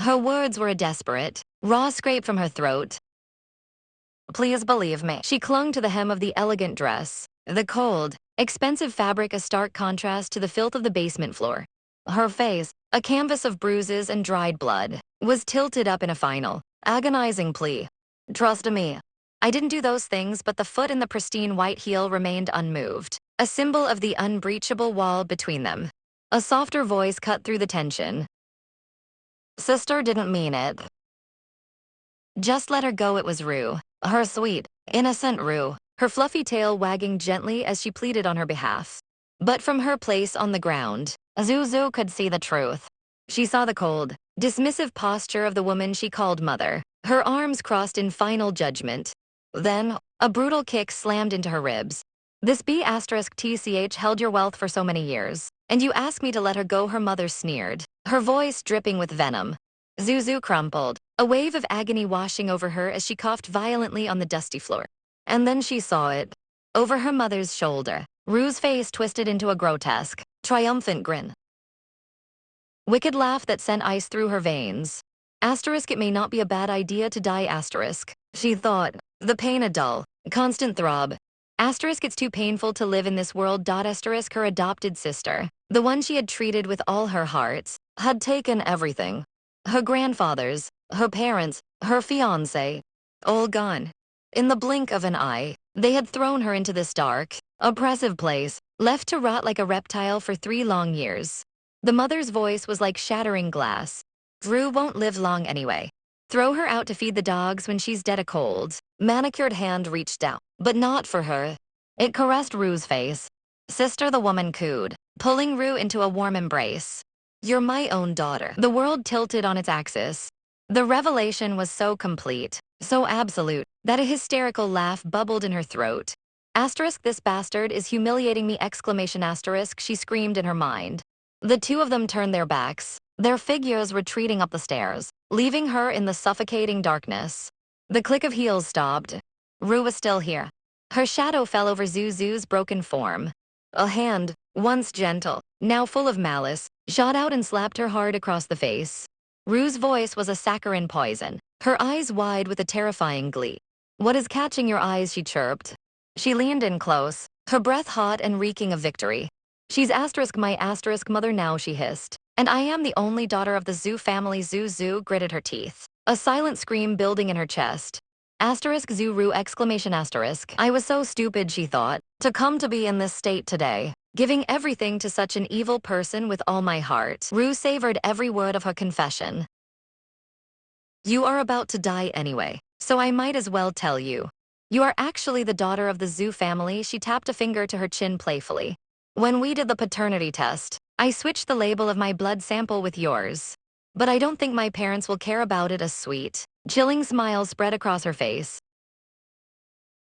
Her words were a desperate, raw scrape from her throat. Please believe me. She clung to the hem of the elegant dress, the cold, expensive fabric a stark contrast to the filth of the basement floor. Her face, a canvas of bruises and dried blood, was tilted up in a final, agonizing plea. Trust me. I didn't do those things, but the foot in the pristine white heel remained unmoved, a symbol of the unbreachable wall between them. A softer voice cut through the tension. Sister didn't mean it. Just let her go, it was Rue. Her sweet, innocent Rue, her fluffy tail wagging gently as she pleaded on her behalf. But from her place on the ground, Zuzu could see the truth. She saw the cold, dismissive posture of the woman she called mother, her arms crossed in final judgment. Then, a brutal kick slammed into her ribs. This B*TCH held your wealth for so many years, and you ask me to let her go, her mother sneered, her voice dripping with venom. Zuzu crumpled, a wave of agony washing over her as she coughed violently on the dusty floor. And then she saw it. Over her mother's shoulder, Rue's face twisted into a grotesque, triumphant grin. Wicked laugh that sent ice through her veins. It may not be a bad idea to die, she thought, the pain a dull, constant throb. It's too painful to live in this world. Her adopted sister, the one she had treated with all her heart, had taken everything. Her grandfathers, her parents, her fiancé, all gone. In the blink of an eye, they had thrown her into this dark, oppressive place, left to rot like a reptile for 3 long years. The mother's voice was like shattering glass. Rue won't live long anyway. Throw her out to feed the dogs when she's dead of cold. Manicured hand reached out, but not for her. It caressed Rue's face. Sister, the woman cooed, pulling Rue into a warm embrace. You're my own daughter. The world tilted on its axis. The revelation was so complete, so absolute, that a hysterical laugh bubbled in her throat. This bastard is humiliating me! She screamed in her mind. The two of them turned their backs, their figures retreating up the stairs, leaving her in the suffocating darkness. The click of heels stopped. Rue was still here. Her shadow fell over Zuzu's broken form. A hand, once gentle, now full of malice, shot out and slapped her hard across the face. Rue's voice was a saccharine poison, her eyes wide with a terrifying glee. What is catching your eyes? She chirped. She leaned in close, her breath hot and reeking of victory. She's my mother now, she hissed. And I am the only daughter of the Zhu family. Zuzu gritted her teeth, a silent scream building in her chest. Zuru! I was so stupid, she thought, to come to be in this state today, giving everything to such an evil person with all my heart. Rue savored every word of her confession. You are about to die anyway, so I might as well tell you. You are actually the daughter of the Zhu family. She tapped a finger to her chin playfully. When we did the paternity test, I switched the label of my blood sample with yours. But I don't think my parents will care about it. A sweet, chilling smile spread across her face.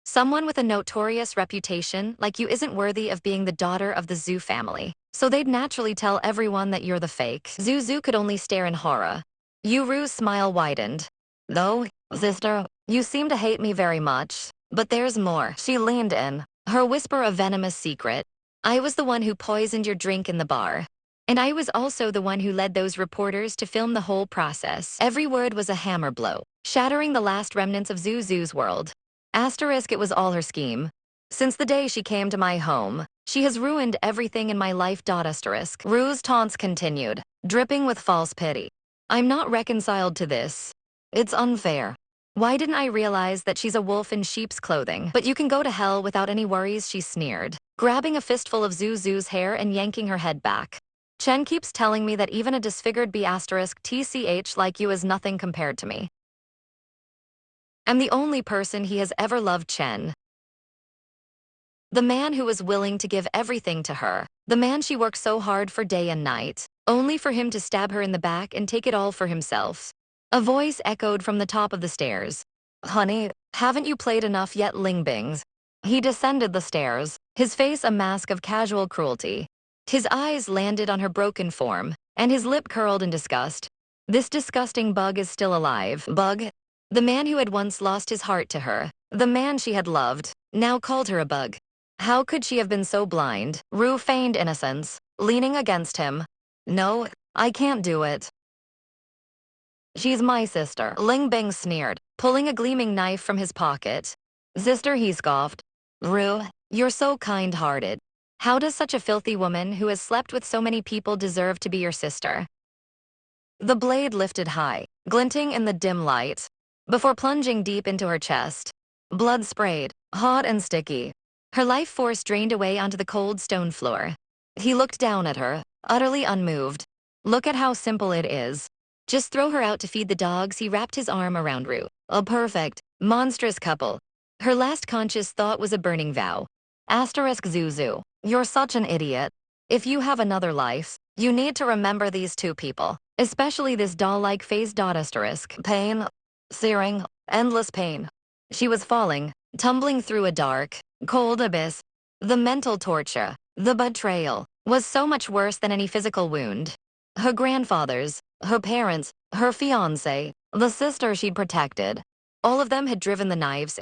Someone with a notorious reputation like you isn't worthy of being the daughter of the Zhu family, so they'd naturally tell everyone that you're the fake. Zuzu could only stare in horror. Yuru's smile widened. Though, sister, you seem to hate me very much, but there's more. She leaned in, her whisper a venomous secret. I was the one who poisoned your drink in the bar. And I was also the one who led those reporters to film the whole process. Every word was a hammer blow, shattering the last remnants of Zuzu's world. It was all her scheme. Since the day she came to my home, she has ruined everything in my life. Rue's taunts continued, dripping with false pity. I'm not reconciled to this. It's unfair. Why didn't I realize that she's a wolf in sheep's clothing? But you can go to hell without any worries, she sneered, grabbing a fistful of Zuzu's hair and yanking her head back. Chen keeps telling me that even a disfigured B*TCH like you is nothing compared to me. I'm the only person he has ever loved. Chen. The man who was willing to give everything to her. The man she worked so hard for day and night, only for him to stab her in the back and take it all for himself. A voice echoed from the top of the stairs. Honey, haven't you played enough yet, Lingbings? He descended the stairs, his face a mask of casual cruelty. His eyes landed on her broken form, and his lip curled in disgust. This disgusting bug is still alive. Bug? The man who had once lost his heart to her, the man she had loved, now called her a bug. How could she have been so blind? Rue feigned innocence, leaning against him. No, I can't do it. She's my sister, Ling Bing sneered, pulling a gleaming knife from his pocket. Sister, he scoffed. Ru, you're so kind-hearted. How does such a filthy woman who has slept with so many people deserve to be your sister? The blade lifted high, glinting in the dim light, before plunging deep into her chest. Blood sprayed, hot and sticky. Her life force drained away onto the cold stone floor. He looked down at her, utterly unmoved. Look at how simple it is. Just throw her out to feed the dogs. He wrapped his arm around Ru. A perfect, monstrous couple. Her last conscious thought was a burning vow. Asterisk Zuzu, you're such an idiot. If you have another life, you need to remember these two people, especially this doll-like face. Asterisk. Pain. Searing. Endless pain. She was falling, tumbling through a dark, cold abyss. The mental torture, the betrayal, was so much worse than any physical wound. Her grandfathers, her parents, her fiancé, the sister she'd protected, all of them had driven the knives.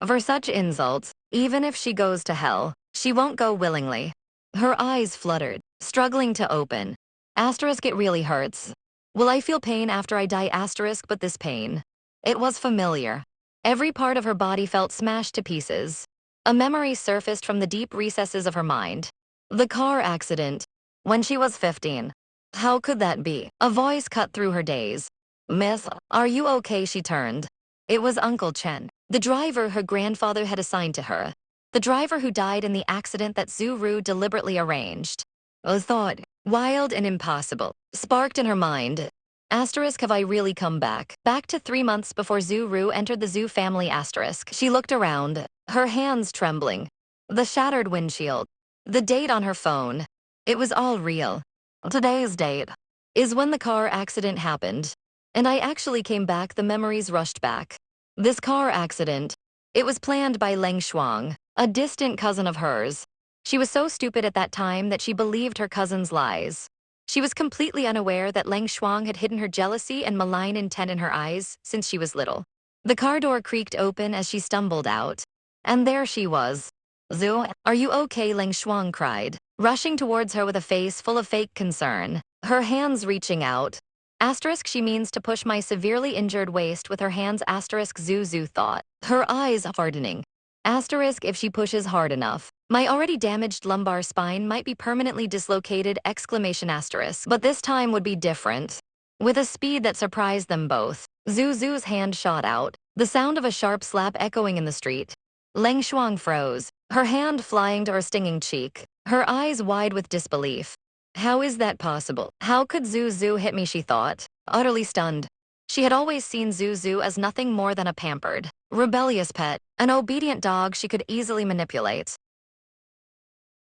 For such insults, even if she goes to hell, she won't go willingly. Her eyes fluttered, struggling to open. Asterisk, it really hurts. Will I feel pain after I die? Asterisk, but this pain. It was familiar. Every part of her body felt smashed to pieces. A memory surfaced from the deep recesses of her mind. The car accident. When she was 15. How could that be? A voice cut through her daze. Miss, are you okay? She turned. It was Uncle Chen, the driver her grandfather had assigned to her. The driver who died in the accident that Zuzu deliberately arranged. A thought, wild and impossible, sparked in her mind. Asterisk, have I really come back? Back to 3 months before Zuzu entered the Zhu family. Asterisk. She looked around, her hands trembling. The shattered windshield. The date on her phone. It was all real. Today's date is when the car accident happened. And I actually came back. The memories rushed back. This car accident. It was planned by Leng Shuang, a distant cousin of hers. She was so stupid at that time that she believed her cousin's lies. She was completely unaware that Leng Shuang had hidden her jealousy and malign intent in her eyes since she was little. The car door creaked open as she stumbled out. And there she was. Zhu, are you okay? Leng Shuang cried, rushing towards her with a face full of fake concern, her hands reaching out. Asterisk, she means to push my severely injured waist with her hands. Asterisk, Zuzu thought, her eyes hardening. Asterisk, if she pushes hard enough, my already damaged lumbar spine might be permanently dislocated! Exclamation asterisk. But this time would be different. With a speed that surprised them both, Zuzu's hand shot out, the sound of a sharp slap echoing in the street. Leng Shuang froze, her hand flying to her stinging cheek, her eyes wide with disbelief. How is that possible? How could Zuzu hit me? She thought, utterly stunned. She had always seen Zuzu as nothing more than a pampered, rebellious pet, an obedient dog she could easily manipulate.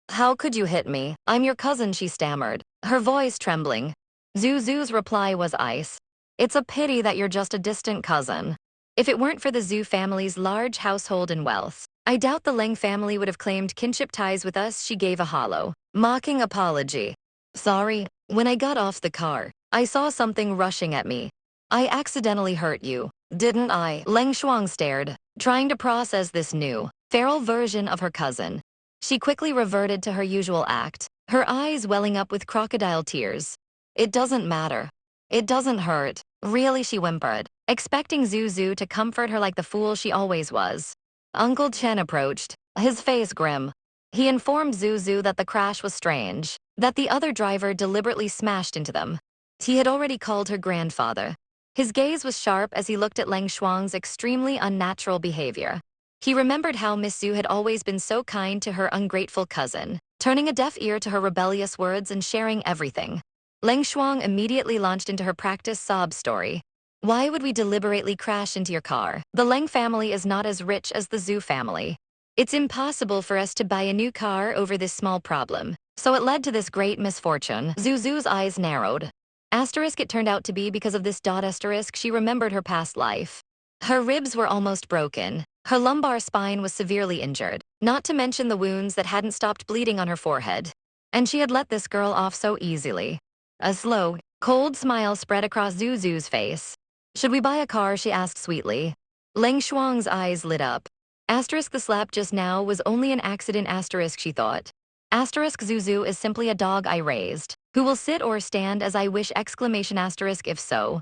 How could you hit me? I'm your cousin, she stammered, her voice trembling. Zuzu's reply was ice. It's a pity that you're just a distant cousin. If it weren't for the Zhu family's large household and wealth, I doubt the Leng family would have claimed kinship ties with us. She gave a hollow, mocking apology. Sorry, when I got off the car, I saw something rushing at me. I accidentally hurt you, didn't I? Leng Shuang stared, trying to process this new, feral version of her cousin. She quickly reverted to her usual act, her eyes welling up with crocodile tears. It doesn't matter. It doesn't hurt. Really, she whimpered, expecting Zuzu to comfort her like the fool she always was. Uncle Chen approached, his face grim. He informed Zuzu that the crash was strange, that the other driver deliberately smashed into them. He had already called her grandfather. His gaze was sharp as he looked at Leng Shuang's extremely unnatural behavior. He remembered how Miss Zhu had always been so kind to her ungrateful cousin, turning a deaf ear to her rebellious words and sharing everything. Leng Shuang immediately launched into her practice sob story. Why would we deliberately crash into your car? The Leng family is not as rich as the Zhu family. It's impossible for us to buy a new car over this small problem, so it led to this great misfortune. Zuzu's eyes narrowed. Asterisk, it turned out to be because of this. Asterisk, she remembered her past life. Her ribs were almost broken. Her lumbar spine was severely injured, not to mention the wounds that hadn't stopped bleeding on her forehead. And she had let this girl off so easily. A slow, cold smile spread across Zuzu's face. Should we buy a car? She asked sweetly. Leng Shuang's eyes lit up. Asterisk, the slap just now was only an accident. Asterisk, she thought. Asterisk, Zuzu is simply a dog I raised, who will sit or stand as I wish! Exclamation asterisk, if so,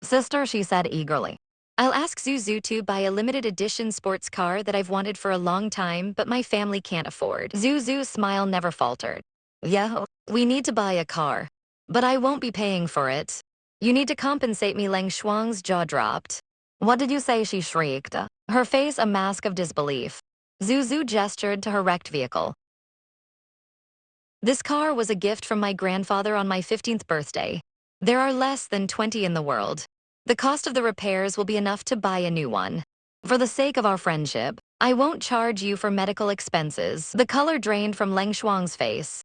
Sister, she said eagerly. I'll ask Zuzu to buy a limited edition sports car that I've wanted for a long time, but my family can't afford. Zuzu's smile never faltered. Yeah, we need to buy a car. But I won't be paying for it. You need to compensate me. Leng Shuang's jaw dropped. What did you say? She shrieked, her face a mask of disbelief. Zuzu gestured to her wrecked vehicle. This car was a gift from my grandfather on my 15th birthday. There are less than 20 in the world. The cost of the repairs will be enough to buy a new one. For the sake of our friendship, I won't charge you for medical expenses. The color drained from Leng Shuang's face.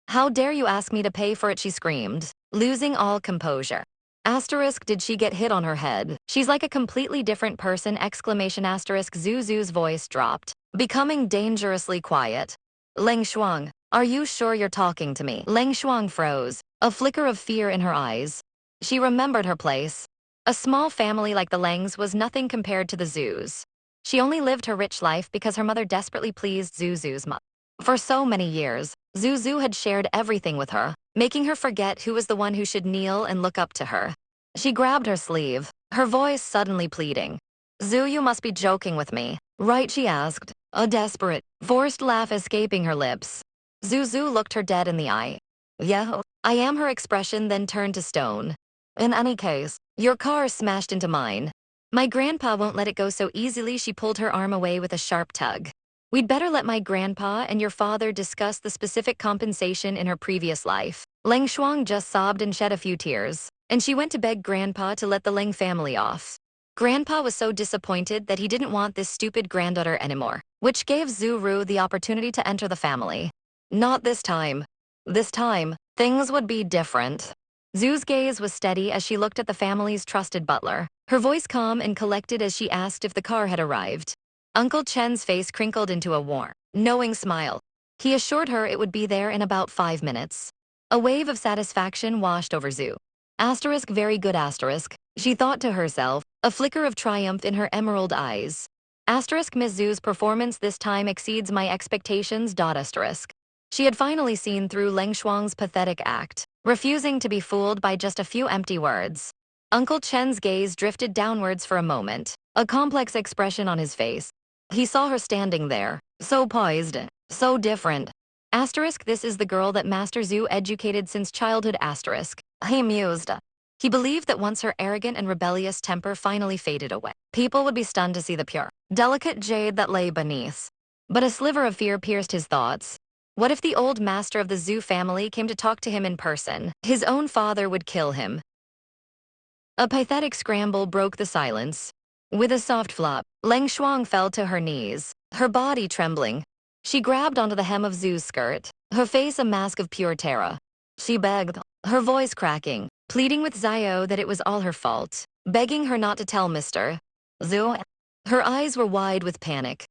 How dare you ask me to pay for it, she screamed, losing all composure. Asterisk, did she get hit on her head? She's like a completely different person! Exclamation asterisk. Zuzu's voice dropped, becoming dangerously quiet. Leng Shuang, are you sure you're talking to me? Leng Shuang froze, a flicker of fear in her eyes. She remembered her place. A small family like the Lengs was nothing compared to the Zus. She only lived her rich life because her mother desperately pleased Zuzu's mother. For so many years, Zuzu had shared everything with her, making her forget who was the one who should kneel and look up to her. She grabbed her sleeve, her voice suddenly pleading. Zu, you must be joking with me, right? She asked, a desperate, forced laugh escaping her lips. Zuzu looked her dead in the eye. Yeah, I am. Her expression then turned to stone. In any case, your car smashed into mine. My grandpa won't let it go so easily. She pulled her arm away with a sharp tug. We'd better let my grandpa and your father discuss the specific compensation in her previous life. Leng Shuang just sobbed and shed a few tears, and she went to beg Grandpa to let the Leng family off. Grandpa was so disappointed that he didn't want this stupid granddaughter anymore, which gave Zuru the opportunity to enter the family. Not this time. This time, things would be different. Zu's gaze was steady as she looked at the family's trusted butler, her voice calm and collected as she asked if the car had arrived. Uncle Chen's face crinkled into a warm, knowing smile. He assured her it would be there in about 5 minutes. A wave of satisfaction washed over Zu. Asterisk, very good asterisk, she thought to herself, a flicker of triumph in her emerald eyes. Asterisk, Miss Zu's performance this time exceeds my expectations. Asterisk. She had finally seen through Leng Shuang's pathetic act, refusing to be fooled by just a few empty words. Uncle Chen's gaze drifted downwards for a moment, a complex expression on his face. He saw her standing there, so poised, so different. Asterisk, this is the girl that Master Zu educated since childhood. Asterisk. He mused. He believed that once her arrogant and rebellious temper finally faded away, people would be stunned to see the pure, delicate jade that lay beneath. But a sliver of fear pierced his thoughts. What if the old master of the Zu family came to talk to him in person? His own father would kill him. A pathetic scramble broke the silence. With a soft flop, Leng Shuang fell to her knees, her body trembling. She grabbed onto the hem of Zu's skirt, her face a mask of pure terror. She begged, her voice cracking, pleading with Zio that it was all her fault, begging her not to tell Mr. Zu. Her eyes were wide with panic.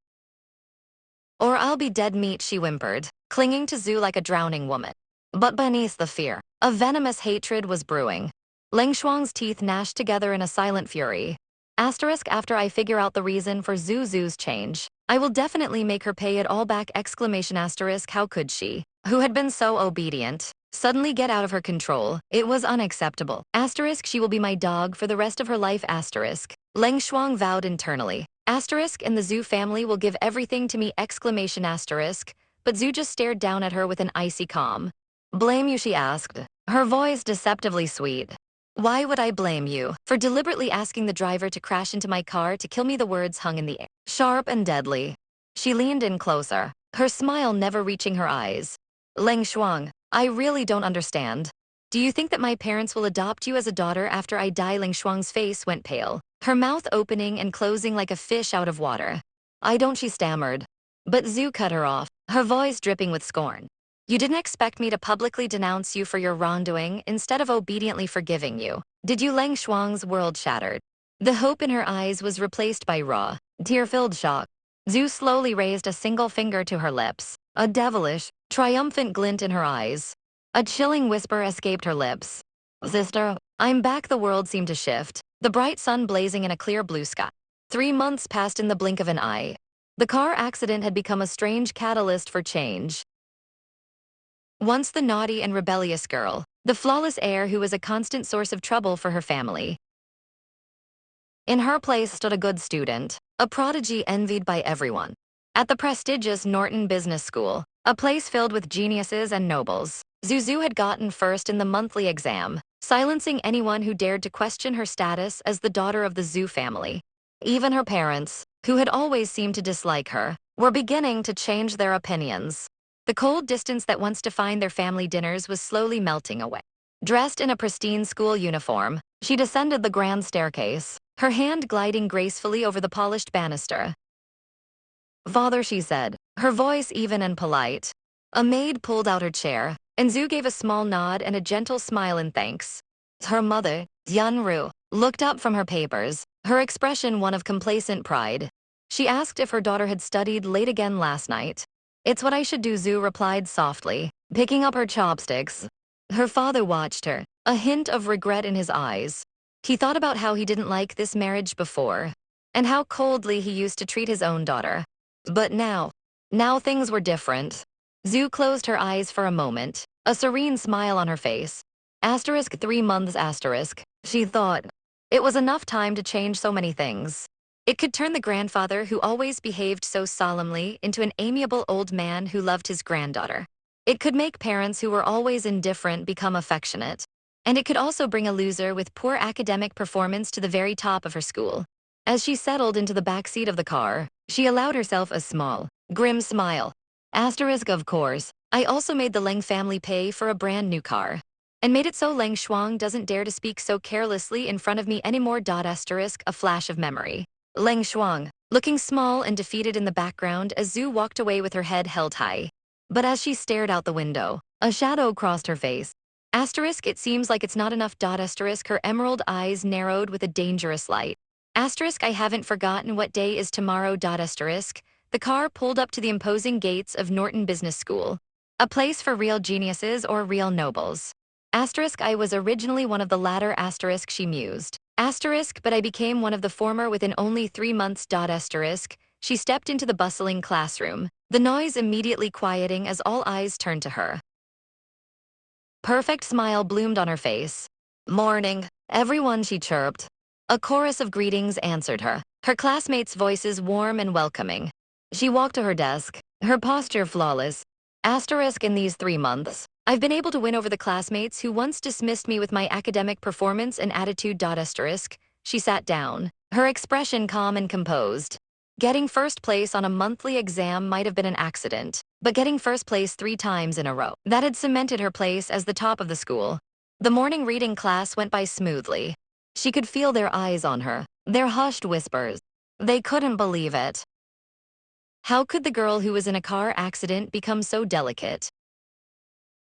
Or I'll be dead meat, she whimpered, clinging to Zu like a drowning woman. But beneath the fear, a venomous hatred was brewing. Leng Shuang's teeth gnashed together in a silent fury. Asterisk, after I figure out the reason for Zuzu's change, I will definitely make her pay it all back! Exclamation asterisk, how could she, who had been so obedient, suddenly get out of her control? It was unacceptable. Asterisk, she will be my dog for the rest of her life! Asterisk. Leng Shuang vowed internally. Asterisk, and the Zu family will give everything to me! Exclamation asterisk, but Zu just stared down at her with an icy calm. Blame you, she asked, her voice deceptively sweet. Why would I blame you for deliberately asking the driver to crash into my car to kill me? The words hung in the air, sharp and deadly. She leaned in closer, her smile never reaching her eyes. Leng Shuang, I really don't understand. Do you think that my parents will adopt you as a daughter after I die? Leng Shuang's face went pale, her mouth opening and closing like a fish out of water. I don't, she stammered. But Zu cut her off, her voice dripping with scorn. You didn't expect me to publicly denounce you for your wrongdoing instead of obediently forgiving you, did you? Leng Shuang's world shattered. The hope in her eyes was replaced by raw, tear-filled shock. Zu slowly raised a single finger to her lips, a devilish, triumphant glint in her eyes. A chilling whisper escaped her lips. Sister, I'm back. The world seemed to shift, the bright sun blazing in a clear blue sky. 3 months passed in the blink of an eye. The car accident had become a strange catalyst for change. Once the naughty and rebellious girl, the flawless heir who was a constant source of trouble for her family. In her place stood a good student, a prodigy envied by everyone. At the prestigious Norton Business School, a place filled with geniuses and nobles, Zuzu had gotten first in the monthly exam, silencing anyone who dared to question her status as the daughter of the Zhu family. Even her parents, who had always seemed to dislike her, were beginning to change their opinions. The cold distance that once defined their family dinners was slowly melting away. Dressed in a pristine school uniform, she descended the grand staircase, her hand gliding gracefully over the polished banister. "Father," she said, her voice even and polite. A maid pulled out her chair, and Zhu gave a small nod and a gentle smile in thanks. Her mother, Yanru, looked up from her papers, her expression one of complacent pride. She asked if her daughter had studied late again last night. "It's what I should do," Zhu replied softly, picking up her chopsticks. Her father watched her, a hint of regret in his eyes. He thought about how he didn't like this marriage before, and how coldly he used to treat his own daughter. But now things were different. Zhu closed her eyes for a moment, a serene smile on her face. Asterisk 3 months asterisk, she thought. It was enough time to change so many things. It could turn the grandfather who always behaved so solemnly into an amiable old man who loved his granddaughter. It could make parents who were always indifferent become affectionate. And it could also bring a loser with poor academic performance to the very top of her school. As she settled into the backseat of the car, she allowed herself a small, grim smile. Asterisk, of course, I also made the Leng family pay for a brand new car. And made it so Leng Shuang doesn't dare to speak so carelessly in front of me anymore. Asterisk, a flash of memory. Leng Shuang, looking small and defeated in the background as Zhu walked away with her head held high. But as she stared out the window, a shadow crossed her face. Asterisk, it seems like it's not enough. Asterisk, her emerald eyes narrowed with a dangerous light. Asterisk, I haven't forgotten what day is tomorrow. Asterisk, the car pulled up to the imposing gates of Norton Business School, a place for real geniuses or real nobles. Asterisk, I was originally one of the latter. Asterisk, she mused. Asterisk, but I became one of the former within only 3 months. Asterisk, she stepped into the bustling classroom, the noise immediately quieting as all eyes turned to her. Perfect smile bloomed on her face. "Morning, everyone," she chirped. A chorus of greetings answered her, her classmates' voices warm and welcoming. She walked to her desk, her posture flawless. Asterisk, in these 3 months, I've been able to win over the classmates who once dismissed me with my academic performance and attitude. Asterisk, she sat down, her expression calm and composed. Getting first place on a monthly exam might have been an accident, but getting first place 3 times in a row, that had cemented her place as the top of the school. The morning reading class went by smoothly. She could feel their eyes on her, their hushed whispers. They couldn't believe it. How could the girl who was in a car accident become so delicate?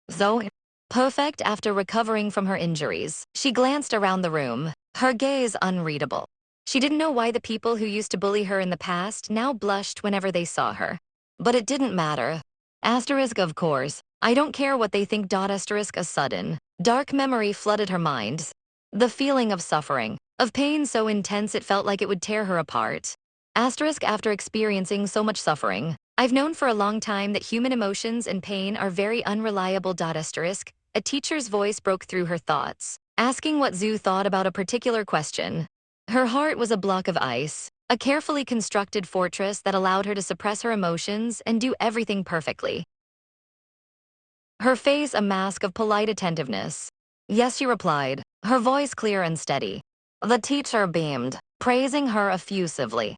So perfect after recovering from her injuries. She glanced around the room, her gaze unreadable. She didn't know why the people who used to bully her in the past now blushed whenever they saw her. But it didn't matter. Asterisk, of course, I don't care what they think. Asterisk, a sudden, dark memory flooded her mind. The feeling of suffering, of pain so intense it felt like it would tear her apart. Asterisk, after experiencing so much suffering, I've known for a long time that human emotions and pain are very unreliable. Asterisk, a teacher's voice broke through her thoughts, asking what Zhu thought about a particular question. Her heart was a block of ice, a carefully constructed fortress that allowed her to suppress her emotions and do everything perfectly. Her face a mask of polite attentiveness. Yes, she replied, her voice clear and steady. The teacher beamed, praising her effusively.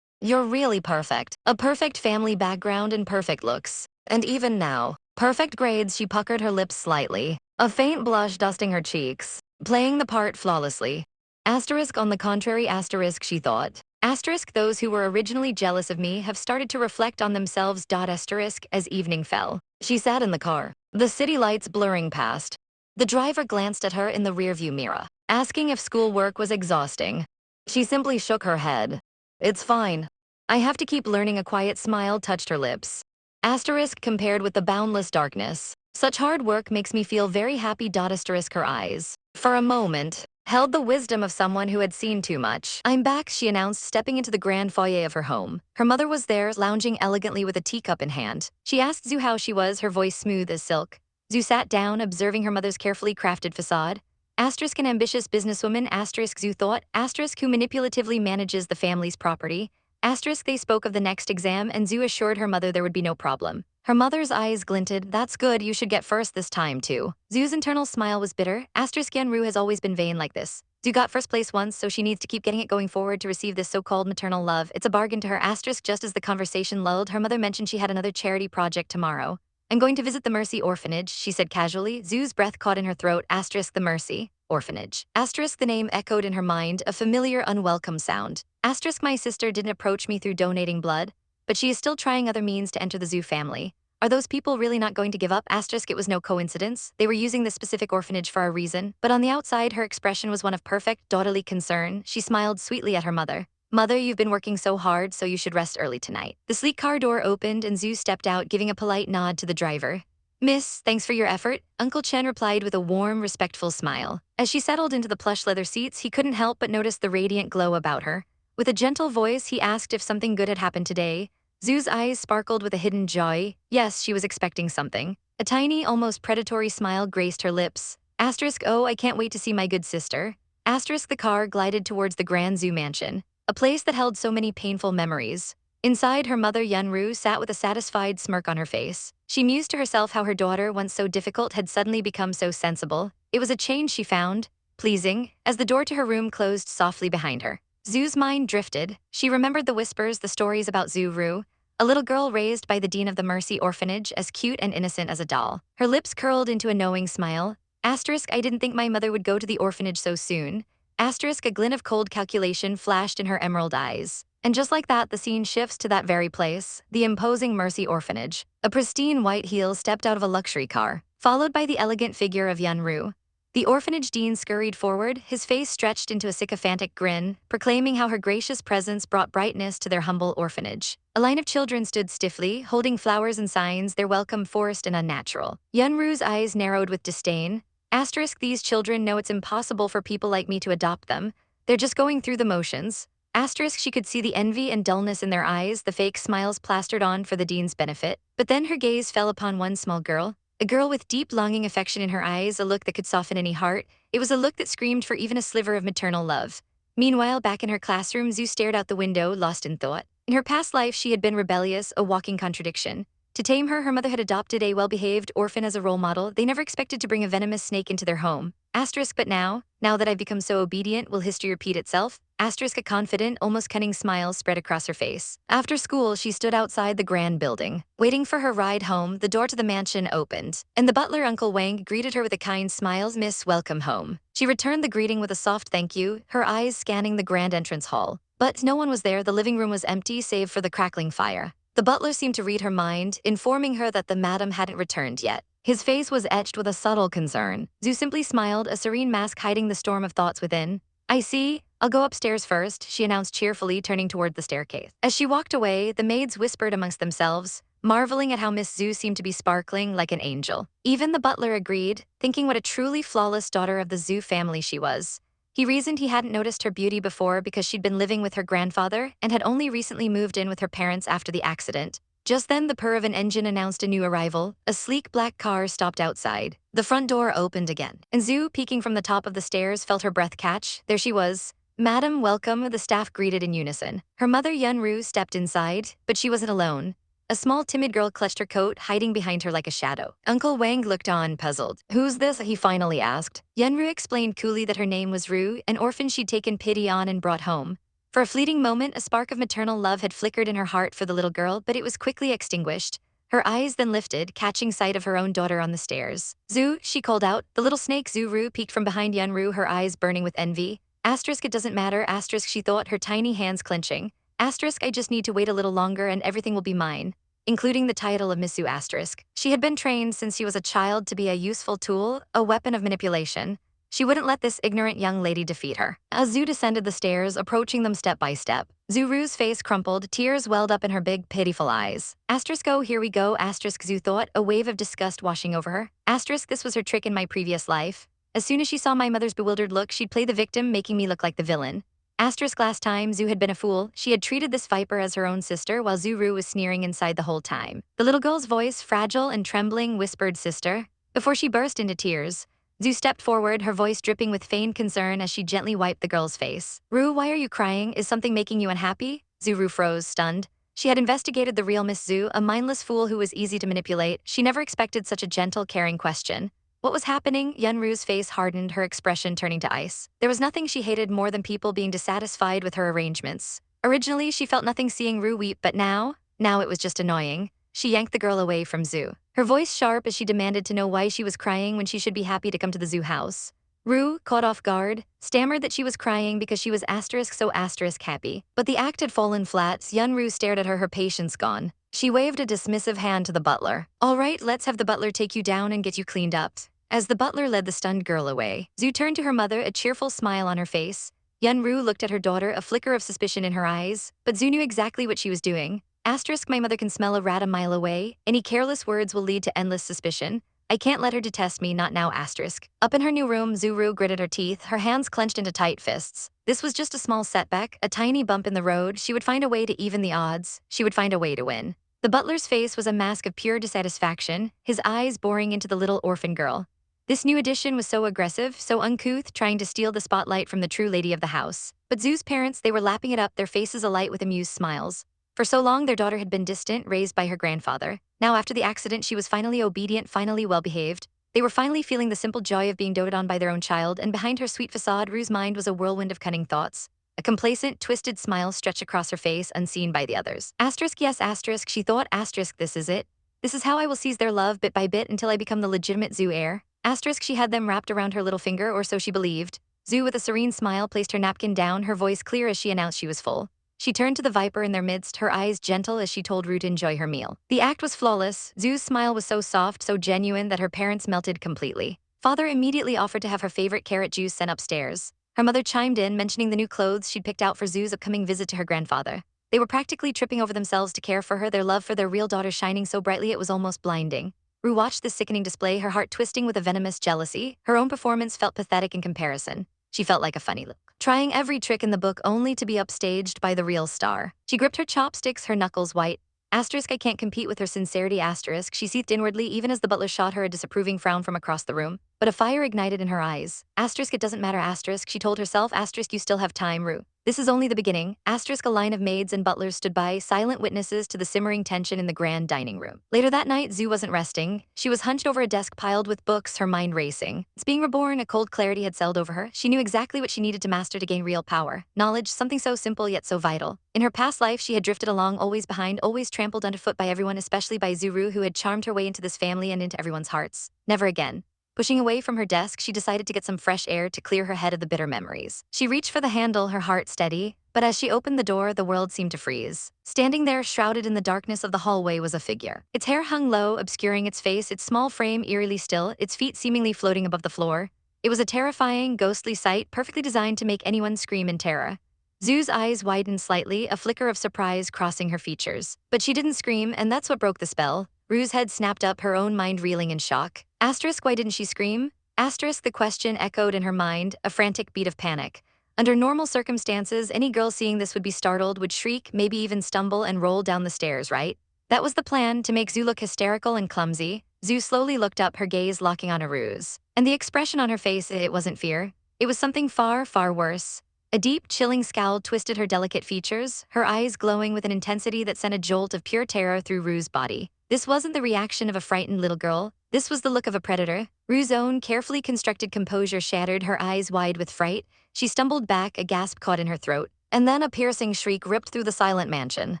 You're really perfect. A perfect family background and perfect looks. And even now, perfect grades. She puckered her lips slightly, a faint blush dusting her cheeks, playing the part flawlessly. Asterisk, on the contrary. Asterisk, she thought. Asterisk, those who were originally jealous of me have started to reflect on themselves. Asterisk, as evening fell, she sat in the car, the city lights blurring past. The driver glanced at her in the rearview mirror, asking if schoolwork was exhausting. She simply shook her head. It's fine. I have to keep learning. A quiet smile touched her lips. Asterisk, compared with the boundless darkness, such hard work makes me feel very happy. Asterisk, her eyes, for a moment, held the wisdom of someone who had seen too much. I'm back, she announced, stepping into the grand foyer of her home. Her mother was there, lounging elegantly with a teacup in hand. She asked Zhu how she was, her voice smooth as silk. Zhu sat down, observing her mother's carefully crafted facade. Asterisk an ambitious businesswoman, asterisk Zhu thought, asterisk who manipulatively manages the family's property. Asterisk they spoke of the next exam and Zhu assured her mother there would be no problem. Her mother's eyes glinted. That's good, you should get first this time too. Zhu's internal smile was bitter. Asterisk Yanru has always been vain like this. Zhu got first place once, so she needs to keep getting it going forward to receive this so-called maternal love. It's a bargain to her. Asterisk just as the conversation lulled, her mother mentioned she had another charity project tomorrow. I'm going to visit the Mercy Orphanage, she said casually. Zhu's breath caught in her throat. Asterisk the Mercy Orphanage. Asterisk the name echoed in her mind, a familiar, unwelcome sound. Asterisk my sister didn't approach me through donating blood, but she is still trying other means to enter the Zhu family. Are those people really not going to give up? Asterisk it was no coincidence. They were using this specific orphanage for a reason, but on the outside her expression was one of perfect, daughterly concern. She smiled sweetly at her mother. Mother, you've been working so hard, so you should rest early tonight. The sleek car door opened and Zhu stepped out, giving a polite nod to the driver. Miss, thanks for your effort, Uncle Chen replied with a warm, respectful smile. As she settled into the plush leather seats, he couldn't help but notice the radiant glow about her. With a gentle voice, he asked if something good had happened today. Zhu's eyes sparkled with a hidden joy. Yes, she was expecting something. A tiny, almost predatory smile graced her lips. Asterisk oh, I can't wait to see my good sister. Asterisk the car glided towards the Grand Zhu mansion, a place that held so many painful memories. Inside, her mother Yanru sat with a satisfied smirk on her face. She mused to herself how her daughter, once so difficult, had suddenly become so sensible. It was a change she found pleasing, as the door to her room closed softly behind her. Zhu's mind drifted. She remembered the whispers, the stories about Zhu Ru, a little girl raised by the dean of the Mercy Orphanage, as cute and innocent as a doll. Her lips curled into a knowing smile. Asterisk I didn't think my mother would go to the orphanage so soon. Asterisk a glint of cold calculation flashed in her emerald eyes. And just like that, the scene shifts to that very place, the imposing Mercy Orphanage. A pristine white heel stepped out of a luxury car, followed by the elegant figure of Yanru. The orphanage dean scurried forward, his face stretched into a sycophantic grin, proclaiming how her gracious presence brought brightness to their humble orphanage. A line of children stood stiffly, holding flowers and signs, their welcome forced and unnatural. Yanru's eyes narrowed with disdain. Asterisk these children know it's impossible for people like me to adopt them. They're just going through the motions. Asterisk she could see the envy and dullness in their eyes, the fake smiles plastered on for the dean's benefit. But then her gaze fell upon one small girl, a girl with deep longing affection in her eyes, a look that could soften any heart. It was a look that screamed for even a sliver of maternal love. Meanwhile, back in her classroom, Zhu stared out the window, lost in thought. In her past life, she had been rebellious, a walking contradiction. To tame her, her mother had adopted a well-behaved orphan as a role model. They never expected to bring a venomous snake into their home. Asterisk but now that I've become so obedient, will history repeat itself? Asterisk a confident, almost cunning smile spread across her face. After school, she stood outside the grand building, waiting for her ride home. The door to the mansion opened, and the butler, Uncle Wang, greeted her with a kind smile. Miss, welcome home. She returned the greeting with a soft thank you, her eyes scanning the grand entrance hall. But no one was there. The living room was empty, save for the crackling fire. The butler seemed to read her mind, informing her that the madam hadn't returned yet. His face was etched with a subtle concern. Zhu simply smiled, a serene mask hiding the storm of thoughts within. I see. I'll go upstairs first, she announced cheerfully, turning toward the staircase. As she walked away, the maids whispered amongst themselves, marveling at how Miss Zhu seemed to be sparkling like an angel. Even the butler agreed, thinking what a truly flawless daughter of the Zhu family she was. He reasoned he hadn't noticed her beauty before because she'd been living with her grandfather and had only recently moved in with her parents after the accident. Just then, the purr of an engine announced a new arrival. A sleek black car stopped outside. The front door opened again, and Zhu, peeking from the top of the stairs, felt her breath catch. There she was. Madam, welcome, the staff greeted in unison. Her mother, Yanru, stepped inside, but she wasn't alone. A small, timid girl clutched her coat, hiding behind her like a shadow. Uncle Wang looked on, puzzled. Who's this? He finally asked. Yanru explained coolly that her name was Ru, an orphan she'd taken pity on and brought home. For a fleeting moment, a spark of maternal love had flickered in her heart for the little girl, but it was quickly extinguished. Her eyes then lifted, catching sight of her own daughter on the stairs. Zhu, she called out. The little snake Zhu Ru peeked from behind Yanru, her eyes burning with envy. Asterisk it doesn't matter, asterisk she thought, her tiny hands clenching. Asterisk I just need to wait a little longer and everything will be mine, including the title of Miss Zhu asterisk. She had been trained since she was a child to be a useful tool, a weapon of manipulation. She wouldn't let this ignorant young lady defeat her. As Zhu descended the stairs, approaching them step by step, Zhu Ru's face crumpled, tears welled up in her big, pitiful eyes. Asterisk oh, here we go, asterisk Zhu thought, a wave of disgust washing over her. Asterisk this was her trick in my previous life. As soon as she saw my mother's bewildered look, she'd play the victim, making me look like the villain. Asterisk last time Zhu had been a fool. She had treated this viper as her own sister, while Zhu Ru was sneering inside the whole time. The little girl's voice, fragile and trembling, whispered, sister. Before she burst into tears, Zhu stepped forward, her voice dripping with feigned concern as she gently wiped the girl's face. Ru, why are you crying? Is something making you unhappy? Zuru froze, stunned. She had investigated the real Miss Zhu, a mindless fool who was easy to manipulate. She never expected such a gentle, caring question. What was happening? Yunru's face hardened, her expression turning to ice. There was nothing she hated more than people being dissatisfied with her arrangements. Originally, she felt nothing seeing Ru weep, but now it was just annoying. She yanked the girl away from Zhu, her voice sharp as she demanded to know why she was crying when she should be happy to come to the Zhu house. Ru, caught off guard, stammered that she was crying because she was so happy. But the act had fallen flat. Yunru stared at her, her patience gone. She waved a dismissive hand to the butler. All right, let's have the butler take you down and get you cleaned up. As the butler led the stunned girl away, Zhu turned to her mother, a cheerful smile on her face. Yunru looked at her daughter, a flicker of suspicion in her eyes, but Zhu knew exactly what she was doing. Asterisk, my mother can smell a rat a mile away. Any careless words will lead to endless suspicion. I can't let her detest me, not now, asterisk. Up in her new room, Zuru gritted her teeth, her hands clenched into tight fists. This was just a small setback, a tiny bump in the road. She would find a way to even the odds. She would find a way to win. The butler's face was a mask of pure dissatisfaction, his eyes boring into the little orphan girl. This new addition was so aggressive, so uncouth, trying to steal the spotlight from the true lady of the house. But Zhu's parents, they were lapping it up, their faces alight with amused smiles. For so long, their daughter had been distant, raised by her grandfather. Now, after the accident, she was finally obedient, finally well-behaved. They were finally feeling the simple joy of being doted on by their own child, and behind her sweet facade, Ru's mind was a whirlwind of cunning thoughts. A complacent, twisted smile stretched across her face, unseen by the others. Asterisk, yes, asterisk, she thought, asterisk, this is it. This is how I will seize their love bit by bit until I become the legitimate Zhu heir. Asterisk, she had them wrapped around her little finger, or so she believed. Zhu, with a serene smile, placed her napkin down, her voice clear as she announced she was full. She turned to the viper in their midst, her eyes gentle as she told Ru to enjoy her meal. The act was flawless. Zhu's smile was so soft, so genuine that her parents melted completely. Father immediately offered to have her favorite carrot juice sent upstairs. Her mother chimed in, mentioning the new clothes she'd picked out for Zhu's upcoming visit to her grandfather. They were practically tripping over themselves to care for her, their love for their real daughter shining so brightly it was almost blinding. Ru watched this sickening display, her heart twisting with a venomous jealousy. Her own performance felt pathetic in comparison. She felt like a funny look, trying every trick in the book only to be upstaged by the real star. She gripped her chopsticks, her knuckles white. Asterisk, I can't compete with her sincerity, asterisk. She seethed inwardly even as the butler shot her a disapproving frown from across the room. But a fire ignited in her eyes. Asterisk, it doesn't matter, asterisk, she told herself, asterisk, you still have time, Ru. This is only the beginning. Asterisk, a line of maids and butlers stood by, silent witnesses to the simmering tension in the grand dining room. Later that night, Zhu wasn't resting. She was hunched over a desk piled with books, her mind racing. It's being reborn, a cold clarity had settled over her. She knew exactly what she needed to master to gain real power. Knowledge, something so simple yet so vital. In her past life, she had drifted along, always behind, always trampled underfoot by everyone, especially by Zuru, who had charmed her way into this family and into everyone's hearts. Never again. Pushing away from her desk, she decided to get some fresh air to clear her head of the bitter memories. She reached for the handle, her heart steady, but as she opened the door, the world seemed to freeze. Standing there, shrouded in the darkness of the hallway, was a figure. Its hair hung low, obscuring its face, its small frame eerily still, its feet seemingly floating above the floor. It was a terrifying, ghostly sight, perfectly designed to make anyone scream in terror. Zhu's eyes widened slightly, a flicker of surprise crossing her features. But she didn't scream, and that's what broke the spell. Ru's head snapped up, her own mind reeling in shock. Asterisk, why didn't she scream? Asterisk, the question echoed in her mind, a frantic beat of panic. Under normal circumstances, any girl seeing this would be startled, would shriek, maybe even stumble and roll down the stairs, right? That was the plan, to make Zhu look hysterical and clumsy. Zhu slowly looked up, her gaze locking on Ru's. And the expression on her face, it wasn't fear. It was something far, far worse. A deep, chilling scowl twisted her delicate features, her eyes glowing with an intensity that sent a jolt of pure terror through Ru's body. This wasn't the reaction of a frightened little girl. This was the look of a predator. Ru's own carefully constructed composure shattered, her eyes wide with fright. She stumbled back, a gasp caught in her throat. And then a piercing shriek ripped through the silent mansion.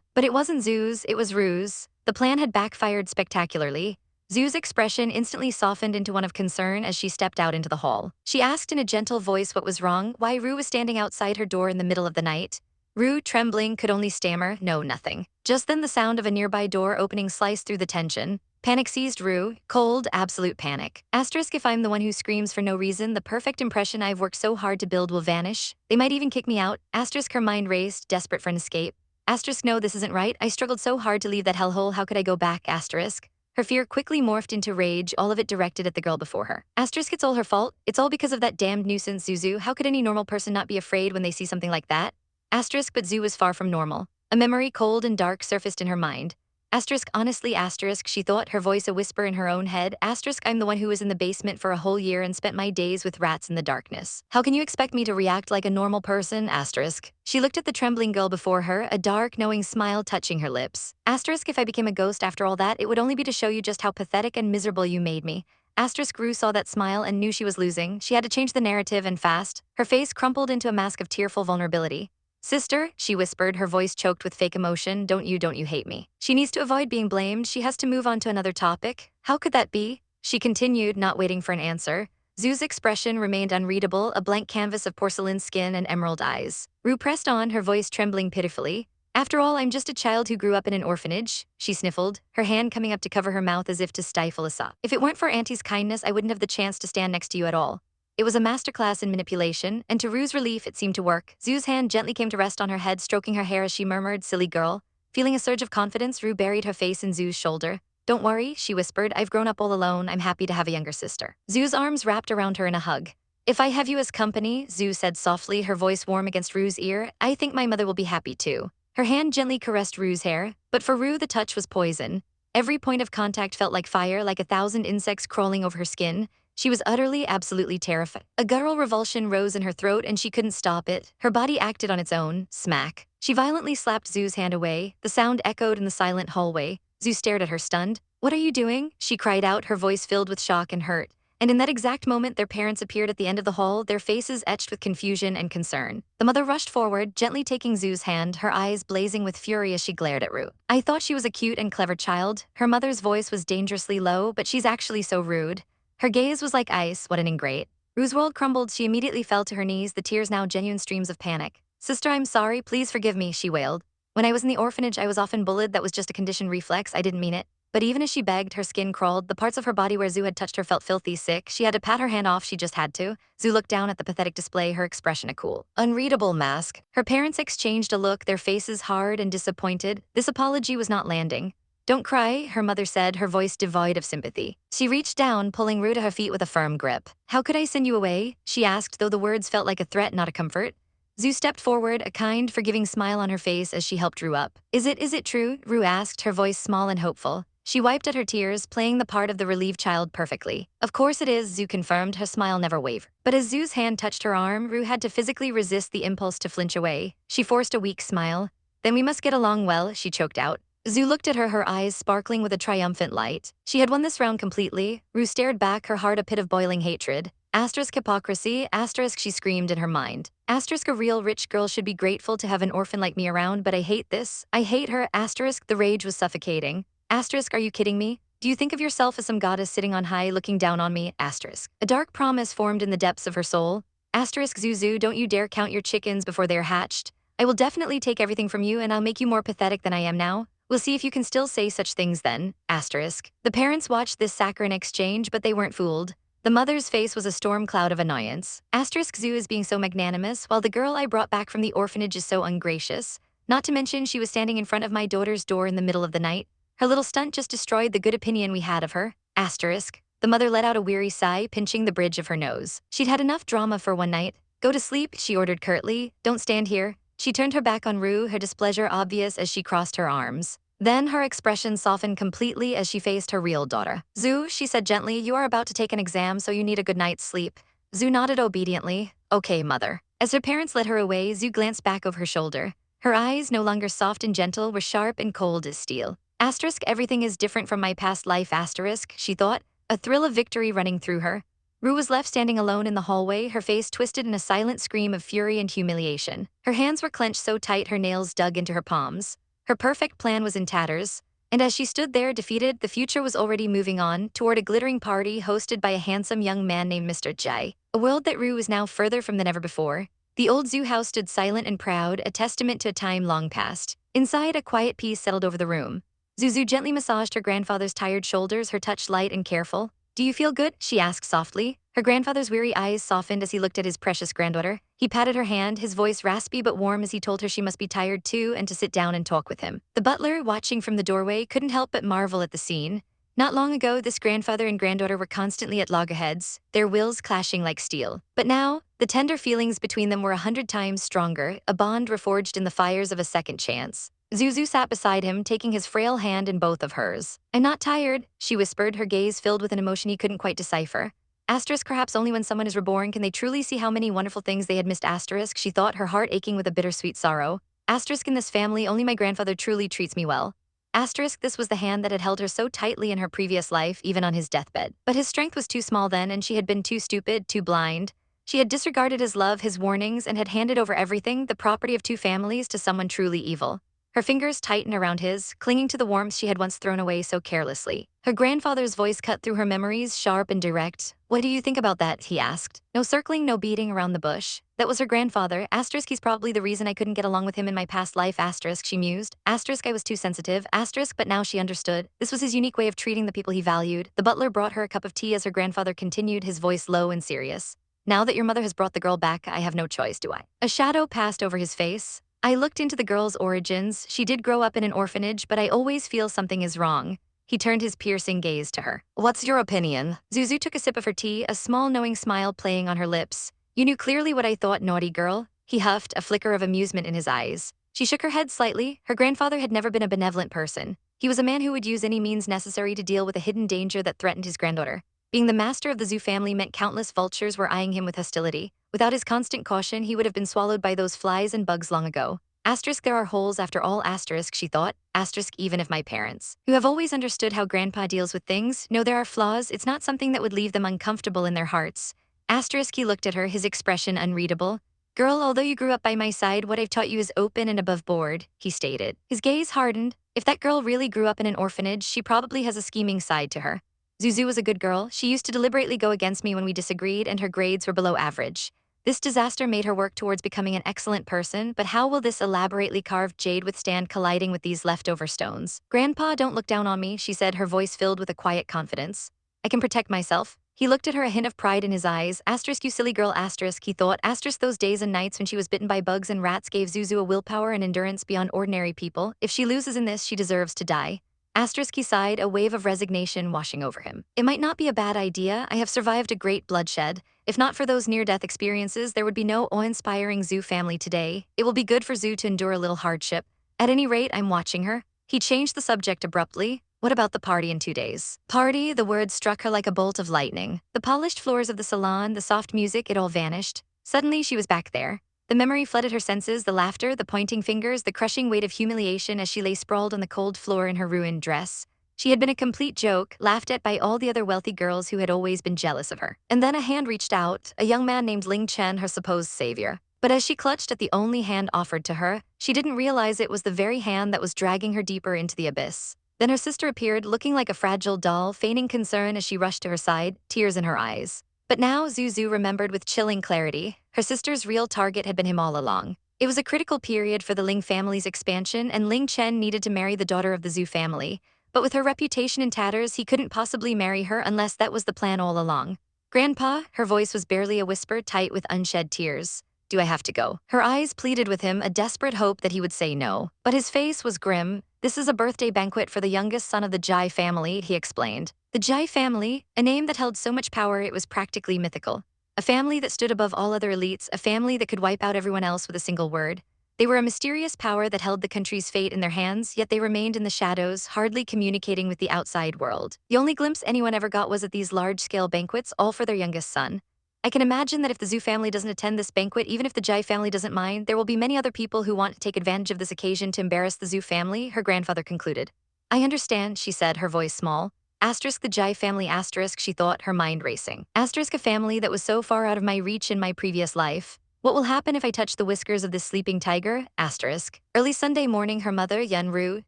But it wasn't Zhu's, it was Ru's. The plan had backfired spectacularly. Zhu's expression instantly softened into one of concern as she stepped out into the hall. She asked in a gentle voice what was wrong, why Ru was standing outside her door in the middle of the night. Ru, trembling, could only stammer, no, nothing. Just then the sound of a nearby door opening sliced through the tension. Panic seized Ru, cold, absolute panic. Asterisk, if I'm the one who screams for no reason, the perfect impression I've worked so hard to build will vanish. They might even kick me out. Asterisk, her mind raced, desperate for an escape. Asterisk, no, this isn't right. I struggled so hard to leave that hellhole, how could I go back? Asterisk. Her fear quickly morphed into rage, all of it directed at the girl before her. Asterisk, it's all her fault. It's all because of that damned nuisance, Zuzu. How could any normal person not be afraid when they see something like that? Asterisk, but Zhu was far from normal. A memory cold and dark surfaced in her mind. Asterisk honestly asterisk she thought, her voice a whisper in her own head. Asterisk I'm the one who was in the basement for a whole year and spent my days with rats in the darkness. How can you expect me to react like a normal person? Asterisk. She looked at the trembling girl before her, a dark, knowing smile touching her lips. Asterisk if I became a ghost after all that, it would only be to show you just how pathetic and miserable you made me. Asterisk Rue saw that smile and knew she was losing. She had to change the narrative and fast. Her face crumpled into a mask of tearful vulnerability. Sister, she whispered, her voice choked with fake emotion, don't you hate me. She needs to avoid being blamed, she has to move on to another topic. How could that be? She continued, not waiting for an answer. Zu's expression remained unreadable, a blank canvas of porcelain skin and emerald eyes. Rue pressed on, her voice trembling pitifully. After all, I'm just a child who grew up in an orphanage, she sniffled, her hand coming up to cover her mouth as if to stifle a sob. If it weren't for Auntie's kindness, I wouldn't have the chance to stand next to you at all. It was a masterclass in manipulation, and to Rue's relief, it seemed to work. Zu's hand gently came to rest on her head, stroking her hair as she murmured, silly girl. Feeling a surge of confidence, Rue buried her face in Zu's shoulder. Don't worry, she whispered, I've grown up all alone, I'm happy to have a younger sister. Zu's arms wrapped around her in a hug. If I have you as company, Zu said softly, her voice warm against Rue's ear, I think my mother will be happy too. Her hand gently caressed Rue's hair, but for Rue the touch was poison. Every point of contact felt like fire, like 1,000 insects crawling over her skin. She was utterly, absolutely terrified. A guttural revulsion rose in her throat and she couldn't stop it. Her body acted on its own. Smack. She violently slapped Zu's hand away. The sound echoed in the silent hallway. Zu stared at her stunned. What are you doing? She cried out, her voice filled with shock and hurt. And in that exact moment, their parents appeared at the end of the hall, their faces etched with confusion and concern. The mother rushed forward, gently taking Zu's hand, her eyes blazing with fury as she glared at Rue. I thought she was a cute and clever child. Her mother's voice was dangerously low, but she's actually so rude. Her gaze was like ice, what an ingrate. Rue's world crumbled, she immediately fell to her knees, the tears now genuine streams of panic. Sister, I'm sorry, please forgive me, she wailed. When I was in the orphanage, I was often bullied, that was just a conditioned reflex, I didn't mean it. But even as she begged, her skin crawled, the parts of her body where Zu had touched her felt filthy sick, she had to pat her hand off, she just had to. Zu looked down at the pathetic display, her expression a cool, unreadable mask. Her parents exchanged a look, their faces hard and disappointed. This apology was not landing. Don't cry, her mother said, her voice devoid of sympathy. She reached down, pulling Rue to her feet with a firm grip. How could I send you away? She asked, though the words felt like a threat, not a comfort. Zu stepped forward, a kind, forgiving smile on her face as she helped Rue up. Is it true? Rue asked, her voice small and hopeful. She wiped at her tears, playing the part of the relieved child perfectly. Of course it is, Zu confirmed, her smile never wavered. But as Zu's hand touched her arm, Rue had to physically resist the impulse to flinch away. She forced a weak smile. Then we must get along well, she choked out. Zu looked at her, her eyes sparkling with a triumphant light. She had won this round completely. Rue stared back, her heart a pit of boiling hatred. Asterisk hypocrisy, asterisk she screamed in her mind. Asterisk a real rich girl should be grateful to have an orphan like me around, but I hate this. I hate her, asterisk the rage was suffocating. Asterisk, are you kidding me? Do you think of yourself as some goddess sitting on high looking down on me? Asterisk. A dark promise formed in the depths of her soul. Asterisk Zuzu, don't you dare count your chickens before they're hatched. I will definitely take everything from you and I'll make you more pathetic than I am now. We'll see if you can still say such things then. Asterisk. The parents watched this saccharine exchange, but they weren't fooled. The mother's face was a storm cloud of annoyance. Asterisk Zu is being so magnanimous, while the girl I brought back from the orphanage is so ungracious. Not to mention she was standing in front of my daughter's door in the middle of the night. Her little stunt just destroyed the good opinion we had of her. Asterisk. The mother let out a weary sigh, pinching the bridge of her nose. She'd had enough drama for one night. Go to sleep, she ordered curtly. Don't stand here. She turned her back on Rue, her displeasure obvious as she crossed her arms. Then her expression softened completely as she faced her real daughter. Zu, she said gently, you are about to take an exam, so you need a good night's sleep. Zu nodded obediently. Okay, mother. As her parents led her away, Zu glanced back over her shoulder. Her eyes, no longer soft and gentle, were sharp and cold as steel. Asterisk, everything is different from my past life, asterisk, she thought, a thrill of victory running through her. Rue was left standing alone in the hallway, her face twisted in a silent scream of fury and humiliation. Her hands were clenched so tight her nails dug into her palms. Her perfect plan was in tatters, and as she stood there defeated, the future was already moving on toward a glittering party hosted by a handsome young man named Mr. Jai. A world that Rue was now further from than ever before. The old zoo house stood silent and proud, a testament to a time long past. Inside, a quiet peace settled over the room. Zuzu gently massaged her grandfather's tired shoulders, her touch light and careful. Do you feel good? She asked softly. Her grandfather's weary eyes softened as he looked at his precious granddaughter. He patted her hand, his voice raspy but warm as he told her she must be tired too and to sit down and talk with him. The butler, watching from the doorway, couldn't help but marvel at the scene. Not long ago, this grandfather and granddaughter were constantly at loggerheads, their wills clashing like steel. But now, the tender feelings between them were 100 times stronger, a bond reforged in the fires of a second chance. Zuzu sat beside him, taking his frail hand in both of hers. I'm not tired, she whispered, her gaze filled with an emotion he couldn't quite decipher. Asterisk, perhaps only when someone is reborn can they truly see how many wonderful things they had missed. Asterisk, she thought, her heart aching with a bittersweet sorrow. Asterisk, in this family, only my grandfather truly treats me well. Asterisk, this was the hand that had held her so tightly in her previous life, even on his deathbed. But his strength was too small then, and she had been too stupid, too blind. She had disregarded his love, his warnings, and had handed over everything, the property of two families, to someone truly evil. Her fingers tightened around his, clinging to the warmth she had once thrown away so carelessly. Her grandfather's voice cut through her memories, sharp and direct. What do you think about that? He asked. No circling, no beating around the bush. That was her grandfather. Asterisk, he's probably the reason I couldn't get along with him in my past life. Asterisk, she mused. Asterisk, I was too sensitive. Asterisk, but now she understood. This was his unique way of treating the people he valued. The butler brought her a cup of tea as her grandfather continued, his voice low and serious. Now that your mother has brought the girl back, I have no choice, do I? A shadow passed over his face. I looked into the girl's origins. She did grow up in an orphanage, but I always feel something is wrong. He turned his piercing gaze to her. What's your opinion? Zuzu took a sip of her tea, a small knowing smile playing on her lips. You knew clearly what I thought, naughty girl. He huffed, a flicker of amusement in his eyes. She shook her head slightly. Her grandfather had never been a benevolent person. He was a man who would use any means necessary to deal with a hidden danger that threatened his granddaughter. Being the master of the Zuzu family meant countless vultures were eyeing him with hostility. Without his constant caution, he would have been swallowed by those flies and bugs long ago. Asterisk, there are holes after all. Asterisk, she thought. Asterisk, even if my parents, who have always understood how grandpa deals with things, know there are flaws, it's not something that would leave them uncomfortable in their hearts. Asterisk, he looked at her, his expression unreadable. Girl, although you grew up by my side, what I've taught you is open and above board, he stated. His gaze hardened. If that girl really grew up in an orphanage, she probably has a scheming side to her. Zuzu was a good girl. She used to deliberately go against me when we disagreed, and her grades were below average. This disaster made her work towards becoming an excellent person, but how will this elaborately carved jade withstand colliding with these leftover stones? Grandpa, don't look down on me, she said, her voice filled with a quiet confidence. I can protect myself. He looked at her, a hint of pride in his eyes. Asterisk, you silly girl. Asterisk, he thought. Asterisk, those days and nights when she was bitten by bugs and rats gave Zuzu a willpower and endurance beyond ordinary people. If she loses in this, she deserves to die. Asterisk, he sighed, a wave of resignation washing over him. It might not be a bad idea. I have survived a great bloodshed. If not for those near-death experiences, there would be no awe-inspiring Zoo family today. It will be good for Zoo to endure a little hardship. At any rate, I'm watching her. He changed the subject abruptly. What about the party in 2 days? Party, the word struck her like a bolt of lightning. The polished floors of the salon, the soft music, it all vanished. Suddenly, she was back there. The memory flooded her senses, the laughter, the pointing fingers, the crushing weight of humiliation as she lay sprawled on the cold floor in her ruined dress. She had been a complete joke, laughed at by all the other wealthy girls who had always been jealous of her. And then a hand reached out, a young man named Ling Chen, her supposed savior. But as she clutched at the only hand offered to her, she didn't realize it was the very hand that was dragging her deeper into the abyss. Then her sister appeared, looking like a fragile doll, feigning concern as she rushed to her side, tears in her eyes. But now Zuzu remembered with chilling clarity. Her sister's real target had been him all along. It was a critical period for the Ling family's expansion, and Ling Chen needed to marry the daughter of the Zhu family. But with her reputation in tatters, he couldn't possibly marry her unless that was the plan all along. Grandpa, her voice was barely a whisper, tight with unshed tears. Do I have to go? Her eyes pleaded with him, a desperate hope that he would say no. But his face was grim. This is a birthday banquet for the youngest son of the Jai family, he explained. The Jai family, a name that held so much power it was practically mythical. A family that stood above all other elites, a family that could wipe out everyone else with a single word. They were a mysterious power that held the country's fate in their hands, yet they remained in the shadows, hardly communicating with the outside world. The only glimpse anyone ever got was at these large-scale banquets, all for their youngest son. I can imagine that if the Zhu family doesn't attend this banquet, even if the Jai family doesn't mind, there will be many other people who want to take advantage of this occasion to embarrass the Zhu family, her grandfather concluded. I understand, she said, her voice small. Asterisk the Jai family, asterisk, she thought, her mind racing. Asterisk a family that was so far out of my reach in my previous life. What will happen if I touch the whiskers of this sleeping tiger? Asterisk. Early Sunday morning, her mother, Yunru,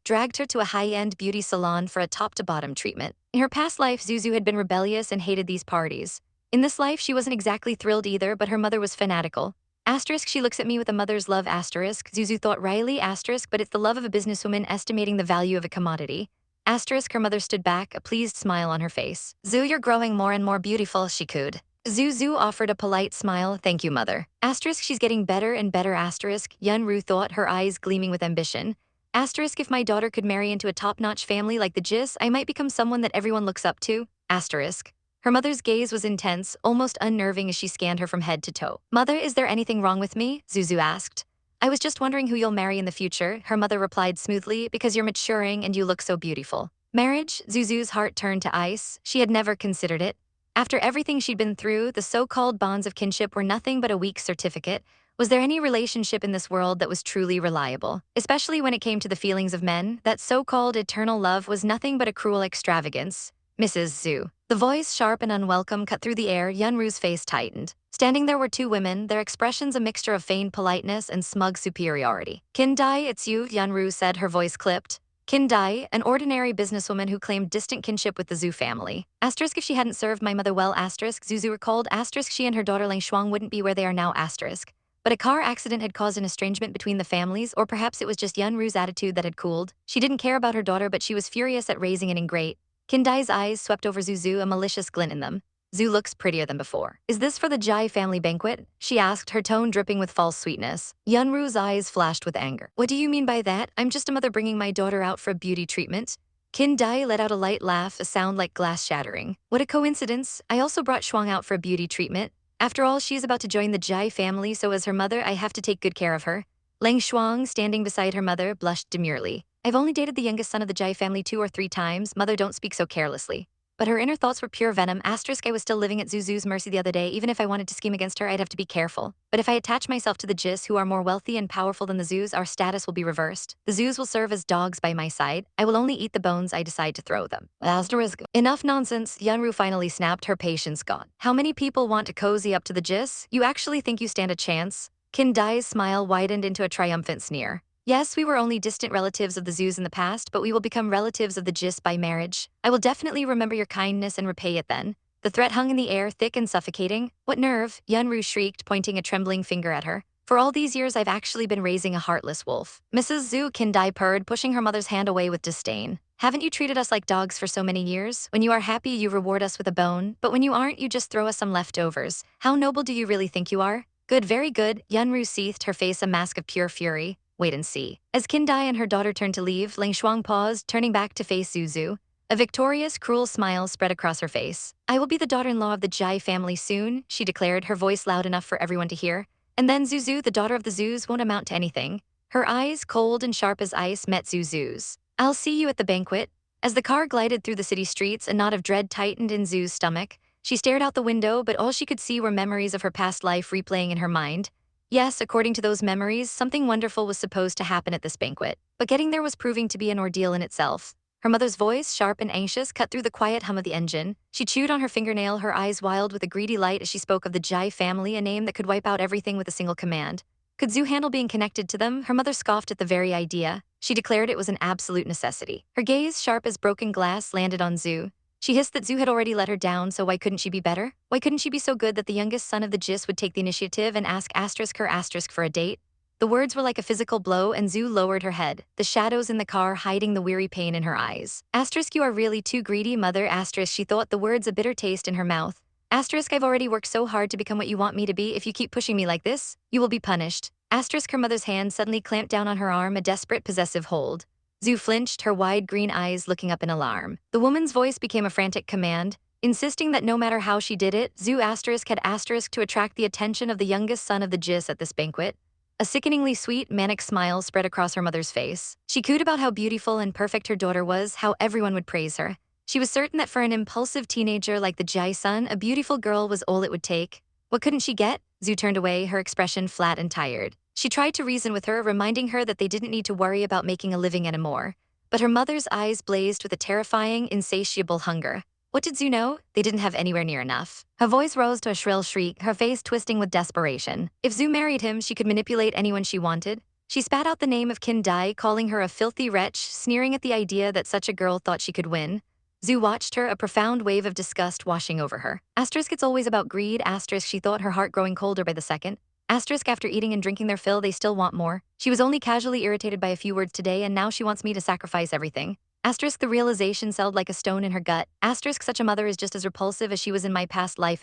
dragged her to a high-end beauty salon for a top-to-bottom treatment. In her past life, Zuzu had been rebellious and hated these parties. In this life, she wasn't exactly thrilled either, but her mother was fanatical. Asterisk, she looks at me with a mother's love, asterisk. Zuzu thought wryly, asterisk, but it's the love of a businesswoman estimating the value of a commodity. Asterisk, her mother stood back, a pleased smile on her face. Zu, you're growing more and more beautiful, she cooed. Zuzu offered a polite smile, thank you, mother. Asterisk, she's getting better and better, asterisk. Yunru thought, her eyes gleaming with ambition. Asterisk, if my daughter could marry into a top-notch family like the Jis, I might become someone that everyone looks up to. Asterisk. Her mother's gaze was intense, almost unnerving as she scanned her from head to toe. Mother, is there anything wrong with me? Zuzu asked. I was just wondering who you'll marry in the future, her mother replied smoothly, because you're maturing and you look so beautiful. Marriage? Zuzu's heart turned to ice. She had never considered it. After everything she'd been through, the so-called bonds of kinship were nothing but a weak certificate. Was there any relationship in this world that was truly reliable? Especially when it came to the feelings of men, that so-called eternal love was nothing but a cruel extravagance. Mrs. Zhu. The voice, sharp and unwelcome, cut through the air. Yunru's face tightened. Standing there were two women, their expressions a mixture of feigned politeness and smug superiority. Kindai, it's you, Yunru said, her voice clipped. Kindai, an ordinary businesswoman who claimed distant kinship with the Zhu family. Asterisk if she hadn't served my mother well, asterisk, Zuzu recalled, asterisk she and her daughter Ling Shuang wouldn't be where they are now, asterisk. But a car accident had caused an estrangement between the families, or perhaps it was just Yunru's attitude that had cooled. She didn't care about her daughter, but she was furious at raising an ingrate. Kindai's eyes swept over Zuzu, a malicious glint in them. Zhu looks prettier than before. Is this for the Jai family banquet? She asked, her tone dripping with false sweetness. Yunru's eyes flashed with anger. What do you mean by that? I'm just a mother bringing my daughter out for a beauty treatment. Kindai let out a light laugh, a sound like glass shattering. What a coincidence. I also brought Shuang out for a beauty treatment. After all, she's about to join the Jai family, so as her mother, I have to take good care of her. Ling Shuang, standing beside her mother, blushed demurely. I've only dated the youngest son of the Jai family 2 or 3 times. Mother, don't speak so carelessly. But her inner thoughts were pure venom. Asterisk, I was still living at Zuzu's mercy the other day. Even if I wanted to scheme against her, I'd have to be careful. But if I attach myself to the Jis, who are more wealthy and powerful than the Zus, our status will be reversed. The Zus will serve as dogs by my side. I will only eat the bones I decide to throw them. Asterisk. Enough nonsense, Yunru finally snapped, her patience gone. How many people want to cozy up to the Jis? You actually think you stand a chance? Kindai's smile widened into a triumphant sneer. Yes, we were only distant relatives of the Zus in the past, but we will become relatives of the Jis by marriage. I will definitely remember your kindness and repay it then. The threat hung in the air, thick and suffocating. What nerve? Yunru shrieked, pointing a trembling finger at her. For all these years, I've actually been raising a heartless wolf. Mrs. Zhu, Kindai purred, pushing her mother's hand away with disdain. Haven't you treated us like dogs for so many years? When you are happy, you reward us with a bone, but when you aren't, you just throw us some leftovers. How noble do you really think you are? Good, very good, Yunru seethed, her face a mask of pure fury. Wait and see. As Kindai and her daughter turned to leave, Ling Shuang paused, turning back to face Zuzu. A victorious, cruel smile spread across her face. I will be the daughter-in-law of the Jai family soon, she declared, her voice loud enough for everyone to hear. And then Zuzu, the daughter of the Zus, won't amount to anything. Her eyes, cold and sharp as ice, met Zuzu's. I'll see you at the banquet. As the car glided through the city streets, a knot of dread tightened in Zu's stomach. She stared out the window, but all she could see were memories of her past life replaying in her mind. Yes, according to those memories, something wonderful was supposed to happen at this banquet. But getting there was proving to be an ordeal in itself. Her mother's voice, sharp and anxious, cut through the quiet hum of the engine. She chewed on her fingernail, her eyes wild with a greedy light as she spoke of the Jai family, a name that could wipe out everything with a single command. Could Zhu handle being connected to them? Her mother scoffed at the very idea. She declared it was an absolute necessity. Her gaze, sharp as broken glass, landed on Zhu. She hissed that Zhu had already let her down, so why couldn't she be better? Why couldn't she be so good that the youngest son of the Jis would take the initiative and ask her for a date? The words were like a physical blow, and Zhu lowered her head, the shadows in the car hiding the weary pain in her eyes. You are really too greedy, mother, she thought, the words a bitter taste in her mouth. I've already worked so hard to become what you want me to be. If you keep pushing me like this, you will be punished. Her mother's hand suddenly clamped down on her arm, a desperate possessive hold. Zhu flinched, her wide green eyes looking up in alarm. The woman's voice became a frantic command, insisting that no matter how she did it, Zhu had to attract the attention of the youngest son of the Jis at this banquet. A sickeningly sweet, manic smile spread across her mother's face. She cooed about how beautiful and perfect her daughter was, how everyone would praise her. She was certain that for an impulsive teenager like the Jai son, a beautiful girl was all it would take. What couldn't she get? Zhu turned away, her expression flat and tired. She tried to reason with her, reminding her that they didn't need to worry about making a living anymore. But her mother's eyes blazed with a terrifying, insatiable hunger. What did Zhu know? They didn't have anywhere near enough. Her voice rose to a shrill shriek, her face twisting with desperation. If Zhu married him, she could manipulate anyone she wanted. She spat out the name of Kindai, calling her a filthy wretch, sneering at the idea that such a girl thought she could win. Zhu watched her, a profound wave of disgust washing over her. It's always about greed, she thought, her heart growing colder by the second. After eating and drinking their fill, they still want more. She was only casually irritated by a few words today, and now she wants me to sacrifice everything. The realization settled like a stone in her gut. Such a mother is just as repulsive as she was in my past life,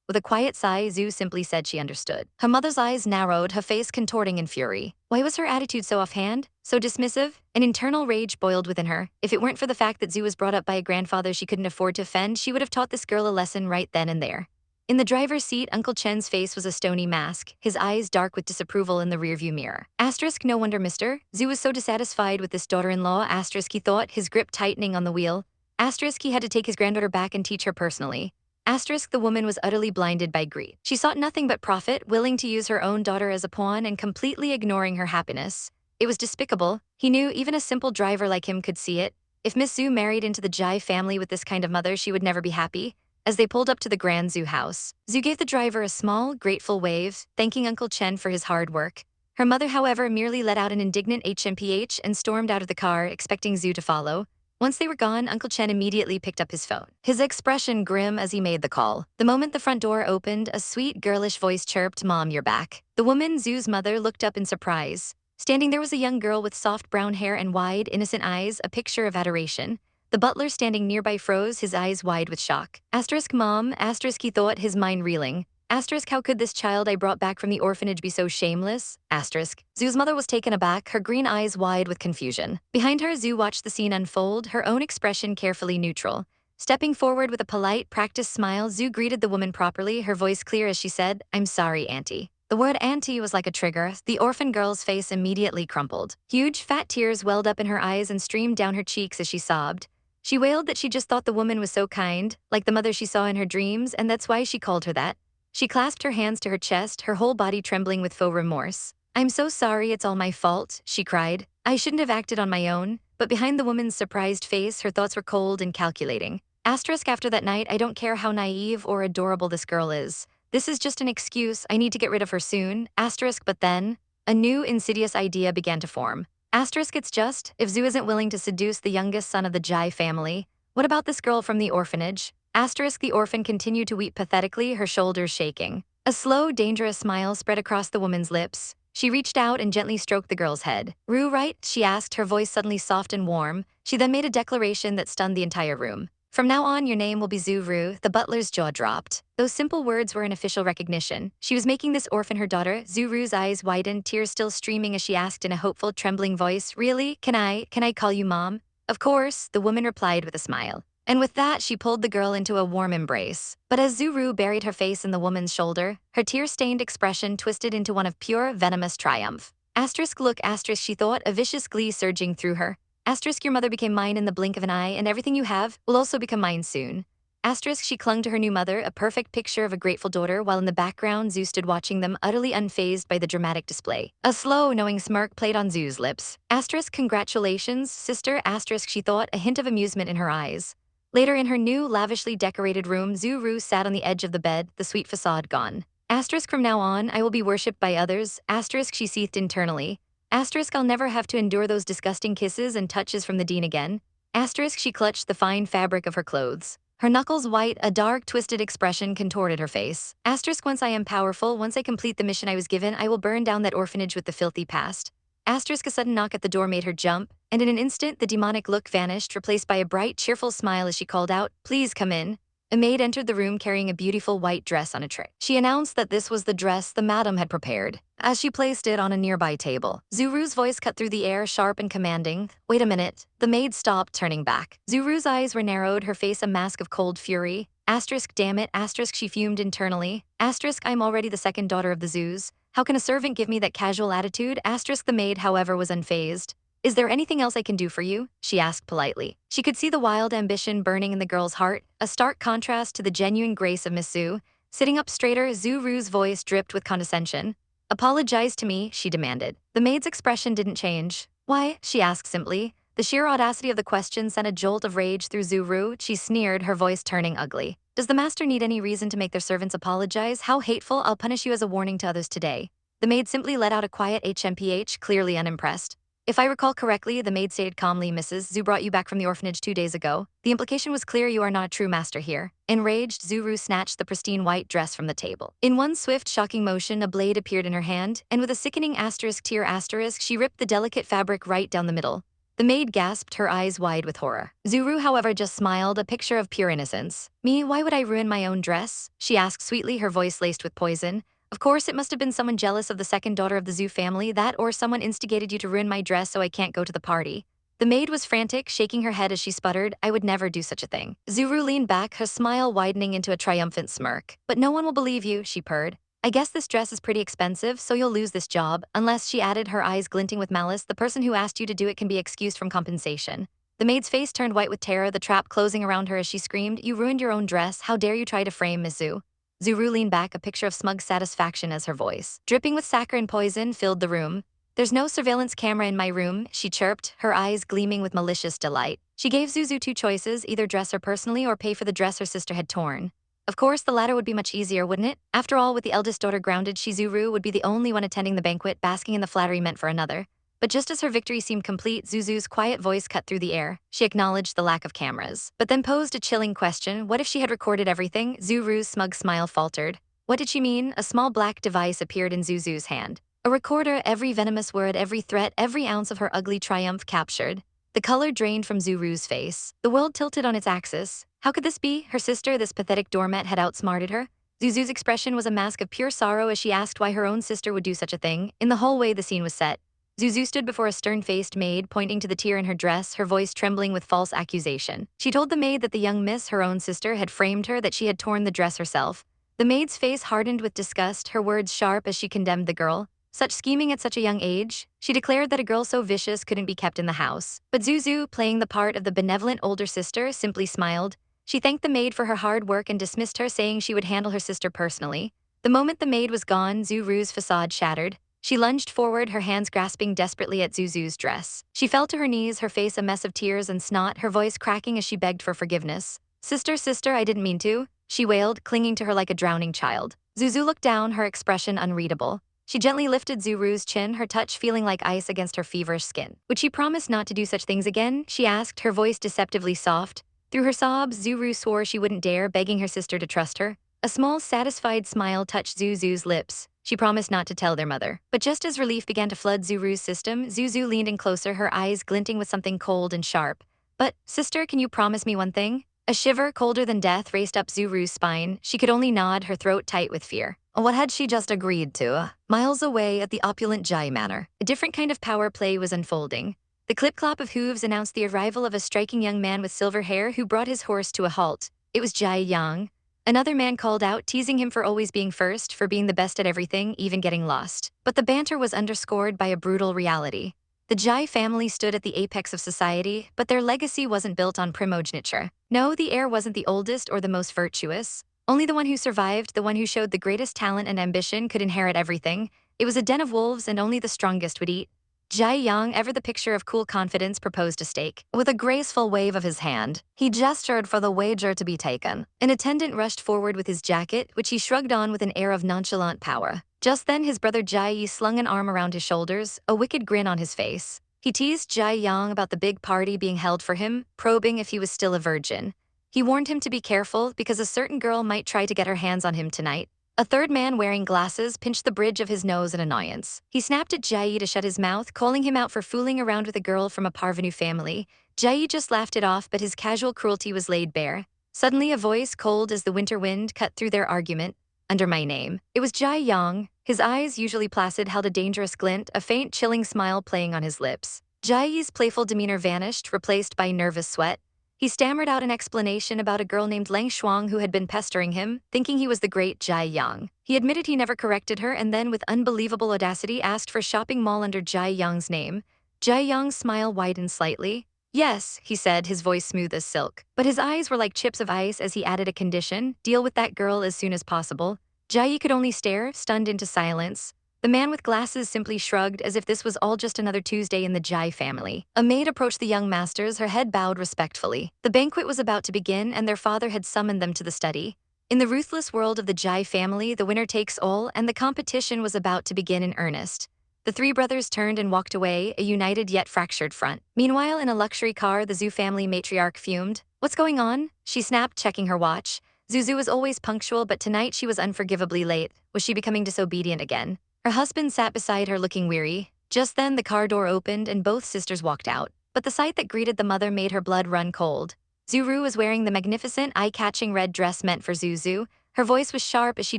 With a quiet sigh, Zhu simply said she understood. Her mother's eyes narrowed, her face contorting in fury. Why was her attitude so offhand? So dismissive? An internal rage boiled within her. If it weren't for the fact that Zhu was brought up by a grandfather she couldn't afford to offend, she would have taught this girl a lesson right then and there. In the driver's seat, Uncle Chen's face was a stony mask, his eyes dark with disapproval in the rearview mirror. Asterisk, no wonder, mister. Zhu was so dissatisfied with this daughter-in-law, asterisk, he thought, his grip tightening on the wheel. Asterisk, he had to take his granddaughter back and teach her personally. Asterisk, the woman was utterly blinded by greed. She sought nothing but profit, willing to use her own daughter as a pawn and completely ignoring her happiness. It was despicable. He knew even a simple driver like him could see it. If Miss Zhu married into the Jai family with this kind of mother, she would never be happy. As they pulled up to the Grand Zhu house, Zhu gave the driver a small, grateful wave, thanking Uncle Chen for his hard work. Her mother, however, merely let out an indignant HMPH and stormed out of the car, expecting Zhu to follow. Once they were gone, Uncle Chen immediately picked up his phone, his expression grim as he made the call. The moment the front door opened, a sweet, girlish voice chirped, "Mom, you're back." The woman, Zhu's mother, looked up in surprise. Standing there was a young girl with soft brown hair and wide, innocent eyes, a picture of adoration. The butler standing nearby froze, his eyes wide with shock. Asterisk, Mom, asterisk, he thought, his mind reeling. Asterisk, how could this child I brought back from the orphanage be so shameless? Asterisk. Zhu's mother was taken aback, her green eyes wide with confusion. Behind her, Zhu watched the scene unfold, her own expression carefully neutral. Stepping forward with a polite, practiced smile, Zhu greeted the woman properly, her voice clear as she said, "I'm sorry, Auntie." The word auntie was like a trigger. The orphan girl's face immediately crumpled. Huge, fat tears welled up in her eyes and streamed down her cheeks as she sobbed. She wailed that she just thought the woman was so kind, like the mother she saw in her dreams, and that's why she called her that. She clasped her hands to her chest, her whole body trembling with faux remorse. "I'm so sorry, it's all my fault," she cried. "I shouldn't have acted on my own." But behind the woman's surprised face, her thoughts were cold and calculating. Asterisk, after that night, I don't care how naive or adorable this girl is. This is just an excuse, I need to get rid of her soon. Asterisk, but then, a new insidious idea began to form. Asterisk, it's just, if Zhu isn't willing to seduce the youngest son of the Jai family, what about this girl from the orphanage? Asterisk, the orphan continued to weep pathetically, her shoulders shaking. A slow, dangerous smile spread across the woman's lips. She reached out and gently stroked the girl's head. "Ru, right?" she asked, her voice suddenly soft and warm. She then made a declaration that stunned the entire room. "From now on, your name will be Zhu Ru." The butler's jaw dropped. Those simple words were an official recognition. She was making this orphan her daughter. Zhu Ru's eyes widened, tears still streaming as she asked in a hopeful, trembling voice, "Really? Can I call you Mom?" "Of course," the woman replied with a smile. And with that, she pulled the girl into a warm embrace. But as Zhu Ru buried her face in the woman's shoulder, her tear-stained expression twisted into one of pure, venomous triumph. Asterisk, look, asterisk, she thought, a vicious glee surging through her. Asterisk, your mother became mine in the blink of an eye, and everything you have will also become mine soon. Asterisk, she clung to her new mother, a perfect picture of a grateful daughter, while in the background, Zhu stood watching them, utterly unfazed by the dramatic display. A slow, knowing smirk played on Zhu's lips. Asterisk, congratulations, sister, asterisk, she thought, a hint of amusement in her eyes. Later, in her new, lavishly decorated room, Zhu Ru sat on the edge of the bed, the sweet facade gone. Asterisk, from now on, I will be worshipped by others. Asterisk, she seethed internally. Asterisk, I'll never have to endure those disgusting kisses and touches from the dean again. Asterisk, she clutched the fine fabric of her clothes. Her knuckles white, a dark, twisted expression contorted her face. Asterisk, once I am powerful, once I complete the mission I was given, I will burn down that orphanage with the filthy past. Asterisk, a sudden knock at the door made her jump, and in an instant the demonic look vanished, replaced by a bright, cheerful smile as she called out, "Please come in." A maid entered the room carrying a beautiful white dress on a tray. She announced that this was the dress the madam had prepared, as she placed it on a nearby table. Zhu Ru's voice cut through the air, sharp and commanding. "Wait a minute." The maid stopped, turning back. Zhu Ru's eyes were narrowed, her face a mask of cold fury. Asterisk, damn it, asterisk, she fumed internally. Asterisk, I'm already the second daughter of the Zhus. How can a servant give me that casual attitude? Asterisk, the maid, however, was unfazed. "Is there anything else I can do for you?" she asked politely. She could see the wild ambition burning in the girl's heart, a stark contrast to the genuine grace of Miss Zhu. Sitting up straighter, Zhu Ru's voice dripped with condescension. "Apologize to me," she demanded. The maid's expression didn't change. "Why?" she asked simply. The sheer audacity of the question sent a jolt of rage through Zhu Ru. She sneered, her voice turning ugly. "Does the master need any reason to make their servants apologize? How hateful! I'll punish you as a warning to others today." The maid simply let out a quiet HMPH, clearly unimpressed. "If I recall correctly," the maid stated calmly, "Mrs. Zhu brought you back from the orphanage 2 days ago. The implication was clear, you are not a true master here." Enraged, Zhu Ru snatched the pristine white dress from the table. In one swift, shocking motion, a blade appeared in her hand, and with a sickening asterisk tear asterisk, she ripped the delicate fabric right down the middle. The maid gasped, her eyes wide with horror. Zhu Ru, however, just smiled, a picture of pure innocence. "Me, why would I ruin my own dress?" she asked sweetly, her voice laced with poison. "Of course, it must have been someone jealous of the second daughter of the Zhu family, that or someone instigated you to ruin my dress so I can't go to the party." The maid was frantic, shaking her head as she sputtered, "I would never do such a thing." Zuzu leaned back, her smile widening into a triumphant smirk. "But no one will believe you," she purred. "I guess this dress is pretty expensive, so you'll lose this job, unless," she added, her eyes glinting with malice, "the person who asked you to do it can be excused from compensation." The maid's face turned white with terror, the trap closing around her as she screamed, "You ruined your own dress. How dare you try to frame Miss Zhu?" Zuru leaned back, a picture of smug satisfaction as her voice, dripping with saccharine poison, filled the room. "There's no surveillance camera in my room," she chirped, her eyes gleaming with malicious delight. She gave Zuzu two choices, either dress her personally or pay for the dress her sister had torn. Of course, the latter would be much easier, wouldn't it? After all, with the eldest daughter grounded, Shizuru would be the only one attending the banquet, basking in the flattery meant for another. But just as her victory seemed complete, Zuzu's quiet voice cut through the air. She acknowledged the lack of cameras, but then posed a chilling question. What if she had recorded everything? Zuru's smug smile faltered. What did she mean? A small black device appeared in Zuzu's hand. A recorder, every venomous word, every threat, every ounce of her ugly triumph captured. The color drained from Zuru's face. The world tilted on its axis. How could this be? Her sister, this pathetic doormat, had outsmarted her? Zuzu's expression was a mask of pure sorrow as she asked why her own sister would do such a thing. In the hallway, the scene was set. Zuzu stood before a stern-faced maid, pointing to the tear in her dress, her voice trembling with false accusation. She told the maid that the young miss, her own sister, had framed her, that she had torn the dress herself. The maid's face hardened with disgust, her words sharp as she condemned the girl. Such scheming at such a young age? She declared that a girl so vicious couldn't be kept in the house. But Zuzu, playing the part of the benevolent older sister, simply smiled. She thanked the maid for her hard work and dismissed her, saying she would handle her sister personally. The moment the maid was gone, Zuru's facade shattered. She lunged forward, her hands grasping desperately at Zuzu's dress. She fell to her knees, her face a mess of tears and snot, her voice cracking as she begged for forgiveness. "Sister, sister, I didn't mean to," she wailed, clinging to her like a drowning child. Zuzu looked down, her expression unreadable. She gently lifted Zuru's chin, her touch feeling like ice against her feverish skin. "Would she promise not to do such things again?" she asked, her voice deceptively soft. Through her sobs, Zuru swore she wouldn't dare, begging her sister to trust her. A small, satisfied smile touched Zuzu's lips. She promised not to tell their mother. But just as relief began to flood Zuru's system, Zuzu leaned in closer, her eyes glinting with something cold and sharp. "But, sister, can you promise me one thing?" A shiver, colder than death, raced up Zuru's spine. She could only nod, her throat tight with fear. What had she just agreed to? Miles away at the opulent Jai Manor, a different kind of power play was unfolding. The clip-clop of hooves announced the arrival of a striking young man with silver hair who brought his horse to a halt. It was Jai Yang. Another man called out, teasing him for always being first, for being the best at everything, even getting lost. But the banter was underscored by a brutal reality. The Jai family stood at the apex of society, but their legacy wasn't built on primogeniture. No, the heir wasn't the oldest or the most virtuous. Only the one who survived, the one who showed the greatest talent and ambition, could inherit everything. It was a den of wolves, and only the strongest would eat. Jai Yang, ever the picture of cool confidence, proposed a stake. With a graceful wave of his hand, he gestured for the wager to be taken. An attendant rushed forward with his jacket, which he shrugged on with an air of nonchalant power. Just then, his brother Jai Yi slung an arm around his shoulders, a wicked grin on his face. He teased Jai Yang about the big party being held for him, probing if he was still a virgin. He warned him to be careful because a certain girl might try to get her hands on him tonight. A third man wearing glasses pinched the bridge of his nose in annoyance. He snapped at Jai to shut his mouth, calling him out for fooling around with a girl from a parvenu family. Jai just laughed it off, but his casual cruelty was laid bare. Suddenly, a voice cold as the winter wind cut through their argument. "Under my name." It was Jai Yang. His eyes, usually placid, held a dangerous glint, a faint, chilling smile playing on his lips. Jai's playful demeanor vanished, replaced by nervous sweat. He stammered out an explanation about a girl named Lang Shuang who had been pestering him, thinking he was the great Jai Yang. He admitted he never corrected her and then, with unbelievable audacity, asked for a shopping mall under Jai Yang's name. Jai Yang's smile widened slightly. "Yes," he said, his voice smooth as silk. But his eyes were like chips of ice as he added a condition: deal with that girl as soon as possible. Jai could only stare, stunned into silence. The man with glasses simply shrugged, as if this was all just another Tuesday in the Jai family. A maid approached the young masters, her head bowed respectfully. The banquet was about to begin, and their father had summoned them to the study. In the ruthless world of the Jai family, the winner takes all, and the competition was about to begin in earnest. The three brothers turned and walked away, a united yet fractured front. Meanwhile, in a luxury car, the Zhu family matriarch fumed. "What's going on?" she snapped, checking her watch. Zuzu was always punctual, but tonight she was unforgivably late. Was she becoming disobedient again? Her husband sat beside her looking weary. Just then, the car door opened and both sisters walked out. But the sight that greeted the mother made her blood run cold. Zuru was wearing the magnificent, eye-catching red dress meant for Zuzu. Her voice was sharp as she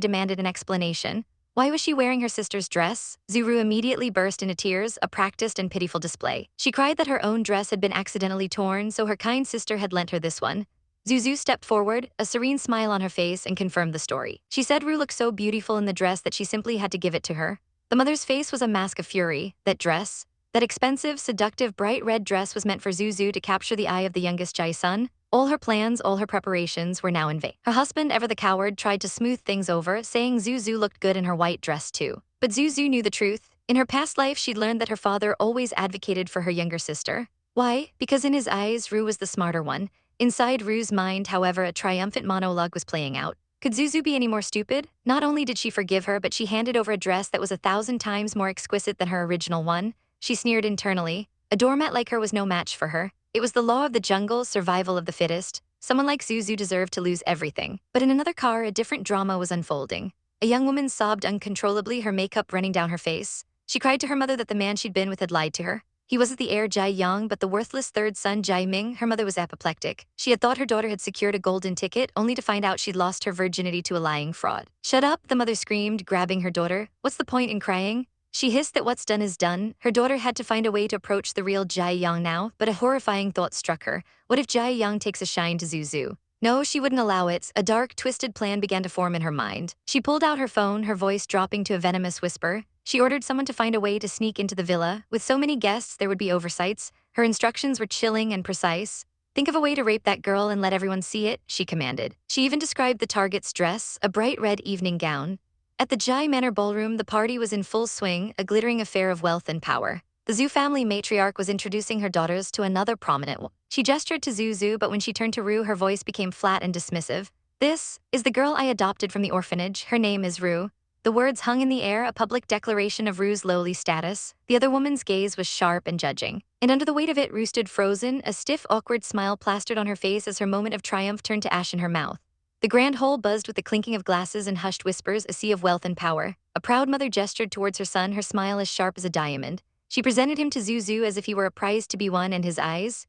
demanded an explanation. Why was she wearing her sister's dress? Zuru immediately burst into tears, a practiced and pitiful display. She cried that her own dress had been accidentally torn, so her kind sister had lent her this one. Zuzu stepped forward, a serene smile on her face, and confirmed the story. She said Ru looked so beautiful in the dress that she simply had to give it to her. The mother's face was a mask of fury. That dress, that expensive, seductive, bright red dress was meant for Zuzu to capture the eye of the youngest Jai son. All her plans, all her preparations were now in vain. Her husband, ever the coward, tried to smooth things over, saying Zuzu looked good in her white dress too. But Zuzu knew the truth. In her past life, she'd learned that her father always advocated for her younger sister. Why? Because in his eyes, Ru was the smarter one. Inside Ru's mind, however, a triumphant monologue was playing out. Could Zuzu be any more stupid? Not only did she forgive her, but she handed over a dress that was 1,000 times more exquisite than her original one. She sneered internally. A doormat like her was no match for her. It was the law of the jungle, survival of the fittest. Someone like Zuzu deserved to lose everything. But in another car, a different drama was unfolding. A young woman sobbed uncontrollably, her makeup running down her face. She cried to her mother that the man she'd been with had lied to her. He wasn't the heir Jai Yang, but the worthless third son Jai Ming. Her mother was apoplectic. She had thought her daughter had secured a golden ticket, only to find out she'd lost her virginity to a lying fraud. Shut up, the mother screamed, grabbing her daughter. What's the point in crying? She hissed that what's done is done. Her daughter had to find a way to approach the real Jai Yang now, but a horrifying thought struck her. What if Jai Yang takes a shine to Zuzu? No, she wouldn't allow it. A dark, twisted plan began to form in her mind. She pulled out her phone, her voice dropping to a venomous whisper. She ordered someone to find a way to sneak into the villa. With so many guests, there would be oversights. Her instructions were chilling and precise. Think of a way to rape that girl and let everyone see it, she commanded. She even described the target's dress, a bright red evening gown. At the Jai Manor ballroom, the party was in full swing, a glittering affair of wealth and power. The Zhu family matriarch was introducing her daughters to another prominent one. She gestured to Zuzu, but when she turned to Ru, her voice became flat and dismissive. This is the girl I adopted from the orphanage. Her name is Ru. The words hung in the air, a public declaration of Ru's lowly status. The other woman's gaze was sharp and judging. And under the weight of it, Ru stood frozen, a stiff, awkward smile plastered on her face as her moment of triumph turned to ash in her mouth. The grand hall buzzed with the clinking of glasses and hushed whispers, a sea of wealth and power. A proud mother gestured towards her son, her smile as sharp as a diamond. She presented him to Zuzu as if he were a prize to be won, and his eyes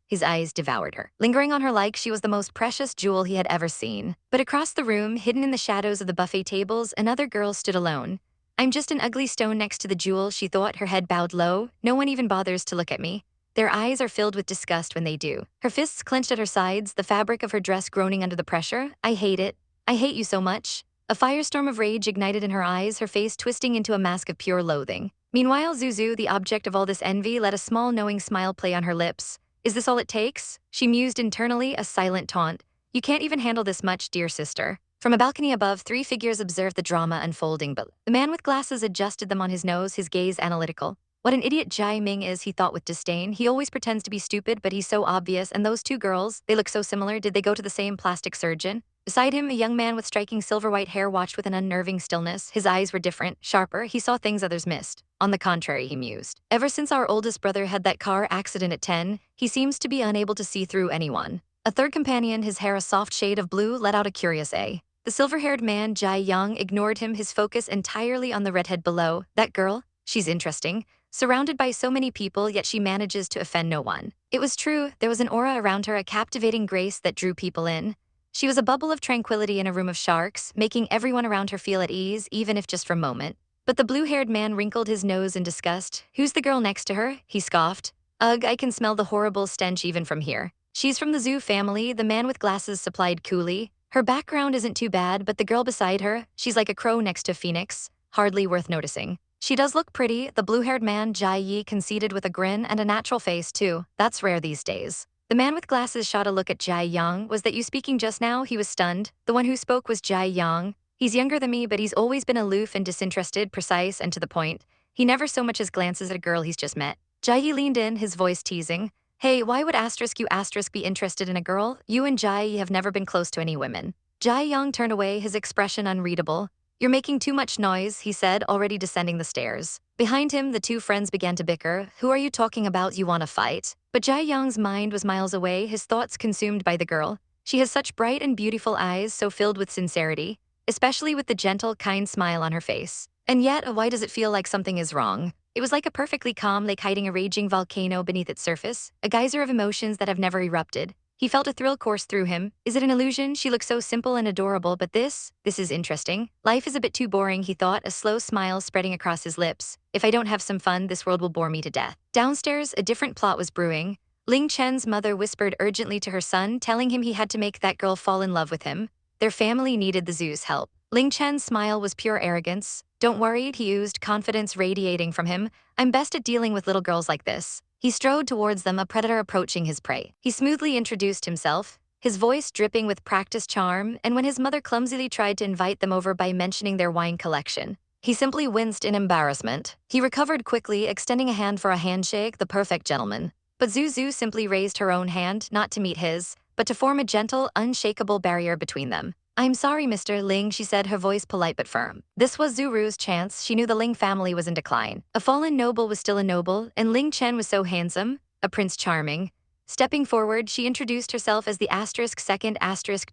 devoured her. Lingering on her like she was the most precious jewel he had ever seen. But across the room, hidden in the shadows of the buffet tables, another girl stood alone. I'm just an ugly stone next to the jewel, she thought, her head bowed low. No one even bothers to look at me. Their eyes are filled with disgust when they do. Her fists clenched at her sides, the fabric of her dress groaning under the pressure. I hate it. I hate you so much. A firestorm of rage ignited in her eyes, her face twisting into a mask of pure loathing. Meanwhile, Zuzu, the object of all this envy, let a small knowing smile play on her lips. Is this all it takes? She mused internally, a silent taunt. You can't even handle this much, dear sister. From a balcony above, 3 figures observed the drama unfolding, but the man with glasses adjusted them on his nose, his gaze analytical. What an idiot Jai Ming is, he thought with disdain. He always pretends to be stupid, but he's so obvious. And those 2 girls, they look so similar. Did they go to the same plastic surgeon? Beside him, a young man with striking silver-white hair watched with an unnerving stillness. His eyes were different, sharper. He saw things others missed. On the contrary, he mused. Ever since our oldest brother had that car accident at 10, he seems to be unable to see through anyone. A third companion, his hair a soft shade of blue, let out a curious A. The silver-haired man, Jai Yang, ignored him, his focus entirely on the redhead below. That girl? She's interesting. Surrounded by so many people, yet she manages to offend no one. It was true, there was an aura around her, a captivating grace that drew people in. She was a bubble of tranquility in a room of sharks, making everyone around her feel at ease, even if just for a moment. But the blue-haired man wrinkled his nose in disgust. Who's the girl next to her? He scoffed. Ugh, I can smell the horrible stench even from here. She's from the Zhu family, the man with glasses supplied coolly. Her background isn't too bad, but the girl beside her, she's like a crow next to a phoenix. Hardly worth noticing. She does look pretty, the blue-haired man Jai Yi conceded with a grin and a natural face too. That's rare these days. The man with glasses shot a look at Jai Yang. Was that you speaking just now? He was stunned. The one who spoke was Jai Yang. He's younger than me, but he's always been aloof and disinterested, precise and to the point. He never so much as glances at a girl he's just met. Jai Yi leaned in, his voice teasing. Hey, why would you be interested in a girl? You and Jai Yi have never been close to any women. Jai Yang turned away, his expression unreadable. You're making too much noise, he said, already descending the stairs. Behind him, the 2 friends began to bicker. Who are you talking about? You want to fight? But Jai Yang's mind was miles away, his thoughts consumed by the girl. She has such bright and beautiful eyes, so filled with sincerity, especially with the gentle, kind smile on her face. And yet, why does it feel like something is wrong? It was like a perfectly calm lake hiding a raging volcano beneath its surface, a geyser of emotions that have never erupted. He felt a thrill course through him. Is it an illusion? She looked so simple and adorable, but this is interesting. Life is a bit too boring, he thought, a slow smile spreading across his lips. If I don't have some fun, this world will bore me to death. Downstairs, a different plot was brewing. Ling Chen's mother whispered urgently to her son, telling him he had to make that girl fall in love with him. Their family needed the zoo's help. Ling Chen's smile was pure arrogance. Don't worry, he oozed, confidence radiating from him. I'm best at dealing with little girls like this. He strode towards them, a predator approaching his prey. He smoothly introduced himself, his voice dripping with practiced charm, and when his mother clumsily tried to invite them over by mentioning their wine collection, he simply winced in embarrassment. He recovered quickly, extending a hand for a handshake, the perfect gentleman. But Zuzu simply raised her own hand, not to meet his, but to form a gentle, unshakable barrier between them. I'm sorry, Mr. Ling, she said, her voice polite but firm. This was Zuru's chance. She knew the Ling family was in decline. A fallen noble was still a noble, and Ling Chen was so handsome, a prince charming. Stepping forward, she introduced herself as the second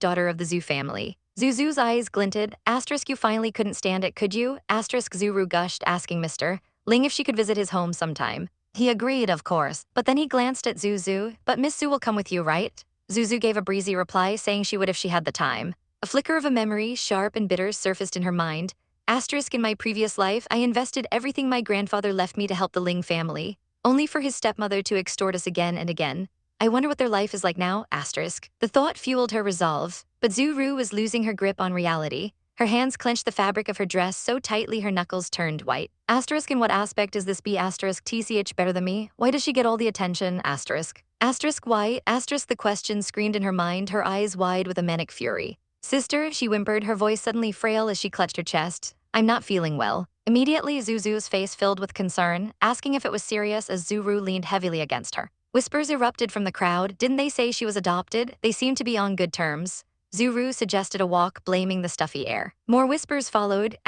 daughter of the Zhu family. Zuzu's eyes glinted. You finally couldn't stand it, could you? Zuru gushed, asking Mr. Ling if she could visit his home sometime. He agreed, of course, but then he glanced at Zuzu. But Miss Zhu will come with you, right? Zuzu gave a breezy reply, saying she would if she had the time. A flicker of a memory, sharp and bitter, surfaced in her mind. In my previous life, I invested everything my grandfather left me to help the Ling family, only for his stepmother to extort us again and again. I wonder what their life is like now, The thought fueled her resolve, but Zuru was losing her grip on reality. Her hands clenched the fabric of her dress so tightly her knuckles turned white. In what aspect is this B TCH better than me? Why does she get all the attention? Why? The question screamed in her mind, her eyes wide with a manic fury. Sister, she whimpered, her voice suddenly frail as she clutched her chest. I'm not feeling well. Immediately, Zuzu's face filled with concern, asking if it was serious as Zuru leaned heavily against her. Whispers erupted from the crowd. Didn't they say she was adopted? They seemed to be on good terms. Zuru suggested a walk, blaming the stuffy air. More whispers followed.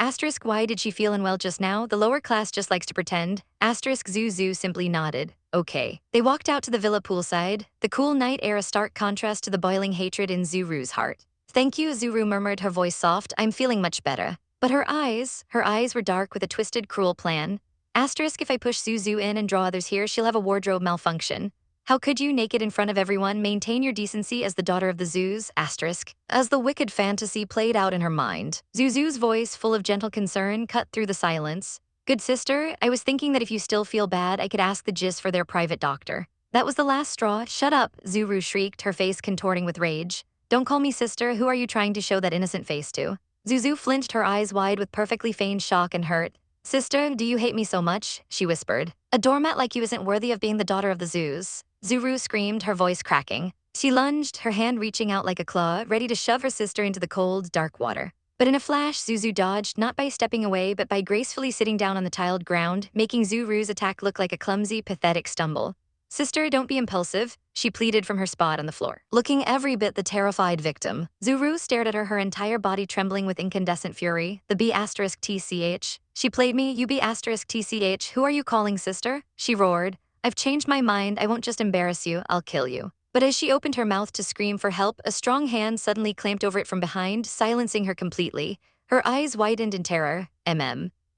Why did she feel unwell just now? The lower class just likes to pretend. Zuzu simply nodded. Okay. They walked out to the villa poolside. The cool night air a stark contrast to the boiling hatred in Zuru's heart. Thank you, Zuru murmured, her voice soft. I'm feeling much better. But her eyes were dark with a twisted, cruel plan. If I push Zuzu in and draw others here, she'll have a wardrobe malfunction. How could you, naked in front of everyone, maintain your decency as the daughter of the Zoos? As the wicked fantasy played out in her mind, Zuzu's voice, full of gentle concern, cut through the silence. Good sister, I was thinking that if you still feel bad, I could ask the GIS for their private doctor. That was the last straw. Shut up, Zuru shrieked, her face contorting with rage. Don't call me sister, who are you trying to show that innocent face to? Zuzu flinched, her eyes wide with perfectly feigned shock and hurt. Sister, do you hate me so much? She whispered. A doormat like you isn't worthy of being the daughter of the Zoos. Zuru screamed, her voice cracking. She lunged, her hand reaching out like a claw, ready to shove her sister into the cold, dark water. But in a flash, Zuzu dodged, not by stepping away but by gracefully sitting down on the tiled ground, making Zuru's attack look like a clumsy, pathetic stumble. Sister, don't be impulsive, she pleaded from her spot on the floor. Looking every bit the terrified victim, Zuru stared at her entire body trembling with incandescent fury. The B*TCH. She played me, you B*TCH, who are you calling sister? She roared. I've changed my mind, I won't just embarrass you, I'll kill you. But as she opened her mouth to scream for help, a strong hand suddenly clamped over it from behind, silencing her completely. Her eyes widened in terror.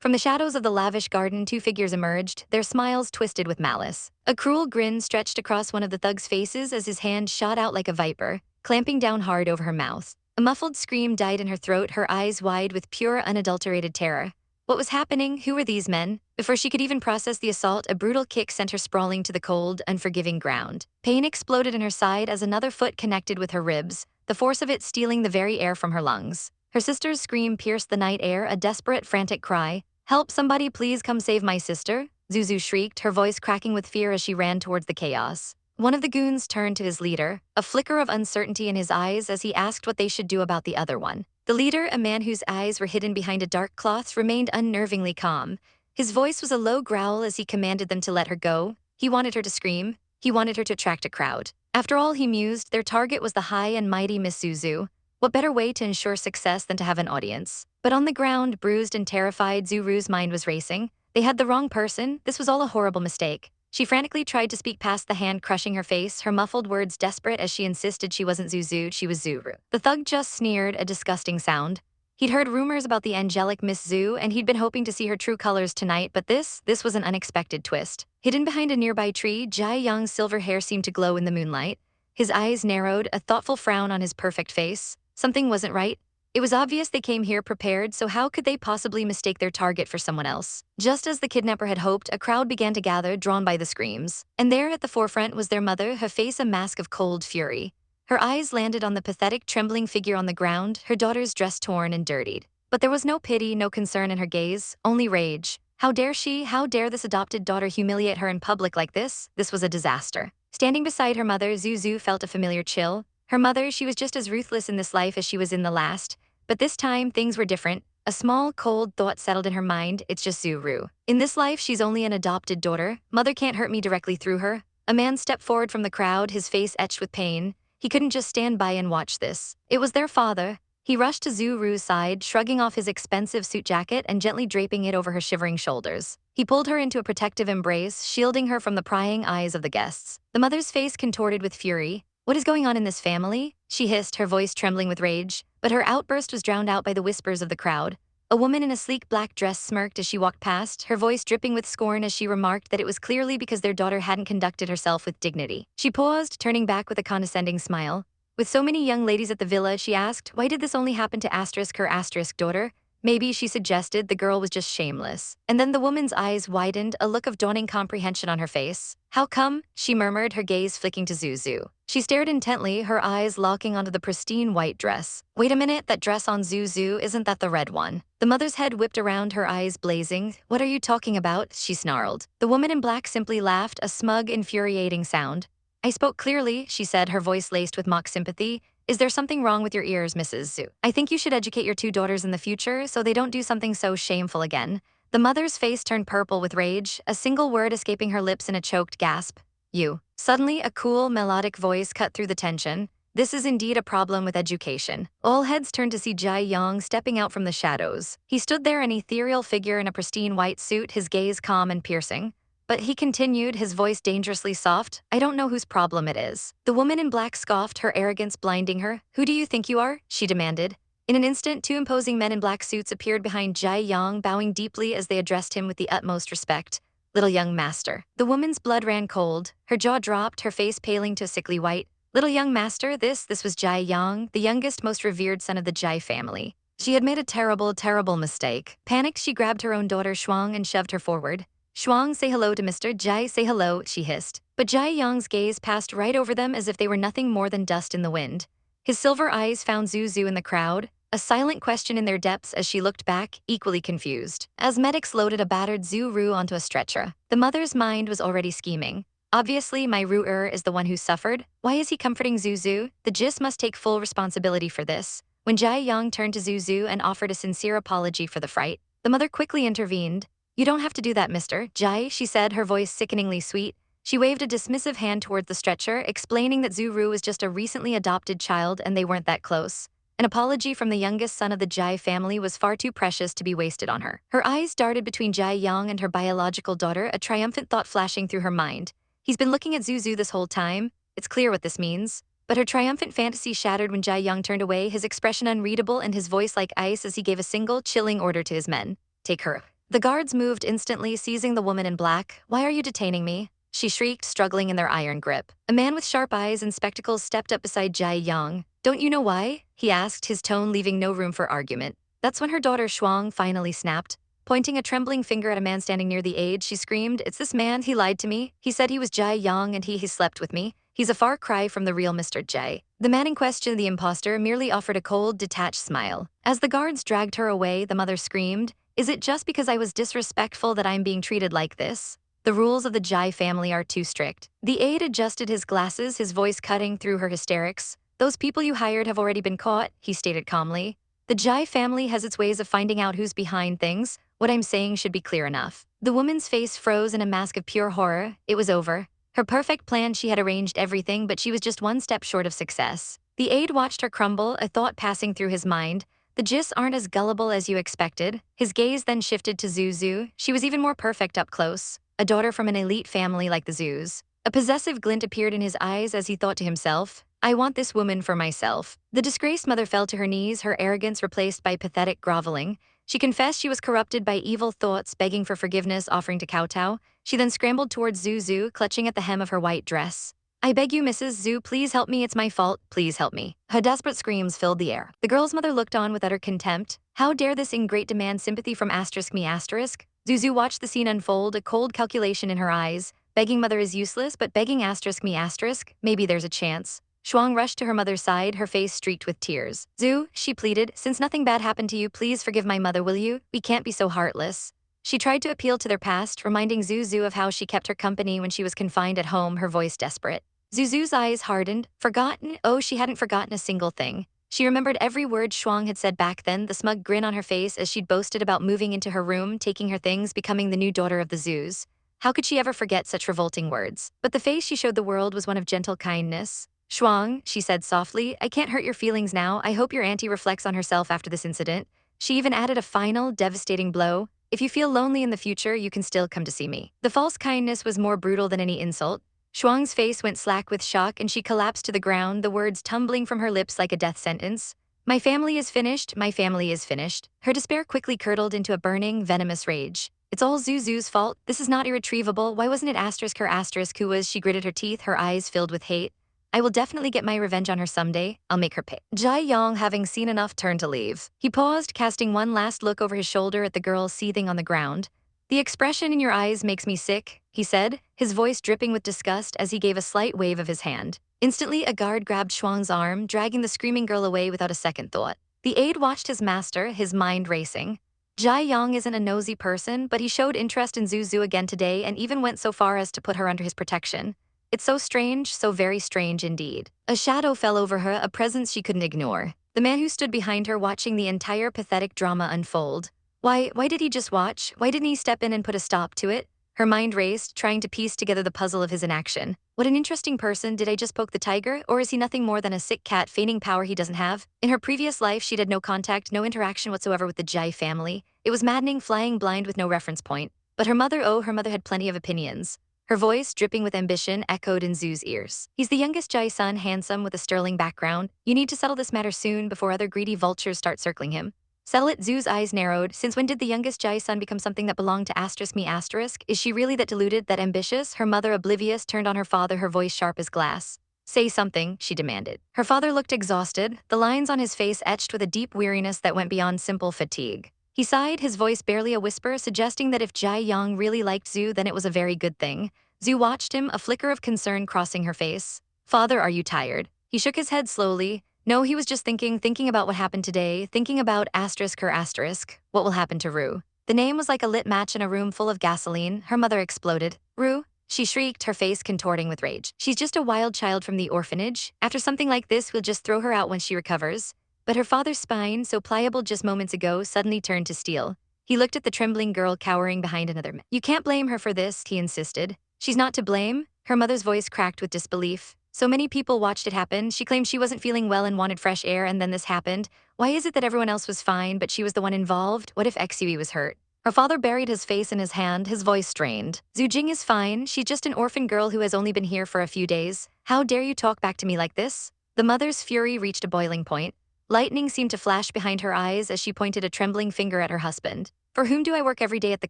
From the shadows of the lavish garden, two figures emerged, their smiles twisted with malice. A cruel grin stretched across one of the thugs' faces as his hand shot out like a viper, clamping down hard over her mouth. A muffled scream died in her throat, her eyes wide with pure, unadulterated terror. What was happening? Who were these men? Before she could even process the assault, a brutal kick sent her sprawling to the cold, unforgiving ground. Pain exploded in her side as another foot connected with her ribs, the force of it stealing the very air from her lungs. Her sister's scream pierced the night air, a desperate, frantic cry. Help, somebody please come save my sister, Zuzu shrieked, her voice cracking with fear as she ran towards the chaos. One of the goons turned to his leader, a flicker of uncertainty in his eyes as he asked what they should do about the other one. The leader, a man whose eyes were hidden behind a dark cloth, remained unnervingly calm. His voice was a low growl as he commanded them to let her go. He wanted her to scream. He wanted her to attract a crowd. After all, he mused, their target was the high and mighty Miss Zuzu. What better way to ensure success than to have an audience? But on the ground, bruised and terrified, Zuru's mind was racing. They had the wrong person. This was all a horrible mistake. She frantically tried to speak past the hand crushing her face, her muffled words desperate as she insisted she wasn't Zuzu, she was Zuru. The thug just sneered, a disgusting sound. He'd heard rumors about the angelic Miss Zhu, and he'd been hoping to see her true colors tonight, but this was an unexpected twist. Hidden behind a nearby tree, Jai Yang's silver hair seemed to glow in the moonlight. His eyes narrowed, a thoughtful frown on his perfect face. Something wasn't right. It was obvious they came here prepared, so how could they possibly mistake their target for someone else? Just as the kidnapper had hoped, a crowd began to gather, drawn by the screams. And there at the forefront was their mother, her face a mask of cold fury. Her eyes landed on the pathetic, trembling figure on the ground, her daughter's dress torn and dirtied. But there was no pity, no concern in her gaze, only rage. How dare she, how dare this adopted daughter humiliate her in public like this? This was a disaster. Standing beside her mother, Zuzu felt a familiar chill. Her mother, she was just as ruthless in this life as she was in the last. But this time, things were different. A small, cold thought settled in her mind, it's just Zuru. In this life, she's only an adopted daughter. Mother can't hurt me directly through her. A man stepped forward from the crowd, his face etched with pain. He couldn't just stand by and watch this. It was their father. He rushed to Zuru's side, shrugging off his expensive suit jacket and gently draping it over her shivering shoulders. He pulled her into a protective embrace, shielding her from the prying eyes of the guests. The mother's face contorted with fury. What is going on in this family? She hissed, her voice trembling with rage. But her outburst was drowned out by the whispers of the crowd. A woman in a sleek black dress smirked as she walked past, her voice dripping with scorn as she remarked that it was clearly because their daughter hadn't conducted herself with dignity. She paused, turning back with a condescending smile. With so many young ladies at the villa, she asked, why did this only happen to her daughter? Maybe, she suggested, the girl was just shameless. And then the woman's eyes widened, a look of dawning comprehension on her face. How come? She murmured, her gaze flicking to Zuzu. She stared intently, her eyes locking onto the pristine white dress. Wait a minute, that dress on Zuzu, isn't that the red one? The mother's head whipped around, her eyes blazing. What are you talking about? She snarled. The woman in black simply laughed, a smug, infuriating sound. I spoke clearly, she said, her voice laced with mock sympathy. Is there something wrong with your ears, Mrs. Zhu? I think you should educate your two daughters in the future so they don't do something so shameful again. The mother's face turned purple with rage, a single word escaping her lips in a choked gasp. You. Suddenly, a cool, melodic voice cut through the tension. This is indeed a problem with education. All heads turned to see Jai Yang stepping out from the shadows. He stood there, an ethereal figure in a pristine white suit, his gaze calm and piercing. But he continued, his voice dangerously soft, I don't know whose problem it is. The woman in black scoffed, her arrogance blinding her. Who do you think you are? She demanded. In an instant, two imposing men in black suits appeared behind Jai Yang, bowing deeply as they addressed him with the utmost respect. Little young master. The woman's blood ran cold. Her jaw dropped, her face paling to a sickly white. Little young master, this was Jai Yang, the youngest, most revered son of the Jai family. She had made a terrible, terrible mistake. Panicked, she grabbed her own daughter Shuang and shoved her forward. Shuang, say hello to Mr. Jai, say hello, she hissed. But Jai Yang's gaze passed right over them as if they were nothing more than dust in the wind. His silver eyes found Zuzu in the crowd, a silent question in their depths as she looked back, equally confused. As medics loaded a battered Zuru onto a stretcher, the mother's mind was already scheming. Obviously, my Ru'er is the one who suffered. Why is he comforting Zuzu? The Jis must take full responsibility for this. When Jai Yang turned to Zuzu and offered a sincere apology for the fright, the mother quickly intervened. You don't have to do that, Mr. Jai, she said, her voice sickeningly sweet. She waved a dismissive hand towards the stretcher, explaining that Zuru was just a recently adopted child and they weren't that close. An apology from the youngest son of the Jai family was far too precious to be wasted on her. Her eyes darted between Jai Yang and her biological daughter, a triumphant thought flashing through her mind. He's been looking at Zuzu this whole time. It's clear what this means. But her triumphant fantasy shattered when Jai Yang turned away, his expression unreadable and his voice like ice as he gave a single, chilling order to his men. Take her. The guards moved instantly, seizing the woman in black. Why are you detaining me? She shrieked, struggling in their iron grip. A man with sharp eyes and spectacles stepped up beside Jai Yang. Don't you know why? He asked, his tone leaving no room for argument. That's when her daughter Shuang finally snapped. Pointing a trembling finger at a man standing near the aide, she screamed, It's this man, he lied to me. He said he was Jai Yang and he slept with me. He's a far cry from the real Mr. Jai. The man in question, the imposter, merely offered a cold, detached smile. As the guards dragged her away, the mother screamed, Is it just because I was disrespectful that I'm being treated like this? The rules of the Jai family are too strict. The aide adjusted his glasses, his voice cutting through her hysterics. Those people you hired have already been caught, he stated calmly. The Jai family has its ways of finding out who's behind things. What I'm saying should be clear enough. The woman's face froze in a mask of pure horror. It was over. Her perfect plan, she had arranged everything, but she was just one step short of success. The aide watched her crumble, a thought passing through his mind. The Jis aren't as gullible as you expected. His gaze then shifted to Zuzu. She was even more perfect up close. A daughter from an elite family like the Zus. A possessive glint appeared in his eyes as he thought to himself, I want this woman for myself. The disgraced mother fell to her knees, her arrogance replaced by pathetic groveling. She confessed she was corrupted by evil thoughts, begging for forgiveness, offering to kowtow. She then scrambled towards Zuzu, clutching at the hem of her white dress. I beg you, Mrs. Zhu, please help me, it's my fault, please help me. Her desperate screams filled the air. The girl's mother looked on with utter contempt. How dare this ingrate demand sympathy from asterisk me asterisk? Zuzu watched the scene unfold, a cold calculation in her eyes. Begging mother is useless, but begging asterisk me asterisk, maybe there's a chance. Shuang rushed to her mother's side, her face streaked with tears. Zhu, she pleaded, since nothing bad happened to you, please forgive my mother, will you? We can't be so heartless. She tried to appeal to their past, reminding Zuzu of how she kept her company when she was confined at home, her voice desperate. Zuzu's eyes hardened. Forgotten? Oh, she hadn't forgotten a single thing. She remembered every word Shuang had said back then, the smug grin on her face as she'd boasted about moving into her room, taking her things, becoming the new daughter of the Zus. How could she ever forget such revolting words? But the face she showed the world was one of gentle kindness. Shuang, she said softly, I can't hurt your feelings now. I hope your auntie reflects on herself after this incident. She even added a final, devastating blow. If you feel lonely in the future, you can still come to see me. The false kindness was more brutal than any insult. Shuang's face went slack with shock and she collapsed to the ground, the words tumbling from her lips like a death sentence. My family is finished, my family is finished. Her despair quickly curdled into a burning, venomous rage. It's all Zuzu's fault. This is not irretrievable. Why wasn't it asterisk her asterisk who was? She gritted her teeth, her eyes filled with hate. I will definitely get my revenge on her someday. I'll make her pay. Jai Yong, having seen enough, turned to leave. He paused, casting one last look over his shoulder at the girl seething on the ground. The expression in your eyes makes me sick, he said, his voice dripping with disgust as he gave a slight wave of his hand. Instantly, a guard grabbed Shuang's arm, dragging the screaming girl away without a second thought. The aide watched his master, his mind racing. Jai Yong isn't a nosy person, but he showed interest in Zuzu again today and even went so far as to put her under his protection. It's so strange, so very strange indeed. A shadow fell over her, a presence she couldn't ignore. The man who stood behind her watching the entire pathetic drama unfold. Why did he just watch? Why didn't he step in and put a stop to it? Her mind raced, trying to piece together the puzzle of his inaction. What an interesting person. Did I just poke the tiger? Or is he nothing more than a sick cat feigning power he doesn't have? In her previous life, she'd had no contact, no interaction whatsoever with the Jai family. It was maddening, flying blind with no reference point. But her mother had plenty of opinions. Her voice, dripping with ambition, echoed in Zu's ears. He's the youngest Jai son, handsome with a sterling background. You need to settle this matter soon before other greedy vultures start circling him. Settle it? Zu's eyes narrowed. Since when did the youngest Jai son become something that belonged to asterisk me asterisk? Is she really that deluded, that ambitious? Her mother, oblivious, turned on her father, her voice sharp as glass. Say something, she demanded. Her father looked exhausted, the lines on his face etched with a deep weariness that went beyond simple fatigue. He sighed, his voice barely a whisper, suggesting that if Jai Yang really liked Zu, then it was a very good thing. Zu watched him, a flicker of concern crossing her face. Father, are you tired? He shook his head slowly. No, he was just thinking about what happened today, thinking about asterisk her asterisk, what will happen to Rue. The name was like a lit match in a room full of gasoline. Her mother exploded. Rue? She shrieked, her face contorting with rage. She's just a wild child from the orphanage. After something like this, we'll just throw her out when she recovers. But her father's spine, so pliable just moments ago, suddenly turned to steel. He looked at the trembling girl cowering behind another man. You can't blame her for this, he insisted. She's not to blame? Her mother's voice cracked with disbelief. So many people watched it happen. She claimed she wasn't feeling well and wanted fresh air, and then this happened. Why is it that everyone else was fine, but she was the one involved? What if Xue was hurt? Her father buried his face in his hand, his voice strained. Zhu Jing is fine. She's just an orphan girl who has only been here for a few days. How dare you talk back to me like this? The mother's fury reached a boiling point. Lightning seemed to flash behind her eyes as she pointed a trembling finger at her husband. For whom do I work every day at the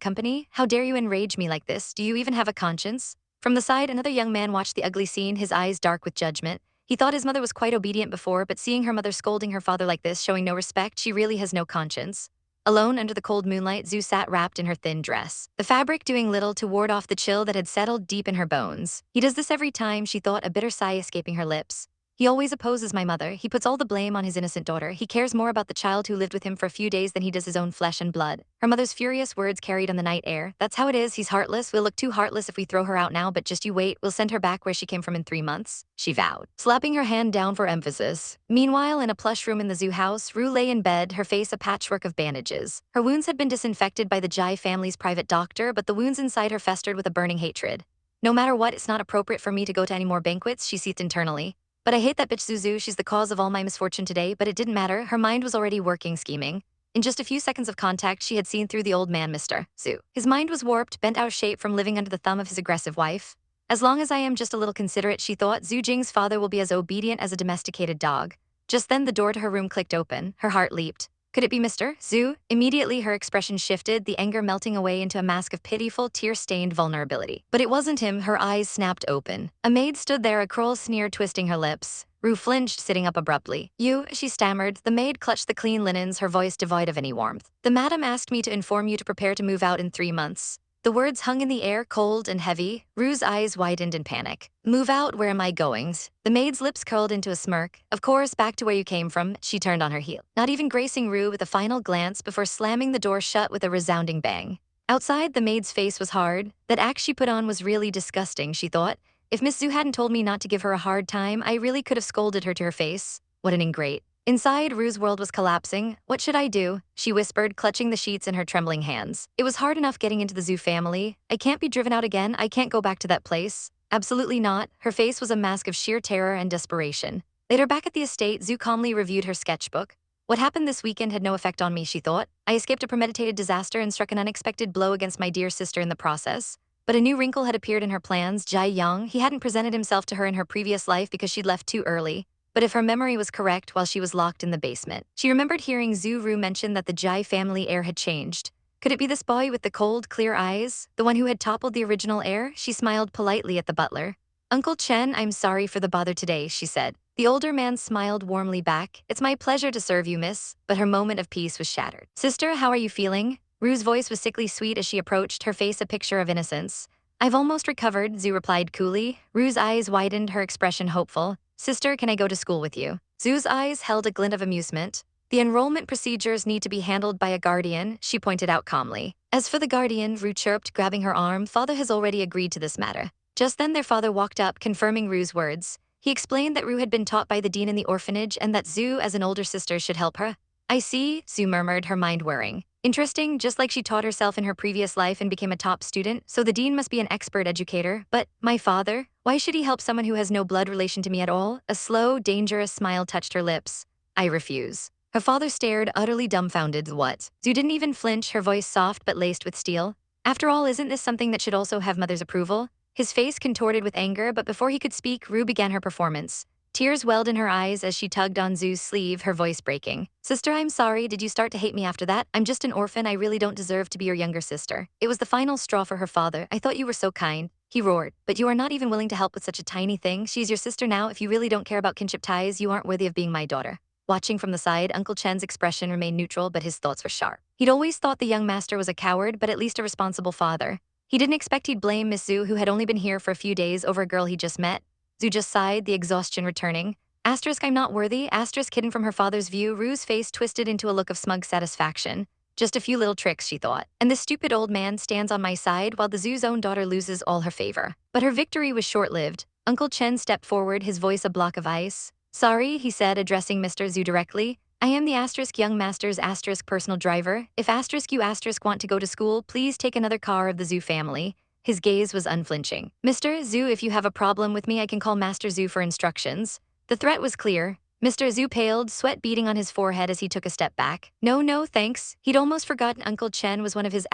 company? How dare you enrage me like this? Do you even have a conscience? From the side, another young man watched the ugly scene, his eyes dark with judgment. He thought his mother was quite obedient before, but seeing her mother scolding her father like this, showing no respect, she really has no conscience. Alone under the cold moonlight, Zhu sat wrapped in her thin dress, the fabric doing little to ward off the chill that had settled deep in her bones. He does this every time, she thought, a bitter sigh escaping her lips. He always opposes my mother. He puts all the blame on his innocent daughter. He cares more about the child who lived with him for a few days than he does his own flesh and blood. Her mother's furious words carried on the night air. That's how it is. He's heartless. We'll look too heartless if we throw her out now, but just you wait. We'll send her back where she came from in 3 months, she vowed, slapping her hand down for emphasis. Meanwhile, in a plush room in the Zhu house, Rue lay in bed, her face a patchwork of bandages. Her wounds had been disinfected by the Jai family's private doctor, but the wounds inside her festered with a burning hatred. No matter what, it's not appropriate for me to go to any more banquets, she seethed internally. But I hate that bitch Zuzu, she's the cause of all my misfortune today, but it didn't matter, her mind was already working, scheming. In just a few seconds of contact, she had seen through the old man, Mr. Zhu. His mind was warped, bent out of shape from living under the thumb of his aggressive wife. As long as I am just a little considerate, she thought, Zhu Jing's father will be as obedient as a domesticated dog. Just then the door to her room clicked open, her heart leaped. Could it be Mr. Zhu? Immediately her expression shifted, the anger melting away into a mask of pitiful, tear-stained vulnerability. But it wasn't him, her eyes snapped open. A maid stood there, a cruel sneer twisting her lips. Rue flinched, sitting up abruptly. You, she stammered. The maid clutched the clean linens, her voice devoid of any warmth. The madam asked me to inform you to prepare to move out in 3 months. The words hung in the air, cold and heavy. Rue's eyes widened in panic. Move out? Where am I going? The maid's lips curled into a smirk. Of course, back to where you came from. She turned on her heel, not even gracing Rue with a final glance before slamming the door shut with a resounding bang. Outside, the maid's face was hard. That act she put on was really disgusting, she thought. If Miss Zhu hadn't told me not to give her a hard time, I really could have scolded her to her face. What an ingrate. Inside, Rue's world was collapsing. What should I do? She whispered, clutching the sheets in her trembling hands. It was hard enough getting into the Zhu family. I can't be driven out again. I can't go back to that place. Absolutely not. Her face was a mask of sheer terror and desperation. Later back at the estate, Zhu calmly reviewed her sketchbook. What happened this weekend had no effect on me, she thought. I escaped a premeditated disaster and struck an unexpected blow against my dear sister in the process. But a new wrinkle had appeared in her plans. Jai Yang, he hadn't presented himself to her in her previous life because she'd left too early. But if her memory was correct, while she was locked in the basement, she remembered hearing Zhu Ru mention that the Jai family heir had changed. Could it be this boy with the cold, clear eyes, the one who had toppled the original heir? She smiled politely at the butler. Uncle Chen, I'm sorry for the bother today, she said. The older man smiled warmly back. It's my pleasure to serve you, miss. But her moment of peace was shattered. Sister, how are you feeling? Rue's voice was sickly sweet as she approached, her face a picture of innocence. I've almost recovered, Zhu replied coolly. Rue's eyes widened, her expression hopeful. Sister, can I go to school with you? Zhu's eyes held a glint of amusement. The enrollment procedures need to be handled by a guardian, she pointed out calmly. As for the guardian, Rue chirped, grabbing her arm, father has already agreed to this matter. Just then their father walked up, confirming Rue's words. He explained that Rue had been taught by the dean in the orphanage and that Zhu, as an older sister, should help her. I see, Zhu murmured, her mind whirring. Interesting, just like she taught herself in her previous life and became a top student, so the dean must be an expert educator. But my father? Why should he help someone who has no blood relation to me at all? A slow, dangerous smile touched her lips. I refuse. Her father stared, utterly dumbfounded. What? Zhu didn't even flinch, her voice soft but laced with steel. After all, isn't this something that should also have mother's approval? His face contorted with anger, but before he could speak, Rue began her performance. Tears welled in her eyes as she tugged on Zhu's sleeve, her voice breaking. Sister, I'm sorry, did you start to hate me after that? I'm just an orphan, I really don't deserve to be your younger sister. It was the final straw for her father. I thought you were so kind. He roared. But you are not even willing to help with such a tiny thing. She's your sister now. If you really don't care about kinship ties, you aren't worthy of being my daughter. Watching from the side, Uncle Chen's expression remained neutral, but his thoughts were sharp. He'd always thought the young master was a coward, but at least a responsible father. He didn't expect he'd blame Miss Zhu, who had only been here for a few days, over a girl he just met. Zhu just sighed, the exhaustion returning. Asterisk, I'm not worthy. Asterisk, hidden from her father's view, Rue's face twisted into a look of smug satisfaction. Just a few little tricks, she thought. And this stupid old man stands on my side while the Zhu's own daughter loses all her favor. But her victory was short-lived. Uncle Chen stepped forward, his voice a block of ice. Sorry, he said, addressing Mr. Zhu directly. I am the asterisk young master's asterisk personal driver. If asterisk you asterisk want to go to school, please take another car of the Zhu family. His gaze was unflinching. Mr. Zhu, if you have a problem with me, I can call Master Zhu for instructions. The threat was clear. Mr. Zhu paled, sweat beading on his forehead as he took a step back. No, thanks. He'd almost forgotten Uncle Chen was one of his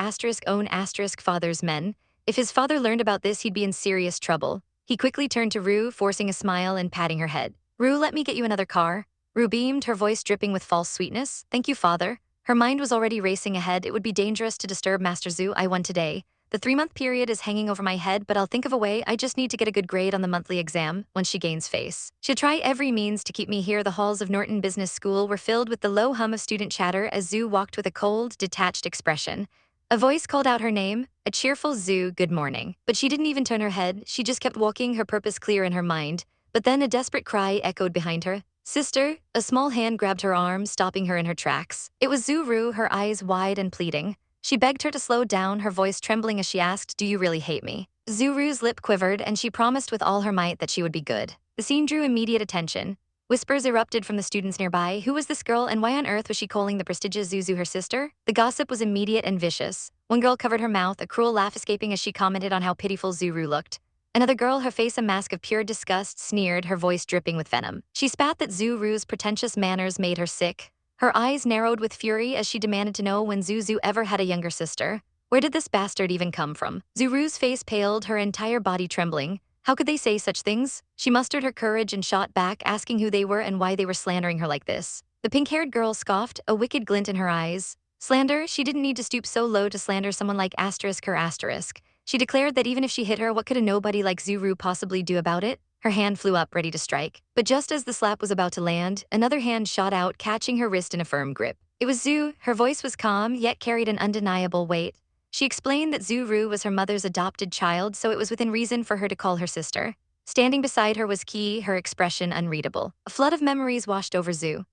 own asterisk father's men. If his father learned about this, he'd be in serious trouble. He quickly turned to Rue, forcing a smile and patting her head. Rue, let me get you another car. Rue beamed, her voice dripping with false sweetness. Thank you, father. Her mind was already racing ahead. It would be dangerous to disturb Master Zhu. I won today. The 3-month period is hanging over my head, but I'll think of a way. I just need to get a good grade on the monthly exam. Once she gains face, she'll try every means to keep me here. The halls of Norton Business School were filled with the low hum of student chatter as Zhu walked with a cold, detached expression. A voice called out her name, a cheerful Zhu, good morning. But she didn't even turn her head. She just kept walking, her purpose clear in her mind. But then a desperate cry echoed behind her. Sister, a small hand grabbed her arm, stopping her in her tracks. It was Zhu Ru, her eyes wide and pleading. She begged her to slow down, her voice trembling as she asked, do you really hate me? Zhu Ru's lip quivered, and she promised with all her might that she would be good. The scene drew immediate attention. Whispers erupted from the students nearby. Who was this girl, and why on earth was she calling the prestigious Zuzu her sister? The gossip was immediate and vicious. One girl covered her mouth, a cruel laugh escaping as she commented on how pitiful Zhu Ru looked. Another girl, her face a mask of pure disgust, sneered, her voice dripping with venom. She spat that Zhu Ru's pretentious manners made her sick. Her eyes narrowed with fury as she demanded to know when Zuzu ever had a younger sister. Where did this bastard even come from? Zhu Ru's face paled, her entire body trembling. How could they say such things? She mustered her courage and shot back, asking who they were and why they were slandering her like this. The pink-haired girl scoffed, a wicked glint in her eyes. Slander? She didn't need to stoop so low to slander someone like asterisk her asterisk. She declared that even if she hit her, what could a nobody like Zuzu possibly do about it? Her hand flew up, ready to strike. But just as the slap was about to land, another hand shot out, catching her wrist in a firm grip. It was Zhu. Her voice was calm, yet carried an undeniable weight. She explained that Zuzu was her mother's adopted child, so it was within reason for her to call her sister. Standing beside her was Ki, her expression unreadable. A flood of memories washed over Zhu.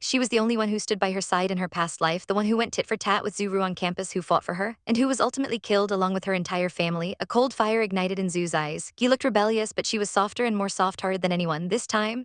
She was the only one who stood by her side in her past life, the one who went tit for tat with Zuru on campus, who fought for her, and who was ultimately killed along with her entire family. A cold fire ignited in Zu's eyes. Yi looked rebellious, but she was softer and more soft-hearted than anyone. This time,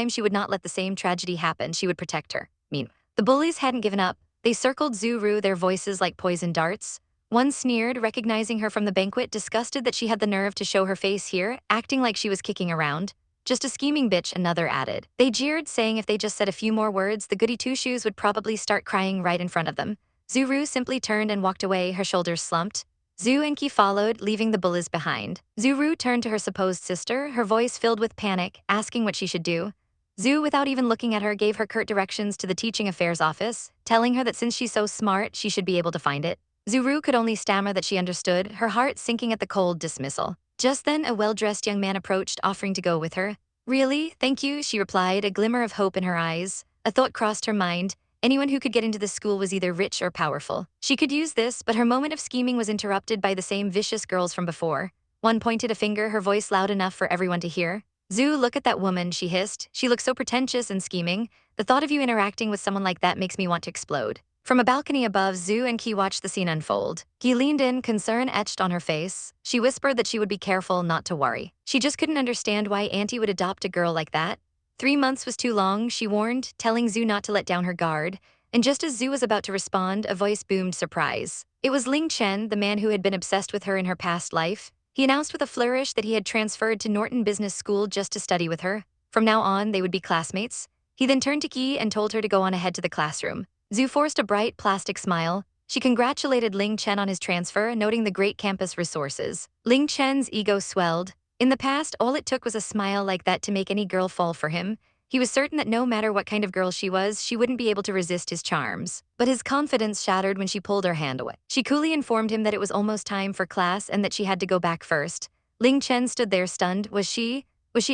she would not let the same tragedy happen. She would protect her. The bullies hadn't given up. They circled Zuru, their voices like poison darts. One sneered, recognizing her from the banquet, disgusted that she had the nerve to show her face here, acting like she was kicking around. Just a scheming bitch, another added. They jeered, saying if they just said a few more words, the goody two-shoes would probably start crying right in front of them. Zuru simply turned and walked away, her shoulders slumped. Zhu and Ki followed, leaving the bullies behind. Zuru turned to her supposed sister, her voice filled with panic, asking what she should do. Zhu, without even looking at her, gave her curt directions to the teaching affairs office, telling her that since she's so smart, she should be able to find it. Zuru could only stammer that she understood, her heart sinking at the cold dismissal. Just then, a well-dressed young man approached, offering to go with her. Really? Thank you, she replied, a glimmer of hope in her eyes. A thought crossed her mind. Anyone who could get into this school was either rich or powerful. She could use this, but her moment of scheming was interrupted by the same vicious girls from before. One pointed a finger, her voice loud enough for everyone to hear. Zhu, look at that woman, she hissed. She looks so pretentious and scheming. The thought of you interacting with someone like that makes me want to explode. From a balcony above, Zhu and Ki watched the scene unfold. Ki leaned in, concern etched on her face. She whispered that she would be careful not to worry. She just couldn't understand why Auntie would adopt a girl like that. 3 months was too long, she warned, telling Zhu not to let down her guard. And just as Zhu was about to respond, a voice boomed surprise. It was Ling Chen, the man who had been obsessed with her in her past life. He announced with a flourish that he had transferred to Norton Business School just to study with her. From now on, they would be classmates. He then turned to Ki and told her to go on ahead to the classroom. Zhu forced a bright, plastic smile. She congratulated Ling Chen on his transfer, noting the great campus resources. Ling Chen's ego swelled. In the past, all it took was a smile like that to make any girl fall for him. He was certain that no matter what kind of girl she was, she wouldn't be able to resist his charms. But his confidence shattered when she pulled her hand away. She coolly informed him that it was almost time for class and that she had to go back first. Ling Chen stood there stunned. Was she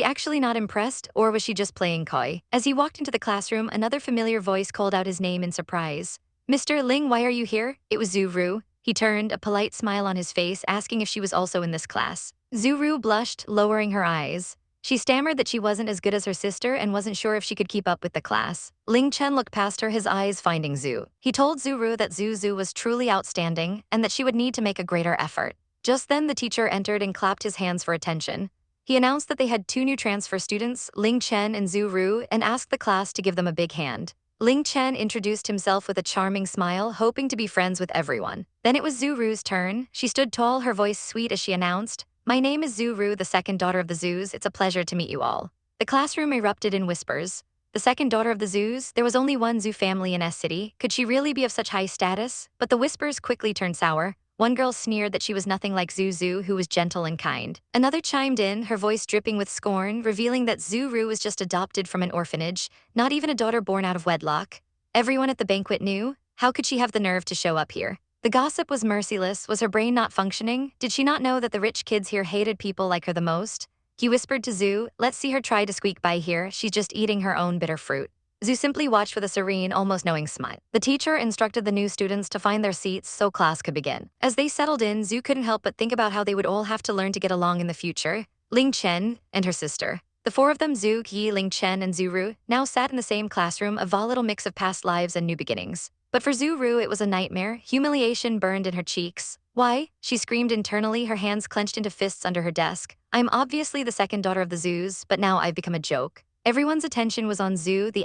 actually not impressed, or was she just playing coy? As he walked into the classroom, another familiar voice called out his name in surprise. Mr. Ling, why are you here? It was Zuru. He turned, a polite smile on his face, asking if she was also in this class. Zuru blushed, lowering her eyes. She stammered that she wasn't as good as her sister and wasn't sure if she could keep up with the class. Ling Chen looked past her, his eyes finding Zhu. He told Zuru that Zuzu was truly outstanding and that she would need to make a greater effort. Just then, the teacher entered and clapped his hands for attention. He announced that they had 2 new transfer students, Ling Chen and Zhu Ru, and asked the class to give them a big hand. Ling Chen introduced himself with a charming smile, hoping to be friends with everyone. Then it was Zhu Ru's turn. She stood tall, her voice sweet as she announced, "My name is Zhu Ru, the second daughter of the Zhus. It's a pleasure to meet you all." The classroom erupted in whispers. The second daughter of the Zhus? There was only one Zhu family in S City. Could she really be of such high status? But the whispers quickly turned sour. One girl sneered that she was nothing like Zuzu, who was gentle and kind. Another chimed in, her voice dripping with scorn, revealing that Zuru was just adopted from an orphanage, not even a daughter born out of wedlock. Everyone at the banquet knew. How could she have the nerve to show up here? The gossip was merciless. Was her brain not functioning? Did she not know that the rich kids here hated people like her the most? He whispered to Zhu, "Let's see her try to squeak by here. She's just eating her own bitter fruit." Zhu simply watched with a serene, almost knowing smile. The teacher instructed the new students to find their seats so class could begin. As they settled in, Zhu couldn't help but think about how they would all have to learn to get along in the future. Ling Chen and her sister. The 4 of them, Zhu, Qi, Ling Chen, and Zuru, now sat in the same classroom, a volatile mix of past lives and new beginnings. But for Zuru, it was a nightmare. Humiliation burned in her cheeks. "Why?" she screamed internally, her hands clenched into fists under her desk. "I'm obviously the second daughter of the Zhus, but now I've become a joke." Everyone's attention was on Zhu, the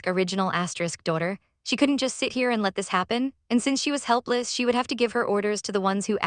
original daughter. She couldn't just sit here and let this happen, and since she was helpless, she would have to give her orders to the ones who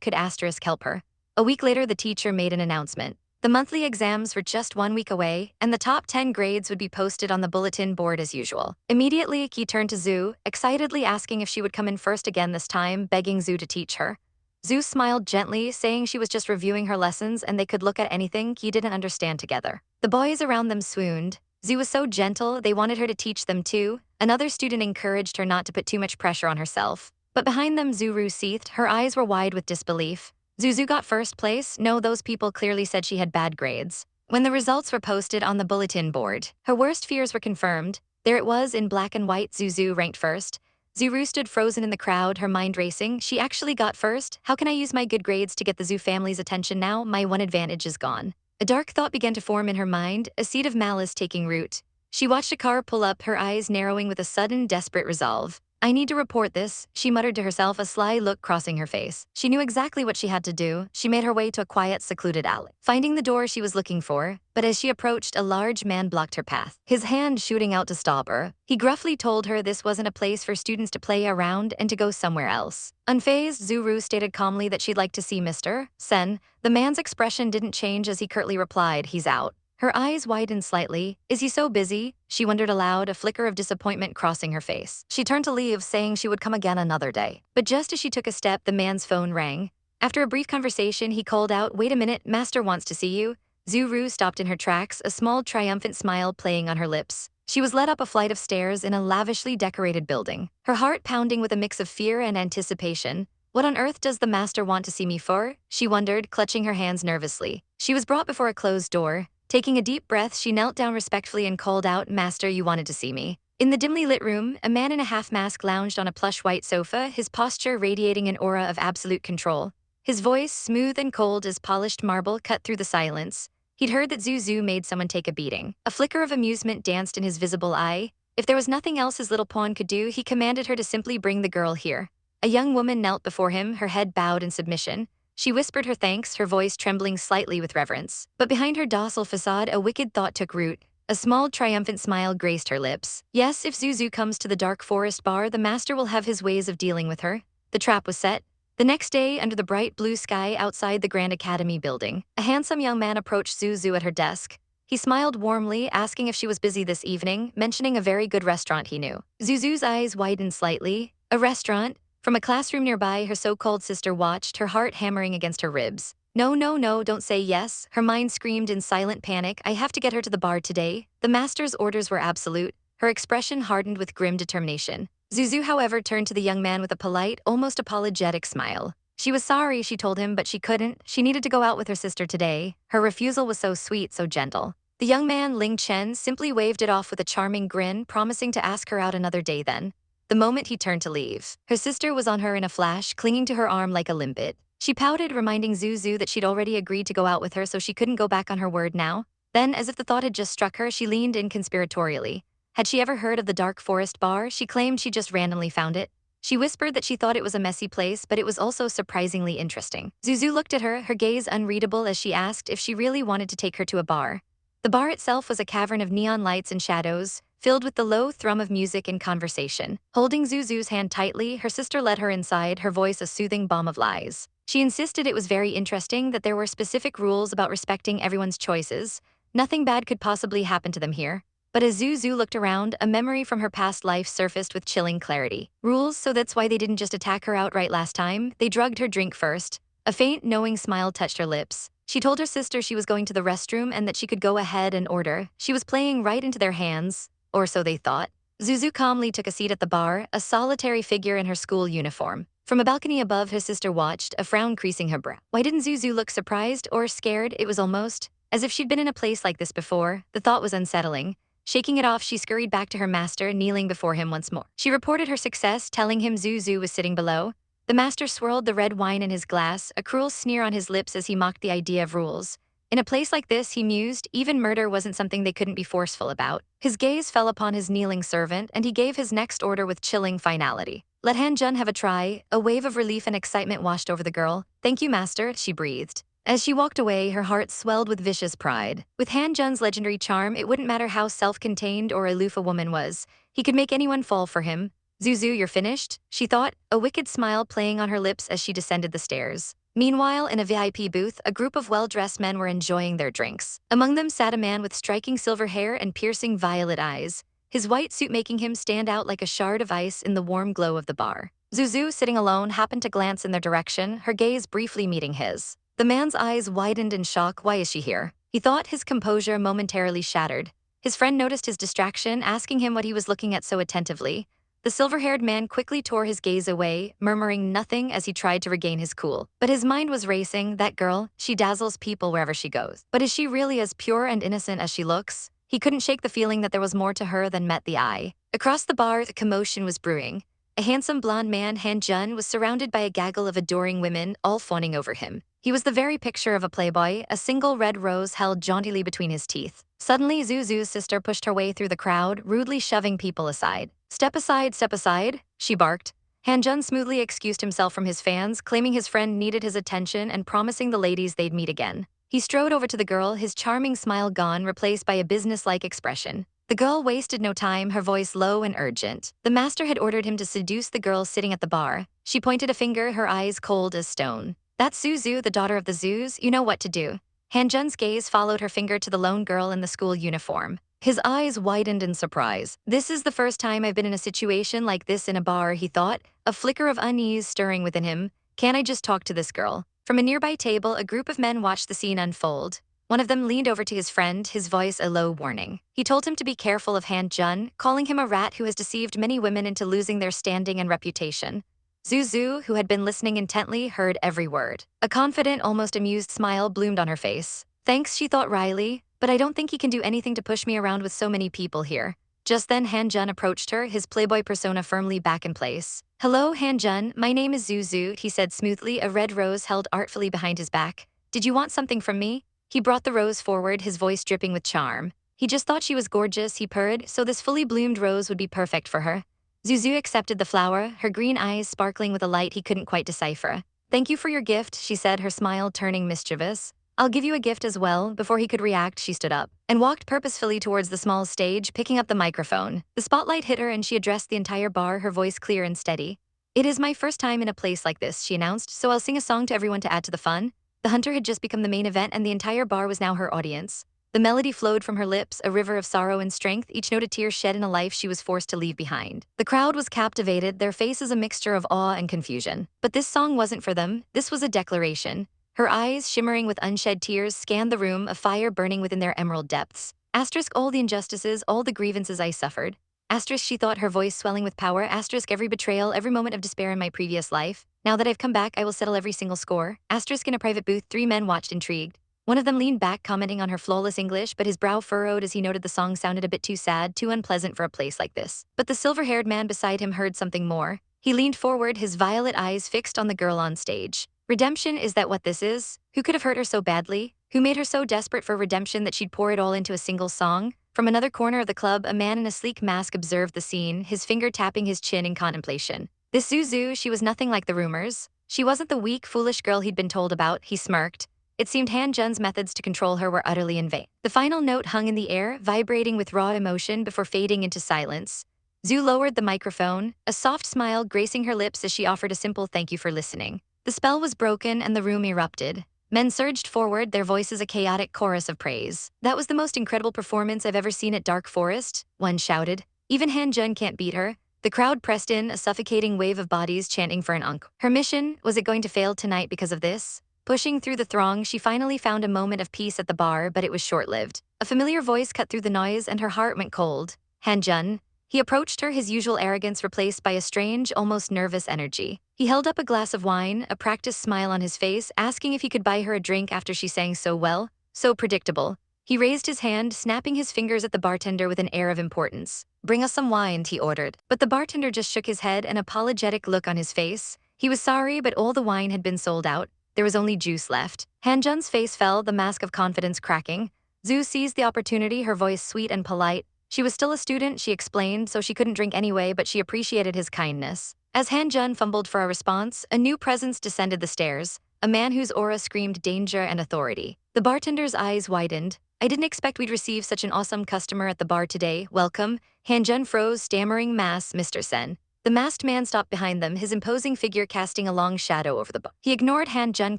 could help her. A week later, the teacher made an announcement. The monthly exams were just 1 week away, and the top 10 grades would be posted on the bulletin board as usual. Immediately, Ki turned to Zhu, excitedly asking if she would come in first again this time, begging Zhu to teach her. Zhu smiled gently, saying she was just reviewing her lessons and they could look at anything Ki didn't understand together. The boys around them swooned. Zu was so gentle, they wanted her to teach them too. Another student encouraged her not to put too much pressure on herself. But behind them, Zuru seethed, her eyes were wide with disbelief. Zuzu got first place? No, those people clearly said she had bad grades. When the results were posted on the bulletin board, her worst fears were confirmed. There it was in black and white, Zuzu ranked first. Zuru stood frozen in the crowd, her mind racing. She actually got first? How can I use my good grades to get the Zhu family's attention now? My one advantage is gone. A dark thought began to form in her mind, a seed of malice taking root. She watched a car pull up, her eyes narrowing with a sudden, desperate resolve. I need to report this, she muttered to herself, a sly look crossing her face. She knew exactly what she had to do. She made her way to a quiet, secluded alley, finding the door she was looking for. But as she approached, a large man blocked her path, his hand shooting out to stop her. He gruffly told her this wasn't a place for students to play around and to go somewhere else. Unfazed, Zuru stated calmly that she'd like to see Mr. Sen. The man's expression didn't change as he curtly replied, he's out. Her eyes widened slightly. Is he so busy? She wondered aloud, a flicker of disappointment crossing her face. She turned to leave, saying she would come again another day. But just as she took a step, the man's phone rang. After a brief conversation, he called out, wait a minute, Master wants to see you. Zuru stopped in her tracks, a small triumphant smile playing on her lips. She was led up a flight of stairs in a lavishly decorated building, her heart pounding with a mix of fear and anticipation. What on earth does the master want to see me for? She wondered, clutching her hands nervously. She was brought before a closed door. Taking a deep breath, she knelt down respectfully and called out, Master, you wanted to see me. In the dimly lit room, a man in a half-mask lounged on a plush white sofa, his posture radiating an aura of absolute control. His voice, smooth and cold as polished marble, cut through the silence. He'd heard that Zuzu made someone take a beating. A flicker of amusement danced in his visible eye. If there was nothing else his little pawn could do, he commanded her to simply bring the girl here. A young woman knelt before him, her head bowed in submission. She whispered her thanks, her voice trembling slightly with reverence. But behind her docile facade, a wicked thought took root. A small, triumphant smile graced her lips. Yes, if Zuzu comes to the dark forest bar, the master will have his ways of dealing with her. The trap was set. The next day, under the bright blue sky outside the Grand Academy building, a handsome young man approached Zuzu at her desk. He smiled warmly, asking if she was busy this evening, mentioning a very good restaurant he knew. Zuzu's eyes widened slightly. A restaurant? From a classroom nearby, her so-called sister watched, her heart hammering against her ribs. No, no, no, don't say yes, her mind screamed in silent panic. I have to get her to the bar today. The master's orders were absolute. Her expression hardened with grim determination. Zuzu, however, turned to the young man with a polite, almost apologetic smile. She was sorry, she told him, but she couldn't. She needed to go out with her sister today. Her refusal was so sweet, so gentle. The young man, Ling Chen, simply waved it off with a charming grin, promising to ask her out another day then. The moment he turned to leave, her sister was on her in a flash, clinging to her arm like a limpet. She pouted, reminding Zuzu that she'd already agreed to go out with her, so she couldn't go back on her word now. Then, as if the thought had just struck her, she leaned in conspiratorially. Had she ever heard of the Dark Forest Bar? She claimed she just randomly found it. She whispered that she thought it was a messy place, but it was also surprisingly interesting. Zuzu looked at her, her gaze unreadable, as she asked if she really wanted to take her to a bar. The bar itself was a cavern of neon lights and shadows, filled with the low thrum of music and conversation. Holding Zuzu's hand tightly, her sister led her inside, her voice a soothing balm of lies. She insisted it was very interesting, that there were specific rules about respecting everyone's choices. Nothing bad could possibly happen to them here. But as Zuzu looked around, a memory from her past life surfaced with chilling clarity. Rules, so that's why they didn't just attack her outright last time. They drugged her drink first. A faint, knowing smile touched her lips. She told her sister she was going to the restroom and that she could go ahead and order. She was playing right into their hands. Or so they thought. Zuzu calmly took a seat at the bar, a solitary figure in her school uniform. From a balcony above, her sister watched, a frown creasing her brow. Why didn't Zuzu look surprised or scared? It was almost as if she'd been in a place like this before. The thought was unsettling. Shaking it off, she scurried back to her master, kneeling before him once more. She reported her success, telling him Zuzu was sitting below. The master swirled the red wine in his glass, a cruel sneer on his lips as he mocked the idea of rules. In a place like this, he mused, even murder wasn't something they couldn't be forceful about. His gaze fell upon his kneeling servant, and he gave his next order with chilling finality. Let Han-jun have a try. A wave of relief and excitement washed over the girl. Thank you, master, she breathed. As she walked away, her heart swelled with vicious pride. With Han-jun's legendary charm, it wouldn't matter how self-contained or aloof a woman was. He could make anyone fall for him. Zuzu, you're finished? She thought, a wicked smile playing on her lips as she descended the stairs. Meanwhile, in a VIP booth, a group of well-dressed men were enjoying their drinks. Among them sat a man with striking silver hair and piercing violet eyes, his white suit making him stand out like a shard of ice in the warm glow of the bar. Zuzu, sitting alone, happened to glance in their direction, her gaze briefly meeting his. The man's eyes widened in shock. Why is she here? He thought, his composure momentarily shattered. His friend noticed his distraction, asking him what he was looking at so attentively. The silver-haired man quickly tore his gaze away, murmuring nothing as he tried to regain his cool. But his mind was racing. That girl, she dazzles people wherever she goes. But is she really as pure and innocent as she looks? He couldn't shake the feeling that there was more to her than met the eye. Across the bar, a commotion was brewing. A handsome blonde man, Han Jun, was surrounded by a gaggle of adoring women, all fawning over him. He was the very picture of a playboy, a single red rose held jauntily between his teeth. Suddenly, Zuzu's sister pushed her way through the crowd, rudely shoving people aside. Step aside, she barked. Han Jun smoothly excused himself from his fans, claiming his friend needed his attention and promising the ladies they'd meet again. He strode over to the girl, his charming smile gone, replaced by a businesslike expression. The girl wasted no time, her voice low and urgent. The master had ordered him to seduce the girl sitting at the bar. She pointed a finger, her eyes cold as stone. That's Zuzu, the daughter of the Zoos, you know what to do. Han Jun's gaze followed her finger to the lone girl in the school uniform. His eyes widened in surprise. This is the first time I've been in a situation like this in a bar, he thought, a flicker of unease stirring within him. Can I just talk to this girl? From a nearby table, a group of men watched the scene unfold. One of them leaned over to his friend, his voice a low warning. He told him to be careful of Han Jun, calling him a rat who has deceived many women into losing their standing and reputation. Zuzu, who had been listening intently, heard every word. A confident, almost amused smile bloomed on her face. Thanks, she thought wryly, but I don't think he can do anything to push me around with so many people here. Just then, Han Jun approached her, his playboy persona firmly back in place. Hello, Han Jun, my name is Zuzu, he said smoothly, a red rose held artfully behind his back. Did you want something from me? He brought the rose forward, his voice dripping with charm. He just thought she was gorgeous, he purred, so this fully bloomed rose would be perfect for her. Zuzu accepted the flower, her green eyes sparkling with a light he couldn't quite decipher. Thank you for your gift, she said, her smile turning mischievous. I'll give you a gift as well. Before he could react, she stood up and walked purposefully towards the small stage, picking up the microphone. The spotlight hit her and she addressed the entire bar, her voice clear and steady. It is my first time in a place like this, she announced, so I'll sing a song to everyone to add to the fun. The hunter had just become the main event and the entire bar was now her audience. The melody flowed from her lips, a river of sorrow and strength, each note a tear shed in a life she was forced to leave behind. The crowd was captivated, their faces a mixture of awe and confusion. But this song wasn't for them, this was a declaration. Her eyes, shimmering with unshed tears, scanned the room, a fire burning within their emerald depths. Asterisk all the injustices, all the grievances I suffered. Asterisk, she thought, her voice swelling with power. Asterisk every betrayal, every moment of despair in my previous life. Now that I've come back, I will settle every single score. Asterisk in a private booth, 3 men watched intrigued. One of them leaned back, commenting on her flawless English, but his brow furrowed as he noted the song sounded a bit too sad, too unpleasant for a place like this. But the silver-haired man beside him heard something more. He leaned forward, his violet eyes fixed on the girl on stage. Redemption, is that what this is? Who could have hurt her so badly? Who made her so desperate for redemption that she'd pour it all into a single song? From another corner of the club, a man in a sleek mask observed the scene, his finger tapping his chin in contemplation. This Zuzu, she was nothing like the rumors. She wasn't the weak, foolish girl he'd been told about, he smirked. It seemed Han Jun's methods to control her were utterly in vain. The final note hung in the air, vibrating with raw emotion before fading into silence. Zhu lowered the microphone, a soft smile gracing her lips as she offered a simple thank you for listening. The spell was broken and the room erupted. Men surged forward, their voices a chaotic chorus of praise. That was the most incredible performance I've ever seen at Dark Forest, one shouted. Even Han Jun can't beat her. The crowd pressed in, a suffocating wave of bodies chanting for an unk. Her mission, was it going to fail tonight because of this? Pushing through the throng, she finally found a moment of peace at the bar, but it was short-lived. A familiar voice cut through the noise and her heart went cold. Han Jun. He approached her, his usual arrogance replaced by a strange, almost nervous energy. He held up a glass of wine, a practiced smile on his face, asking if he could buy her a drink after she sang so well, so predictable. He raised his hand, snapping his fingers at the bartender with an air of importance. Bring us some wine, he ordered. But the bartender just shook his head, an apologetic look on his face. He was sorry, but all the wine had been sold out. There was only juice left. Han Jun's face fell, the mask of confidence cracking. Zhu seized the opportunity, her voice sweet and polite. She was still a student, she explained, so she couldn't drink anyway, but she appreciated his kindness. As Han Jun fumbled for a response, a new presence descended the stairs, a man whose aura screamed danger and authority. The bartender's eyes widened. I didn't expect we'd receive such an awesome customer at the bar today. Welcome. Han Jun froze, stammering, Mass, Mr. Sen. The masked man stopped behind them, his imposing figure casting a long shadow over the bar. He ignored Han Jun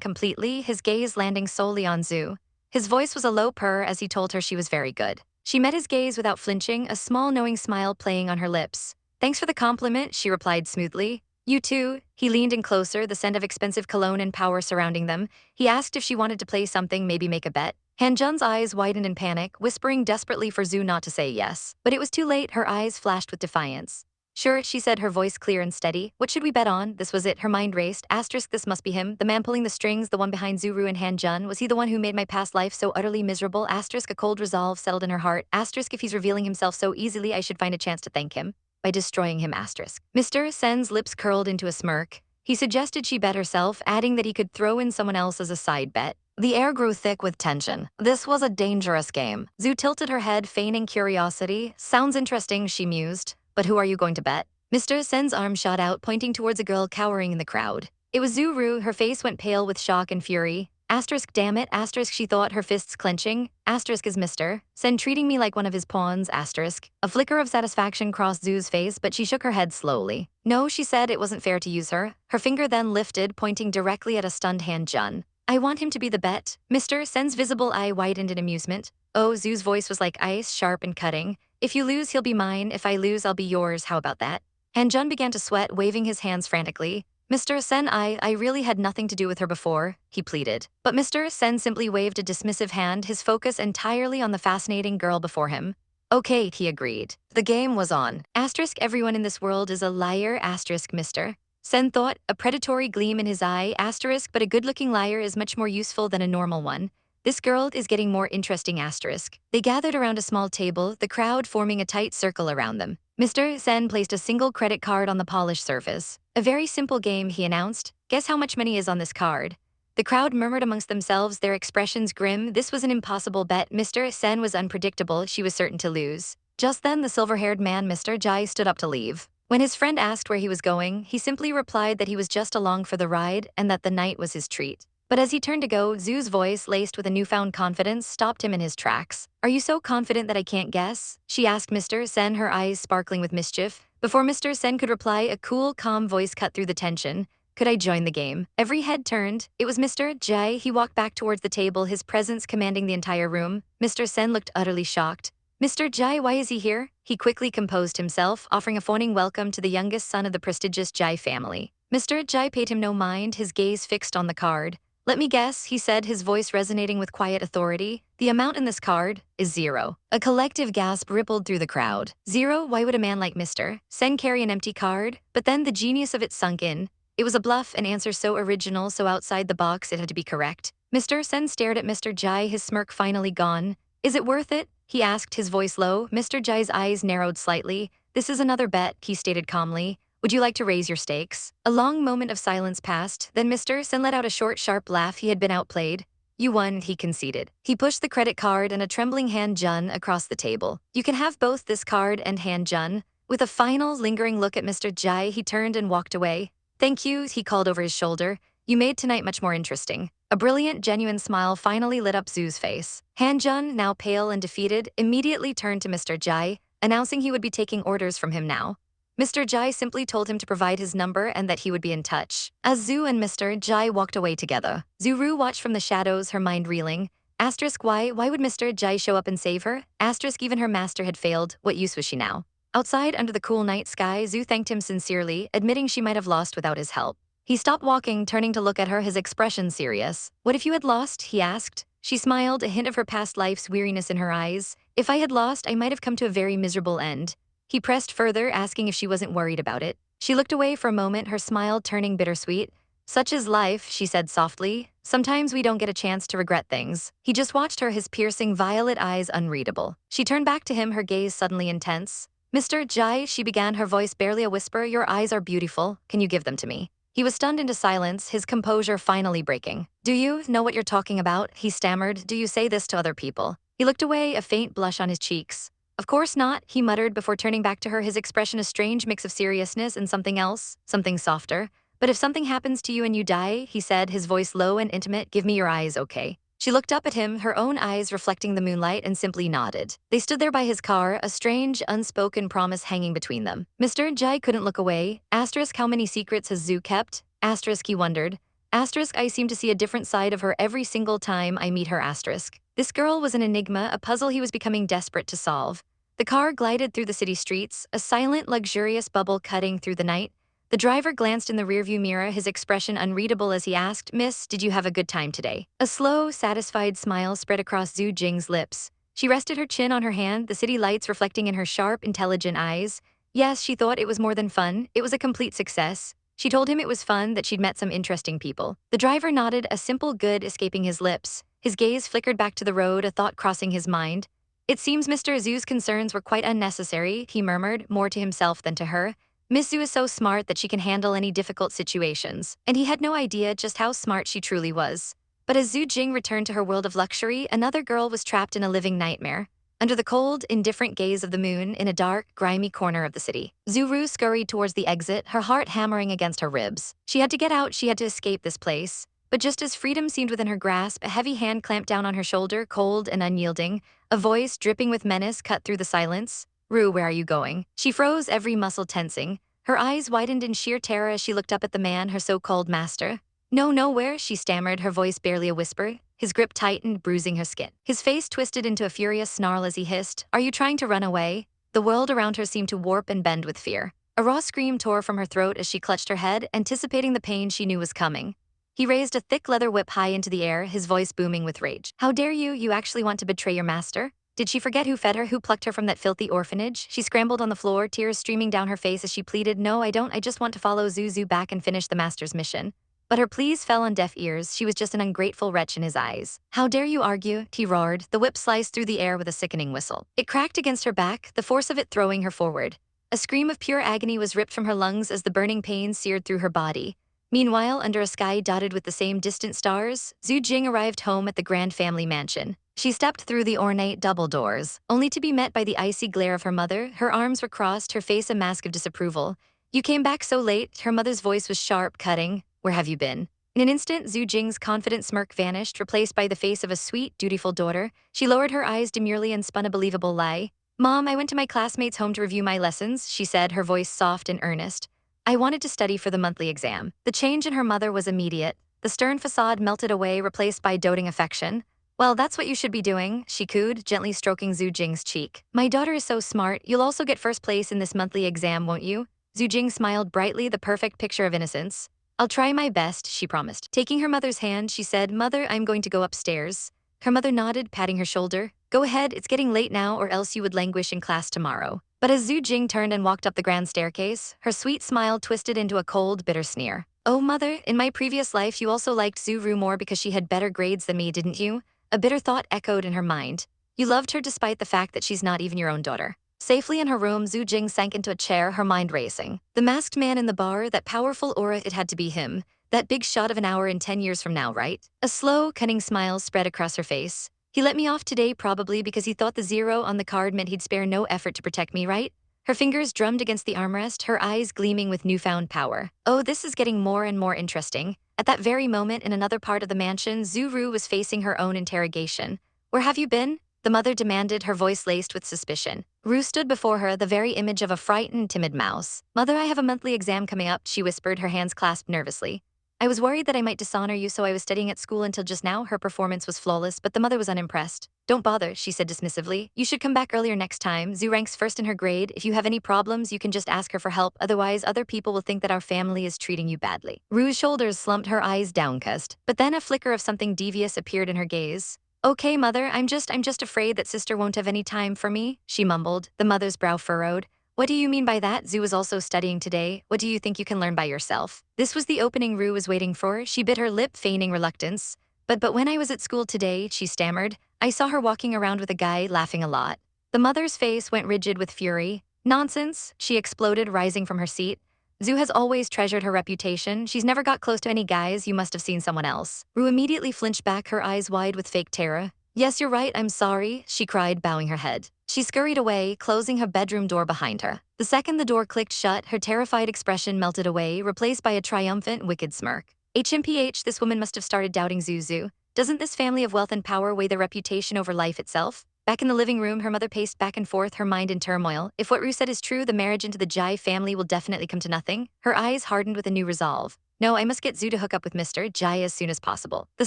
completely, his gaze landing solely on Zhu. His voice was a low purr as he told her she was very good. She met his gaze without flinching, a small knowing smile playing on her lips. Thanks for the compliment, she replied smoothly. You too. He leaned in closer, the scent of expensive cologne and power surrounding them. He asked if she wanted to play something, maybe make a bet. Hanjun's eyes widened in panic, whispering desperately for Zhu not to say yes. But it was too late, her eyes flashed with defiance. Sure, she said, her voice clear and steady. What should we bet on? This was it, her mind raced. Asterisk, this must be him. The man pulling the strings, the one behind Zuru and Hanjun. Was he the one who made my past life so utterly miserable? Asterisk, a cold resolve settled in her heart. Asterisk, if he's revealing himself so easily, I should find a chance to thank him by destroying him. Asterisk. Mr. Sen's lips curled into a smirk. He suggested she bet herself, adding that he could throw in someone else as a side bet. The air grew thick with tension. This was a dangerous game. Zhu tilted her head, feigning curiosity. Sounds interesting, she mused. But who are you going to bet? Mr. Sen's arm shot out, pointing towards a girl cowering in the crowd. It was Zuru. Her face went pale with shock and fury. Asterisk, damn it, asterisk, she thought, her fists clenching. Asterisk, is Mr. Sen treating me like one of his pawns? Asterisk. A flicker of satisfaction crossed Zhu's face, but she shook her head slowly. No, she said, it wasn't fair to use her. Her finger then lifted, pointing directly at a stunned Hanjun. I want him to be the bet. Mr. Sen's visible eye widened in amusement. Oh, Zhu's voice was like ice, sharp and cutting. If you lose, he'll be mine. If I lose, I'll be yours. How about that? Hanjun began to sweat, waving his hands frantically. Mr. Sen, I really had nothing to do with her before, he pleaded. But Mr. Sen simply waved a dismissive hand, his focus entirely on the fascinating girl before him. Okay, he agreed. The game was on. Asterisk, everyone in this world is a liar. Asterisk, Mr. Sen thought, a predatory gleam in his eye. Asterisk, but a good-looking liar is much more useful than a normal one. This girl is getting more interesting. Asterisk. They gathered around a small table, the crowd forming a tight circle around them. Mr. Sen placed a single credit card on the polished surface. A very simple game, he announced. Guess how much money is on this card? The crowd murmured amongst themselves, their expressions grim. This was an impossible bet. Mr. Sen was unpredictable. She was certain to lose. Just then, the silver-haired man, Mr. Jai, stood up to leave. When his friend asked where he was going, he simply replied that he was just along for the ride and that the night was his treat. But as he turned to go, Zhu's voice, laced with a newfound confidence, stopped him in his tracks. Are you so confident that I can't guess? She asked Mr. Sen, her eyes sparkling with mischief. Before Mr. Sen could reply, a cool, calm voice cut through the tension. Could I join the game? Every head turned. It was Mr. Jai. He walked back towards the table, his presence commanding the entire room. Mr. Sen looked utterly shocked. Mr. Jai, why is he here? He quickly composed himself, offering a fawning welcome to the youngest son of the prestigious Jai family. Mr. Jai paid him no mind, his gaze fixed on the card. Let me guess, he said, his voice resonating with quiet authority. The amount in this card is 0. A collective gasp rippled through the crowd. 0? Why would a man like Mr. Sen carry an empty card? But then the genius of it sunk in. It was a bluff, an answer so original, so outside the box it had to be correct. Mr. Sen stared at Mr. Jai, his smirk finally gone. Is it worth it? He asked, his voice low. Mr. Jai's eyes narrowed slightly. This is another bet, he stated calmly. Would you like to raise your stakes? A long moment of silence passed, then Mr. Sen let out a short, sharp laugh. He had been outplayed. You won, he conceded. He pushed the credit card and a trembling Hanjun across the table. You can have both this card and Hanjun. With a final, lingering look at Mr. Jai, he turned and walked away. Thank you, he called over his shoulder. You made tonight much more interesting. A brilliant, genuine smile finally lit up Zhu's face. Hanjun, now pale and defeated, immediately turned to Mr. Jai, announcing he would be taking orders from him now. Mr. Jai simply told him to provide his number and that he would be in touch. As Zhu and Mr. Jai walked away together, Zuru watched from the shadows, her mind reeling. Asterisk, why would Mr. Jai show up and save her? Asterisk, even her master had failed. What use was she now? Outside, under the cool night sky, Zhu thanked him sincerely, admitting she might have lost without his help. He stopped walking, turning to look at her, his expression serious. What if you had lost? He asked. She smiled, a hint of her past life's weariness in her eyes. If I had lost, I might have come to a very miserable end. He pressed further, asking if she wasn't worried about it. She looked away for a moment, her smile turning bittersweet. Such is life, she said softly. Sometimes we don't get a chance to regret things. He just watched her, his piercing violet eyes unreadable. She turned back to him, her gaze suddenly intense. Mr. Jai, she began, her voice barely a whisper, your eyes are beautiful. Can you give them to me? He was stunned into silence, his composure finally breaking. Do you know what you're talking about? He stammered. Do you say this to other people? He looked away, a faint blush on his cheeks. Of course not, he muttered before turning back to her, his expression a strange mix of seriousness and something else, something softer. But if something happens to you and you die, he said, his voice low and intimate, give me your eyes, okay? She looked up at him, her own eyes reflecting the moonlight, and simply nodded. They stood there by his car, a strange, unspoken promise hanging between them. Mr. Jai couldn't look away. Asterisk, how many secrets has Zhu kept? Asterisk, he wondered. Asterisk, I seem to see a different side of her every single time I meet her. Asterisk. This girl was an enigma, a puzzle he was becoming desperate to solve. The car glided through the city streets, a silent, luxurious bubble cutting through the night. The driver glanced in the rearview mirror, his expression unreadable as he asked, "Miss, did you have a good time today?" A slow, satisfied smile spread across Zhu Jing's lips. She rested her chin on her hand, the city lights reflecting in her sharp, intelligent eyes. Yes, she thought it was more than fun. It was a complete success. She told him it was fun, that she'd met some interesting people. The driver nodded, a simple good escaping his lips. His gaze flickered back to the road, a thought crossing his mind. "It seems Mr. Zhu's concerns were quite unnecessary," he murmured, more to himself than to her. Miss Zhu is so smart that she can handle any difficult situations, and he had no idea just how smart she truly was. But as Zhu Jing returned to her world of luxury, another girl was trapped in a living nightmare. Under the cold, indifferent gaze of the moon, in a dark, grimy corner of the city, Zuru scurried towards the exit, her heart hammering against her ribs. She had to get out, she had to escape this place. But just as freedom seemed within her grasp, a heavy hand clamped down on her shoulder, cold and unyielding. A voice, dripping with menace, cut through the silence. "Rue, where are you going?" She froze, every muscle tensing. Her eyes widened in sheer terror as she looked up at the man, her so-called master. "No, nowhere," she stammered, her voice barely a whisper. His grip tightened, bruising her skin. His face twisted into a furious snarl as he hissed, "Are you trying to run away?" The world around her seemed to warp and bend with fear. A raw scream tore from her throat as she clutched her head, anticipating the pain she knew was coming. He raised a thick leather whip high into the air, his voice booming with rage. "How dare you? You actually want to betray your master?" Did she forget who fed her, who plucked her from that filthy orphanage? She scrambled on the floor, tears streaming down her face as she pleaded, "No, I don't. I just want to follow Zuzu back and finish the master's mission." But her pleas fell on deaf ears. She was just an ungrateful wretch in his eyes. "How dare you argue?" he roared. The whip sliced through the air with a sickening whistle. It cracked against her back, the force of it throwing her forward. A scream of pure agony was ripped from her lungs as the burning pain seared through her body. Meanwhile, under a sky dotted with the same distant stars, Zhu Jing arrived home at the grand family mansion. She stepped through the ornate double doors, only to be met by the icy glare of her mother. Her arms were crossed, her face a mask of disapproval. "You came back so late." Her mother's voice was sharp, cutting. "Where have you been?" In an instant, Zhu Jing's confident smirk vanished, replaced by the face of a sweet, dutiful daughter. She lowered her eyes demurely and spun a believable lie. "Mom, I went to my classmates' home to review my lessons," she said, her voice soft and earnest. "I wanted to study for the monthly exam." The change in her mother was immediate. The stern facade melted away, replaced by doting affection. "Well, that's what you should be doing," she cooed, gently stroking Zhu Jing's cheek. "My daughter is so smart. You'll also get first place in this monthly exam, won't you?" Zhu Jing smiled brightly, the perfect picture of innocence. "I'll try my best," she promised. Taking her mother's hand, she said, "Mother, I'm going to go upstairs." Her mother nodded, patting her shoulder. "Go ahead, it's getting late now, or else you would languish in class tomorrow." But as Zhu Jing turned and walked up the grand staircase, her sweet smile twisted into a cold, bitter sneer. "Oh, Mother, in my previous life you also liked Zuru more because she had better grades than me, didn't you?" A bitter thought echoed in her mind. "You loved her despite the fact that she's not even your own daughter." Safely in her room, Zhu Jing sank into a chair, her mind racing. The masked man in the bar, that powerful aura, it had to be him. That big shot of an hour in 10 years from now, right? A slow, cunning smile spread across her face. "He let me off today probably because he thought the zero on the card meant he'd spare no effort to protect me, right?" Her fingers drummed against the armrest, her eyes gleaming with newfound power. "Oh, this is getting more and more interesting." At that very moment, in another part of the mansion, Zuru was facing her own interrogation. "Where have you been?" the mother demanded, her voice laced with suspicion. Rue stood before her, the very image of a frightened, timid mouse. "Mother, I have a monthly exam coming up," she whispered, her hands clasped nervously. "I was worried that I might dishonor you, so I was studying at school until just now." Her performance was flawless, but the mother was unimpressed. "Don't bother," she said dismissively. "You should come back earlier next time. Zhu ranks first in her grade. If you have any problems, you can just ask her for help. Otherwise, other people will think that our family is treating you badly." Rue's shoulders slumped, her eyes downcast. But then a flicker of something devious appeared in her gaze. "Okay, Mother, I'm just afraid that sister won't have any time for me," she mumbled, the mother's brow furrowed. "What do you mean by that? Zhu is also studying today. What do you think you can learn by yourself?" This was the opening Rue was waiting for. She bit her lip, feigning reluctance. But when I was at school today," she stammered, "I saw her walking around with a guy, laughing a lot." The mother's face went rigid with fury. "Nonsense," she exploded, rising from her seat. "Zhu has always treasured her reputation. She's never got close to any guys. You must have seen someone else." Rue immediately flinched back, her eyes wide with fake terror. "Yes, you're right, I'm sorry," she cried, bowing her head. She scurried away, closing her bedroom door behind her. The second the door clicked shut, her terrified expression melted away, replaced by a triumphant, wicked smirk. HMPH, this woman must have started doubting Zuzu. Doesn't this family of wealth and power weigh their reputation over life itself? Back in the living room, her mother paced back and forth, her mind in turmoil. If what Rue said is true, the marriage into the Jai family will definitely come to nothing. Her eyes hardened with a new resolve. "No, I must get Zhu to hook up with Mr. Jai as soon as possible." The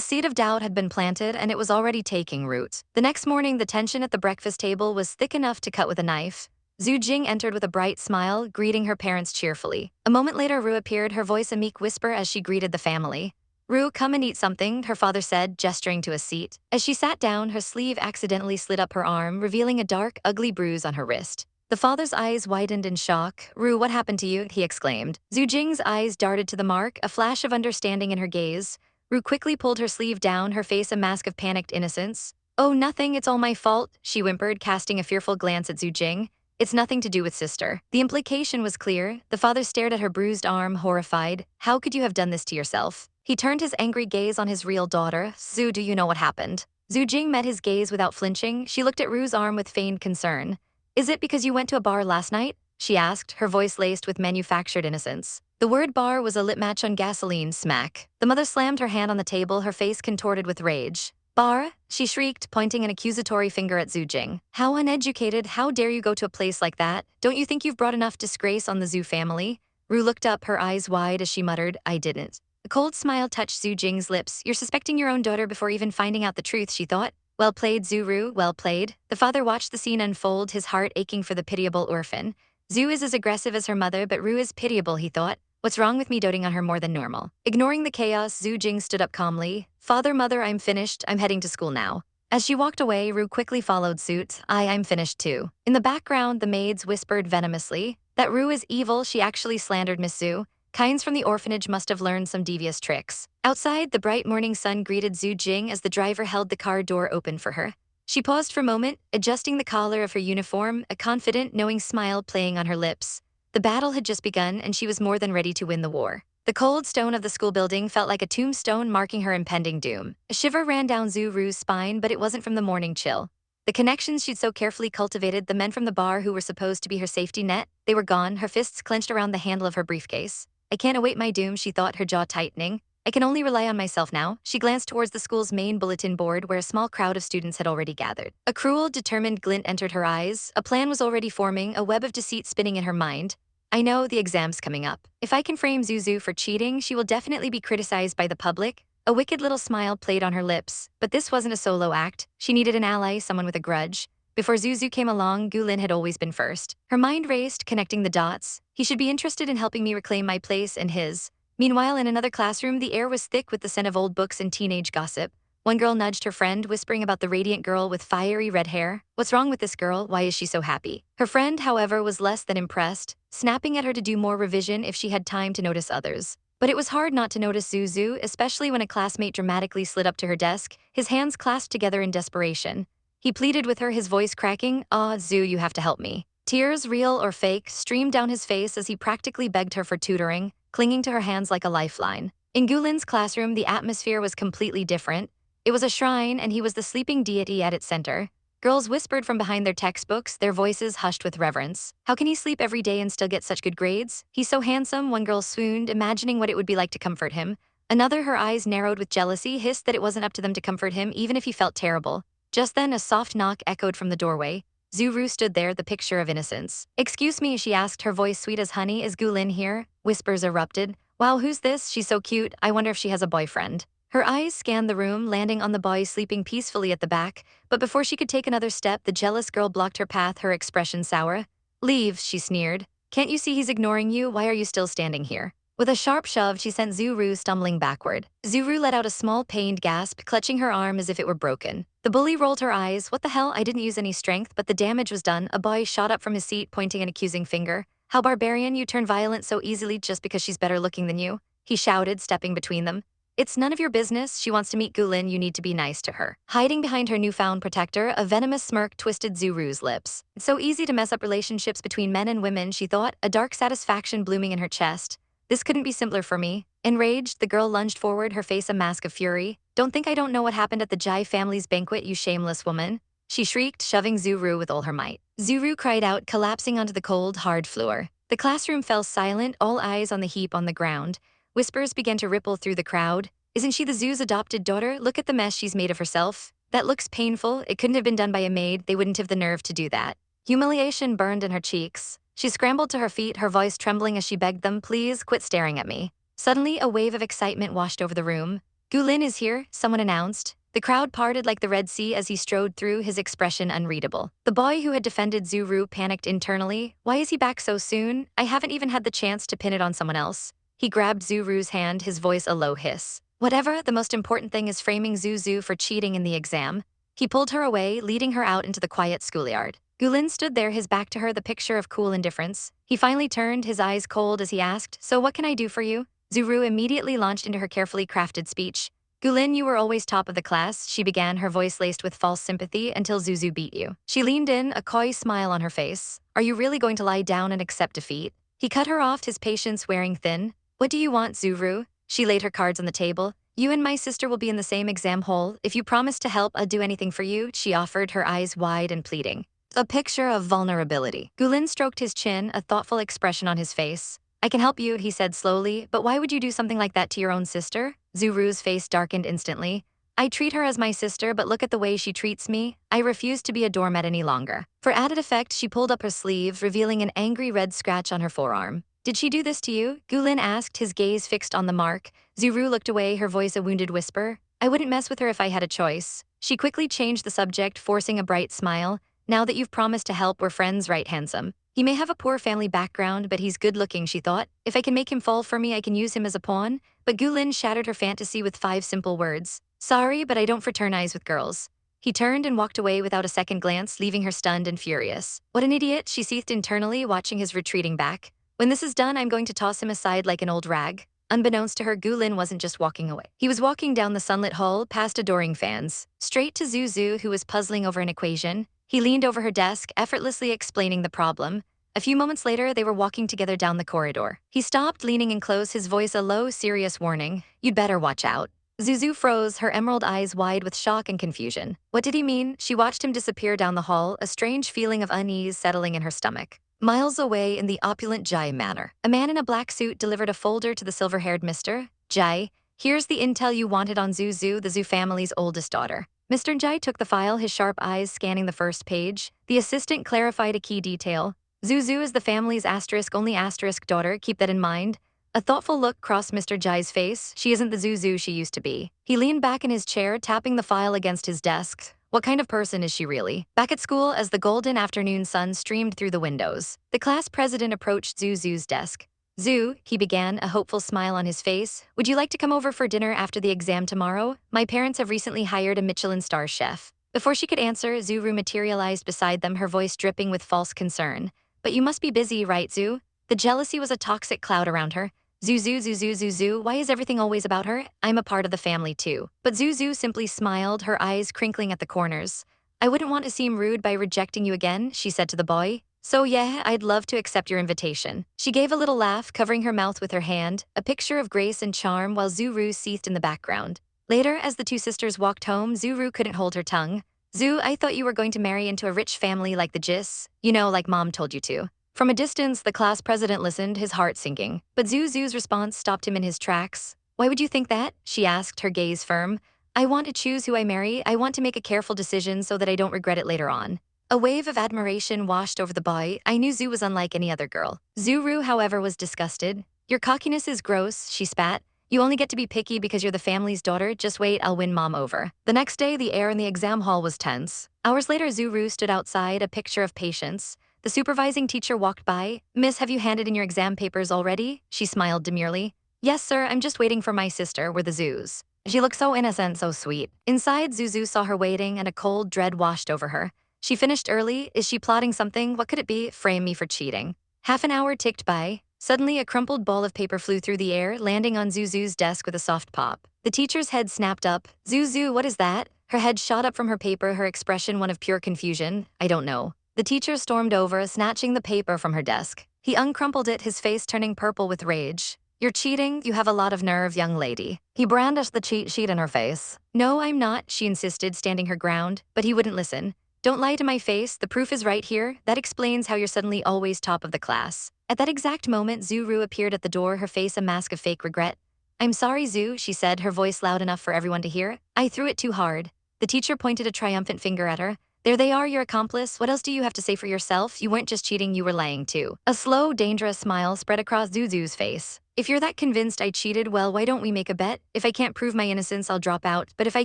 seed of doubt had been planted, and it was already taking root. The next morning, the tension at the breakfast table was thick enough to cut with a knife. Zhu Jing entered with a bright smile, greeting her parents cheerfully. A moment later, Ru appeared, her voice a meek whisper as she greeted the family. Ru, come and eat something, her father said, gesturing to a seat. As she sat down, her sleeve accidentally slid up her arm, revealing a dark, ugly bruise on her wrist. The father's eyes widened in shock. Ru, what happened to you? He exclaimed. Zhu Jing's eyes darted to the mark, a flash of understanding in her gaze. Ru quickly pulled her sleeve down, her face a mask of panicked innocence. Oh, nothing, it's all my fault, she whimpered, casting a fearful glance at Zhu Jing. It's nothing to do with sister. The implication was clear. The father stared at her bruised arm, horrified. How could you have done this to yourself? He turned his angry gaze on his real daughter. Zhu, do you know what happened? Zhu Jing met his gaze without flinching. She looked at Ru's arm with feigned concern. Is it because you went to a bar last night? She asked, her voice laced with manufactured innocence. The word bar was a lit match on gasoline, smack. The mother slammed her hand on the table, her face contorted with rage. Bar? She shrieked, pointing an accusatory finger at Zhu Jing. How uneducated, how dare you go to a place like that? Don't you think you've brought enough disgrace on the Zhu family? Ru looked up, her eyes wide as she muttered, I didn't. A cold smile touched Zhu Jing's lips. You're suspecting your own daughter before even finding out the truth, she thought. Well played, Zhu Ru, well played. The father watched the scene unfold, his heart aching for the pitiable orphan. Zhu is as aggressive as her mother, but Ru is pitiable, he thought. What's wrong with me doting on her more than normal? Ignoring the chaos, Zhu Jing stood up calmly. Father, mother, I'm finished. I'm heading to school now. As she walked away, Ru quickly followed suit. I'm finished too. In the background, the maids whispered venomously. That Ru is evil, she actually slandered Miss Zhu. Kinds from the orphanage must have learned some devious tricks. Outside, the bright morning sun greeted Zhu Jing as the driver held the car door open for her. She paused for a moment, adjusting the collar of her uniform, a confident, knowing smile playing on her lips. The battle had just begun, and she was more than ready to win the war. The cold stone of the school building felt like a tombstone marking her impending doom. A shiver ran down Zhu Ru's spine, but it wasn't from the morning chill. The connections she'd so carefully cultivated, the men from the bar who were supposed to be her safety net, they were gone, her fists clenched around the handle of her briefcase. I can't await my doom, she thought, her jaw tightening. I can only rely on myself now. She glanced towards the school's main bulletin board where a small crowd of students had already gathered. A cruel, determined glint entered her eyes. A plan was already forming, a web of deceit spinning in her mind. I know, the exam's coming up. If I can frame Zuzu for cheating, she will definitely be criticized by the public. A wicked little smile played on her lips, but this wasn't a solo act. She needed an ally, someone with a grudge. Before Zuzu came along, Gulin had always been first. Her mind raced, connecting the dots. He should be interested in helping me reclaim my place and his. Meanwhile, in another classroom, the air was thick with the scent of old books and teenage gossip. One girl nudged her friend, whispering about the radiant girl with fiery red hair. What's wrong with this girl? Why is she so happy? Her friend, however, was less than impressed, snapping at her to do more revision if she had time to notice others. But it was hard not to notice Zuzu, especially when a classmate dramatically slid up to her desk, his hands clasped together in desperation. He pleaded with her, his voice cracking, Zu, you have to help me. Tears, real or fake, streamed down his face as he practically begged her for tutoring, clinging to her hands like a lifeline. In Gulin's classroom, the atmosphere was completely different. It was a shrine, and he was the sleeping deity at its center. Girls whispered from behind their textbooks, their voices hushed with reverence. How can he sleep every day and still get such good grades? He's so handsome, one girl swooned, imagining what it would be like to comfort him. Another, her eyes narrowed with jealousy, hissed that it wasn't up to them to comfort him, even if he felt terrible. Just then, a soft knock echoed from the doorway. Zuru stood there, the picture of innocence. Excuse me, she asked, her voice sweet as honey. Is Gulin here? Whispers erupted. Wow, who's this? She's so cute. I wonder if she has a boyfriend. Her eyes scanned the room, landing on the boy sleeping peacefully at the back, but before she could take another step, the jealous girl blocked her path, her expression sour. Leave, she sneered. Can't you see he's ignoring you? Why are you still standing here? With a sharp shove, she sent Zuru stumbling backward. Zuru let out a small pained gasp, clutching her arm as if it were broken. The bully rolled her eyes. What the hell? I didn't use any strength, but the damage was done. A boy shot up from his seat, pointing an accusing finger. How barbarian, you turn violent so easily just because she's better looking than you, he shouted, stepping between them. It's none of your business. She wants to meet Gulin. You need to be nice to her. Hiding behind her newfound protector, a venomous smirk twisted Zuru's lips. It's so easy to mess up relationships between men and women, she thought, a dark satisfaction blooming in her chest. This couldn't be simpler for me. Enraged, the girl lunged forward, her face a mask of fury. Don't think I don't know what happened at the Jai family's banquet, you shameless woman. She shrieked, shoving Zuru with all her might. Zuru cried out, collapsing onto the cold, hard floor. The classroom fell silent, all eyes on the heap on the ground. Whispers began to ripple through the crowd. Isn't she the zoo's adopted daughter? Look at the mess she's made of herself. That looks painful. It couldn't have been done by a maid. They wouldn't have the nerve to do that. Humiliation burned in her cheeks. She scrambled to her feet, her voice trembling as she begged them, please quit staring at me. Suddenly, a wave of excitement washed over the room. Gulin is here, someone announced. The The crowd parted like the Red Sea as he strode through, his expression unreadable. The boy who had defended Zuru panicked internally. Why is he back so soon? I haven't even had the chance to pin it on someone else. He grabbed Zuru's hand, his voice a low hiss. Whatever, the most important thing is framing Zuzu for cheating in the exam. He pulled her away, leading her out into the quiet schoolyard. Gulin stood there, his back to her, the picture of cool indifference. He finally turned, his eyes cold as he asked, "So what can I do for you?" Zuru immediately launched into her carefully crafted speech. "Gulin, you were always top of the class," she began, her voice laced with false sympathy, "until Zuzu beat you." She leaned in, a coy smile on her face. "Are you really going to lie down and accept defeat?" He cut her off, his patience wearing thin. "What do you want, Zuru?" She laid her cards on the table. "You and my sister will be in the same exam hall. If you promise to help, I'll do anything for you," she offered, her eyes wide and pleading. A picture of vulnerability. Gulin stroked his chin, a thoughtful expression on his face. "I can help you," he said slowly, "but why would you do something like that to your own sister?" Zuru's face darkened instantly. "I treat her as my sister, but look at the way she treats me. I refuse to be a doormat any longer." For added effect, she pulled up her sleeve, revealing an angry red scratch on her forearm. "Did she do this to you?" Gulin asked, his gaze fixed on the mark. Zuru looked away, her voice a wounded whisper. "I wouldn't mess with her if I had a choice." She quickly changed the subject, forcing a bright smile. "Now that you've promised to help, we're friends, right, handsome? He may have a poor family background, but he's good-looking," she thought. "If I can make him fall for me, I can use him as a pawn." But Gulin shattered her fantasy with 5 simple words. "Sorry, but I don't fraternize with girls." He turned and walked away without a second glance, leaving her stunned and furious. "What an idiot," she seethed internally, watching his retreating back. "When this is done, I'm going to toss him aside like an old rag." Unbeknownst to her, Gulin wasn't just walking away. He was walking down the sunlit hall, past adoring fans, straight to Zuzu, who was puzzling over an equation. He leaned over her desk, effortlessly explaining the problem. A few moments later, they were walking together down the corridor. He stopped, leaning in close, his voice a low, serious warning. "You'd better watch out." Zuzu froze, her emerald eyes wide with shock and confusion. What did he mean? She watched him disappear down the hall, a strange feeling of unease settling in her stomach. Miles away in the opulent Jai manor, a man in a black suit delivered a folder to the silver-haired Mr. Jai. "Here's the intel you wanted on Zuzu, the Zhu family's oldest daughter." Mr. Jai took the file, his sharp eyes scanning the first page. The assistant clarified a key detail. "Zuzu is the family's only asterisk daughter, keep that in mind." A thoughtful look crossed Mr. Jai's face. "She isn't the Zuzu she used to be." He leaned back in his chair, tapping the file against his desk. "What kind of person is she really?" Back at school, as the golden afternoon sun streamed through the windows, the class president approached Zuzu's desk. "Zu," he began, a hopeful smile on his face, "would you like to come over for dinner after the exam tomorrow? My parents have recently hired a Michelin star chef." Before she could answer, Zuru materialized beside them, her voice dripping with false concern. "But you must be busy, right, Zu?" The jealousy was a toxic cloud around her. Zuzu, why is everything always about her? I'm a part of the family too." But Zuzu simply smiled, her eyes crinkling at the corners. "I wouldn't want to seem rude by rejecting you again," she said to the boy. "So yeah, I'd love to accept your invitation." She gave a little laugh, covering her mouth with her hand, a picture of grace and charm, while Zuru seethed in the background. Later, as the two sisters walked home, Zuru couldn't hold her tongue. "Zu, I thought you were going to marry into a rich family like the Jis. You know, like Mom told you to." From a distance, the class president listened, his heart sinking. But Zuzu's response stopped him in his tracks. "Why would you think that?" she asked, her gaze firm. "I want to choose who I marry. I want to make a careful decision so that I don't regret it later on." A wave of admiration washed over the boy. I knew Zu was unlike any other girl. Zuru, however, was disgusted. "Your cockiness is gross," she spat. "You only get to be picky because you're the family's daughter. Just wait, I'll win Mom over." The next day, the air in the exam hall was tense. Hours later, Zuru stood outside, a picture of patience. The supervising teacher walked by. "Miss, have you handed in your exam papers already?" She smiled demurely. "Yes, sir, I'm just waiting for my sister," were the Zoo's. She looked so innocent, so sweet. Inside, Zuzu saw her waiting, and a cold dread washed over her. She finished early. Is she plotting something? What could it be? Frame me for cheating. Half an hour ticked by. Suddenly, a crumpled ball of paper flew through the air, landing on Zuzu's desk with a soft pop. The teacher's head snapped up. "Zuzu, what is that?" Her head shot up from her paper, her expression one of pure confusion. "I don't know." The teacher stormed over, snatching the paper from her desk. He uncrumpled it, his face turning purple with rage. "You're cheating? You have a lot of nerve, young lady." He brandished the cheat sheet in her face. "No, I'm not," she insisted, standing her ground, but he wouldn't listen. "Don't lie to my face, the proof is right here. That explains how you're suddenly always top of the class." At that exact moment, Zuru appeared at the door, her face a mask of fake regret. "I'm sorry, Zu," she said, her voice loud enough for everyone to hear. "I threw it too hard." The teacher pointed a triumphant finger at her. There they are, your accomplice. What else do you have to say for yourself? You weren't just cheating, you were lying too. A slow, dangerous smile spread across Zuzu's face. If you're that convinced I cheated, well, why don't we make a bet? If I can't prove my innocence, I'll drop out, but if I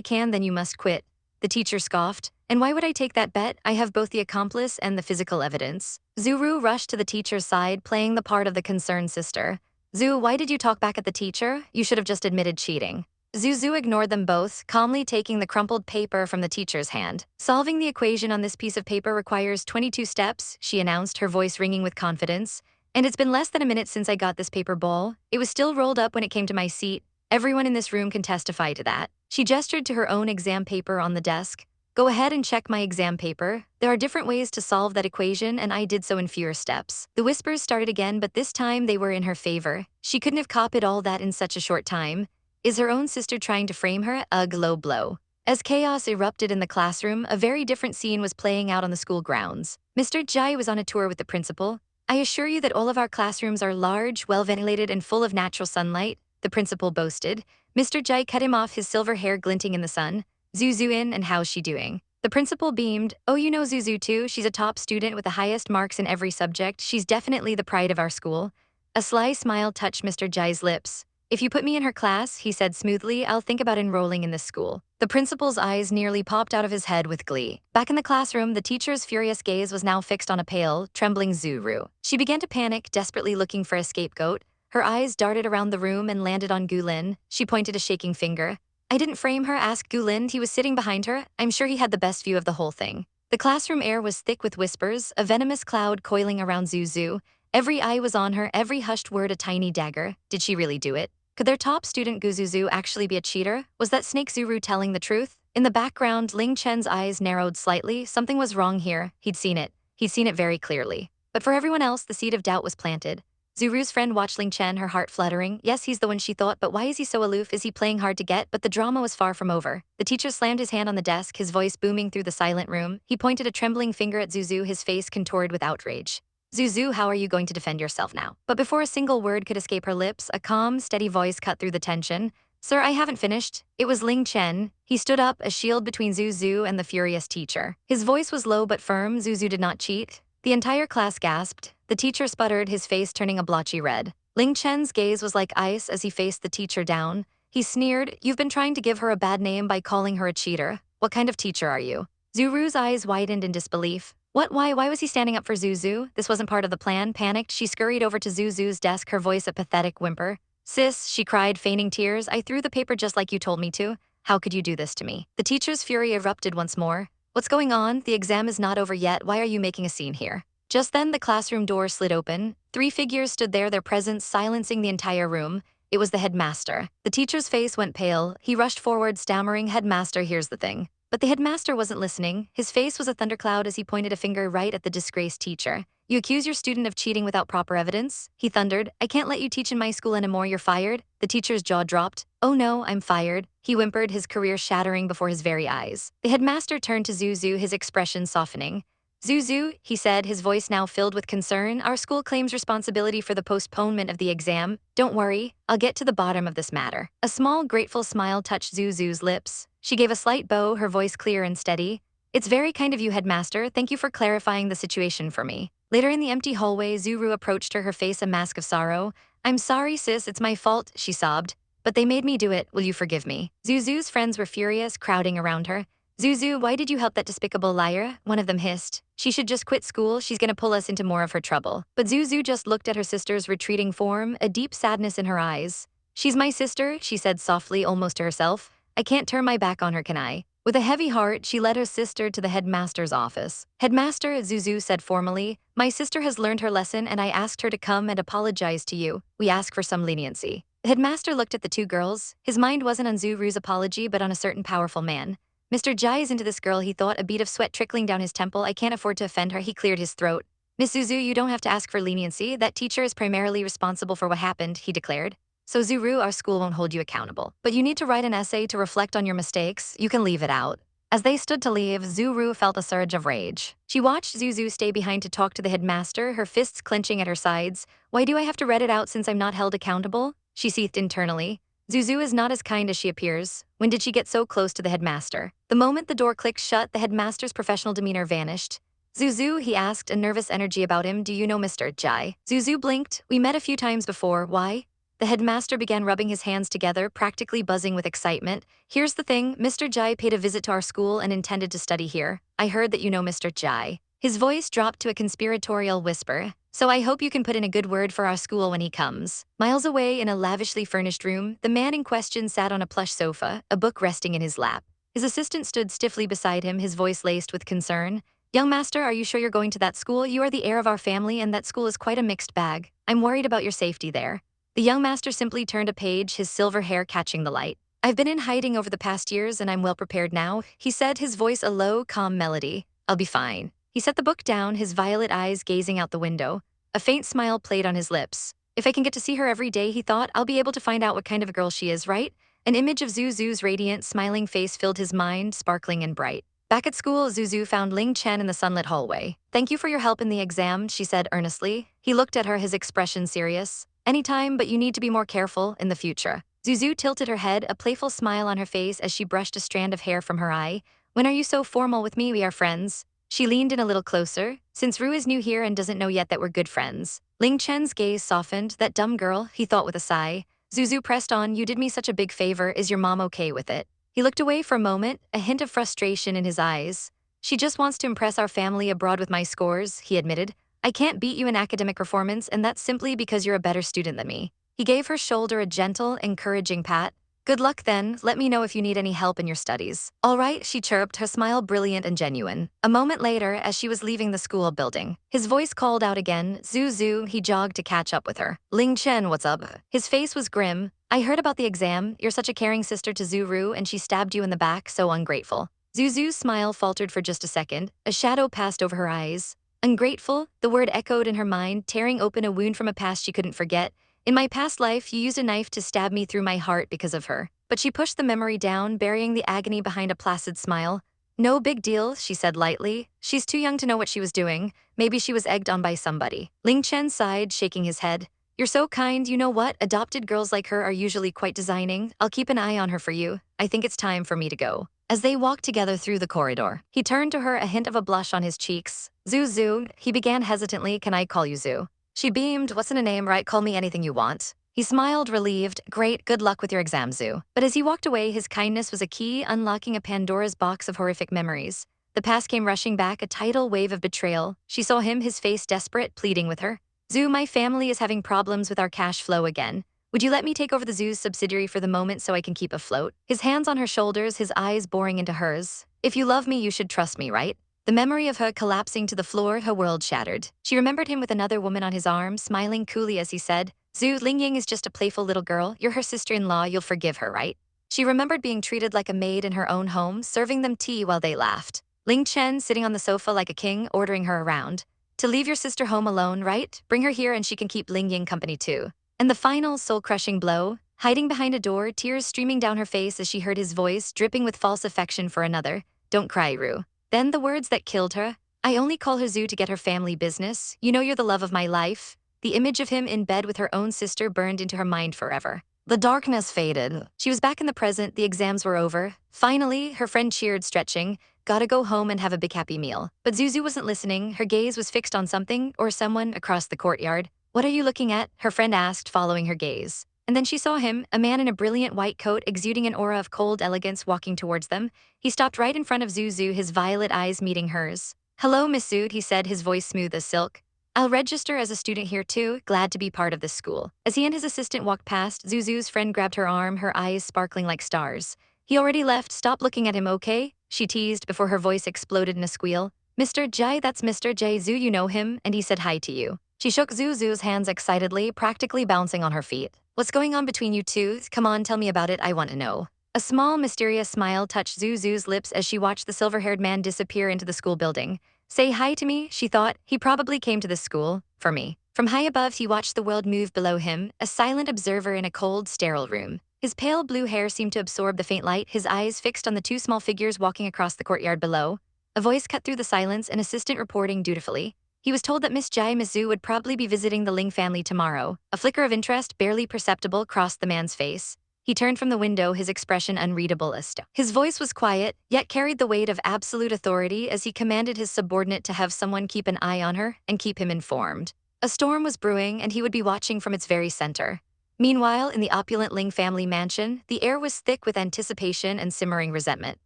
can, then you must quit. The teacher scoffed. And why would I take that bet? I have both the accomplice and the physical evidence. Zuru rushed to the teacher's side, playing the part of the concerned sister. Zu, why did you talk back at the teacher? You should have just admitted cheating. Zuzu ignored them both, calmly taking the crumpled paper from the teacher's hand. Solving the equation on this piece of paper requires 22 steps, she announced, her voice ringing with confidence. And it's been less than a minute since I got this paper ball. It was still rolled up when it came to my seat. Everyone in this room can testify to that. She gestured to her own exam paper on the desk. Go ahead and check my exam paper. There are different ways to solve that equation, and I did so in fewer steps. The whispers started again, but this time they were in her favor. She couldn't have copied all that in such a short time. Is her own sister trying to frame her? Ugh, low blow. As chaos erupted in the classroom, a very different scene was playing out on the school grounds. Mr. Jai was on a tour with the principal. I assure you that all of our classrooms are large, well-ventilated, and full of natural sunlight, the principal boasted. Mr. Jai cut him off, his silver hair glinting in the sun. Zuzu in, and how's she doing? The principal beamed. Oh, you know Zuzu too. She's a top student with the highest marks in every subject. She's definitely the pride of our school. A sly smile touched Mr. Jai's lips. If you put me in her class, he said smoothly, I'll think about enrolling in this school. The principal's eyes nearly popped out of his head with glee. Back in the classroom, the teacher's furious gaze was now fixed on a pale, trembling Zuru. She began to panic, desperately looking for a scapegoat. Her eyes darted around the room and landed on Gulin. She pointed a shaking finger. I didn't frame her, asked Gulin. He was sitting behind her. I'm sure he had the best view of the whole thing. The classroom air was thick with whispers, a venomous cloud coiling around Zuzu. Every eye was on her, every hushed word a tiny dagger. Did she really do it? Could their top student Guzuzu actually be a cheater? Was that Snake Zuru telling the truth? In the background, Ling Chen's eyes narrowed slightly. Something was wrong here. He'd seen it. He'd seen it very clearly. But for everyone else, the seed of doubt was planted. Zuru's friend watched Ling Chen, her heart fluttering. Yes, he's the one, she thought, but why is he so aloof? Is he playing hard to get? But the drama was far from over. The teacher slammed his hand on the desk, his voice booming through the silent room. He pointed a trembling finger at Zuzu, his face contorted with outrage. Zuzu, how are you going to defend yourself now? But before a single word could escape her lips, a calm, steady voice cut through the tension. Sir, I haven't finished. It was Ling Chen. He stood up, a shield between Zuzu and the furious teacher. His voice was low but firm. Zuzu did not cheat. The entire class gasped. The teacher sputtered, his face turning a blotchy red. Ling Chen's gaze was like ice as he faced the teacher down. He sneered, you've been trying to give her a bad name by calling her a cheater. What kind of teacher are you? Zuru's eyes widened in disbelief. What? Why was he standing up for Zuzu? This wasn't part of the plan. Panicked, she scurried over to Zuzu's desk, her voice a pathetic whimper. Sis, she cried, feigning tears, I threw the paper just like you told me to. How could you do this to me? The teacher's fury erupted once more. What's going on? The exam is not over yet. Why are you making a scene here? Just then, the classroom door slid open. 3 figures stood there, their presence silencing the entire room. It was the headmaster. The teacher's face went pale. He rushed forward, stammering, Headmaster, here's the thing. But the headmaster wasn't listening. His face was a thundercloud as he pointed a finger right at the disgraced teacher. You accuse your student of cheating without proper evidence? He thundered. I can't let you teach in my school anymore, you're fired. The teacher's jaw dropped. Oh no, I'm fired. He whimpered, his career shattering before his very eyes. The headmaster turned to Zuzu, his expression softening. Zuzu, he said, his voice now filled with concern, our school claims responsibility for the postponement of the exam. Don't worry, I'll get to the bottom of this matter. A small, grateful smile touched Zuzu's lips. She gave a slight bow, her voice clear and steady. It's very kind of you, headmaster. Thank you for clarifying the situation for me. Later in the empty hallway, Zuru approached her, her face a mask of sorrow. I'm sorry, sis, it's my fault, she sobbed. But they made me do it. Will you forgive me? Zuzu's friends were furious, crowding around her. Zuzu, why did you help that despicable liar? One of them hissed. She should just quit school, she's gonna pull us into more of her trouble. But Zuzu just looked at her sister's retreating form, a deep sadness in her eyes. She's my sister, she said softly, almost to herself. I can't turn my back on her, can I? With a heavy heart, she led her sister to the headmaster's office. Headmaster, Zuzu said formally, my sister has learned her lesson and I asked her to come and apologize to you. We ask for some leniency. The headmaster looked at the 2 girls. His mind wasn't on Zuru's apology but on a certain powerful man. Mr. Jai is into this girl, he thought, a bead of sweat trickling down his temple. I can't afford to offend her, he cleared his throat. Miss Zuzu, you don't have to ask for leniency. That teacher is primarily responsible for what happened, he declared. So Zuru, our school won't hold you accountable. But you need to write an essay to reflect on your mistakes. You can leave it out. As they stood to leave, Zuru felt a surge of rage. She watched Zuzu stay behind to talk to the headmaster, her fists clenching at her sides. Why do I have to read it out since I'm not held accountable? She seethed internally. Zuzu is not as kind as she appears. When did she get so close to the headmaster? The moment the door clicked shut, the headmaster's professional demeanor vanished. Zuzu, he asked, a nervous energy about him. Do you know Mr. Jai? Zuzu blinked. We met a few times before. Why? The headmaster began rubbing his hands together, practically buzzing with excitement. Here's the thing, Mr. Jai paid a visit to our school and intended to study here. I heard that you know Mr. Jai. His voice dropped to a conspiratorial whisper. So I hope you can put in a good word for our school when he comes. Miles away in a lavishly furnished room, the man in question sat on a plush sofa, a book resting in his lap. His assistant stood stiffly beside him, his voice laced with concern. Young master, are you sure you're going to that school? You are the heir of our family, and that school is quite a mixed bag. I'm worried about your safety there. The young master simply turned a page, his silver hair catching the light. I've been in hiding over the past years, and I'm well prepared now, he said, his voice a low, calm melody. I'll be fine. He set the book down, his violet eyes gazing out the window. A faint smile played on his lips. If I can get to see her every day, he thought, I'll be able to find out what kind of a girl she is, right? An image of Zuzu's radiant, smiling face filled his mind, sparkling and bright. Back at school, Zuzu found Ling Chen in the sunlit hallway. Thank you for your help in the exam, she said earnestly. He looked at her, his expression serious. Anytime, but you need to be more careful in the future. Zuzu tilted her head, a playful smile on her face as she brushed a strand of hair from her eye. When are you so formal with me? We are friends. She leaned in a little closer. Since Ru is new here and doesn't know yet that we're good friends. Ling Chen's gaze softened. That dumb girl, he thought with a sigh. Zuzu pressed on. You did me such a big favor. Is your mom okay with it? He looked away for a moment, a hint of frustration in his eyes. She just wants to impress our family abroad with my scores, he admitted. I can't beat you in academic performance, and that's simply because you're a better student than me. He gave her shoulder a gentle, encouraging pat. Good luck then, let me know if you need any help in your studies. All right, she chirped, her smile brilliant and genuine. A moment later, as she was leaving the school building, his voice called out again, Zuzu, he jogged to catch up with her. Ling Chen, what's up? His face was grim. I heard about the exam, you're such a caring sister to Zuru and she stabbed you in the back, so ungrateful. Zuzu's smile faltered for just a second, a shadow passed over her eyes. Ungrateful, the word echoed in her mind, tearing open a wound from a past she couldn't forget. In my past life, you used a knife to stab me through my heart because of her. But she pushed the memory down, burying the agony behind a placid smile. No big deal, she said lightly. She's too young to know what she was doing. Maybe she was egged on by somebody. Ling Chen sighed, shaking his head. You're so kind, you know what? Adopted girls like her are usually quite designing. I'll keep an eye on her for you. I think it's time for me to go. As they walked together through the corridor, he turned to her, a hint of a blush on his cheeks. Zuzu, he began hesitantly, can I call you Zu? She beamed, what's in a name, right? Call me anything you want. He smiled, relieved. Great, good luck with your exam, Zu. But as he walked away, his kindness was a key, unlocking a Pandora's box of horrific memories. The past came rushing back, a tidal wave of betrayal. She saw him, his face desperate, pleading with her. Zu, my family is having problems with our cash flow again. Would you let me take over the zoo's subsidiary for the moment so I can keep afloat? His hands on her shoulders, his eyes boring into hers. If you love me, you should trust me, right? The memory of her collapsing to the floor, her world shattered. She remembered him with another woman on his arm, smiling coolly as he said, Zu, Lingying is just a playful little girl. You're her sister-in-law, you'll forgive her, right? She remembered being treated like a maid in her own home, serving them tea while they laughed. Ling Chen sitting on the sofa like a king, ordering her around. To leave your sister home alone, right? Bring her here and she can keep Lingying company too. And the final soul-crushing blow, hiding behind a door, tears streaming down her face as she heard his voice, dripping with false affection for another. Don't cry, Ru. Then the words that killed her. I only call her Zu to get her family business. You know you're the love of my life. The image of him in bed with her own sister burned into her mind forever. The darkness faded. She was back in the present, the exams were over. Finally, her friend cheered, stretching. Gotta go home and have a big happy meal. But Zuzu wasn't listening. Her gaze was fixed on something or someone across the courtyard. What are you looking at? Her friend asked, following her gaze. And then she saw him, a man in a brilliant white coat exuding an aura of cold elegance walking towards them. He stopped right in front of Zuzu, his violet eyes meeting hers. Hello, Miss Zood, he said, his voice smooth as silk. I'll register as a student here too, glad to be part of this school. As he and his assistant walked past, Zuzu's friend grabbed her arm, her eyes sparkling like stars. He already left, stop looking at him, okay? She teased before her voice exploded in a squeal. Mr. Jai, that's Mr. Jai Zu, you know him, and he said hi to you. She shook Zuzu's hands excitedly, practically bouncing on her feet. What's going on between you two? Come on, tell me about it, I want to know. A small, mysterious smile touched Zuzu's lips as she watched the silver-haired man disappear into the school building. Say hi to me, she thought. He probably came to this school for me. From high above, he watched the world move below him, a silent observer in a cold, sterile room. His pale blue hair seemed to absorb the faint light, his eyes fixed on the two small figures walking across the courtyard below. A voice cut through the silence, an assistant reporting dutifully. He was told that Miss Jai Mizu would probably be visiting the Ling family tomorrow. A flicker of interest, barely perceptible, crossed the man's face. He turned from the window, his expression unreadable as stone. His voice was quiet, yet carried the weight of absolute authority as he commanded his subordinate to have someone keep an eye on her and keep him informed. A storm was brewing, and he would be watching from its very center. Meanwhile, in the opulent Ling family mansion, the air was thick with anticipation and simmering resentment.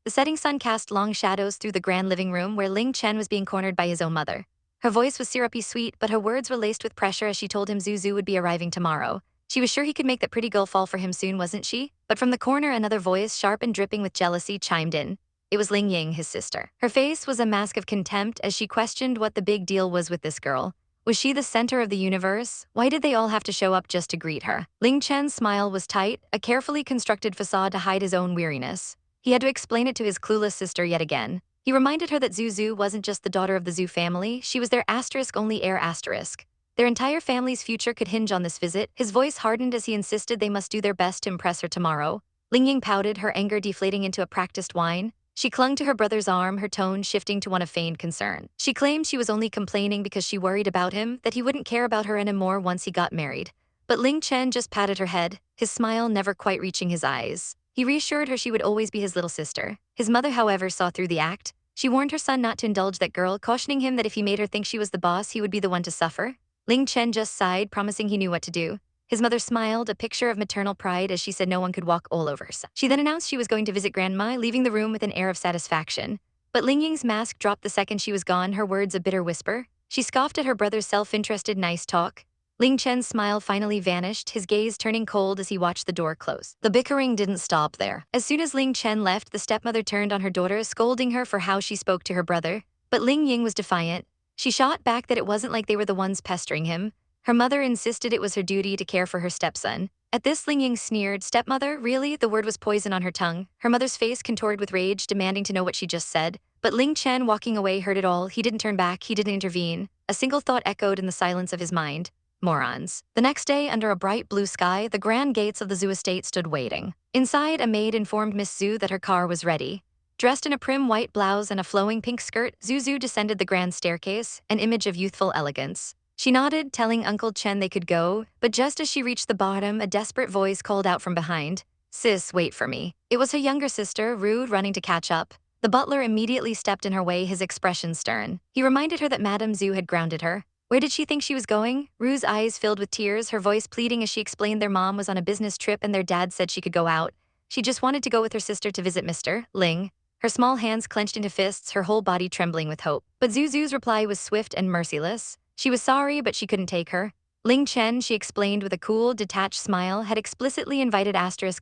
The setting sun cast long shadows through the grand living room where Ling Chen was being cornered by his own mother. Her voice was syrupy sweet, but her words were laced with pressure as she told him Zuzu would be arriving tomorrow. She was sure he could make that pretty girl fall for him soon, wasn't she? But from the corner, another voice, sharp and dripping with jealousy, chimed in. It was Ling Ying, his sister. Her face was a mask of contempt as she questioned what the big deal was with this girl. Was she the center of the universe? Why did they all have to show up just to greet her? Ling Chen's smile was tight, a carefully constructed facade to hide his own weariness. He had to explain it to his clueless sister yet again. He reminded her that Zuzu wasn't just the daughter of the Zhu family, she was their only heir asterisk. Their entire family's future could hinge on this visit. His voice hardened as he insisted they must do their best to impress her tomorrow. Ling Ying pouted, her anger deflating into a practiced whine. She clung to her brother's arm, her tone shifting to one of feigned concern. She claimed she was only complaining because she worried about him, that he wouldn't care about her anymore once he got married. But Ling Chen just patted her head, his smile never quite reaching his eyes. He reassured her she would always be his little sister. His mother, however, saw through the act. She warned her son not to indulge that girl, cautioning him that if he made her think she was the boss, he would be the one to suffer. Ling Chen just sighed, promising he knew what to do. His mother smiled, a picture of maternal pride, as she said no one could walk all over her son. She then announced she was going to visit Grandma, leaving the room with an air of satisfaction. But Ling Ying's mask dropped the second she was gone, her words a bitter whisper. She scoffed at her brother's self-interested nice talk. Ling Chen's smile finally vanished, his gaze turning cold as he watched the door close. The bickering didn't stop there. As soon as Ling Chen left, the stepmother turned on her daughter, scolding her for how she spoke to her brother. But Ling Ying was defiant. She shot back that it wasn't like they were the ones pestering him. Her mother insisted it was her duty to care for her stepson. At this, Ling Ying sneered. Stepmother, really? The word was poison on her tongue. Her mother's face contorted with rage, demanding to know what she just said. But Ling Chen, walking away, heard it all. He didn't turn back, he didn't intervene. A single thought echoed in the silence of his mind. Morons. The next day, under a bright blue sky, the grand gates of the Zhu estate stood waiting. Inside, a maid informed Miss Zhu that her car was ready. Dressed in a prim white blouse and a flowing pink skirt, Zuzu descended the grand staircase, an image of youthful elegance. She nodded, telling Uncle Chen they could go, but just as she reached the bottom, a desperate voice called out from behind. Sis, wait for me. It was her younger sister, Rude, running to catch up. The butler immediately stepped in her way, his expression stern. He reminded her that Madame Zhu had grounded her. Where did she think she was going? Rue's eyes filled with tears, her voice pleading as she explained their mom was on a business trip and their dad said she could go out. She just wanted to go with her sister to visit Mr. Ling. Her small hands clenched into fists, her whole body trembling with hope. But Zuzu's reply was swift and merciless. She was sorry, but she couldn't take her. Ling Chen, she explained with a cool, detached smile, had explicitly invited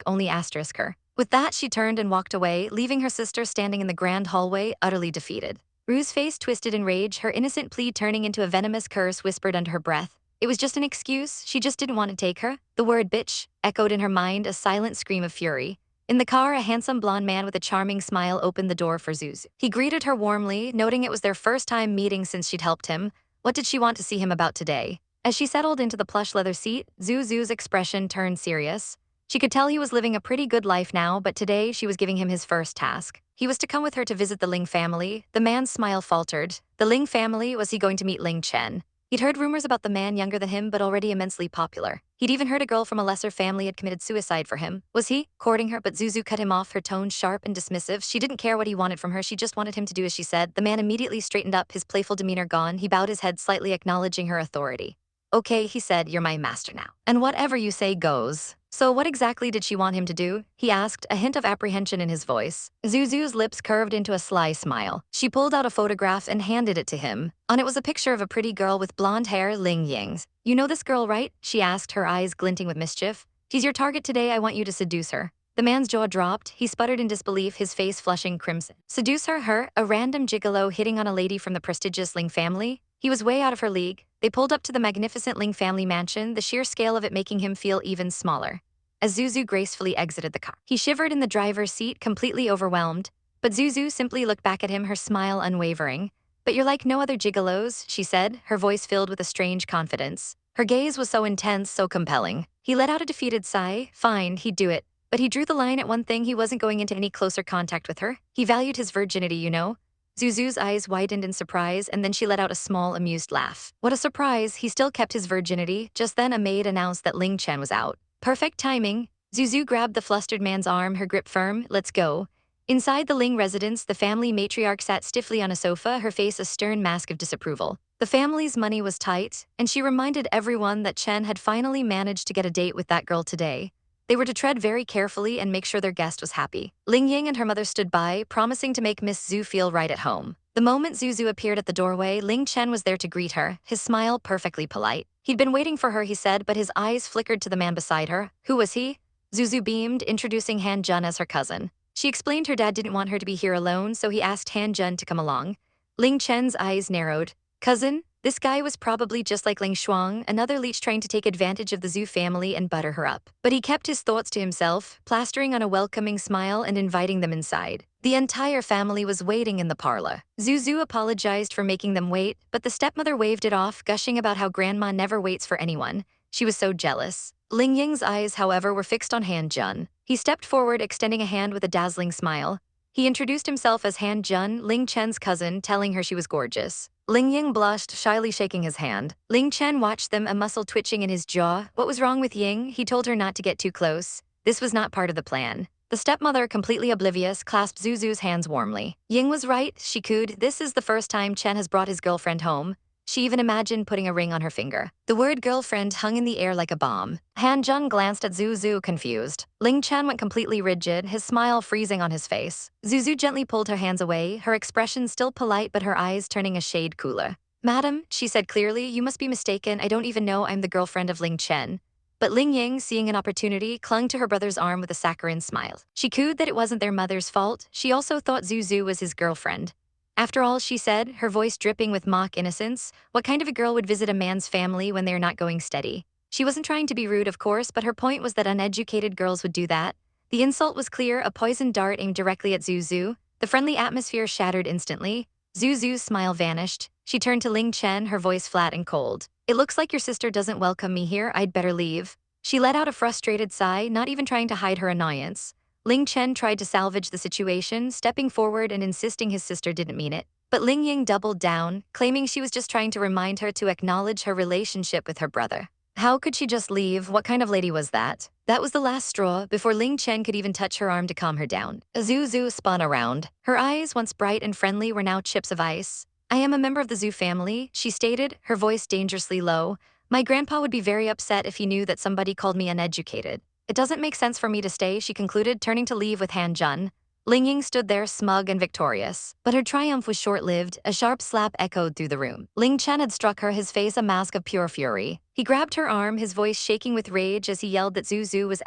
only her. With that, she turned and walked away, leaving her sister standing in the grand hallway, utterly defeated. Rue's face twisted in rage, her innocent plea turning into a venomous curse whispered under her breath. It was just an excuse, she just didn't want to take her. The word bitch echoed in her mind, a silent scream of fury. In the car, a handsome blonde man with a charming smile opened the door for Zuzu. He greeted her warmly, noting it was their first time meeting since she'd helped him. What did she want to see him about today? As she settled into the plush leather seat, Zuzu's expression turned serious. She could tell he was living a pretty good life now, but today she was giving him his first task. He was to come with her to visit the Ling family. The man's smile faltered. The Ling family? Was he going to meet Ling Chen? He'd heard rumors about the man younger than him but already immensely popular. He'd even heard a girl from a lesser family had committed suicide for him. Was he courting her? But Zuzu cut him off, her tone sharp and dismissive. She didn't care what he wanted from her, she just wanted him to do as she said. The man immediately straightened up, his playful demeanor gone. He bowed his head slightly, acknowledging her authority. Okay, he said, you're my master now. And whatever you say goes. So what exactly did she want him to do? He asked, a hint of apprehension in his voice. Zuzu's lips curved into a sly smile. She pulled out a photograph and handed it to him. On it was a picture of a pretty girl with blonde hair, Ling Ying's. You know this girl, right? She asked, her eyes glinting with mischief. She's your target today, I want you to seduce her. The man's jaw dropped. He sputtered in disbelief, his face flushing crimson. Seduce her? Her? A random gigolo hitting on a lady from the prestigious Ling family? He was way out of her league. They pulled up to the magnificent Ling family mansion, the sheer scale of it making him feel even smaller. As Zuzu gracefully exited the car, he shivered in the driver's seat, completely overwhelmed. But Zuzu simply looked back at him, her smile unwavering. But you're like no other gigolos, she said, her voice filled with a strange confidence. Her gaze was so intense, so compelling. He let out a defeated sigh. Fine, he'd do it. But he drew the line at one thing: he wasn't going into any closer contact with her. He valued his virginity, you know. Zuzu's eyes widened in surprise, and then she let out a small, amused laugh. What a surprise, he still kept his virginity. Just then a maid announced that Ling Chen was out. Perfect timing. Zuzu grabbed the flustered man's arm, her grip firm. Let's go. Inside the Ling residence, the family matriarch sat stiffly on a sofa, her face a stern mask of disapproval. The family's money was tight, and she reminded everyone that Chen had finally managed to get a date with that girl today. They were to tread very carefully and make sure their guest was happy. Ling Ying and her mother stood by, promising to make Miss Zhu feel right at home. The moment Zuzu appeared at the doorway, Ling Chen was there to greet her, his smile perfectly polite. He'd been waiting for her, he said, but his eyes flickered to the man beside her. Who was he? Zuzu beamed, introducing Han Jun as her cousin. She explained her dad didn't want her to be here alone, so he asked Han Jun to come along. Ling Chen's eyes narrowed. Cousin? This guy was probably just like Ling Shuang, another leech trying to take advantage of the Zhu family and butter her up. But he kept his thoughts to himself, plastering on a welcoming smile and inviting them inside. The entire family was waiting in the parlor. Zuzu apologized for making them wait, but the stepmother waved it off, gushing about how grandma never waits for anyone. She was so jealous. Ling Ying's eyes, however, were fixed on Han Jun. He stepped forward, extending a hand with a dazzling smile. He introduced himself as Han Jun, Ling Chen's cousin, telling her she was gorgeous. Ling Ying blushed, shyly shaking his hand. Ling Chen watched them, a muscle twitching in his jaw. What was wrong with Ying? He told her not to get too close. This was not part of the plan. The stepmother, completely oblivious, clasped Zuzu's hands warmly. Ying was right, she cooed. This is the first time Chen has brought his girlfriend home. She even imagined putting a ring on her finger. The word girlfriend hung in the air like a bomb. Han Jun glanced at Zuzu, confused. Ling Chen went completely rigid, his smile freezing on his face. Zuzu gently pulled her hands away, her expression still polite but her eyes turning a shade cooler. Madam, she said clearly, you must be mistaken. I don't even know I'm the girlfriend of Ling Chen. But Ling Ying, seeing an opportunity, clung to her brother's arm with a saccharine smile. She cooed that it wasn't their mother's fault. She also thought Zuzu was his girlfriend. After all, she said, her voice dripping with mock innocence, what kind of a girl would visit a man's family when they're not going steady? She wasn't trying to be rude, of course, but her point was that uneducated girls would do that. The insult was clear, a poisoned dart aimed directly at Zuzu. The friendly atmosphere shattered instantly. Zuzu's smile vanished. She turned to Ling Chen, her voice flat and cold. It looks like your sister doesn't welcome me here. I'd better leave. She let out a frustrated sigh, not even trying to hide her annoyance. Ling Chen tried to salvage the situation, stepping forward and insisting his sister didn't mean it. But Ling Ying doubled down, claiming she was just trying to remind her to acknowledge her relationship with her brother. How could she just leave? What kind of lady was that? That was the last straw, before Ling Chen could even touch her arm to calm her down. Zuzu spun around. Her eyes, once bright and friendly, were now chips of ice. I am a member of the Zhu family, she stated, her voice dangerously low. My grandpa would be very upset if he knew that somebody called me uneducated. It doesn't make sense for me to stay, she concluded, turning to leave with Han Jun. Ling Ying stood there, smug and victorious. But her triumph was short-lived. A sharp slap echoed through the room. Ling Chen had struck her, his face a mask of pure fury. He grabbed her arm, his voice shaking with rage as he yelled that Zuzu was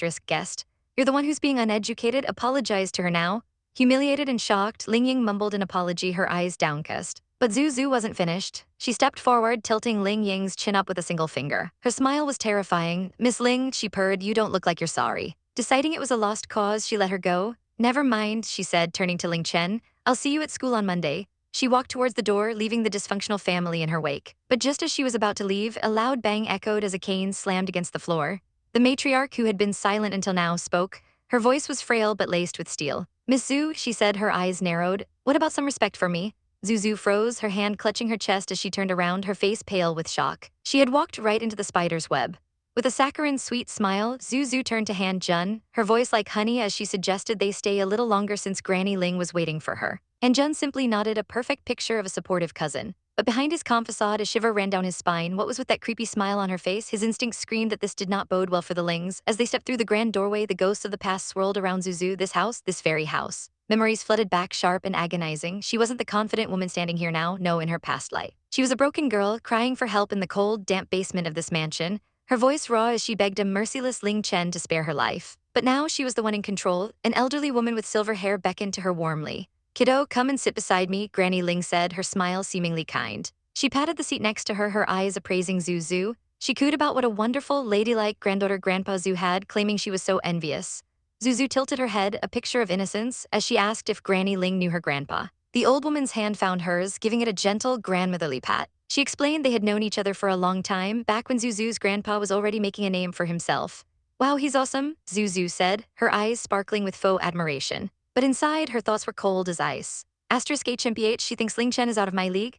his guest. You're the one who's being uneducated, apologize to her now. Humiliated and shocked, Ling Ying mumbled an apology, her eyes downcast. But Zuzu wasn't finished. She stepped forward, tilting Ling Ying's chin up with a single finger. Her smile was terrifying. Miss Ling, she purred, you don't look like you're sorry. Deciding it was a lost cause, she let her go. Never mind, she said, turning to Ling Chen. I'll see you at school on Monday. She walked towards the door, leaving the dysfunctional family in her wake. But just as she was about to leave, a loud bang echoed as a cane slammed against the floor. The matriarch, who had been silent until now, spoke. Her voice was frail but laced with steel. Miss Zhu, she said, her eyes narrowed. What about some respect for me? Zuzu froze, her hand clutching her chest as she turned around, her face pale with shock. She had walked right into the spider's web. With a saccharine sweet smile, Zuzu turned to Han Jun, her voice like honey as she suggested they stay a little longer since Granny Ling was waiting for her. Han Jun simply nodded, a perfect picture of a supportive cousin. But behind his calm facade, a shiver ran down his spine. What was with that creepy smile on her face? His instincts screamed that this did not bode well for the Lings. As they stepped through the grand doorway, the ghosts of the past swirled around Zuzu. This house, this very house. Memories flooded back, sharp and agonizing. She wasn't the confident woman standing here now, no, in her past life. She was a broken girl, crying for help in the cold, damp basement of this mansion, her voice raw as she begged a merciless Ling Chen to spare her life. But now she was the one in control. An elderly woman with silver hair beckoned to her warmly. Kiddo, come and sit beside me, Granny Ling said, her smile seemingly kind. She patted the seat next to her, her eyes appraising Zuzu. She cooed about what a wonderful, ladylike granddaughter Grandpa Zhu had, claiming she was so envious. Zuzu tilted her head, a picture of innocence, as she asked if Granny Ling knew her grandpa. The old woman's hand found hers, giving it a gentle, grandmotherly pat. She explained they had known each other for a long time, back when Zuzu's grandpa was already making a name for himself. Wow, he's awesome, Zuzu said, her eyes sparkling with faux admiration. But inside, her thoughts were cold as ice. *HMPH, she thinks Ling Chen is out of my league.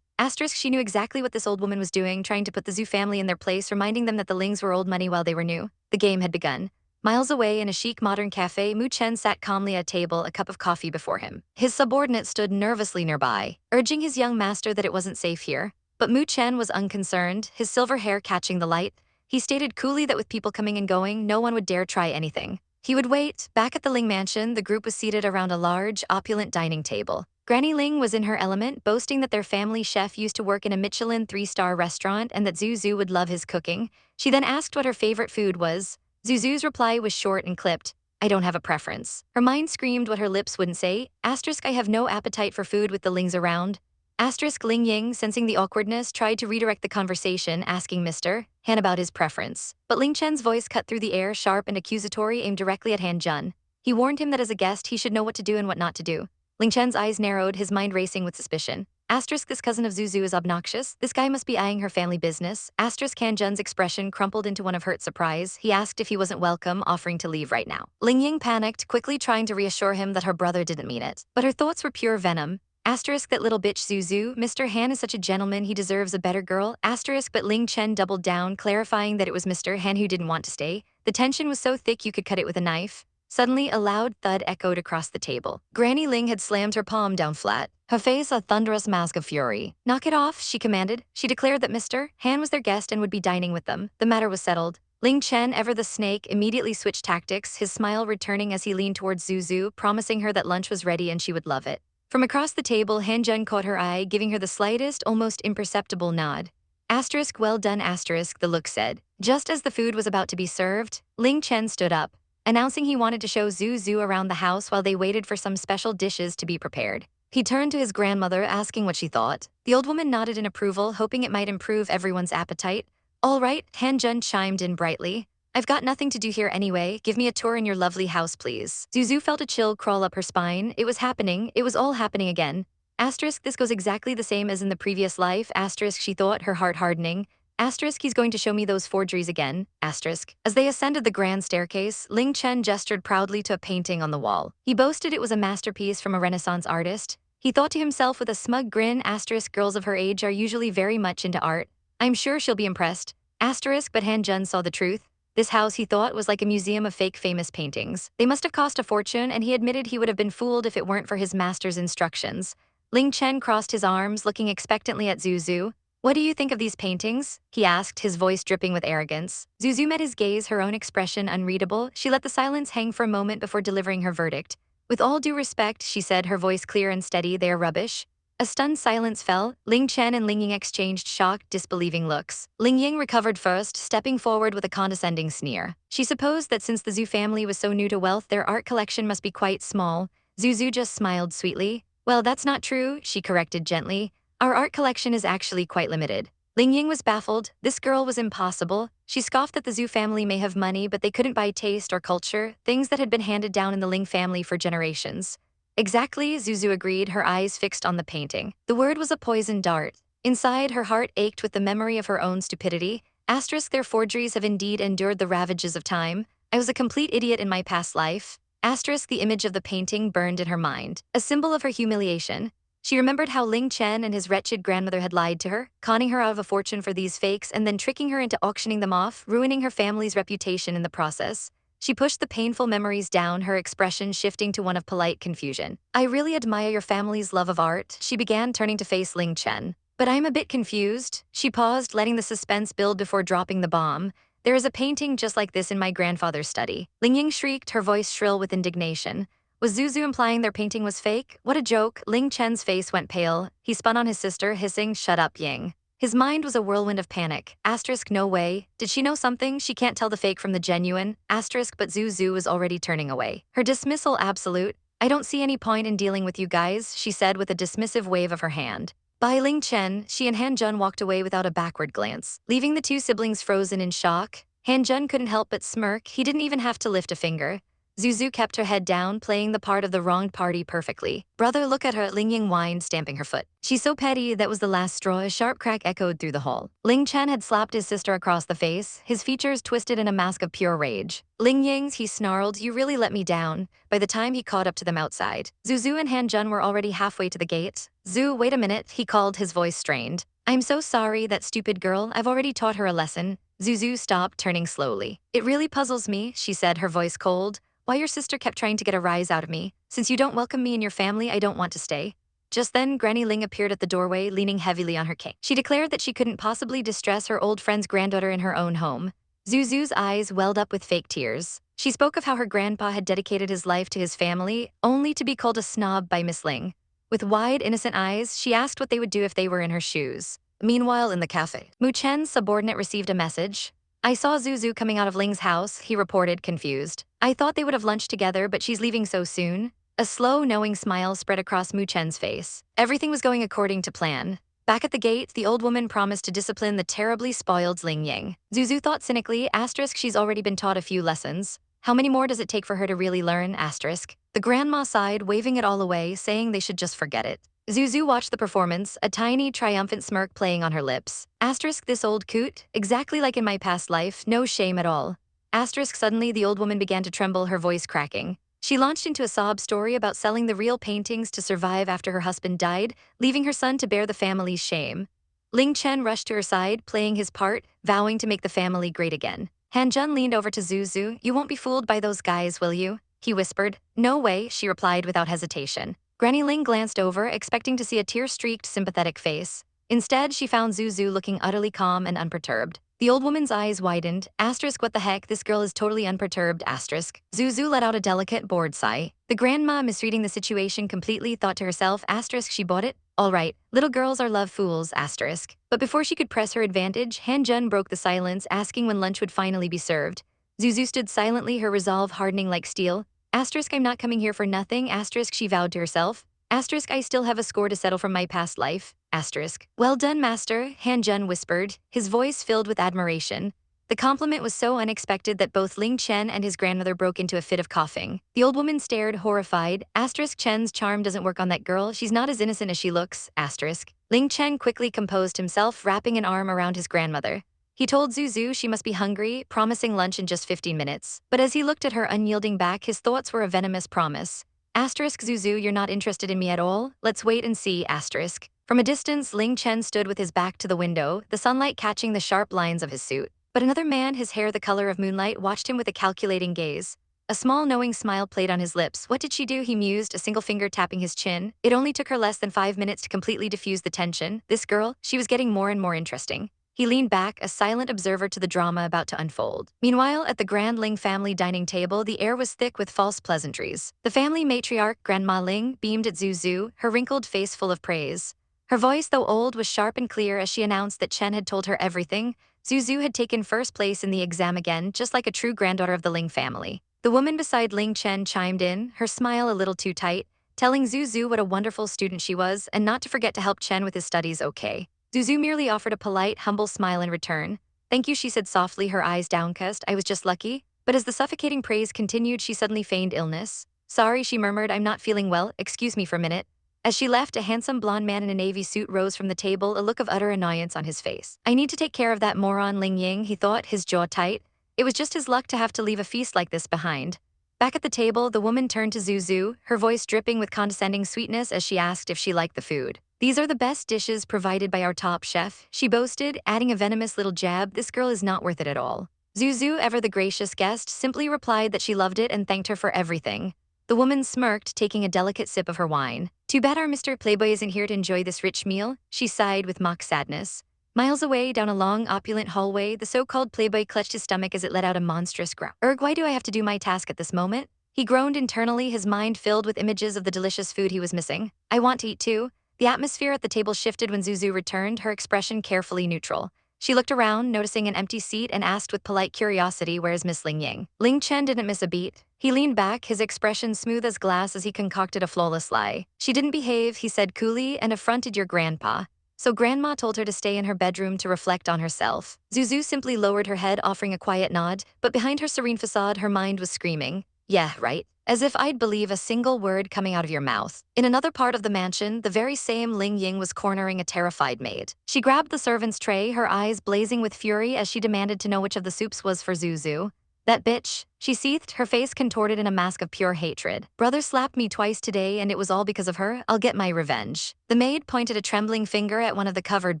She knew exactly what this old woman was doing, trying to put the Zhu family in their place, reminding them that the Lings were old money while they were new. The game had begun. Miles away in a chic modern cafe, Mu Chen sat calmly at a table, a cup of coffee before him. His subordinate stood nervously nearby, urging his young master that it wasn't safe here. But Mu Chen was unconcerned, his silver hair catching the light. He stated coolly that with people coming and going, no one would dare try anything. He would wait. Back at the Ling mansion, the group was seated around a large, opulent dining table. Granny Ling was in her element, boasting that their family chef used to work in a Michelin 3-star restaurant and that Zuzu would love his cooking. She then asked what her favorite food was. Zuzu's reply was short and clipped. I don't have a preference. Her mind screamed what her lips wouldn't say. Asterisk, I have no appetite for food with the Lings around. Asterisk, Ling Ying, sensing the awkwardness, tried to redirect the conversation, asking Mr. Han about his preference. But Ling Chen's voice cut through the air, sharp and accusatory, aimed directly at Han Jun. He warned him that as a guest, he should know what to do and what not to do. Ling Chen's eyes narrowed, his mind racing with suspicion. Asterisk, this cousin of Zuzu is obnoxious. This guy must be eyeing her family business. Asterisk, Han Jun's expression crumpled into one of hurt surprise. He asked if he wasn't welcome, offering to leave right now. Ling Ying panicked, quickly trying to reassure him that her brother didn't mean it. But her thoughts were pure venom. Asterisk, that little bitch Zuzu, Mr. Han is such a gentleman, he deserves a better girl. Asterisk, but Ling Chen doubled down, clarifying that it was Mr. Han who didn't want to stay. The tension was so thick you could cut it with a knife. Suddenly, a loud thud echoed across the table. Granny Ling had slammed her palm down flat, her face a thunderous mask of fury. Knock it off, she commanded. She declared that Mr. Han was their guest and would be dining with them. The matter was settled. Ling Chen, ever the snake, immediately switched tactics, his smile returning as he leaned towards Zuzu, promising her that lunch was ready and she would love it. From across the table, Han Jun caught her eye, giving her the slightest, almost imperceptible nod. Asterisk, well done, asterisk, the look said. Just as the food was about to be served, Ling Chen stood up, announcing he wanted to show Zuzu around the house while they waited for some special dishes to be prepared. He turned to his grandmother, asking what she thought. The old woman nodded in approval, hoping it might improve everyone's appetite. All right, Han Jun chimed in brightly. I've got nothing to do here anyway. Give me a tour in your lovely house, please. Zuzu felt a chill crawl up her spine. It was happening. It was all happening again. Asterisk, this goes exactly the same as in the previous life. Asterisk, she thought, her heart hardening. Asterisk, he's going to show me those forgeries again. Asterisk. As they ascended the grand staircase, Ling Chen gestured proudly to a painting on the wall. He boasted it was a masterpiece from a Renaissance artist. He thought to himself with a smug grin, asterisk, girls of her age are usually very much into art. I'm sure she'll be impressed. Asterisk, but Han Jun saw the truth. This house, he thought, was like a museum of fake famous paintings. They must have cost a fortune, and he admitted he would have been fooled if it weren't for his master's instructions. Ling Chen crossed his arms, looking expectantly at Zuzu. What do you think of these paintings? He asked, his voice dripping with arrogance. Zuzu met his gaze, her own expression unreadable. She let the silence hang for a moment before delivering her verdict. With all due respect, she said, her voice clear and steady, they are rubbish. A stunned silence fell. Ling Chen and Ling Ying exchanged shocked, disbelieving looks. Ling Ying recovered first, stepping forward with a condescending sneer. She supposed that since the Zhu family was so new to wealth, their art collection must be quite small. Zuzu just smiled sweetly. Well, that's not true, she corrected gently. Our art collection is actually quite limited. Ling Ying was baffled. This girl was impossible. She scoffed that the Zhu family may have money, but they couldn't buy taste or culture, things that had been handed down in the Ling family for generations. Exactly, Zuzu agreed, her eyes fixed on the painting. The word was a poisoned dart. Inside, her heart ached with the memory of her own stupidity. Asterisk, their forgeries have indeed endured the ravages of time. I was a complete idiot in my past life. Asterisk, the image of the painting burned in her mind, a symbol of her humiliation. She remembered how Ling Chen and his wretched grandmother had lied to her, conning her out of a fortune for these fakes and then tricking her into auctioning them off, ruining her family's reputation in the process. She pushed the painful memories down, her expression shifting to one of polite confusion. I really admire your family's love of art, she began, turning to face Ling Chen. But I'm a bit confused. She paused, letting the suspense build before dropping the bomb. There is a painting just like this in my grandfather's study. Ling Ying shrieked, her voice shrill with indignation. Was Zuzu implying their painting was fake? What a joke. Ling Chen's face went pale. He spun on his sister, hissing, shut up, Ying. His mind was a whirlwind of panic. Asterisk, no way. Did she know something? She can't tell the fake from the genuine. Asterisk, but Zuzu was already turning away. Her dismissal absolute. I don't see any point in dealing with you guys, she said with a dismissive wave of her hand. By Ling Chen, she and Han Jun walked away without a backward glance, leaving the two siblings frozen in shock. Han Jun couldn't help but smirk. He didn't even have to lift a finger. Zuzu kept her head down, playing the part of the wronged party perfectly. Brother, look at her, Ling Ying whined, stamping her foot. She's so petty, that was the last straw. A sharp crack echoed through the hall. Ling Chen had slapped his sister across the face, his features twisted in a mask of pure rage. Ling Ying's, he snarled, you really let me down. By the time he caught up to them outside, Zuzu and Han Jun were already halfway to the gate. Zu, wait a minute, he called, his voice strained. I'm so sorry, that stupid girl, I've already taught her a lesson. Zuzu stopped, turning slowly. It really puzzles me, she said, her voice cold, why your sister kept trying to get a rise out of me. Since you don't welcome me in your family, I don't want to stay. Just then, Granny Ling appeared at the doorway, leaning heavily on her cane. She declared that she couldn't possibly distress her old friend's granddaughter in her own home. Zuzu's eyes welled up with fake tears. She spoke of how her grandpa had dedicated his life to his family, only to be called a snob by Miss Ling. With wide, innocent eyes, she asked what they would do if they were in her shoes. Meanwhile, in the cafe, Mu Chen's subordinate received a message. I saw Zuzu coming out of Ling's house, he reported, confused. I thought they would have lunch together, but she's leaving so soon. A slow, knowing smile spread across Mu Chen's face. Everything was going according to plan. Back at the gate, the old woman promised to discipline the terribly spoiled Ling Ying. Zuzu thought cynically, asterisk, she's already been taught a few lessons. How many more does it take for her to really learn, asterisk? The grandma sighed, waving it all away, saying they should just forget it. Zuzu watched the performance, a tiny, triumphant smirk playing on her lips. Asterisk, this old coot, exactly like in my past life, no shame at all. Asterisk, suddenly the old woman began to tremble, her voice cracking. She launched into a sob story about selling the real paintings to survive after her husband died, leaving her son to bear the family's shame. Ling Chen rushed to her side, playing his part, vowing to make the family great again. Han Jun leaned over to Zuzu. You won't be fooled by those guys, will you? He whispered. No way, she replied without hesitation. Granny Ling glanced over, expecting to see a tear-streaked, sympathetic face. Instead, she found Zuzu looking utterly calm and unperturbed. The old woman's eyes widened. Asterisk, what the heck, this girl is totally unperturbed, asterisk. Zuzu let out a delicate, bored sigh. The grandma, misreading the situation completely, thought to herself, asterisk, she bought it? All right, little girls are love fools, asterisk. But before she could press her advantage, Han Jun broke the silence, asking when lunch would finally be served. Zuzu stood silently, her resolve hardening like steel. Asterisk, I'm not coming here for nothing, asterisk, she vowed to herself. Asterisk, I still have a score to settle from my past life. Asterisk. Well done, master, Han Jun whispered, his voice filled with admiration. The compliment was so unexpected that both Ling Chen and his grandmother broke into a fit of coughing. The old woman stared, horrified. Asterisk, Chen's charm doesn't work on that girl. She's not as innocent as she looks. Asterisk. Ling Chen quickly composed himself, wrapping an arm around his grandmother. He told Zuzu she must be hungry, promising lunch in just 15 minutes. But as he looked at her unyielding back, his thoughts were a venomous promise. Asterisk, Zuzu, you're not interested in me at all? Let's wait and see, asterisk. From a distance, Ling Chen stood with his back to the window, the sunlight catching the sharp lines of his suit. But another man, his hair the color of moonlight, watched him with a calculating gaze. A small, knowing smile played on his lips. What did she do? He mused, a single finger tapping his chin. It only took her less than 5 minutes to completely diffuse the tension. This girl, she was getting more and more interesting. He leaned back, a silent observer to the drama about to unfold. Meanwhile, at the Grand Ling family dining table, the air was thick with false pleasantries. The family matriarch, Grandma Ling, beamed at Zuzu, her wrinkled face full of praise. Her voice, though old, was sharp and clear as she announced that Chen had told her everything. Zuzu had taken first place in the exam again, just like a true granddaughter of the Ling family. The woman beside Ling Chen chimed in, her smile a little too tight, telling Zuzu what a wonderful student she was and not to forget to help Chen with his studies, okay. Zuzu merely offered a polite, humble smile in return. Thank you, she said softly, her eyes downcast. I was just lucky. But as the suffocating praise continued, she suddenly feigned illness. Sorry, she murmured, I'm not feeling well. Excuse me for a minute. As she left, a handsome blonde man in a navy suit rose from the table, a look of utter annoyance on his face. I need to take care of that moron Ling Ying, he thought, his jaw tight. It was just his luck to have to leave a feast like this behind. Back at the table, the woman turned to Zuzu, her voice dripping with condescending sweetness as she asked if she liked the food. These are the best dishes provided by our top chef, she boasted, adding a venomous little jab. This girl is not worth it at all. Zuzu, ever the gracious guest, simply replied that she loved it and thanked her for everything. The woman smirked, taking a delicate sip of her wine. Too bad our Mr. Playboy isn't here to enjoy this rich meal, she sighed with mock sadness. Miles away, down a long, opulent hallway, the so-called Playboy clutched his stomach as it let out a monstrous growl. Why do I have to do my task at this moment? He groaned internally, his mind filled with images of the delicious food he was missing. I want to eat too. The atmosphere at the table shifted when Zuzu returned, her expression carefully neutral. She looked around, noticing an empty seat, and asked with polite curiosity, where's Miss Ling Ying? Ling Chen didn't miss a beat. He leaned back, his expression smooth as glass as he concocted a flawless lie. She didn't behave, he said coolly, and affronted your grandpa. So Grandma told her to stay in her bedroom to reflect on herself. Zuzu simply lowered her head, offering a quiet nod, but behind her serene facade, her mind was screaming. Yeah, right. As if I'd believe a single word coming out of your mouth. In another part of the mansion, the very same Ling Ying was cornering a terrified maid. She grabbed the servant's tray, her eyes blazing with fury as she demanded to know which of the soups was for Zuzu. That bitch, she seethed, her face contorted in a mask of pure hatred. Brother slapped me twice today and it was all because of her. I'll get my revenge. The maid pointed a trembling finger at one of the covered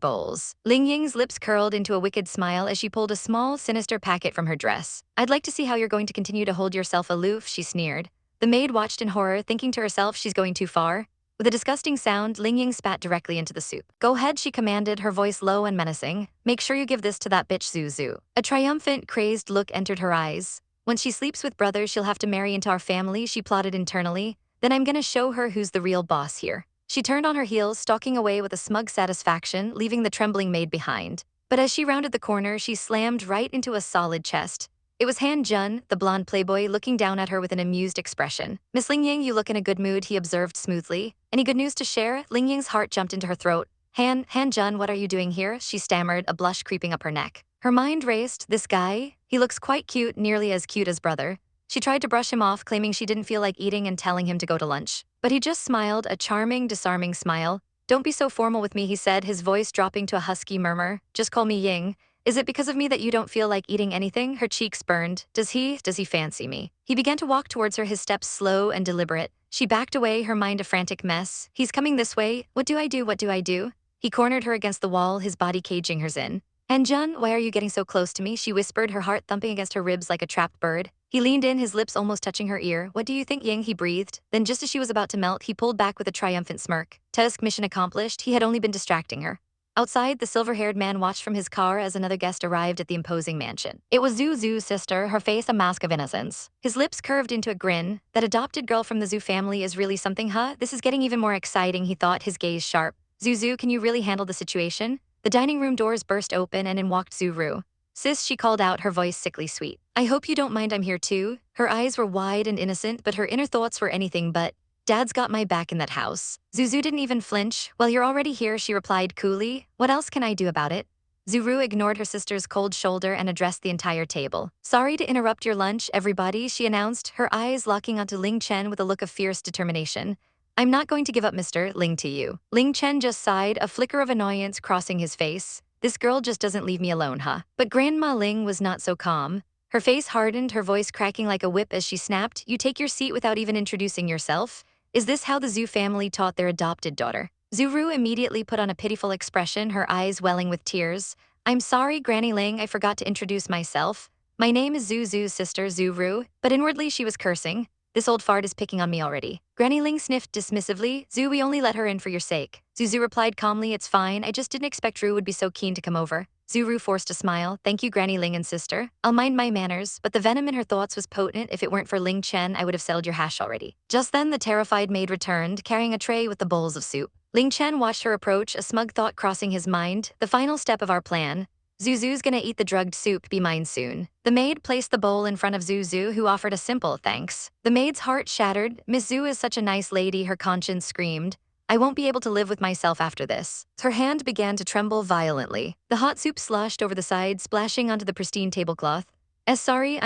bowls. Ling Ying's lips curled into a wicked smile as she pulled a small, sinister packet from her dress. I'd like to see how you're going to continue to hold yourself aloof, she sneered. The maid watched in horror, thinking to herself she's going too far. With a disgusting sound, Ling Ying spat directly into the soup. Go ahead, she commanded, her voice low and menacing. Make sure you give this to that bitch Zuzu. A triumphant, crazed look entered her eyes. Once she sleeps with brother, she'll have to marry into our family, she plotted internally. Then I'm gonna show her who's the real boss here. She turned on her heels, stalking away with a smug satisfaction, leaving the trembling maid behind. But as she rounded the corner, she slammed right into a solid chest. It was Han Jun, the blonde playboy, looking down at her with an amused expression. Miss Ling Ying, you look in a good mood, he observed smoothly. Any good news to share? Ling Ying's heart jumped into her throat. Han Jun, what are you doing here? She stammered, a blush creeping up her neck. Her mind raced. This guy? He looks quite cute, nearly as cute as brother. She tried to brush him off, claiming she didn't feel like eating and telling him to go to lunch. But he just smiled, a charming, disarming smile. Don't be so formal with me, he said, his voice dropping to a husky murmur. Just call me Ying. Is it because of me that you don't feel like eating anything? Her cheeks burned. Does he fancy me? He began to walk towards her, his steps slow and deliberate. She backed away, her mind a frantic mess. He's coming this way. What do I do? What do I do? He cornered her against the wall, his body caging hers in. Hanjun, why are you getting so close to me? She whispered, her heart thumping against her ribs like a trapped bird. He leaned in, his lips almost touching her ear. What do you think, Ying? He breathed. Then just as she was about to melt, he pulled back with a triumphant smirk. Tusk mission accomplished. He had only been distracting her. Outside, the silver-haired man watched from his car as another guest arrived at the imposing mansion. It was Zuzu's sister, her face a mask of innocence. His lips curved into a grin. That adopted girl from the Zhu family is really something, huh? This is getting even more exciting, he thought, his gaze sharp. Zuzu, can you really handle the situation? The dining room doors burst open and in walked Zuru. Sis, she called out, her voice sickly sweet. I hope you don't mind I'm here too. Her eyes were wide and innocent, but her inner thoughts were anything but. Dad's got my back in that house. Zuzu didn't even flinch. Well, you're already here, she replied coolly. What else can I do about it? Zuru ignored her sister's cold shoulder and addressed the entire table. Sorry to interrupt your lunch, everybody, she announced, her eyes locking onto Ling Chen with a look of fierce determination. I'm not going to give up Mr. Ling to you. Ling Chen just sighed, a flicker of annoyance crossing his face. This girl just doesn't leave me alone, huh? But Grandma Ling was not so calm. Her face hardened, her voice cracking like a whip as she snapped, You take your seat without even introducing yourself? Is this how the Zhu family taught their adopted daughter? Zuru immediately put on a pitiful expression, her eyes welling with tears. I'm sorry, Granny Ling, I forgot to introduce myself. My name is Zuzu's sister, Zuru, but inwardly she was cursing. This old fart is picking on me already. Granny Ling sniffed dismissively. Zhu, we only let her in for your sake. Zuzu replied calmly, it's fine, I just didn't expect Ru would be so keen to come over. Zuru forced a smile. Thank you, Granny Ling and sister. I'll mind my manners, but the venom in her thoughts was potent. If it weren't for Ling Chen, I would have settled your hash already. Just then, the terrified maid returned, carrying a tray with the bowls of soup. Ling Chen watched her approach, a smug thought crossing his mind. The final step of our plan. Zuzu's gonna eat the drugged soup, be mine soon. The maid placed the bowl in front of Zuzu, who offered a simple thanks. The maid's heart shattered. Miss Zhu is such a nice lady, her conscience screamed. I won't be able to live with myself after this. Her hand began to tremble violently. The hot soup sloshed over the side, splashing onto the pristine tablecloth. I'm sorry,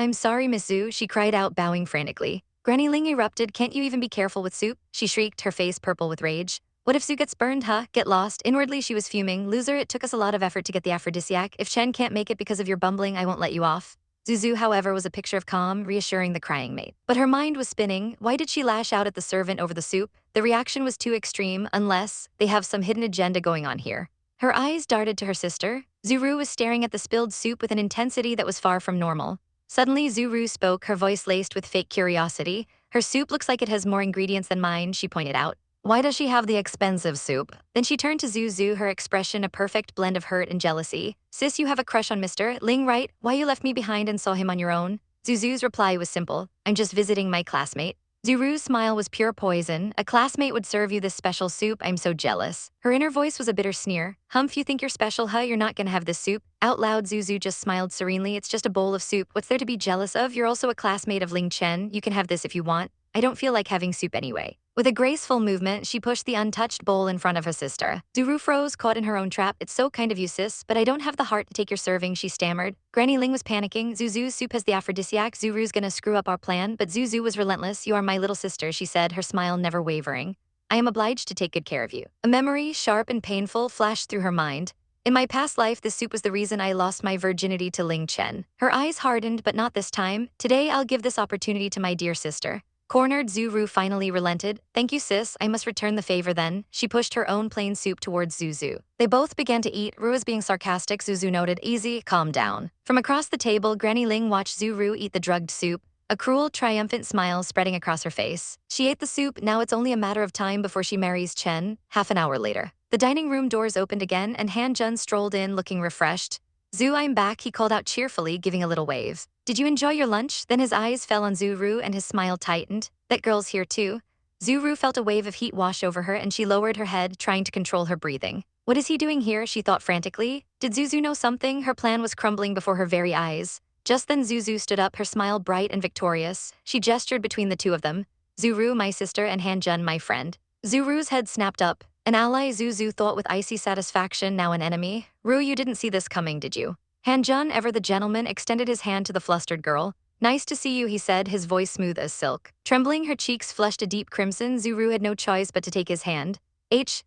Miss Zhu, she cried out, bowing frantically. Granny Ling erupted, can't you even be careful with soup? She shrieked, her face purple with rage. What if Zhu gets burned, huh? Get lost. Inwardly, she was fuming. Loser, it took us a lot of effort to get the aphrodisiac. If Chen can't make it because of your bumbling, I won't let you off. Zuzu, however, was a picture of calm, reassuring the crying maid. But her mind was spinning. Why did she lash out at the servant over the soup? The reaction was too extreme, unless they have some hidden agenda going on here. Her eyes darted to her sister. Zuru was staring at the spilled soup with an intensity that was far from normal. Suddenly, Zuru spoke, her voice laced with fake curiosity. Her soup looks like it has more ingredients than mine, she pointed out. Why does she have the expensive soup? Then she turned to Zuzu, her expression a perfect blend of hurt and jealousy. Sis, you have a crush on Mr. Ling, right? Why you left me behind and saw him on your own? Zuzu's reply was simple. I'm just visiting my classmate. Zuru's smile was pure poison. A classmate would serve you this special soup, I'm so jealous. Her inner voice was a bitter sneer. Humph, you think you're special, huh? You're not gonna have this soup. Out loud, Zuzu just smiled serenely. It's just a bowl of soup. What's there to be jealous of? You're also a classmate of Ling Chen. You can have this if you want. I don't feel like having soup anyway. With a graceful movement, she pushed the untouched bowl in front of her sister. Zuru froze, caught in her own trap. It's so kind of you, sis, but I don't have the heart to take your serving, she stammered. Granny Ling was panicking. Zuzu's soup has the aphrodisiac. Zuru's gonna screw up our plan, but Zuzu was relentless. You are my little sister, she said, her smile never wavering. I am obliged to take good care of you. A memory, sharp and painful, flashed through her mind. In my past life, this soup was the reason I lost my virginity to Ling Chen. Her eyes hardened, but not this time. Today, I'll give this opportunity to my dear sister. Cornered, Zuzu finally relented. Thank you, sis. I must return the favor then. She pushed her own plain soup towards Zuzu. They both began to eat. Ru was being sarcastic. Zuzu noted, easy, calm down. From across the table, Granny Ling watched Zuru eat the drugged soup, a cruel, triumphant smile spreading across her face. She ate the soup. Now it's only a matter of time before she marries Chen. Half an hour later, the dining room doors opened again and Han Jun strolled in looking refreshed. Zhu, I'm back, he called out cheerfully, giving a little wave. Did you enjoy your lunch? Then his eyes fell on Zuru and his smile tightened. That girl's here too. Zuru felt a wave of heat wash over her and she lowered her head, trying to control her breathing. What is he doing here? She thought frantically. Did Zuzu know something? Her plan was crumbling before her very eyes. Just then Zuzu stood up, her smile bright and victorious. She gestured between the two of them. Zuru, my sister, and Hanjun, my friend. Zuru's head snapped up. An ally, Zuzu thought with icy satisfaction, now an enemy. Ru, you didn't see this coming, did you? Hanjun, ever the gentleman, extended his hand to the flustered girl. Nice to see you, he said, his voice smooth as silk. Trembling, her cheeks flushed a deep crimson, Zuru had no choice but to take his hand.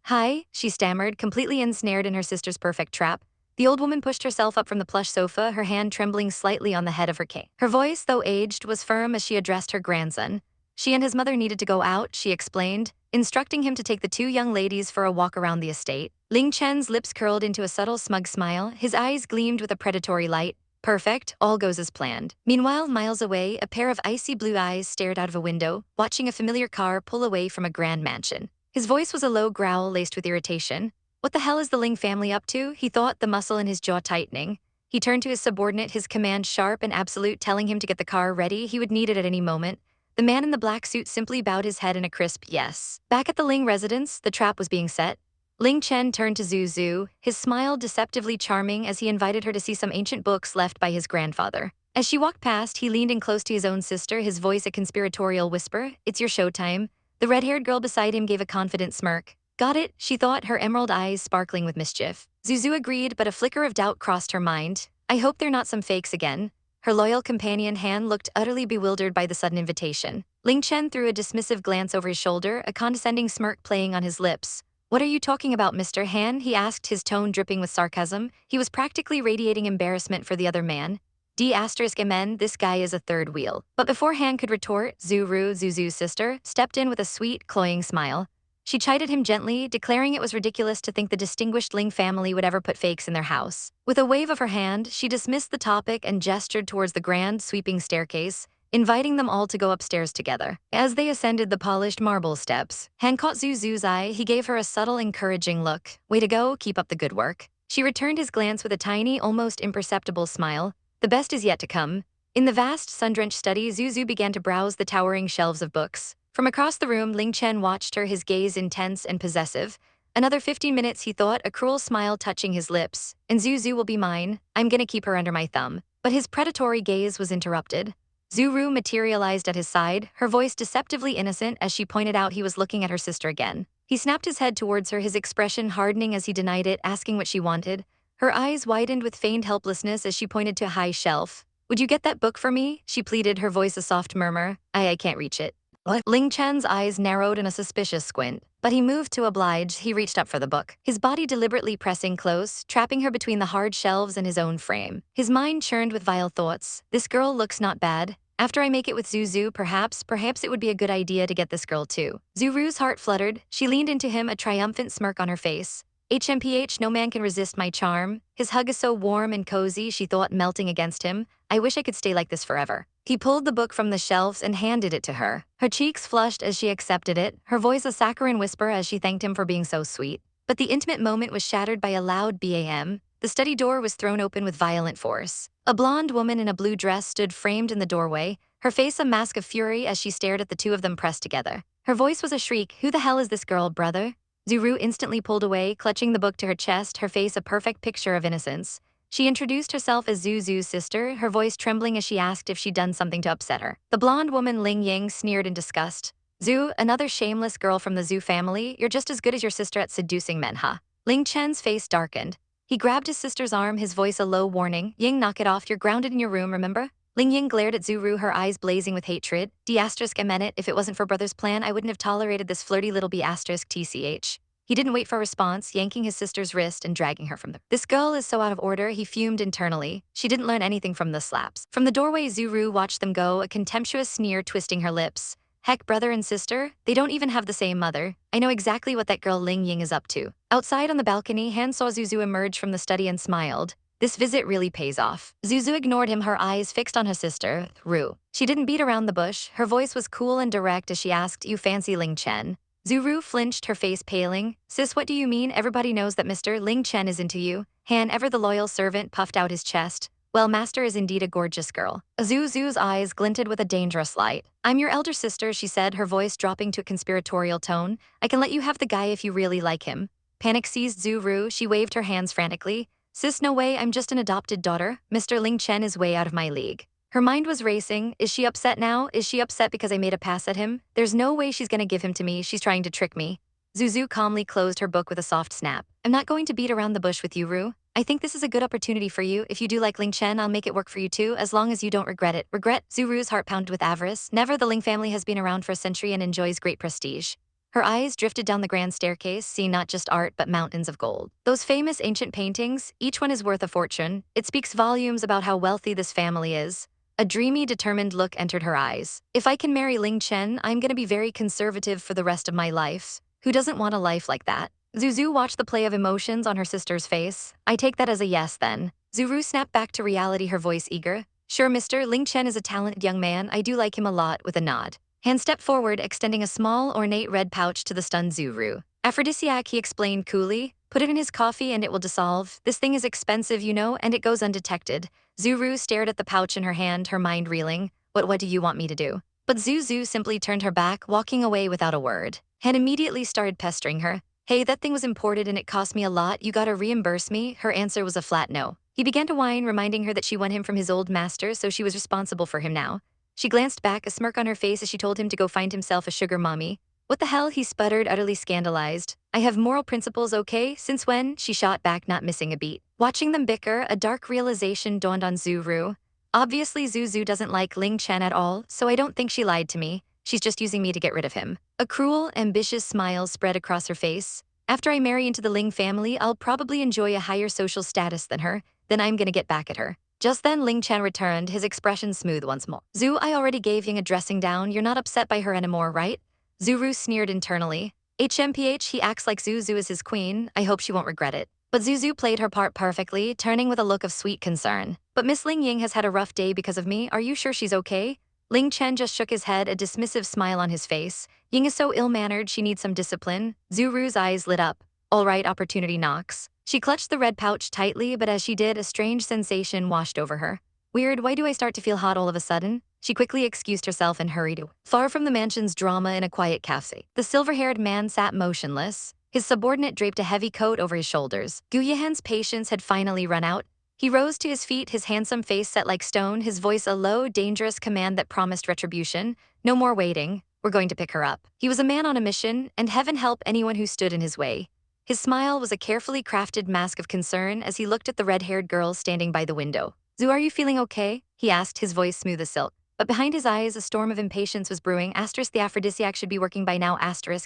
Hi, she stammered, completely ensnared in her sister's perfect trap. The old woman pushed herself up from the plush sofa, her hand trembling slightly on the head of her cane. Her voice, though aged, was firm as she addressed her grandson. She and his mother needed to go out, she explained, instructing him to take the two young ladies for a walk around the estate. Ling Chen's lips curled into a subtle smug smile, his eyes gleamed with a predatory light. Perfect, all goes as planned. Meanwhile, miles away, a pair of icy blue eyes stared out of a window, watching a familiar car pull away from a grand mansion. His voice was a low growl laced with irritation. What the hell is the Ling family up to? He thought, the muscle in his jaw tightening. He turned to his subordinate, his command sharp and absolute, telling him to get the car ready. He would need it at any moment. The man in the black suit simply bowed his head in a crisp yes. Back at the Ling residence, the trap was being set. Ling Chen turned to Zuzu, his smile deceptively charming as he invited her to see some ancient books left by his grandfather. As she walked past, he leaned in close to his own sister, his voice a conspiratorial whisper. It's your showtime. The red-haired girl beside him gave a confident smirk. Got it, she thought, her emerald eyes sparkling with mischief. Zuzu agreed, but a flicker of doubt crossed her mind. I hope they're not some fakes again. Her loyal companion Han looked utterly bewildered by the sudden invitation. Ling Chen threw a dismissive glance over his shoulder, a condescending smirk playing on his lips. What are you talking about, Mr. Han? He asked, his tone dripping with sarcasm. He was practically radiating embarrassment for the other man. D***mn, this guy is a third wheel. But before Han could retort, Zuzu's sister, stepped in with a sweet, cloying smile. She chided him gently, declaring it was ridiculous to think the distinguished Ling family would ever put fakes in their house. With a wave of her hand, she dismissed the topic and gestured towards the grand, sweeping staircase, inviting them all to go upstairs together. As they ascended the polished marble steps, Han caught Zuzu's eye. He gave her a subtle, encouraging look. Way to go, keep up the good work. She returned his glance with a tiny, almost imperceptible smile. The best is yet to come. In the vast, sun-drenched study, Zuzu began to browse the towering shelves of books. From across the room, Ling Chen watched her, his gaze intense and possessive. Another 15 minutes, he thought, a cruel smile touching his lips. And Zuzu will be mine. I'm gonna keep her under my thumb. But his predatory gaze was interrupted. Zuru materialized at his side, her voice deceptively innocent as she pointed out he was looking at her sister again. He snapped his head towards her, his expression hardening as he denied it, asking what she wanted. Her eyes widened with feigned helplessness as she pointed to a high shelf. Would you get that book for me? She pleaded, her voice a soft murmur. I can't reach it. What? Ling Chen's eyes narrowed in a suspicious squint, but he moved to oblige. He reached up for the book, his body deliberately pressing close, trapping her between the hard shelves and his own frame. His mind churned with vile thoughts. This girl looks not bad. After I make it with Zuzu, perhaps it would be a good idea to get this girl too. Zuru's heart fluttered. She leaned into him, a triumphant smirk on her face. HMPH, no man can resist my charm. His hug is so warm and cozy, she thought, melting against him. I wish I could stay like this forever. He pulled the book from the shelves and handed it to her. Her cheeks flushed as she accepted it, her voice a saccharine whisper as she thanked him for being so sweet. But the intimate moment was shattered by a loud BAM. The study door was thrown open with violent force. A blonde woman in a blue dress stood framed in the doorway, her face a mask of fury as she stared at the two of them pressed together. Her voice was a shriek. Who the hell is this girl, brother? Zuru instantly pulled away, clutching the book to her chest, her face a perfect picture of innocence. She introduced herself as Zuzu's sister, her voice trembling as she asked if she'd done something to upset her. The blonde woman Ling Ying sneered in disgust. Zhu, another shameless girl from the Zhu family, you're just as good as your sister at seducing Manhwa. Ling Chen's face darkened. He grabbed his sister's arm, his voice a low warning. Ying, knock it off, you're grounded in your room, remember? Ling Ying glared at Zuru, her eyes blazing with hatred. D***, if it wasn't for brother's plan, I wouldn't have tolerated this flirty little B***, TCH. He didn't wait for a response, yanking his sister's wrist and dragging her from the— This girl is so out of order, he fumed internally. She didn't learn anything from the slaps. From the doorway, Zuzu watched them go, a contemptuous sneer twisting her lips. Heck, brother and sister? They don't even have the same mother. I know exactly what that girl Ling Ying is up to. Outside on the balcony, Han saw Zuzu emerge from the study and smiled. This visit really pays off. Zuzu ignored him, her eyes fixed on her sister, Ru. She didn't beat around the bush. Her voice was cool and direct as she asked, "You fancy Ling Chen?" Zuru flinched, her face paling. "Sis, what do you mean? Everybody knows that Mr. Ling Chen is into you." Han, ever the loyal servant, puffed out his chest. "Well, Master is indeed a gorgeous girl." Zuzu's eyes glinted with a dangerous light. "I'm your elder sister," she said, her voice dropping to a conspiratorial tone. "I can let you have the guy if you really like him." Panic seized Zuru. She waved her hands frantically. "Sis, no way, I'm just an adopted daughter. Mr. Ling Chen is way out of my league." Her mind was racing. Is she upset now? Is she upset because I made a pass at him? There's no way she's gonna give him to me. She's trying to trick me. Zuzu calmly closed her book with a soft snap. "I'm not going to beat around the bush with you, Ru. I think this is a good opportunity for you. If you do like Ling Chen, I'll make it work for you too, as long as you don't regret it." Regret? Zuru's heart pounded with avarice. Never. The Ling family has been around for a century and enjoys great prestige. Her eyes drifted down the grand staircase, seeing not just art but mountains of gold. Those famous ancient paintings, each one is worth a fortune. It speaks volumes about how wealthy this family is. A dreamy, determined look entered her eyes. "If I can marry Ling Chen, I'm gonna be very conservative for the rest of my life. Who doesn't want a life like that?" Zuzu watched the play of emotions on her sister's face. "I take that as a yes, then." Zuru snapped back to reality, her voice eager. "Sure, Mr. Ling Chen is a talented young man. I do like him a lot," with a nod. Han stepped forward, extending a small, ornate red pouch to the stunned Zuru. "Aphrodisiac," he explained coolly. "Put it in his coffee and it will dissolve. This thing is expensive, you know, and it goes undetected." Zuru stared at the pouch in her hand, her mind reeling. What do you want me to do?" But Zuzu simply turned her back, walking away without a word. Han immediately started pestering her. "Hey, that thing was imported and it cost me a lot. You gotta reimburse me." Her answer was a flat no. He began to whine, reminding her that she won him from his old master, so she was responsible for him now. She glanced back, a smirk on her face as she told him to go find himself a sugar mommy. "What the hell?" he sputtered, utterly scandalized. "I have moral principles, okay? Since when?" She shot back, not missing a beat. Watching them bicker, a dark realization dawned on Zuru. Obviously, Zuzu doesn't like Ling Chen at all, so I don't think she lied to me. She's just using me to get rid of him. A cruel, ambitious smile spread across her face. "After I marry into the Ling family, I'll probably enjoy a higher social status than her. Then I'm gonna get back at her." Just then, Ling Chen returned, his expression smooth once more. "Zu, I already gave Ying a dressing down. You're not upset by her anymore, right?" Zuru sneered internally. "HMPH, he acts like Zuzu is his queen. I hope she won't regret it." But Zuzu played her part perfectly, turning with a look of sweet concern. "But Miss Ling Ying has had a rough day because of me. Are you sure she's okay?" Ling Chen just shook his head, a dismissive smile on his face. "Ying is so ill-mannered, she needs some discipline." Zuru's eyes lit up. "All right, opportunity knocks." She clutched the red pouch tightly, but as she did, a strange sensation washed over her. "Weird, why do I start to feel hot all of a sudden?" She quickly excused herself and hurried away. Far from the mansion's drama, in a quiet cafe, the silver-haired man sat motionless. His subordinate draped a heavy coat over his shoulders. Gu Yahan's patience had finally run out. He rose to his feet, his handsome face set like stone, his voice a low, dangerous command that promised retribution. "No more waiting. We're going to pick her up." He was a man on a mission, and heaven help anyone who stood in his way. His smile was a carefully crafted mask of concern as he looked at the red-haired girl standing by the window. "Zu, are you feeling okay?" he asked, his voice smooth as silk. But behind his eyes, a storm of impatience was brewing. The aphrodisiac should be working by now,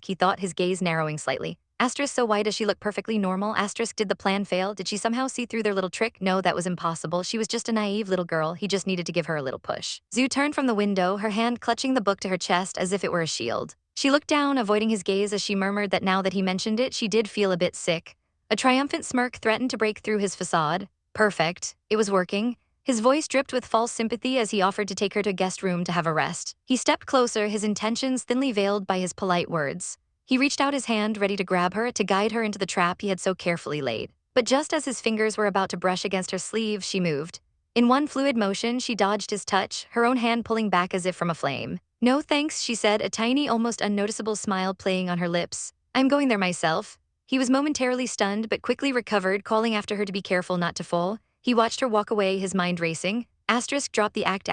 he thought, his gaze narrowing slightly. So why does she look perfectly normal? Did the plan fail? Did she somehow see through their little trick? No, that was impossible. She was just a naive little girl. He just needed to give her a little push. Zu turned from the window, her hand clutching the book to her chest as if it were a shield. She looked down, avoiding his gaze as she murmured that now that he mentioned it, she did feel a bit sick. A triumphant smirk threatened to break through his facade. Perfect. It was working. His voice dripped with false sympathy as he offered to take her to a guest room to have a rest. He stepped closer, his intentions thinly veiled by his polite words. He reached out his hand, ready to grab her, to guide her into the trap he had so carefully laid. But just as his fingers were about to brush against her sleeve, she moved. In one fluid motion, she dodged his touch, her own hand pulling back as if from a flame. "No thanks," she said, a tiny, almost unnoticeable smile playing on her lips. "I'm going there myself." He was momentarily stunned but quickly recovered, calling after her to be careful not to fall. He watched her walk away, his mind racing. Drop the act,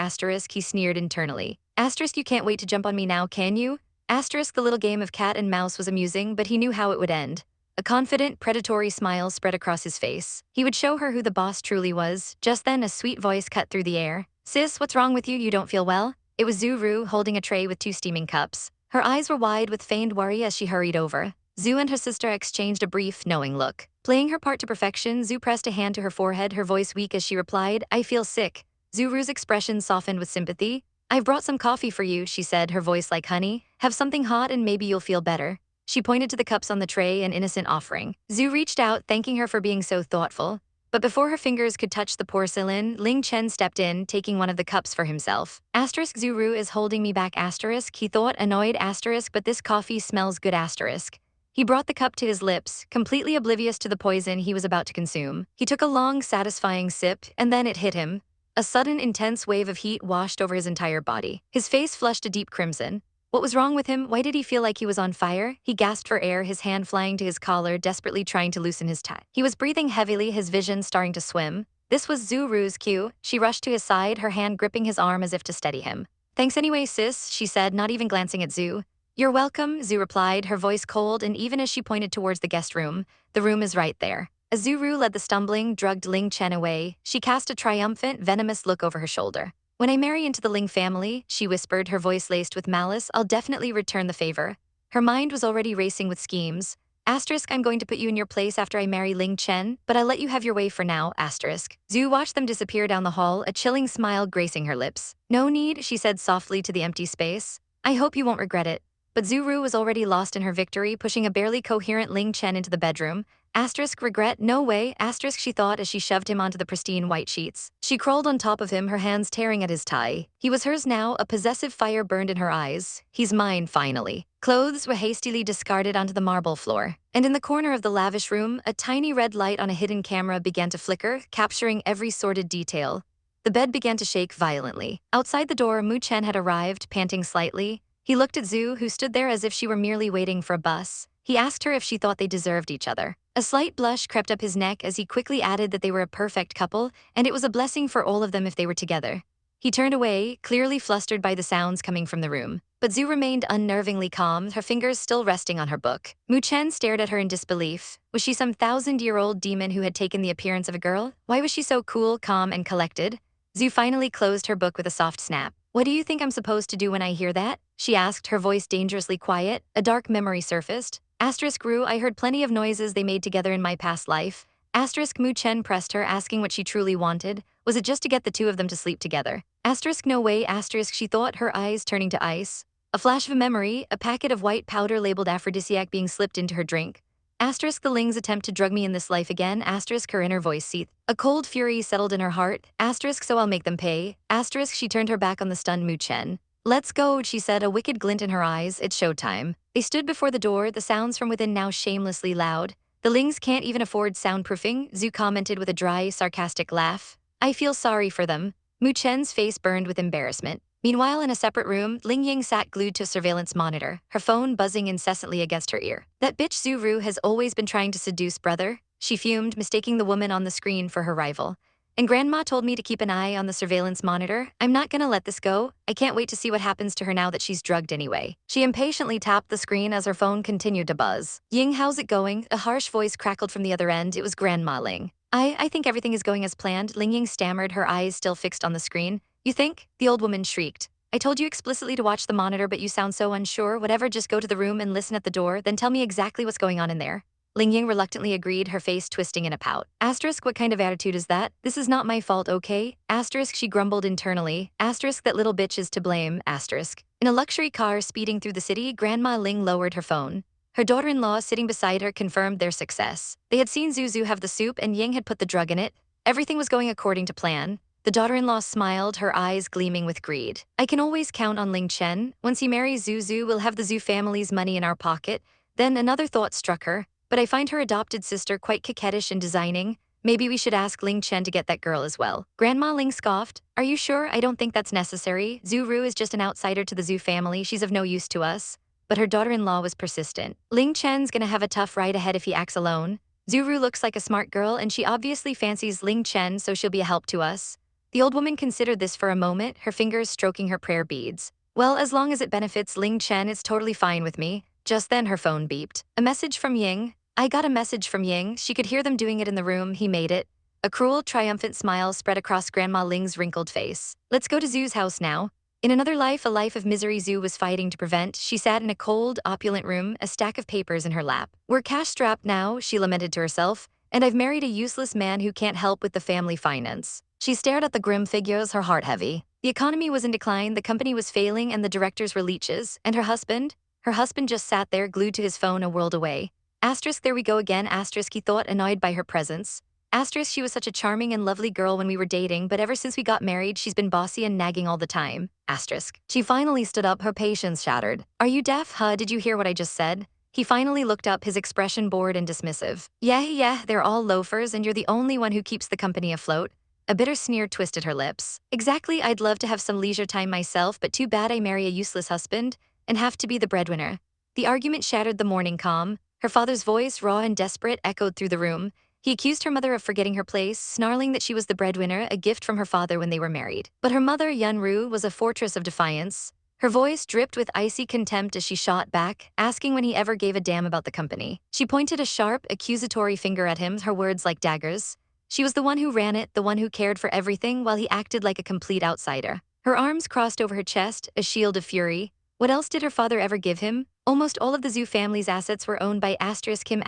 he sneered internally. You can't wait to jump on me now, can you? The little game of cat and mouse was amusing, but he knew how it would end. A confident, predatory smile spread across his face. He would show her who the boss truly was. Just then, a sweet voice cut through the air. "Sis, what's wrong with you? You don't feel well?" It was Zuru, holding a tray with 2 steaming cups. Her eyes were wide with feigned worry as she hurried over. Zhu and her sister exchanged a brief, knowing look. Playing her part to perfection, Zhu pressed a hand to her forehead, her voice weak as she replied, "I feel sick." Zuru's expression softened with sympathy. "I've brought some coffee for you," she said, her voice like honey. "Have something hot and maybe you'll feel better." She pointed to the cups on the tray, an innocent offering. Zhu reached out, thanking her for being so thoughtful. But before her fingers could touch the porcelain, Ling Chen stepped in, taking one of the cups for himself. Asterisk Zuru is holding me back asterisk, he thought, annoyed asterisk, but this coffee smells good asterisk. He brought the cup to his lips, completely oblivious to the poison he was about to consume. He took a long, satisfying sip, and then it hit him. A sudden, intense wave of heat washed over his entire body. His face flushed a deep crimson. What was wrong with him? Why did he feel like he was on fire? He gasped for air, his hand flying to his collar, desperately trying to loosen his tie. He was breathing heavily, his vision starting to swim. This was Zuru's cue. She rushed to his side, her hand gripping his arm as if to steady him. "Thanks anyway, sis," she said, not even glancing at Zhu. "You're welcome," Zhu replied, her voice cold, and even as she pointed towards the guest room, "The room is right there." As Zuru led the stumbling, drugged Ling Chen away, she cast a triumphant, venomous look over her shoulder. "When I marry into the Ling family," she whispered, her voice laced with malice, "I'll definitely return the favor." Her mind was already racing with schemes. Asterisk, "I'm going to put you in your place after I marry Ling Chen, but I'll let you have your way for now, asterisk." Zhu watched them disappear down the hall, a chilling smile gracing her lips. "No need," she said softly to the empty space. "I hope you won't regret it." But Zuru was already lost in her victory, pushing a barely coherent Ling Chen into the bedroom. Asterisk, regret, no way, asterisk, she thought as she shoved him onto the pristine white sheets. She crawled on top of him, her hands tearing at his tie. He was hers now, a possessive fire burned in her eyes. "He's mine, finally." Clothes were hastily discarded onto the marble floor. And in the corner of the lavish room, a tiny red light on a hidden camera began to flicker, capturing every sordid detail. The bed began to shake violently. Outside the door, Mu Chen had arrived, panting slightly. He looked at Zhu, who stood there as if she were merely waiting for a bus. He asked her if she thought they deserved each other. A slight blush crept up his neck as he quickly added that they were a perfect couple, and it was a blessing for all of them if they were together. He turned away, clearly flustered by the sounds coming from the room. But Zhu remained unnervingly calm, her fingers still resting on her book. Mu Chen stared at her in disbelief. Was she some 1,000-year-old demon who had taken the appearance of a girl? Why was she so cool, calm, and collected? Zhu finally closed her book with a soft snap. "What do you think I'm supposed to do when I hear that?" she asked, her voice dangerously quiet. A dark memory surfaced. Asterisk Ru, I heard plenty of noises they made together in my past life. Asterisk Mu Chen pressed her, asking what she truly wanted. Was it just to get the two of them to sleep together? Asterisk no way, asterisk she thought, her eyes turning to ice. A flash of a memory, a packet of white powder labeled aphrodisiac being slipped into her drink. Asterisk the Ling's attempt to drug me in this life again, asterisk her inner voice seethed. A cold fury settled in her heart, asterisk so I'll make them pay, asterisk she turned her back on the stunned Mu Chen. "Let's go," she said, a wicked glint in her eyes, "it's showtime." They stood before the door, the sounds from within now shamelessly loud. "The Lings can't even afford soundproofing," Zhu commented with a dry, sarcastic laugh. "I feel sorry for them." Mu Chen's face burned with embarrassment. Meanwhile, in a separate room, Ling Ying sat glued to a surveillance monitor, her phone buzzing incessantly against her ear. "That bitch Zuru has always been trying to seduce brother," she fumed, mistaking the woman on the screen for her rival. "And Grandma told me to keep an eye on the surveillance monitor. I'm not gonna let this go. I can't wait to see what happens to her now that she's drugged anyway." She impatiently tapped the screen as her phone continued to buzz. "Ying, how's it going?" A harsh voice crackled from the other end. It was Grandma Ling. I think everything is going as planned," Ling Ying stammered, her eyes still fixed on the screen. "You think?" The old woman shrieked. "I told you explicitly to watch the monitor, but you sound so unsure. Whatever, just go to the room and listen at the door, then tell me exactly what's going on in there." Ling Ying reluctantly agreed, her face twisting in a pout. Asterisk, what kind of attitude is that? This is not my fault, okay? Asterisk, she grumbled internally. Asterisk, that little bitch is to blame, asterisk. In a luxury car speeding through the city, Grandma Ling lowered her phone. Her daughter-in-law sitting beside her confirmed their success. They had seen Zuzu have the soup and Ying had put the drug in it. Everything was going according to plan. The daughter-in-law smiled, her eyes gleaming with greed. "I can always count on Ling Chen. Once he marries Zuzu, we'll have the Zhu family's money in our pocket." Then another thought struck her. "But I find her adopted sister quite coquettish and designing. Maybe we should ask Ling Chen to get that girl as well." Grandma Ling scoffed. "Are you sure? I don't think that's necessary. Zhu Ru is just an outsider to the Zhu family. She's of no use to us." But her daughter-in-law was persistent. "Ling Chen's gonna have a tough ride ahead if he acts alone. Zhu Ru looks like a smart girl and she obviously fancies Ling Chen, so she'll be a help to us." The old woman considered this for a moment, her fingers stroking her prayer beads. "Well, as long as it benefits Ling Chen, it's totally fine with me." Just then her phone beeped. A message from Ying. "I got a message from Ying." She could hear them doing it in the room. He made it. A cruel, triumphant smile spread across Grandma Ling's wrinkled face. "Let's go to Zhu's house now." In another life, a life of misery Zhu was fighting to prevent, she sat in a cold, opulent room, a stack of papers in her lap. "We're cash-strapped now," she lamented to herself, "and I've married a useless man who can't help with the family finance." She stared at the grim figures, her heart heavy. The economy was in decline, the company was failing, and the directors were leeches. And her husband? Her husband just sat there, glued to his phone, a world away. Asterisk, there we go again, asterisk, he thought, annoyed by her presence. Asterisk, she was such a charming and lovely girl when we were dating, but ever since we got married, she's been bossy and nagging all the time. Asterisk. She finally stood up, her patience shattered. "Are you deaf, huh? Did you hear what I just said?" He finally looked up, his expression bored and dismissive. Yeah, they're all loafers, and you're the only one who keeps the company afloat." A bitter sneer twisted her lips. "Exactly, I'd love to have some leisure time myself, but too bad I marry a useless husband and have to be the breadwinner." The argument shattered the morning calm. Her father's voice, raw and desperate, echoed through the room. He accused her mother of forgetting her place, snarling that she was the breadwinner, a gift from her father when they were married. But her mother, Yunru, was a fortress of defiance. Her voice dripped with icy contempt as she shot back, asking when he ever gave a damn about the company. She pointed a sharp, accusatory finger at him, her words like daggers. She was the one who ran it, the one who cared for everything, while he acted like a complete outsider. Her arms crossed over her chest, a shield of fury. What else did her father ever give him? Almost all of the Zhu family's assets were owned by him,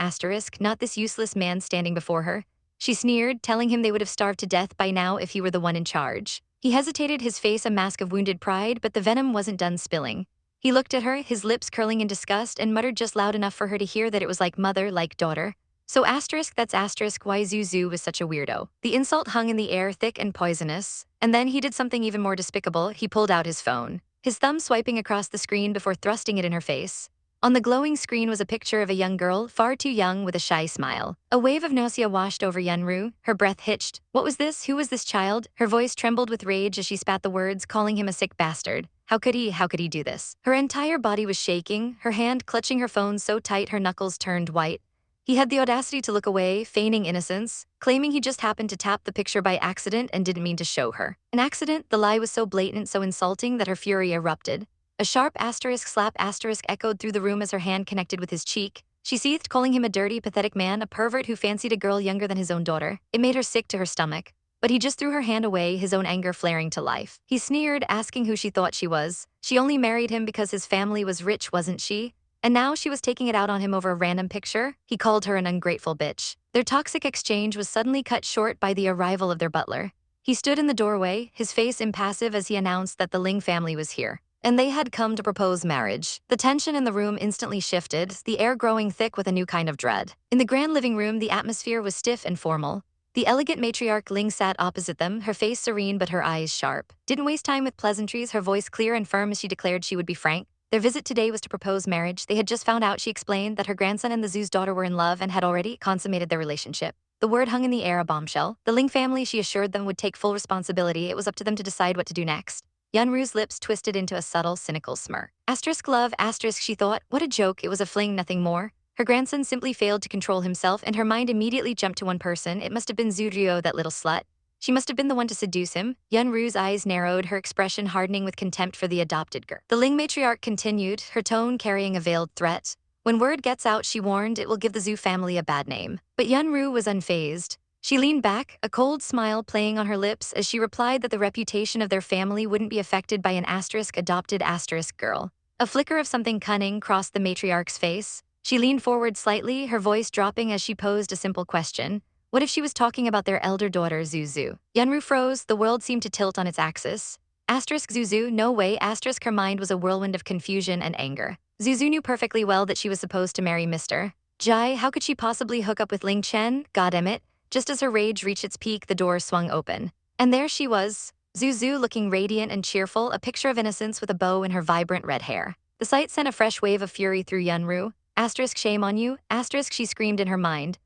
not this useless man standing before her. She sneered, telling him they would have starved to death by now if he were the one in charge. He hesitated, his face a mask of wounded pride, but the venom wasn't done spilling. He looked at her, his lips curling in disgust, and muttered just loud enough for her to hear that it was like mother, like daughter. So that's why Zuzu was such a weirdo. The insult hung in the air, thick and poisonous. And then he did something even more despicable. He pulled out his phone, his thumb swiping across the screen before thrusting it in her face. On the glowing screen was a picture of a young girl, far too young, with a shy smile. A wave of nausea washed over Yunru, her breath hitched. What was this? Who was this child? Her voice trembled with rage as she spat the words, calling him a sick bastard. How could he do this? Her entire body was shaking, her hand clutching her phone so tight her knuckles turned white. He had the audacity to look away, feigning innocence, claiming he just happened to tap the picture by accident and didn't mean to show her. An accident? The lie was so blatant, so insulting that her fury erupted. A sharp slap echoed through the room as her hand connected with his cheek. She seethed, calling him a dirty, pathetic man, a pervert who fancied a girl younger than his own daughter. It made her sick to her stomach. But he just threw her hand away, his own anger flaring to life. He sneered, asking who she thought she was. She only married him because his family was rich, wasn't she? And now she was taking it out on him over a random picture? He called her an ungrateful bitch. Their toxic exchange was suddenly cut short by the arrival of their butler. He stood in the doorway, his face impassive as he announced that the Ling family was here. And they had come to propose marriage. The tension in the room instantly shifted, the air growing thick with a new kind of dread. In the grand living room, the atmosphere was stiff and formal. The elegant matriarch Ling sat opposite them, her face serene but her eyes sharp. Didn't waste time with pleasantries, her voice clear and firm as she declared she would be frank. Their visit today was to propose marriage. They had just found out, she explained, that her grandson and the Zhu's daughter were in love and had already consummated their relationship. The word hung in the air, a bombshell. The Ling family, she assured them, would take full responsibility. It was up to them to decide what to do next. Yunru's lips twisted into a subtle, cynical smirk. Love, she thought. What a joke, it was a fling, nothing more. Her grandson simply failed to control himself, and her mind immediately jumped to one person. It must have been Zuzu, that little slut. She must have been the one to seduce him. Yunru's eyes narrowed, her expression hardening with contempt for the adopted girl. The Ling matriarch continued, her tone carrying a veiled threat. When word gets out, she warned, it will give the Zhu family a bad name. But Yunru was unfazed. She leaned back, a cold smile playing on her lips as she replied that the reputation of their family wouldn't be affected by an adopted girl. A flicker of something cunning crossed the matriarch's face. She leaned forward slightly, her voice dropping as she posed a simple question. What if she was talking about their elder daughter, Zuzu? Yunru froze, the world seemed to tilt on its axis. Zuzu, no way, her mind was a whirlwind of confusion and anger. Zuzu knew perfectly well that she was supposed to marry Mr. Jai. How could she possibly hook up with Ling Chen? Goddammit. Just as her rage reached its peak, the door swung open. And there she was, Zuzu looking radiant and cheerful, a picture of innocence with a bow in her vibrant red hair. The sight sent a fresh wave of fury through Yunru. Shame on you. She screamed in her mind.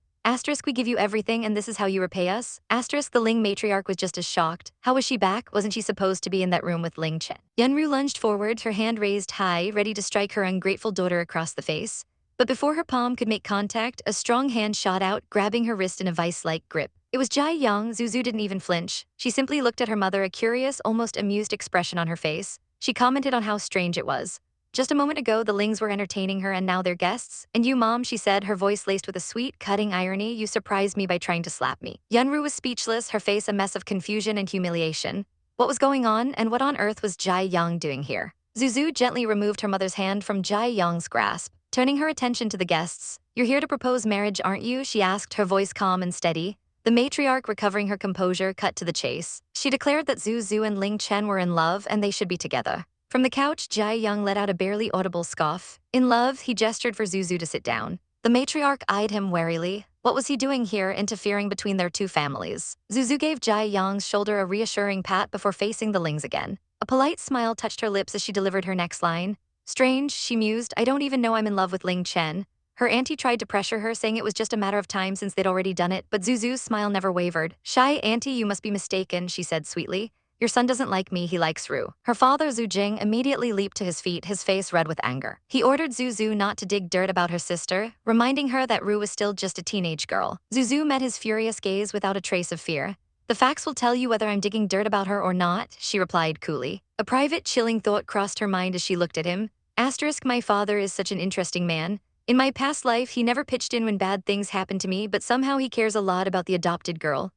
We give you everything and this is how you repay us? The Ling matriarch was just as shocked. How was she back? Wasn't she supposed to be in that room with Ling Chen? Yunru lunged forward, her hand raised high, ready to strike her ungrateful daughter across the face. But before her palm could make contact, a strong hand shot out, grabbing her wrist in a vice-like grip. It was Jai Yang. Zuzu didn't even flinch. She simply looked at her mother, a curious, almost amused expression on her face. She commented on how strange it was. Just a moment ago, the Lings were entertaining her and now they're guests. And you, Mom, she said, her voice laced with a sweet, cutting irony, you surprised me by trying to slap me. Yunru was speechless, her face a mess of confusion and humiliation. What was going on, and what on earth was Jai Yang doing here? Zuzu gently removed her mother's hand from Jai Yang's grasp, turning her attention to the guests. "You're here to propose marriage, aren't you?" she asked, her voice calm and steady. The matriarch, recovering her composure, cut to the chase. She declared that Zuzu and Ling Chen were in love and they should be together. From the couch, Jai Yang let out a barely audible scoff. "In love?" He gestured for Zuzu to sit down. The matriarch eyed him warily. What was he doing here, interfering between their two families? Zuzu gave Jai Yang's shoulder a reassuring pat before facing the Lings again. A polite smile touched her lips as she delivered her next line. "Strange," she mused. "I don't even know I'm in love with Ling Chen." Her auntie tried to pressure her, saying it was just a matter of time since they'd already done it, but Zuzu's smile never wavered. "Shy auntie, you must be mistaken," she said sweetly. "Your son doesn't like me, he likes Ru." Her father, Zhu Jing, immediately leaped to his feet, his face red with anger. He ordered Zuzu not to dig dirt about her sister, reminding her that Ru was still just a teenage girl. Zuzu met his furious gaze without a trace of fear. "The facts will tell you whether I'm digging dirt about her or not," she replied coolly. A private, chilling thought crossed her mind as she looked at him. My father is such an interesting man. In my past life, he never pitched in when bad things happened to me, but somehow he cares a lot about the adopted girl.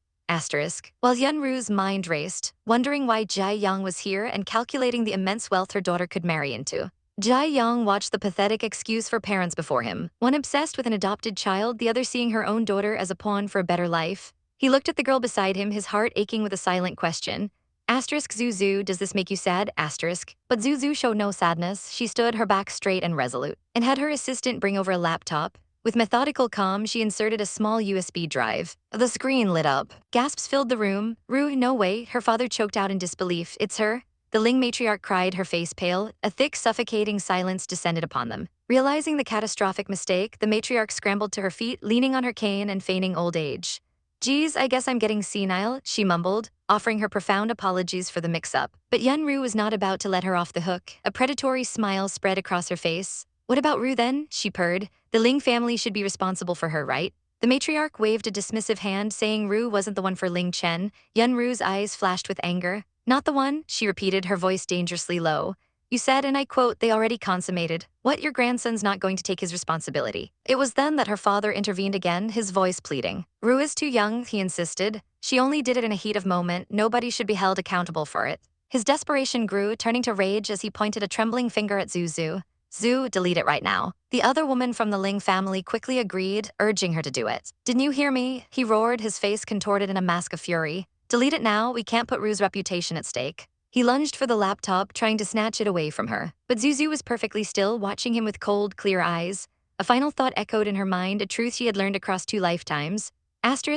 While Yunru's mind raced, wondering why Jai Yang was here and calculating the immense wealth her daughter could marry into. Jai Yang watched the pathetic excuse for parents before him, one obsessed with an adopted child, the other seeing her own daughter as a pawn for a better life. He looked at the girl beside him, his heart aching with a silent question. Zuzu, does this make you sad? But Zuzu showed no sadness. She stood, her back straight and resolute, and had her assistant bring over a laptop. With methodical calm, she inserted a small USB drive. The screen lit up. Gasps filled the room. "Ru, no way," her father choked out in disbelief. "It's her." The Ling matriarch cried, her face pale. A thick, suffocating silence descended upon them. Realizing the catastrophic mistake, the matriarch scrambled to her feet, leaning on her cane and feigning old age. "Geez, I guess I'm getting senile," she mumbled, offering her profound apologies for the mix-up. But Yunru was not about to let her off the hook. A predatory smile spread across her face. "What about Ru then?" she purred. "The Ling family should be responsible for her, right?" The matriarch waved a dismissive hand, saying Ru wasn't the one for Ling Chen. Yunru's eyes flashed with anger. "Not the one?" she repeated, her voice dangerously low. "You said, and I quote, they already consummated. What, your grandson's not going to take his responsibility?" It was then that her father intervened again, his voice pleading. "Ru is too young," he insisted. "She only did it in a heat of moment. Nobody should be held accountable for it." His desperation grew, turning to rage as he pointed a trembling finger at Zuzu. "Zu, delete it right now." The other woman from the Ling family quickly agreed, urging her to do it. "Didn't you hear me?" he roared, his face contorted in a mask of fury. "Delete it now, we can't put Ru's reputation at stake." He lunged for the laptop, trying to snatch it away from her. But Zuzu was perfectly still, watching him with cold, clear eyes. A final thought echoed in her mind, a truth she had learned across 2 lifetimes.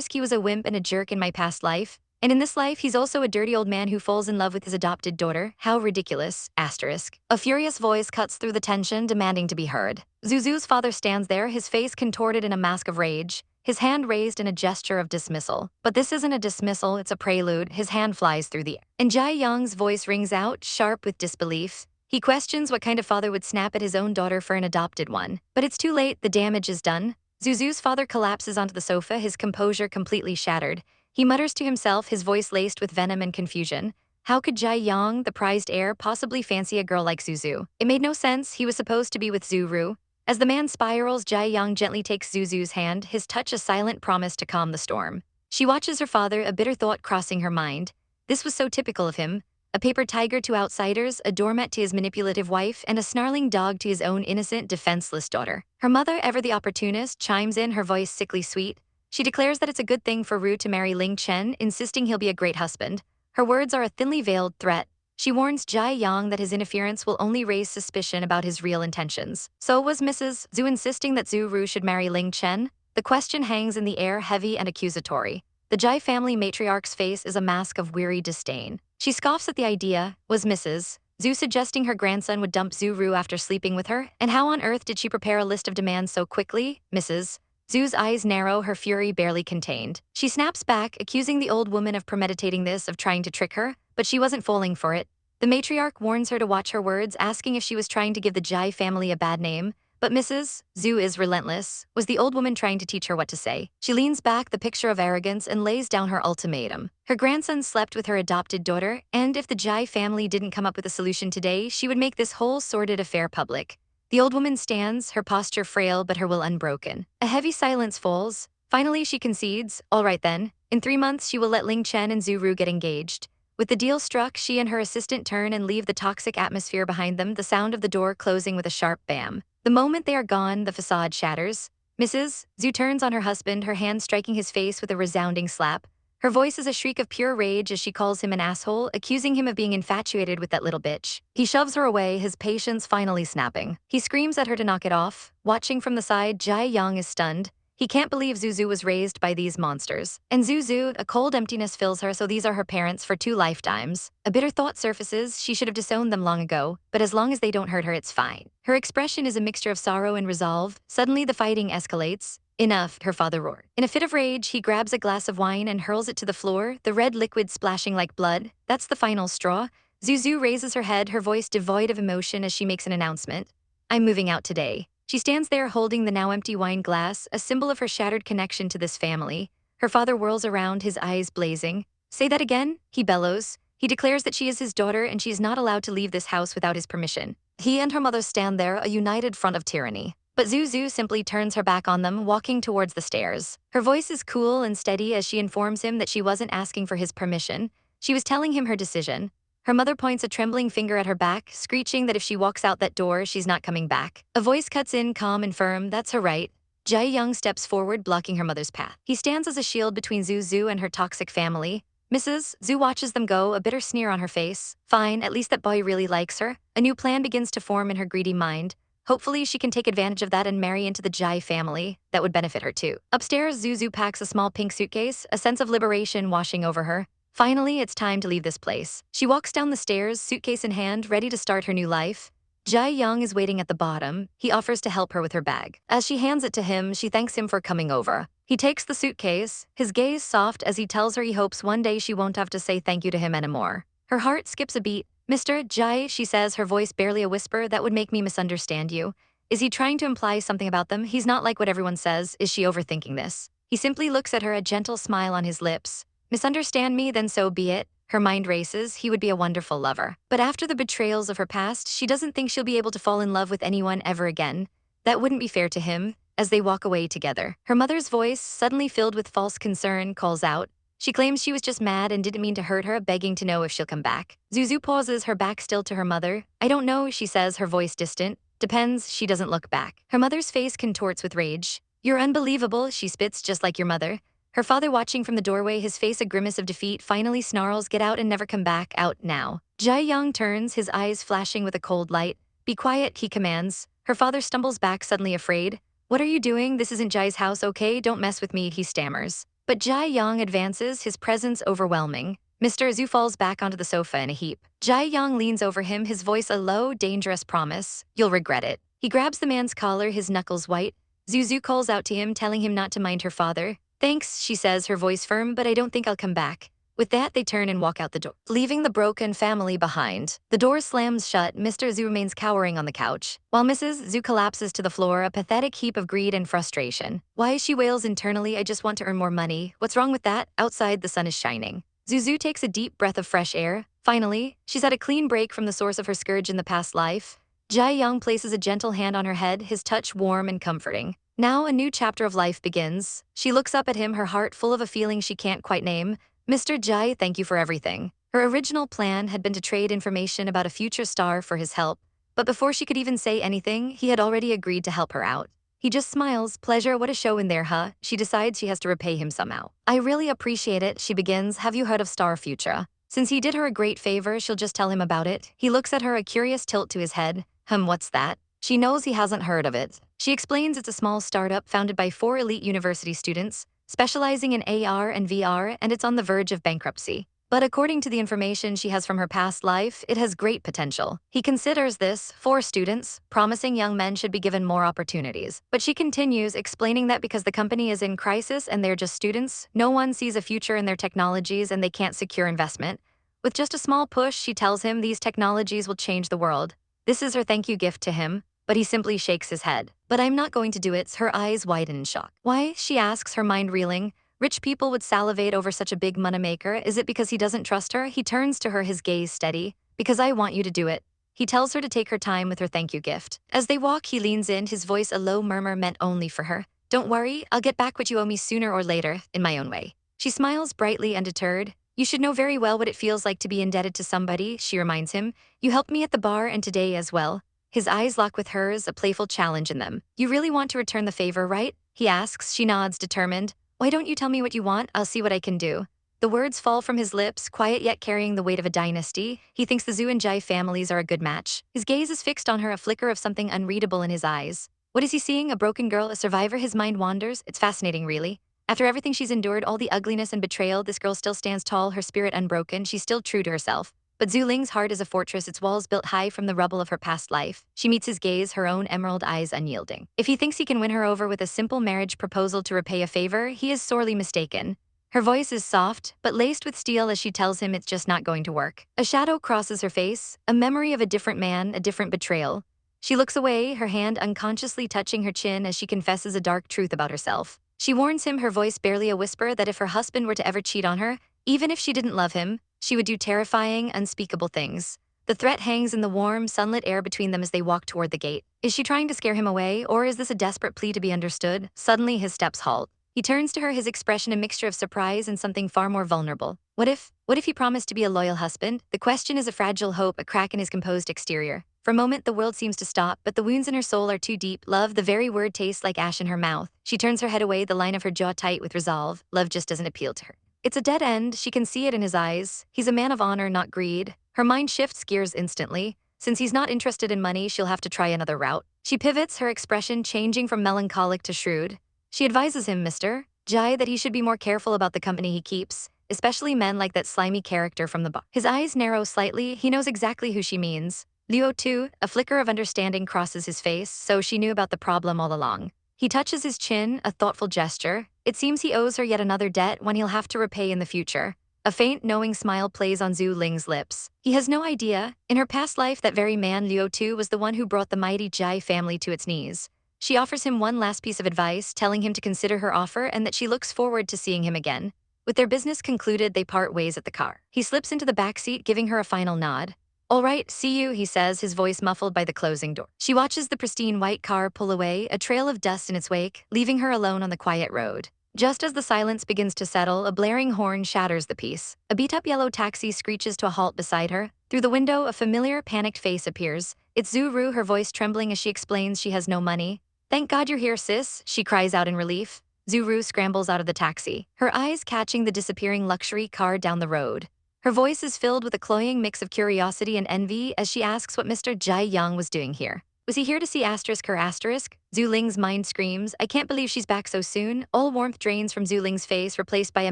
He was a wimp and a jerk in my past life. And in this life, he's also a dirty old man who falls in love with his adopted daughter. How ridiculous. A furious voice cuts through the tension, demanding to be heard. Zuzu's father stands there, his face contorted in a mask of rage, his hand raised in a gesture of dismissal. But this isn't a dismissal, it's a prelude. His hand flies through the air. And Jai Yang's voice rings out, sharp with disbelief. He questions what kind of father would snap at his own daughter for an adopted one. But it's too late, the damage is done. Zuzu's father collapses onto the sofa, his composure completely shattered. He mutters to himself, his voice laced with venom and confusion. How could Jai Yang, the prized heir, possibly fancy a girl like Zuzu? It made no sense. He was supposed to be with Zuru. As the man spirals, Jai Yang gently takes Zuzu's hand, his touch a silent promise to calm the storm. She watches her father, a bitter thought crossing her mind. This was so typical of him. A paper tiger to outsiders, a doormat to his manipulative wife, and a snarling dog to his own innocent, defenseless daughter. Her mother, ever the opportunist, chimes in, her voice sickly sweet. She declares that it's a good thing for Ru to marry Ling Chen, insisting he'll be a great husband. Her words are a thinly veiled threat. She warns Jai Yang that his interference will only raise suspicion about his real intentions. So was Mrs. Zhu insisting that Zhu Ru should marry Ling Chen? The question hangs in the air, heavy and accusatory. The Jai family matriarch's face is a mask of weary disdain. She scoffs at the idea. Was Mrs. Zhu suggesting her grandson would dump Zhu Ru after sleeping with her? And how on earth did she prepare a list of demands so quickly? Mrs. Zhu's eyes narrow, her fury barely contained. She snaps back, accusing the old woman of premeditating this, of trying to trick her, but she wasn't falling for it. The matriarch warns her to watch her words, asking if she was trying to give the Jai family a bad name. But Mrs. Zhu is relentless. Was the old woman trying to teach her what to say? She leans back, the picture of arrogance, and lays down her ultimatum. Her grandson slept with her adopted daughter, and if the Jai family didn't come up with a solution today, she would make this whole sordid affair public. The old woman stands, her posture frail but her will unbroken. A heavy silence falls. Finally, she concedes. All right then. In 3 months, she will let Ling Chen and Zuru get engaged. With the deal struck, she and her assistant turn and leave the toxic atmosphere behind them, the sound of the door closing with a sharp bam. The moment they are gone, the facade shatters. Mrs. Zhu turns on her husband, her hand striking his face with a resounding slap. Her voice is a shriek of pure rage as she calls him an asshole, accusing him of being infatuated with that little bitch. He shoves her away, his patience finally snapping. He screams at her to knock it off. Watching from the side, Jai Young is stunned. He can't believe Zuzu was raised by these monsters. And Zuzu, a cold emptiness fills her, so these are her parents for 2 lifetimes. A bitter thought surfaces, she should have disowned them long ago, but as long as they don't hurt her, it's fine. Her expression is a mixture of sorrow and resolve. Suddenly the fighting escalates. Enough, her father roared. In a fit of rage, he grabs a glass of wine and hurls it to the floor, the red liquid splashing like blood. That's the final straw. Zuzu raises her head, her voice devoid of emotion as she makes an announcement. I'm moving out today. She stands there holding the now empty wine glass, a symbol of her shattered connection to this family. Her father whirls around, his eyes blazing. Say that again? He bellows. He declares that she is his daughter and she is not allowed to leave this house without his permission. He and her mother stand there, a united front of tyranny. But Zuzu simply turns her back on them, walking towards the stairs. Her voice is cool and steady as she informs him that she wasn't asking for his permission. She was telling him her decision. Her mother points a trembling finger at her back, screeching that if she walks out that door, she's not coming back. A voice cuts in, calm and firm, that's her right. Jai Young steps forward, blocking her mother's path. He stands as a shield between Zuzu and her toxic family. Mrs. Zhu watches them go, a bitter sneer on her face. Fine, at least that boy really likes her. A new plan begins to form in her greedy mind. Hopefully she can take advantage of that and marry into the Jai family. That would benefit her too. Upstairs, Zuzu packs a small pink suitcase, a sense of liberation washing over her. Finally, it's time to leave this place. She walks down the stairs, suitcase in hand, ready to start her new life. Jai Young is waiting at the bottom. He offers to help her with her bag. As she hands it to him, she thanks him for coming over. He takes the suitcase, his gaze soft as he tells her he hopes one day she won't have to say thank you to him anymore. Her heart skips a beat. Mr. Jai, she says, her voice barely a whisper, that would make me misunderstand you. Is he trying to imply something about them? He's not like what everyone says. Is she overthinking this? He simply looks at her, a gentle smile on his lips. Misunderstand me, then so be it. Her mind races, he would be a wonderful lover. But after the betrayals of her past, she doesn't think she'll be able to fall in love with anyone ever again. That wouldn't be fair to him. As they walk away together, her mother's voice, suddenly filled with false concern, calls out. She claims she was just mad and didn't mean to hurt her, begging to know if she'll come back. Zuzu pauses, her back still to her mother. I don't know, she says, her voice distant. Depends, she doesn't look back. Her mother's face contorts with rage. You're unbelievable, she spits, just like your mother. Her father watching from the doorway, his face a grimace of defeat, finally snarls, get out and never come back, out now. Jai Young turns, his eyes flashing with a cold light. Be quiet, he commands. Her father stumbles back, suddenly afraid. What are you doing? This isn't Jai's house, okay? Don't mess with me, he stammers. But Jai Young advances, his presence overwhelming. Mr. Zhu falls back onto the sofa in a heap. Jai Young leans over him, his voice a low, dangerous promise. You'll regret it. He grabs the man's collar, his knuckles white. Zuzu calls out to him, telling him not to mind her father. Thanks, she says, her voice firm, but I don't think I'll come back. With that, they turn and walk out the door, leaving the broken family behind. The door slams shut, Mr. Zhu remains cowering on the couch, while Mrs. Zhu collapses to the floor, a pathetic heap of greed and frustration. Why, she wails internally, I just want to earn more money. What's wrong with that? Outside, the sun is shining. Zuzu takes a deep breath of fresh air. Finally, she's had a clean break from the source of her scourge in the past life. Jai Young places a gentle hand on her head, his touch warm and comforting. Now a new chapter of life begins. She looks up at him, her heart full of a feeling she can't quite name. Mr. Jai, thank you for everything. Her original plan had been to trade information about a future star for his help, but before she could even say anything, he had already agreed to help her out. He just smiles. Pleasure, what a show in there, huh? She decides she has to repay him somehow. I really appreciate it, she begins. Have you heard of Star Futura? Since he did her a great favor, she'll just tell him about it. He looks at her, a curious tilt to his head. What's that? She knows he hasn't heard of it. She explains it's a small startup founded by 4 elite university students, specializing in AR and VR, and it's on the verge of bankruptcy. But according to the information she has from her past life, it has great potential. He considers this 4 students, promising young men should be given more opportunities. But she continues, explaining that because the company is in crisis and they're just students, no one sees a future in their technologies and they can't secure investment. With just a small push, she tells him these technologies will change the world. This is her thank you gift to him. But he simply shakes his head. But I'm not going to do it. Her eyes widen in shock. Why? She asks, her mind reeling. Rich people would salivate over such a big moneymaker. Is it because he doesn't trust her? He turns to her, his gaze steady. Because I want you to do it. He tells her to take her time with her thank you gift. As they walk, he leans in, his voice a low murmur meant only for her. Don't worry, I'll get back what you owe me sooner or later, in my own way. She smiles brightly, undeterred. You should know very well what it feels like to be indebted to somebody, she reminds him. You helped me at the bar and today as well. His eyes lock with hers, a playful challenge in them. You really want to return the favor, right? He asks. She nods, determined. Why don't you tell me what you want? I'll see what I can do. The words fall from his lips, quiet yet carrying the weight of a dynasty. He thinks the Zhu and Jai families are a good match. His gaze is fixed on her, a flicker of something unreadable in his eyes. What is he seeing? A broken girl, a survivor? His mind wanders. It's fascinating, really. After everything she's endured, all the ugliness and betrayal, this girl still stands tall, her spirit unbroken. She's still true to herself. But Zhu Ling's heart is a fortress, its walls built high from the rubble of her past life. She meets his gaze, her own emerald eyes unyielding. If he thinks he can win her over with a simple marriage proposal to repay a favor, he is sorely mistaken. Her voice is soft, but laced with steel as she tells him it's just not going to work. A shadow crosses her face, a memory of a different man, a different betrayal. She looks away, her hand unconsciously touching her chin as she confesses a dark truth about herself. She warns him, her voice barely a whisper, that if her husband were to ever cheat on her, even if she didn't love him, she would do terrifying, unspeakable things. The threat hangs in the warm, sunlit air between them as they walk toward the gate. Is she trying to scare him away, or is this a desperate plea to be understood? Suddenly, his steps halt. He turns to her, his expression a mixture of surprise and something far more vulnerable. What if he promised to be a loyal husband? The question is a fragile hope, a crack in his composed exterior. For a moment, the world seems to stop, but the wounds in her soul are too deep. Love, the very word, tastes like ash in her mouth. She turns her head away, the line of her jaw tight with resolve. Love just doesn't appeal to her. It's a dead end, she can see it in his eyes. He's a man of honor, not greed. Her mind shifts gears instantly. Since he's not interested in money, she'll have to try another route. She pivots, her expression changing from melancholic to shrewd. She advises him, Mr. Jai, that he should be more careful about the company he keeps, especially men like that slimy character from the bar. His eyes narrow slightly, he knows exactly who she means. Liu too, a flicker of understanding crosses his face, so she knew about the problem all along. He touches his chin, a thoughtful gesture. It seems he owes her yet another debt, one he'll have to repay in the future. A faint, knowing smile plays on Zhu Ling's lips. He has no idea. In her past life, that very man, Liu Tu, was the one who brought the mighty Jai family to its knees. She offers him one last piece of advice, telling him to consider her offer and that she looks forward to seeing him again. With their business concluded, they part ways at the car. He slips into the back seat, giving her a final nod. All right, see you, he says, his voice muffled by the closing door. She watches the pristine white car pull away, a trail of dust in its wake, leaving her alone on the quiet road. Just as the silence begins to settle, a blaring horn shatters the peace. A beat-up yellow taxi screeches to a halt beside her. Through the window, a familiar, panicked face appears. It's Zuzu, her voice trembling as she explains she has no money. Thank God you're here, sis, she cries out in relief. Zuzu scrambles out of the taxi, her eyes catching the disappearing luxury car down the road. Her voice is filled with a cloying mix of curiosity and envy as she asks what Mr. Jai Yang was doing here. Was he here to see her asterisk? Zhu Ling's mind screams, I can't believe she's back so soon. All warmth drains from Zhu Ling's face, replaced by a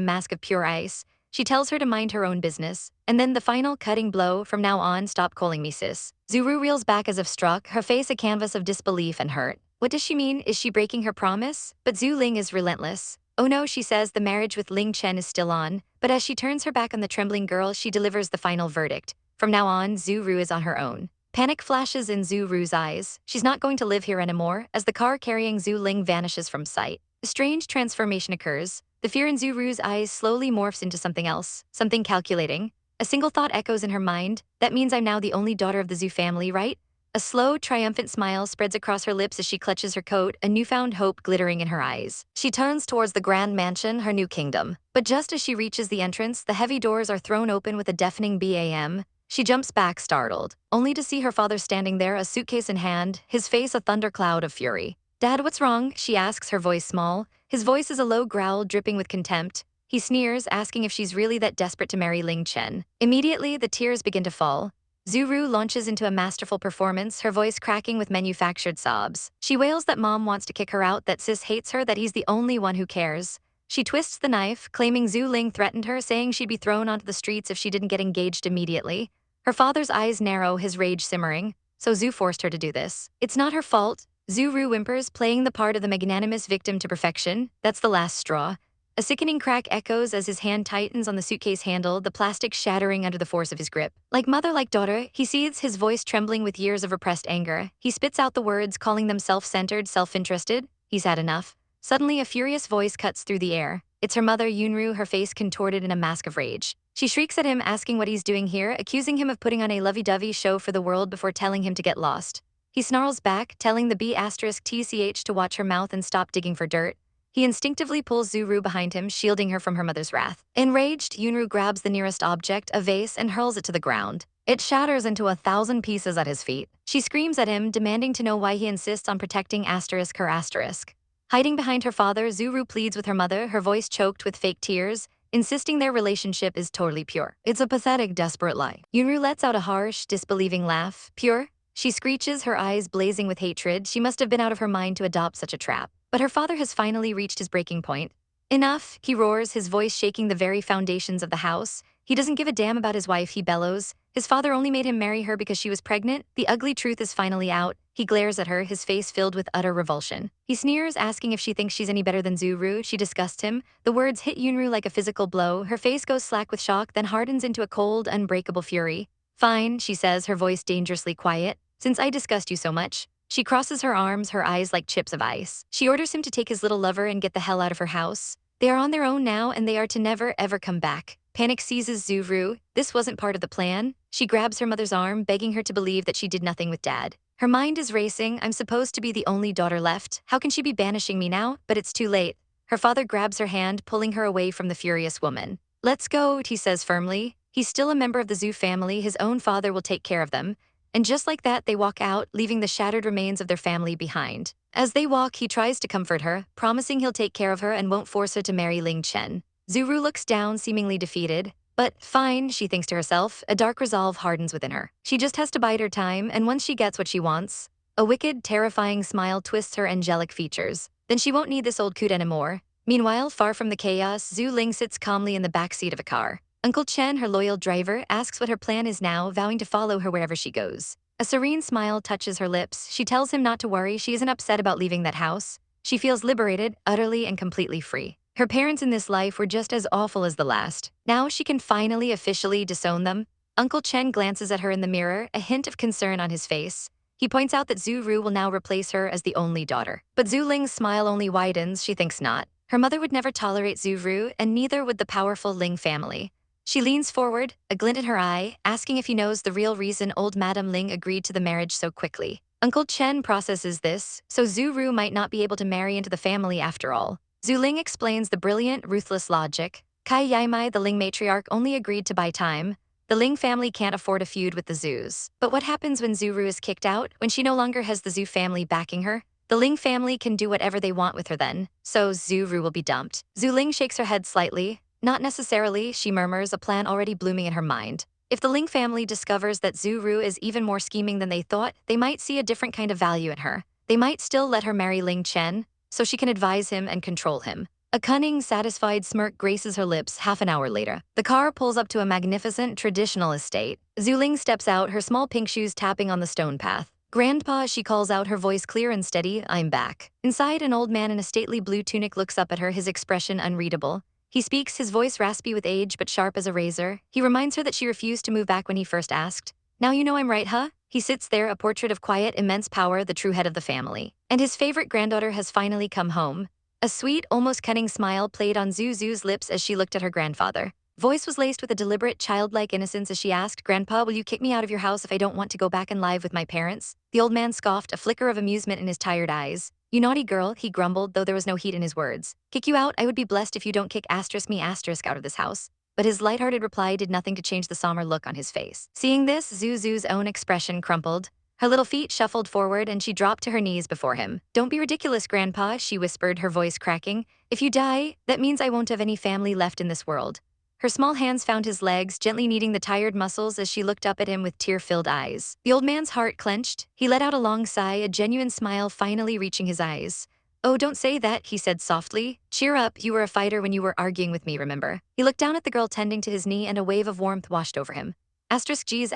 mask of pure ice. She tells her to mind her own business. And then the final cutting blow, from now on, stop calling me sis. Zuru reels back as if struck, her face a canvas of disbelief and hurt. What does she mean? Is she breaking her promise? But Zhu Ling is relentless. Oh no, she says, the marriage with Ling Chen is still on. But as she turns her back on the trembling girl, she delivers the final verdict. From now on, Zhu Ru is on her own. Panic flashes in Zhu Ru's eyes. She's not going to live here anymore, as the car carrying Zhu Ling vanishes from sight. A strange transformation occurs. The fear in Zhu Ru's eyes slowly morphs into something else, something calculating. A single thought echoes in her mind. That means I'm now the only daughter of the Zhu family, right? A slow, triumphant smile spreads across her lips as she clutches her coat, a newfound hope glittering in her eyes. She turns towards the grand mansion, her new kingdom. But just as she reaches the entrance, the heavy doors are thrown open with a deafening BAM. She jumps back, startled, only to see her father standing there, a suitcase in hand, his face a thundercloud of fury. Dad, what's wrong? She asks, her voice small. His voice is a low growl dripping with contempt. He sneers, asking if she's really that desperate to marry Ling Chen. Immediately, the tears begin to fall. Zuru launches into a masterful performance, her voice cracking with manufactured sobs. She wails that mom wants to kick her out, that sis hates her, that he's the only one who cares. She twists the knife, claiming Zhu Ling threatened her, saying she'd be thrown onto the streets if she didn't get engaged immediately. Her father's eyes narrow, his rage simmering. So Zhu forced her to do this. It's not her fault. Zuru whimpers, playing the part of the magnanimous victim to perfection. That's the last straw. A sickening crack echoes as his hand tightens on the suitcase handle, the plastic shattering under the force of his grip. Like mother, like daughter, he seethes, his voice trembling with years of repressed anger. He spits out the words, calling them self-centered, self-interested. He's had enough. Suddenly, a furious voice cuts through the air. It's her mother, Yunru, her face contorted in a mask of rage. She shrieks at him, asking what he's doing here, accusing him of putting on a lovey-dovey show for the world before telling him to get lost. He snarls back, telling the B*TCH to watch her mouth and stop digging for dirt. He instinctively pulls Zuru behind him, shielding her from her mother's wrath. Enraged, Yunru grabs the nearest object, a vase, and hurls it to the ground. It shatters into 1,000 pieces at his feet. She screams at him, demanding to know why he insists on protecting her asterisk. Hiding behind her father, Zuru pleads with her mother, her voice choked with fake tears, insisting their relationship is totally pure. It's a pathetic, desperate lie. Yunru lets out a harsh, disbelieving laugh. Pure? She screeches, her eyes blazing with hatred. She must have been out of her mind to adopt such a trap. But her father has finally reached his breaking point. Enough, he roars, his voice shaking the very foundations of the house. He doesn't give a damn about his wife, he bellows. His father only made him marry her because she was pregnant. The ugly truth is finally out. He glares at her, his face filled with utter revulsion. He sneers, asking if she thinks she's any better than Zuru. She disgusts him. The words hit Yunru like a physical blow. Her face goes slack with shock, then hardens into a cold, unbreakable fury. Fine, she says, her voice dangerously quiet. Since I disgust you so much. She crosses her arms, her eyes like chips of ice. She orders him to take his little lover and get the hell out of her house. They are on their own now, and they are to never, ever come back. Panic seizes Zuru. This wasn't part of the plan. She grabs her mother's arm, begging her to believe that she did nothing with Dad. Her mind is racing. I'm supposed to be the only daughter left. How can she be banishing me now? But it's too late. Her father grabs her hand, pulling her away from the furious woman. Let's go, he says firmly. He's still a member of the Zhu family. His own father will take care of them. And just like that, they walk out, leaving the shattered remains of their family behind. As they walk, he tries to comfort her, promising he'll take care of her and won't force her to marry Ling Chen. Zuru looks down, seemingly defeated. But fine, she thinks to herself, a dark resolve hardens within her. She just has to bide her time, and once she gets what she wants, a wicked, terrifying smile twists her angelic features. Then she won't need this old coot anymore. Meanwhile, far from the chaos, Zhu Ling sits calmly in the backseat of a car. Uncle Chen, her loyal driver, asks what her plan is now, vowing to follow her wherever she goes. A serene smile touches her lips. She tells him not to worry. She isn't upset about leaving that house. She feels liberated, utterly and completely free. Her parents in this life were just as awful as the last. Now she can finally officially disown them. Uncle Chen glances at her in the mirror, a hint of concern on his face. He points out that Zhu Ru will now replace her as the only daughter. But Zhu Ling's smile only widens. She thinks not. Her mother would never tolerate Zhu Ru, and neither would the powerful Ling family. She leans forward, a glint in her eye, asking if he knows the real reason old Madame Ling agreed to the marriage so quickly. Uncle Chen processes this, so Zhu Ru might not be able to marry into the family after all. Zhu Ling explains the brilliant, ruthless logic. Kai Yaimai, the Ling matriarch, only agreed to buy time. The Ling family can't afford a feud with the Zhus. But what happens when Zhu Ru is kicked out, when she no longer has the Zhu family backing her? The Ling family can do whatever they want with her then, so Zhu Ru will be dumped. Zhu Ling shakes her head slightly. Not necessarily, she murmurs, a plan already blooming in her mind. If the Ling family discovers that Zhu Ru is even more scheming than they thought, they might see a different kind of value in her. They might still let her marry Ling Chen, so she can advise him and control him. A cunning, satisfied smirk graces her lips. Half an hour later, the car pulls up to a magnificent, traditional estate. Zhu Ling steps out, her small pink shoes tapping on the stone path. Grandpa, she calls out, her voice clear and steady, I'm back. Inside, an old man in a stately blue tunic looks up at her, his expression unreadable. He speaks, his voice raspy with age but sharp as a razor. He reminds her that she refused to move back when he first asked. Now you know I'm right, huh? He sits there, a portrait of quiet, immense power, the true head of the family. And his favorite granddaughter has finally come home. A sweet, almost cunning smile played on Zuzu's lips as she looked at her grandfather. Voice was laced with a deliberate, childlike innocence as she asked, Grandpa, will you kick me out of your house if I don't want to go back and live with my parents? The old man scoffed, a flicker of amusement in his tired eyes. You naughty girl, he grumbled, though there was no heat in his words. Kick you out? I would be blessed if you don't kick me out of this house. But his lighthearted reply did nothing to change the somber look on his face. Seeing this, Zuzu's own expression crumpled. Her little feet shuffled forward and she dropped to her knees before him. Don't be ridiculous, Grandpa, she whispered, her voice cracking. If you die, that means I won't have any family left in this world. Her small hands found his legs, gently kneading the tired muscles as she looked up at him with tear-filled eyes. The old man's heart clenched. He let out a long sigh, a genuine smile finally reaching his eyes. Oh, don't say that, he said softly. Cheer up, you were a fighter when you were arguing with me, remember? He looked down at the girl tending to his knee and a wave of warmth washed over him. Geez,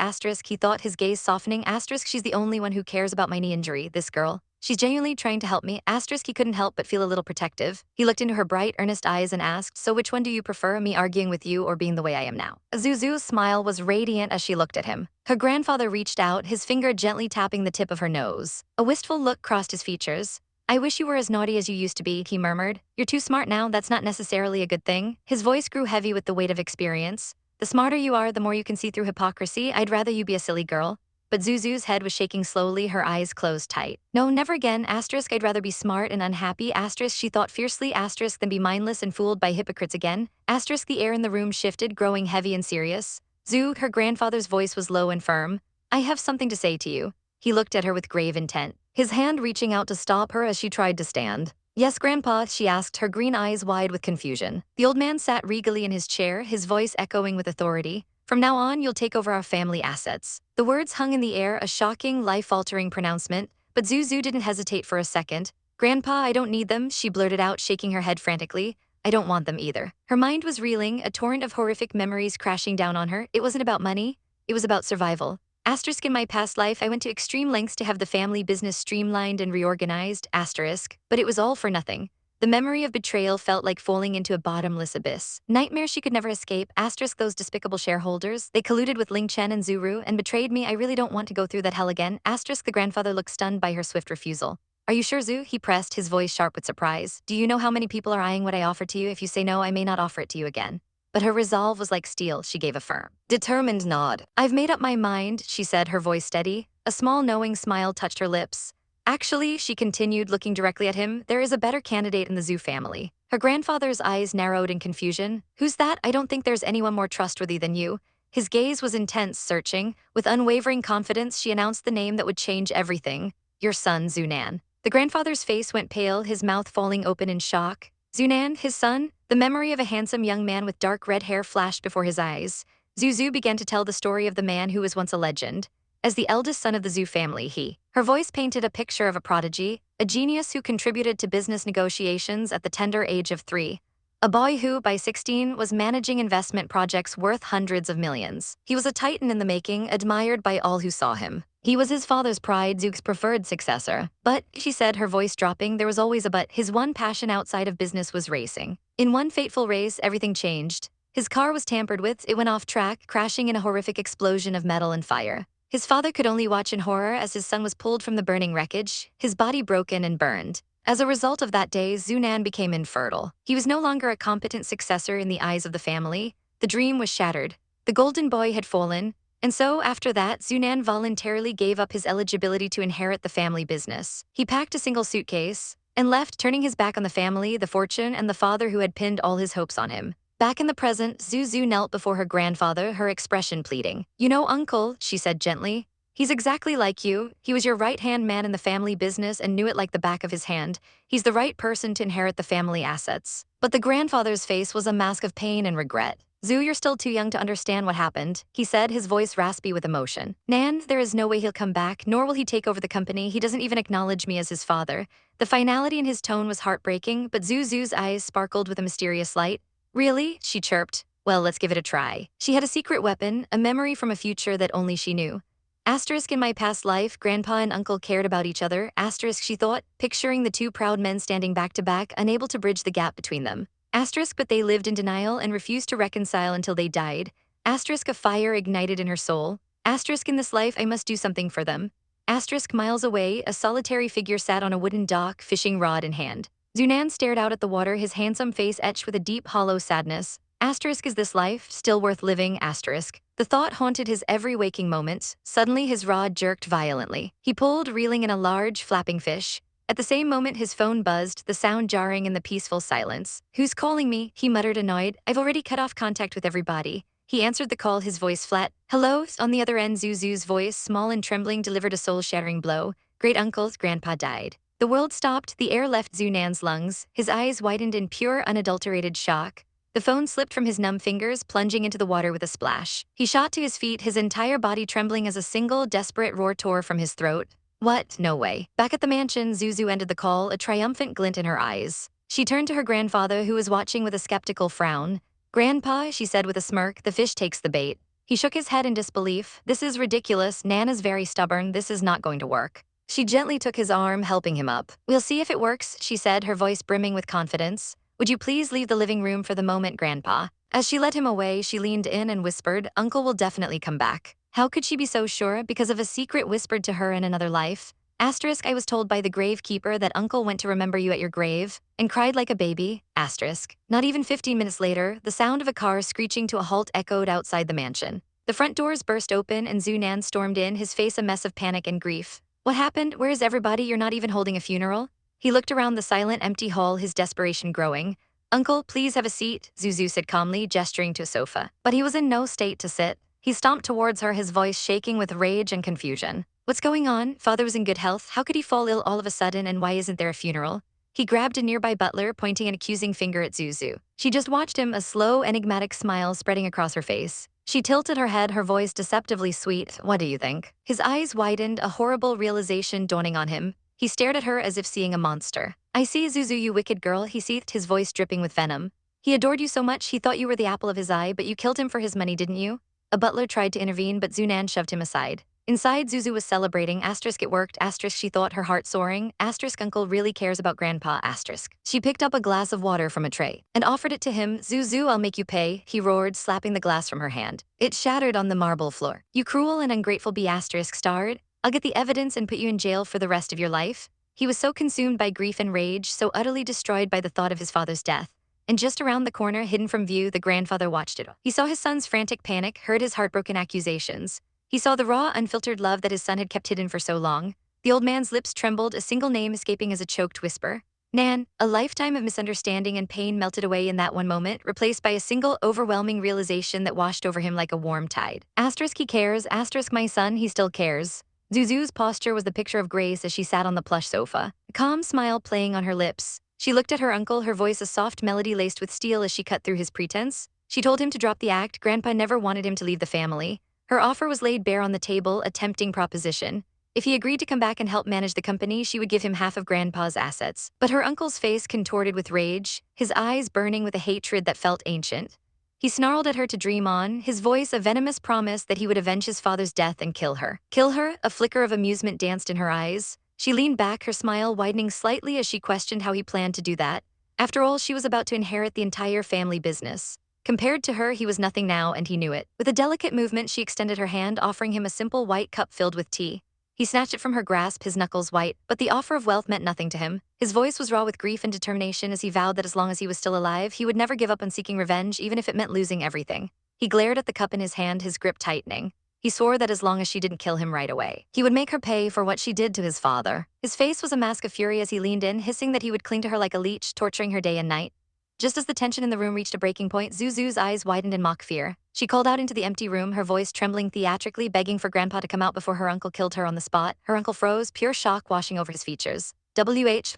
he thought, his gaze softening. She's the only one who cares about my knee injury, this girl. She's genuinely trying to help me. He couldn't help but feel a little protective. He looked into her bright, earnest eyes and asked, so which one do you prefer, me arguing with you or being the way I am now? Zuzu's smile was radiant as she looked at him. Her grandfather reached out, his finger gently tapping the tip of her nose. A wistful look crossed his features. I wish you were as naughty as you used to be, he murmured. You're too smart now, that's not necessarily a good thing. His voice grew heavy with the weight of experience. The smarter you are, the more you can see through hypocrisy. I'd rather you be a silly girl. but Zuzu's head was shaking slowly, her eyes closed tight. No, never again, asterisk, I'd rather be smart and unhappy, asterisk, she thought fiercely, asterisk, than be mindless and fooled by hypocrites again, asterisk, the air in the room shifted, growing heavy and serious. Zu, her grandfather's voice was low and firm. I have something to say to you. He looked at her with grave intent, his hand reaching out to stop her as she tried to stand. Yes, Grandpa, she asked, her green eyes wide with confusion. The old man sat regally in his chair, his voice echoing with authority. From now on, you'll take over our family assets. The words hung in the air, a shocking, life-altering pronouncement, but Zuzu didn't hesitate for a second. Grandpa, I don't need them, she blurted out, shaking her head frantically. I don't want them either. Her mind was reeling, a torrent of horrific memories crashing down on her. It wasn't about money, it was about survival. Asterisk, in my past life, I went to extreme lengths to have the family business streamlined and reorganized, asterisk, but it was all for nothing. The memory of betrayal felt like falling into a bottomless abyss. Nightmare she could never escape, asterisk, those despicable shareholders. They colluded with Ling Chen and Zuru and betrayed me. I really don't want to go through that hell again, asterisk. The grandfather looked stunned by her swift refusal. Are you sure, Zu? He pressed, his voice sharp with surprise. Do you know how many people are eyeing what I offer to you? If you say no, I may not offer it to you again. But her resolve was like steel, she gave a firm, determined nod. I've made up my mind, she said, her voice steady. A small knowing smile touched her lips. Actually, she continued, looking directly at him, there is a better candidate in the Zhu family. Her grandfather's eyes narrowed in confusion. Who's that? I don't think there's anyone more trustworthy than you. His gaze was intense, searching. With unwavering confidence, she announced the name that would change everything. Your son, Zunan. The grandfather's face went pale, his mouth falling open in shock. Zunan, his son? The memory of a handsome young man with dark red hair flashed before his eyes. Zuzu began to tell the story of the man who was once a legend. As the eldest son of the Zhu family, her voice painted a picture of a prodigy, a genius who contributed to business negotiations at the tender age of 3. A boy who, by 16, was managing investment projects worth hundreds of millions. He was a titan in the making, admired by all who saw him. He was his father's pride, Zu's preferred successor. But, she said, her voice dropping, there was always a but. His one passion outside of business was racing. In one fateful race, everything changed. His car was tampered with, it went off track, crashing in a horrific explosion of metal and fire. His father could only watch in horror as his son was pulled from the burning wreckage, his body broken and burned. As a result of that day, Zunan became infertile. He was no longer a competent successor in the eyes of the family. The dream was shattered. The golden boy had fallen. And so, after that, Zunan voluntarily gave up his eligibility to inherit the family business. He packed a single suitcase and left, turning his back on the family, the fortune, and the father who had pinned all his hopes on him. Back in the present, Zuzu knelt before her grandfather, her expression pleading. You know, uncle, she said gently. He's exactly like you. He was your right-hand man in the family business and knew it like the back of his hand. He's the right person to inherit the family assets. But the grandfather's face was a mask of pain and regret. Zu, you're still too young to understand what happened, he said, his voice raspy with emotion. Nan, there is no way he'll come back, nor will he take over the company. He doesn't even acknowledge me as his father. The finality in his tone was heartbreaking, but Zuzu's eyes sparkled with a mysterious light. Really? She chirped. Well, let's give it a try. She had a secret weapon, a memory from a future that only she knew. Asterisk, in my past life, Grandpa and Uncle cared about each other, asterisk, she thought, picturing the two proud men standing back to back, unable to bridge the gap between them. Asterisk, but they lived in denial and refused to reconcile until they died. Asterisk, a fire ignited in her soul. Asterisk, in this life, I must do something for them. Asterisk, miles away, a solitary figure sat on a wooden dock, fishing rod in hand. Zunan stared out at the water, his handsome face etched with a deep, hollow sadness. Asterisk, is this life still worth living? Asterisk. The thought haunted his every waking moment. Suddenly, his rod jerked violently. He pulled, reeling in a large, flapping fish. At the same moment, his phone buzzed, the sound jarring in the peaceful silence. Who's calling me? He muttered, annoyed. I've already cut off contact with everybody. He answered the call, his voice flat. Hello? On the other end, Zuzu's voice, small and trembling, delivered a soul-shattering blow. Great uncle's grandpa died. The world stopped, the air left Zunan's lungs. His eyes widened in pure, unadulterated shock. The phone slipped from his numb fingers, plunging into the water with a splash. He shot to his feet, his entire body trembling as a single, desperate roar tore from his throat. What? No way. Back at the mansion, Zuzu ended the call, a triumphant glint in her eyes. She turned to her grandfather, who was watching with a skeptical frown. Grandpa, she said with a smirk, the fish takes the bait. He shook his head in disbelief. This is ridiculous. Nan is very stubborn. This is not going to work. She gently took his arm, helping him up. We'll see if it works, she said, her voice brimming with confidence. Would you please leave the living room for the moment, Grandpa? As she led him away, she leaned in and whispered, Uncle will definitely come back. How could she be so sure? Because of a secret whispered to her in another life. Asterisk, I was told by the gravekeeper that Uncle went to remember you at your grave and cried like a baby. Asterisk. Not even 15 minutes later, the sound of a car screeching to a halt echoed outside the mansion. The front doors burst open and Zunan stormed in, his face a mess of panic and grief. What happened? Where is everybody? You're not even holding a funeral? He looked around the silent, empty hall, his desperation growing. Uncle, please have a seat, Zuzu said calmly, gesturing to a sofa. But he was in no state to sit. He stomped towards her, his voice shaking with rage and confusion. What's going on? Father was in good health. How could he fall ill all of a sudden, and why isn't there a funeral? He grabbed a nearby butler, pointing an accusing finger at Zuzu. She just watched him, a slow, enigmatic smile spreading across her face. She tilted her head, her voice deceptively sweet. What do you think? His eyes widened, a horrible realization dawning on him. He stared at her as if seeing a monster. I see, Zuzu, you wicked girl, he seethed, his voice dripping with venom. He adored you so much, he thought you were the apple of his eye, but you killed him for his money, didn't you? A butler tried to intervene, but Zunan shoved him aside. Inside, Zuzu was celebrating. Asterisk, it worked. Asterisk, she thought, her heart soaring. Asterisk, uncle really cares about grandpa. Asterisk. She picked up a glass of water from a tray and offered it to him. Zuzu, I'll make you pay, he roared, slapping the glass from her hand. It shattered on the marble floor. You cruel and ungrateful bee, asterisk starred. I'll get the evidence and put you in jail for the rest of your life. He was so consumed by grief and rage, so utterly destroyed by the thought of his father's death. And just around the corner, hidden from view, the grandfather watched it. He saw his son's frantic panic, heard his heartbroken accusations. He saw the raw, unfiltered love that his son had kept hidden for so long. The old man's lips trembled, a single name escaping as a choked whisper. Nan. A lifetime of misunderstanding and pain melted away in that one moment, replaced by a single, overwhelming realization that washed over him like a warm tide. Asterisk, he cares. Asterisk, my son, he still cares. Zuzu's posture was the picture of grace as she sat on the plush sofa, a calm smile playing on her lips. She looked at her uncle, her voice a soft melody laced with steel as she cut through his pretense. She told him to drop the act. Grandpa never wanted him to leave the family. Her offer was laid bare on the table, a tempting proposition. If he agreed to come back and help manage the company, she would give him half of Grandpa's assets. But her uncle's face contorted with rage, his eyes burning with a hatred that felt ancient. He snarled at her to dream on, his voice a venomous promise that he would avenge his father's death and kill her. Kill her? A flicker of amusement danced in her eyes. She leaned back, her smile widening slightly as she questioned how he planned to do that. After all, she was about to inherit the entire family business. Compared to her, he was nothing now, and he knew it. With a delicate movement, she extended her hand, offering him a simple white cup filled with tea. He snatched it from her grasp, his knuckles white, but the offer of wealth meant nothing to him. His voice was raw with grief and determination as he vowed that as long as he was still alive, he would never give up on seeking revenge, even if it meant losing everything. He glared at the cup in his hand, his grip tightening. He swore that as long as she didn't kill him right away, he would make her pay for what she did to his father. His face was a mask of fury as he leaned in, hissing that he would cling to her like a leech, torturing her day and night. Just as the tension in the room reached a breaking point, Zuzu's eyes widened in mock fear. She called out into the empty room, her voice trembling theatrically, begging for Grandpa to come out before her uncle killed her on the spot. Her uncle froze, pure shock washing over his features.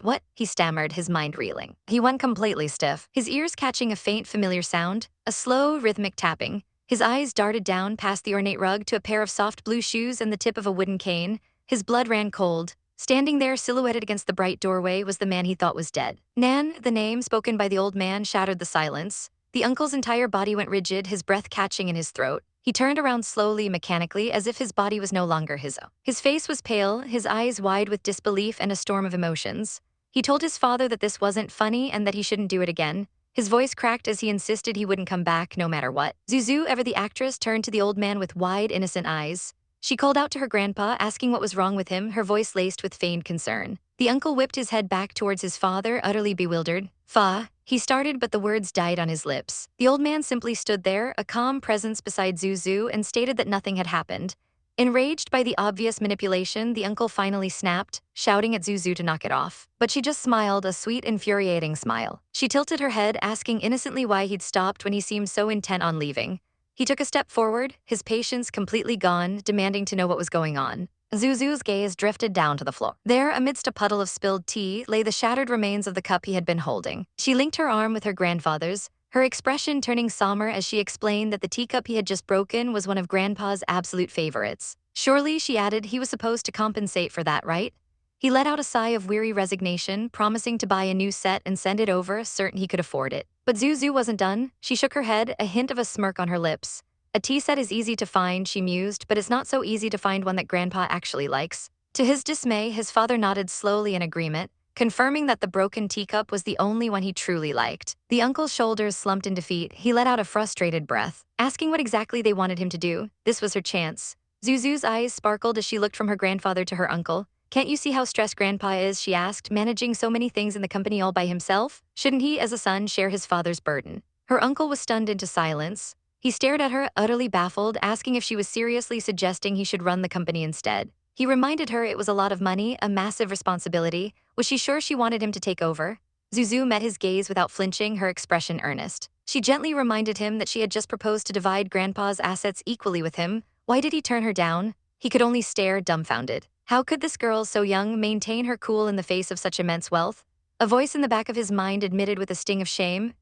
What? He stammered, his mind reeling. He went completely stiff, his ears catching a faint, familiar sound, a slow, rhythmic tapping. His eyes darted down past the ornate rug to a pair of soft blue shoes and the tip of a wooden cane. His blood ran cold. Standing there, silhouetted against the bright doorway, was the man he thought was dead. Nan, the name spoken by the old man, shattered the silence. The uncle's entire body went rigid, his breath catching in his throat. He turned around slowly, mechanically, as if his body was no longer his own. His face was pale, his eyes wide with disbelief and a storm of emotions. He told his father that this wasn't funny and that he shouldn't do it again. His voice cracked as he insisted he wouldn't come back, no matter what. Zuzu, ever the actress, turned to the old man with wide, innocent eyes. She called out to her grandpa, asking what was wrong with him, her voice laced with feigned concern. The uncle whipped his head back towards his father, utterly bewildered. Fa, he started, but the words died on his lips. The old man simply stood there, a calm presence beside Zuzu, and stated that nothing had happened. Enraged by the obvious manipulation, the uncle finally snapped, shouting at Zuzu to knock it off. But she just smiled, a sweet, infuriating smile. She tilted her head, asking innocently why he'd stopped when he seemed so intent on leaving. He took a step forward, his patience completely gone, demanding to know what was going on. Zuzu's gaze drifted down to the floor. There, amidst a puddle of spilled tea, lay the shattered remains of the cup he had been holding. She linked her arm with her grandfather's, her expression turning somber as she explained that the teacup he had just broken was one of Grandpa's absolute favorites. Surely, she added, he was supposed to compensate for that, right? He let out a sigh of weary resignation, promising to buy a new set and send it over, certain he could afford it. But Zuzu wasn't done. She shook her head, a hint of a smirk on her lips. A tea set is easy to find, she mused, but it's not so easy to find one that Grandpa actually likes. To his dismay, his father nodded slowly in agreement, confirming that the broken teacup was the only one he truly liked. The uncle's shoulders slumped in defeat. He let out a frustrated breath, asking what exactly they wanted him to do. This was her chance. Zuzu's eyes sparkled as she looked from her grandfather to her uncle. Can't you see how stressed Grandpa is, she asked, managing so many things in the company all by himself? Shouldn't he, as a son, share his father's burden? Her uncle was stunned into silence. He stared at her, utterly baffled, asking if she was seriously suggesting he should run the company instead. He reminded her it was a lot of money, a massive responsibility. Was she sure she wanted him to take over? Zuzu met his gaze without flinching, her expression earnest. She gently reminded him that she had just proposed to divide Grandpa's assets equally with him. Why did he turn her down? He could only stare, dumbfounded. How could this girl, so young, maintain her cool in the face of such immense wealth? A voice in the back of his mind admitted with a sting of shame,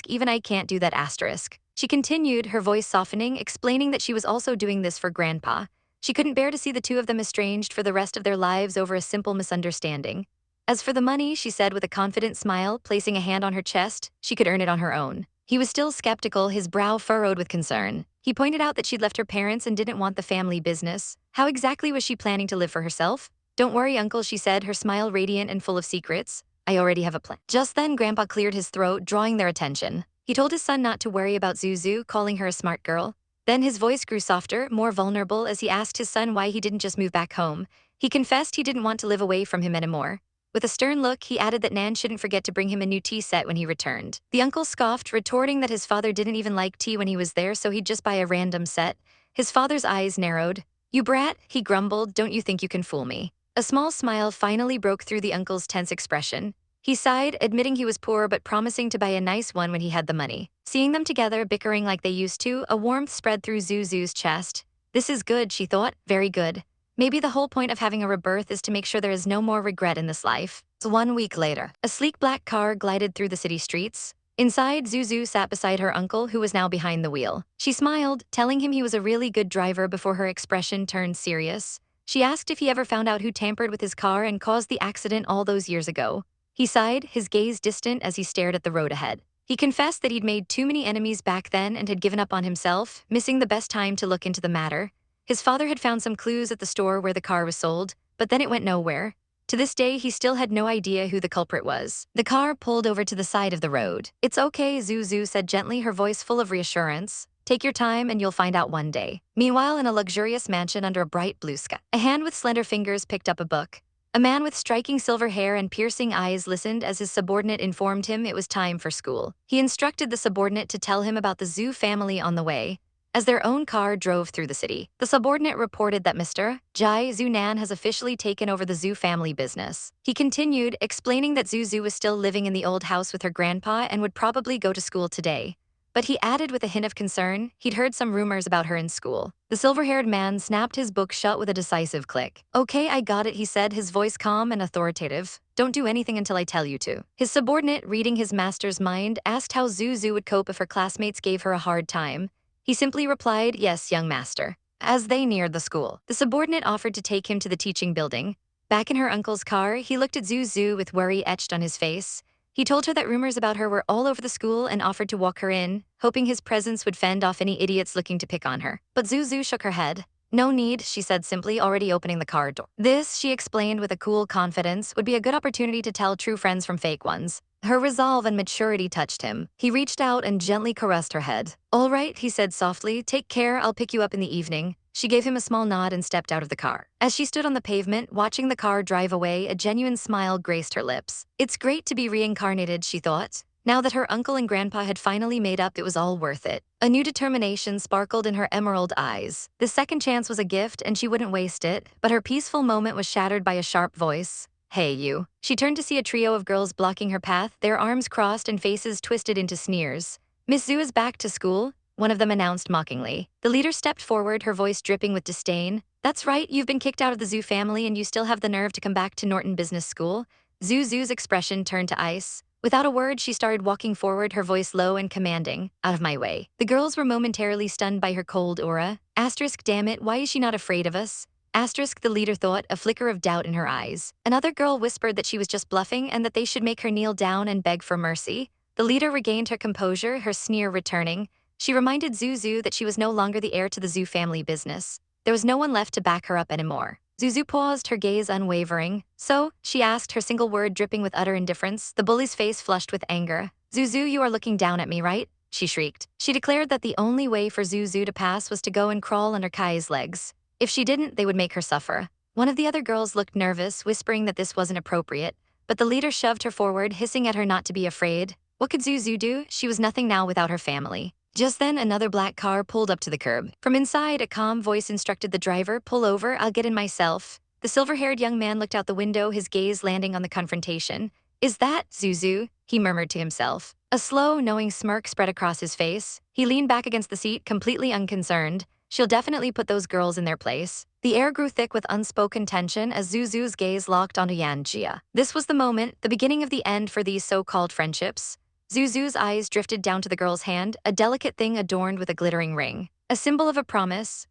even I can't do that, asterisk. She continued, her voice softening, explaining that she was also doing this for Grandpa. She couldn't bear to see the two of them estranged for the rest of their lives over a simple misunderstanding. As for the money, she said with a confident smile, placing a hand on her chest, she could earn it on her own. He was still skeptical, his brow furrowed with concern. He pointed out that she'd left her parents and didn't want the family business. How exactly was she planning to live for herself? Don't worry, Uncle, she said, her smile radiant and full of secrets. I already have a plan. Just then, Grandpa cleared his throat, drawing their attention. He told his son not to worry about Zuzu, calling her a smart girl. Then his voice grew softer, more vulnerable, as he asked his son why he didn't just move back home. He confessed he didn't want to live away from him anymore. With a stern look, he added that Nan shouldn't forget to bring him a new tea set when he returned. The uncle scoffed, retorting that his father didn't even like tea when he was there, so he'd just buy a random set. His father's eyes narrowed. You brat, he grumbled, don't you think you can fool me? A small smile finally broke through the uncle's tense expression. He sighed, admitting he was poor but promising to buy a nice one when he had the money. Seeing them together, bickering like they used to, a warmth spread through Zuzu's chest. This is good, she thought, very good. Maybe the whole point of having a rebirth is to make sure there is no more regret in this life. 1 week later, a sleek black car glided through the city streets. Inside, Zuzu sat beside her uncle, who was now behind the wheel. She smiled, telling him he was a really good driver before her expression turned serious. She asked if he ever found out who tampered with his car and caused the accident all those years ago. He sighed, his gaze distant as he stared at the road ahead. He confessed that he'd made too many enemies back then and had given up on himself, missing the best time to look into the matter. His father had found some clues at the store where the car was sold, but then it went nowhere. To this day, he still had no idea who the culprit was. The car pulled over to the side of the road. It's okay, Zuzu said gently, her voice full of reassurance. Take your time and you'll find out one day. Meanwhile, in a luxurious mansion under a bright blue sky, a hand with slender fingers picked up a book. A man with striking silver hair and piercing eyes listened as his subordinate informed him it was time for school. He instructed the subordinate to tell him about the Zhu family on the way. As their own car drove through the city, the subordinate reported that Mr. Jai Zunan has officially taken over the Zhu family business. He continued, explaining that Zuzu was still living in the old house with her grandpa and would probably go to school today. But he added with a hint of concern, he'd heard some rumors about her in school. The silver-haired man snapped his book shut with a decisive click. Okay, I got it, he said, his voice calm and authoritative. Don't do anything until I tell you to. His subordinate, reading his master's mind, asked how Zuzu would cope if her classmates gave her a hard time. He simply replied, yes, young master. As they neared the school, the subordinate offered to take him to the teaching building. Back in her uncle's car, he looked at Zuzu with worry etched on his face. He told her that rumors about her were all over the school and offered to walk her in, hoping his presence would fend off any idiots looking to pick on her. But Zuzu shook her head. No need, she said simply, already opening the car door. This, she explained with a cool confidence, would be a good opportunity to tell true friends from fake ones. Her resolve and maturity touched him. He reached out and gently caressed her head. All right, he said softly, take care, I'll pick you up in the evening. She gave him a small nod and stepped out of the car. As she stood on the pavement, watching the car drive away, a genuine smile graced her lips. It's great to be reincarnated, she thought. Now that her uncle and grandpa had finally made up, it was all worth it. A new determination sparkled in her emerald eyes. The second chance was a gift, and she wouldn't waste it, but her peaceful moment was shattered by a sharp voice. Hey, you. She turned to see a trio of girls blocking her path, their arms crossed and faces twisted into sneers. Miss Zhu is back to school, one of them announced mockingly. The leader stepped forward, her voice dripping with disdain. That's right, you've been kicked out of the Zhu family and you still have the nerve to come back to Norton Business School. Zuzu's expression turned to ice. Without a word, she started walking forward, her voice low and commanding. Out of my way. The girls were momentarily stunned by her cold aura. Asterisk, damn it, why is she not afraid of us? Asterisk, the leader thought, a flicker of doubt in her eyes. Another girl whispered that she was just bluffing and that they should make her kneel down and beg for mercy. The leader regained her composure, her sneer returning. She reminded Zuzu that she was no longer the heir to the Zhu family business. There was no one left to back her up anymore. Zuzu paused, her gaze unwavering. So, she asked, her single word dripping with utter indifference, the bully's face flushed with anger. Zuzu, you are looking down at me, right? She shrieked. She declared that the only way for Zuzu to pass was to go and crawl under Kai's legs. If she didn't, they would make her suffer. One of the other girls looked nervous, whispering that this wasn't appropriate, but the leader shoved her forward, hissing at her not to be afraid. What could Zuzu do? She was nothing now without her family. Just then, another black car pulled up to the curb. From inside, a calm voice instructed the driver, "Pull over, I'll get in myself." The silver-haired young man looked out the window, his gaze landing on the confrontation. "Is that Zuzu?" he murmured to himself. A slow, knowing smirk spread across his face. He leaned back against the seat, completely unconcerned. She'll definitely put those girls in their place. The air grew thick with unspoken tension as Zuzu's gaze locked onto Yanjia. This was the moment, the beginning of the end for these so-called friendships. Zuzu's eyes drifted down to the girl's hand, a delicate thing adorned with a glittering ring. A symbol of a promise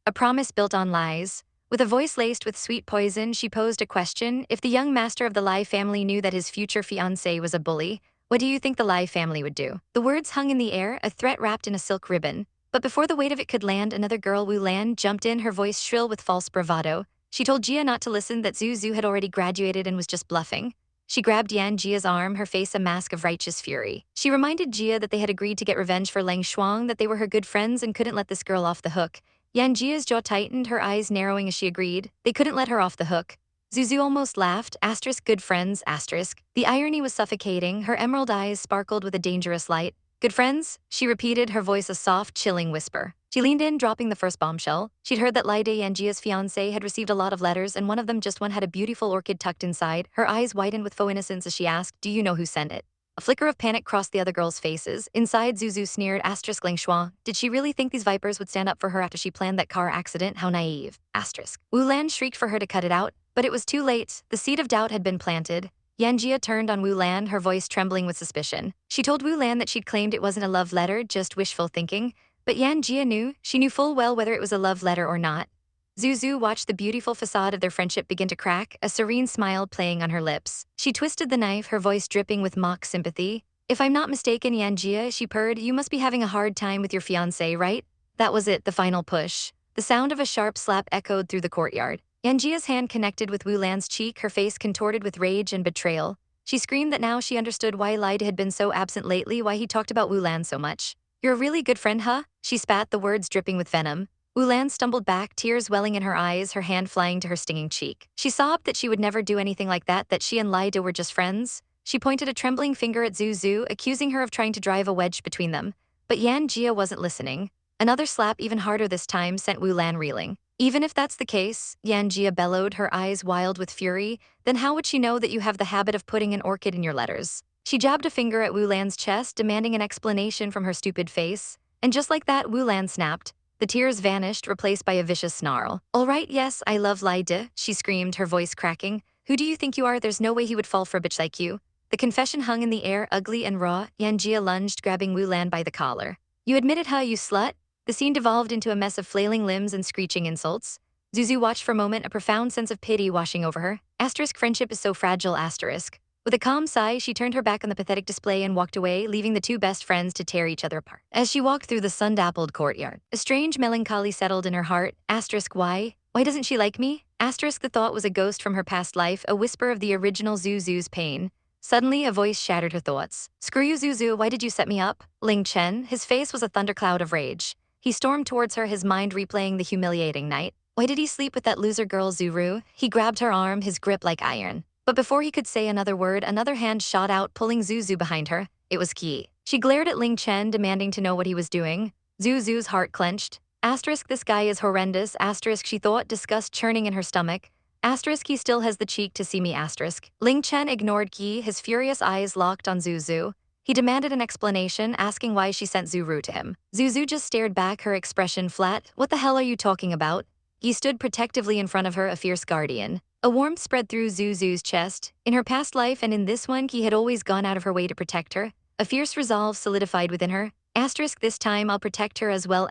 built on lies. With a voice laced with sweet poison, she posed a question. If the young master of the Lai family knew that his future fiancé was a bully, what do you think the Lai family would do? The words hung in the air, a threat wrapped in a silk ribbon. But before the weight of it could land, another girl, Wu Lan, jumped in, her voice shrill with false bravado. She told Jia not to listen, that Zuzu had already graduated and was just bluffing. She grabbed Yan Jia's arm, her face a mask of righteous fury. She reminded Jia that they had agreed to get revenge for Lang Shuang, that they were her good friends and couldn't let this girl off the hook. Yan Jia's jaw tightened, her eyes narrowing as she agreed. They couldn't let her off the hook. Zuzu almost laughed, good friends, The irony was suffocating, her emerald eyes sparkled with a dangerous light. Good friends? She repeated, her voice a soft, chilling whisper. She leaned in, dropping the first bombshell. She'd heard that Lai De Yanjia's fiancé had received a lot of letters, and one of them, just one, had a beautiful orchid tucked inside. Her eyes widened with faux innocence as she asked, "Do you know who sent it?" A flicker of panic crossed the other girls' faces. Inside, Zuzu sneered, Lang Shuang. Did she really think these vipers would stand up for her after she planned that car accident? How naive. Wu Lan shrieked for her to cut it out, but it was too late. The seed of doubt had been planted. Yanjia turned on Wu Lan, her voice trembling with suspicion. She told Wu Lan that she'd claimed it wasn't a love letter, just wishful thinking. But Yanjia knew. She knew full well whether it was a love letter or not. Zuzu watched the beautiful facade of their friendship begin to crack, a serene smile playing on her lips. She twisted the knife, her voice dripping with mock sympathy. "If I'm not mistaken, Yanjia," she purred, "you must be having a hard time with your fiancé, right?" That was it, the final push. The sound of a sharp slap echoed through the courtyard. Yanjia's hand connected with Wu Lan's cheek, her face contorted with rage and betrayal. She screamed that now she understood why Lai had been so absent lately, why he talked about Wu Lan so much. "You're a really good friend, huh?" She spat, the words dripping with venom. Wu Lan stumbled back, tears welling in her eyes, her hand flying to her stinging cheek. She sobbed that she would never do anything like that, that she and Lai De were just friends. She pointed a trembling finger at Zuzu, accusing her of trying to drive a wedge between them. But Yan Jia wasn't listening. Another slap, even harder this time, sent Wu Lan reeling. "Even if that's the case," Yan Jia bellowed, her eyes wild with fury, "then how would she know that you have the habit of putting an orchid in your letters?" She jabbed a finger at Wu Lan's chest, demanding an explanation from her stupid face. And just like that, Wu Lan snapped. The tears vanished, replaced by a vicious snarl. "All right, yes, I love Lai De," she screamed, her voice cracking. "Who do you think you are? There's no way he would fall for a bitch like you." The confession hung in the air, ugly and raw. Yan Jia lunged, grabbing Wu Lan by the collar. "You admit it, huh, you slut?" The scene devolved into a mess of flailing limbs and screeching insults. Zuzu watched for a moment, a profound sense of pity washing over her. Friendship is so fragile, With a calm sigh, she turned her back on the pathetic display and walked away, leaving the two best friends to tear each other apart. As she walked through the sun-dappled courtyard, a strange melancholy settled in her heart. Why? Why doesn't she like me? The thought was a ghost from her past life, a whisper of the original Zuzu's pain. Suddenly, a voice shattered her thoughts. "Screw you, Zuzu, why did you set me up?" Ling Chen, his face was a thundercloud of rage. He stormed towards her, his mind replaying the humiliating night. Why did he sleep with that loser girl Zuru? He grabbed her arm, his grip like iron. But before he could say another word, another hand shot out, pulling Zuzu behind her. It was Qi. She glared at Ling Chen, demanding to know what he was doing. Zuzu's heart clenched. This guy is horrendous, she thought, disgust churning in her stomach. He still has the cheek to see me, Ling Chen ignored Qi, his furious eyes locked on Zuzu. He demanded an explanation, asking why she sent Zuru to him. Zuzu just stared back, her expression flat. "What the hell are you talking about?" He stood protectively in front of her, a fierce guardian. A warmth spread through Zuzu's chest. In her past life and in this one, he had always gone out of her way to protect her. A fierce resolve solidified within her. This time I'll protect her as well,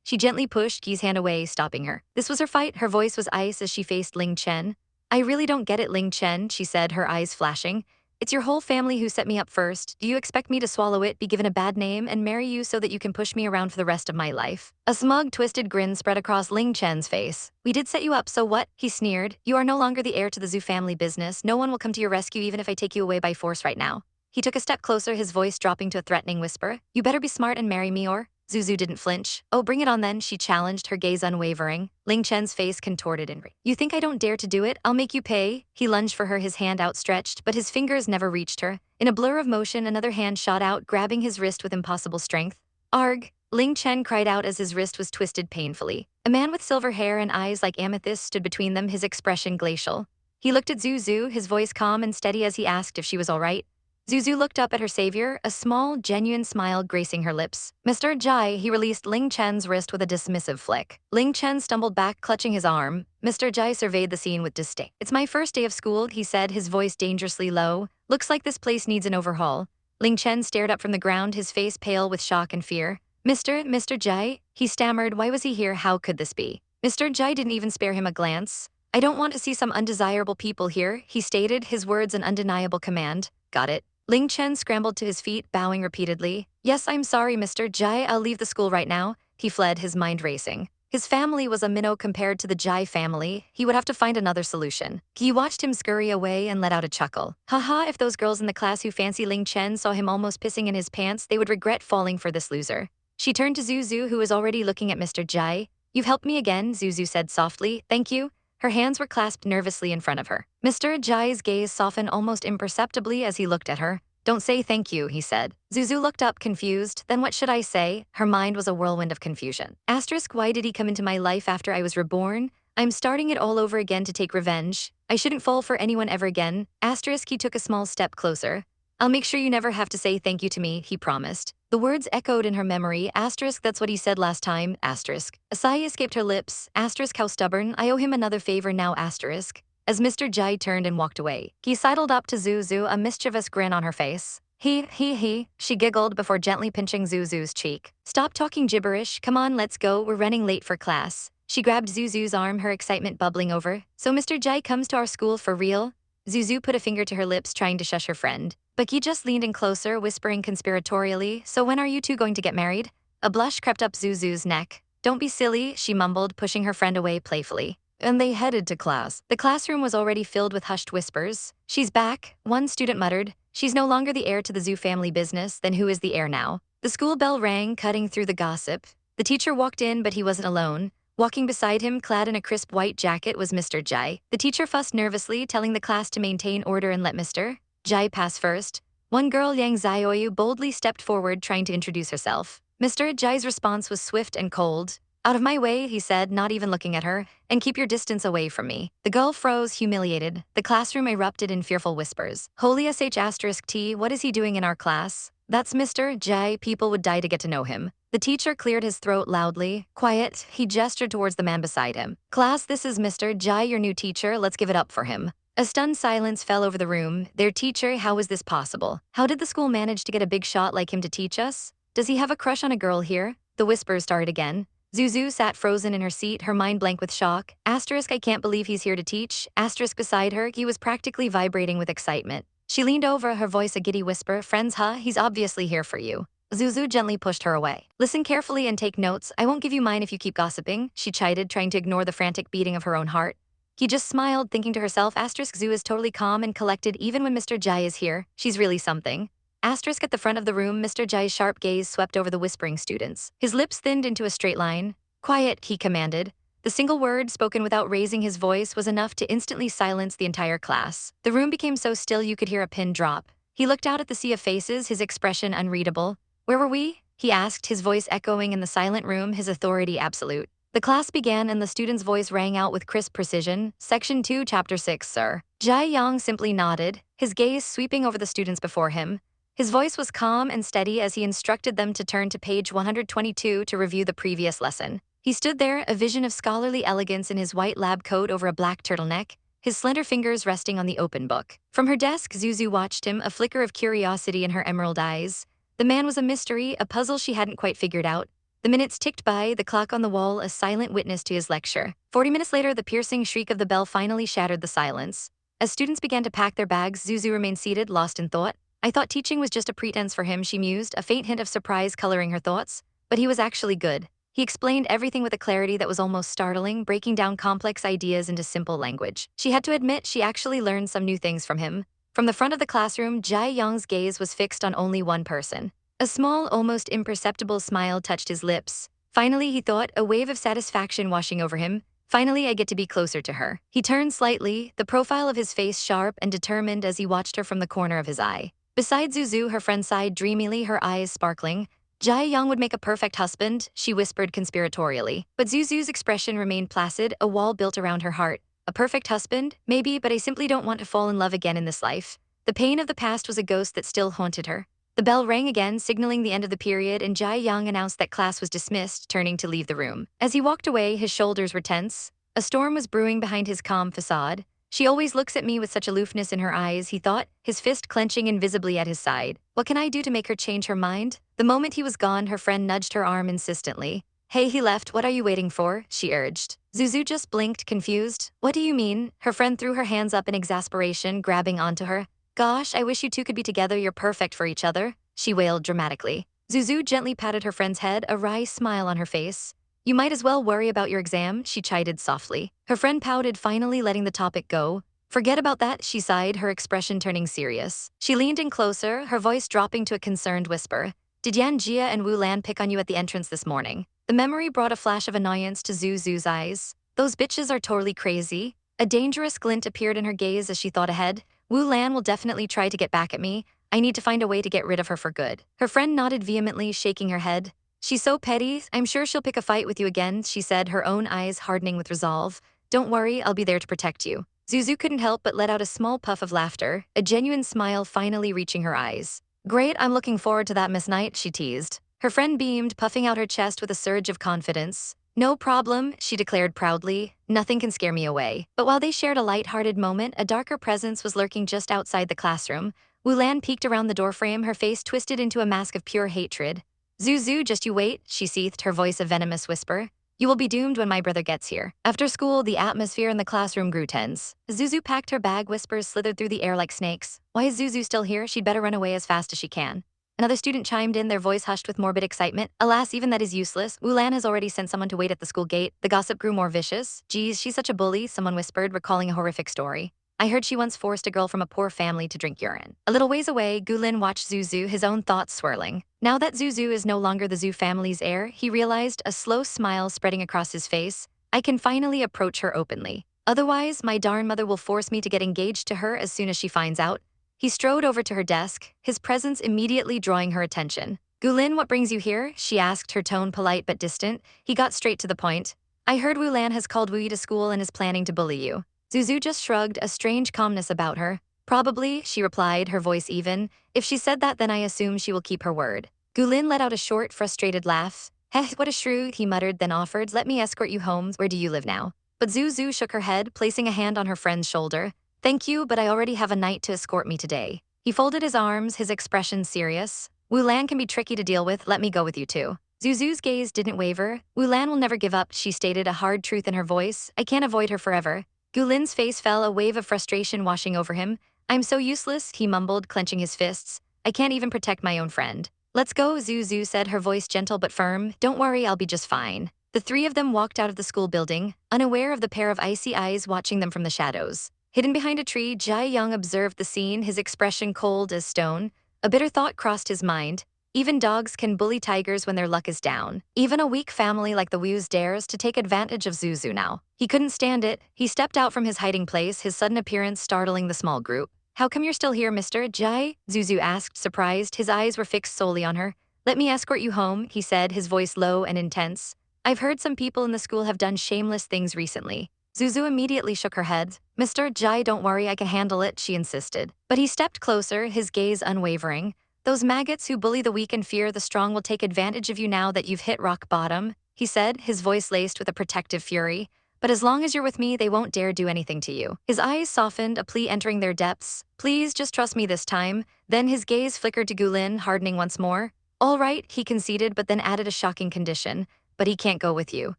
She gently pushed Qi's hand away, stopping her. This was her fight, her voice was ice as she faced Ling Chen. "I really don't get it, Ling Chen," she said, her eyes flashing. "It's your whole family who set me up first. Do you expect me to swallow it, be given a bad name, and marry you so that you can push me around for the rest of my life?" A smug, twisted grin spread across Ling Chen's face. "We did set you up, so what?" he sneered. "You are no longer the heir to the Zhu family business. No one will come to your rescue even if I take you away by force right now." He took a step closer, his voice dropping to a threatening whisper. "You better be smart and marry me or—" Zuzu didn't flinch. "Oh, bring it on then," she challenged, her gaze unwavering. Ling Chen's face contorted in rage. "You think I don't dare to do it? I'll make you pay." He lunged for her, his hand outstretched, but his fingers never reached her. In a blur of motion, another hand shot out, grabbing his wrist with impossible strength. "Arg!" Ling Chen cried out as his wrist was twisted painfully. A man with silver hair and eyes like amethyst stood between them, his expression glacial. He looked at Zuzu, his voice calm and steady as he asked if she was all right. Zuzu looked up at her savior, a small, genuine smile gracing her lips. Mr. Jai, he released Ling Chen's wrist with a dismissive flick. Ling Chen stumbled back, clutching his arm. Mr. Jai surveyed the scene with disdain. It's my first day of school, he said, his voice dangerously low. Looks like this place needs an overhaul. Ling Chen stared up from the ground, his face pale with shock and fear. Mr. Jai, he stammered, why was he here? How could this be? Mr. Jai didn't even spare him a glance. I don't want to see some undesirable people here, he stated, his words an undeniable command. Got it. Ling Chen scrambled to his feet, bowing repeatedly. Yes, I'm sorry, Mr. Jai, I'll leave the school right now. He fled, his mind racing. His family was a minnow compared to the Jai family. He would have to find another solution. He watched him scurry away and let out a chuckle. Haha, if those girls in the class who fancy Ling Chen saw him almost pissing in his pants, they would regret falling for this loser. She turned to Zuzu, who was already looking at Mr. Jai. You've helped me again, Zuzu said softly. Thank you. Her hands were clasped nervously in front of her. Mr. Jai's gaze softened almost imperceptibly as he looked at her. Don't say thank you, he said. Zuzu looked up, confused. Then what should I say? Her mind was a whirlwind of confusion. Asterisk, why did he come into my life after I was reborn? I'm starting it all over again to take revenge. I shouldn't fall for anyone ever again. Asterisk, he took a small step closer. I'll make sure you never have to say thank you to me, he promised. The words echoed in her memory. Asterisk, that's what he said last time. Asterisk. A sigh escaped her lips. Asterisk, how stubborn. I owe him another favor now. Asterisk. As Mr. Jai turned and walked away, he sidled up to Zuzu, a mischievous grin on her face. He, she giggled before gently pinching Zuzu's cheek. Stop talking gibberish, come on, let's go, we're running late for class. She grabbed Zuzu's arm, her excitement bubbling over. So Mr. Jai comes to our school for real? Zuzu put a finger to her lips, trying to shush her friend. Bucky just leaned in closer, whispering conspiratorially, so when are you two going to get married? A blush crept up Zuzu's neck. Don't be silly, she mumbled, pushing her friend away playfully. And they headed to class. The classroom was already filled with hushed whispers. She's back, one student muttered. She's no longer the heir to the Zhu family business, then who is the heir now? The school bell rang, cutting through the gossip. The teacher walked in, but he wasn't alone. Walking beside him, clad in a crisp white jacket, was Mr. Jai. The teacher fussed nervously, telling the class to maintain order and let Mr. Jai pass first. One girl, Yang Zioyu, boldly stepped forward, trying to introduce herself. Mr. Jai's response was swift and cold. Out of my way, he said, not even looking at her, and keep your distance away from me. The girl froze, humiliated. The classroom erupted in fearful whispers. Holy sh*T, what is he doing in our class? That's Mr. Jai, people would die to get to know him. The teacher cleared his throat loudly. Quiet, he gestured towards the man beside him. Class, this is Mr. Jai, your new teacher, let's give it up for him. A stunned silence fell over the room. Their teacher, how is this possible? How did the school manage to get a big shot like him to teach us? Does he have a crush on a girl here? The whispers started again. Zuzu sat frozen in her seat, her mind blank with shock. Asterisk, I can't believe he's here to teach. Asterisk, beside her, he was practically vibrating with excitement. She leaned over, her voice a giddy whisper. Friends, huh? He's obviously here for you. Zuzu gently pushed her away. Listen carefully and take notes. I won't give you mine if you keep gossiping, she chided, trying to ignore the frantic beating of her own heart. He just smiled, thinking to herself, Asterisk, Zhu is totally calm and collected even when Mr. Jai is here. She's really something. Asterisk, at the front of the room, Mr. Jai's sharp gaze swept over the whispering students. His lips thinned into a straight line. Quiet, he commanded. The single word, spoken without raising his voice, was enough to instantly silence the entire class. The room became so still you could hear a pin drop. He looked out at the sea of faces, his expression unreadable. Where were we? He asked, his voice echoing in the silent room, his authority absolute. The class began and the student's voice rang out with crisp precision. Section 2, Chapter 6, sir. Jai Yang simply nodded, his gaze sweeping over the students before him. His voice was calm and steady as he instructed them to turn to page 122 to review the previous lesson. He stood there, a vision of scholarly elegance in his white lab coat over a black turtleneck, his slender fingers resting on the open book. From her desk, Zuzu watched him, a flicker of curiosity in her emerald eyes. The man was a mystery, a puzzle she hadn't quite figured out. The minutes ticked by, the clock on the wall a silent witness to his lecture. 40 minutes later, the piercing shriek of the bell finally shattered the silence. As students began to pack their bags, Zuzu remained seated, lost in thought. I thought teaching was just a pretense for him, she mused, a faint hint of surprise coloring her thoughts. But he was actually good. He explained everything with a clarity that was almost startling, breaking down complex ideas into simple language. She had to admit she actually learned some new things from him. From the front of the classroom, Jai Yang's gaze was fixed on only one person. A small, almost imperceptible smile touched his lips. Finally, he thought, a wave of satisfaction washing over him. Finally, I get to be closer to her. He turned slightly, the profile of his face sharp and determined as he watched her from the corner of his eye. Beside Zuzu, her friend sighed dreamily, her eyes sparkling. Jai Young would make a perfect husband, she whispered conspiratorially. But Zuzu's expression remained placid, a wall built around her heart. A perfect husband? Maybe, but I simply don't want to fall in love again in this life. The pain of the past was a ghost that still haunted her. The bell rang again, signaling the end of the period, and Jai Young announced that class was dismissed, turning to leave the room. As he walked away, his shoulders were tense. A storm was brewing behind his calm facade. She always looks at me with such aloofness in her eyes, he thought, his fist clenching invisibly at his side. What can I do to make her change her mind? The moment he was gone, her friend nudged her arm insistently. Hey, he left, what are you waiting for? She urged. Zuzu just blinked, confused. What do you mean? Her friend threw her hands up in exasperation, grabbing onto her. Gosh, I wish you two could be together, you're perfect for each other, she wailed dramatically. Zuzu gently patted her friend's head, a wry smile on her face. You might as well worry about your exam, she chided softly. Her friend pouted, finally letting the topic go. Forget about that, she sighed, her expression turning serious. She leaned in closer, her voice dropping to a concerned whisper. Did Yan Jia and Wu Lan pick on you at the entrance this morning? The memory brought a flash of annoyance to Zuzu's eyes. Those bitches are totally crazy. A dangerous glint appeared in her gaze as she thought ahead. Wu Lan will definitely try to get back at me. I need to find a way to get rid of her for good. Her friend nodded vehemently, shaking her head. She's so petty, I'm sure she'll pick a fight with you again, she said, her own eyes hardening with resolve. Don't worry, I'll be there to protect you. Zuzu couldn't help but let out a small puff of laughter, a genuine smile finally reaching her eyes. Great, I'm looking forward to that, Miss Knight, she teased. Her friend beamed, puffing out her chest with a surge of confidence. No problem, she declared proudly. Nothing can scare me away. But while they shared a light-hearted moment, a darker presence was lurking just outside the classroom. Wu Lan peeked around the doorframe, her face twisted into a mask of pure hatred. Zuzu, just you wait, she seethed, her voice a venomous whisper. You will be doomed when my brother gets here. After school, the atmosphere in the classroom grew tense. Zuzu packed her bag, whispers slithered through the air like snakes. Why is Zuzu still here? She'd better run away as fast as she can. Another student chimed in, their voice hushed with morbid excitement. Alas, even that is useless. Wu Lan has already sent someone to wait at the school gate. The gossip grew more vicious. Geez, she's such a bully, someone whispered, recalling a horrific story. I heard she once forced a girl from a poor family to drink urine. A little ways away, Gulin watched Zuzu, his own thoughts swirling. Now that Zuzu is no longer the Zhu family's heir, he realized, a slow smile spreading across his face. I can finally approach her openly. Otherwise, my darn mother will force me to get engaged to her as soon as she finds out. He strode over to her desk, his presence immediately drawing her attention. Gulin, what brings you here? She asked, her tone polite but distant. He got straight to the point. I heard Wu Lan has called Wu Yi to school and is planning to bully you. Zuzu just shrugged, a strange calmness about her. Probably, she replied, her voice even. If she said that, then I assume she will keep her word. Gulin let out a short, frustrated laugh. Heh, what a shrew, he muttered, then offered, let me escort you home. Where do you live now? But Zuzu shook her head, placing a hand on her friend's shoulder. Thank you, but I already have a knight to escort me today. He folded his arms, his expression serious. Wu Lan can be tricky to deal with, let me go with you too. Zuzu's gaze didn't waver. Wu Lan will never give up, she stated, a hard truth in her voice. I can't avoid her forever. Gulin's face fell, a wave of frustration washing over him. I'm so useless, he mumbled, clenching his fists. I can't even protect my own friend. Let's go, Zuzu said, her voice gentle but firm. Don't worry, I'll be just fine. The three of them walked out of the school building, unaware of the pair of icy eyes watching them from the shadows. Hidden behind a tree, Jai Young observed the scene, his expression cold as stone. A bitter thought crossed his mind. Even dogs can bully tigers when their luck is down. Even a weak family like the Wu's dares to take advantage of Zuzu now. He couldn't stand it. He stepped out from his hiding place, his sudden appearance startling the small group. How come you're still here, Mr. Jai? Zuzu asked, surprised. His eyes were fixed solely on her. Let me escort you home, he said, his voice low and intense. I've heard some people in the school have done shameless things recently. Zuzu immediately shook her head. Mr. Jai, don't worry, I can handle it, she insisted. But he stepped closer, his gaze unwavering. Those maggots who bully the weak and fear the strong will take advantage of you now that you've hit rock bottom, he said, his voice laced with a protective fury. But as long as you're with me, they won't dare do anything to you. His eyes softened, a plea entering their depths. Please, just trust me this time. Then his gaze flickered to Gulin, hardening once more. All right, he conceded, but then added a shocking condition. But he can't go with you.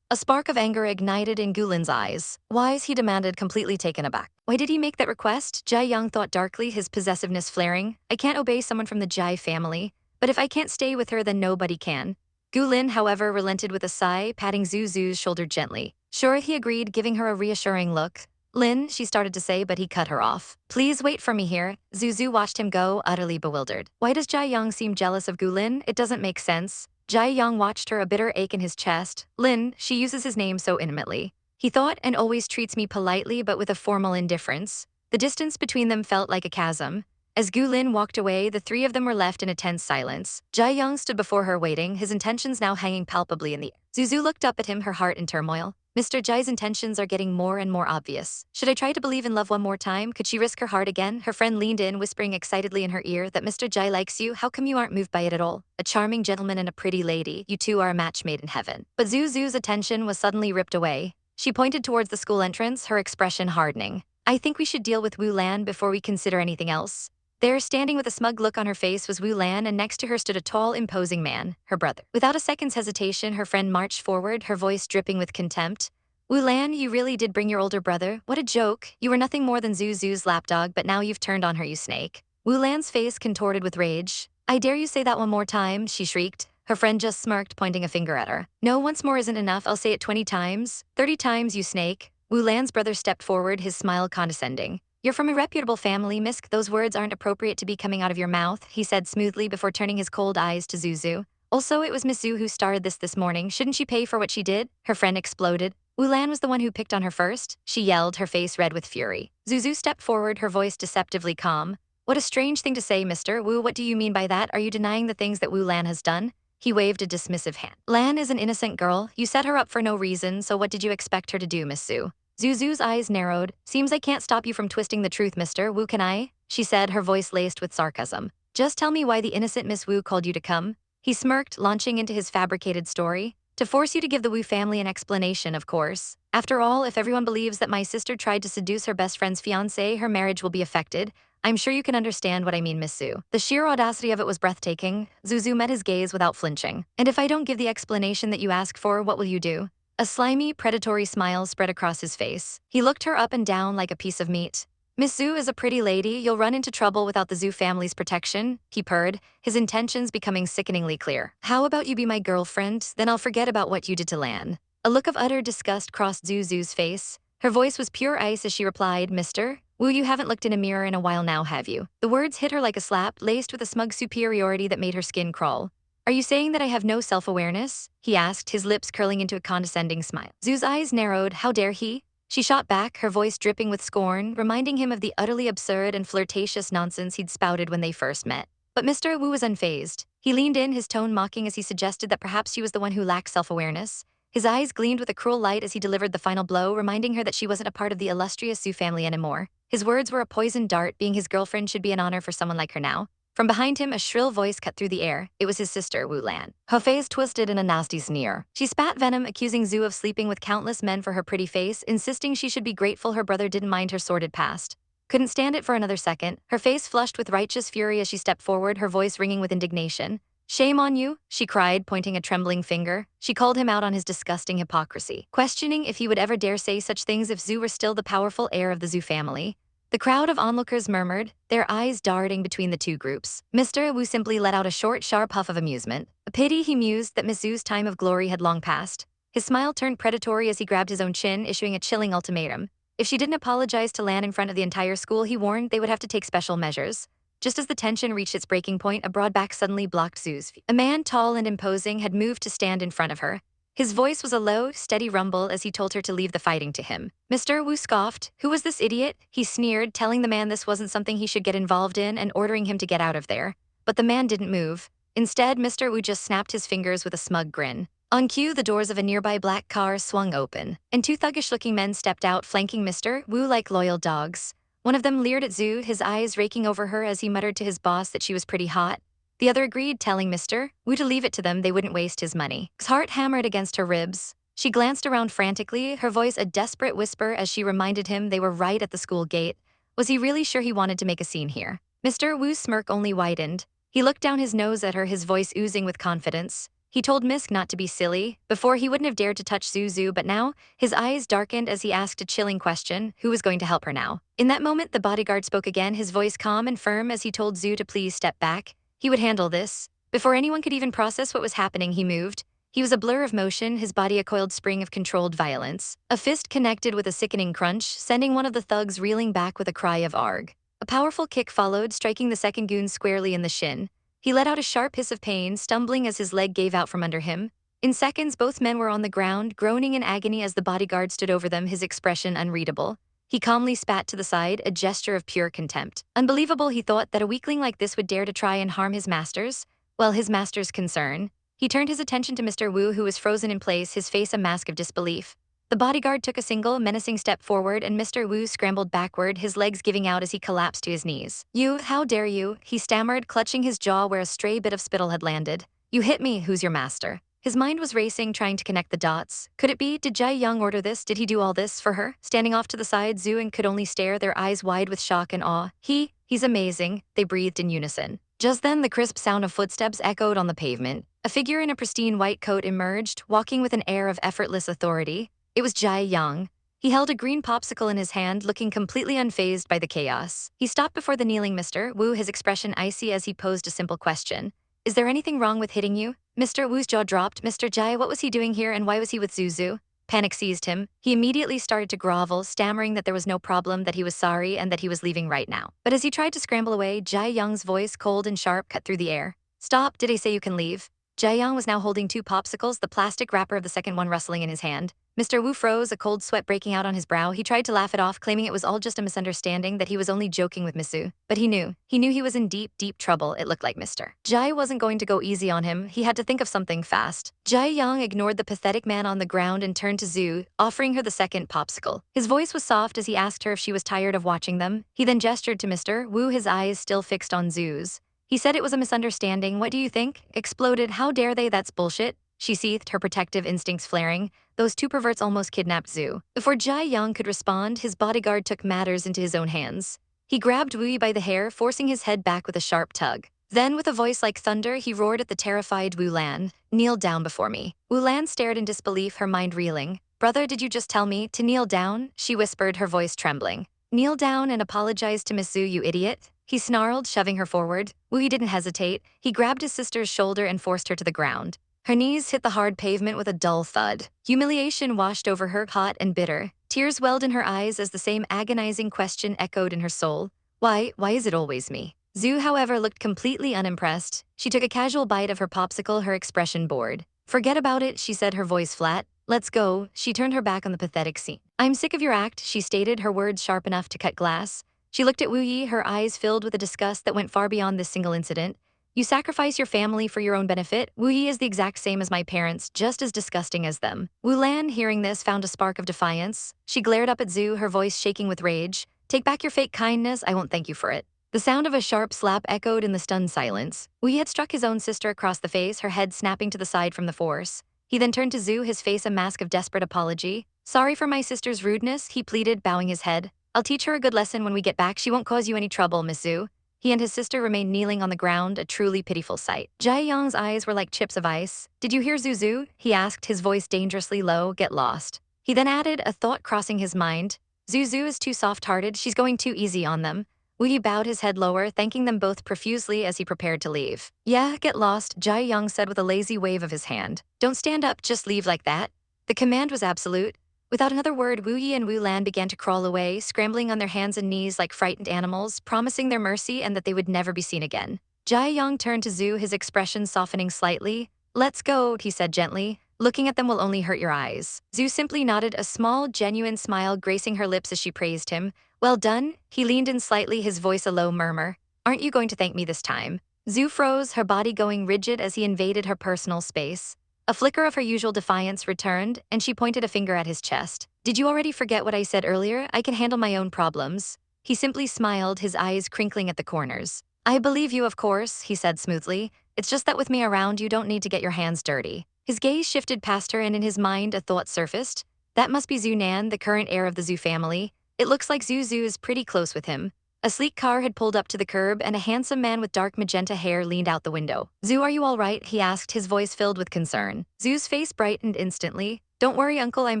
A spark of anger ignited in Gulin's eyes. Why's he demanded, completely taken aback. Why did he make that request? Jai Young thought darkly, his possessiveness flaring. I can't obey someone from the Jai family. But if I can't stay with her, then nobody can. Gulin, however, relented with a sigh, patting Zuzu's shoulder gently. Sure, he agreed, giving her a reassuring look. Lin, she started to say, but he cut her off. Please wait for me here. Zuzu watched him go, utterly bewildered. Why does Jai Young seem jealous of Gulin? It doesn't make sense. Jai Young watched her, a bitter ache in his chest. Lin, she uses his name so intimately. He thought, and always treats me politely but with a formal indifference. The distance between them felt like a chasm. As Gu Lin walked away, the three of them were left in a tense silence. Jai Young stood before her waiting, his intentions now hanging palpably in the air. Zuzu looked up at him, her heart in turmoil. Mr. Jai's intentions are getting more and more obvious. Should I try to believe in love one more time? Could she risk her heart again? Her friend leaned in, whispering excitedly in her ear that Mr. Jai likes you. How come you aren't moved by it at all? A charming gentleman and a pretty lady. You two are a match made in heaven. But Zuzu's attention was suddenly ripped away. She pointed towards the school entrance, her expression hardening. I think we should deal with Wu Lan before we consider anything else. There, standing with a smug look on her face, was Wu Lan, and next to her stood a tall, imposing man, her brother. Without a second's hesitation, her friend marched forward, her voice dripping with contempt. Wu Lan, you really did bring your older brother? What a joke. You were nothing more than Zuzu's lapdog, but now you've turned on her, you snake. Wu Lan's face contorted with rage. I dare you say that one more time, she shrieked. Her friend just smirked, pointing a finger at her. No, once more isn't enough. I'll say it 20 times. 30 times, you snake. Wu Lan's brother stepped forward, his smile condescending. You're from a reputable family, Miss. Those words aren't appropriate to be coming out of your mouth, he said smoothly before turning his cold eyes to Zuzu. Also, it was Miss Zhu who started this morning. Shouldn't she pay for what she did? Her friend exploded. Wu Lan was the one who picked on her first, she yelled, her face red with fury. Zuzu stepped forward, her voice deceptively calm. What a strange thing to say, Mr. Wu. What do you mean by that? Are you denying the things that Wu Lan has done? He waved a dismissive hand. Lan is an innocent girl. You set her up for no reason, so what did you expect her to do, Miss Zhu? Zuzu's eyes narrowed. Seems I can't stop you from twisting the truth, Mr. Wu, can I? She said, her voice laced with sarcasm. Just tell me why the innocent Miss Wu called you to come. He smirked, launching into his fabricated story. To force you to give the Wu family an explanation, of course. After all, if everyone believes that my sister tried to seduce her best friend's fiancé, her marriage will be affected. I'm sure you can understand what I mean, Miss Zhu. The sheer audacity of it was breathtaking. Zuzu met his gaze without flinching. And if I don't give the explanation that you ask for, what will you do? A slimy, predatory smile spread across his face. He looked her up and down like a piece of meat. Miss Zhu is a pretty lady. You'll run into trouble without the Zhu family's protection, he purred, his intentions becoming sickeningly clear. How about you be my girlfriend? Then I'll forget about what you did to Lan. A look of utter disgust crossed Zuzu's face. Her voice was pure ice as she replied, Mister Wu, you haven't looked in a mirror in a while now, have you? The words hit her like a slap, laced with a smug superiority that made her skin crawl. Are you saying that I have no self-awareness? He asked, his lips curling into a condescending smile. Zu's eyes narrowed. How dare he? She shot back, her voice dripping with scorn, reminding him of the utterly absurd and flirtatious nonsense he'd spouted when they first met. But Mr. Wu was unfazed. He leaned in, his tone mocking as he suggested that perhaps she was the one who lacked self-awareness. His eyes gleamed with a cruel light as he delivered the final blow, reminding her that she wasn't a part of the illustrious Zhu family anymore. His words were a poisoned dart. Being his girlfriend should be an honor for someone like her now. From behind him, a shrill voice cut through the air. It was his sister, Wu Lan. Her face twisted in a nasty sneer. She spat venom, accusing Zhu of sleeping with countless men for her pretty face, insisting she should be grateful her brother didn't mind her sordid past. Couldn't stand it for another second. Her face flushed with righteous fury as she stepped forward, her voice ringing with indignation. Shame on you, she cried, pointing a trembling finger. She called him out on his disgusting hypocrisy, questioning if he would ever dare say such things if Zhu were still the powerful heir of the Zhu family. The crowd of onlookers murmured, their eyes darting between the two groups. Mr. Wu simply let out a short, sharp huff of amusement. A pity, he mused, that Miss Zhu's time of glory had long passed. His smile turned predatory as he grabbed his own chin, issuing a chilling ultimatum. If she didn't apologize to Lan in front of the entire school, he warned they would have to take special measures. Just as the tension reached its breaking point, a broad back suddenly blocked Zhu's view. A man tall and imposing had moved to stand in front of her. His voice was a low, steady rumble as he told her to leave the fighting to him. Mr. Wu scoffed. Who was this idiot? He sneered, telling the man this wasn't something he should get involved in and ordering him to get out of there. But the man didn't move. Instead, Mr. Wu just snapped his fingers with a smug grin. On cue, the doors of a nearby black car swung open, and two thuggish-looking men stepped out, flanking Mr. Wu like loyal dogs. One of them leered at Zhu, his eyes raking over her as he muttered to his boss that she was pretty hot. The other agreed, telling Mr. Wu to leave it to them, they wouldn't waste his money. His heart hammered against her ribs. She glanced around frantically, her voice a desperate whisper as she reminded him they were right at the school gate. Was he really sure he wanted to make a scene here? Mr. Wu's smirk only widened. He looked down his nose at her, his voice oozing with confidence. He told Misk not to be silly. Before, he wouldn't have dared to touch Zuzu, but now, his eyes darkened as he asked a chilling question, who was going to help her now? In that moment, the bodyguard spoke again, his voice calm and firm as he told Zhu to please step back. He would handle this. Before anyone could even process what was happening, he moved. He was a blur of motion, his body a coiled spring of controlled violence. A fist connected with a sickening crunch, sending one of the thugs reeling back with a cry of arg. A powerful kick followed, striking the second goon squarely in the shin. He let out a sharp hiss of pain, stumbling as his leg gave out from under him. In seconds, both men were on the ground, groaning in agony as the bodyguard stood over them, his expression unreadable. He calmly spat to the side, a gesture of pure contempt. Unbelievable, he thought, that a weakling like this would dare to try and harm his masters. Well, his master's concern. He turned his attention to Mr. Wu, who was frozen in place, his face a mask of disbelief. The bodyguard took a single, menacing step forward, and Mr. Wu scrambled backward, his legs giving out as he collapsed to his knees. "You, how dare you?" he stammered, clutching his jaw where a stray bit of spittle had landed. "You hit me, who's your master?" His mind was racing, trying to connect the dots. Could it be? Did Jai Young order this? Did he do all this for her? Standing off to the side, Zhu and could only stare, their eyes wide with shock and awe. He's amazing, they breathed in unison. Just then, the crisp sound of footsteps echoed on the pavement. A figure in a pristine white coat emerged, walking with an air of effortless authority. It was Jai Young. He held a green popsicle in his hand, looking completely unfazed by the chaos. He stopped before the kneeling Mr. Wu, his expression icy as he posed a simple question. "Is there anything wrong with hitting you?" Mr. Wu's jaw dropped. Mr. Jai, what was he doing here, and why was he with Zuzu? Panic seized him. He immediately started to grovel, stammering that there was no problem, that he was sorry, and that he was leaving right now. But as he tried to scramble away, Jai Young's voice, cold and sharp, cut through the air. "Stop, did I say you can leave?" Jai Young was now holding two popsicles, the plastic wrapper of the second one rustling in his hand. Mr. Wu froze, a cold sweat breaking out on his brow. He tried to laugh it off, claiming it was all just a misunderstanding, that he was only joking with Misu. But he knew he was in deep, deep trouble, it looked like. Mr. Jai wasn't going to go easy on him. He had to think of something fast. Jai Young ignored the pathetic man on the ground and turned to Zhu, offering her the second popsicle. His voice was soft as he asked her if she was tired of watching them. He then gestured to Mr. Wu, his eyes still fixed on Zhu's. He said it was a misunderstanding. "What do you think?" Exploded. "How dare they? That's bullshit." She seethed, her protective instincts flaring. Those two perverts almost kidnapped Zhu. Before Jai Young could respond, his bodyguard took matters into his own hands. He grabbed Wu by the hair, forcing his head back with a sharp tug. Then, with a voice like thunder, he roared at the terrified Wu Lan. "Kneel down before me." Wu Lan stared in disbelief, her mind reeling. "Brother, did you just tell me to kneel down?" she whispered, her voice trembling. "Kneel down and apologize to Miss Zhu, you idiot," he snarled, shoving her forward. Wu didn't hesitate. He grabbed his sister's shoulder and forced her to the ground. Her knees hit the hard pavement with a dull thud. Humiliation washed over her, hot and bitter. Tears welled in her eyes as the same agonizing question echoed in her soul. Why is it always me?" Zhu, however, looked completely unimpressed. She took a casual bite of her popsicle, her expression bored. "Forget about it," she said, her voice flat. "Let's go." She turned her back on the pathetic scene. "I'm sick of your act," she stated, her words sharp enough to cut glass. She looked at Wu Yi, her eyes filled with a disgust that went far beyond this single incident. "You sacrifice your family for your own benefit. Wu Yi is the exact same as my parents, just as disgusting as them." Wu Lan, hearing this, found a spark of defiance. She glared up at Zhu, her voice shaking with rage. "Take back your fake kindness. I won't thank you for it." The sound of a sharp slap echoed in the stunned silence. Wu Yi had struck his own sister across the face, her head snapping to the side from the force. He then turned to Zhu, his face a mask of desperate apology. "Sorry for my sister's rudeness," he pleaded, bowing his head. "I'll teach her a good lesson when we get back. She won't cause you any trouble, Miss Zhu." He and his sister remained kneeling on the ground, a truly pitiful sight. Jai Young's eyes were like chips of ice. "Did you hear Zuzu?" he asked, his voice dangerously low. "Get lost." He then added, a thought crossing his mind. "Zuzu is too soft-hearted. She's going too easy on them." Wu Yi bowed his head lower, thanking them both profusely as he prepared to leave. "Yeah, get lost," Jai Young said with a lazy wave of his hand. "Don't stand up, just leave like that." The command was absolute. Without another word, Wu Yi and Wu Lan began to crawl away, scrambling on their hands and knees like frightened animals, promising their mercy and that they would never be seen again. Jai Young turned to Zhu, his expression softening slightly. "Let's go," he said gently. "Looking at them will only hurt your eyes." Zhu simply nodded, a small, genuine smile gracing her lips as she praised him. "Well done." He leaned in slightly, his voice a low murmur. "Aren't you going to thank me this time?" Zhu froze, her body going rigid as he invaded her personal space. A flicker of her usual defiance returned, and she pointed a finger at his chest. "Did you already forget what I said earlier? I can handle my own problems." He simply smiled, his eyes crinkling at the corners. "I believe you, of course," he said smoothly. "It's just that with me around, you don't need to get your hands dirty." His gaze shifted past her, and in his mind a thought surfaced. That must be Zhu Nan, the current heir of the Zhu family. It looks like Zuzu is pretty close with him. A sleek car had pulled up to the curb, and a handsome man with dark magenta hair leaned out the window. "Zhu, are you all right?" he asked, his voice filled with concern. Zhu's face brightened instantly. "Don't worry, uncle, I'm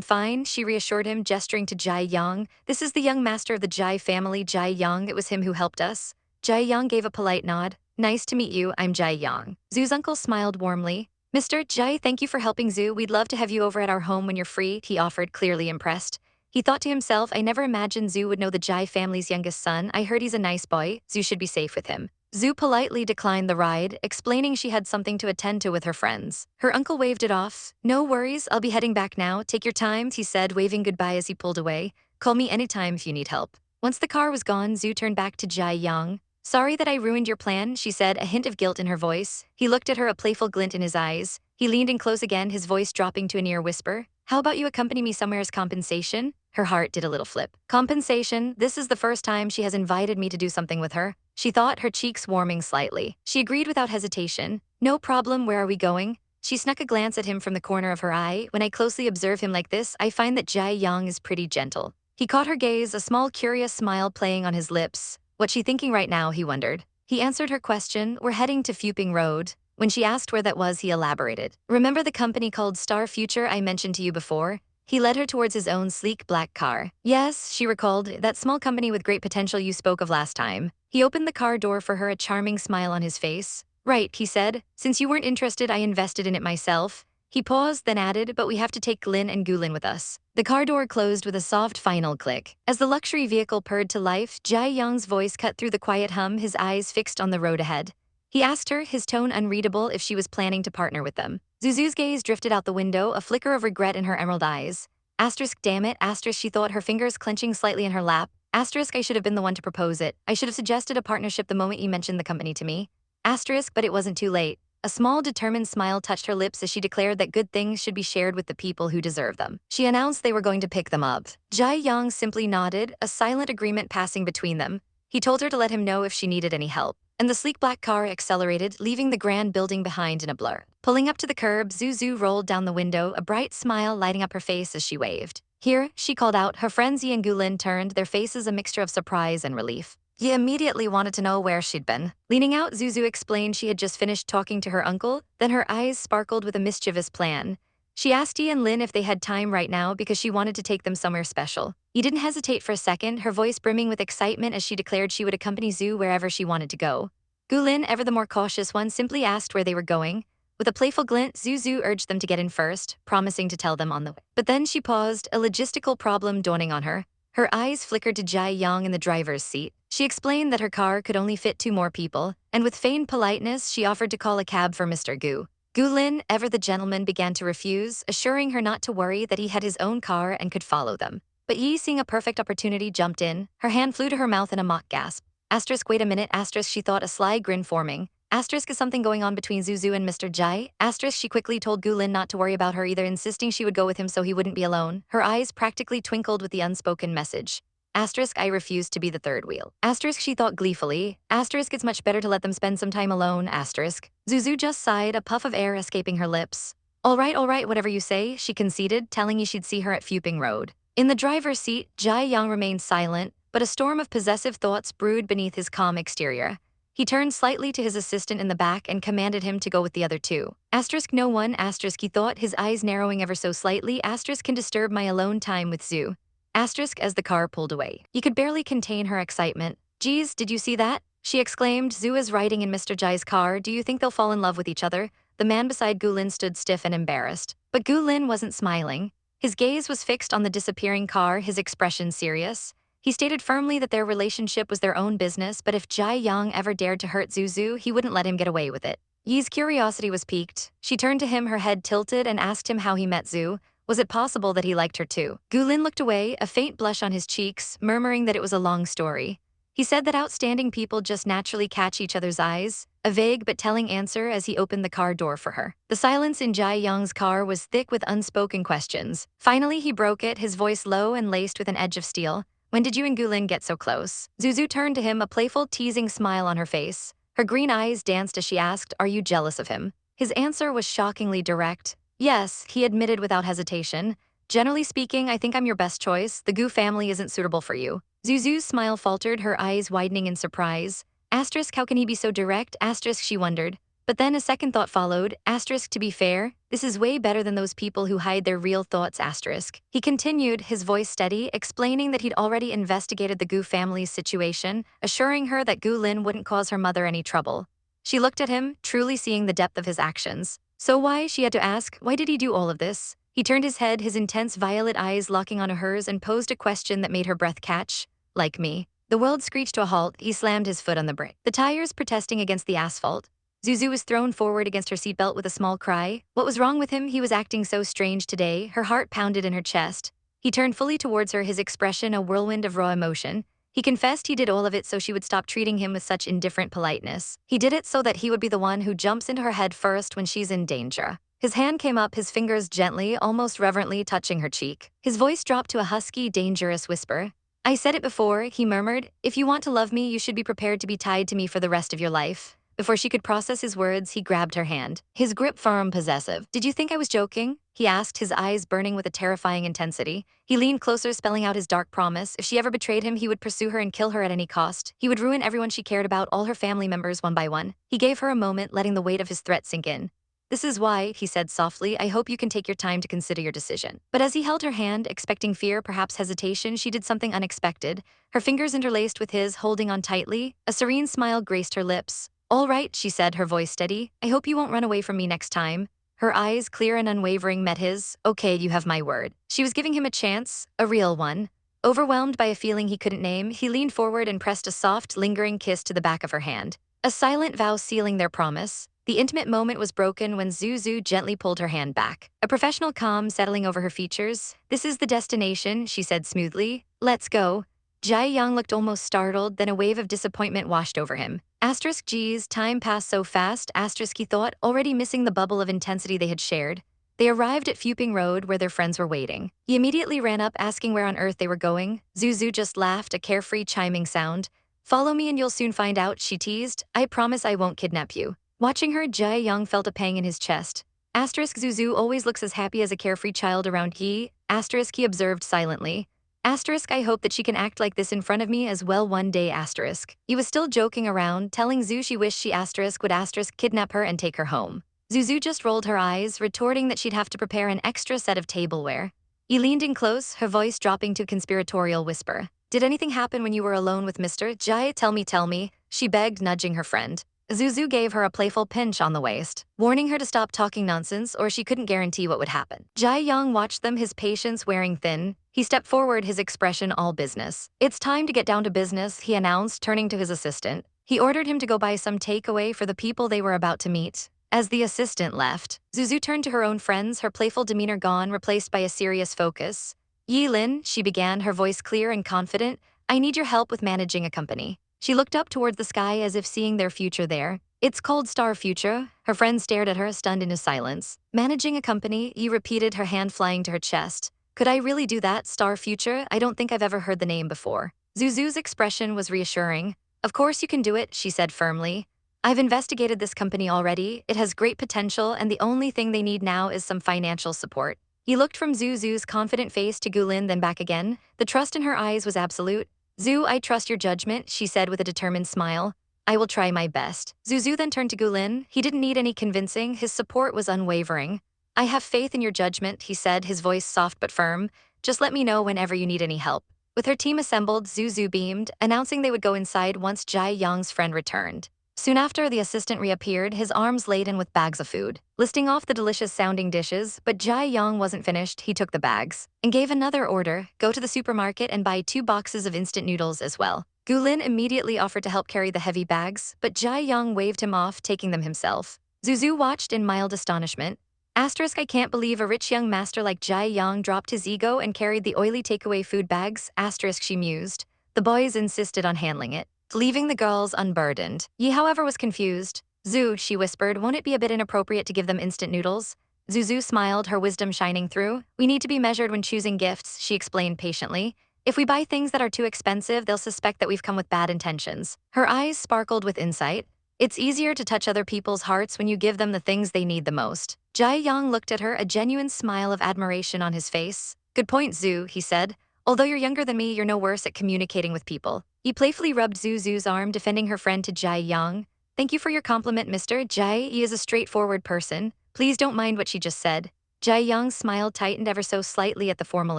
fine," she reassured him, gesturing to Jai Yang. "This is the young master of the Jai family, Jai Yang. It was him who helped us." Jai Yang gave a polite nod. "Nice to meet you, I'm Jai Yang." Zhu's uncle smiled warmly. "Mr. Jai, thank you for helping Zhu. We'd love to have you over at our home when you're free," he offered, clearly impressed. He thought to himself, "I never imagined Zhu would know the Jai family's youngest son. I heard he's a nice boy. Zhu should be safe with him." Zhu politely declined the ride, explaining she had something to attend to with her friends. Her uncle waved it off. "No worries, I'll be heading back now. Take your time," he said, waving goodbye as he pulled away. Call me anytime if you need help. Once the car was gone, Zhu turned back to Jai Yang. Sorry that I ruined your plan, she said, a hint of guilt in her voice. He looked at her, a playful glint in his eyes. He leaned in close again, his voice dropping to a near whisper. How about you accompany me somewhere as compensation? Her heart did a little flip. Compensation? This is the first time she has invited me to do something with her. She thought, her cheeks warming slightly. She agreed without hesitation. No problem, where are we going? She snuck a glance at him from the corner of her eye. When I closely observe him like this, I find that Jai Yang is pretty gentle. He caught her gaze, a small curious smile playing on his lips. What's she thinking right now, he wondered. He answered her question. We're heading to Fuping Road. When she asked where that was, he elaborated. Remember the company called Star Future I mentioned to you before? He led her towards his own sleek black car. Yes, she recalled, that small company with great potential you spoke of last time. He opened the car door for her, a charming smile on his face. Right, he said. Since you weren't interested, I invested in it myself. He paused, then added, but we have to take Glyn and Gulin with us. The car door closed with a soft final click. As the luxury vehicle purred to life, Jai Yang's voice cut through the quiet hum, his eyes fixed on the road ahead. He asked her, his tone unreadable, if she was planning to partner with them. Zuzu's gaze drifted out the window, a flicker of regret in her emerald eyes. Asterisk, damn it, asterisk, she thought, her fingers clenching slightly in her lap. Asterisk, I should have been the one to propose it. I should have suggested a partnership the moment you mentioned the company to me. Asterisk, but it wasn't too late. A small, determined smile touched her lips as she declared that good things should be shared with the people who deserve them. She announced they were going to pick them up. Jai Yang simply nodded, a silent agreement passing between them. He told her to let him know if she needed any help. And the sleek black car accelerated, leaving the grand building behind in a blur. Pulling up to the curb, Zuzu rolled down the window, a bright smile lighting up her face as she waved. Here, she called out. Her friends Yi and Gulin turned, their faces a mixture of surprise and relief. Yi immediately wanted to know where she'd been. Leaning out, Zuzu explained she had just finished talking to her uncle, then her eyes sparkled with a mischievous plan. She asked Yi and Lin if they had time right now because she wanted to take them somewhere special. Yi didn't hesitate for a second, her voice brimming with excitement as she declared she would accompany Zhu wherever she wanted to go. Gulin, ever the more cautious one, simply asked where they were going. With a playful glint, Zuzu urged them to get in first, promising to tell them on the way. But then she paused, a logistical problem dawning on her. Her eyes flickered to Jai Yang in the driver's seat. She explained that her car could only fit 2 more people, and with feigned politeness, she offered to call a cab for Mr. Gu. Gulin, ever the gentleman, began to refuse, assuring her not to worry, that he had his own car and could follow them. But Yi, seeing a perfect opportunity, jumped in. Her hand flew to her mouth in a mock gasp. Asterisk, wait a minute, asterisk, she thought, a sly grin forming. Asterisk, is something going on between Zuzu and Mr. Jai? Asterisk, she quickly told Gulin not to worry about her either, insisting she would go with him so he wouldn't be alone. Her eyes practically twinkled with the unspoken message. Asterisk, I refuse to be the third wheel. Asterisk, she thought gleefully. Asterisk, it's much better to let them spend some time alone. Asterisk. Zuzu just sighed, a puff of air escaping her lips. All right, whatever you say, she conceded, telling you she'd see her at Fuping Road. In the driver's seat, Jai Yang remained silent, but a storm of possessive thoughts brewed beneath his calm exterior. He turned slightly to his assistant in the back and commanded him to go with the other 2. Asterisk, no one, asterisk, he thought, his eyes narrowing ever so slightly, asterisk, can disturb my alone time with Zhu. Asterisk, as the car pulled away. He could barely contain her excitement. Geez, did you see that? She exclaimed. Zhu is riding in Mr. Jai's car. Do you think they'll fall in love with each other? The man beside Gulin stood stiff and embarrassed. But Gulin wasn't smiling. His gaze was fixed on the disappearing car, his expression serious. He stated firmly that their relationship was their own business, but if Jai Yang ever dared to hurt Zuzu, he wouldn't let him get away with it. Yi's curiosity was piqued. She turned to him, her head tilted, and asked him how he met Zhu. Was it possible that he liked her too? Gulin looked away, a faint blush on his cheeks, murmuring that it was a long story. He said that outstanding people just naturally catch each other's eyes, a vague but telling answer as he opened the car door for her. The silence in Jai Yang's car was thick with unspoken questions. Finally, he broke it, his voice low and laced with an edge of steel. When did you and Gulin get so close? Zuzu turned to him, a playful, teasing smile on her face. Her green eyes danced as she asked, are you jealous of him? His answer was shockingly direct. Yes, he admitted without hesitation. Generally speaking, I think I'm your best choice. The Gu family isn't suitable for you. Zuzu's smile faltered, her eyes widening in surprise. Asterisk, how can he be so direct? Asterisk, she wondered. But then a second thought followed. Asterisk, to be fair, this is way better than those people who hide their real thoughts. Asterisk. He continued, his voice steady, explaining that he'd already investigated the Gu family's situation, assuring her that Gulin wouldn't cause her mother any trouble. She looked at him, truly seeing the depth of his actions. So why, she had to ask, why did he do all of this? He turned his head, his intense violet eyes locking onto hers, and posed a question that made her breath catch. Like me. The world screeched to a halt. He slammed his foot on the brake, the tires protesting against the asphalt. Zuzu was thrown forward against her seatbelt with a small cry. What was wrong with him? He was acting so strange today. Her heart pounded in her chest. He turned fully towards her, his expression a whirlwind of raw emotion. He confessed he did all of it so she would stop treating him with such indifferent politeness. He did it so that he would be the one who jumps into her head first when she's in danger. His hand came up, his fingers gently, almost reverently touching her cheek. His voice dropped to a husky, dangerous whisper. I said it before, he murmured. If you want to love me, you should be prepared to be tied to me for the rest of your life. Before she could process his words, he grabbed her hand. His grip firm, possessive. Did you think I was joking? He asked, his eyes burning with a terrifying intensity. He leaned closer, spelling out his dark promise. If she ever betrayed him, he would pursue her and kill her at any cost. He would ruin everyone she cared about, all her family members one by one. He gave her a moment, letting the weight of his threat sink in. This is why, he said softly, I hope you can take your time to consider your decision. But as he held her hand, expecting fear, perhaps hesitation, she did something unexpected. Her fingers interlaced with his, holding on tightly. A serene smile graced her lips. All right, she said, her voice steady. I hope you won't run away from me next time. Her eyes, clear and unwavering, met his. Okay, you have my word. She was giving him a chance, a real one. Overwhelmed by a feeling he couldn't name, he leaned forward and pressed a soft, lingering kiss to the back of her hand. A silent vow sealing their promise. The intimate moment was broken when Zuzu gently pulled her hand back. A professional calm settling over her features. This is the destination, she said smoothly. Let's go. Jai Young looked almost startled, then a wave of disappointment washed over him. Asterisk geez, time passed so fast, asterisk he thought, already missing the bubble of intensity they had shared. They arrived at Fuping Road where their friends were waiting. He immediately ran up, asking where on earth they were going. Zuzu just laughed, a carefree chiming sound. Follow me and you'll soon find out, she teased. I promise I won't kidnap you. Watching her, Jai Young felt a pang in his chest. Asterisk Zuzu always looks as happy as a carefree child around he. Asterisk he observed silently. Asterisk I hope that she can act like this in front of me as well one day, asterisk. He was still joking around, telling Zu she wished she asterisk would asterisk kidnap her and take her home. Zuzu just rolled her eyes, retorting that she'd have to prepare an extra set of tableware. He leaned in close, her voice dropping to a conspiratorial whisper. Did anything happen when you were alone with Mr. Jai? Tell me, she begged, nudging her friend. Zuzu gave her a playful pinch on the waist, warning her to stop talking nonsense or she couldn't guarantee what would happen. Jai Young watched them, his patience wearing thin. He stepped forward, his expression all business. It's time to get down to business, he announced, turning to his assistant. He ordered him to go buy some takeaway for the people they were about to meet. As the assistant left, Zuzu turned to her own friends, her playful demeanor gone, replaced by a serious focus. Yi Lin, she began, her voice clear and confident, I need your help with managing a company. She looked up toward the sky as if seeing their future there. It's called Star Future. Her friend stared at her, stunned into silence. Managing a company, Yi repeated, her hand flying to her chest. Could I really do that, Star Future? I don't think I've ever heard the name before. Zuzu's expression was reassuring. Of course you can do it, she said firmly. I've investigated this company already. It has great potential, and the only thing they need now is some financial support. He looked from Zuzu's confident face to Gulin, then back again. The trust in her eyes was absolute. Zu, I trust your judgment, she said with a determined smile. I will try my best. Zuzu then turned to Gulin. He didn't need any convincing. His support was unwavering. I have faith in your judgment, he said, his voice soft but firm. Just let me know whenever you need any help. With her team assembled, Zuzu beamed, announcing they would go inside once Jai Young's friend returned. Soon after, the assistant reappeared, his arms laden with bags of food, listing off the delicious-sounding dishes, but Jai Young wasn't finished. He took the bags and gave another order, go to the supermarket and buy 2 boxes of instant noodles as well. Gulin immediately offered to help carry the heavy bags, but Jai Young waved him off, taking them himself. Zuzu watched in mild astonishment. Asterisk I can't believe a rich young master like Jai Young dropped his ego and carried the oily takeaway food bags, asterisk she mused. The boys insisted on handling it, leaving the girls unburdened. Yi, however, was confused. Zu, she whispered, won't it be a bit inappropriate to give them instant noodles? Zuzu smiled, her wisdom shining through. We need to be measured when choosing gifts, she explained patiently. If we buy things that are too expensive, they'll suspect that we've come with bad intentions. Her eyes sparkled with insight. It's easier to touch other people's hearts when you give them the things they need the most. Jai Young looked at her, a genuine smile of admiration on his face. Good point, Zu, he said. Although you're younger than me, you're no worse at communicating with people. He playfully rubbed Zuzu's arm, defending her friend to Jai Young. Thank you for your compliment, Mr. Jai. He is a straightforward person. Please don't mind what she just said. Jai Young's smile tightened ever so slightly at the formal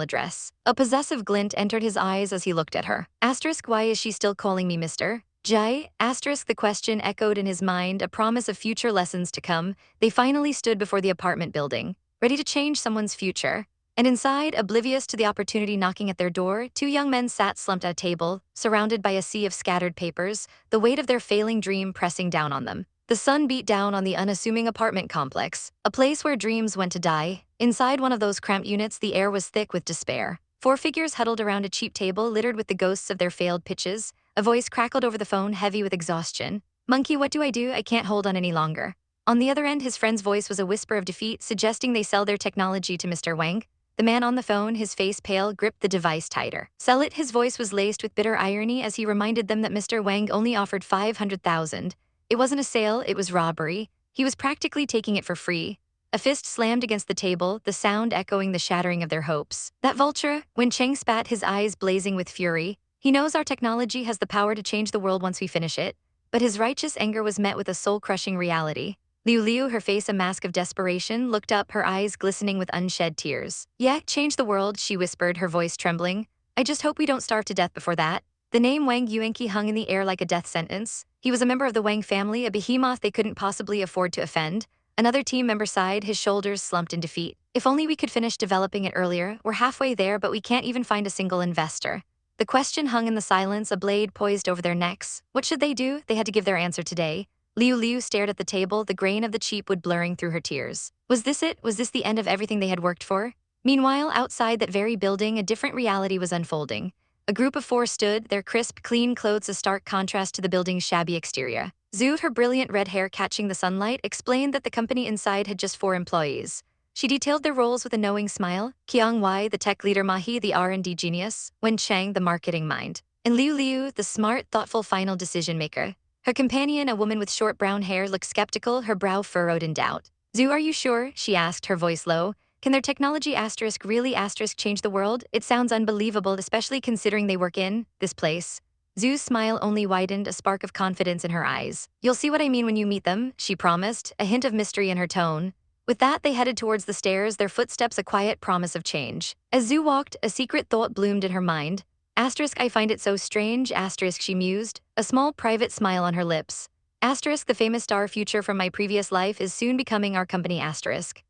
address. A possessive glint entered his eyes as he looked at her. Asterisk, why is she still calling me Mr. Jai? Asterisk, the question echoed in his mind, a promise of future lessons to come. They finally stood before the apartment building, ready to change someone's future. And inside, oblivious to the opportunity knocking at their door, 2 young men sat slumped at a table, surrounded by a sea of scattered papers, the weight of their failing dream pressing down on them. The sun beat down on the unassuming apartment complex, a place where dreams went to die. Inside one of those cramped units, the air was thick with despair. Four figures huddled around a cheap table littered with the ghosts of their failed pitches. A voice crackled over the phone, heavy with exhaustion. Monkey, what do? I can't hold on any longer. On the other end, his friend's voice was a whisper of defeat, suggesting they sell their technology to Mr. Wang. The man on the phone, his face pale, gripped the device tighter. Sell it? His voice was laced with bitter irony as he reminded them that Mr. Wang only offered 500,000. It wasn't a sale, it was robbery. He was practically taking it for free. A fist slammed against the table, the sound echoing the shattering of their hopes. That vulture, when Cheng spat, his eyes blazing with fury. He knows our technology has the power to change the world once we finish it. But his righteous anger was met with a soul-crushing reality. Liu Liu, her face a mask of desperation, looked up, her eyes glistening with unshed tears. Yeah, change the world, she whispered, her voice trembling. I just hope we don't starve to death before that. The name Wang Yuanqi hung in the air like a death sentence. He was a member of the Wang family, a behemoth they couldn't possibly afford to offend. Another team member sighed, his shoulders slumped in defeat. If only we could finish developing it earlier. We're halfway there, but we can't even find a single investor. The question hung in the silence, a blade poised over their necks. What should they do? They had to give their answer today. Liu Liu stared at the table, the grain of the cheap wood blurring through her tears. Was this it? Was this the end of everything they had worked for? Meanwhile, outside that very building, a different reality was unfolding. A group of four stood, their crisp, clean clothes a stark contrast to the building's shabby exterior. Zhu, her brilliant red hair catching the sunlight, explained that the company inside had just 4 employees. She detailed their roles with a knowing smile. Qiang Wai, the tech leader, Mahi, the R&D genius, Wen Cheng, the marketing mind, and Liu Liu, the smart, thoughtful final decision-maker. Her companion, a woman with short brown hair, looked skeptical, her brow furrowed in doubt. Zhu, are you sure? She asked, her voice low. Can their technology really change the world? It sounds unbelievable, especially considering they work in this place. Zhu's smile only widened, a spark of confidence in her eyes. You'll see what I mean when you meet them, she promised, a hint of mystery in her tone. With that, they headed towards the stairs, their footsteps a quiet promise of change. As Zhu walked, a secret thought bloomed in her mind. I find it so strange, she mused, a small private smile on her lips. The famous star future from my previous life is soon becoming our company.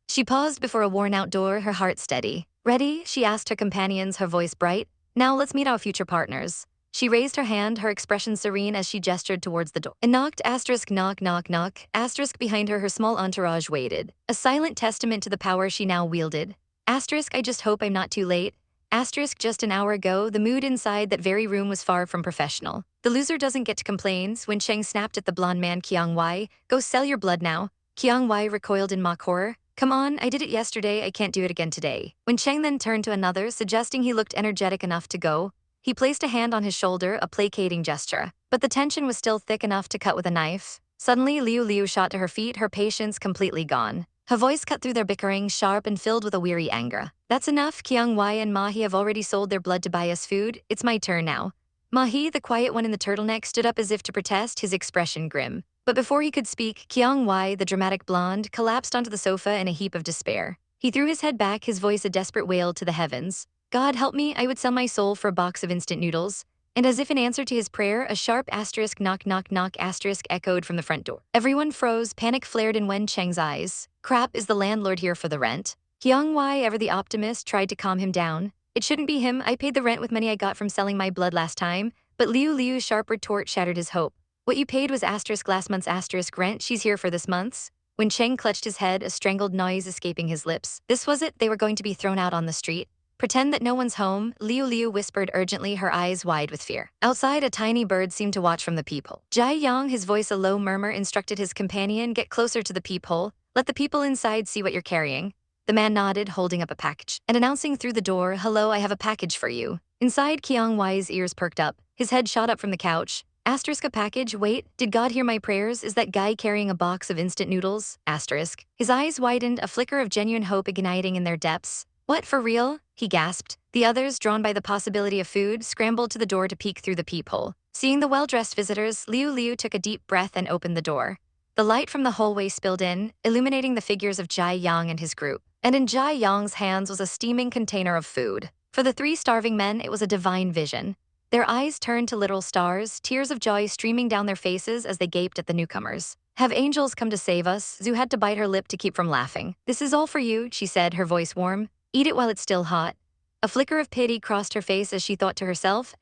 She paused before a worn-out door, her heart steady. Ready? She asked her companions, her voice bright. Now let's meet our future partners. She raised her hand, her expression serene as she gestured towards the door. And knocked, knock, knock, knock. Behind her, her small entourage waited. A silent testament to the power she now wielded. I just hope I'm not too late. Just an hour ago, the mood inside that very room was far from professional. The loser doesn't get to complain. When Cheng snapped at the blonde man Qiang Wai, go sell your blood now. Qiang Wai recoiled in mock horror. Come on, I did it yesterday, I can't do it again today. When Cheng then turned to another, suggesting he looked energetic enough to go, he placed a hand on his shoulder, a placating gesture. But the tension was still thick enough to cut with a knife. Suddenly, Liu Liu shot to her feet, her patience completely gone. Her voice cut through their bickering, sharp and filled with a weary anger. That's enough, Qiang Wai and Mahi have already sold their blood to buy us food. It's my turn now. Mahi, the quiet one in the turtleneck, stood up as if to protest, his expression grim. But before he could speak, Qiang Wai, the dramatic blonde, collapsed onto the sofa in a heap of despair. He threw his head back, his voice a desperate wail to the heavens. God help me, I would sell my soul for a box of instant noodles. And as if in answer to his prayer, a sharp knock knock knock echoed from the front door. Everyone froze, panic flared in Wen Cheng's eyes. Crap, is the landlord here for the rent? Qiang Wai, ever the optimist, tried to calm him down. It shouldn't be him, I paid the rent with money I got from selling my blood last time. But Liu Liu's sharp retort shattered his hope. What you paid was last month's rent, she's here for this month's. When Cheng clutched his head, a strangled noise escaping his lips. This was it, they were going to be thrown out on the street. Pretend that no one's home, Liu Liu whispered urgently, her eyes wide with fear. Outside, a tiny bird seemed to watch from the peephole. Jai Yang, his voice a low murmur, instructed his companion, get closer to the peephole. Let the people inside see what you're carrying. The man nodded, holding up a package, and announcing through the door, hello, I have a package for you. Inside, Qiang Wai's ears perked up. His head shot up from the couch. A package, wait, did God hear my prayers? Is that guy carrying a box of instant noodles? His eyes widened, a flicker of genuine hope igniting in their depths. What, for real? He gasped. The others, drawn by the possibility of food, scrambled to the door to peek through the peephole. Seeing the well-dressed visitors, Liu Liu took a deep breath and opened the door. The light from the hallway spilled in, illuminating the figures of Jai Yang and his group. And in Jai Yang's hands was a steaming container of food. For the 3 starving men, it was a divine vision. Their eyes turned to literal stars, tears of joy streaming down their faces as they gaped at the newcomers. Have angels come to save us? Zhu had to bite her lip to keep from laughing. This is all for you, she said, her voice warm. Eat it while it's still hot. A flicker of pity crossed her face as she thought to herself,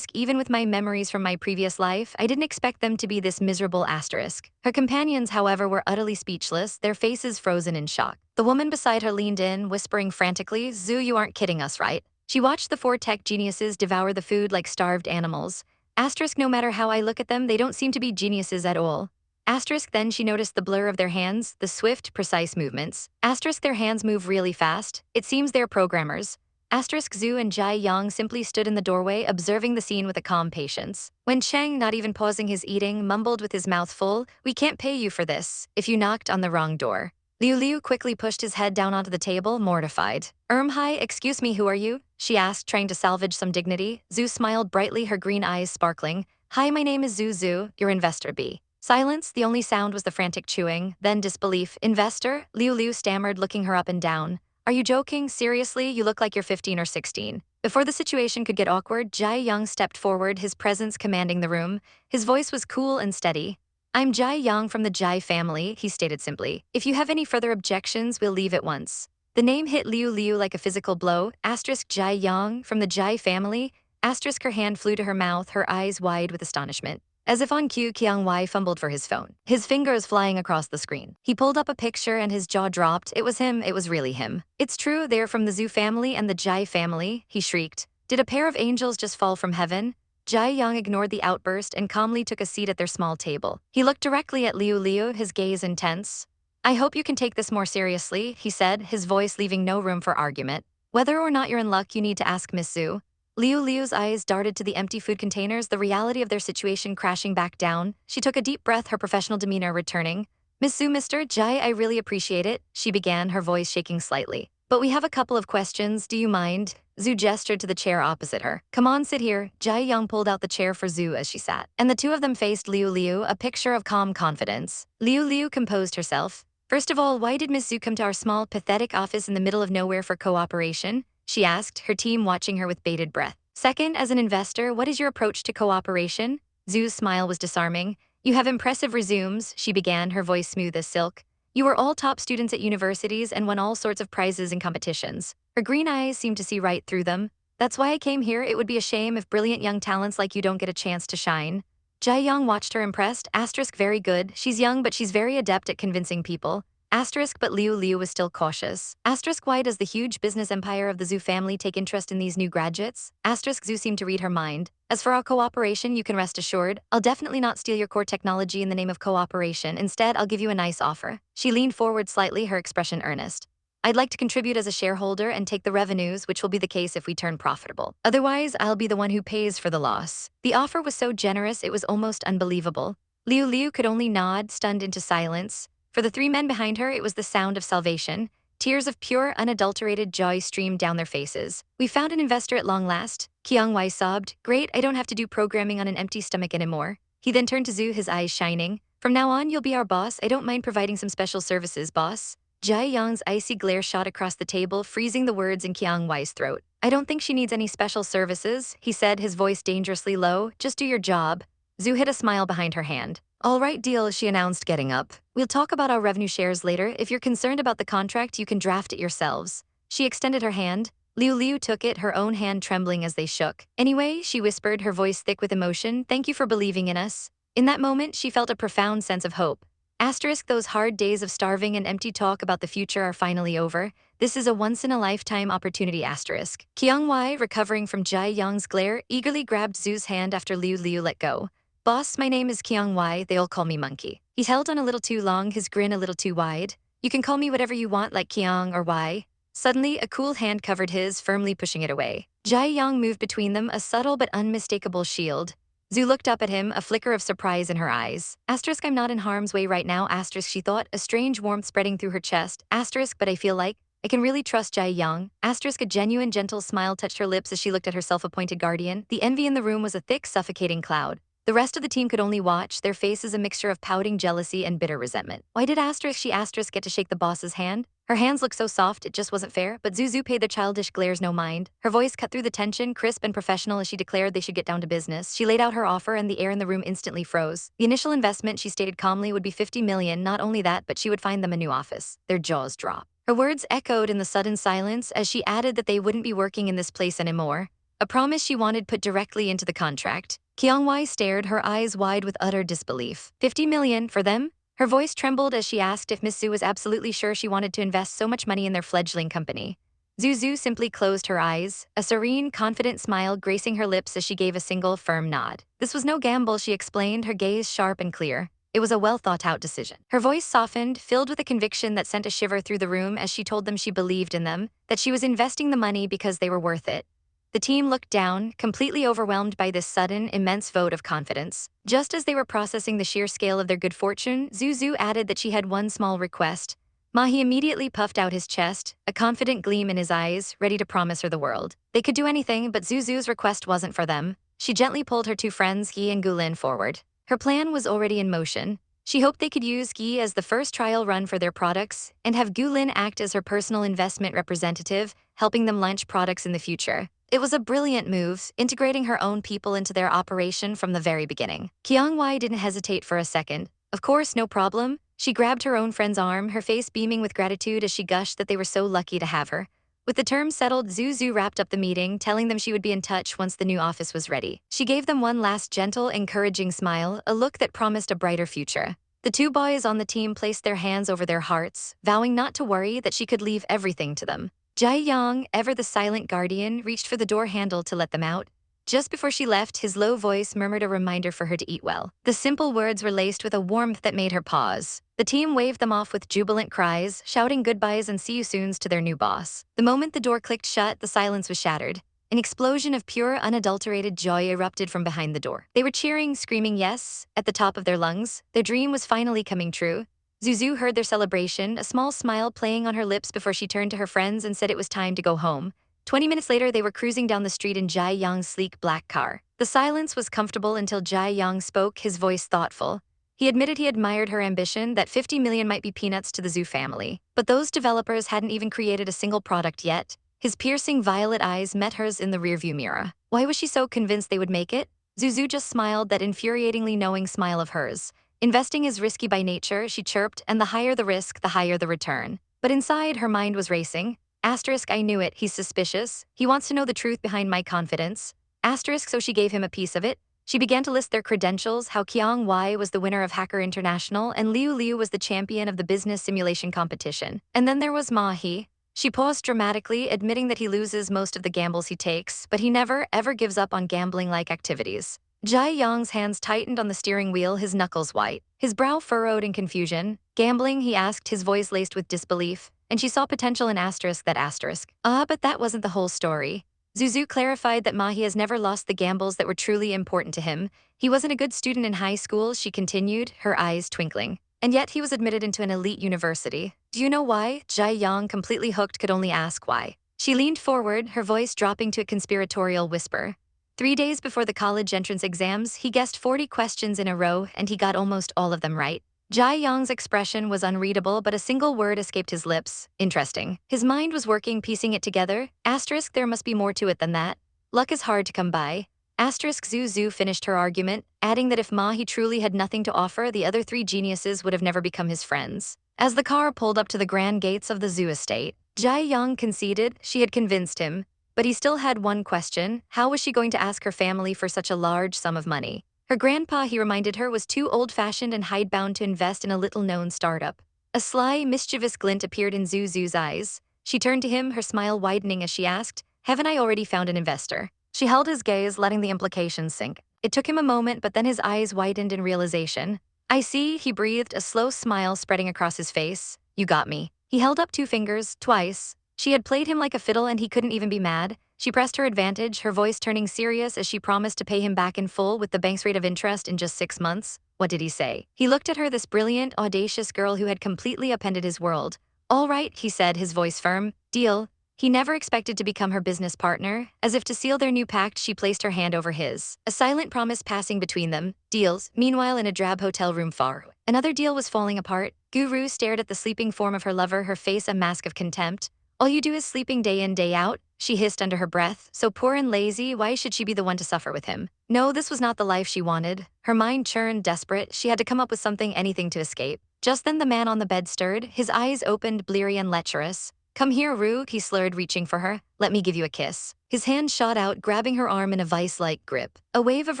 even with my memories from my previous life, I didn't expect them to be this miserable. Her companions, however, were utterly speechless, their faces frozen in shock. The woman beside her leaned in, whispering frantically, Zhu, you aren't kidding us, right? She watched the four tech geniuses devour the food like starved animals. Asterisk, no matter how I look at them, they don't seem to be geniuses at all. Asterisk, then she noticed the blur of their hands, the swift, precise movements. Asterisk, their hands move really fast. It seems they're programmers. Asterisk, Zhu and Jai Yang simply stood in the doorway, observing the scene with a calm patience. When Cheng, not even pausing his eating, mumbled with his mouth full, "We can't pay you for this, if you knocked on the wrong door." Liu Liu quickly pushed his head down onto the table, mortified. Hi, excuse me, who are you?" she asked, trying to salvage some dignity. Zhu smiled brightly, her green eyes sparkling. "Hi, my name is Zuzu, your investor B." Silence, the only sound was the frantic chewing, then disbelief. "Investor?" Liu Liu stammered, looking her up and down. "Are you joking? Seriously? You look like you're 15 or 16. Before the situation could get awkward, Jai Young stepped forward, his presence commanding the room. His voice was cool and steady. "I'm Jai Yang from the Jai family," he stated simply. "If you have any further objections, we'll leave at once." The name hit Liu Liu like a physical blow. Asterisk, Jai Yang from the Jai family? Asterisk, her hand flew to her mouth, her eyes wide with astonishment. As if on cue, Qiang Wai fumbled for his phone, his fingers flying across the screen. He pulled up a picture and his jaw dropped. It was him, it was really him. "It's true, they're from the Zhu family and the Jai family," he shrieked. "Did a pair of angels just fall from heaven?" Jai Young ignored the outburst and calmly took a seat at their small table. He looked directly at Liu Liu, his gaze intense. "I hope you can take this more seriously," he said, his voice leaving no room for argument. "Whether or not you're in luck, you need to ask Miss Zhu." Liu Liu's eyes darted to the empty food containers, the reality of their situation crashing back down. She took a deep breath, her professional demeanor returning. "Miss Zhu, Mr. Jai, I really appreciate it," she began, her voice shaking slightly. "But we have a couple of questions, do you mind?" Zhu gestured to the chair opposite her. "Come on, sit here." Jai Young pulled out the chair for Zhu as she sat, and the two of them faced Liu Liu, a picture of calm confidence. Liu Liu composed herself. "First of all, why did Miss Zhu come to our small, pathetic office in the middle of nowhere for cooperation?" she asked, her team watching her with bated breath. "Second, as an investor, what is your approach to cooperation?" Zhu's smile was disarming. "You have impressive resumes," she began, her voice smooth as silk. "You were all top students at universities and won all sorts of prizes in competitions." Her green eyes seemed to see right through them. "That's why I came here. It would be a shame if brilliant young talents like you don't get a chance to shine." Jai Young watched her impressed. Asterisk, very good. She's young, but she's very adept at convincing people. Asterisk, but Liu Liu was still cautious. Asterisk, why does the huge business empire of the Zhu family take interest in these new graduates? Asterisk, Zhu seemed to read her mind. "As for our cooperation, you can rest assured, I'll definitely not steal your core technology in the name of cooperation. Instead, I'll give you a nice offer." She leaned forward slightly, her expression earnest. "I'd like to contribute as a shareholder and take the revenues, which will be the case if we turn profitable. Otherwise, I'll be the one who pays for the loss." The offer was so generous, it was almost unbelievable. Liu Liu could only nod, stunned into silence. For the three men behind her, it was the sound of salvation. Tears of pure, unadulterated joy streamed down their faces. "We found an investor at long last," Qiang Wai sobbed. "Great, I don't have to do programming on an empty stomach anymore." He then turned to Zhu, his eyes shining. "From now on, you'll be our boss. I don't mind providing some special services, boss." Jai Yang's icy glare shot across the table, freezing the words in Qiang Wai's throat. "I don't think she needs any special services," he said, his voice dangerously low. "Just do your job." Zhu hid a smile behind her hand. "All right, deal," she announced, getting up. "We'll talk about our revenue shares later. If you're concerned about the contract, you can draft it yourselves." She extended her hand. Liu Liu took it, her own hand trembling as they shook. "Anyway," she whispered, her voice thick with emotion, "thank you for believing in us." In that moment, she felt a profound sense of hope. Asterisk, those hard days of starving and empty talk about the future are finally over. This is a once-in-a-lifetime opportunity, asterisk. Qiang Wai, recovering from Jai Yang's glare, eagerly grabbed Zhu's hand after Liu Liu let go. "Boss, my name is Qiang Wai, they all call me Monkey." He held on a little too long, his grin a little too wide. "You can call me whatever you want, like Qiang or Wai." Suddenly, a cool hand covered his, firmly pushing it away. Jai Yang moved between them, a subtle but unmistakable shield. Zhu looked up at him, a flicker of surprise in her eyes. Asterisk, I'm not in harm's way right now, asterisk, she thought, a strange warmth spreading through her chest. Asterisk, but I feel like I can really trust Jai Yang. Asterisk, a genuine, gentle smile touched her lips as she looked at her self-appointed guardian. The envy in the room was a thick, suffocating cloud. The rest of the team could only watch, their faces a mixture of pouting jealousy and bitter resentment. Why did she get to shake the boss's hand? Her hands looked so soft, it just wasn't fair, but Zuzu paid their childish glares no mind. Her voice cut through the tension, crisp and professional as she declared they should get down to business. She laid out her offer and the air in the room instantly froze. The initial investment, she stated calmly, would be 50 million, not only that, but she would find them a new office. Their jaws dropped. Her words echoed in the sudden silence as she added that they wouldn't be working in this place anymore. A promise she wanted put directly into the contract. Qiang Wai stared, her eyes wide with utter disbelief. 50 million, for them? Her voice trembled as she asked if Miss Zhu was absolutely sure she wanted to invest so much money in their fledgling company. Zuzu simply closed her eyes, a serene, confident smile gracing her lips as she gave a single firm nod. This was no gamble, she explained, her gaze sharp and clear. It was a well-thought-out decision. Her voice softened, filled with a conviction that sent a shiver through the room as she told them she believed in them, that she was investing the money because they were worth it. The team looked down, completely overwhelmed by this sudden, immense vote of confidence. Just as they were processing the sheer scale of their good fortune, Zuzu added that she had one small request. Mahi immediately puffed out his chest, a confident gleam in his eyes, ready to promise her the world. They could do anything, but Zuzu's request wasn't for them. She gently pulled her two friends, Gi and Gulin, forward. Her plan was already in motion. She hoped they could use Gi as the first trial run for their products and have Gulin act as her personal investment representative, helping them launch products in the future. It was a brilliant move, integrating her own people into their operation from the very beginning. Kyungwai didn't hesitate for a second. Of course, no problem. She grabbed her own friend's arm, her face beaming with gratitude as she gushed that they were so lucky to have her. With the terms settled, Zuzu wrapped up the meeting, telling them she would be in touch once the new office was ready. She gave them one last gentle, encouraging smile, a look that promised a brighter future. The two boys on the team placed their hands over their hearts, vowing not to worry, that she could leave everything to them. Jai Yang, ever the silent guardian, reached for the door handle to let them out. Just before she left, his low voice murmured a reminder for her to eat well. The simple words were laced with a warmth that made her pause. The team waved them off with jubilant cries, shouting goodbyes and see you soons to their new boss. The moment the door clicked shut, the silence was shattered. An explosion of pure, unadulterated joy erupted from behind the door. They were cheering, screaming yes, at the top of their lungs. Their dream was finally coming true. Zuzu heard their celebration, a small smile playing on her lips before she turned to her friends and said it was time to go home. 20 minutes later, they were cruising down the street in Jai Yang's sleek black car. The silence was comfortable until Jai Yang spoke, his voice thoughtful. He admitted he admired her ambition, that 50 million might be peanuts to the Zoo family. But those developers hadn't even created a single product yet. His piercing violet eyes met hers in the rearview mirror. Why was she so convinced they would make it? Zuzu just smiled, that infuriatingly knowing smile of hers. Investing is risky by nature, she chirped, and the higher the risk, the higher the return. But inside, her mind was racing. Asterisk, I knew it, he's suspicious. He wants to know the truth behind my confidence. Asterisk, so she gave him a piece of it. She began to list their credentials, how Kyung Wai was the winner of Hacker International and Liu Liu was the champion of the business simulation competition. And then there was Mahi. She paused dramatically, admitting that he loses most of the gambles he takes, but he never, ever gives up on gambling-like activities. Jai Yang's hands tightened on the steering wheel, his knuckles white. His brow furrowed in confusion. Gambling, he asked, his voice laced with disbelief. And she saw potential in asterisk, that asterisk. But that wasn't the whole story. Zuzu clarified that Mahi has never lost the gambles that were truly important to him. He wasn't a good student in high school, she continued, her eyes twinkling. And yet he was admitted into an elite university. Do you know why? Jai Yang, completely hooked, could only ask why. She leaned forward, her voice dropping to a conspiratorial whisper. 3 days before the college entrance exams, he guessed 40 questions in a row, and he got almost all of them right. Jai Yang's expression was unreadable, but a single word escaped his lips. Interesting. His mind was working, piecing it together. Asterisk, there must be more to it than that. Luck is hard to come by. Asterisk, Zuzu finished her argument, adding that if Mahi truly had nothing to offer, the other 3 geniuses would have never become his friends. As the car pulled up to the grand gates of the zoo estate, Jai Yang conceded she had convinced him. But he still had one question. How was she going to ask her family for such a large sum of money? Her grandpa, he reminded her, was too old-fashioned and hidebound to invest in a little-known startup. A sly, mischievous glint appeared in Zuzu's eyes. She turned to him, her smile widening as she asked, haven't I already found an investor? She held his gaze, letting the implications sink. It took him a moment, but then his eyes widened in realization. I see, he breathed, a slow smile spreading across his face. You got me. He held up 2 fingers, twice. She had played him like a fiddle and he couldn't even be mad. She pressed her advantage, her voice turning serious as she promised to pay him back in full with the bank's rate of interest in just 6 months. What did he say? He looked at her, this brilliant, audacious girl who had completely upended his world. All right, he said, his voice firm. Deal. He never expected to become her business partner. As if to seal their new pact, she placed her hand over his. A silent promise passing between them. Deals. Meanwhile, in a drab hotel room far, another deal was falling apart. Guru stared at the sleeping form of her lover, her face a mask of contempt. All you do is sleeping day in, day out, she hissed under her breath. So poor and lazy, why should she be the one to suffer with him? No, this was not the life she wanted. Her mind churned, desperate. She had to come up with something, anything to escape. Just then the man on the bed stirred, his eyes opened, bleary and lecherous. Come here, Rue, he slurred, reaching for her. Let me give you a kiss. His hand shot out, grabbing her arm in a vice-like grip. A wave of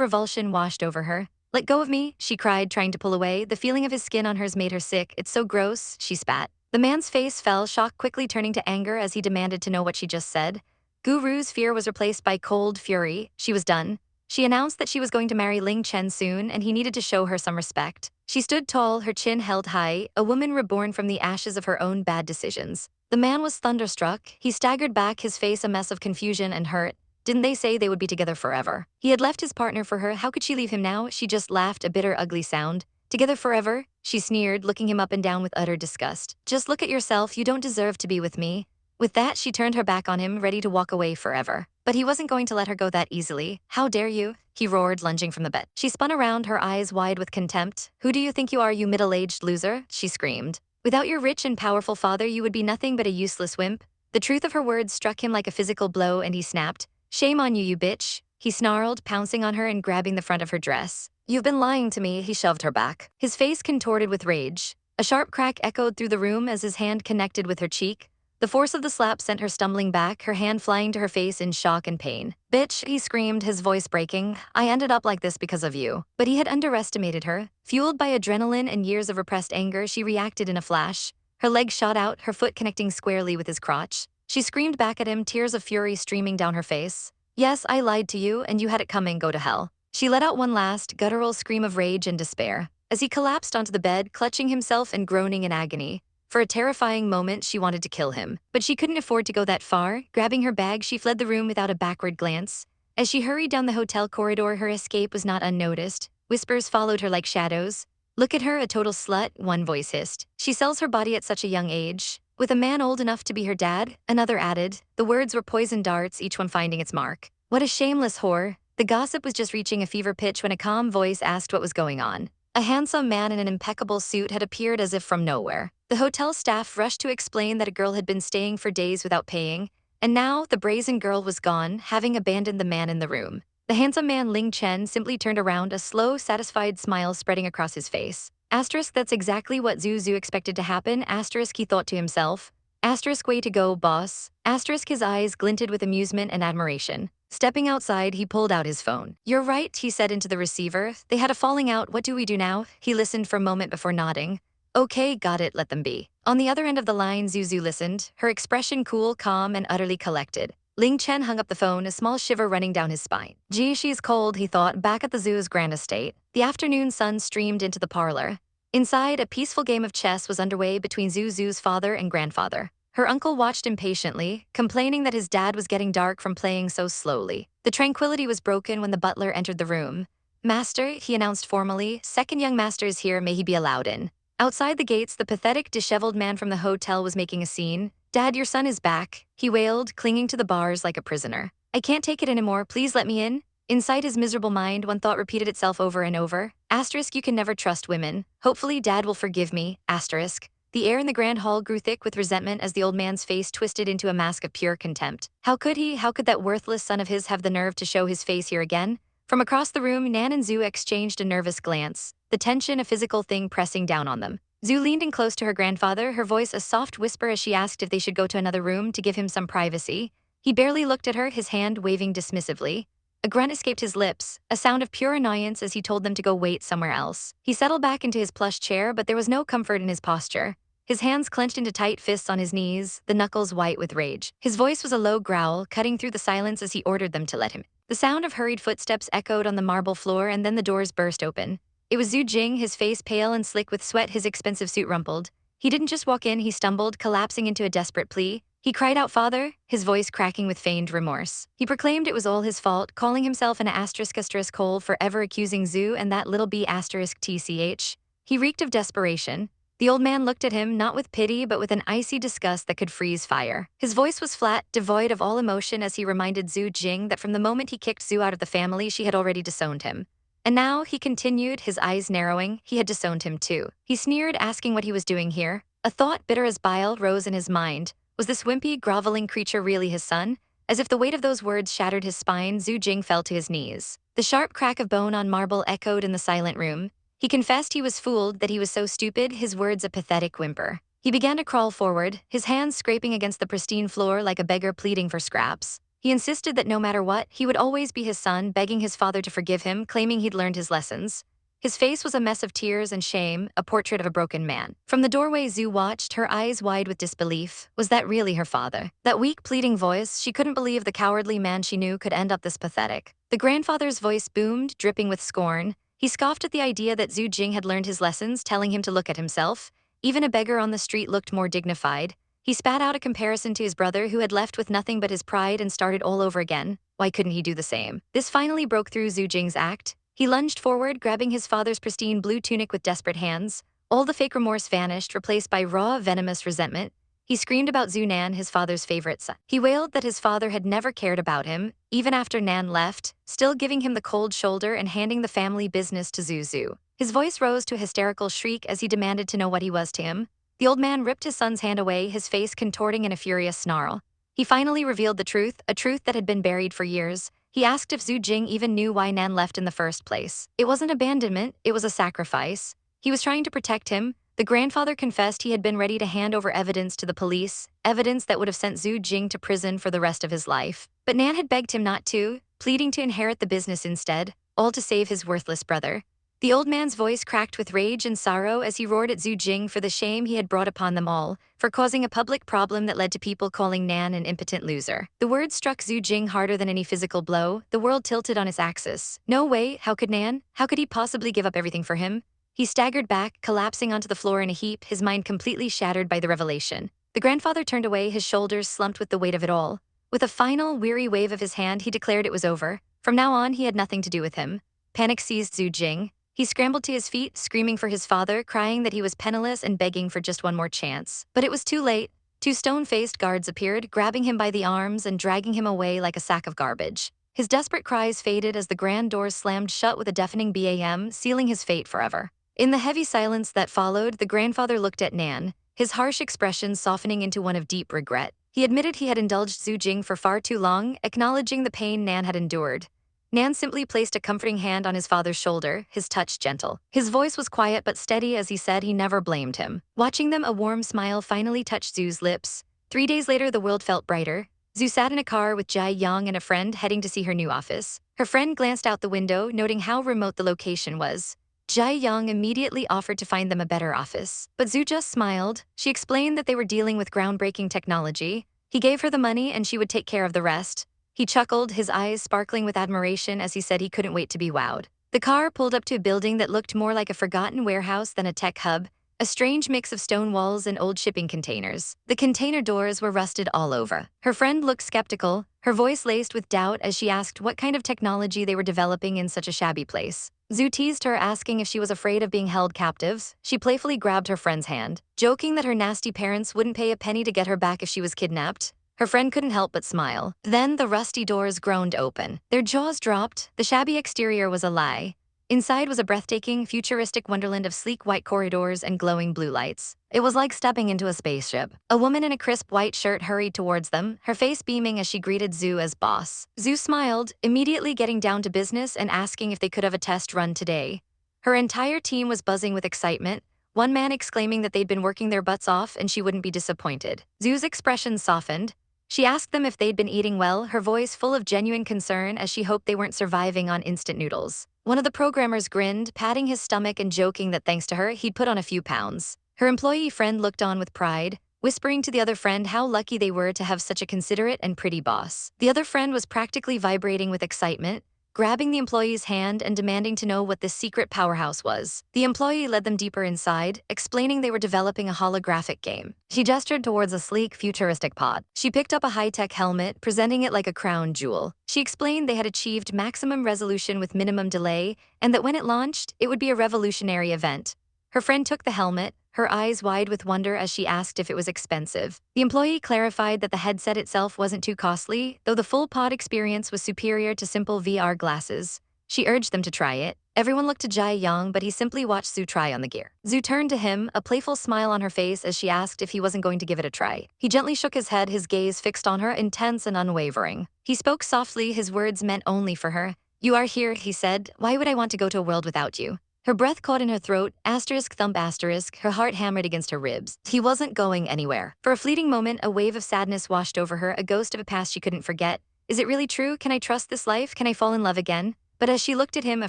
revulsion washed over her. Let go of me, she cried, trying to pull away. The feeling of his skin on hers made her sick. It's so gross, she spat. The man's face fell, shock quickly turning to anger as he demanded to know what she just said. Guru's fear was replaced by cold fury. She was done. She announced that she was going to marry Ling Chen soon, and he needed to show her some respect. She stood tall, her chin held high, a woman reborn from the ashes of her own bad decisions. The man was thunderstruck. He staggered back, his face a mess of confusion and hurt. Didn't they say they would be together forever? He had left his partner for her. How could she leave him now? She just laughed, a bitter, ugly sound. Together forever? She sneered, looking him up and down with utter disgust. Just look at yourself. You don't deserve to be with me. With that, she turned her back on him, ready to walk away forever. But he wasn't going to let her go that easily. How dare you? He roared, lunging from the bed. She spun around, her eyes wide with contempt. Who do you think you are, you middle-aged loser? She screamed. Without your rich and powerful father, you would be nothing but a useless wimp. The truth of her words struck him like a physical blow, and he snapped. Shame on you, you bitch. He snarled, pouncing on her and grabbing the front of her dress. You've been lying to me. He shoved her back. His face contorted with rage. A sharp crack echoed through the room as his hand connected with her cheek. The force of the slap sent her stumbling back, her hand flying to her face in shock and pain. Bitch, he screamed, his voice breaking. I ended up like this because of you. But he had underestimated her. Fueled by adrenaline and years of repressed anger, she reacted in a flash. Her leg shot out, her foot connecting squarely with his crotch. She screamed back at him, tears of fury streaming down her face. Yes, I lied to you, and you had it coming. Go to hell. She let out one last, guttural scream of rage and despair. As he collapsed onto the bed, clutching himself and groaning in agony. For a terrifying moment, she wanted to kill him. But she couldn't afford to go that far. Grabbing her bag, she fled the room without a backward glance. As she hurried down the hotel corridor, her escape was not unnoticed. Whispers followed her like shadows. Look at her, a total slut, one voice hissed. She sells her body at such a young age. With a man old enough to be her dad, another added. The words were poison darts, each one finding its mark. What a shameless whore. The gossip was just reaching a fever pitch when a calm voice asked what was going on. A handsome man in an impeccable suit had appeared as if from nowhere. The hotel staff rushed to explain that a girl had been staying for days without paying, and now the brazen girl was gone, having abandoned the man in the room. The handsome man Ling Chen simply turned around, a slow, satisfied smile spreading across his face. Asterisk, that's exactly what Zuzu expected to happen. Asterisk, he thought to himself. Asterisk, way to go, boss. Asterisk, his eyes glinted with amusement and admiration. Stepping outside, he pulled out his phone. You're right, he said into the receiver. They had a falling out. What do we do now? He listened for a moment before nodding. Okay, got it, let them be. On the other end of the line, Zuzu listened, her expression cool, calm, and utterly collected. Ling Chen hung up the phone, a small shiver running down his spine. Gee, she's cold, he thought, back at the zoo's grand estate. The afternoon sun streamed into the parlor. Inside, a peaceful game of chess was underway between Zuzu's father and grandfather. Her uncle watched impatiently, complaining that his dad was getting dark from playing so slowly. The tranquility was broken when the butler entered the room. Master, he announced formally, second young master is here, may he be allowed in. Outside the gates, the pathetic, disheveled man from the hotel was making a scene. Dad, your son is back, he wailed, clinging to the bars like a prisoner. I can't take it anymore, please let me in. Inside his miserable mind, one thought repeated itself over and over. Asterisk, you can never trust women. Hopefully Dad will forgive me. Asterisk. The air in the grand hall grew thick with resentment as the old man's face twisted into a mask of pure contempt. How could he? How could that worthless son of his have the nerve to show his face here again? From across the room, Nan and Zhu exchanged a nervous glance, the tension a physical thing pressing down on them. Zhu leaned in close to her grandfather, her voice a soft whisper as she asked if they should go to another room to give him some privacy. He barely looked at her, his hand waving dismissively. A grunt escaped his lips, a sound of pure annoyance as he told them to go wait somewhere else. He settled back into his plush chair, but there was no comfort in his posture. His hands clenched into tight fists on his knees, the knuckles white with rage. His voice was a low growl, cutting through the silence as he ordered them to let him. The sound of hurried footsteps echoed on the marble floor, and then the doors burst open. It was Zhu Jing, his face pale and slick with sweat, his expensive suit rumpled. He didn't just walk in, he stumbled, collapsing into a desperate plea. He cried out, "Father," his voice cracking with feigned remorse. He proclaimed it was all his fault, calling himself an asterisk hole for ever accusing Zhu and that little b asterisk tch. He reeked of desperation. The old man looked at him, not with pity, but with an icy disgust that could freeze fire. His voice was flat, devoid of all emotion as he reminded Zhu Jing that from the moment he kicked Zhu out of the family, she had already disowned him. And now, he continued, his eyes narrowing, he had disowned him too. He sneered, asking what he was doing here. A thought bitter as bile rose in his mind. Was this wimpy, groveling creature really his son? As if the weight of those words shattered his spine, Zhu Jing fell to his knees. The sharp crack of bone on marble echoed in the silent room. He confessed he was fooled, that he was so stupid, his words a pathetic whimper. He began to crawl forward, his hands scraping against the pristine floor like a beggar pleading for scraps. He insisted that no matter what, he would always be his son, begging his father to forgive him, claiming he'd learned his lessons. His face was a mess of tears and shame, a portrait of a broken man. From the doorway, Zhu watched, her eyes wide with disbelief. Was that really her father? That weak, pleading voice, she couldn't believe the cowardly man she knew could end up this pathetic. The grandfather's voice boomed, dripping with scorn. He scoffed at the idea that Zhu Jing had learned his lessons, telling him to look at himself. Even a beggar on the street looked more dignified. He spat out a comparison to his brother, who had left with nothing but his pride and started all over again. Why couldn't he do the same? This finally broke through Zhu Jing's act. He lunged forward, grabbing his father's pristine blue tunic with desperate hands. All the fake remorse vanished, replaced by raw, venomous resentment. He screamed about Zhu Nan, his father's favorite son. He wailed that his father had never cared about him, even after Nan left, still giving him the cold shoulder and handing the family business to Zuzu. His voice rose to a hysterical shriek as he demanded to know what he was to him. The old man ripped his son's hand away, his face contorting in a furious snarl. He finally revealed the truth, a truth that had been buried for years. He asked if Zhu Jing even knew why Nan left in the first place. It wasn't abandonment, it was a sacrifice. He was trying to protect him. The grandfather confessed he had been ready to hand over evidence to the police, evidence that would have sent Zhu Jing to prison for the rest of his life. But Nan had begged him not to, pleading to inherit the business instead, all to save his worthless brother. The old man's voice cracked with rage and sorrow as he roared at Zhu Jing for the shame he had brought upon them all, for causing a public problem that led to people calling Nan an impotent loser. The words struck Zhu Jing harder than any physical blow. The world tilted on its axis. No way, how could Nan? How could he possibly give up everything for him? He staggered back, collapsing onto the floor in a heap, his mind completely shattered by the revelation. The grandfather turned away, his shoulders slumped with the weight of it all. With a final, weary wave of his hand, he declared it was over. From now on, he had nothing to do with him. Panic seized Zhu Jing. He scrambled to his feet, screaming for his father, crying that he was penniless and begging for just one more chance. But it was too late. Two stone-faced guards appeared, grabbing him by the arms and dragging him away like a sack of garbage. His desperate cries faded as the grand doors slammed shut with a deafening bam, sealing his fate forever. In the heavy silence that followed, the grandfather looked at Nan, his harsh expression softening into one of deep regret. He admitted he had indulged Zhu Jing for far too long, acknowledging the pain Nan had endured. Nan simply placed a comforting hand on his father's shoulder, his touch gentle. His voice was quiet but steady as he said he never blamed him. Watching them, a warm smile finally touched Zhu's lips. 3 days later, the world felt brighter. Zhu sat in a car with Jai Yang and a friend heading to see her new office. Her friend glanced out the window, noting how remote the location was. Jai Yang immediately offered to find them a better office. But Zhu just smiled. She explained that they were dealing with groundbreaking technology. He gave her the money and she would take care of the rest. He chuckled, his eyes sparkling with admiration as he said he couldn't wait to be wowed. The car pulled up to a building that looked more like a forgotten warehouse than a tech hub, a strange mix of stone walls and old shipping containers. The container doors were rusted all over. Her friend looked skeptical, her voice laced with doubt as she asked what kind of technology they were developing in such a shabby place. Zhu teased her, asking if she was afraid of being held captive. She playfully grabbed her friend's hand, joking that her nasty parents wouldn't pay a penny to get her back if she was kidnapped. Her friend couldn't help but smile. Then the rusty doors groaned open. Their jaws dropped. The shabby exterior was a lie. Inside was a breathtaking, futuristic wonderland of sleek white corridors and glowing blue lights. It was like stepping into a spaceship. A woman in a crisp white shirt hurried towards them, her face beaming as she greeted Zhu as boss. Zhu smiled, immediately getting down to business and asking if they could have a test run today. Her entire team was buzzing with excitement, one man exclaiming that they'd been working their butts off and she wouldn't be disappointed. Zhu's expression softened. She asked them if they'd been eating well, her voice full of genuine concern as she hoped they weren't surviving on instant noodles. One of the programmers grinned, patting his stomach and joking that thanks to her, he'd put on a few pounds. Her employee friend looked on with pride, whispering to the other friend how lucky they were to have such a considerate and pretty boss. The other friend was practically vibrating with excitement, grabbing the employee's hand and demanding to know what this secret powerhouse was. The employee led them deeper inside, explaining they were developing a holographic game. She gestured towards a sleek, futuristic pod. She picked up a high-tech helmet, presenting it like a crown jewel. She explained they had achieved maximum resolution with minimum delay, and that when it launched, it would be a revolutionary event. Her friend took the helmet, her eyes wide with wonder as she asked if it was expensive. The employee clarified that the headset itself wasn't too costly, though the full pod experience was superior to simple VR glasses. She urged them to try it. Everyone looked to Jai Yang, but he simply watched Zhu try on the gear. Zhu turned to him, a playful smile on her face as she asked if he wasn't going to give it a try. He gently shook his head, his gaze fixed on her, intense and unwavering. He spoke softly, his words meant only for her. "You are here," he said. "Why would I want to go to a world without you?" Her breath caught in her throat, thump, her heart hammered against her ribs. He wasn't going anywhere. For a fleeting moment, a wave of sadness washed over her, a ghost of a past she couldn't forget. Is it really true? Can I trust this life? Can I fall in love again? But as she looked at him, a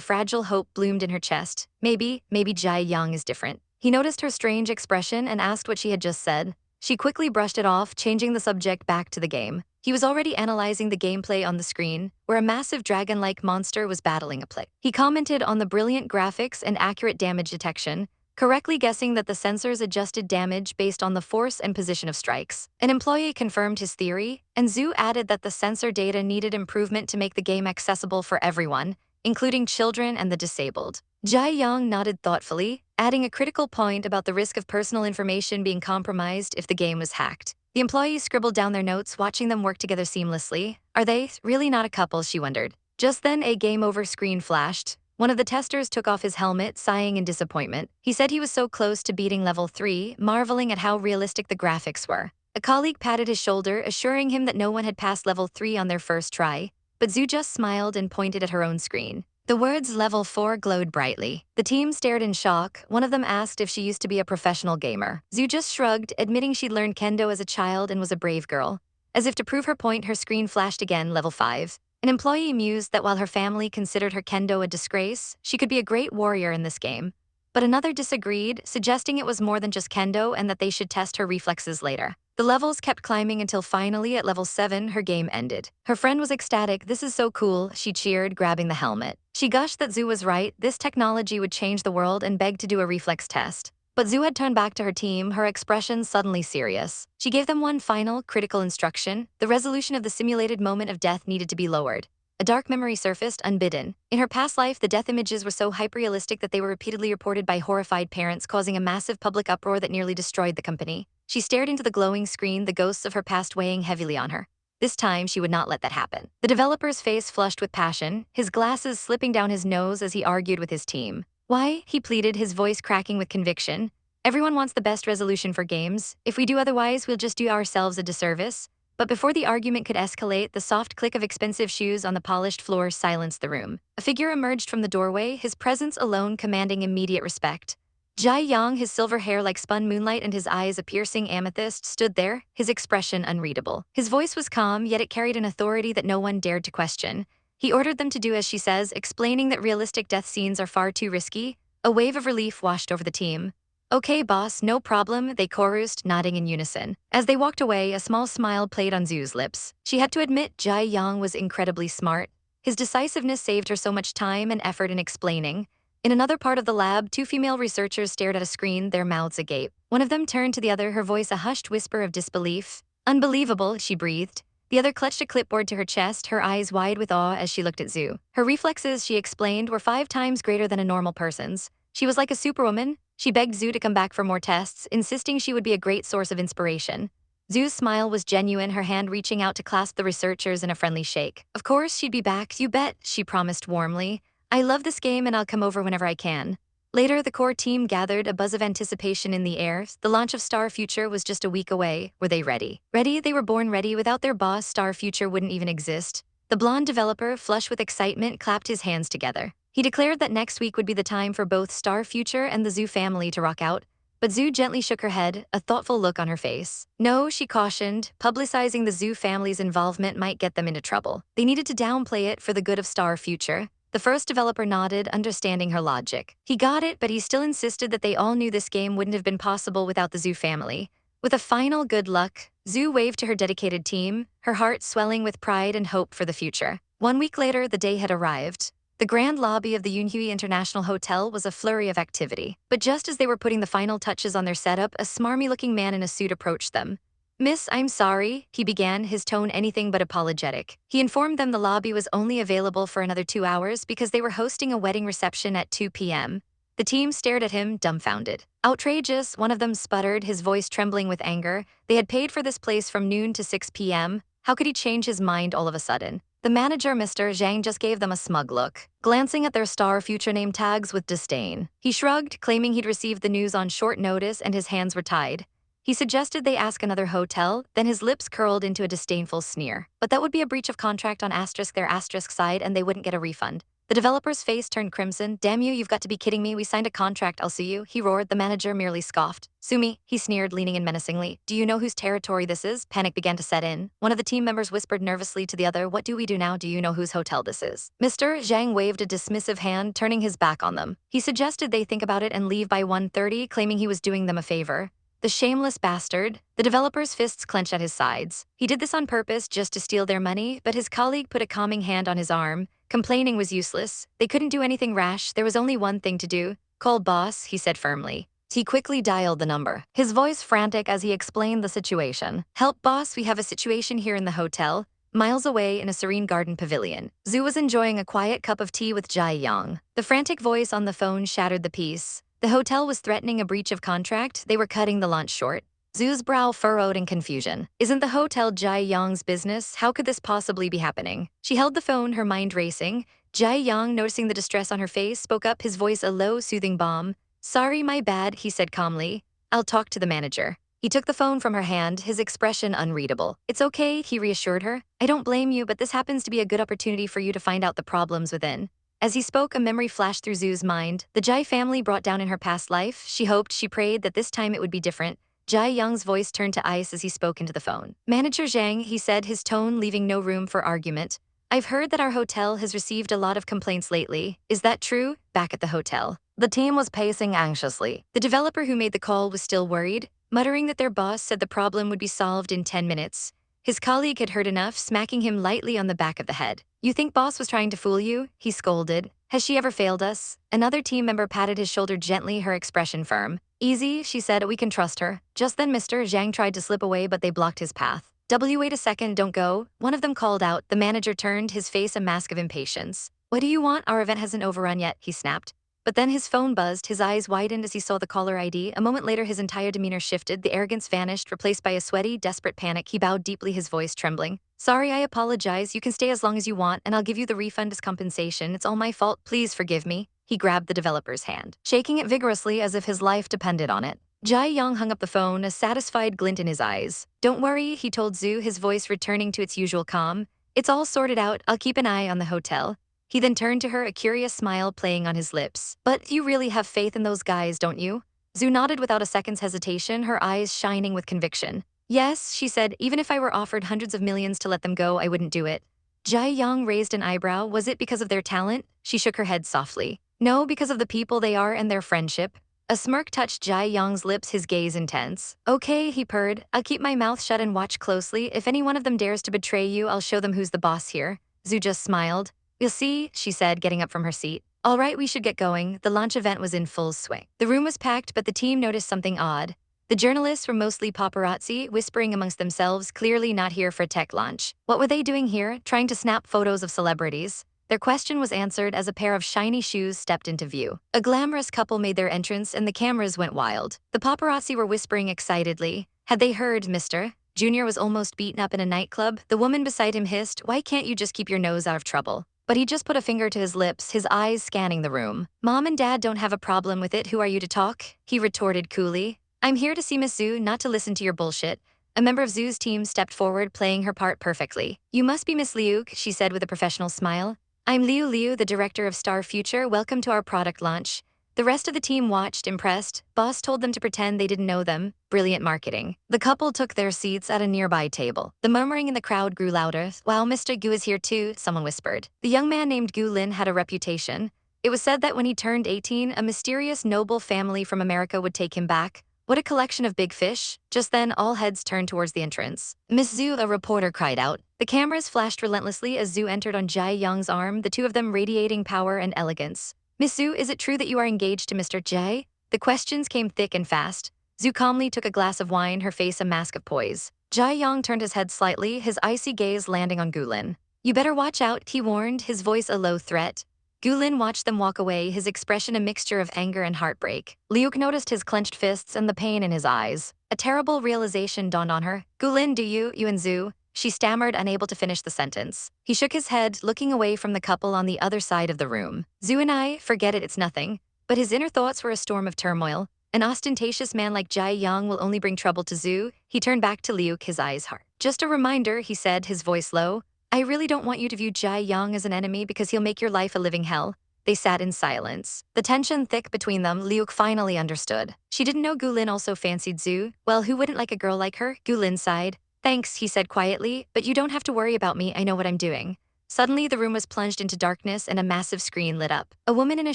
fragile hope bloomed in her chest. Maybe Jai Young is different. He noticed her strange expression and asked what she had just said. She quickly brushed it off, changing the subject back to the game. He was already analyzing the gameplay on the screen, where a massive dragon-like monster was battling a plague. He commented on the brilliant graphics and accurate damage detection, correctly guessing that the sensors adjusted damage based on the force and position of strikes. An employee confirmed his theory, and Zhu added that the sensor data needed improvement to make the game accessible for everyone, including children and the disabled. Jai Yong nodded thoughtfully, adding a critical point about the risk of personal information being compromised if the game was hacked. The employees scribbled down their notes, watching them work together seamlessly. Are they really not a couple, she wondered. Just then, a game over screen flashed. One of the testers took off his helmet, sighing in disappointment. He said he was so close to beating level 3, marveling at how realistic the graphics were. A colleague patted his shoulder, assuring him that no one had passed level 3 on their first try, but Zhu just smiled and pointed at her own screen. The words level 4 glowed brightly. The team stared in shock. One of them asked if she used to be a professional gamer. Zhu just shrugged, admitting she'd learned kendo as a child and was a brave girl. As if to prove her point, her screen flashed again, level 5. An employee mused that while her family considered her kendo a disgrace, she could be a great warrior in this game. But another disagreed, suggesting it was more than just kendo and that they should test her reflexes later. The levels kept climbing until finally, at level 7, her game ended. Her friend was ecstatic. This is so cool, she cheered, grabbing the helmet. She gushed that Zhu was right, this technology would change the world, and begged to do a reflex test. But Zhu had turned back to her team, her expression suddenly serious. She gave them one final, critical instruction. The resolution of the simulated moment of death needed to be lowered. A dark memory surfaced, unbidden. In her past life, the death images were so hyperrealistic that they were repeatedly reported by horrified parents, causing a massive public uproar that nearly destroyed the company. She stared into the glowing screen, the ghosts of her past weighing heavily on her. This time, she would not let that happen. The developer's face flushed with passion, his glasses slipping down his nose as he argued with his team. Why? He pleaded, his voice cracking with conviction. Everyone wants the best resolution for games. If we do otherwise, we'll just do ourselves a disservice. But before the argument could escalate, the soft click of expensive shoes on the polished floor silenced the room. A figure emerged from the doorway, his presence alone commanding immediate respect. Jai Yang, his silver hair like spun moonlight and his eyes a piercing amethyst, stood there, his expression unreadable. His voice was calm, yet it carried an authority that no one dared to question. He ordered them to do as she says, explaining that realistic death scenes are far too risky. A wave of relief washed over the team. Okay, boss, no problem, they chorused, nodding in unison. As they walked away, a small smile played on Zhu's lips. She had to admit Jai Yang was incredibly smart. His decisiveness saved her so much time and effort in explaining. In another part of the lab, 2 female researchers stared at a screen, their mouths agape. One of them turned to the other, her voice a hushed whisper of disbelief. Unbelievable, she breathed. The other clutched a clipboard to her chest, her eyes wide with awe as she looked at Zhu. Her reflexes, she explained, were 5 times greater than a normal person's. She was like a superwoman. She begged Zhu to come back for more tests, insisting she would be a great source of inspiration. Zhu's smile was genuine, her hand reaching out to clasp the researchers in a friendly shake. Of course, she'd be back, you bet, she promised warmly. I love this game and I'll come over whenever I can. Later, the core team gathered, a buzz of anticipation in the air. The launch of Star Future was just a week away. Were they ready? Ready? They were born ready. Without their boss, Star Future wouldn't even exist. The blonde developer, flush with excitement, clapped his hands together. He declared that next week would be the time for both Star Future and the Zhu family to rock out. But Zhu gently shook her head, a thoughtful look on her face. No, she cautioned, publicizing the Zhu family's involvement might get them into trouble. They needed to downplay it for the good of Star Future. The first developer nodded, understanding her logic. He got it, but he still insisted that they all knew this game wouldn't have been possible without the Zhu family. With a final good luck, Zhu waved to her dedicated team, her heart swelling with pride and hope for the future. 1 week later, the day had arrived. The grand lobby of the Yunhui International Hotel was a flurry of activity. But just as they were putting the final touches on their setup, a smarmy-looking man in a suit approached them. Miss, I'm sorry, he began, his tone anything but apologetic. He informed them the lobby was only available for another 2 hours because they were hosting a wedding reception at 2 p.m. The team stared at him, dumbfounded. Outrageous, one of them sputtered, his voice trembling with anger. They had paid for this place from noon to 6 p.m. How could he change his mind all of a sudden? The manager, Mr. Zhang, just gave them a smug look, glancing at their Star Future name tags with disdain. He shrugged, claiming he'd received the news on short notice and his hands were tied. He suggested they ask another hotel, then his lips curled into a disdainful sneer. But that would be a breach of contract on their side and they wouldn't get a refund. The developer's face turned crimson. Damn you, you've got to be kidding me. We signed a contract, I'll sue you, he roared. The manager merely scoffed. Sue me, he sneered, leaning in menacingly. Do you know whose territory this is? Panic began to set in. One of the team members whispered nervously to the other, what do we do now? Do you know whose hotel this is? Mr. Zhang waved a dismissive hand, turning his back on them. He suggested they think about it and leave by 1:30, claiming he was doing them a favor. The shameless bastard. The developer's fists clenched at his sides. He did this on purpose just to steal their money, but his colleague put a calming hand on his arm. Complaining was useless. They couldn't do anything rash. There was only one thing to do. Call boss, he said firmly. He quickly dialed the number, his voice frantic as he explained the situation. Help, boss, we have a situation here in the hotel. Miles away in a serene garden pavilion, Zhu was enjoying a quiet cup of tea with Jai Yang. The frantic voice on the phone shattered the peace. The hotel was threatening a breach of contract. They were cutting the launch short. Zhu's brow furrowed in confusion. Isn't the hotel Jai Yang's business? How could this possibly be happening? She held the phone, her mind racing. Jai Yang, noticing the distress on her face, spoke up, his voice a low, soothing balm. Sorry, my bad, he said calmly. I'll talk to the manager. He took the phone from her hand, his expression unreadable. It's okay, he reassured her. I don't blame you, but this happens to be a good opportunity for you to find out the problems within. As he spoke, a memory flashed through Zhu's mind. The Jai family brought down in her past life. She hoped, she prayed that this time it would be different. Jai Young's voice turned to ice as he spoke into the phone. Manager Zhang, he said, his tone leaving no room for argument. I've heard that our hotel has received a lot of complaints lately. Is that true? Back at the hotel, the team was pacing anxiously. The developer who made the call was still worried, muttering that their boss said the problem would be solved in 10 minutes. His colleague had heard enough, smacking him lightly on the back of the head. You think boss was trying to fool you? He scolded. Has she ever failed us? Another team member patted his shoulder gently, her expression firm. Easy, she said, we can trust her. Just then Mr. Zhang tried to slip away, but they blocked his path. Wait a second, don't go. One of them called out. The manager turned, his face a mask of impatience. What do you want? Our event hasn't overrun yet, he snapped. But then his phone buzzed, his eyes widened as he saw the caller ID. A moment later, his entire demeanor shifted, the arrogance vanished, replaced by a sweaty, desperate panic. He bowed deeply, his voice trembling. Sorry, I apologize. You can stay as long as you want, and I'll give you the refund as compensation. It's all my fault. Please forgive me. He grabbed the developer's hand, shaking it vigorously as if his life depended on it. Jai Yang hung up the phone, a satisfied glint in his eyes. Don't worry, he told Zhu, his voice returning to its usual calm. It's all sorted out. I'll keep an eye on the hotel. He then turned to her, a curious smile playing on his lips. But you really have faith in those guys, don't you? Zhu nodded without a second's hesitation, her eyes shining with conviction. Yes, she said, even if I were offered hundreds of millions to let them go, I wouldn't do it. Jai Yang raised an eyebrow. Was it because of their talent? She shook her head softly. No, because of the people they are and their friendship. A smirk touched Jai Yang's lips, his gaze intense. Okay, he purred. I'll keep my mouth shut and watch closely. If any one of them dares to betray you, I'll show them who's the boss here. Zhu just smiled. You'll see, she said, getting up from her seat. All right, we should get going. The launch event was in full swing. The room was packed, but the team noticed something odd. The journalists were mostly paparazzi, whispering amongst themselves, clearly not here for a tech launch. What were they doing here, trying to snap photos of celebrities? Their question was answered as a pair of shiny shoes stepped into view. A glamorous couple made their entrance and the cameras went wild. The paparazzi were whispering excitedly. Had they heard, Mr. Junior was almost beaten up in a nightclub? The woman beside him hissed, why can't you just keep your nose out of trouble? But he just put a finger to his lips, his eyes scanning the room. Mom and Dad don't have a problem with it. Who are you to talk? He retorted coolly. I'm here to see Miss Zhu, not to listen to your bullshit. A member of Zhu's team stepped forward, playing her part perfectly. You must be Miss Liu, she said with a professional smile. I'm Liu, the director of Star Future. Welcome to our product launch. The rest of the team watched, impressed. Boss told them to pretend they didn't know them. Brilliant marketing. The couple took their seats at a nearby table. The murmuring in the crowd grew louder. Wow, Mr. Gu is here too, someone whispered. The young man named Gu Lin had a reputation. It was said that when he turned 18, a mysterious noble family from America would take him back. What a collection of big fish. Just then, all heads turned towards the entrance. Miss Zhu, a reporter cried out. The cameras flashed relentlessly as Zhu entered on Jai Yang's arm, the two of them radiating power and elegance. Miss Zhu, is it true that you are engaged to Mr. Jai? The questions came thick and fast. Zhu calmly took a glass of wine, her face a mask of poise. Jai Yang turned his head slightly, his icy gaze landing on Gu Lin. You better watch out, he warned, his voice a low threat. Gu Lin watched them walk away, his expression a mixture of anger and heartbreak. Liu noticed his clenched fists and the pain in his eyes. A terrible realization dawned on her. Gu Lin, do you and Zhu? She stammered, unable to finish the sentence. He shook his head, looking away from the couple on the other side of the room. Zhu and I, forget it, it's nothing. But his inner thoughts were a storm of turmoil. An ostentatious man like Jai Yang will only bring trouble to Zhu. He turned back to Liu, his eyes hard. Just a reminder, he said, his voice low. I really don't want you to view Jai Young as an enemy because he'll make your life a living hell. They sat in silence. The tension thick between them, Liuk finally understood. She didn't know Gulin also fancied Zhu. Well, who wouldn't like a girl like her? Gulin sighed. Thanks, he said quietly, but you don't have to worry about me, I know what I'm doing. Suddenly, the room was plunged into darkness and a massive screen lit up. A woman in a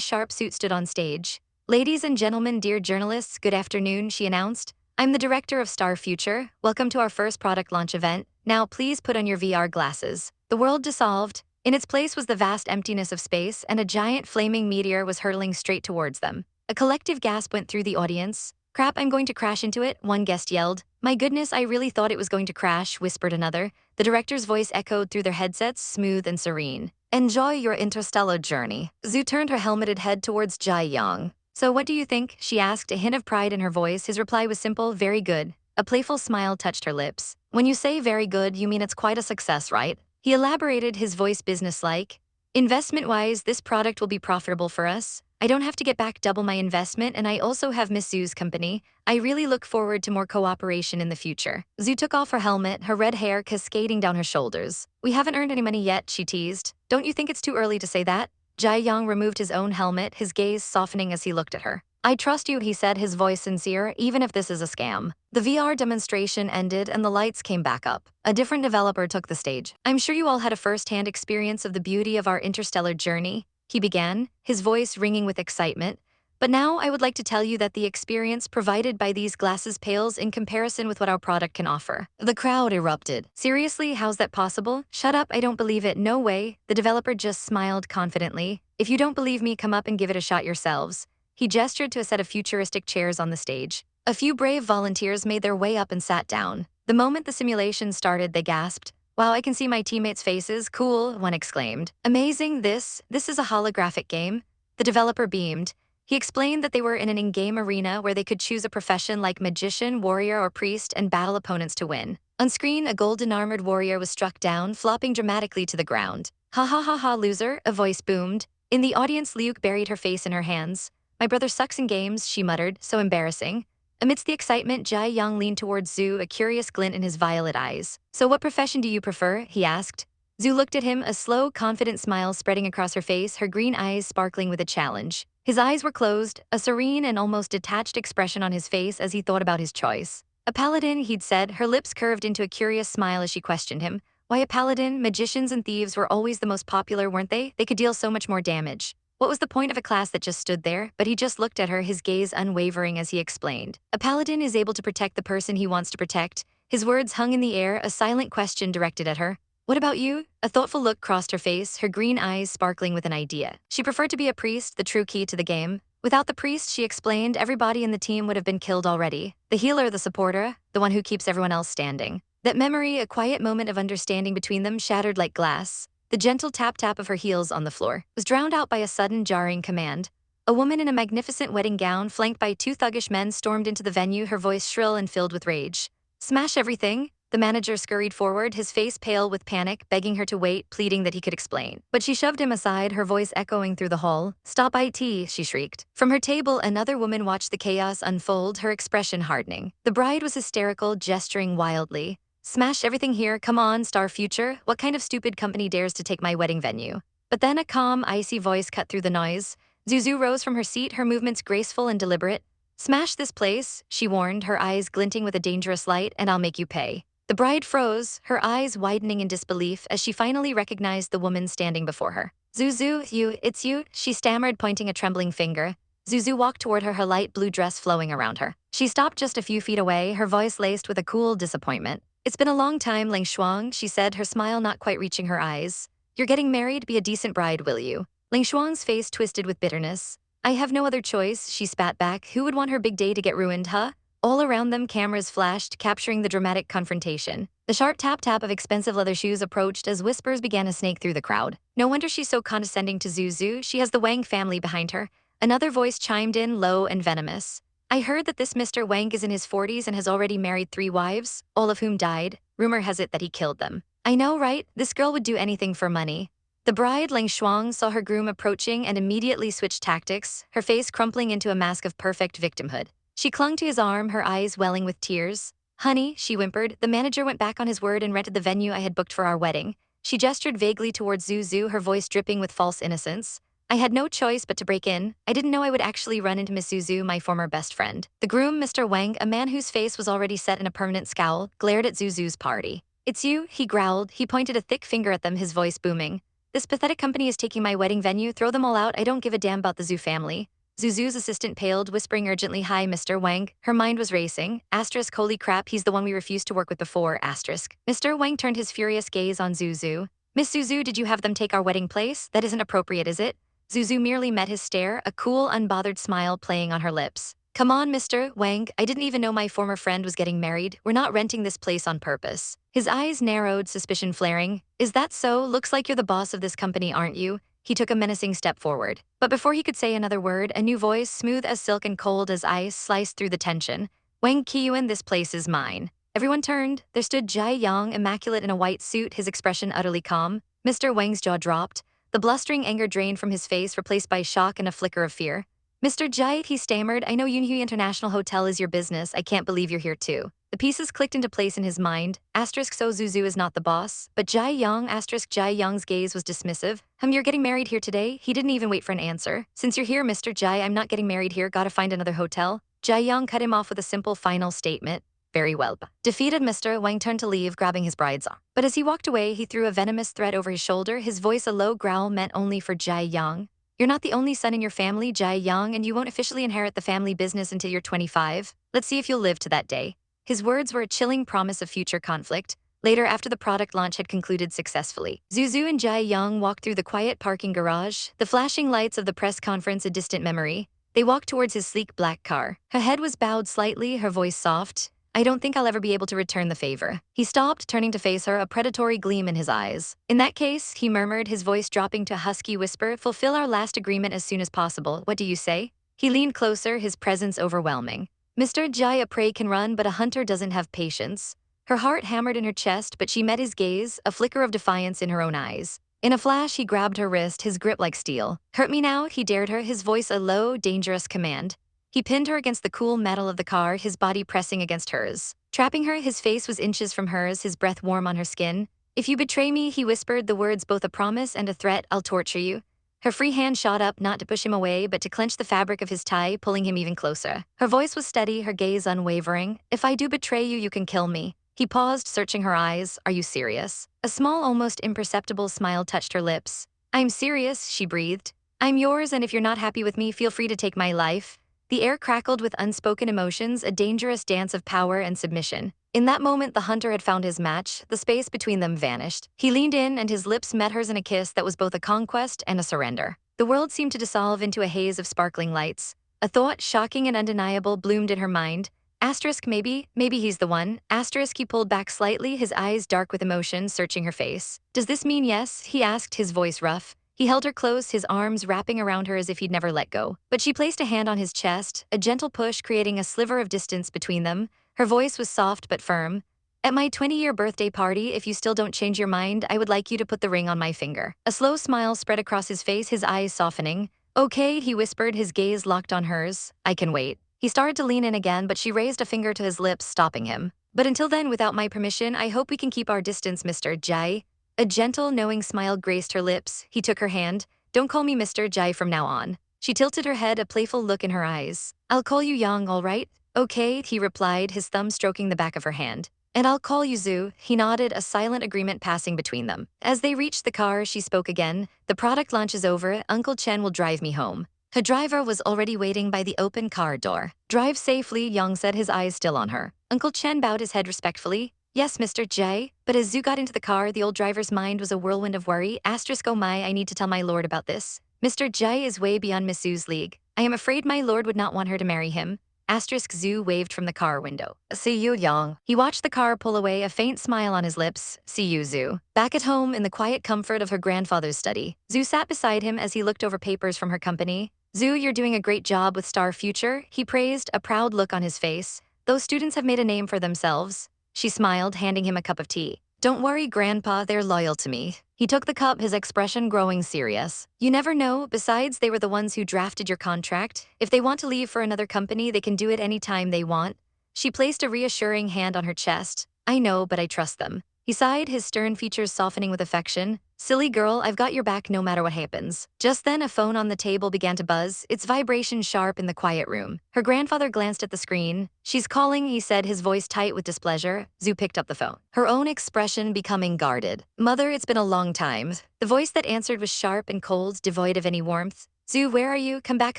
sharp suit stood on stage. Ladies and gentlemen, dear journalists, good afternoon, she announced. I'm the director of Star Future. Welcome to our first product launch event. Now, please put on your VR glasses. The world dissolved. In its place was the vast emptiness of space, and a giant flaming meteor was hurtling straight towards them. A collective gasp went through the audience. Crap, I'm going to crash into it, one guest yelled. My goodness, I really thought it was going to crash, whispered another. The director's voice echoed through their headsets, smooth and serene. Enjoy your interstellar journey. Zhu turned her helmeted head towards Jai Yang. So what do you think? She asked, a hint of pride in her voice. His reply was simple, very good. A playful smile touched her lips. When you say very good, you mean it's quite a success, right? He elaborated, his voice businesslike. Investment-wise, this product will be profitable for us. I don't have to get back double my investment, and I also have Miss Zhu's company. I really look forward to more cooperation in the future. Zhu took off her helmet, her red hair cascading down her shoulders. We haven't earned any money yet, she teased. Don't you think it's too early to say that? Jai Yang removed his own helmet, his gaze softening as he looked at her. I trust you, he said, his voice sincere, even if this is a scam. The VR demonstration ended and the lights came back up. A different developer took the stage. I'm sure you all had a first-hand experience of the beauty of our interstellar journey, he began, his voice ringing with excitement. But now I would like to tell you that the experience provided by these glasses pales in comparison with what our product can offer. The crowd erupted. Seriously, how's that possible? Shut up, I don't believe it, no way. The developer just smiled confidently. If you don't believe me, come up and give it a shot yourselves. He gestured to a set of futuristic chairs on the stage. A few brave volunteers made their way up and sat down. The moment the simulation started, they gasped. Wow, I can see my teammates' faces. Cool, one exclaimed. Amazing, this is a holographic game. The developer beamed. He explained that they were in an in-game arena where they could choose a profession like magician, warrior, or priest and battle opponents to win. On screen, a golden-armored warrior was struck down, flopping dramatically to the ground. Ha ha ha ha, loser, a voice boomed. In the audience, Liuk buried her face in her hands. My brother sucks in games, she muttered, so embarrassing. Amidst the excitement, Jai Yang leaned towards Zhu, a curious glint in his violet eyes. So what profession do you prefer? He asked. Zhu looked at him, a slow, confident smile spreading across her face, her green eyes sparkling with a challenge. His eyes were closed, a serene and almost detached expression on his face as he thought about his choice. A paladin, he'd said, her lips curved into a curious smile as she questioned him. Why a paladin? Magicians and thieves were always the most popular, weren't they? They could deal so much more damage. What was the point of a class that just stood there? But he just looked at her, his gaze unwavering as he explained. A paladin is able to protect the person he wants to protect. His words hung in the air, a silent question directed at her. What about you? A thoughtful look crossed her face, her green eyes sparkling with an idea. She preferred to be a priest, the true key to the game. Without the priest, she explained, everybody in the team would have been killed already. The healer, the supporter, the one who keeps everyone else standing. That memory, a quiet moment of understanding between them, shattered like glass. The gentle tap-tap of her heels on the floor was drowned out by a sudden, jarring command. A woman in a magnificent wedding gown, flanked by two thuggish men, stormed into the venue, her voice shrill and filled with rage. Smash everything? The manager scurried forward, his face pale with panic, begging her to wait, pleading that he could explain. But she shoved him aside, her voice echoing through the hall. Stop it, she shrieked. From her table, another woman watched the chaos unfold, her expression hardening. The bride was hysterical, gesturing wildly. Smash everything here, come on, Star Future. What kind of stupid company dares to take my wedding venue? But then a calm, icy voice cut through the noise. Zuzu rose from her seat, her movements graceful and deliberate. Smash this place, she warned, her eyes glinting with a dangerous light, and I'll make you pay. The bride froze, her eyes widening in disbelief as she finally recognized the woman standing before her. Zuzu, it's you, she stammered, pointing a trembling finger. Zuzu walked toward her, her light blue dress flowing around her. She stopped just a few feet away, her voice laced with a cool disappointment. It's been a long time, Ling Shuang, she said, her smile not quite reaching her eyes. You're getting married, be a decent bride, will you? Ling Shuang's face twisted with bitterness. I have no other choice, she spat back. Who would want her big day to get ruined, huh? All around them, cameras flashed, capturing the dramatic confrontation. The sharp tap-tap of expensive leather shoes approached as whispers began to snake through the crowd. No wonder she's so condescending to Zuzu, she has the Wang family behind her. Another voice chimed in, low and venomous. I heard that this Mr. Wang is in his 40s and has already married 3 wives, all of whom died. Rumor has it that he killed them. I know, right? This girl would do anything for money. The bride, Ling Shuang, saw her groom approaching and immediately switched tactics, her face crumpling into a mask of perfect victimhood. She clung to his arm, her eyes welling with tears. Honey, she whimpered, the manager went back on his word and rented the venue I had booked for our wedding. She gestured vaguely towards Zuzu, her voice dripping with false innocence. I had no choice but to break in. I didn't know I would actually run into Miss Zuzu, my former best friend. The groom, Mr. Wang, a man whose face was already set in a permanent scowl, glared at Zuzu's party. It's you, he growled. He pointed a thick finger at them, his voice booming. This pathetic company is taking my wedding venue. Throw them all out. I don't give a damn about the Zhu family. Zuzu's assistant paled, whispering urgently, Hi, Mr. Wang. Her mind was racing. Asterisk, holy crap, he's the one we refused to work with before, asterisk. Mr. Wang turned his furious gaze on Zuzu. Miss Zuzu, did you have them take our wedding place? That isn't appropriate, is it? Zuzu merely met his stare, a cool, unbothered smile playing on her lips. Come on, Mr. Wang, I didn't even know my former friend was getting married. We're not renting this place on purpose. His eyes narrowed, suspicion flaring. Is that so? Looks like you're the boss of this company, aren't you? He took a menacing step forward. But before he could say another word, a new voice, smooth as silk and cold as ice, sliced through the tension. Wang Qiyuan, this place is mine. Everyone turned. There stood Jai Yang, immaculate in a white suit, his expression utterly calm. Mr. Wang's jaw dropped. The blustering anger drained from his face, replaced by shock and a flicker of fear. Mr. Jai, he stammered, I know Yunhui International Hotel is your business. I can't believe you're here too. The pieces clicked into place in his mind. Asterisk, so Zuzu is not the boss. But Jai Yang, asterisk, Jai Yang's gaze was dismissive. You're getting married here today? He didn't even wait for an answer. Since you're here, Mr. Jai, I'm not getting married here. Gotta find another hotel. Jai Yang cut him off with a simple final statement. Very well. Defeated, Mr. Wang turned to leave, grabbing his bride's arm. But as he walked away, he threw a venomous threat over his shoulder, his voice a low growl meant only for Jai Yang. You're not the only son in your family, Jai Yang, and you won't officially inherit the family business until you're 25. Let's see if you'll live to that day. His words were a chilling promise of future conflict. Later, after the product launch had concluded successfully, Zuzu and Jai Yang walked through the quiet parking garage, the flashing lights of the press conference a distant memory. They walked towards his sleek black car. Her head was bowed slightly, her voice soft. I don't think I'll ever be able to return the favor. He stopped, turning to face her, a predatory gleam in his eyes. In that case, he murmured, his voice dropping to a husky whisper, fulfill our last agreement as soon as possible. What do you say? He leaned closer, his presence overwhelming. Mr. Jai, a prey can run, but a hunter doesn't have patience. Her heart hammered in her chest, but she met his gaze, a flicker of defiance in her own eyes. In a flash, he grabbed her wrist, his grip like steel. Hurt me now, he dared her, his voice a low, dangerous command. He pinned her against the cool metal of the car, his body pressing against hers. Trapping her, his face was inches from hers, his breath warm on her skin. If you betray me, he whispered, the words both a promise and a threat, I'll torture you. Her free hand shot up, not to push him away, but to clench the fabric of his tie, pulling him even closer. Her voice was steady, her gaze unwavering. If I do betray you, you can kill me. He paused, searching her eyes. Are you serious? A small, almost imperceptible smile touched her lips. I'm serious, she breathed. I'm yours, and if you're not happy with me, feel free to take my life. The air crackled with unspoken emotions, a dangerous dance of power and submission. In that moment, the hunter had found his match. The space between them vanished. He leaned in, and his lips met hers in a kiss that was both a conquest and a surrender. The world seemed to dissolve into a haze of sparkling lights. A thought, shocking and undeniable, bloomed in her mind. Asterisk, maybe he's the one. Asterisk, he pulled back slightly, his eyes dark with emotion, searching her face. Does this mean yes? He asked, his voice rough. He held her close, his arms wrapping around her as if he'd never let go. But she placed a hand on his chest, a gentle push creating a sliver of distance between them. Her voice was soft but firm. At my 20-year birthday party, if you still don't change your mind, I would like you to put the ring on my finger. A slow smile spread across his face, his eyes softening. Okay, he whispered, his gaze locked on hers. I can wait. He started to lean in again, but she raised a finger to his lips, stopping him. But until then, without my permission, I hope we can keep our distance, Mr. Jai. A gentle, knowing smile graced her lips. He took her hand. Don't call me Mr. Jai from now on. She tilted her head, a playful look in her eyes. I'll call you Yang, all right? Okay, he replied, his thumb stroking the back of her hand. And I'll call you Zhu. He nodded, a silent agreement passing between them. As they reached the car, she spoke again. The product launch is over. Uncle Chen will drive me home. Her driver was already waiting by the open car door. Drive safely, Yang said, his eyes still on her. Uncle Chen bowed his head respectfully. Yes, Mr. Jai. But as Zhu got into the car, the old driver's mind was a whirlwind of worry. Asterisk, oh my, I need to tell my lord about this. Mr. Jai is way beyond Miss Zhu's league. I am afraid my lord would not want her to marry him. Asterisk, Zhu waved from the car window. See you, Yang. He watched the car pull away, a faint smile on his lips. See you, Zhu. Back at home, in the quiet comfort of her grandfather's study, Zhu sat beside him as he looked over papers from her company. Zhu, you're doing a great job with Star Future, he praised, a proud look on his face. Those students have made a name for themselves. She smiled, handing him a cup of tea. Don't worry, Grandpa, they're loyal to me. He took the cup, his expression growing serious. You never know, besides, they were the ones who drafted your contract. If they want to leave for another company, they can do it anytime they want. She placed a reassuring hand on her chest. I know, but I trust them. He sighed, his stern features softening with affection. Silly girl, I've got your back no matter what happens. Just then a phone on the table began to buzz, its vibration sharp in the quiet room. Her grandfather glanced at the screen. She's calling, he said, his voice tight with displeasure. Zhu picked up the phone, her own expression becoming guarded. Mother, it's been a long time. The voice that answered was sharp and cold, devoid of any warmth. Zhu, where are you? Come back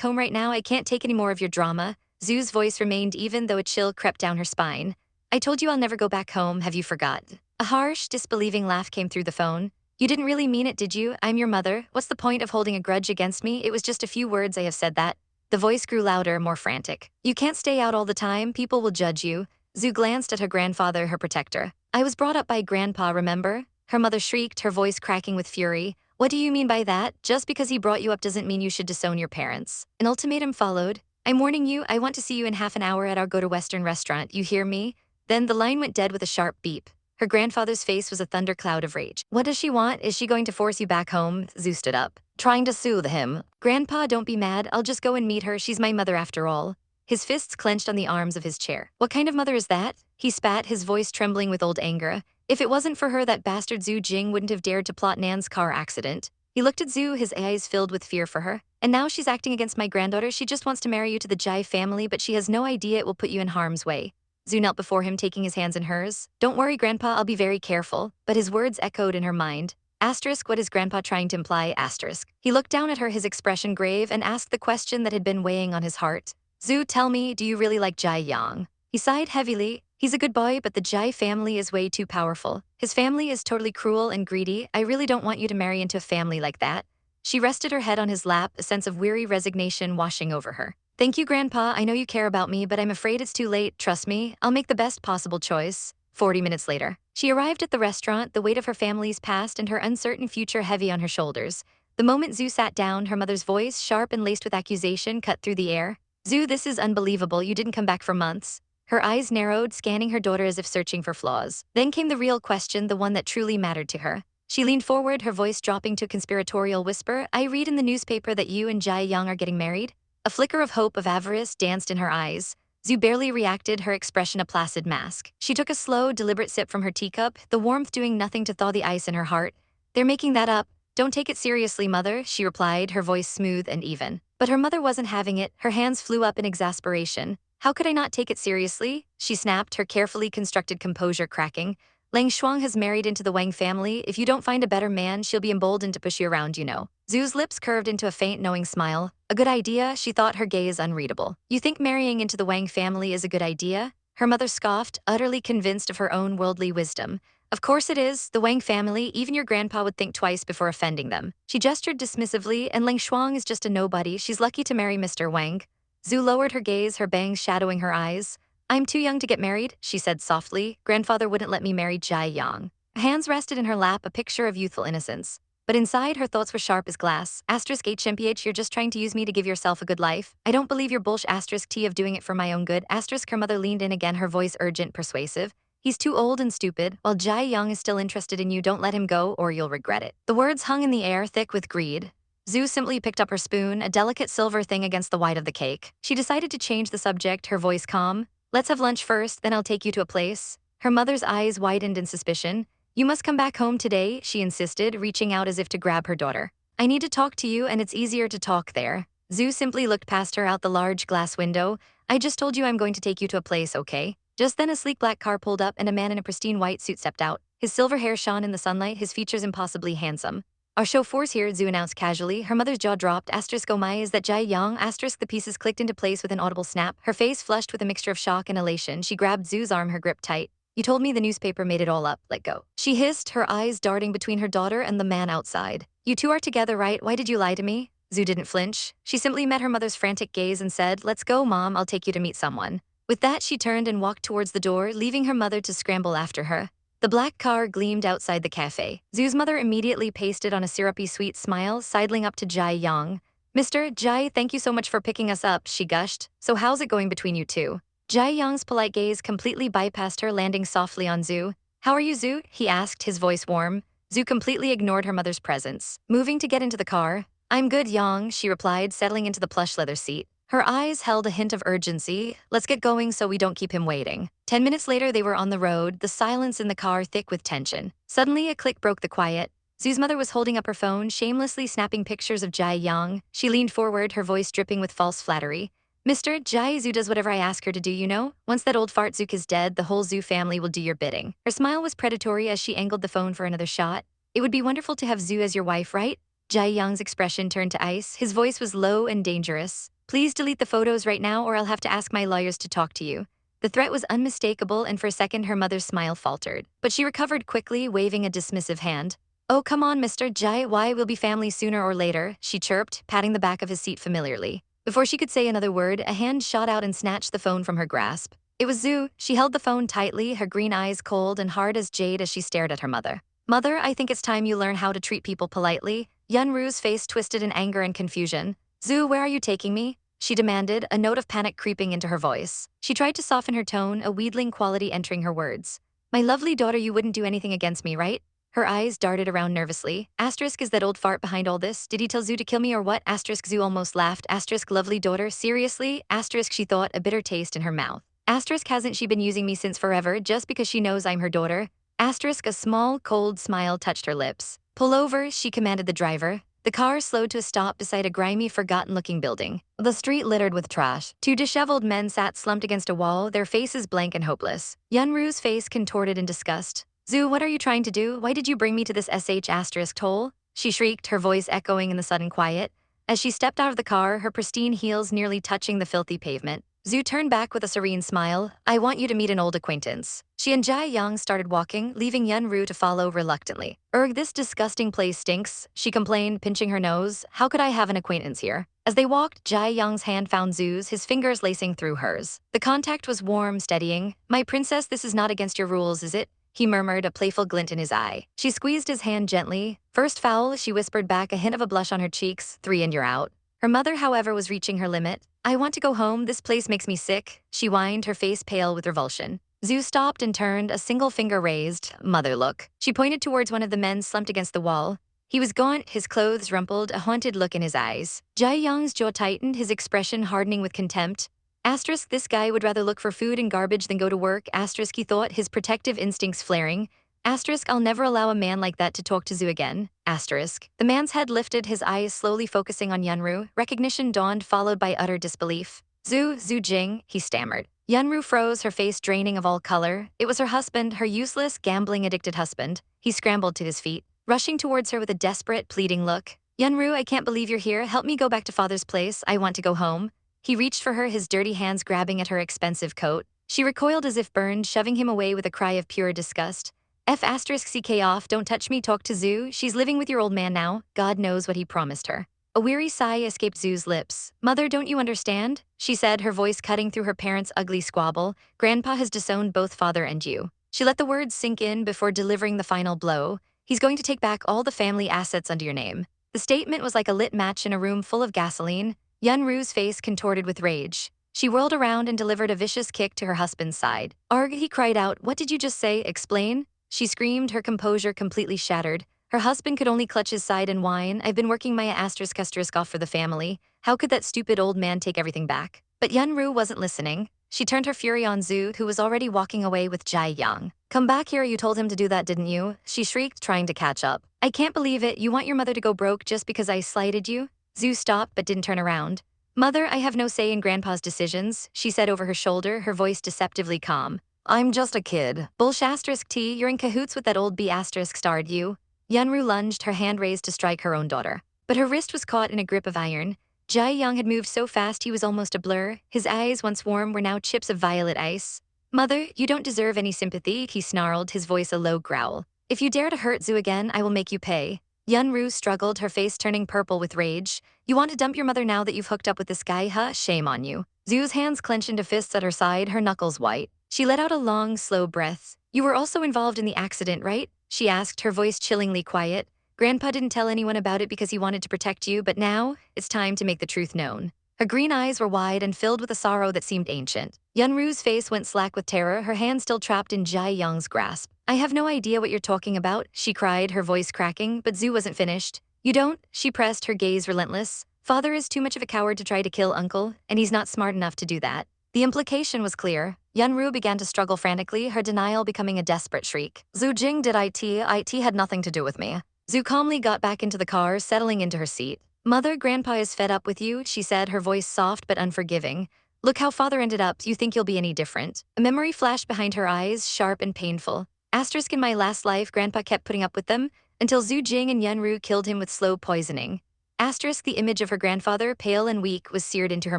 home right now. I can't take any more of your drama. Zhu's voice remained even though a chill crept down her spine. I told you I'll never go back home, have you forgot? A harsh, disbelieving laugh came through the phone. You didn't really mean it, did you? I'm your mother. What's the point of holding a grudge against me? It was just a few words, I have said that. The voice grew louder, more frantic. You can't stay out all the time, people will judge you. Zhu glanced at her grandfather, her protector. I was brought up by Grandpa, remember? Her mother shrieked, her voice cracking with fury. What do you mean by that? Just because he brought you up doesn't mean you should disown your parents. An ultimatum followed. I'm warning you, I want to see you in half an hour at our go-to-Western restaurant, you hear me? Then the line went dead with a sharp beep. Her grandfather's face was a thundercloud of rage. What does she want? Is she going to force you back home? Zhu stood up, trying to soothe him. Grandpa, don't be mad. I'll just go and meet her. She's my mother after all. His fists clenched on the arms of his chair. What kind of mother is that? He spat, his voice trembling with old anger. If it wasn't for her, that bastard Zhu Jing wouldn't have dared to plot Nan's car accident. He looked at Zhu, his eyes filled with fear for her. And now she's acting against my granddaughter. She just wants to marry you to the Jai family, but she has no idea it will put you in harm's way. Zhu knelt before him, taking his hands in hers. Don't worry, Grandpa, I'll be very careful. But his words echoed in her mind. Asterisk, what is Grandpa trying to imply? Asterisk. He looked down at her, his expression grave, and asked the question that had been weighing on his heart. Zhu, tell me, do you really like Jai Yang? He sighed heavily. He's a good boy, but the Jai family is way too powerful. His family is totally cruel and greedy. I really don't want you to marry into a family like that. She rested her head on his lap, a sense of weary resignation washing over her. Thank you, Grandpa. I know you care about me, but I'm afraid it's too late. Trust me, I'll make the best possible choice. 40 minutes later, she arrived at the restaurant, the weight of her family's past and her uncertain future heavy on her shoulders. The moment Zhu sat down, her mother's voice, sharp and laced with accusation, cut through the air. Zhu, this is unbelievable. You didn't come back for months. Her eyes narrowed, scanning her daughter as if searching for flaws. Then came the real question, the one that truly mattered to her. She leaned forward, her voice dropping to a conspiratorial whisper. I read in the newspaper that you and Jai Yang are getting married. A flicker of hope, of avarice, danced in her eyes. Zhu barely reacted, her expression a placid mask. She took a slow, deliberate sip from her teacup, the warmth doing nothing to thaw the ice in her heart. They're making that up. Don't take it seriously, Mother, she replied, her voice smooth and even. But her mother wasn't having it, her hands flew up in exasperation. How could I not take it seriously? She snapped, her carefully constructed composure cracking. Lang Shuang has married into the Wang family. If you don't find a better man, she'll be emboldened to push you around, you know. Zhu's lips curved into a faint, knowing smile. A good idea, she thought, her gaze unreadable. You think marrying into the Wang family is a good idea? Her mother scoffed, utterly convinced of her own worldly wisdom. Of course it is, the Wang family, even your grandpa would think twice before offending them. She gestured dismissively, and Lang Shuang is just a nobody. She's lucky to marry Mr. Wang. Zhu lowered her gaze, her bangs shadowing her eyes. I'm too young to get married, she said softly. Grandfather wouldn't let me marry Jai Yang. Hands rested in her lap, a picture of youthful innocence. But inside, her thoughts were sharp as glass. Asterisk HMPH, you're just trying to use me to give yourself a good life. I don't believe your bullsh asterisk T of doing it for my own good. Asterisk, her mother leaned in again, her voice urgent, persuasive. He's too old and stupid. While Jai Yang is still interested in you, don't let him go or you'll regret it. The words hung in the air, thick with greed. Zhu simply picked up her spoon, a delicate silver thing against the white of the cake. She decided to change the subject, her voice calm. Let's have lunch first, then I'll take you to a place. Her mother's eyes widened in suspicion. You must come back home today, she insisted, reaching out as if to grab her daughter. I need to talk to you, and it's easier to talk there. Zhu simply looked past her out the large glass window. I just told you I'm going to take you to a place, okay? Just then a sleek black car pulled up and a man in a pristine white suit stepped out. His silver hair shone in the sunlight, his features impossibly handsome. Our chauffeur's here, Zhu announced casually. Her mother's jaw dropped. Asterisk, oh my, is that Jai Yang? Asterisk, the pieces clicked into place with an audible snap. Her face flushed with a mixture of shock and elation. She grabbed Zhu's arm, her grip tight. You told me the newspaper made it all up. Let go. She hissed, her eyes darting between her daughter and the man outside. You two are together, right? Why did you lie to me? Zhu didn't flinch. She simply met her mother's frantic gaze and said, let's go, Mom, I'll take you to meet someone. With that, she turned and walked towards the door, leaving her mother to scramble after her. The black car gleamed outside the cafe. Zhu's mother immediately pasted on a syrupy sweet smile, sidling up to Jai Yang. Mr. Jai, thank you so much for picking us up, she gushed. So how's it going between you two? Jai Yang's polite gaze completely bypassed her, landing softly on Zhu. How are you, Zhu? He asked, his voice warm. Zhu completely ignored her mother's presence. Moving to get into the car. I'm good, Yang, she replied, settling into the plush leather seat. Her eyes held a hint of urgency. Let's get going so we don't keep him waiting. 10 minutes later, they were on the road, the silence in the car thick with tension. Suddenly, a click broke the quiet. Zu's mother was holding up her phone, shamelessly snapping pictures of Jai Yang. She leaned forward, her voice dripping with false flattery. Mr. Jai, Zu does whatever I ask her to do, you know? Once that old fart Zook is dead, the whole Zu family will do your bidding. Her smile was predatory as she angled the phone for another shot. It would be wonderful to have Zu as your wife, right? Jai Yang's expression turned to ice. His voice was low and dangerous. Please delete the photos right now or I'll have to ask my lawyers to talk to you. The threat was unmistakable and for a second her mother's smile faltered. But she recovered quickly, waving a dismissive hand. Oh, come on, Mr. Jai, why we'll be family sooner or later, she chirped, patting the back of his seat familiarly. Before she could say another word, a hand shot out and snatched the phone from her grasp. It was Zu. She held the phone tightly, her green eyes cold and hard as jade as she stared at her mother. Mother, I think it's time you learn how to treat people politely. Yunru's face twisted in anger and confusion. Zu, where are you taking me? She demanded, a note of panic creeping into her voice. She tried to soften her tone, a wheedling quality entering her words. My lovely daughter, you wouldn't do anything against me, right? Her eyes darted around nervously. Asterisk, is that old fart behind all this? Did he tell Zu to kill me or what? Asterisk, Zu almost laughed. Asterisk, lovely daughter, seriously? Asterisk, she thought, a bitter taste in her mouth. Asterisk, hasn't she been using me since forever just because she knows I'm her daughter? Asterisk, a small, cold smile touched her lips. Pull over, she commanded the driver. The car slowed to a stop beside a grimy, forgotten-looking building. The street littered with trash. Two disheveled men sat slumped against a wall, their faces blank and hopeless. Yunru's face contorted in disgust. Zu, what are you trying to do? Why did you bring me to this sh** hole? She shrieked, her voice echoing in the sudden quiet. As she stepped out of the car, her pristine heels nearly touching the filthy pavement. Zu turned back with a serene smile. I want you to meet an old acquaintance. She and Jai Yang started walking, leaving Yunru to follow reluctantly. This disgusting place stinks, she complained, pinching her nose. How could I have an acquaintance here? As they walked, Jai Yang's hand found Zu's, his fingers lacing through hers. The contact was warm, steadying. My princess, this is not against your rules, is it? He murmured, a playful glint in his eye. She squeezed his hand gently. First foul, she whispered back, a hint of a blush on her cheeks. 3 and you're out. Her mother, however, was reaching her limit. I want to go home, this place makes me sick, she whined, her face pale with revulsion. Zu stopped and turned, a single finger raised. Mother, look. She pointed towards one of the men slumped against the wall. He was gaunt, his clothes rumpled, a haunted look in his eyes. Jai Yang's jaw tightened, his expression hardening with contempt. Asterisk, this guy would rather look for food and garbage than go to work. Asterisk, he thought, his protective instincts flaring. Asterisk, I'll never allow a man like that to talk to Zu again. Asterisk. The man's head lifted, his eyes slowly focusing on Yunru. Recognition dawned, followed by utter disbelief. Zu Jing, he stammered. Yunru froze, her face draining of all color. It was her husband, her useless, gambling-addicted husband. He scrambled to his feet, rushing towards her with a desperate, pleading look. Yunru, I can't believe you're here. Help me go back to father's place. I want to go home. He reached for her, his dirty hands grabbing at her expensive coat. She recoiled as if burned, shoving him away with a cry of pure disgust. *CK off, don't touch me, talk to Zu. She's living with your old man now. God knows what he promised her. A weary sigh escaped Zu's lips. Mother, don't you understand? She said, her voice cutting through her parents' ugly squabble. Grandpa has disowned both father and you. She let the words sink in before delivering the final blow. He's going to take back all the family assets under your name. The statement was like a lit match in a room full of gasoline. Yunru's face contorted with rage. She whirled around and delivered a vicious kick to her husband's side. Arg, he cried out, what did you just say? Explain? She screamed, her composure completely shattered. Her husband could only clutch his side and whine. I've been working my ** off for the family. How could that stupid old man take everything back? But Yunru wasn't listening. She turned her fury on Zu, who was already walking away with Jai Yang. Come back here, you told him to do that, didn't you? She shrieked, trying to catch up. I can't believe it, you want your mother to go broke just because I slighted you? Zu stopped but didn't turn around. Mother, I have no say in Grandpa's decisions, she said over her shoulder, her voice deceptively calm. I'm just a kid. Bullsh*T, you're in cahoots with that old B***starred you. Yunru lunged, her hand raised to strike her own daughter. But her wrist was caught in a grip of iron. Jai Yang had moved so fast he was almost a blur. His eyes, once warm, were now chips of violet ice. Mother, you don't deserve any sympathy, he snarled, his voice a low growl. If you dare to hurt Zu again, I will make you pay. Yunru struggled, her face turning purple with rage. You want to dump your mother now that you've hooked up with this guy, huh? Shame on you. Zu's hands clenched into fists at her side, her knuckles white. She let out a long, slow breath. You were also involved in the accident, right? She asked, her voice chillingly quiet. Grandpa didn't tell anyone about it because he wanted to protect you, but now, it's time to make the truth known. Her green eyes were wide and filled with a sorrow that seemed ancient. Yunru's face went slack with terror, her hand still trapped in Jai Yang's grasp. I have no idea what you're talking about, she cried, her voice cracking, but Zu wasn't finished. You don't? She pressed, her gaze relentless. Father is too much of a coward to try to kill uncle, and he's not smart enough to do that. The implication was clear. Yunru began to struggle frantically, her denial becoming a desperate shriek. Zhu Jing did it had nothing to do with me. Zhu calmly got back into the car, settling into her seat. Mother, Grandpa is fed up with you, she said, her voice soft but unforgiving. Look how father ended up, you think you'll be any different? A memory flashed behind her eyes, sharp and painful. Asterisk in my last life, Grandpa kept putting up with them, until Zhu Jing and Yunru killed him with slow poisoning. Asterisk the image of her grandfather, pale and weak, was seared into her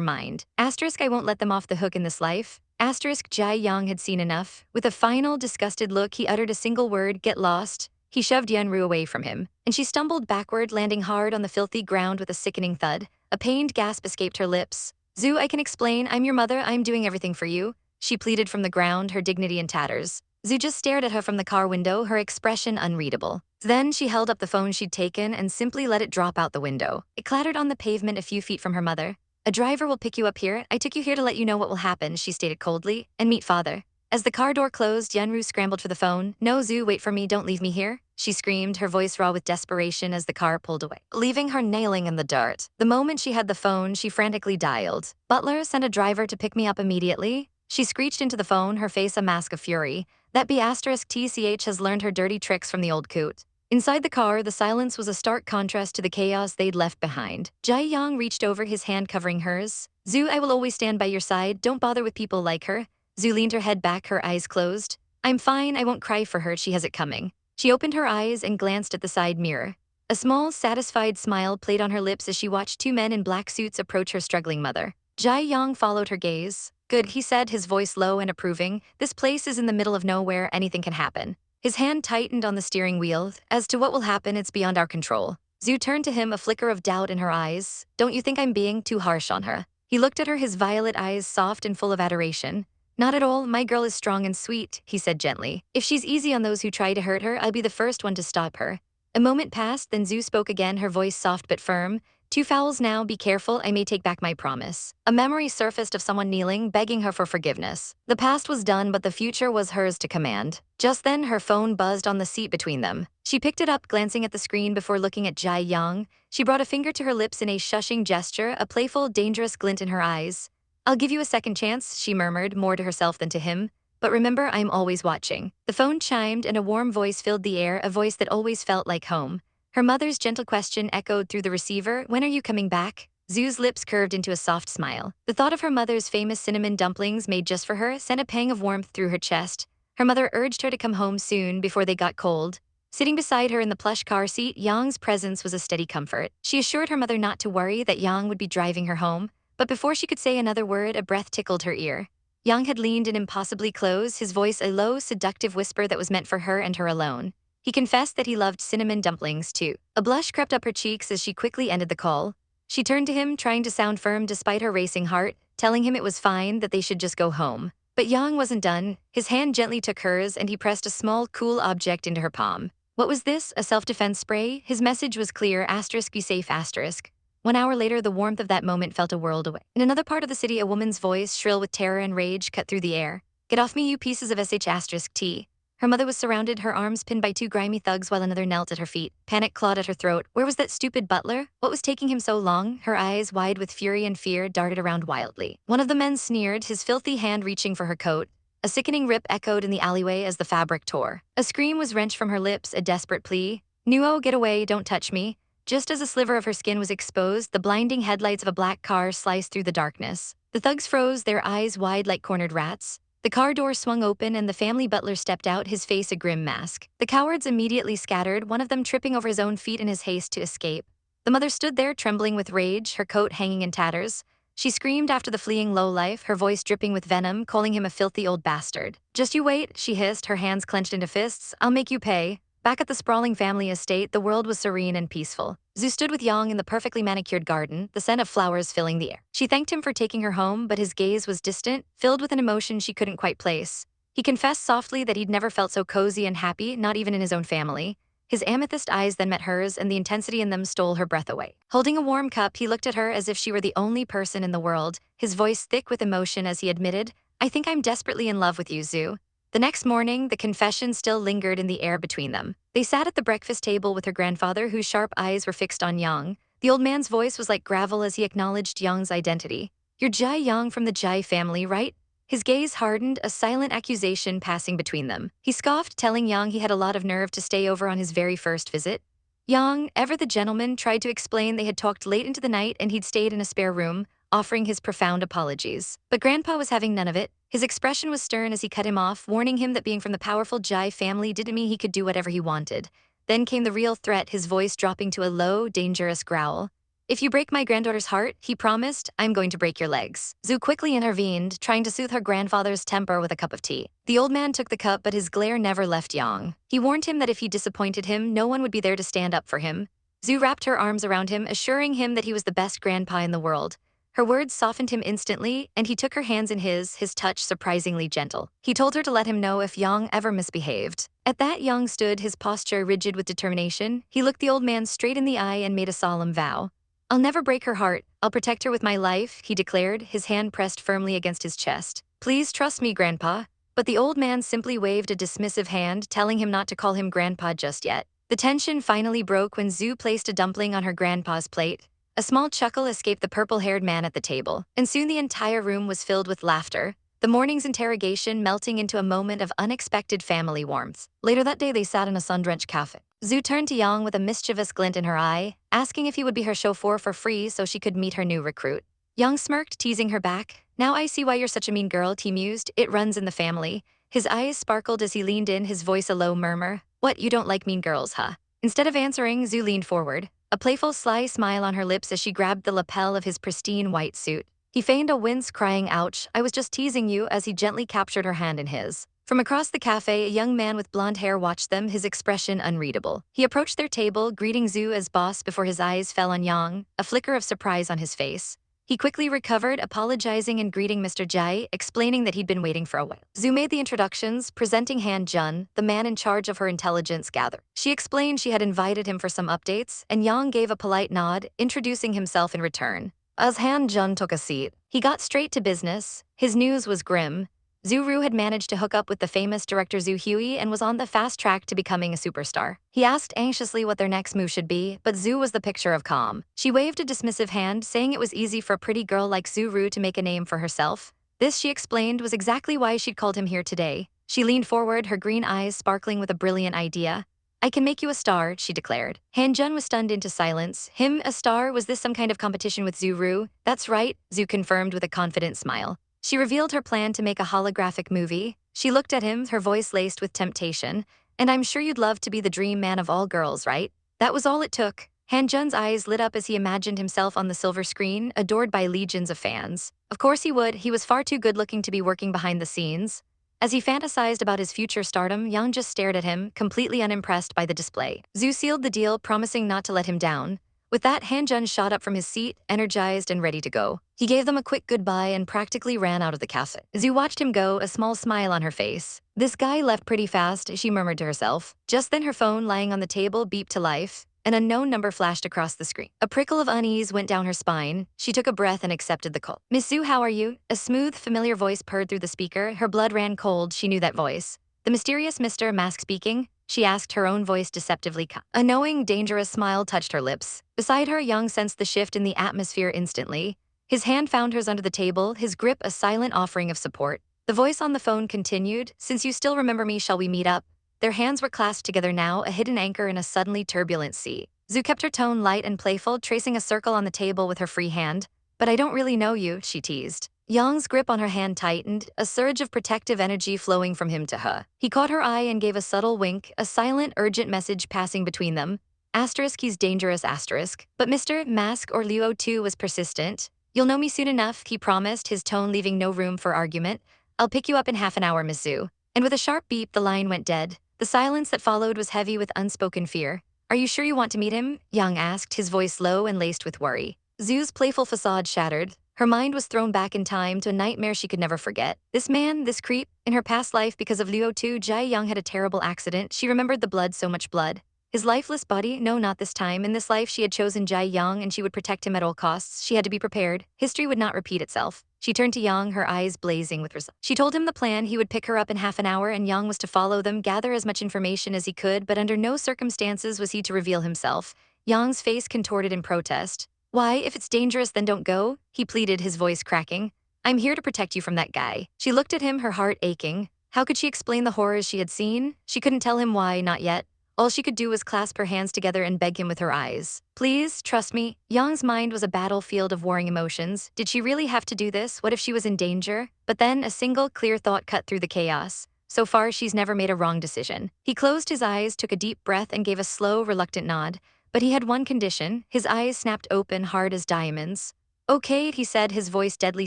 mind. Asterisk I won't let them off the hook in this life. Asterisk Jai Yang had seen enough. With a final, disgusted look, he uttered a single word, get lost. He shoved Yunru away from him, and she stumbled backward, landing hard on the filthy ground with a sickening thud. A pained gasp escaped her lips. Zhu, I can explain, I'm your mother, I'm doing everything for you, she pleaded from the ground, her dignity in tatters. Zhu just stared at her from the car window, her expression unreadable. Then she held up the phone she'd taken and simply let it drop out the window. It clattered on the pavement a few feet from her mother. A driver will pick you up here. I took you here to let you know what will happen, she stated coldly, and meet father. As the car door closed, Yunru scrambled for the phone. No, Zhu, wait for me, don't leave me here, she screamed, her voice raw with desperation as the car pulled away, leaving her nailing in the dirt. The moment she had the phone, she frantically dialed. Butler, send a driver to pick me up immediately. She screeched into the phone, her face a mask of fury. That B*TCH has learned her dirty tricks from the old coot. Inside the car, the silence was a stark contrast to the chaos they'd left behind. Jai Yang reached over, his hand covering hers. Zhu, I will always stand by your side, don't bother with people like her. Zhu leaned her head back, her eyes closed. I'm fine, I won't cry for her, she has it coming. She opened her eyes and glanced at the side mirror. A small, satisfied smile played on her lips as she watched two men in black suits approach her struggling mother. Jai Yang followed her gaze. Good, he said, his voice low and approving. This place is in the middle of nowhere, anything can happen. His hand tightened on the steering wheel. As to what will happen, it's beyond our control. Zhu turned to him, a flicker of doubt in her eyes. Don't you think I'm being too harsh on her? He looked at her, his violet eyes soft and full of adoration. Not at all, my girl is strong and sweet, he said gently. If she's easy on those who try to hurt her, I'll be the first one to stop her. A moment passed, then Zhu spoke again, her voice soft but firm. 2 fouls now, be careful, I may take back my promise. A memory surfaced of someone kneeling, begging her for forgiveness. The past was done, but the future was hers to command. Just then, her phone buzzed on the seat between them. She picked it up, glancing at the screen before looking at Jai Yang. She brought a finger to her lips in a shushing gesture, a playful, dangerous glint in her eyes. I'll give you a second chance, she murmured, more to herself than to him. But remember, I'm always watching. The phone chimed and a warm voice filled the air, a voice that always felt like home. Her mother's gentle question echoed through the receiver, when are you coming back? Zhu's lips curved into a soft smile. The thought of her mother's famous cinnamon dumplings made just for her sent a pang of warmth through her chest. Her mother urged her to come home soon before they got cold. Sitting beside her in the plush car seat, Yang's presence was a steady comfort. She assured her mother not to worry, that Yang would be driving her home. But before she could say another word, a breath tickled her ear. Yang had leaned in impossibly close, his voice a low, seductive whisper that was meant for her and her alone. He confessed that he loved cinnamon dumplings too. A blush crept up her cheeks as she quickly ended the call. She turned to him, trying to sound firm despite her racing heart, telling him it was fine, that they should just go home. But Yang wasn't done. His hand gently took hers and he pressed a small, cool object into her palm. What was this? A self-defense spray? His message was clear, asterisk be safe, asterisk. 1 hour later, the warmth of that moment felt a world away. In another part of the city, a woman's voice, shrill with terror and rage, cut through the air. Get off me, you pieces of sh*t. Her mother was surrounded, her arms pinned by 2 grimy thugs while another knelt at her feet. Panic clawed at her throat. Where was that stupid butler? What was taking him so long? Her eyes, wide with fury and fear, darted around wildly. One of the men sneered, his filthy hand reaching for her coat. A sickening rip echoed in the alleyway as the fabric tore. A scream was wrenched from her lips, a desperate plea. Nuo, get away, don't touch me. Just as a sliver of her skin was exposed, the blinding headlights of a black car sliced through the darkness. The thugs froze, their eyes wide like cornered rats. The car door swung open and the family butler stepped out, his face a grim mask. The cowards immediately scattered, one of them tripping over his own feet in his haste to escape. The mother stood there, trembling with rage, her coat hanging in tatters. She screamed after the fleeing lowlife, her voice dripping with venom, calling him a filthy old bastard. Just you wait, she hissed, her hands clenched into fists. I'll make you pay. Back at the sprawling family estate, the world was serene and peaceful. Zhu stood with Yang in the perfectly manicured garden, the scent of flowers filling the air. She thanked him for taking her home, but his gaze was distant, filled with an emotion she couldn't quite place. He confessed softly that he'd never felt so cozy and happy, not even in his own family. His amethyst eyes then met hers, and the intensity in them stole her breath away. Holding a warm cup, he looked at her as if she were the only person in the world, his voice thick with emotion as he admitted, I think I'm desperately in love with you, Zhu. The next morning, the confession still lingered in the air between them. They sat at the breakfast table with her grandfather, whose sharp eyes were fixed on Yang. The old man's voice was like gravel as he acknowledged Young's identity. "You're Jai Young from the Jai family, right?" His gaze hardened, a silent accusation passing between them. He scoffed, telling Young he had a lot of nerve to stay over on his very first visit. Young, ever the gentleman, tried to explain they had talked late into the night and he'd stayed in a spare room, offering his profound apologies. But Grandpa was having none of it. His expression was stern as he cut him off, warning him that being from the powerful Jai family didn't mean he could do whatever he wanted. Then came the real threat, his voice dropping to a low, dangerous growl. "If you break my granddaughter's heart," he promised, "I'm going to break your legs." Zhu quickly intervened, trying to soothe her grandfather's temper with a cup of tea. The old man took the cup, but his glare never left Yang. He warned him that if he disappointed him, no one would be there to stand up for him. Zhu wrapped her arms around him, assuring him that he was the best grandpa in the world. Her words softened him instantly, and he took her hands in his touch surprisingly gentle. He told her to let him know if Yang ever misbehaved. At that, Yang stood, his posture rigid with determination. He looked the old man straight in the eye and made a solemn vow. "I'll never break her heart. I'll protect her with my life," he declared, his hand pressed firmly against his chest. "Please trust me, Grandpa." But the old man simply waved a dismissive hand, telling him not to call him Grandpa just yet. The tension finally broke when Zhu placed a dumpling on her grandpa's plate. A small chuckle escaped the purple-haired man at the table, and soon the entire room was filled with laughter, the morning's interrogation melting into a moment of unexpected family warmth. Later that day, they sat in a sun-drenched cafe. Zhu turned to Yang with a mischievous glint in her eye, asking if he would be her chauffeur for free so she could meet her new recruit. Yang smirked, teasing her back. "Now I see why you're such a mean girl," he mused. "It runs in the family." His eyes sparkled as he leaned in, his voice a low murmur. "What, you don't like mean girls, huh?" Instead of answering, Zhu leaned forward, a playful, sly smile on her lips as she grabbed the lapel of his pristine white suit. He feigned a wince, crying, "Ouch, I was just teasing you," as he gently captured her hand in his. From across the cafe, a young man with blonde hair watched them, his expression unreadable. He approached their table, greeting Zhu as boss before his eyes fell on Yang, a flicker of surprise on his face. He quickly recovered, apologizing and greeting Mr. Jai, explaining that he'd been waiting for a while. Zhu made the introductions, presenting Han Jun, the man in charge of her intelligence gather. She explained she had invited him for some updates, and Yang gave a polite nod, introducing himself in return. As Han Jun took a seat, he got straight to business. His news was grim. Zuru had managed to hook up with the famous director Zhu Hui and was on the fast track to becoming a superstar. He asked anxiously what their next move should be, but Zhu was the picture of calm. She waved a dismissive hand, saying it was easy for a pretty girl like Zuru to make a name for herself. This, she explained, was exactly why she'd called him here today. She leaned forward, her green eyes sparkling with a brilliant idea. "I can make you a star," she declared. Han Jun was stunned into silence. Him, a star? Was this some kind of competition with Zuru? "That's right," Zhu confirmed with a confident smile. She revealed her plan to make a holographic movie. She looked at him, her voice laced with temptation. "And I'm sure you'd love to be the dream man of all girls, right?" That was all it took. Han Jun's eyes lit up as he imagined himself on the silver screen, adored by legions of fans. Of course he would. He was far too good-looking to be working behind the scenes. As he fantasized about his future stardom, Yang just stared at him, completely unimpressed by the display. Zhu sealed the deal, promising not to let him down. With that, Han Jun shot up from his seat, energized and ready to go. He gave them a quick goodbye and practically ran out of the cafe. Zhu watched him go, a small smile on her face. "This guy left pretty fast," she murmured to herself. Just then her phone lying on the table beeped to life. An unknown number flashed across the screen. A prickle of unease went down her spine. She took a breath and accepted the call. "Miss Zhu, how are you?" A smooth, familiar voice purred through the speaker. Her blood ran cold. She knew that voice. "The mysterious Mr. Mask speaking?" she asked, her own voice deceptively calm. A knowing, dangerous smile touched her lips. Beside her, Yang sensed the shift in the atmosphere instantly. His hand found hers under the table, his grip a silent offering of support. The voice on the phone continued, "Since you still remember me, shall we meet up?" Their hands were clasped together now, a hidden anchor in a suddenly turbulent sea. Zhu kept her tone light and playful, tracing a circle on the table with her free hand. "But I don't really know you," she teased. Yang's grip on her hand tightened, a surge of protective energy flowing from him to her. He caught her eye and gave a subtle wink, a silent, urgent message passing between them. Asterisk, he's dangerous, asterisk. But Mr. Mask or Luo too was persistent. "You'll know me soon enough," he promised, his tone leaving no room for argument. "I'll pick you up in half an hour, Miss Zhu." And with a sharp beep, the line went dead. The silence that followed was heavy with unspoken fear. "Are you sure you want to meet him?" Yang asked, his voice low and laced with worry. Zhu's playful facade shattered. Her mind was thrown back in time to a nightmare she could never forget. This man, this creep, in her past life because of Luo Tu, Jai Young had a terrible accident. She remembered the blood, so much blood. His lifeless body, no, not this time. In this life, she had chosen Jai Young and she would protect him at all costs. She had to be prepared. History would not repeat itself. She turned to Yang, her eyes blazing with resentment. She told him the plan. He would pick her up in half an hour and Yang was to follow them, gather as much information as he could, but under no circumstances was he to reveal himself. Yang's face contorted in protest. Why, if it's dangerous then don't go, he pleaded, his voice cracking. I'm here to protect you from that guy. She looked at him, her heart aching. How could she explain the horrors she had seen? She couldn't tell him why, not yet. All she could do was clasp her hands together and beg him with her eyes. Please, trust me. Yang's mind was a battlefield of warring emotions. Did she really have to do this? What if she was in danger? But then a single, clear thought cut through the chaos. So far, she's never made a wrong decision. He closed his eyes, took a deep breath, and gave a slow, reluctant nod. But he had one condition. His eyes snapped open, hard as diamonds. Okay, he said, his voice deadly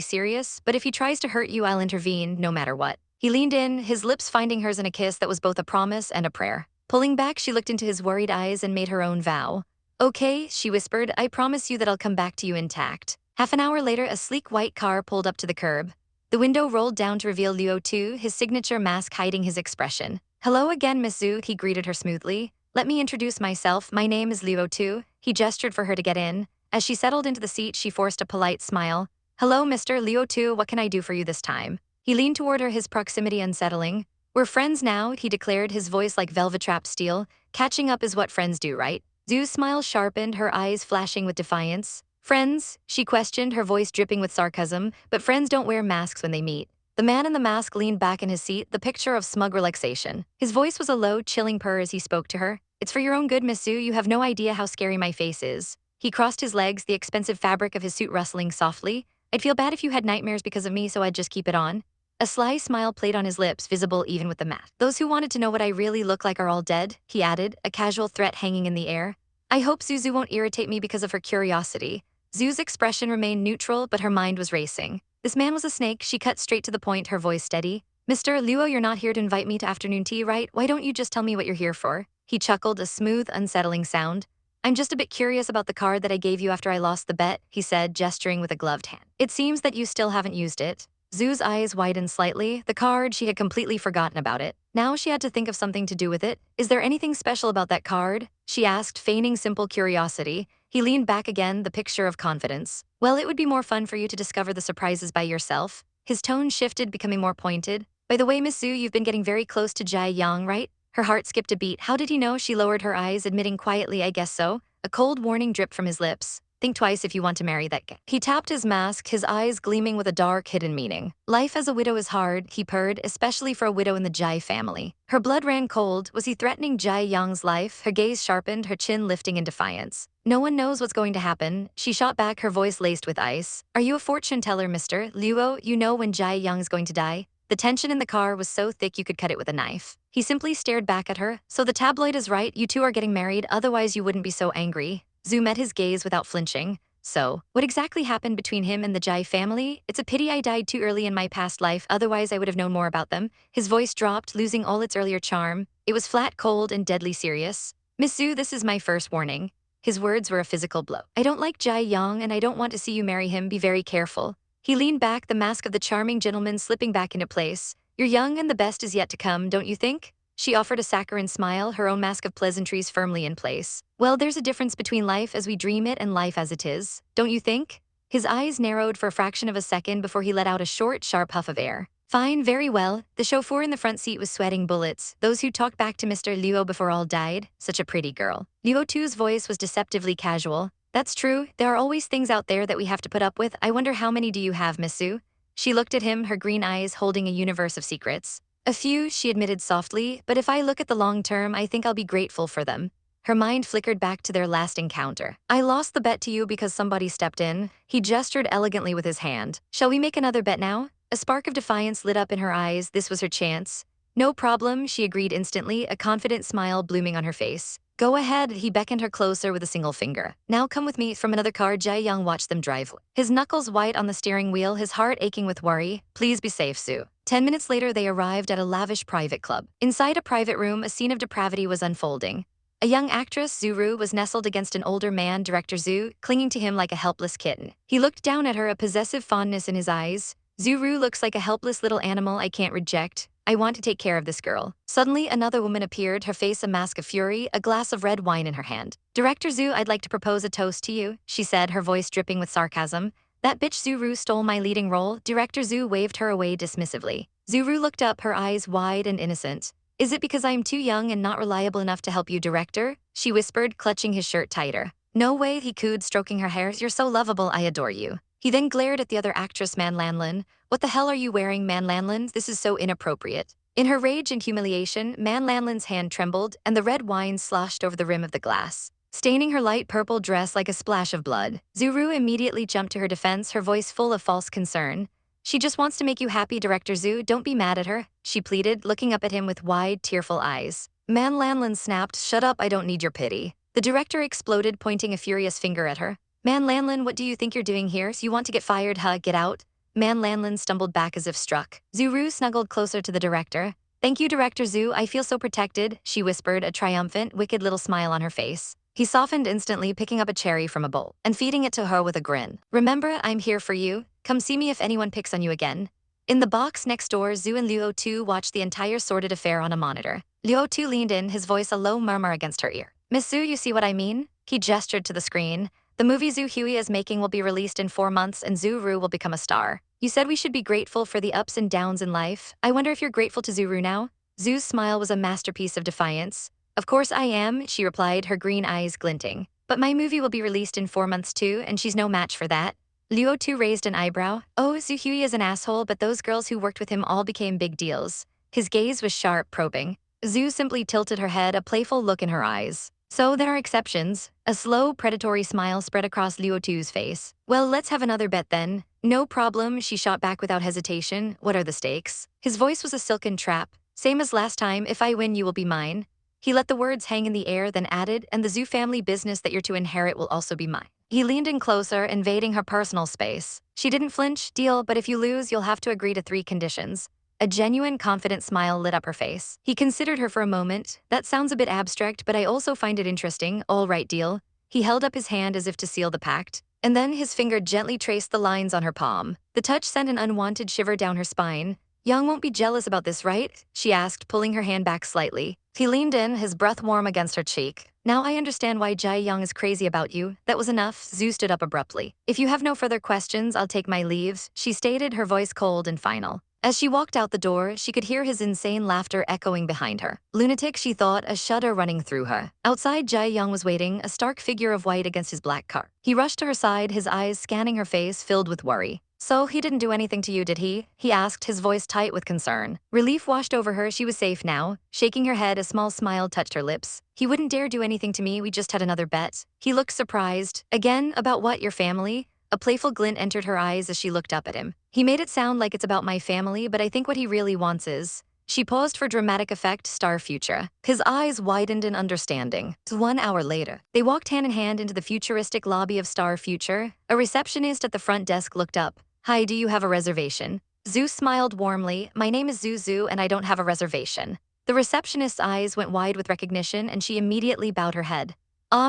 serious, but if he tries to hurt you, I'll intervene, no matter what. He leaned in, his lips finding hers in a kiss that was both a promise and a prayer. Pulling back, she looked into his worried eyes and made her own vow. Okay, she whispered, I promise you that I'll come back to you intact. Half an hour later, a sleek white car pulled up to the curb. The window rolled down to reveal Liu Tu, his signature mask hiding his expression. Hello again, Miss Zhu, he greeted her smoothly. Let me introduce myself, my name is Liu Tu. He gestured for her to get in. As she settled into the seat, she forced a polite smile. Hello, Mr. Liu Tu, what can I do for you this time? He leaned toward her, his proximity unsettling. We're friends now, he declared, his voice like velvet-wrapped steel. Catching up is what friends do, right? Zhu's smile sharpened, her eyes flashing with defiance. Friends? She questioned, her voice dripping with sarcasm, but friends don't wear masks when they meet. The man in the mask leaned back in his seat, the picture of smug relaxation. His voice was a low, chilling purr as he spoke to her. It's for your own good, Miss Zhu, you have no idea how scary my face is. He crossed his legs, the expensive fabric of his suit rustling softly. I'd feel bad if you had nightmares because of me, so I'd just keep it on. A sly smile played on his lips, visible even with the mask. Those who wanted to know what I really look like are all dead, he added, a casual threat hanging in the air. I hope Zuzu won't irritate me because of her curiosity. Zhu's expression remained neutral, but her mind was racing. This man was a snake, she cut straight to the point, her voice steady. Mr. Luo, you're not here to invite me to afternoon tea, right? Why don't you just tell me what you're here for? He chuckled, a smooth, unsettling sound. I'm just a bit curious about the card that I gave you after I lost the bet, he said, gesturing with a gloved hand. It seems that you still haven't used it. Zhu's eyes widened slightly. The card, she had completely forgotten about it. Now she had to think of something to do with it. Is there anything special about that card? She asked, feigning simple curiosity. He leaned back again, the picture of confidence. Well, it would be more fun for you to discover the surprises by yourself. His tone shifted, becoming more pointed. By the way, Miss Zhu, you've been getting very close to Jai Yang, right? Her heart skipped a beat. How did he know? She lowered her eyes, admitting quietly, I guess so. A cold warning dripped from his lips. Think twice if you want to marry that guy. He tapped his mask, his eyes gleaming with a dark, hidden meaning. Life as a widow is hard, he purred, especially for a widow in the Jai family. Her blood ran cold. Was he threatening Jai Yang's life? Her gaze sharpened, her chin lifting in defiance. No one knows what's going to happen. She shot back, her voice laced with ice. Are you a fortune teller, Mr. Luo? You know when Jai Yang's going to die? The tension in the car was so thick you could cut it with a knife. He simply stared back at her. So the tabloid is right, you two are getting married, otherwise you wouldn't be so angry. Zhu met his gaze without flinching. So, what exactly happened between him and the Jai family? It's a pity I died too early in my past life, otherwise I would have known more about them. His voice dropped, losing all its earlier charm. It was flat, cold, and deadly serious. Miss Zhu, this is my first warning. His words were a physical blow. I don't like Jai Yang and I don't want to see you marry him, be very careful. He leaned back, the mask of the charming gentleman slipping back into place. You're young and the best is yet to come, don't you think? She offered a saccharine smile, her own mask of pleasantries firmly in place. Well, there's a difference between life as we dream it and life as it is, don't you think? His eyes narrowed for a fraction of a second before he let out a short, sharp puff of air. Fine, very well. The chauffeur in the front seat was sweating bullets. Those who talked back to Mr. Luo before all died. Such a pretty girl. Luo Tu's voice was deceptively casual. That's true. There are always things out there that we have to put up with. I wonder how many do you have, Miss Zhu? She looked at him, her green eyes holding a universe of secrets. A few, she admitted softly, but if I look at the long term, I think I'll be grateful for them. Her mind flickered back to their last encounter. I lost the bet to you because somebody stepped in. He gestured elegantly with his hand. Shall we make another bet now? A spark of defiance lit up in her eyes. This was her chance. No problem, she agreed instantly, a confident smile blooming on her face. Go ahead, he beckoned her closer with a single finger. Now come with me. From another car, Jai Yang watched them drive. His knuckles white on the steering wheel, his heart aching with worry. Please be safe, Sue. 10 minutes later, they arrived at a lavish private club. Inside a private room, a scene of depravity was unfolding. A young actress, Zuru, was nestled against an older man, Director Zhu, clinging to him like a helpless kitten. He looked down at her, a possessive fondness in his eyes. Zuru looks like a helpless little animal I can't reject. I want to take care of this girl. Suddenly, another woman appeared, her face a mask of fury, a glass of red wine in her hand. Director Zhu, I'd like to propose a toast to you, she said, her voice dripping with sarcasm. That bitch Zuru stole my leading role. Director Zhu waved her away dismissively. Zuru looked up, her eyes wide and innocent. Is it because I'm too young and not reliable enough to help you, director? She whispered, clutching his shirt tighter. No way, he cooed, stroking her hair. You're so lovable, I adore you. He then glared at the other actress, Man Lanlin. What the hell are you wearing, Man Lanlin? This is so inappropriate. In her rage and humiliation, Man Lanlin's hand trembled, and the red wine sloshed over the rim of the glass, staining her light purple dress like a splash of blood. Zuru immediately jumped to her defense, her voice full of false concern. She just wants to make you happy, Director Zhu. Don't be mad at her, she pleaded, looking up at him with wide, tearful eyes. Man Lanlin snapped, shut up, I don't need your pity. The director exploded, pointing a furious finger at her. Man Lanlin, what do you think you're doing here? So you want to get fired, huh? Get out. Man Lanlin stumbled back as if struck. Zuru snuggled closer to the director. Thank you, Director Zhu, I feel so protected, she whispered, a triumphant, wicked little smile on her face. He softened instantly, picking up a cherry from a bowl and feeding it to her with a grin. Remember, I'm here for you. Come see me if anyone picks on you again. In the box next door, Zhu and Luo Tu watched the entire sordid affair on a monitor. Luo Tu leaned in, his voice a low murmur against her ear. Miss Zhu, you see what I mean? He gestured to the screen. The movie Zhu Hui is making will be released in 4 months and Zhu Ru will become a star. You said we should be grateful for the ups and downs in life. I wonder if you're grateful to Zhu Ru now? Zhu's smile was a masterpiece of defiance. Of course I am, she replied, her green eyes glinting. But my movie will be released in 4 months too, and she's no match for that. Luo Tu raised an eyebrow. Oh, Zhu Hui is an asshole, but those girls who worked with him all became big deals. His gaze was sharp, probing. Zhu simply tilted her head, a playful look in her eyes. So there are exceptions. A slow, predatory smile spread across Luo Tu's face. Well, let's have another bet then. No problem, she shot back without hesitation. What are the stakes? His voice was a silken trap. Same as last time, if I win, you will be mine. He let the words hang in the air, then added, and the Zhu family business that you're to inherit will also be mine. He leaned in closer, invading her personal space. She didn't flinch. Deal, but if you lose, you'll have to agree to 3 conditions. A genuine, confident smile lit up her face. He considered her for a moment. That sounds a bit abstract, but I also find it interesting. All right, deal. He held up his hand as if to seal the pact, and then his finger gently traced the lines on her palm. The touch sent an unwanted shiver down her spine. Young won't be jealous about this, right? She asked, pulling her hand back slightly. He leaned in, his breath warm against her cheek. Now I understand why Jai Young is crazy about you. That was enough. Zhu stood up abruptly. If you have no further questions, I'll take my leave, she stated, her voice cold and final. As she walked out the door, she could hear his insane laughter echoing behind her. Lunatic, she thought, a shudder running through her. Outside, Jai Young was waiting, a stark figure of white against his black car. He rushed to her side, his eyes scanning her face, filled with worry. So he didn't do anything to you, did he? He asked, his voice tight with concern. Relief washed over her, she was safe now. Shaking her head, a small smile touched her lips. He wouldn't dare do anything to me, we just had another bet. He looked surprised. Again, about what, your family? A playful glint entered her eyes as she looked up at him. He made it sound like it's about my family, but I think what he really wants is... She paused for dramatic effect, Star Future. His eyes widened in understanding. 1 hour later, they walked hand in hand into the futuristic lobby of Star Future. A receptionist at the front desk looked up. Hi, do you have a reservation? Zhu smiled warmly. My name is Zuzu and I don't have a reservation. The receptionist's eyes went wide with recognition and she immediately bowed her head.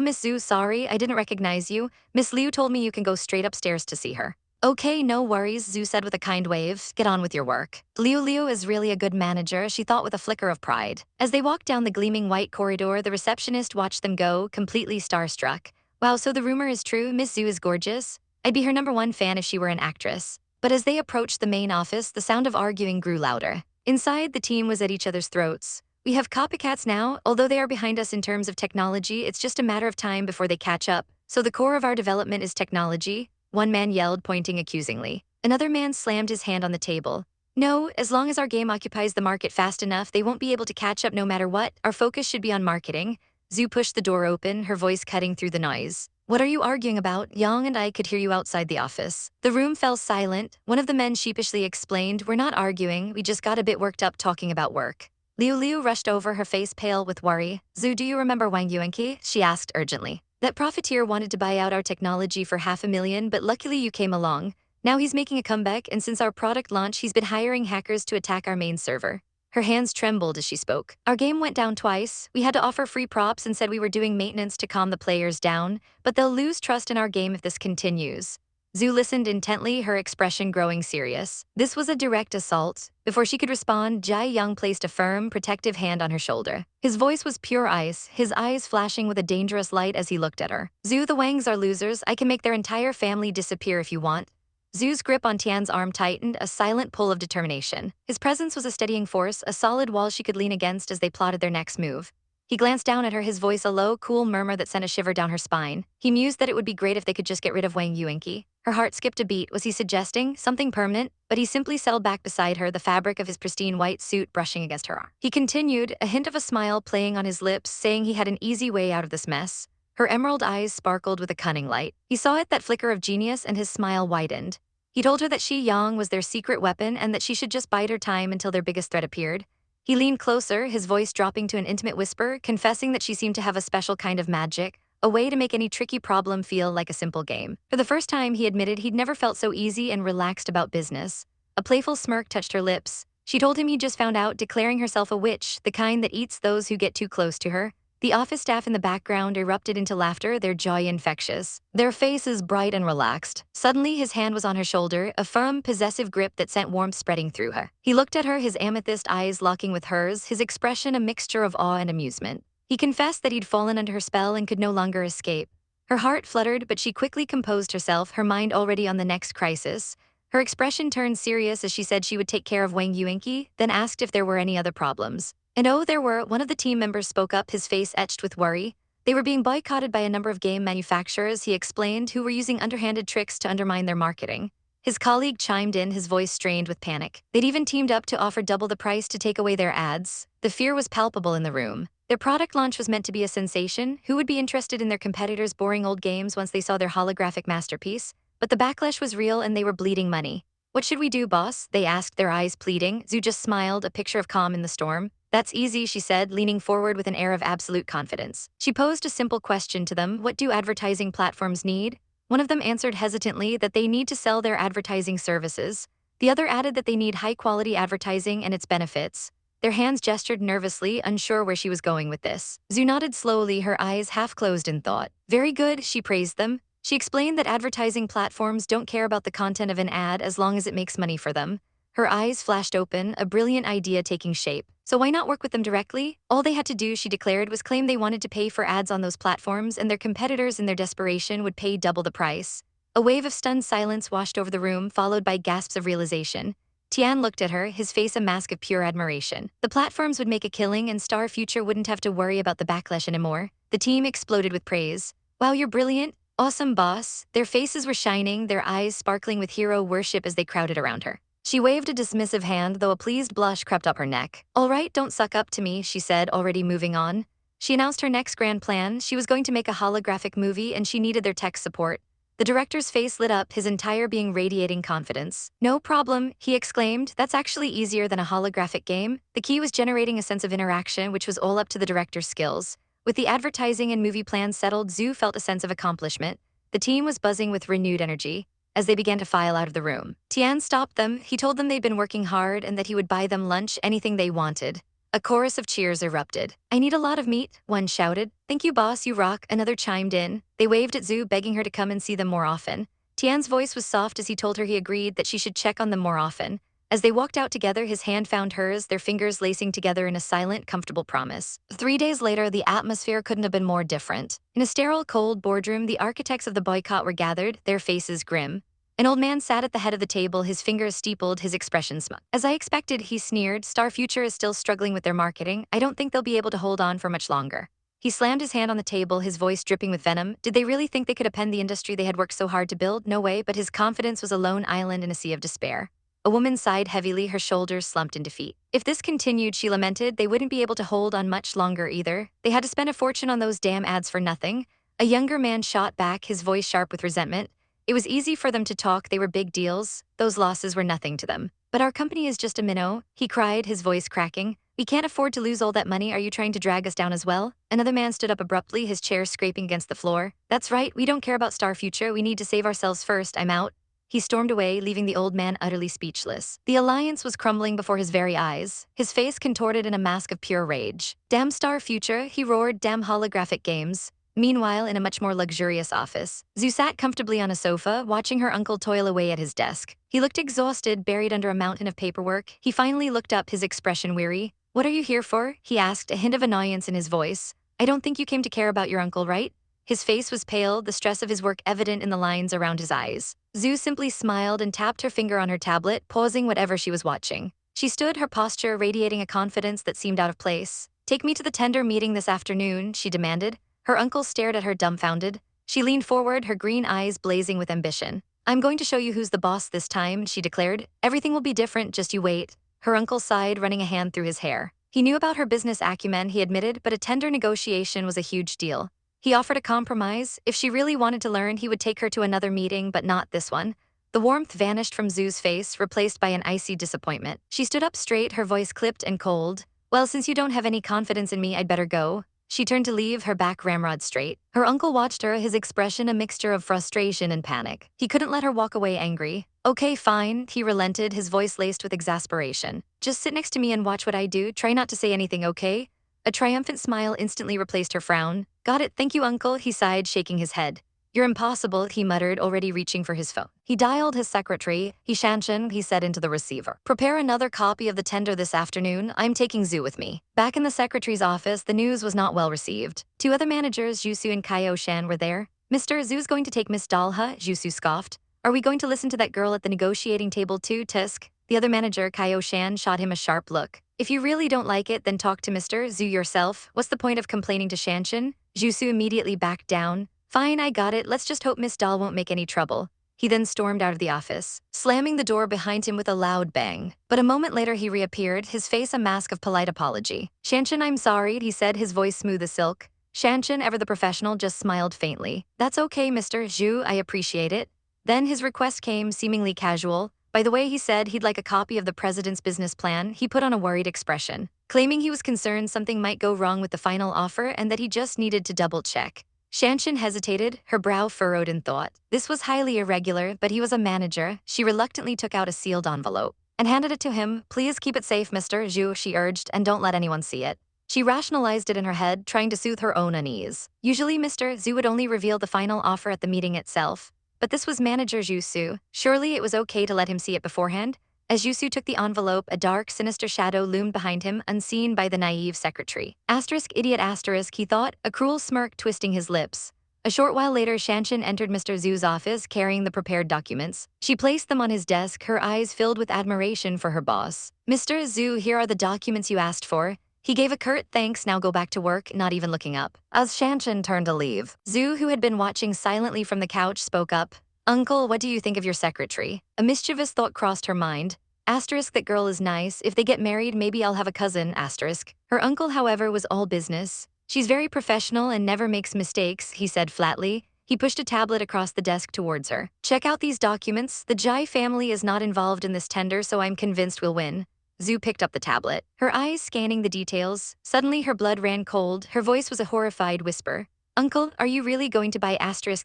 Miss Zhu, sorry, I didn't recognize you. Miss Liu told me you can go straight upstairs to see her. Okay, no worries, Zhu said with a kind wave. Get on with your work. Liu is really a good manager, she thought with a flicker of pride. As they walked down the gleaming white corridor, the receptionist watched them go, completely starstruck. Wow, so the rumor is true, Miss Zhu is gorgeous? I'd be her #1 fan if she were an actress. But as they approached the main office, the sound of arguing grew louder. Inside, the team was at each other's throats. We have copycats now. Although they are behind us in terms of technology, it's just a matter of time before they catch up. So the core of our development is technology, one man yelled, pointing accusingly. Another man slammed his hand on the table. No, as long as our game occupies the market fast enough, they won't be able to catch up no matter what. Our focus should be on marketing. Zhu pushed the door open, her voice cutting through the noise. What are you arguing about? Yang and I could hear you outside the office. The room fell silent. One of the men sheepishly explained, we're not arguing, we just got a bit worked up talking about work. Liu rushed over, her face pale with worry. Zhu, do you remember Wang Yuanqi? She asked urgently. That profiteer wanted to buy out our technology for $500,000, but luckily you came along. Now he's making a comeback, and since our product launch, he's been hiring hackers to attack our main server. Her hands trembled as she spoke. Our game went down twice. We had to offer free props and said we were doing maintenance to calm the players down, but they'll lose trust in our game if this continues. Zhu listened intently, her expression growing serious. This was a direct assault. Before she could respond, Jai Young placed a firm, protective hand on her shoulder. His voice was pure ice, his eyes flashing with a dangerous light as he looked at her. Zhu, the Wangs are losers. I can make their entire family disappear if you want. Zu's grip on Tian's arm tightened, a silent pull of determination. His presence was a steadying force, a solid wall she could lean against as they plotted their next move. He glanced down at her, his voice a low, cool murmur that sent a shiver down her spine. He mused that it would be great if they could just get rid of Wang Yuanqi. Her heart skipped a beat. Was he suggesting something permanent? But he simply settled back beside her, the fabric of his pristine white suit brushing against her arm. He continued, a hint of a smile playing on his lips, saying he had an easy way out of this mess. Her emerald eyes sparkled with a cunning light. He saw it, that flicker of genius, and his smile widened. He told her that Shi Yang was their secret weapon and that she should just bide her time until their biggest threat appeared. He leaned closer, his voice dropping to an intimate whisper, confessing that she seemed to have a special kind of magic, a way to make any tricky problem feel like a simple game. For the first time, he admitted he'd never felt so easy and relaxed about business. A playful smirk touched her lips. She told him he'd just found out, declaring herself a witch, the kind that eats those who get too close to her. The office staff in the background erupted into laughter, their joy infectious. Their faces bright and relaxed. Suddenly, his hand was on her shoulder, a firm, possessive grip that sent warmth spreading through her. He looked at her, his amethyst eyes locking with hers, his expression a mixture of awe and amusement. He confessed that he'd fallen under her spell and could no longer escape. Her heart fluttered, but she quickly composed herself, her mind already on the next crisis. Her expression turned serious as she said she would take care of Wang Yuanqi, then asked if there were any other problems. And oh, there were. One of the team members spoke up, his face etched with worry. They were being boycotted by a number of game manufacturers, he explained, who were using underhanded tricks to undermine their marketing. His colleague chimed in, his voice strained with panic. They'd even teamed up to offer double the price to take away their ads. The fear was palpable in the room. Their product launch was meant to be a sensation. Who would be interested in their competitors' boring old games once they saw their holographic masterpiece? But the backlash was real and they were bleeding money. What should we do, boss? They asked, their eyes pleading. Zhu just smiled, a picture of calm in the storm. That's easy, she said, leaning forward with an air of absolute confidence. She posed a simple question to them. What do advertising platforms need? One of them answered hesitantly that they need to sell their advertising services. The other added that they need high-quality advertising and its benefits. Their hands gestured nervously, unsure where she was going with this. Zhu nodded slowly, her eyes half closed in thought. Very good, she praised them. She explained that advertising platforms don't care about the content of an ad as long as it makes money for them. Her eyes flashed open, a brilliant idea taking shape. So why not work with them directly? All they had to do, she declared, was claim they wanted to pay for ads on those platforms, and their competitors in their desperation would pay double the price. A wave of stunned silence washed over the room, followed by gasps of realization. Tian looked at her, his face a mask of pure admiration. The platforms would make a killing and Star Future wouldn't have to worry about the backlash anymore. The team exploded with praise. Wow, you're brilliant. Awesome, boss. Their faces were shining, their eyes sparkling with hero worship as they crowded around her. She waved a dismissive hand, though a pleased blush crept up her neck. All right, don't suck up to me, she said, already moving on. She announced her next grand plan. She was going to make a holographic movie and she needed their tech support. The director's face lit up, his entire being radiating confidence. No problem, he exclaimed. That's actually easier than a holographic game. The key was generating a sense of interaction, which was all up to the director's skills. With the advertising and movie plans settled, Zhu felt a sense of accomplishment. The team was buzzing with renewed energy. As they began to file out of the room, Tian stopped them. He told them they'd been working hard and that he would buy them lunch, anything they wanted. A chorus of cheers erupted. I need a lot of meat, one shouted. Thank you, boss, you rock, another chimed in. They waved at Zhu, begging her to come and see them more often. Tian's voice was soft as he told her he agreed that she should check on them more often. As they walked out together, his hand found hers, their fingers lacing together in a silent, comfortable promise. 3 days later, the atmosphere couldn't have been more different. In a sterile, cold boardroom, the architects of the boycott were gathered, their faces grim. An old man sat at the head of the table, his fingers steepled, his expression smug. As I expected, he sneered, Star Future is still struggling with their marketing. I don't think they'll be able to hold on for much longer. He slammed his hand on the table, his voice dripping with venom. Did they really think they could upend the industry they had worked so hard to build? No way, but his confidence was a lone island in a sea of despair. A woman sighed heavily, her shoulders slumped in defeat. If this continued, she lamented, they wouldn't be able to hold on much longer either. They had to spend a fortune on those damn ads for nothing. A younger man shot back, his voice sharp with resentment. It was easy for them to talk, they were big deals. Those losses were nothing to them. But our company is just a minnow, he cried, his voice cracking. We can't afford to lose all that money. Are you trying to drag us down as well? Another man stood up abruptly, his chair scraping against the floor. That's right, we don't care about Star Future. We need to save ourselves first. I'm out. He stormed away, leaving the old man utterly speechless. The alliance was crumbling before his very eyes, his face contorted in a mask of pure rage. Damn Star Future, he roared, damn holographic games. Meanwhile, in a much more luxurious office, Zhu sat comfortably on a sofa, watching her uncle toil away at his desk. He looked exhausted, buried under a mountain of paperwork. He finally looked up, his expression weary. What are you here for? He asked, a hint of annoyance in his voice. I don't think you came to care about your uncle, right? His face was pale, the stress of his work evident in the lines around his eyes. Zhu simply smiled and tapped her finger on her tablet, pausing whatever she was watching. She stood, her posture radiating a confidence that seemed out of place. "Take me to the tender meeting this afternoon," she demanded. Her uncle stared at her dumbfounded. She leaned forward, her green eyes blazing with ambition. "I'm going to show you who's the boss this time," she declared. "Everything will be different, just you wait." Her uncle sighed, running a hand through his hair. He knew about her business acumen, he admitted, but a tender negotiation was a huge deal. He offered a compromise. If she really wanted to learn, he would take her to another meeting, but not this one. The warmth vanished from Zu's face, replaced by an icy disappointment. She stood up straight, her voice clipped and cold. "Well, since you don't have any confidence in me, I'd better go." She turned to leave, her back ramrod straight. Her uncle watched her, his expression a mixture of frustration and panic. He couldn't let her walk away angry. "Okay, fine," he relented, his voice laced with exasperation. "Just sit next to me and watch what I do. Try not to say anything, okay?" A triumphant smile instantly replaced her frown. "Got it, thank you, uncle," he sighed, shaking his head. "You're impossible," he muttered, already reaching for his phone. He dialed his secretary. Shanshan, he said into the receiver. "Prepare another copy of the tender this afternoon. I'm taking Zhu with me." Back in the secretary's office, the news was not well received. Two other managers, Zuzu and Kaio Shan, were there. "Mr. Zhu's going to take Miss Dalha," Zuzu scoffed. "Are we going to listen to that girl at the negotiating table too, Tisk?" The other manager, Kaio Shan, shot him a sharp look. "If you really don't like it, then talk to Mr. Zhu yourself. What's the point of complaining to Shanshan?" Zuzu immediately backed down. "Fine, I got it. Let's just hope Miss Dahl won't make any trouble." He then stormed out of the office, slamming the door behind him with a loud bang. But a moment later he reappeared, his face a mask of polite apology. "Shanshan, I'm sorry," he said, his voice smooth as silk. Shanshan, ever the professional, just smiled faintly. "That's okay, Mr. Zhu, I appreciate it." Then his request came, seemingly casual. By the way, he said he'd like a copy of the president's business plan. He put on a worried expression, claiming he was concerned something might go wrong with the final offer and that he just needed to double-check. Shanshan hesitated, her brow furrowed in thought. This was highly irregular, but he was a manager. She reluctantly took out a sealed envelope and handed it to him. "Please keep it safe, Mr. Zhu," she urged, "and don't let anyone see it." She rationalized it in her head, trying to soothe her own unease. Usually Mr. Zhu would only reveal the final offer at the meeting itself. But this was manager Zuzu. Surely it was okay to let him see it beforehand? As Zuzu took the envelope, a dark, sinister shadow loomed behind him, unseen by the naive secretary. Idiot asterisk, he thought, a cruel smirk twisting his lips. A short while later, Shanshan entered Mr. Zhu's office, carrying the prepared documents. She placed them on his desk, her eyes filled with admiration for her boss. "Mr. Zhu, here are the documents you asked for." He gave a curt thanks, "Now go back to work," not even looking up. As Shanshan turned to leave, Zhu, who had been watching silently from the couch, spoke up. "Uncle, what do you think of your secretary?" A mischievous thought crossed her mind. That girl is nice. If they get married, maybe I'll have a cousin, asterisk. Her uncle, however, was all business. "She's very professional and never makes mistakes," he said flatly. He pushed a tablet across the desk towards her. "Check out these documents. The Jai family is not involved in this tender, so I'm convinced we'll win." Zhu picked up the tablet, her eyes scanning the details. Suddenly her blood ran cold, her voice was a horrified whisper. "Uncle, are you really going to buy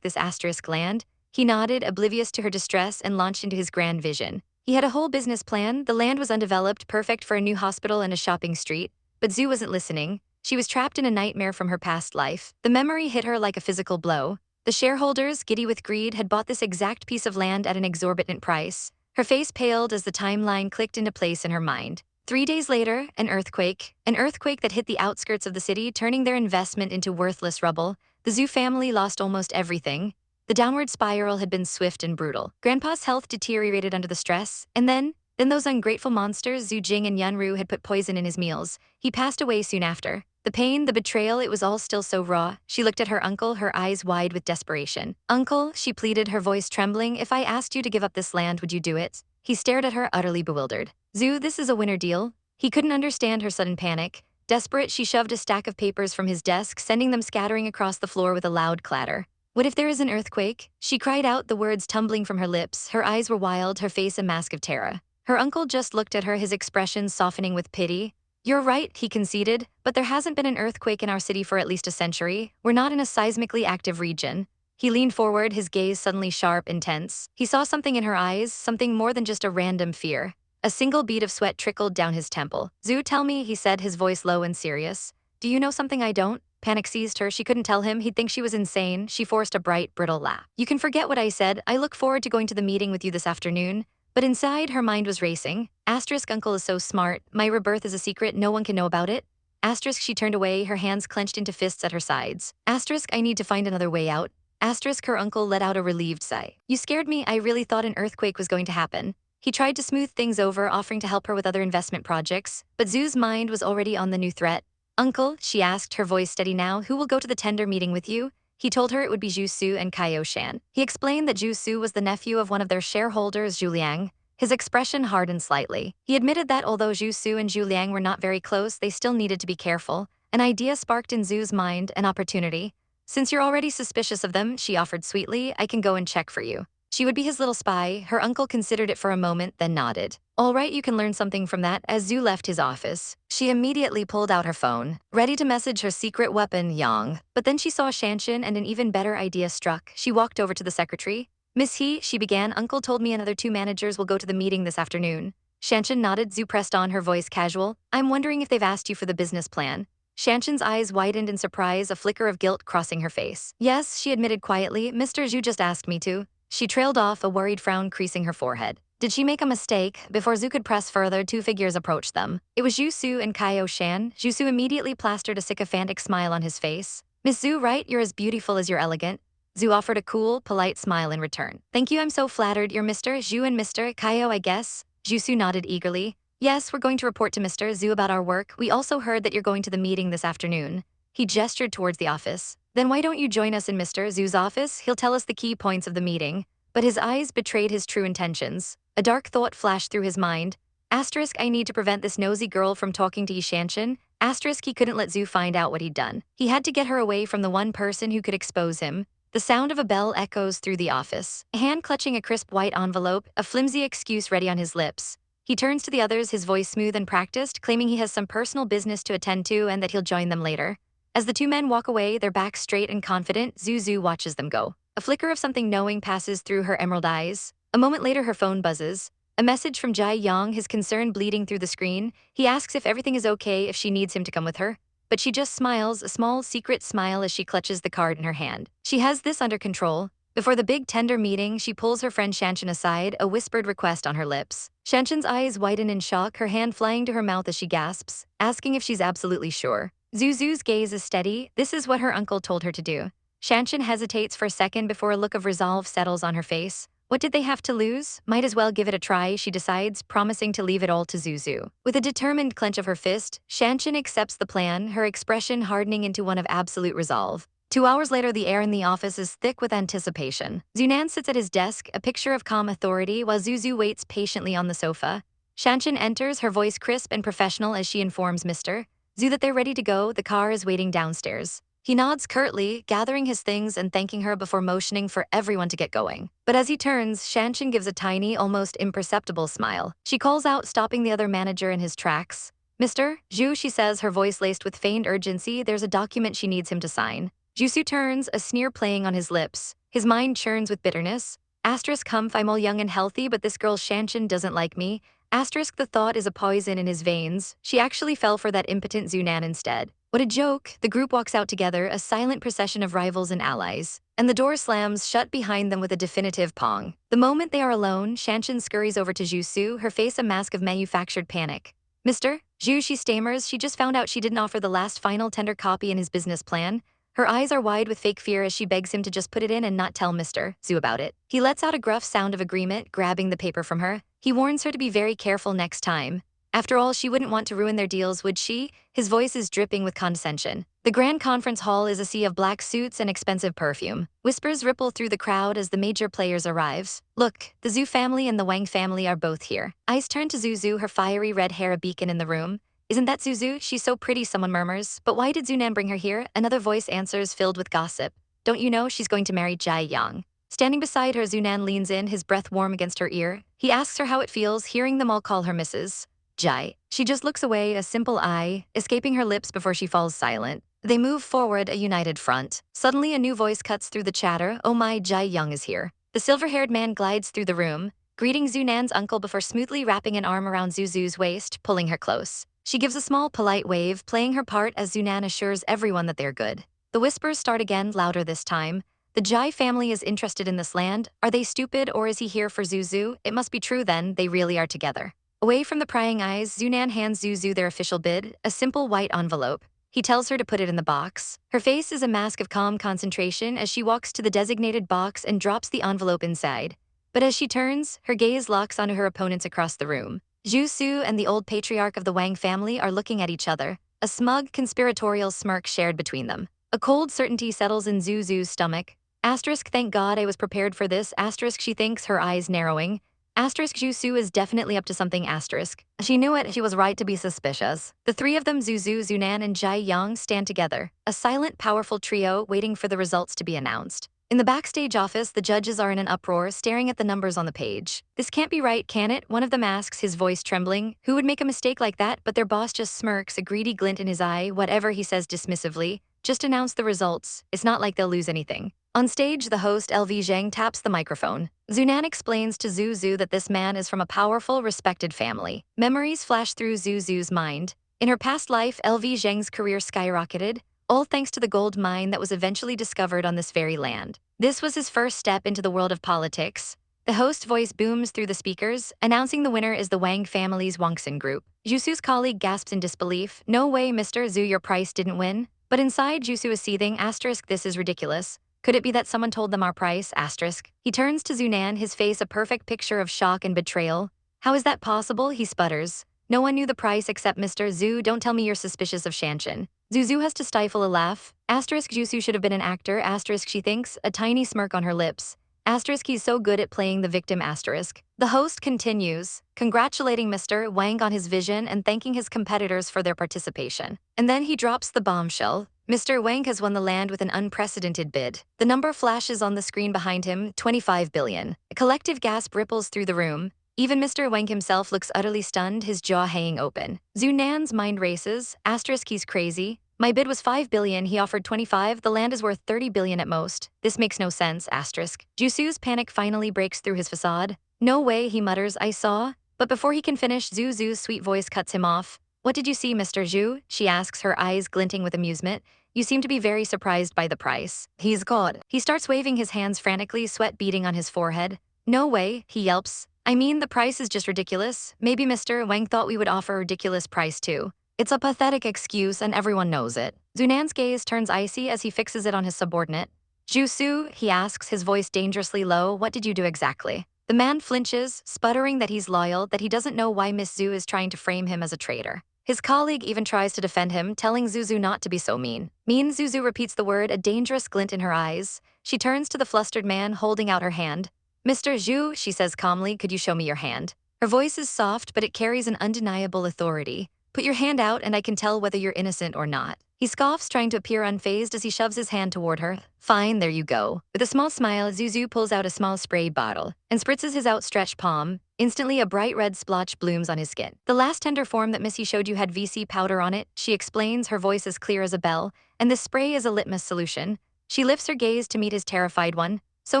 this land?" He nodded, oblivious to her distress, and launched into his grand vision. He had a whole business plan. The land was undeveloped, perfect for a new hospital and a shopping street. But Zhu wasn't listening. She was trapped in a nightmare from her past life. The memory hit her like a physical blow. The shareholders, giddy with greed, had bought this exact piece of land at an exorbitant price. Her face paled as the timeline clicked into place in her mind. 3 days later, an earthquake that hit the outskirts of the city, turning their investment into worthless rubble. The Zhu family lost almost everything. The downward spiral had been swift and brutal. Grandpa's health deteriorated under the stress, and then those ungrateful monsters, Zhu Jing and Yunru, had put poison in his meals. He passed away soon after. The pain, the betrayal, it was all still so raw. She looked at her uncle, her eyes wide with desperation. "Uncle," she pleaded, her voice trembling, "if I asked you to give up this land, would you do it?" He stared at her, utterly bewildered. "Zhu, this is a winner deal." He couldn't understand her sudden panic. Desperate, she shoved a stack of papers from his desk, sending them scattering across the floor with a loud clatter. "What if there is an earthquake?" She cried out, the words tumbling from her lips. Her eyes were wild, her face a mask of terror. Her uncle just looked at her, his expression softening with pity. "You're right," he conceded, "but there hasn't been an earthquake in our city for at least a century. We're not in a seismically active region." He leaned forward, his gaze suddenly sharp, intense. He saw something in her eyes, something more than just a random fear. A single bead of sweat trickled down his temple. "Zhu, tell me," he said, his voice low and serious. "Do you know something I don't?" Panic seized her. She couldn't tell him. He'd think she was insane. She forced a bright, brittle laugh. "You can forget what I said. I look forward to going to the meeting with you this afternoon." But inside, her mind was racing. Uncle is so smart. My rebirth is a secret. No one can know about it. Asterisk she turned away, her hands clenched into fists at her sides. Asterisk I need to find another way out. Asterisk her uncle let out a relieved sigh. You scared me, I really thought an earthquake was going to happen. He tried to smooth things over, offering to help her with other investment projects, but Zu's mind was already on the new threat. Uncle, she asked, her voice steady now, who will go to the tender meeting with you? He told her it would be Zuzu and Kaio Shan. He explained that Zuzu was the nephew of one of their shareholders, Zhu Liang. His expression hardened slightly. He admitted that although Zuzu and Zhu Liang were not very close, they still needed to be careful. An idea sparked in Zu's mind, an opportunity. Since you're already suspicious of them, she offered sweetly, I can go and check for you. She would be his little spy. Her uncle considered it for a moment, then nodded. All right, you can learn something from that. As Zhu left his office, she immediately pulled out her phone, ready to message her secret weapon, Yang. But then she saw Shanshan and an even better idea struck. She walked over to the secretary. Miss He, she began, Uncle told me another 2 managers will go to the meeting this afternoon. Shanshan nodded. Zhu pressed on, her voice casual. I'm wondering if they've asked you for the business plan. Shanshan's eyes widened in surprise, a flicker of guilt crossing her face. Yes, she admitted quietly, Mr. Zhu just asked me to. She trailed off, a worried frown creasing her forehead. Did she make a mistake? Before Zhu could press further, 2 figures approached them. It was Zuzu and Kaio Shan. Zuzu immediately plastered a sycophantic smile on his face. Miss Zhu, right? You're as beautiful as you're elegant. Zhu offered a cool, polite smile in return. Thank you, I'm so flattered. You're Mr. Zhu and Mr. Kaio, I guess? Zuzu nodded eagerly. Yes, we're going to report to Mr. Zhu about our work. We also heard that you're going to the meeting this afternoon. He gestured towards the office. Then why don't you join us in Mr. Zhu's office? He'll tell us the key points of the meeting. But his eyes betrayed his true intentions. A dark thought flashed through his mind. Asterisk I need to prevent this nosy girl from talking to Yishanshan. Asterisk he couldn't let Zhu find out what he'd done. He had to get her away from the one person who could expose him. The sound of a bell echoes through the office. A hand clutching a crisp white envelope, a flimsy excuse ready on his lips. He turns to the others, his voice smooth and practiced, claiming he has some personal business to attend to and that he'll join them later. As the 2 men walk away, their backs straight and confident, Zuzu watches them go. A flicker of something knowing passes through her emerald eyes. A moment later, her phone buzzes. A message from Jai Yang, his concern bleeding through the screen. He asks if everything is okay, if she needs him to come with her. But she just smiles, a small, secret smile as she clutches the card in her hand. She has this under control. Before the big tender meeting, she pulls her friend Shanshan aside, a whispered request on her lips. Shanshan's eyes widen in shock, her hand flying to her mouth as she gasps, asking if she's absolutely sure. Zuzu's gaze is steady. This is what her uncle told her to do. Shanshan hesitates for a second before a look of resolve settles on her face. What did they have to lose? Might as well give it a try, she decides, promising to leave it all to Zuzu. With a determined clench of her fist, Shanshan accepts the plan, her expression hardening into one of absolute resolve. 2 hours later, the air in the office is thick with anticipation. Zunan sits at his desk, a picture of calm authority, while Zuzu waits patiently on the sofa. Shanshan enters, her voice crisp and professional as she informs Mr. Zhu that they're ready to go. The car is waiting downstairs. He nods curtly, gathering his things and thanking her before motioning for everyone to get going. But as he turns, Shanshan gives a tiny, almost imperceptible smile. She calls out, stopping the other manager in his tracks. Mr. Zhu, she says, her voice laced with feigned urgency, there's a document she needs him to sign. Jusu turns, a sneer playing on his lips. His mind churns with bitterness. Asterisk humph, I'm all young and healthy, but this girl Shanshan doesn't like me. Asterisk the thought is a poison in his veins. She actually fell for that impotent Zunan instead. What a joke. The group walks out together, a silent procession of rivals and allies. And the door slams shut behind them with a definitive pong. The moment they are alone, Shanshan scurries over to Jusu, her face a mask of manufactured panic. Mr. Zhu, she stammers, she just found out she didn't offer the last final tender copy in his business plan. Her eyes are wide with fake fear as she begs him to just put it in and not tell Mr. Zhu about it. He lets out a gruff sound of agreement, grabbing the paper from her. He warns her to be very careful next time. After all, she wouldn't want to ruin their deals, would she? His voice is dripping with condescension. The grand conference hall is a sea of black suits and expensive perfume. Whispers ripple through the crowd as the major players arrives. Look, the Zhu family and the Wang family are both here. Eyes turn to Zuzu, her fiery red hair a beacon in the room. Isn't that Zuzu? She's so pretty, someone murmurs. But why did Zunan bring her here? Another voice answers, filled with gossip. Don't you know she's going to marry Jai Yang? Standing beside her, Zunan leans in, his breath warm against her ear. He asks her how it feels, hearing them all call her Mrs. Jai. She just looks away, a simple eye, escaping her lips before she falls silent. They move forward, a united front. Suddenly, a new voice cuts through the chatter. Oh my, Jai Yang is here. The silver-haired man glides through the room, greeting Zunan's uncle before smoothly wrapping an arm around Zuzu's waist, pulling her close. She gives a small, polite wave, playing her part as Zunan assures everyone that they're good. The whispers start again, louder this time. The Jai family is interested in this land. Are they stupid, or is he here for Zuzu? It must be true then, they really are together. Away from the prying eyes, Zunan hands Zuzu their official bid, a simple white envelope. He tells her to put it in the box. Her face is a mask of calm concentration as she walks to the designated box and drops the envelope inside. But as she turns, her gaze locks onto her opponents across the room. Zuzu and the old patriarch of the Wang family are looking at each other, a smug, conspiratorial smirk shared between them. A cold certainty settles in Zuzu's stomach. Asterisk, thank God I was prepared for this. Asterisk, she thinks, her eyes narrowing. Asterisk, Zuzu is definitely up to something. Asterisk. She knew it, she was right to be suspicious. The three of them, Zuzu, Zunan, and Jai Yang, stand together, a silent, powerful trio waiting for the results to be announced. In the backstage office, the judges are in an uproar, staring at the numbers on the page. This can't be right, can it? One of them asks, his voice trembling. Who would make a mistake like that? But their boss just smirks, a greedy glint in his eye. Whatever, he says dismissively. Just announce the results. It's not like they'll lose anything. On stage, the host, LV Zheng, taps the microphone. Zunan explains to Zuzu that this man is from a powerful, respected family. Memories flash through Zuzu's mind. In her past life, LV Zheng's career skyrocketed, all thanks to the gold mine that was eventually discovered on this very land. This was his first step into the world of politics. The host voice booms through the speakers, announcing the winner is the Wang family's Wangsun group. Jusu's colleague gasps in disbelief. No way, Mr. Zhu, your price didn't win. But inside, Jusu is seething. Asterisk, this is ridiculous. Could it be that someone told them our price? Asterisk. He turns to Zunan, his face a perfect picture of shock and betrayal. How is that possible? He sputters. No one knew the price except Mr. Zhu. Don't tell me you're suspicious of Shanshan. Zuzu has to stifle a laugh. Asterisk, Jusu should have been an actor. Asterisk, she thinks, a tiny smirk on her lips. Asterisk, he's so good at playing the victim. Asterisk. The host continues, congratulating Mr. Wang on his vision and thanking his competitors for their participation. And then he drops the bombshell. Mr. Wang has won the land with an unprecedented bid. The number flashes on the screen behind him, 25 billion. A collective gasp ripples through the room. Even Mr. Wang himself looks utterly stunned, his jaw hanging open. Zunan's mind races. Asterisk, he's crazy. My bid was 5 billion, he offered 25, the land is worth 30 billion at most. This makes no sense. Asterisk. Jusu's panic finally breaks through his facade. No way, he mutters, I saw. But before he can finish, Zuzu's sweet voice cuts him off. What did you see, Mr. Zhu? She asks, her eyes glinting with amusement. You seem to be very surprised by the price. He's God. He starts waving his hands frantically, sweat beading on his forehead. No way, he yelps. I mean, the price is just ridiculous. Maybe Mr. Wang thought we would offer a ridiculous price too. It's a pathetic excuse and everyone knows it. Zunan's gaze turns icy as he fixes it on his subordinate. Jusu, he asks, his voice dangerously low, what did you do exactly? The man flinches, sputtering that he's loyal, that he doesn't know why Miss Zhu is trying to frame him as a traitor. His colleague even tries to defend him, telling Zuzu not to be so mean. Mean, Zuzu repeats the word, a dangerous glint in her eyes. She turns to the flustered man, holding out her hand. Mr. Zhu, she says calmly, could you show me your hand? Her voice is soft, but it carries an undeniable authority. Put your hand out and I can tell whether you're innocent or not. He scoffs, trying to appear unfazed as he shoves his hand toward her. Fine, there you go. With a small smile, Zuzu pulls out a small spray bottle and spritzes his outstretched palm. Instantly, a bright red splotch blooms on his skin. The last tender form that Missy showed you had VC powder on it, she explains, her voice as clear as a bell, and this spray is a litmus solution. She lifts her gaze to meet his terrified one. So,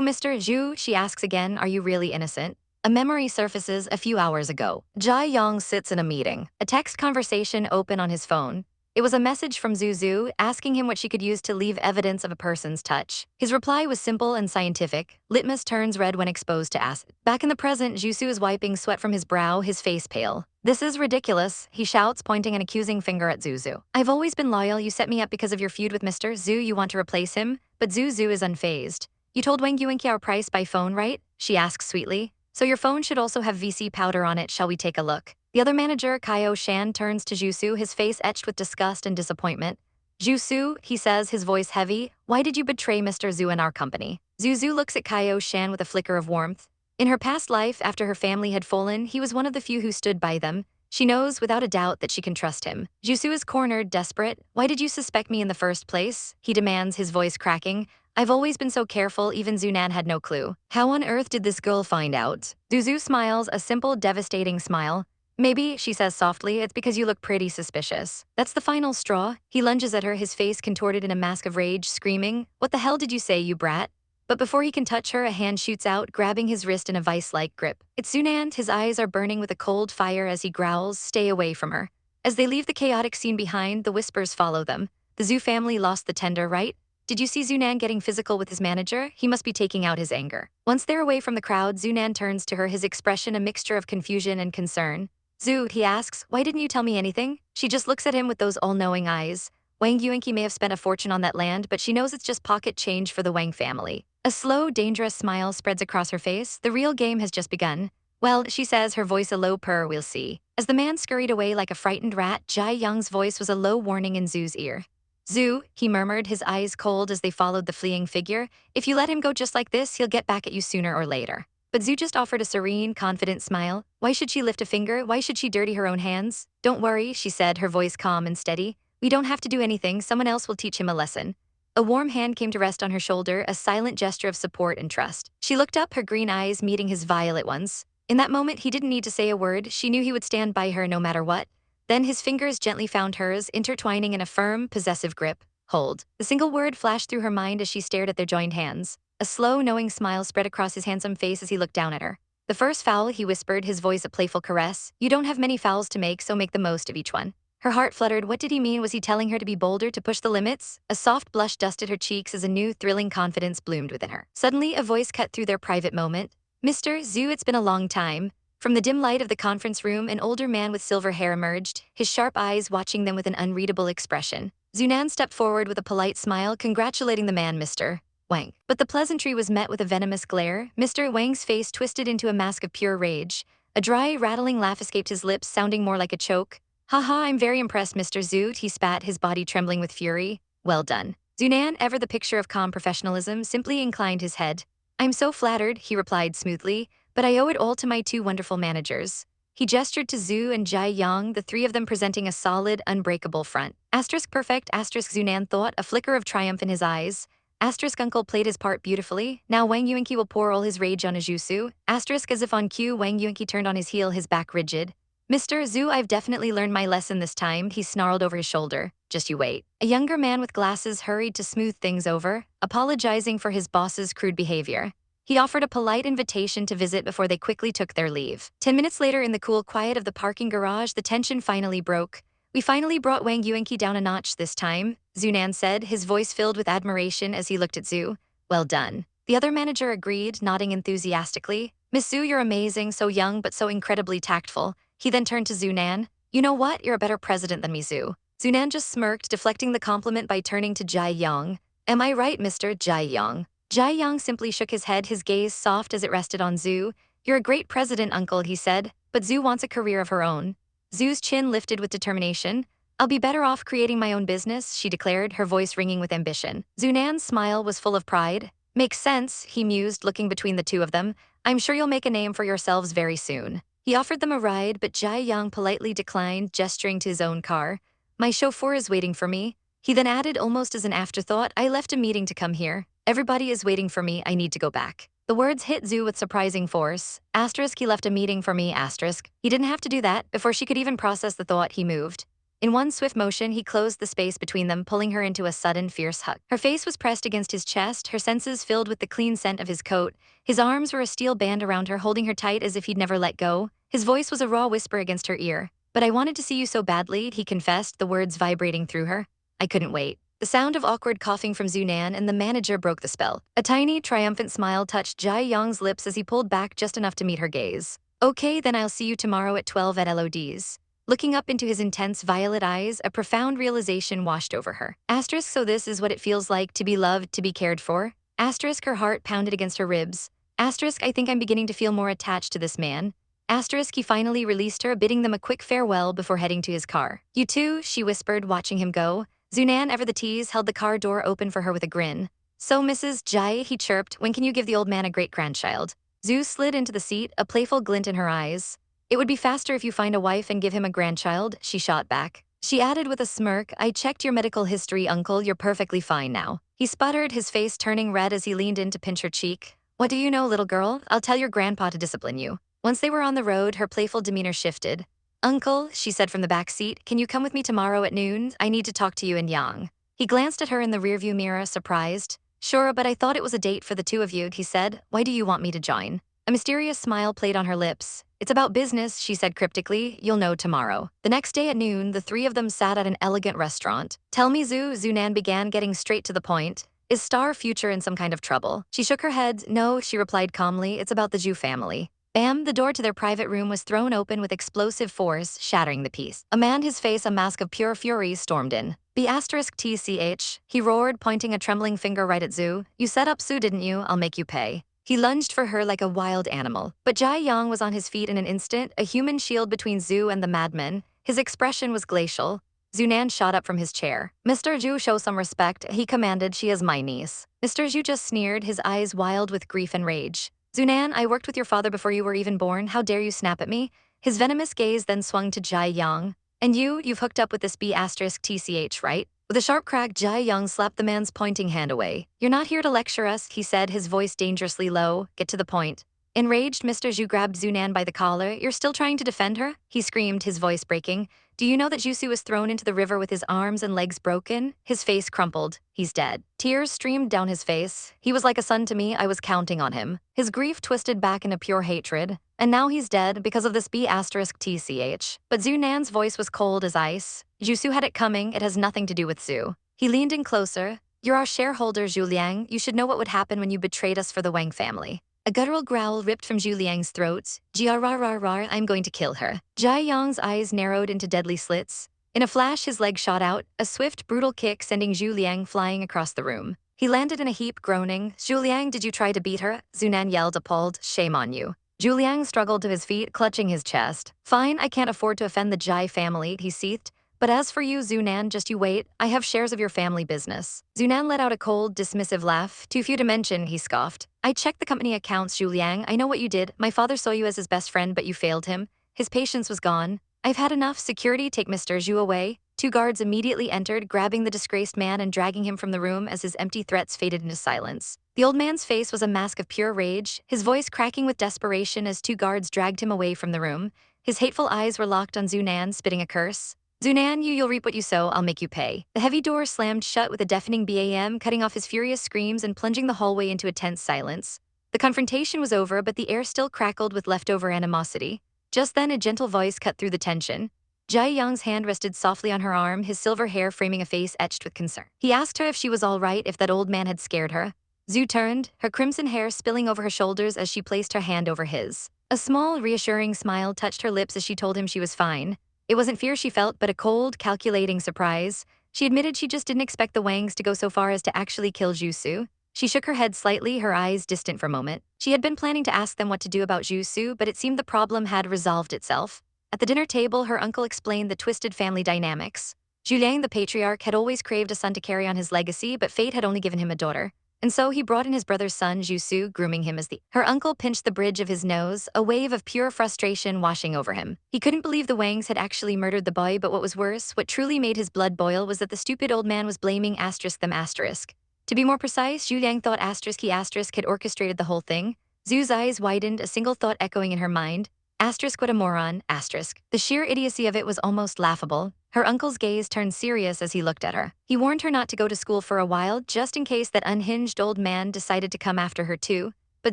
Mr. Zhu, she asks again, are you really innocent? A memory surfaces a few hours ago. Jai Yang sits in a meeting, a text conversation open on his phone. It was a message from Zuzu asking him what she could use to leave evidence of a person's touch. His reply was simple and scientific. Litmus turns red when exposed to acid. Back in the present, Zuzu is wiping sweat from his brow, his face pale. This is ridiculous, he shouts, pointing an accusing finger at Zuzu. I've always been loyal. You set me up because of your feud with Mr. Zhu. You want to replace him? But Zuzu is unfazed. You told Wang Yuanqi our price by phone, right? She asks sweetly. So your phone should also have VC powder on it. Shall we take a look? The other manager, Kaio Shan, turns to Jusu, his face etched with disgust and disappointment. Jusu, he says, his voice heavy, why did you betray Mr. Zhu and our company? Zuzu looks at Kaio Shan with a flicker of warmth. In her past life, after her family had fallen, he was one of the few who stood by them. She knows without a doubt that she can trust him. Jusu is cornered, desperate. Why did you suspect me in the first place? He demands, his voice cracking. I've always been so careful, even Zunan had no clue. How on earth did this girl find out? Zuzu smiles, a simple, devastating smile. Maybe, she says softly, it's because you look pretty suspicious. That's the final straw. He lunges at her, his face contorted in a mask of rage, screaming, what the hell did you say, you brat? But before he can touch her, a hand shoots out, grabbing his wrist in a vice-like grip. It's Zunan, his eyes are burning with a cold fire as he growls, stay away from her. As they leave the chaotic scene behind, the whispers follow them. The Zhu family lost the tender, right? Did you see Zunan getting physical with his manager? He must be taking out his anger. Once they're away from the crowd, Zunan turns to her, his expression a mixture of confusion and concern. Zhu, he asks, why didn't you tell me anything? She just looks at him with those all-knowing eyes. Wang Yuanqi may have spent a fortune on that land, but she knows it's just pocket change for the Wang family. A slow, dangerous smile spreads across her face. The real game has just begun. Well, she says, her voice a low purr, we'll see. As the man scurried away like a frightened rat, Jai Young's voice was a low warning in Zhu's ear. Zhu, he murmured, his eyes cold as they followed the fleeing figure, if you let him go just like this, he'll get back at you sooner or later. But Zhu just offered a serene, confident smile. Why should she lift a finger? Why should she dirty her own hands? Don't worry, she said, her voice calm and steady. We don't have to do anything, someone else will teach him a lesson. A warm hand came to rest on her shoulder, a silent gesture of support and trust. She looked up, her green eyes meeting his violet ones. In that moment, he didn't need to say a word. She knew he would stand by her no matter what. Then his fingers gently found hers, intertwining in a firm, possessive grip. Hold. The single word flashed through her mind as she stared at their joined hands. A slow, knowing smile spread across his handsome face as he looked down at her. The first foul, he whispered, his voice a playful caress. You don't have many fouls to make, so make the most of each one. Her heart fluttered. What did he mean? Was he telling her to be bolder, to push the limits? A soft blush dusted her cheeks as a new, thrilling confidence bloomed within her. Suddenly, a voice cut through their private moment. Mr. Zhu, it's been a long time. From the dim light of the conference room, an older man with silver hair emerged, his sharp eyes watching them with an unreadable expression. Zunan stepped forward with a polite smile, congratulating the man, Mr. Wang. But the pleasantry was met with a venomous glare. Mr. Wang's face twisted into a mask of pure rage. A dry, rattling laugh escaped his lips, sounding more like a choke. Haha, I'm very impressed, Mr. Zhu, he spat, his body trembling with fury. Well done. Zunan, ever the picture of calm professionalism, simply inclined his head. I'm so flattered, he replied smoothly, but I owe it all to my two wonderful managers. He gestured to Zhu and Jai Yang, the three of them presenting a solid, unbreakable front. Asterisk perfect, asterisk Zunan thought, a flicker of triumph in his eyes. Asterisk uncle played his part beautifully. Now Wang Yuanqi will pour all his rage on a jutsu. Asterisk as if on cue, Wang Yuanqi turned on his heel, his back rigid. Mr. Zhu, I've definitely learned my lesson this time, he snarled over his shoulder. Just you wait. A younger man with glasses hurried to smooth things over, apologizing for his boss's crude behavior. He offered a polite invitation to visit before they quickly took their leave. 10 minutes later, in the cool quiet of the parking garage, the tension finally broke. We finally brought Wang Yuanqi down a notch this time, Zunan said, his voice filled with admiration as he looked at Zhu. Well done. The other manager agreed, nodding enthusiastically. Miss Zhu, you're amazing, so young but so incredibly tactful. He then turned to Zunan. You know what? You're a better president than me, Zhu. Zunan just smirked, deflecting the compliment by turning to Jai Yang. Am I right, Mr. Jai Yang? Jai Yang simply shook his head, his gaze soft as it rested on Zhu. You're a great president, uncle, he said, but Zhu wants a career of her own. Zhu's chin lifted with determination. I'll be better off creating my own business, she declared, her voice ringing with ambition. Zunan's smile was full of pride. Makes sense, he mused, looking between the two of them. I'm sure you'll make a name for yourselves very soon. He offered them a ride, but Jai Yang politely declined, gesturing to his own car. My chauffeur is waiting for me. He then added, almost as an afterthought, I left a meeting to come here. Everybody is waiting for me, I need to go back. The words hit Zhu with surprising force. Asterisk, he left a meeting for me, asterisk. He didn't have to do that. Before she could even process the thought, he moved. In one swift motion, he closed the space between them, pulling her into a sudden, fierce hug. Her face was pressed against his chest, her senses filled with the clean scent of his coat. His arms were a steel band around her, holding her tight as if he'd never let go. His voice was a raw whisper against her ear. But I wanted to see you so badly, he confessed, the words vibrating through her. I couldn't wait. The sound of awkward coughing from Zunan and the manager broke the spell. A tiny, triumphant smile touched Jai Yang's lips as he pulled back just enough to meet her gaze. Okay, then I'll see you tomorrow at 12 at LOD's. Looking up into his intense violet eyes, a profound realization washed over her. Asterisk, so this is what it feels like to be loved, to be cared for? Asterisk, her heart pounded against her ribs. Asterisk, I think I'm beginning to feel more attached to this man. Asterisk, he finally released her, bidding them a quick farewell before heading to his car. You too, she whispered, watching him go. Zunan, ever the tease, held the car door open for her with a grin. So, Mrs. Jai, he chirped, when can you give the old man a great-grandchild? Zhu slid into the seat, a playful glint in her eyes. It would be faster if you find a wife and give him a grandchild, she shot back. She added with a smirk, I checked your medical history, uncle, you're perfectly fine now. He sputtered, his face turning red as he leaned in to pinch her cheek. What do you know, little girl? I'll tell your grandpa to discipline you. Once they were on the road, her playful demeanor shifted. Uncle, she said from the back seat, can you come with me tomorrow at noon? I need to talk to you and Yang. He glanced at her in the rearview mirror, surprised. Sure, but I thought it was a date for the two of you, he said. Why do you want me to join? A mysterious smile played on her lips. It's about business, she said cryptically. You'll know tomorrow. The next day at noon, the three of them sat at an elegant restaurant. Tell me, Zhu, Zunan began, getting straight to the point. Is Star Future in some kind of trouble? She shook her head. No, she replied calmly. It's about the Zhu family. Bam! The door to their private room was thrown open with explosive force, shattering the peace. A man, his face a mask of pure fury, stormed in. B*TCH, he roared, pointing a trembling finger right at Zhu. You set up Su, didn't you? I'll make you pay. He lunged for her like a wild animal. But Jai Yang was on his feet in an instant, a human shield between Zhu and the madman. His expression was glacial. Zunan shot up from his chair. Mr. Zhu, show some respect, he commanded. She is my niece. Mr. Zhu just sneered, his eyes wild with grief and rage. Zunan, I worked with your father before you were even born. How dare you snap at me? His venomous gaze then swung to Jai Yang. And you've hooked up with this B*TCH, right? With a sharp crack, Jai Yang slapped the man's pointing hand away. You're not here to lecture us, he said, his voice dangerously low. Get to the point. Enraged, Mr. Zhu grabbed Zunan by the collar. You're still trying to defend her? He screamed, his voice breaking. Do you know that Zuzu was thrown into the river with his arms and legs broken? His face crumpled. He's dead. Tears streamed down his face. He was like a son to me. I was counting on him. His grief twisted back into pure hatred. And now he's dead because of this B*TCH. But Zunan's voice was cold as ice. Zuzu had it coming. It has nothing to do with Zhu. He leaned in closer. You're our shareholder, Zhu Liang. You should know what would happen when you betrayed us for the Wang family. A guttural growl ripped from Zhu Liang's throat. Grrrr, I'm going to kill her. Jai Yang's eyes narrowed into deadly slits. In a flash, his leg shot out, a swift, brutal kick sending Zhu Liang flying across the room. He landed in a heap, groaning. Zhu Liang, did you try to beat her? Zunan yelled, appalled. Shame on you. Zhu Liang struggled to his feet, clutching his chest. Fine, I can't afford to offend the Jai family, he seethed. But as for you, Zunan, just you wait. I have shares of your family business. Zunan let out a cold, dismissive laugh. Too few to mention, he scoffed. I checked the company accounts, Zhu Liang. I know what you did. My father saw you as his best friend, but you failed him. His patience was gone. I've had enough. Security, take Mr. Zhu away. Two guards immediately entered, grabbing the disgraced man and dragging him from the room as his empty threats faded into silence. The old man's face was a mask of pure rage, his voice cracking with desperation as two guards dragged him away from the room. His hateful eyes were locked on Zunan, spitting a curse. Zunan, you'll reap what you sow, I'll make you pay. The heavy door slammed shut with a deafening BAM, cutting off his furious screams and plunging the hallway into a tense silence. The confrontation was over, but the air still crackled with leftover animosity. Just then, a gentle voice cut through the tension. Jai Yang's hand rested softly on her arm, his silver hair framing a face etched with concern. He asked her if she was all right, if that old man had scared her. Zhu turned, her crimson hair spilling over her shoulders as she placed her hand over his. A small, reassuring smile touched her lips as she told him she was fine. It wasn't fear she felt, but a cold, calculating surprise. She admitted she just didn't expect the Wangs to go so far as to actually kill Zuzu. She shook her head slightly, her eyes distant for a moment. She had been planning to ask them what to do about Zuzu, but it seemed the problem had resolved itself. At the dinner table, her uncle explained the twisted family dynamics. Zhu Liang, the patriarch, had always craved a son to carry on his legacy, but fate had only given him a daughter. And so he brought in his brother's son, Zuzu, grooming him as the... Her uncle pinched the bridge of his nose, a wave of pure frustration washing over him. He couldn't believe the Wangs had actually murdered the boy, but what was worse, what truly made his blood boil was that the stupid old man was blaming them asterisk. To be more precise, Zhu Liang thought he had orchestrated the whole thing. Zhu's eyes widened, a single thought echoing in her mind. What a moron, asterisk. The sheer idiocy of it was almost laughable. Her uncle's gaze turned serious as he looked at her. He warned her not to go to school for a while, just in case that unhinged old man decided to come after her too. But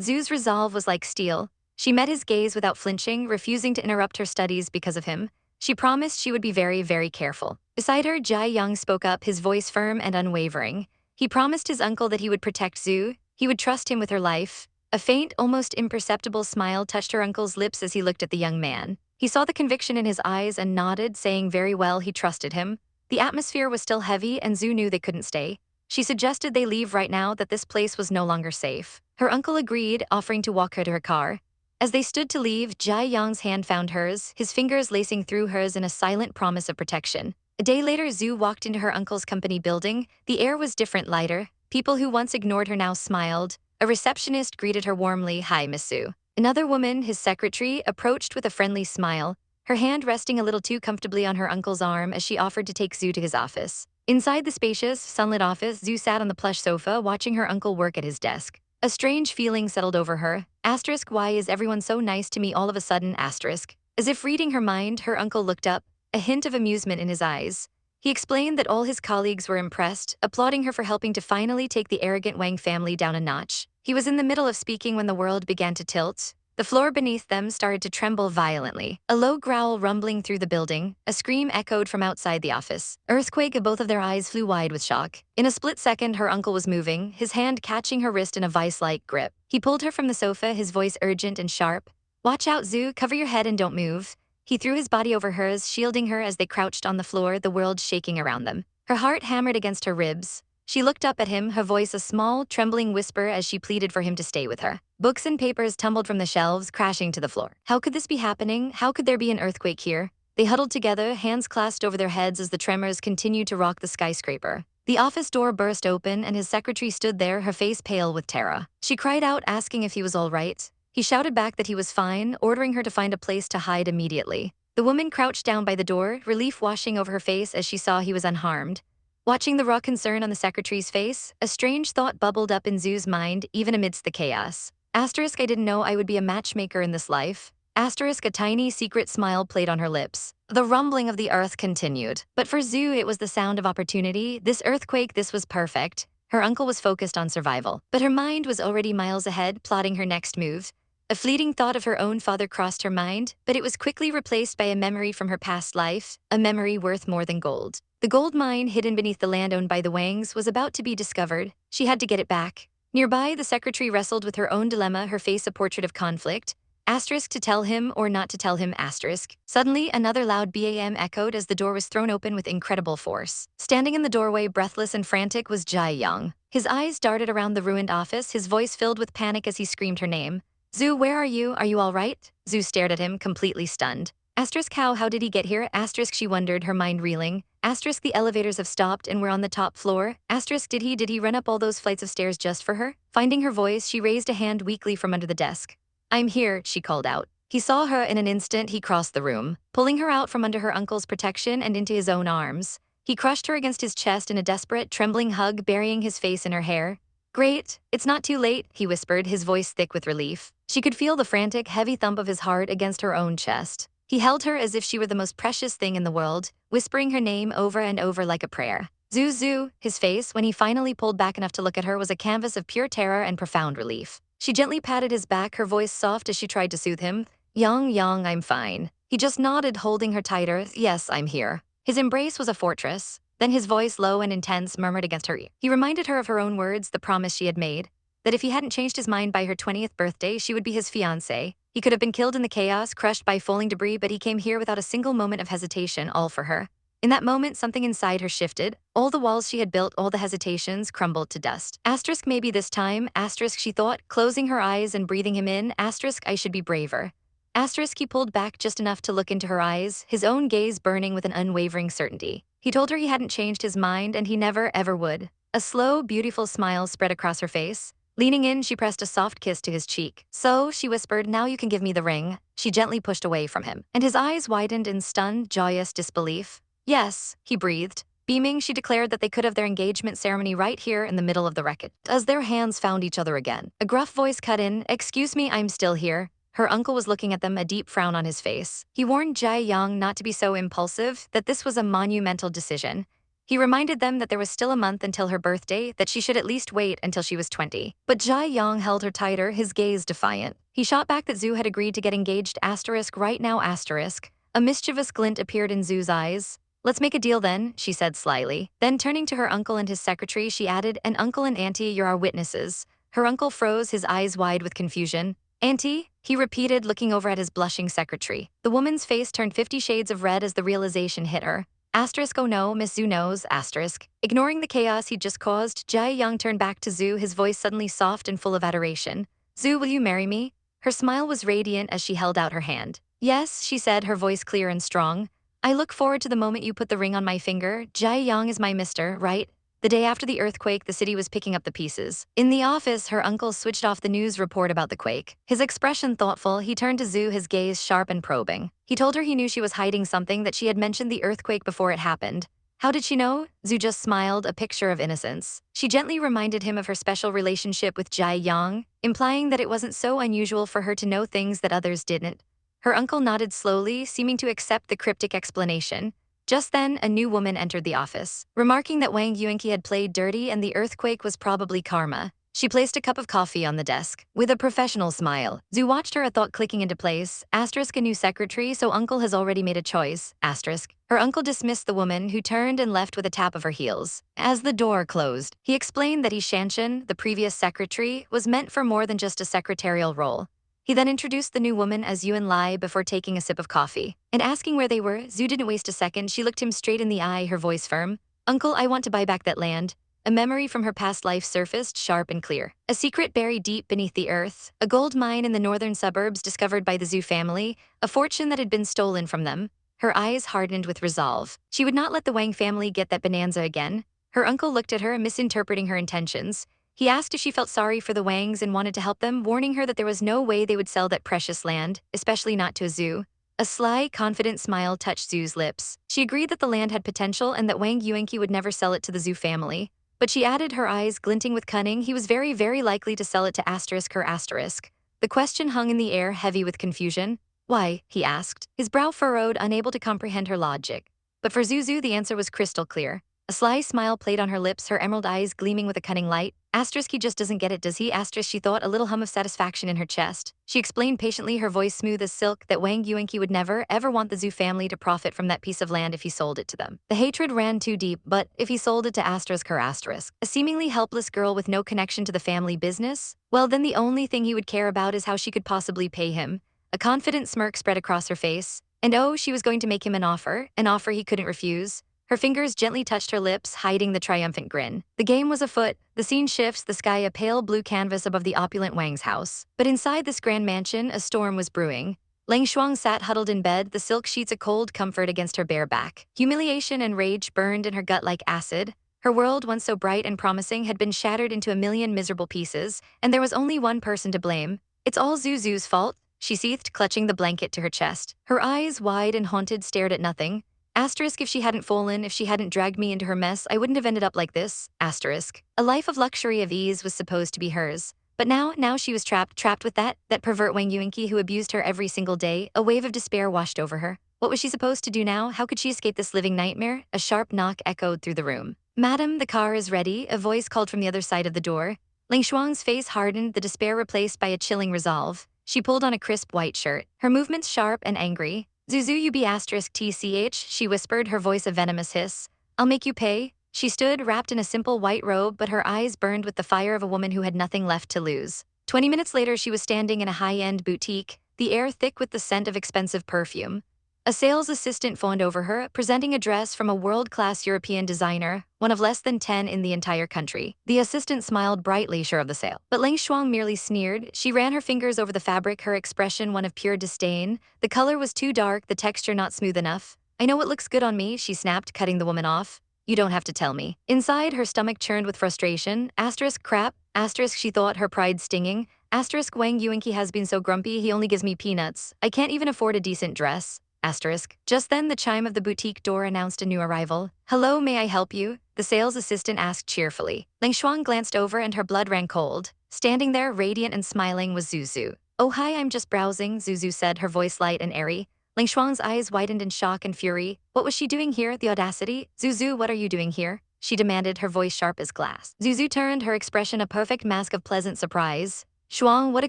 Zhu's resolve was like steel. She met his gaze without flinching, refusing to interrupt her studies because of him. She promised she would be very, very careful. Beside her, Jai Yang spoke up, his voice firm and unwavering. He promised his uncle that he would protect Zhu. He would trust him with her life. A faint, almost imperceptible smile touched her uncle's lips as he looked at the young man. He saw the conviction in his eyes and nodded, saying very well he trusted him. The atmosphere was still heavy, and Zhu knew they couldn't stay. She suggested they leave right now, that this place was no longer safe. Her uncle agreed, offering to walk her to her car. As they stood to leave, Jai Yang's hand found hers, his fingers lacing through hers in a silent promise of protection. A day later, Zhu walked into her uncle's company building. The air was different, lighter. People who once ignored her now smiled. A receptionist greeted her warmly, "Hi, Miss Zhu." Another woman, his secretary, approached with a friendly smile, her hand resting a little too comfortably on her uncle's arm as she offered to take Zhu to his office. Inside the spacious, sunlit office, Zhu sat on the plush sofa, watching her uncle work at his desk. A strange feeling settled over her. Asterisk, why is everyone so nice to me all of a sudden, asterisk. As if reading her mind, her uncle looked up, a hint of amusement in his eyes. He explained that all his colleagues were impressed, applauding her for helping to finally take the arrogant Wang family down a notch. He was in the middle of speaking when the world began to tilt. The floor beneath them started to tremble violently. A low growl rumbling through the building, a scream echoed from outside the office. Earthquake, both of their eyes flew wide with shock. In a split second, her uncle was moving, his hand catching her wrist in a vice-like grip. He pulled her from the sofa, his voice urgent and sharp. Watch out, Zu, cover your head and don't move. He threw his body over hers, shielding her as they crouched on the floor, the world shaking around them. Her heart hammered against her ribs. She looked up at him, her voice a small, trembling whisper as she pleaded for him to stay with her. Books and papers tumbled from the shelves, crashing to the floor. How could this be happening? How could there be an earthquake here? They huddled together, hands clasped over their heads as the tremors continued to rock the skyscraper. The office door burst open and his secretary stood there, her face pale with terror. She cried out, asking if he was all right. He shouted back that he was fine, ordering her to find a place to hide immediately. The woman crouched down by the door, relief washing over her face as she saw he was unharmed. Watching the raw concern on the secretary's face, a strange thought bubbled up in Zu's mind, even amidst the chaos. Asterisk, I didn't know I would be a matchmaker in this life. Asterisk, a tiny secret smile played on her lips. The rumbling of the earth continued. But for Zu, it was the sound of opportunity. This earthquake, this was perfect. Her uncle was focused on survival. But her mind was already miles ahead, plotting her next move. A fleeting thought of her own father crossed her mind, but it was quickly replaced by a memory from her past life, a memory worth more than gold. The gold mine hidden beneath the land owned by the Wangs was about to be discovered. She had to get it back. Nearby, the secretary wrestled with her own dilemma, her face a portrait of conflict. Asterisk, to tell him or not to tell him, asterisk. Suddenly, another loud BAM echoed as the door was thrown open with incredible force. Standing in the doorway, breathless and frantic, was Jai Young. His eyes darted around the ruined office, his voice filled with panic as he screamed her name. Zu, where are you? Are you all right? Zu stared at him, completely stunned. Asterisk, how did he get here? Asterisk, she wondered, her mind reeling. Asterisk, the elevators have stopped and we're on the top floor. Asterisk, did he run up all those flights of stairs just for her? Finding her voice, she raised a hand weakly from under the desk. I'm here, she called out. He saw her in an instant. He crossed the room, pulling her out from under her uncle's protection and into his own arms. He crushed her against his chest in a desperate, trembling hug, burying his face in her hair. Great, it's not too late, he whispered, his voice thick with relief. She could feel the frantic, heavy thump of his heart against her own chest. He held her as if she were the most precious thing in the world, whispering her name over and over like a prayer. Zuzu, his face, when he finally pulled back enough to look at her, was a canvas of pure terror and profound relief. She gently patted his back, her voice soft as she tried to soothe him. Young, I'm fine. He just nodded, holding her tighter. Yes, I'm here. His embrace was a fortress. Then his voice, low and intense, murmured against her ear. He reminded her of her own words, the promise she had made, that if he hadn't changed his mind by her 20th birthday, she would be his fiancée. He could have been killed in the chaos, crushed by falling debris, but he came here without a single moment of hesitation, all for her. In that moment, something inside her shifted. All the walls she had built, all the hesitations, crumbled to dust. Asterisk, maybe this time. Asterisk, she thought, closing her eyes and breathing him in. Asterisk, I should be braver. Asterisk, he pulled back just enough to look into her eyes, his own gaze burning with an unwavering certainty. He told her he hadn't changed his mind and he never, ever would. A slow, beautiful smile spread across her face. Leaning in, she pressed a soft kiss to his cheek. So, she whispered, now you can give me the ring. She gently pushed away from him, and his eyes widened in stunned, joyous disbelief. Yes, he breathed. Beaming, she declared that they could have their engagement ceremony right here in the middle of the wreckage. As their hands found each other again, a gruff voice cut in, excuse me, I'm still here. Her uncle was looking at them, a deep frown on his face. He warned Jai Young not to be so impulsive, that this was a monumental decision. He reminded them that there was still a month until her birthday, that she should at least wait until she was 20. But Jai Young held her tighter, his gaze defiant. He shot back that Zu had agreed to get engaged, asterisk, right now, asterisk. A mischievous glint appeared in Zu's eyes. Let's make a deal then, she said slyly. Then turning to her uncle and his secretary, she added, and uncle and auntie, you're our witnesses. Her uncle froze, his eyes wide with confusion. Auntie? He repeated, looking over at his blushing secretary. The woman's face turned 50 shades of red as the realization hit her. Asterisk, oh no, Miss Zu knows, asterisk. Ignoring the chaos he'd just caused, Jai Young turned back to Zu, his voice suddenly soft and full of adoration. Zu, will you marry me? Her smile was radiant as she held out her hand. Yes, she said, her voice clear and strong. I look forward to the moment you put the ring on my finger. Jai Young is my mister, right? The day after the earthquake, the city was picking up the pieces. In the office, her uncle switched off the news report about the quake. His expression thoughtful, he turned to Zu, his gaze sharp and probing. He told her he knew she was hiding something, that she had mentioned the earthquake before it happened. How did she know? Zu just smiled, a picture of innocence. She gently reminded him of her special relationship with Jai Young, implying that it wasn't so unusual for her to know things that others didn't. Her uncle nodded slowly, seeming to accept the cryptic explanation. Just then, a new woman entered the office, remarking that Wang Yuanqi had played dirty and the earthquake was probably karma. She placed a cup of coffee on the desk. With a professional smile, Zu watched her, a thought clicking into place. Asterisk, a new secretary, so uncle has already made a choice. Asterisk. Her uncle dismissed the woman, who turned and left with a tap of her heels. As the door closed, he explained that Shanshan, the previous secretary, was meant for more than just a secretarial role. He then introduced the new woman as Yuan Lai before taking a sip of coffee. And asking where they were, Zhu didn't waste a second. She looked him straight in the eye, her voice firm. Uncle, I want to buy back that land. A memory from her past life surfaced, sharp and clear. A secret buried deep beneath the earth, a gold mine in the northern suburbs discovered by the Zhu family, a fortune that had been stolen from them. Her eyes hardened with resolve. She would not let the Wang family get that bonanza again. Her uncle looked at her, misinterpreting her intentions. He asked if she felt sorry for the Wangs and wanted to help them, warning her that there was no way they would sell that precious land, especially not to a Zhu. A sly, confident smile touched Zhu's lips. She agreed that the land had potential and that Wang Yuanqi would never sell it to the Zhu family. But she added, her eyes glinting with cunning, he was very, very likely to sell it to her asterisk. The question hung in the air, heavy with confusion. Why? He asked, his brow furrowed, unable to comprehend her logic. But for Zuzu, the answer was crystal clear. A sly smile played on her lips, her emerald eyes gleaming with a cunning light. Asterisk, he just doesn't get it, does he? Asterisk, she thought, a little hum of satisfaction in her chest. She explained patiently, her voice smooth as silk, that Wang Yuanqi would never, ever want the Zhu family to profit from that piece of land if he sold it to them. The hatred ran too deep, but if he sold it to her asterisk, a seemingly helpless girl with no connection to the family business, well, then the only thing he would care about is how she could possibly pay him. A confident smirk spread across her face. And oh, she was going to make him an offer he couldn't refuse. Her fingers gently touched her lips, hiding the triumphant grin. The game was afoot. The scene shifts, the sky a pale blue canvas above the opulent Wang's house. But inside this grand mansion, a storm was brewing. Lang Shuang sat huddled in bed, the silk sheets a cold comfort against her bare back. Humiliation and rage burned in her gut like acid. Her world, once so bright and promising, had been shattered into a million miserable pieces, and there was only one person to blame. It's all Zuzu's fault, she seethed, clutching the blanket to her chest. Her eyes, wide and haunted, stared at nothing. Asterisk, if she hadn't fallen, if she hadn't dragged me into her mess, I wouldn't have ended up like this. Asterisk. A life of luxury, of ease, was supposed to be hers. But now she was trapped with that pervert Wang Yuanqi who abused her every single day. A wave of despair washed over her. What was she supposed to do now? How could she escape this living nightmare? A sharp knock echoed through the room. Madam, the car is ready, a voice called from the other side of the door. Ling Shuang's face hardened, the despair replaced by a chilling resolve. She pulled on a crisp white shirt, her movements sharp and angry. Zuzu, you be asterisk TCH, she whispered, her voice a venomous hiss. I'll make you pay. She stood, wrapped in a simple white robe, but her eyes burned with the fire of a woman who had nothing left to lose. 20 minutes later, she was standing in a high-end boutique, the air thick with the scent of expensive perfume. A sales assistant fawned over her, presenting a dress from a world-class European designer, one of less than 10 in the entire country. The assistant smiled brightly, sure of the sale. But Lang Shuang merely sneered. She ran her fingers over the fabric, her expression one of pure disdain. The color was too dark, the texture not smooth enough. I know what looks good on me, she snapped, cutting the woman off. You don't have to tell me. Inside, her stomach churned with frustration. Asterisk crap. Asterisk, she thought, her pride stinging. Asterisk, Wang Yuanqi has been so grumpy, he only gives me peanuts. I can't even afford a decent dress. Asterisk. Just then, the chime of the boutique door announced a new arrival. Hello, may I help you? The sales assistant asked cheerfully. Lang Shuang glanced over and her blood ran cold. Standing there, radiant and smiling, was Zuzu. Oh hi, I'm just browsing, Zuzu said, her voice light and airy. Lang Shuang's eyes widened in shock and fury. What was she doing here? The audacity? Zuzu, what are you doing here? She demanded, her voice sharp as glass. Zuzu turned, her expression a perfect mask of pleasant surprise. Shuang, what a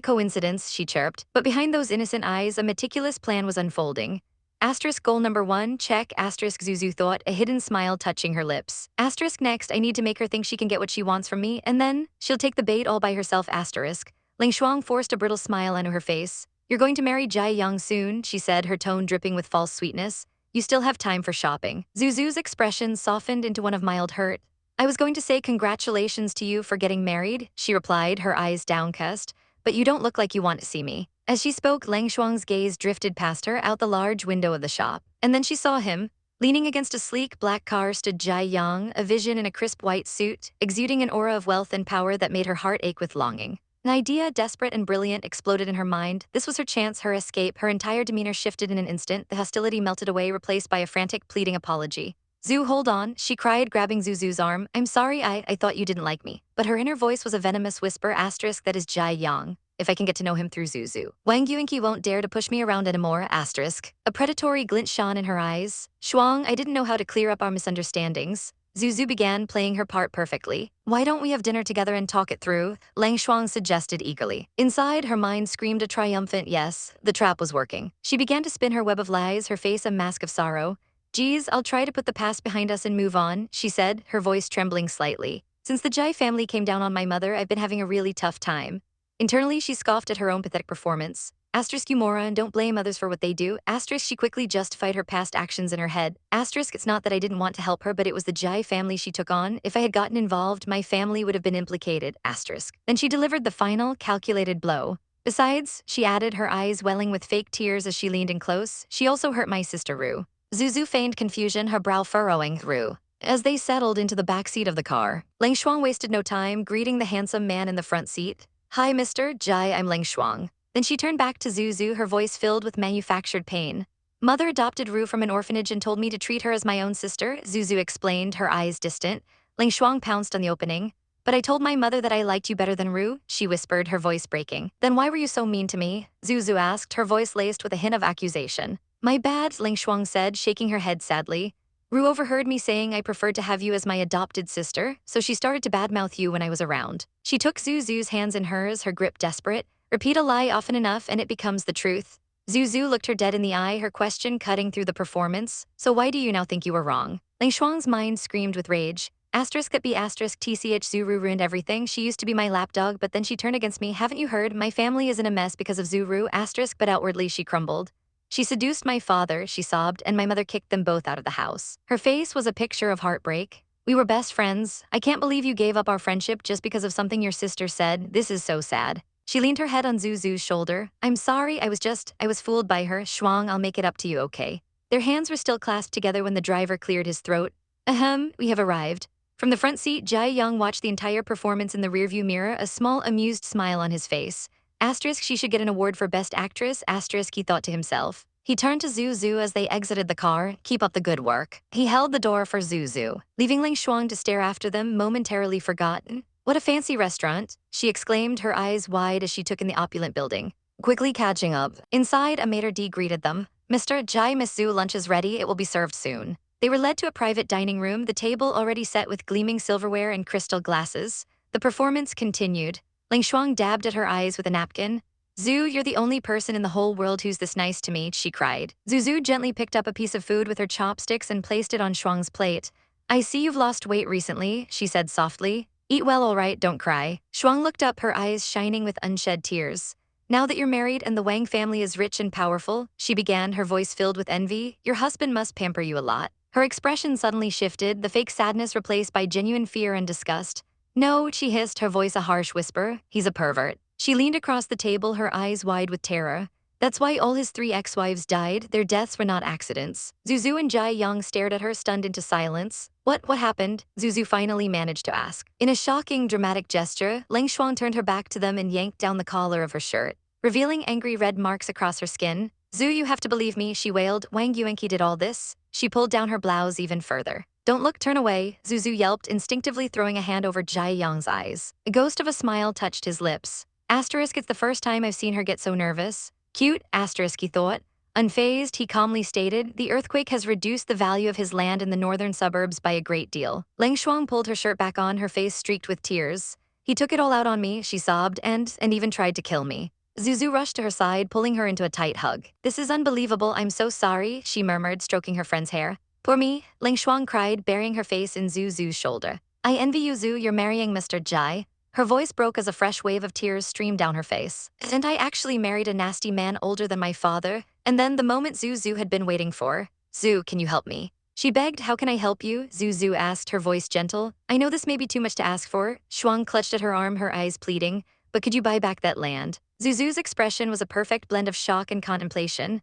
coincidence, she chirped. But behind those innocent eyes, a meticulous plan was unfolding. Asterisk goal number 1, check, asterisk Zuzu thought, a hidden smile touching her lips. Asterisk next, I need to make her think she can get what she wants from me, and then she'll take the bait all by herself, asterisk. Ling Shuang forced a brittle smile onto her face. You're going to marry Jai Yang soon, she said, her tone dripping with false sweetness. You still have time for shopping. Zuzu's expression softened into one of mild hurt. I was going to say congratulations to you for getting married, she replied, her eyes downcast, but you don't look like you want to see me. As she spoke, Lang Shuang's gaze drifted past her out the large window of the shop. And then she saw him. Leaning against a sleek black car stood Jai Yang, a vision in a crisp white suit, exuding an aura of wealth and power that made her heart ache with longing. An idea, desperate and brilliant, exploded in her mind. This was her chance, her escape. Her entire demeanor shifted in an instant. The hostility melted away, replaced by a frantic, pleading apology. Zu, hold on, she cried, grabbing Zuzu's arm. I'm sorry, I thought you didn't like me. But her inner voice was a venomous whisper, asterisk, that is Jai Yang. If I can get to know him through Zuzu. Wang Yuanqi won't dare to push me around anymore, asterisk. A predatory glint shone in her eyes. Shuang, I didn't know how to clear up our misunderstandings. Zuzu began, playing her part perfectly. Why don't we have dinner together and talk it through? Lang Shuang suggested eagerly. Inside, her mind screamed a triumphant yes. The trap was working. She began to spin her web of lies, her face a mask of sorrow. Geez, I'll try to put the past behind us and move on, she said, her voice trembling slightly. Since the Jai family came down on my mother, I've been having a really tough time. Internally, she scoffed at her own pathetic performance. Asterisk, you moron, don't blame others for what they do. Asterisk, she quickly justified her past actions in her head. Asterisk, it's not that I didn't want to help her, but it was the Jai family she took on. If I had gotten involved, my family would have been implicated. Asterisk. Then she delivered the final, calculated blow. Besides, she added, her eyes welling with fake tears as she leaned in close, she also hurt my sister Rue. Zuzu feigned confusion, her brow furrowing. Rue. As they settled into the backseat of the car, Lang Shuang wasted no time greeting the handsome man in the front seat. Hi, Mr. Jai, I'm Lang Shuang. Then she turned back to Zuzu, her voice filled with manufactured pain. Mother adopted Rue from an orphanage and told me to treat her as my own sister, Zuzu explained, her eyes distant. Lang Shuang pounced on the opening. But I told my mother that I liked you better than Rue, she whispered, her voice breaking. Then why were you so mean to me? Zuzu asked, her voice laced with a hint of accusation. My bad, Lang Shuang said, shaking her head sadly. Rue overheard me saying I preferred to have you as my adopted sister, so she started to badmouth you when I was around. She took Zuzu's hands in hers, her grip desperate. Repeat a lie often enough and it becomes the truth. Zuzu looked her dead in the eye, her question cutting through the performance. So why do you now think you were wrong? Lang Shuang's mind screamed with rage. Asterisk that be asterisk tch Zuru ruined everything. She used to be my lapdog, but then she turned against me. Haven't you heard? My family is in a mess because of Zuru, asterisk, but outwardly she crumbled. She seduced my father, she sobbed, and my mother kicked them both out of the house. Her face was a picture of heartbreak. We were best friends. I can't believe you gave up our friendship just because of something your sister said. This is so sad. She leaned her head on Zuzu's shoulder. I'm sorry, I was fooled by her. Shuang, I'll make it up to you, okay? Their hands were still clasped together when the driver cleared his throat. Ahem, we have arrived. From the front seat, Jai Young watched the entire performance in the rearview mirror, a small, amused smile on his face. Asterisk, she should get an award for Best Actress, asterisk, he thought to himself. He turned to Zuzu as they exited the car. Keep up the good work. He held the door for Zuzu, leaving Lang Shuang to stare after them, momentarily forgotten. What a fancy restaurant, she exclaimed, her eyes wide as she took in the opulent building. Quickly catching up, inside, a maitre d' greeted them. Mr. Jai, Miss Zhu, lunch is ready, it will be served soon. They were led to a private dining room, the table already set with gleaming silverware and crystal glasses. The performance continued. Lang Shuang dabbed at her eyes with a napkin. Zhu, you're the only person in the whole world who's this nice to me, she cried. Zuzu gently picked up a piece of food with her chopsticks and placed it on Shuang's plate. I see you've lost weight recently, she said softly. Eat well, all right, don't cry. Shuang looked up, her eyes shining with unshed tears. Now that you're married and the Wang family is rich and powerful, she began, her voice filled with envy, your husband must pamper you a lot. Her expression suddenly shifted, the fake sadness replaced by genuine fear and disgust. No, she hissed, her voice a harsh whisper. He's a pervert. She leaned across the table, her eyes wide with terror. That's why all his 3 ex-wives died. Their deaths were not accidents. Zuzu and Jai Young stared at her, stunned into silence. What happened? Zuzu finally managed to ask. In a shocking, dramatic gesture, Lang Shuang turned her back to them and yanked down the collar of her shirt, revealing angry red marks across her skin. Zhu, you have to believe me, she wailed. Wang Yuanqi did all this. She pulled down her blouse even further. Don't look, turn away, Zuzu yelped, instinctively throwing a hand over Jai Young's eyes. A ghost of a smile touched his lips. Asterisk, it's the first time I've seen her get so nervous. Cute, asterisk, he thought. Unfazed, he calmly stated, the earthquake has reduced the value of his land in the northern suburbs by a great deal. Lang Shuang pulled her shirt back on, her face streaked with tears. He took it all out on me, she sobbed, and even tried to kill me. Zuzu rushed to her side, pulling her into a tight hug. This is unbelievable, I'm so sorry, she murmured, stroking her friend's hair. Poor me, Lang Shuang cried, burying her face in Zuzu's shoulder. I envy you, Zhu, you're marrying Mr. Jai. Her voice broke as a fresh wave of tears streamed down her face. And I actually married a nasty man older than my father. And then the moment Zuzu had been waiting for. Zhu, can you help me? She begged, how can I help you? Zuzu asked, her voice gentle. I know this may be too much to ask for. Shuang clutched at her arm, her eyes pleading. But could you buy back that land? Zuzu's expression was a perfect blend of shock and contemplation.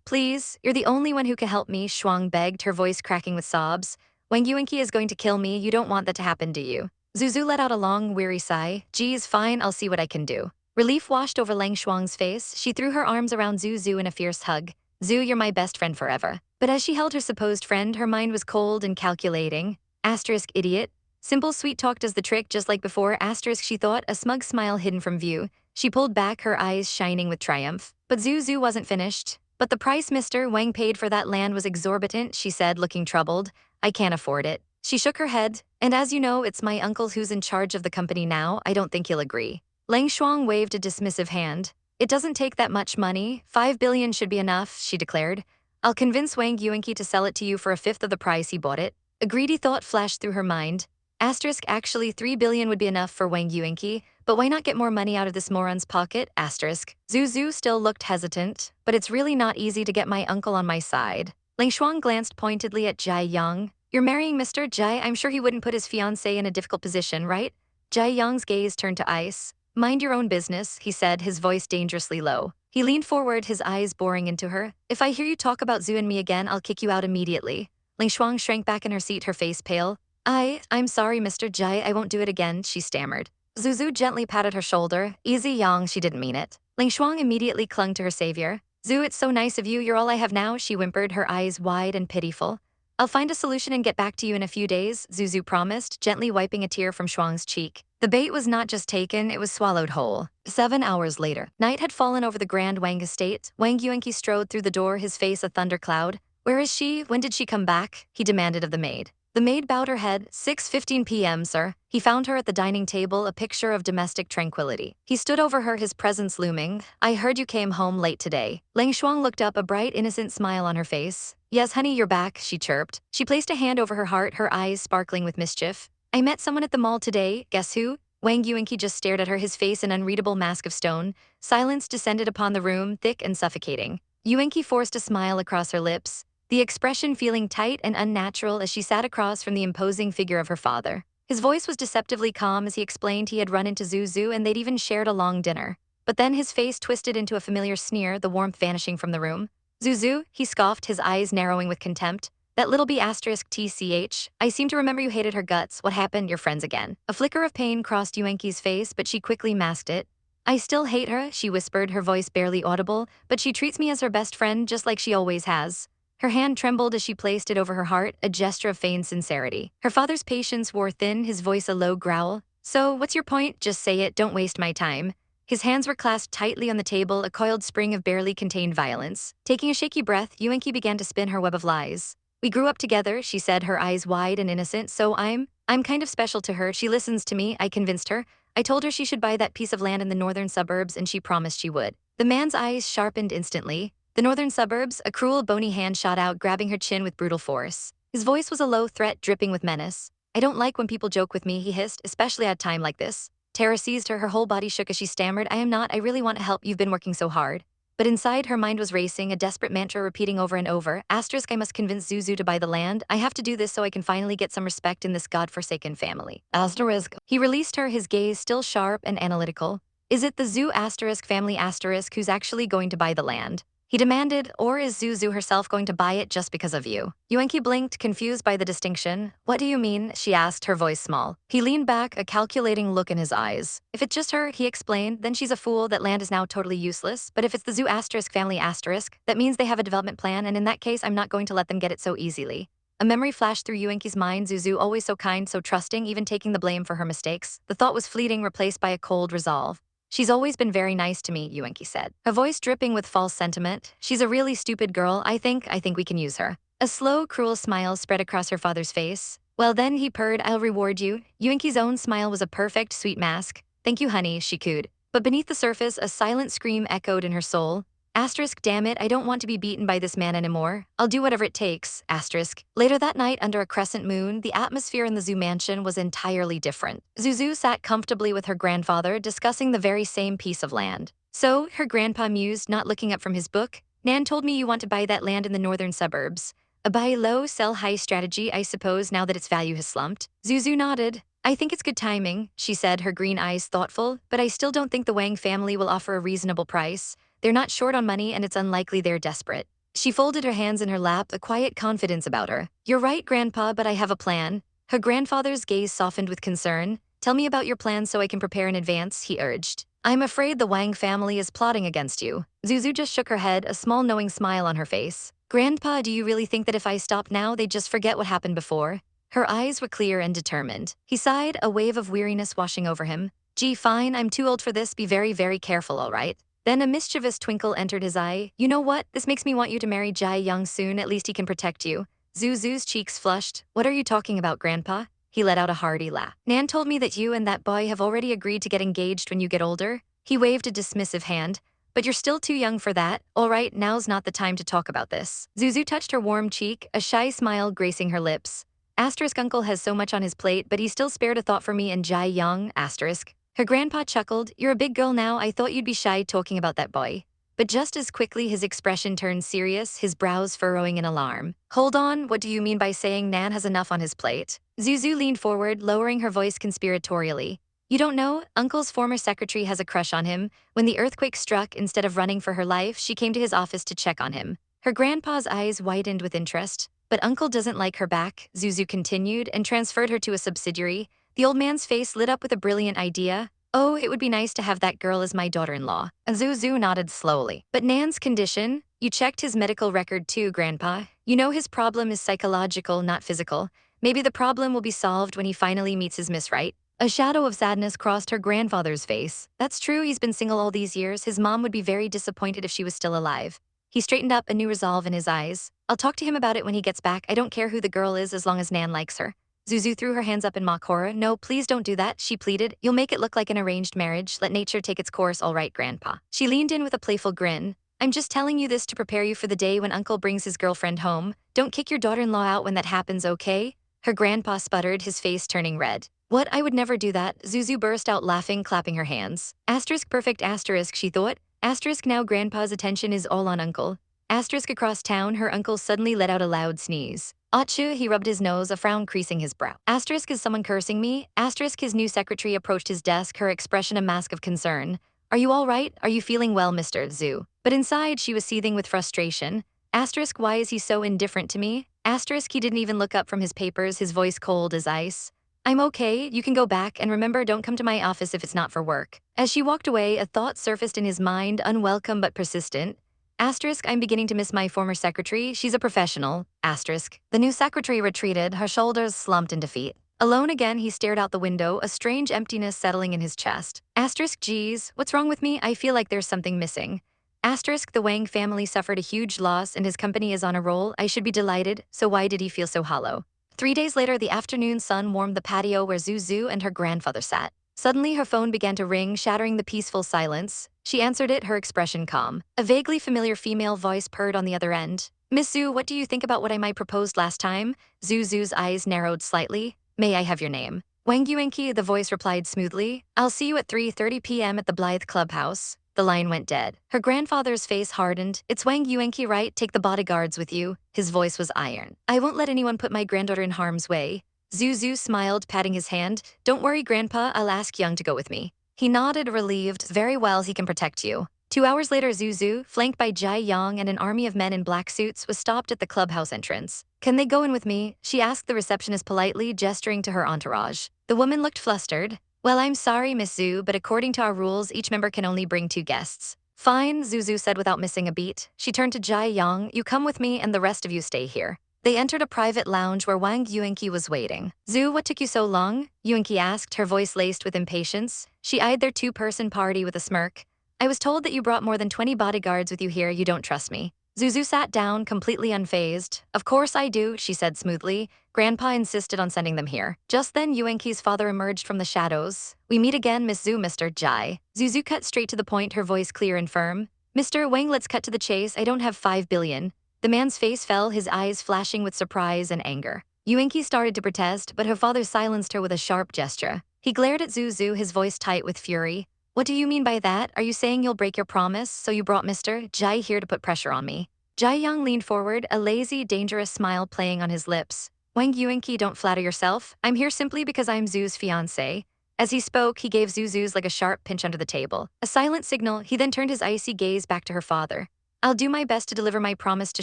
Please, you're the only one who can help me, Shuang begged, her voice cracking with sobs. Wang Yuanqi is going to kill me, you don't want that to happen, do you? Zuzu let out a long, weary sigh. Geez, fine, I'll see what I can do. Relief washed over Lang Shuang's face. She threw her arms around Zuzu in a fierce hug. Zhu, you're my best friend forever. But as she held her supposed friend, her mind was cold and calculating. Asterisk, idiot. Simple sweet talk does the trick, just like before, asterisk, she thought, a smug smile hidden from view. She pulled back, her eyes shining with triumph. But Zuzu wasn't finished. But the price Mr. Wang paid for that land was exorbitant, she said, looking troubled. I can't afford it. She shook her head. And as you know, it's my uncle who's in charge of the company now. I don't think he'll agree. Lang Shuang waved a dismissive hand. It doesn't take that much money. 5 billion should be enough, she declared. I'll convince Wang Yuanqi to sell it to you for 1/5 of the price he bought it. A greedy thought flashed through her mind. Asterisk, actually 3 billion would be enough for Wang Yuanqi, But why not get more money out of this moron's pocket? Asterisk. Zuzu still looked hesitant, but it's really not easy to get my uncle on my side. Ling Shuang glanced pointedly at Jai Yang. You're marrying Mr. Jai? I'm sure he wouldn't put his fiancée in a difficult position, right? Jai Yang's gaze turned to ice. Mind your own business, he said, his voice dangerously low. He leaned forward, his eyes boring into her. If I hear you talk about Zhu and me again, I'll kick you out immediately. Ling Shuang shrank back in her seat, her face pale. I'm sorry, Mr. Jai, I won't do it again, she stammered. Zuzu gently patted her shoulder. Easy, Yang, she didn't mean it. Ling Shuang immediately clung to her savior. Zhu, it's so nice of you, you're all I have now, she whimpered, her eyes wide and pitiful. I'll find a solution and get back to you in a few days, Zuzu promised, gently wiping a tear from Shuang's cheek. The bait was not just taken, it was swallowed whole. 7 hours later, night had fallen over the Grand Wang estate. Wang Yuanqi strode through the door, his face a thundercloud. Where is she? When did she come back? He demanded of the maid. The maid bowed her head. 6:15 p.m., sir. He found her at the dining table, a picture of domestic tranquility. He stood over her, his presence looming. I heard you came home late today. Ling Shuang looked up, a bright, innocent smile on her face. Yes, honey, you're back, she chirped. She placed a hand over her heart, her eyes sparkling with mischief. I met someone at the mall today. Guess who? Wang Yuanqi just stared at her, his face an unreadable mask of stone. Silence descended upon the room, thick and suffocating. Yuanqi forced a smile across her lips, the expression feeling tight and unnatural as she sat across from the imposing figure of her father. His voice was deceptively calm as he explained he had run into Zuzu and they'd even shared a long dinner. But then his face twisted into a familiar sneer, the warmth vanishing from the room. Zuzu, he scoffed, his eyes narrowing with contempt. That little b asterisk tch. I seem to remember you hated her guts. What happened? You're friends again. A flicker of pain crossed Yuanqi's face, but she quickly masked it. I still hate her, she whispered, her voice barely audible, but she treats me as her best friend just like she always has. Her hand trembled as she placed it over her heart, a gesture of feigned sincerity. Her father's patience wore thin, his voice a low growl. So, what's your point? Just say it, don't waste my time. His hands were clasped tightly on the table, a coiled spring of barely contained violence. Taking a shaky breath, Yuanqi began to spin her web of lies. We grew up together, she said, her eyes wide and innocent, so I'm kind of special to her. She listens to me, I convinced her. I told her she should buy that piece of land in the northern suburbs and she promised she would. The man's eyes sharpened instantly. The northern suburbs, a cruel, bony hand shot out, grabbing her chin with brutal force. His voice was a low threat, dripping with menace. I don't like when people joke with me, he hissed, especially at a time like this. Terror seized her, her whole body shook as she stammered, I really want to help, you've been working so hard. But inside, her mind was racing, a desperate mantra repeating over and over. Asterisk, I must convince Zuzu to buy the land. I have to do this so I can finally get some respect in this godforsaken family. Asterisk. He released her, his gaze still sharp and analytical. Is it the Zhu asterisk family asterisk who's actually going to buy the land? He demanded, or is Zuzu herself going to buy it just because of you? Yuanqi blinked, confused by the distinction. What do you mean? She asked, her voice small. He leaned back, a calculating look in his eyes. If it's just her, he explained, then she's a fool, that land is now totally useless. But if it's the Zhu asterisk family asterisk, that means they have a development plan, and in that case, I'm not going to let them get it so easily. A memory flashed through Yuanqi's mind, Zuzu always so kind, so trusting, even taking the blame for her mistakes. The thought was fleeting, replaced by a cold resolve. She's always been very nice to me, Yuanqi said, her voice dripping with false sentiment. She's a really stupid girl, I think we can use her. A slow, cruel smile spread across her father's face. Well then, he purred, I'll reward you. Yuanqi's own smile was a perfect, sweet mask. Thank you, honey, she cooed. But beneath the surface, a silent scream echoed in her soul. Asterisk, damn it, I don't want to be beaten by this man anymore. I'll do whatever it takes, asterisk. Later that night, under a crescent moon, the atmosphere in the Zhu mansion was entirely different. Zuzu sat comfortably with her grandfather, discussing the very same piece of land. So, her grandpa mused, not looking up from his book, Nan told me you want to buy that land in the northern suburbs. A buy low, sell high strategy, I suppose, now that its value has slumped. Zuzu nodded. I think it's good timing, she said, her green eyes thoughtful, but I still don't think the Wang family will offer a reasonable price. They're not short on money and it's unlikely they're desperate. She folded her hands in her lap, a quiet confidence about her. You're right, Grandpa, but I have a plan. Her grandfather's gaze softened with concern. Tell me about your plan so I can prepare in advance, he urged. I'm afraid the Wang family is plotting against you. Zuzu just shook her head, a small knowing smile on her face. Grandpa, do you really think that if I stop now, they'd just forget what happened before? Her eyes were clear and determined. He sighed, a wave of weariness washing over him. Gee, fine, I'm too old for this, be very, very careful, all right? Then a mischievous twinkle entered his eye. You know what? This makes me want you to marry Jai Yang soon, at least he can protect you. Zuzu's cheeks flushed. What are you talking about, Grandpa? He let out a hearty laugh. Nan told me that you and that boy have already agreed to get engaged when you get older. He waved a dismissive hand. But you're still too young for that. All right, now's not the time to talk about this. Zuzu touched her warm cheek, a shy smile gracing her lips. Asterisk uncle has so much on his plate, but he still spared a thought for me and Jai Yang, asterisk. Her grandpa chuckled, "You're a big girl now, I thought you'd be shy talking about that boy." But just as quickly his expression turned serious, his brows furrowing in alarm. "Hold on, what do you mean by saying Nan has enough on his plate?" Zuzu leaned forward, lowering her voice conspiratorially. "You don't know? Uncle's former secretary has a crush on him. When the earthquake struck, instead of running for her life, she came to his office to check on him." Her grandpa's eyes widened with interest. "But Uncle doesn't like her back," Zuzu continued, and transferred her to a subsidiary. The old man's face lit up with a brilliant idea. "Oh, it would be nice to have that girl as my daughter-in-law." Zuzu nodded slowly. "But Nan's condition? You checked his medical record too, Grandpa. You know his problem is psychological, not physical. Maybe the problem will be solved when he finally meets his Miss Right." A shadow of sadness crossed her grandfather's face. "That's true, he's been single all these years. His mom would be very disappointed if she was still alive." He straightened up, a new resolve in his eyes. "I'll talk to him about it when he gets back. I don't care who the girl is as long as Nan likes her." Zuzu threw her hands up in mock horror. "No, please don't do that," she pleaded. "You'll make it look like an arranged marriage. Let nature take its course, all right, Grandpa." She leaned in with a playful grin. "I'm just telling you this to prepare you for the day when Uncle brings his girlfriend home. Don't kick your daughter-in-law out when that happens, okay?" Her grandpa sputtered, his face turning red. "What? I would never do that." Zuzu burst out laughing, clapping her hands. Asterisk perfect asterisk, she thought. Asterisk now Grandpa's attention is all on Uncle. Asterisk across town, her uncle suddenly let out a loud sneeze. "Achoo," he rubbed his nose, a frown creasing his brow. Asterisk, is someone cursing me? Asterisk, his new secretary approached his desk, her expression a mask of concern. "Are you all right? Are you feeling well, Mr. Zoo?" But inside, she was seething with frustration. Asterisk, why is he so indifferent to me? Asterisk, he didn't even look up from his papers, his voice cold as ice. "I'm okay, you can go back, and remember, don't come to my office if it's not for work." As she walked away, a thought surfaced in his mind, unwelcome but persistent. Asterisk, I'm beginning to miss my former secretary. She's a professional. Asterisk. The new secretary retreated, her shoulders slumped in defeat. Alone again, he stared out the window, a strange emptiness settling in his chest. Asterisk, geez, what's wrong with me? I feel like there's something missing. Asterisk, the Wang family suffered a huge loss and his company is on a roll. I should be delighted, so why did he feel so hollow? 3 days later, the afternoon sun warmed the patio where Zuzu and her grandfather sat. Suddenly, her phone began to ring, shattering the peaceful silence. She answered it, her expression calm. A vaguely familiar female voice purred on the other end. "Miss Zhu, what do you think about what I might proposed last time?" Zuzu's eyes narrowed slightly. "May I have your name?" "Wang Yuenqi," the voice replied smoothly. "I'll see you at 3:30 p.m. at the Blythe Clubhouse." The line went dead. Her grandfather's face hardened. "It's Wang Yuenqi, right? Take the bodyguards with you." His voice was iron. "I won't let anyone put my granddaughter in harm's way." Zuzu smiled, patting his hand. "Don't worry, Grandpa, I'll ask Young to go with me." He nodded, relieved. "Very well, he can protect you." 2 hours later, Zuzu, flanked by Jai Yang and an army of men in black suits, was stopped at the clubhouse entrance. "Can they go in with me?" she asked the receptionist politely, gesturing to her entourage. The woman looked flustered. "Well, I'm sorry, Miss Zhu, but according to our rules, each member can only bring 2 guests. "Fine," Zuzu said without missing a beat. She turned to Jai Yang. "You come with me and the rest of you stay here." They entered a private lounge where Wang Yuenqi was waiting. "Zhu, what took you so long?" Yuenqi asked, her voice laced with impatience. She eyed their 2-person party with a smirk. "I was told that you brought more than 20 bodyguards with you here. You don't trust me." Zuzu sat down, completely unfazed. "Of course I do," she said smoothly. "Grandpa insisted on sending them here." Just then, Yuenqi's father emerged from the shadows. "We meet again, Miss Zhu, Mr. Jai." Zuzu cut straight to the point, her voice clear and firm. "Mr. Wang, let's cut to the chase. I don't have 5 billion. The man's face fell, his eyes flashing with surprise and anger. Yuenqi started to protest, but her father silenced her with a sharp gesture. He glared at Zuzu, his voice tight with fury. "What do you mean by that? Are you saying you'll break your promise? So you brought Mr. Jai here to put pressure on me?" Jai Yang leaned forward, a lazy, dangerous smile playing on his lips. "Wang Yuenqi, don't flatter yourself. I'm here simply because I'm Zu's fiancé." As he spoke, he gave Zuzu's like a sharp pinch under the table. A silent signal, he then turned his icy gaze back to her father. "I'll do my best to deliver my promise to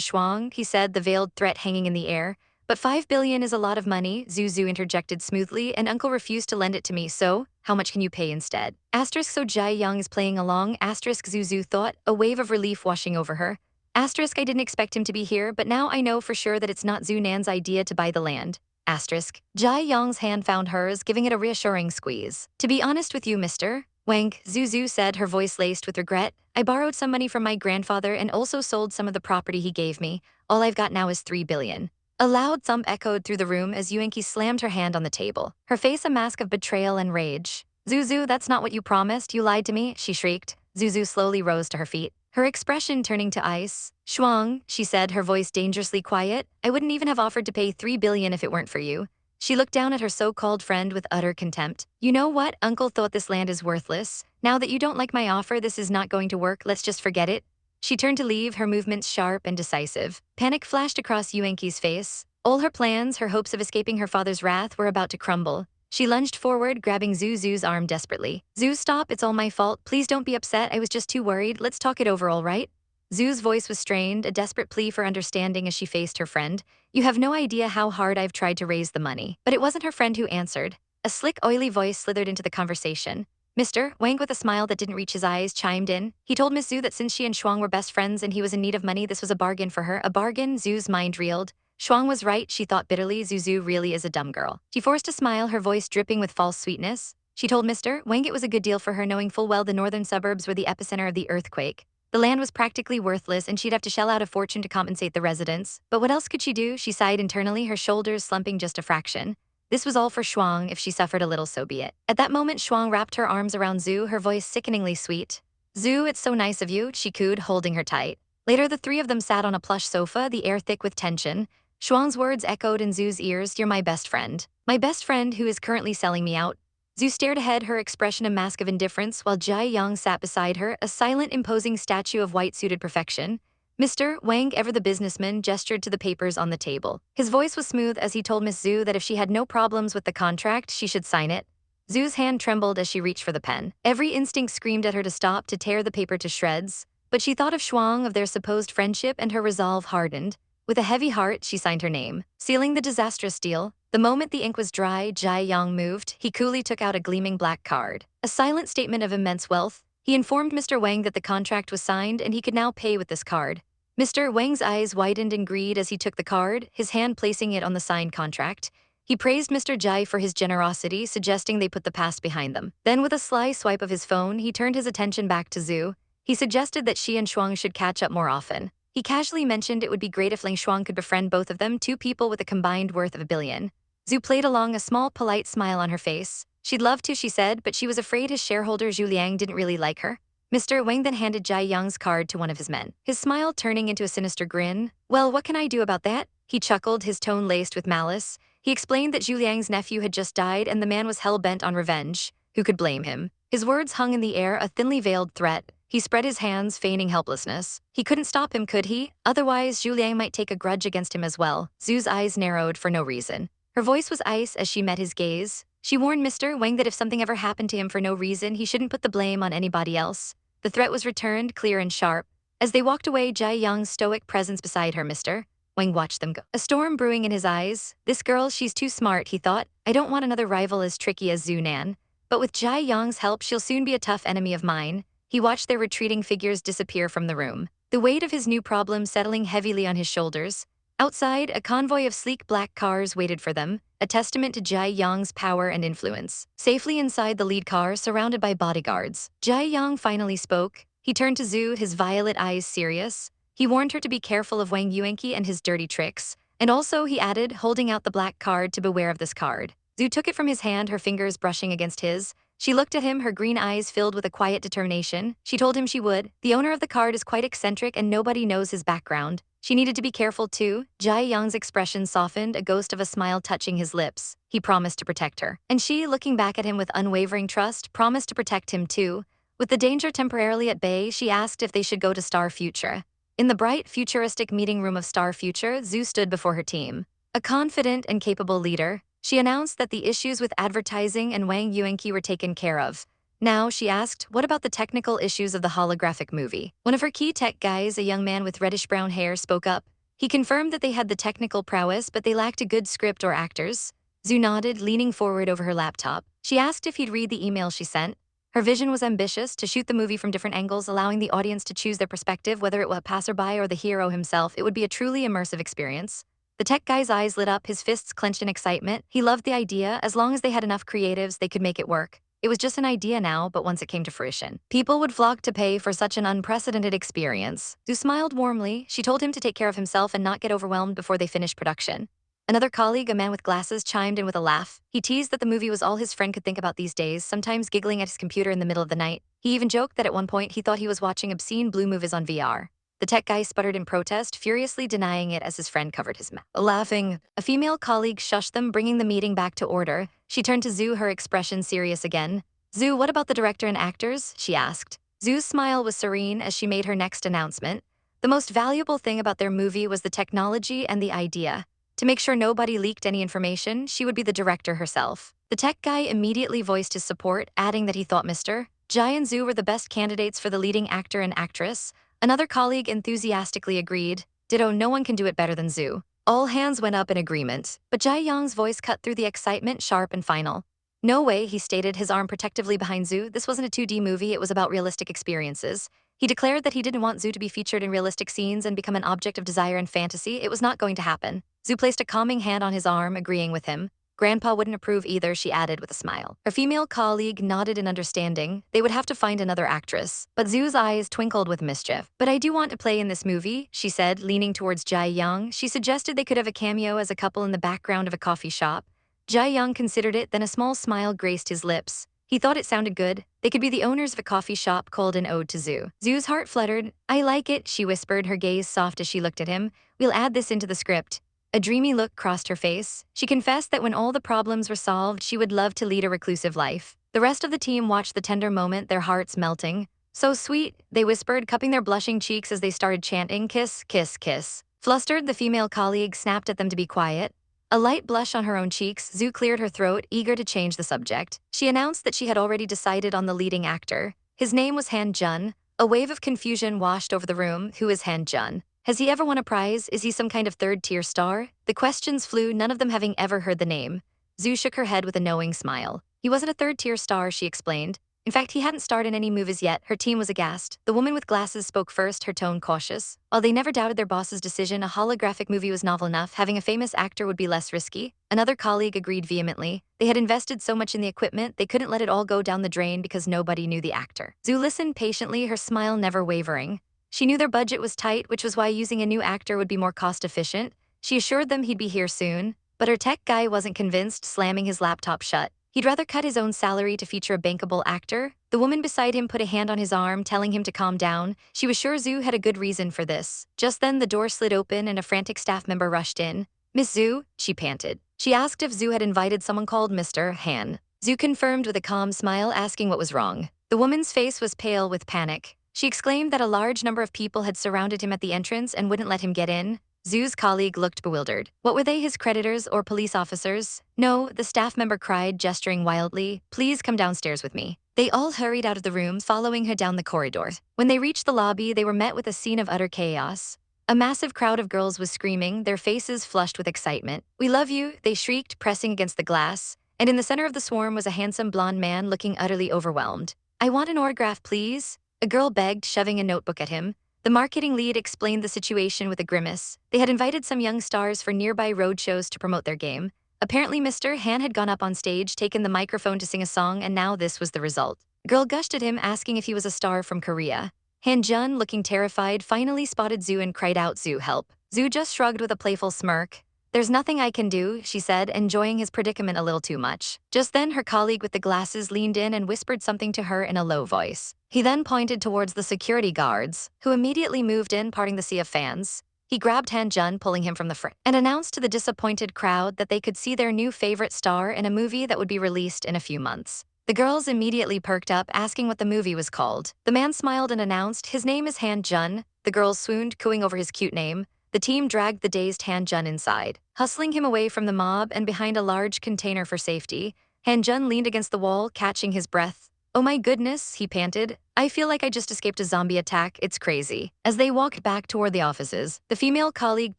Shuang," he said, the veiled threat hanging in the air. "But 5 billion is a lot of money," Zuzu interjected smoothly, "and Uncle refused to lend it to me, so how much can you pay instead?" Asterisk, so Jai Young is playing along, asterisk, Zuzu thought, a wave of relief washing over her. Asterisk, I didn't expect him to be here, but now I know for sure that it's not Zhu Nan's idea to buy the land. Asterisk. Jai Young's hand found hers, giving it a reassuring squeeze. "To be honest with you, Mr. Wang," Zuzu said, her voice laced with regret, "I borrowed some money from my grandfather and also sold some of the property he gave me. All I've got now is 3 billion. A loud thump echoed through the room as Yuenqi slammed her hand on the table, her face a mask of betrayal and rage. "Zuzu, that's not what you promised. You lied to me," she shrieked. Zuzu slowly rose to her feet, her expression turning to ice. "Shuang," she said, her voice dangerously quiet, "I wouldn't even have offered to pay 3 billion if it weren't for you." She looked down at her so-called friend with utter contempt. You know what? Uncle thought this land is worthless. Now that you don't like my offer, this is not going to work. Let's just forget it. She turned to leave, her movements sharp and decisive. Panic flashed across Yuenki's face. All her plans, her hopes of escaping her father's wrath, were about to crumble. She lunged forward, grabbing Zuzu's arm desperately. Zu, stop, it's all my fault. Please don't be upset, I was just too worried. Let's talk it over, all right? Zu's voice was strained, a desperate plea for understanding as she faced her friend. You have no idea how hard I've tried to raise the money. But it wasn't her friend who answered. A slick, oily voice slithered into the conversation. Mr. Wang, with a smile that didn't reach his eyes, chimed in. He told Miss Zhu that since she and Shuang were best friends and he was in need of money, this was a bargain for her. A bargain? Zu's mind reeled. Shuang was right, she thought bitterly. Zuzu really is a dumb girl. She forced a smile, her voice dripping with false sweetness. She told Mr. Wang it was a good deal for her, knowing full well the northern suburbs were the epicenter of the earthquake. The land was practically worthless and she'd have to shell out a fortune to compensate the residents. But what else could she do? She sighed internally, her shoulders slumping just a fraction. This was all for Shuang. If she suffered a little, so be it. At that moment, Shuang wrapped her arms around Zhu, her voice sickeningly sweet. Zhu, it's so nice of you, she cooed, holding her tight. Later, the three of them sat on a plush sofa, the air thick with tension. Shuang's words echoed in Zhu's ears. You're my best friend. My best friend who is currently selling me out. Zhu stared ahead, her expression a mask of indifference, while Jai Yang sat beside her, a silent, imposing statue of white-suited perfection. Mr. Wang, ever the businessman, gestured to the papers on the table. His voice was smooth as he told Miss Zhu that if she had no problems with the contract, she should sign it. Zhu's hand trembled as she reached for the pen. Every instinct screamed at her to stop, to tear the paper to shreds. But she thought of Shuang, of their supposed friendship, and her resolve hardened. With a heavy heart, she signed her name, sealing the disastrous deal. The moment the ink was dry, Jai Yang moved. He coolly took out a gleaming black card. A silent statement of immense wealth. He informed Mr. Wang that the contract was signed and he could now pay with this card. Mr. Wang's eyes widened in greed as he took the card, his hand placing it on the signed contract. He praised Mr. Jai for his generosity, suggesting they put the past behind them. Then with a sly swipe of his phone, he turned his attention back to Zhu. He suggested that she and Shuang should catch up more often. He casually mentioned it would be great if Ling Shuang could befriend both of them, two people with a combined worth of $1 billion. Zhu played along, a small, polite smile on her face. She'd love to, she said, but she was afraid his shareholder Zhu Liang didn't really like her. Mr. Wang then handed Jai Yang's card to one of his men, his smile turning into a sinister grin. Well, what can I do about that? He chuckled, his tone laced with malice. He explained that Zhu Liang's nephew had just died and the man was hell-bent on revenge. Who could blame him? His words hung in the air, a thinly veiled threat. He spread his hands, feigning helplessness. He couldn't stop him, could he? Otherwise, Zhu Liang might take a grudge against him as well. Zhu's eyes narrowed for no reason. Her voice was ice as she met his gaze. She warned Mr. Wang that if something ever happened to him for no reason, he shouldn't put the blame on anybody else. The threat was returned, clear and sharp. As they walked away, Jai Yang's stoic presence beside her, Mr. Wang watched them go. A storm brewing in his eyes. This girl, she's too smart, he thought. I don't want another rival as tricky as Zhu Nan. But with Jai Yang's help, she'll soon be a tough enemy of mine. He watched their retreating figures disappear from the room, the weight of his new problem settling heavily on his shoulders. Outside, a convoy of sleek black cars waited for them, a testament to Jai Yang's power and influence. Safely inside the lead car, surrounded by bodyguards, Jai Yang finally spoke. He turned to Zhu, his violet eyes serious. He warned her to be careful of Wang Yuanqi and his dirty tricks. And also, he added, holding out the black card, to beware of this card. Zhu took it from his hand, her fingers brushing against his. She looked at him, her green eyes filled with a quiet determination. She told him she would. The owner of the card is quite eccentric and nobody knows his background. She needed to be careful too. Jai Yang's expression softened, a ghost of a smile touching his lips. He promised to protect her. And she, looking back at him with unwavering trust, promised to protect him too. With the danger temporarily at bay, she asked if they should go to Star Future. In the bright, futuristic meeting room of Star Future, Zhu stood before her team. A confident and capable leader, she announced that the issues with advertising and Wang Yuanqi were taken care of. Now, she asked, what about the technical issues of the holographic movie? One of her key tech guys, a young man with reddish-brown hair, spoke up. He confirmed that they had the technical prowess, but they lacked a good script or actors. Zhu nodded, leaning forward over her laptop. She asked if he'd read the email she sent. Her vision was ambitious, to shoot the movie from different angles, allowing the audience to choose their perspective, whether it were a passerby or the hero himself. It would be a truly immersive experience. The tech guy's eyes lit up, his fists clenched in excitement. He loved the idea. As long as they had enough creatives, they could make it work. It was just an idea now, but once it came to fruition, people would flock to pay for such an unprecedented experience. Zhu smiled warmly. She told him to take care of himself and not get overwhelmed before they finished production. Another colleague, a man with glasses, chimed in with a laugh. He teased that the movie was all his friend could think about these days, sometimes giggling at his computer in the middle of the night. He even joked that at one point he thought he was watching obscene blue movies on VR. The tech guy sputtered in protest, furiously denying it as his friend covered his mouth. Laughing, a female colleague shushed them, bringing the meeting back to order. She turned to Zhu, her expression serious again. Zhu, what about the director and actors? She asked. Zhu's smile was serene as she made her next announcement. The most valuable thing about their movie was the technology and the idea. To make sure nobody leaked any information, she would be the director herself. The tech guy immediately voiced his support, adding that he thought Mr. Jai and Zhu were the best candidates for the leading actor and actress. Another colleague enthusiastically agreed. Ditto, no one can do it better than Zhu. All hands went up in agreement, but Jai Yang's voice cut through the excitement, sharp and final. No way, he stated, his arm protectively behind Zhu. This wasn't a 2D movie, it was about realistic experiences. He declared that he didn't want Zhu to be featured in realistic scenes and become an object of desire and fantasy. It was not going to happen. Zhu placed a calming hand on his arm, agreeing with him. Grandpa wouldn't approve either, she added with a smile. Her female colleague nodded in understanding. They would have to find another actress. But Zhu's eyes twinkled with mischief. But I do want to play in this movie, she said, leaning towards Jai Yang. She suggested they could have a cameo as a couple in the background of a coffee shop. Jai Yang considered it, then a small smile graced his lips. He thought it sounded good. They could be the owners of a coffee shop called an ode to Zhu. Zhu's heart fluttered. I like it, she whispered, her gaze soft as she looked at him. We'll add this into the script. A dreamy look crossed her face. She confessed that when all the problems were solved, she would love to lead a reclusive life. The rest of the team watched the tender moment, their hearts melting. So sweet, they whispered, cupping their blushing cheeks as they started chanting, kiss, kiss, kiss. Flustered, the female colleague snapped at them to be quiet. A light blush on her own cheeks, Zhu cleared her throat, eager to change the subject. She announced that she had already decided on the leading actor. His name was Han Jun. A wave of confusion washed over the room. Who is Han Jun? Has he ever won a prize? Is he some kind of third-tier star? The questions flew, none of them having ever heard the name. Zhu shook her head with a knowing smile. He wasn't a third-tier star, she explained. In fact, he hadn't starred in any movies yet. Her team was aghast. The woman with glasses spoke first, her tone cautious. While they never doubted their boss's decision, a holographic movie was novel enough. Having a famous actor would be less risky. Another colleague agreed vehemently. They had invested so much in the equipment, they couldn't let it all go down the drain because nobody knew the actor. Zhu listened patiently, her smile never wavering. She knew their budget was tight, which was why using a new actor would be more cost-efficient. She assured them he'd be here soon. But her tech guy wasn't convinced, slamming his laptop shut. He'd rather cut his own salary to feature a bankable actor. The woman beside him put a hand on his arm, telling him to calm down. She was sure Zhu had a good reason for this. Just then, the door slid open and a frantic staff member rushed in. Miss Zhu, she panted. She asked if Zhu had invited someone called Mr. Han. Zhu confirmed with a calm smile, asking what was wrong. The woman's face was pale with panic. She exclaimed that a large number of people had surrounded him at the entrance and wouldn't let him get in. Zhu's colleague looked bewildered. What were they, his creditors or police officers? No, the staff member cried, gesturing wildly. Please come downstairs with me. They all hurried out of the room, following her down the corridor. When they reached the lobby, they were met with a scene of utter chaos. A massive crowd of girls was screaming, their faces flushed with excitement. We love you, they shrieked, pressing against the glass. And in the center of the swarm was a handsome blonde man looking utterly overwhelmed. I want an autograph, please. A girl begged, shoving a notebook at him. The marketing lead explained the situation with a grimace. They had invited some young stars for nearby roadshows to promote their game. Apparently, Mr. Han had gone up on stage, taken the microphone to sing a song, and now this was the result. The girl gushed at him, asking if he was a star from Korea. Han Jun, looking terrified, finally spotted Zhu and cried out, Zhu, help. Zhu just shrugged with a playful smirk. There's nothing I can do, she said, enjoying his predicament a little too much. Just then, her colleague with the glasses leaned in and whispered something to her in a low voice. He then pointed towards the security guards, who immediately moved in, parting the sea of fans. He grabbed Han Jun, pulling him from the front, and announced to the disappointed crowd that they could see their new favorite star in a movie that would be released in a few months. The girls immediately perked up, asking what the movie was called. The man smiled and announced, his name is Han Jun. The girls swooned, cooing over his cute name. The team dragged the dazed Han Jun inside, hustling him away from the mob and behind a large container for safety. Han Jun leaned against the wall, catching his breath. Oh my goodness, he panted. I feel like I just escaped a zombie attack, it's crazy. As they walked back toward the offices, the female colleague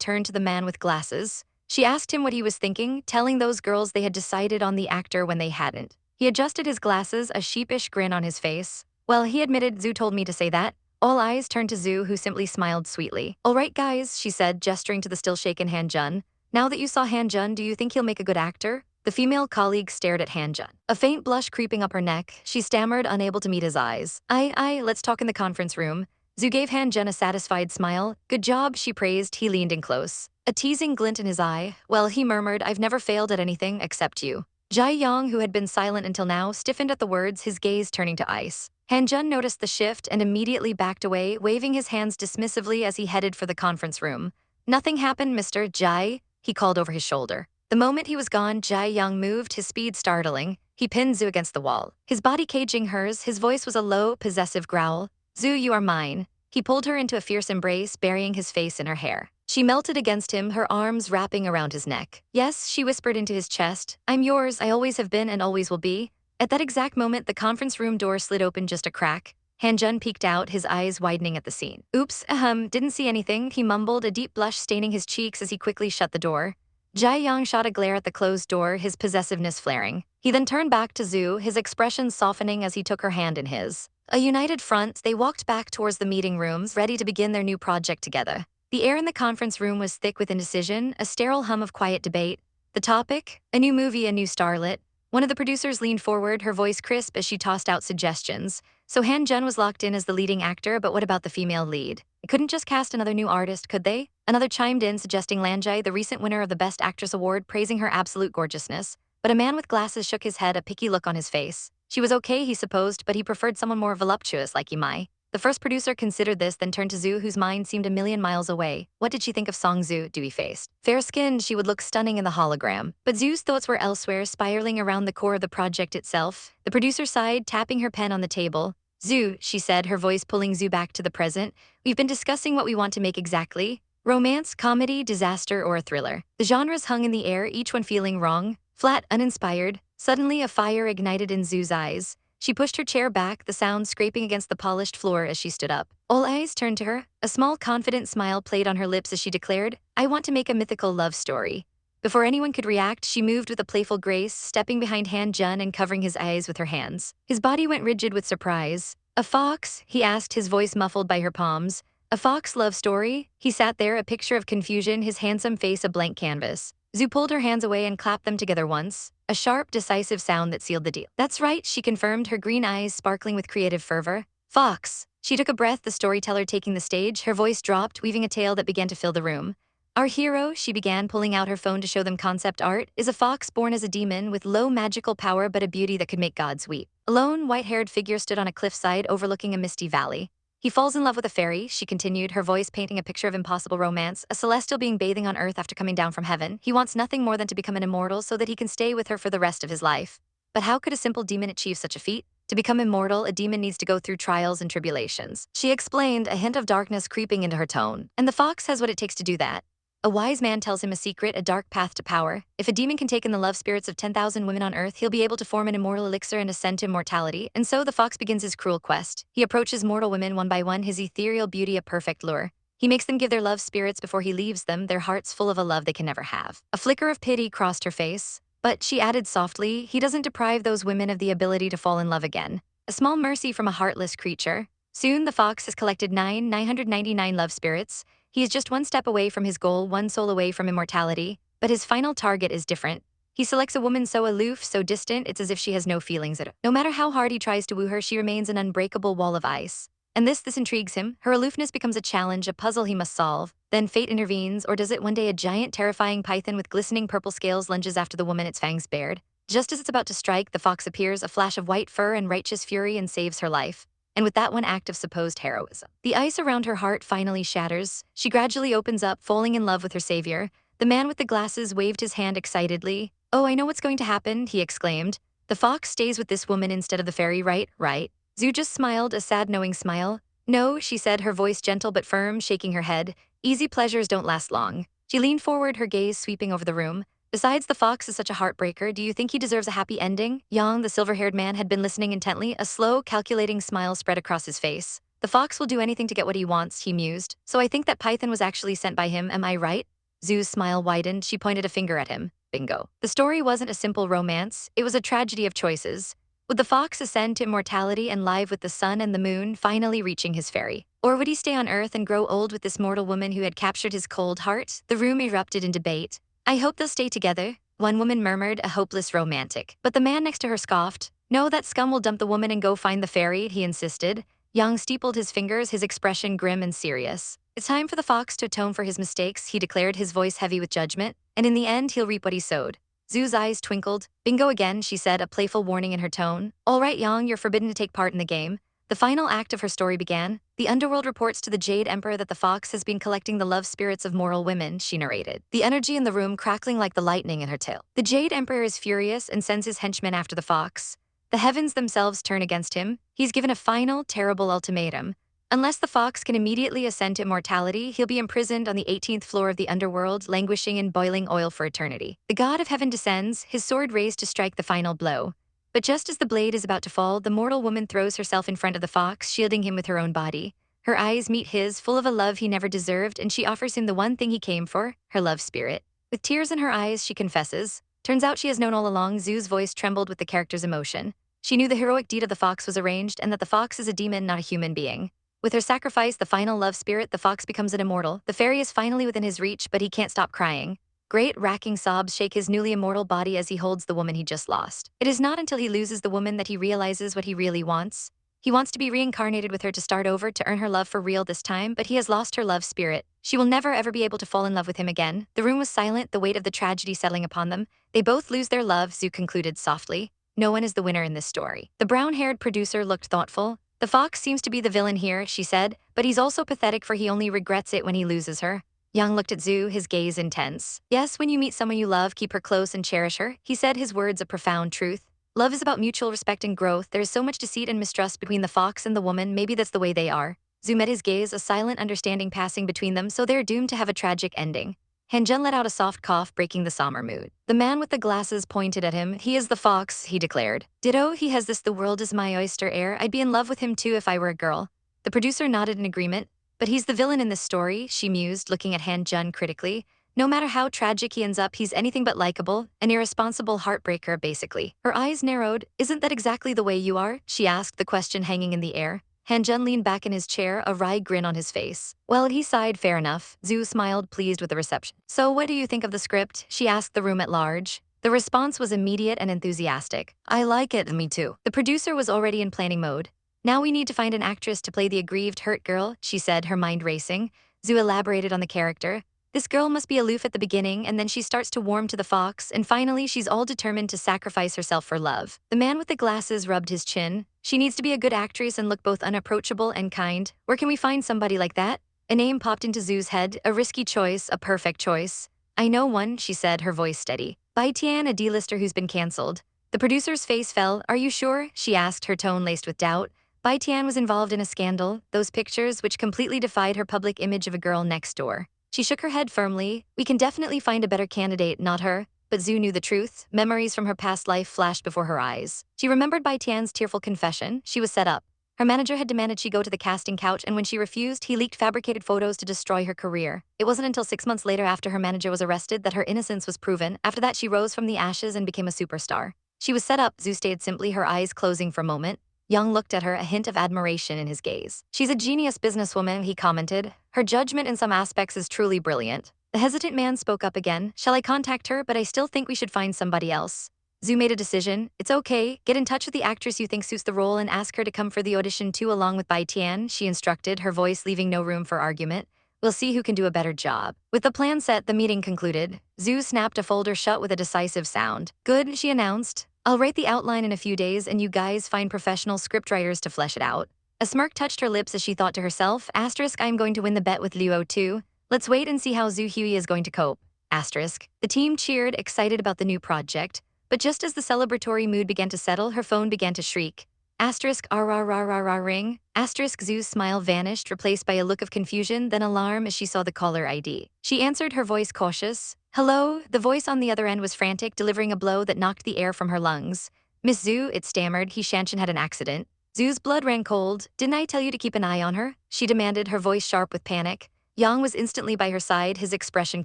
turned to the man with glasses. She asked him what he was thinking, telling those girls they had decided on the actor when they hadn't. He adjusted his glasses, a sheepish grin on his face. Well, he admitted, Zhu told me to say that. All eyes turned to Zhu, who simply smiled sweetly. All right, guys, she said, gesturing to the still-shaken Han Jun. Now that you saw Han Jun, do you think he'll make a good actor? The female colleague stared at Han Jun. A faint blush creeping up her neck, she stammered, unable to meet his eyes. Let's talk in the conference room. Zhu gave Han Jun a satisfied smile. Good job, she praised. He leaned in close. A teasing glint in his eye. Well, he murmured, I've never failed at anything except you. Jai Yang, who had been silent until now, stiffened at the words, his gaze turning to ice. Han-jun noticed the shift and immediately backed away, waving his hands dismissively as he headed for the conference room. Nothing happened, Mr. Jai, he called over his shoulder. The moment he was gone, Jai Young moved, his speed startling. He pinned Zhu against the wall, his body caging hers. His voice was a low, possessive growl. Zhu, you are mine. He pulled her into a fierce embrace, burying his face in her hair. She melted against him, her arms wrapping around his neck. Yes, she whispered into his chest. I'm yours, I always have been and always will be. At that exact moment, the conference room door slid open just a crack. Han-jun peeked out, his eyes widening at the scene. Oops, didn't see anything, he mumbled, a deep blush staining his cheeks as he quickly shut the door. Jai Yang shot a glare at the closed door, his possessiveness flaring. He then turned back to Zhu, his expression softening as he took her hand in his. A united front, they walked back towards the meeting rooms, ready to begin their new project together. The air in the conference room was thick with indecision, a sterile hum of quiet debate. The topic? A new movie, a new starlet. One of the producers leaned forward, her voice crisp as she tossed out suggestions. So Han-jun was locked in as the leading actor, but what about the female lead? They couldn't just cast another new artist, could they? Another chimed in, suggesting Lanjai, the recent winner of the Best Actress Award, praising her absolute gorgeousness. But a man with glasses shook his head, a picky look on his face. She was okay, he supposed, but he preferred someone more voluptuous like Imai. The first producer considered this, then turned to Zhu, whose mind seemed a million miles away. What did she think of Song Zhu? Dewey faced. Fair-skinned, she would look stunning in the hologram. But Zhu's thoughts were elsewhere, spiraling around the core of the project itself. The producer sighed, tapping her pen on the table. Zhu, she said, her voice pulling Zhu back to the present. We've been discussing what we want to make exactly. Romance, comedy, disaster, or a thriller. The genres hung in the air, each one feeling wrong, flat, uninspired. Suddenly, a fire ignited in Zhu's eyes. She pushed her chair back, the sound scraping against the polished floor as she stood up. All eyes turned to her. A small, confident smile played on her lips as she declared, I want to make a mythical love story. Before anyone could react, she moved with a playful grace, stepping behind Han-jun and covering his eyes with her hands. His body went rigid with surprise. A fox? He asked, his voice muffled by her palms. A fox love story? He sat there, a picture of confusion, his handsome face a blank canvas. Zhu pulled her hands away and clapped them together once, a sharp, decisive sound that sealed the deal. That's right, she confirmed, her green eyes sparkling with creative fervor. Fox. She took a breath, the storyteller taking the stage, her voice dropped, weaving a tale that began to fill the room. Our hero, she began, pulling out her phone to show them concept art, is a fox born as a demon with low magical power but a beauty that could make gods weep. A lone, white-haired figure stood on a cliffside overlooking a misty valley. He falls in love with a fairy, she continued, her voice painting a picture of impossible romance, a celestial being bathing on earth after coming down from heaven. He wants nothing more than to become an immortal so that he can stay with her for the rest of his life. But how could a simple demon achieve such a feat? To become immortal, a demon needs to go through trials and tribulations. She explained, a hint of darkness creeping into her tone. And the fox has what it takes to do that. A wise man tells him a secret, a dark path to power. If a demon can take in the love spirits of 10,000 women on earth, he'll be able to form an immortal elixir and ascend to immortality. And so the fox begins his cruel quest. He approaches mortal women one by one, his ethereal beauty a perfect lure. He makes them give their love spirits before he leaves them, their hearts full of a love they can never have. A flicker of pity crossed her face. But she added softly, he doesn't deprive those women of the ability to fall in love again. A small mercy from a heartless creature. Soon the fox has collected 999 love spirits. He is just one step away from his goal, one soul away from immortality, but his final target is different. He selects a woman so aloof, so distant, it's as if she has no feelings at all. No matter how hard he tries to woo her, she remains an unbreakable wall of ice. And this intrigues him. Her aloofness becomes a challenge, a puzzle he must solve. Then fate intervenes, or does it one day a giant, terrifying python with glistening purple scales lunges after the woman, its fangs bared? Just as it's about to strike, the fox appears, a flash of white fur and righteous fury, and saves her life. And with that one act of supposed heroism, the ice around her heart finally shatters. She gradually opens up, falling in love with her savior. The man with the glasses waved his hand excitedly. Oh, I know what's going to happen, he exclaimed. The fox stays with this woman instead of the fairy, right? Zhu just smiled, a sad knowing smile. No, she said, her voice gentle but firm, shaking her head. Easy pleasures don't last long. She leaned forward, her gaze sweeping over the room. Besides, the fox is such a heartbreaker. Do you think he deserves a happy ending? Yang, the silver-haired man, had been listening intently. A slow, calculating smile spread across his face. The fox will do anything to get what he wants, he mused. So I think that python was actually sent by him, am I right? Zhu's smile widened. She pointed a finger at him. Bingo. The story wasn't a simple romance. It was a tragedy of choices. Would the fox ascend to immortality and live with the sun and the moon, finally reaching his fairy? Or would he stay on earth and grow old with this mortal woman who had captured his cold heart? The room erupted in debate. I hope they'll stay together, one woman murmured, a hopeless romantic. But the man next to her scoffed. No, that scum will dump the woman and go find the fairy, he insisted. Yang steepled his fingers, his expression grim and serious. It's time for the fox to atone for his mistakes, he declared, his voice heavy with judgment. And in the end, he'll reap what he sowed. Zhu's eyes twinkled. Bingo again, she said, a playful warning in her tone. All right, Yang, you're forbidden to take part in the game. The final act of her story began. The underworld reports to the Jade Emperor that the fox has been collecting the love spirits of moral women, she narrated, the energy in the room crackling like the lightning in her tail. The Jade Emperor is furious and sends his henchmen after the fox. The heavens themselves turn against him. He's given a final, terrible ultimatum. Unless the fox can immediately ascend to immortality, he'll be imprisoned on the 18th floor of the underworld, languishing in boiling oil for eternity. The god of heaven descends, his sword raised to strike the final blow. But just as the blade is about to fall, the mortal woman throws herself in front of the fox, shielding him with her own body. Her eyes meet his, full of a love he never deserved, and she offers him the one thing he came for, her love spirit. With tears in her eyes, she confesses. Turns out she has known all along. Zuzu's voice trembled with the character's emotion. She knew the heroic deed of the fox was arranged and that the fox is a demon, not a human being. With her sacrifice, the final love spirit, the fox becomes an immortal. The fairy is finally within his reach, but he can't stop crying. Great, racking sobs shake his newly immortal body as he holds the woman he just lost. It is not until he loses the woman that he realizes what he really wants. He wants to be reincarnated with her to start over, to earn her love for real this time, but he has lost her love spirit. She will never ever be able to fall in love with him again. The room was silent, the weight of the tragedy settling upon them. They both lose their love, Zu concluded softly. No one is the winner in this story. The brown-haired producer looked thoughtful. The fox seems to be the villain here, she said, but he's also pathetic, for he only regrets it when he loses her. Young looked at Zu, his gaze intense. Yes, when you meet someone you love, keep her close and cherish her, he said, his words a profound truth. Love is about mutual respect and growth. There is so much deceit and mistrust between the fox and the woman. Maybe that's the way they are. Zu met his gaze, a silent understanding passing between them, so they're doomed to have a tragic ending. Hanjun let out a soft cough, breaking the somber mood. The man with the glasses pointed at him. He is the fox, he declared. Ditto, he has this. The world is my oyster, heir. I'd be in love with him too if I were a girl. The producer nodded in agreement. But he's the villain in this story, she mused, looking at Hanjun critically. No matter how tragic he ends up, he's anything but likable, an irresponsible heartbreaker, basically. Her eyes narrowed. Isn't that exactly the way you are? She asked, the question hanging in the air. Hanjun leaned back in his chair, a wry grin on his face. Well, he sighed, fair enough. Zu smiled, pleased with the reception. So what do you think of the script? She asked the room at large. The response was immediate and enthusiastic. I like it, me too. The producer was already in planning mode. Now we need to find an actress to play the aggrieved hurt girl, she said, her mind racing. Zu elaborated on the character. This girl must be aloof at the beginning, and then she starts to warm to the fox, and finally she's all determined to sacrifice herself for love. The man with the glasses rubbed his chin. She needs to be a good actress and look both unapproachable and kind. Where can we find somebody like that? A name popped into Zu's head, a risky choice, a perfect choice. I know one, she said, her voice steady. Bai Tian, a D-lister who's been cancelled. The producer's face fell. Are you sure? She asked, her tone laced with doubt. Bai Tian was involved in a scandal, those pictures which completely defied her public image of a girl next door. She shook her head firmly. We can definitely find a better candidate, not her. But Zu knew the truth. Memories from her past life flashed before her eyes. She remembered Bai Tian's tearful confession. She was set up. Her manager had demanded she go to the casting couch, and when she refused, he leaked fabricated photos to destroy her career. It wasn't until 6 months later, after her manager was arrested, that her innocence was proven. After that, she rose from the ashes and became a superstar. She was set up, Zu stated simply, her eyes closing for a moment. Young looked at her, a hint of admiration in his gaze. She's a genius businesswoman, he commented. Her judgment in some aspects is truly brilliant. The hesitant man spoke up again. Shall I contact her? But I still think we should find somebody else. Zu made a decision. It's okay. Get in touch with the actress you think suits the role and ask her to come for the audition too, along with Bai Tian, she instructed, her voice leaving no room for argument. We'll see who can do a better job. With the plan set, the meeting concluded. Zu snapped a folder shut with a decisive sound. Good, she announced. I'll write the outline in a few days, and you guys find professional scriptwriters to flesh it out. A smirk touched her lips as she thought to herself, asterisk, I'm going to win the bet with Luo too. Let's wait and see how Zu Hui is going to cope. Asterisk. The team cheered, excited about the new project. But just as the celebratory mood began to settle, her phone began to shriek. Asterisk, ring. Asterisk, Zu's smile vanished, replaced by a look of confusion, then alarm as she saw the caller ID. She answered, her voice cautious. Hello? The voice on the other end was frantic, delivering a blow that knocked the air from her lungs. Miss Zu, it stammered. Shanshan had an accident. Zu's blood ran cold. Didn't I tell you to keep an eye on her? She demanded, her voice sharp with panic. Yang was instantly by her side, his expression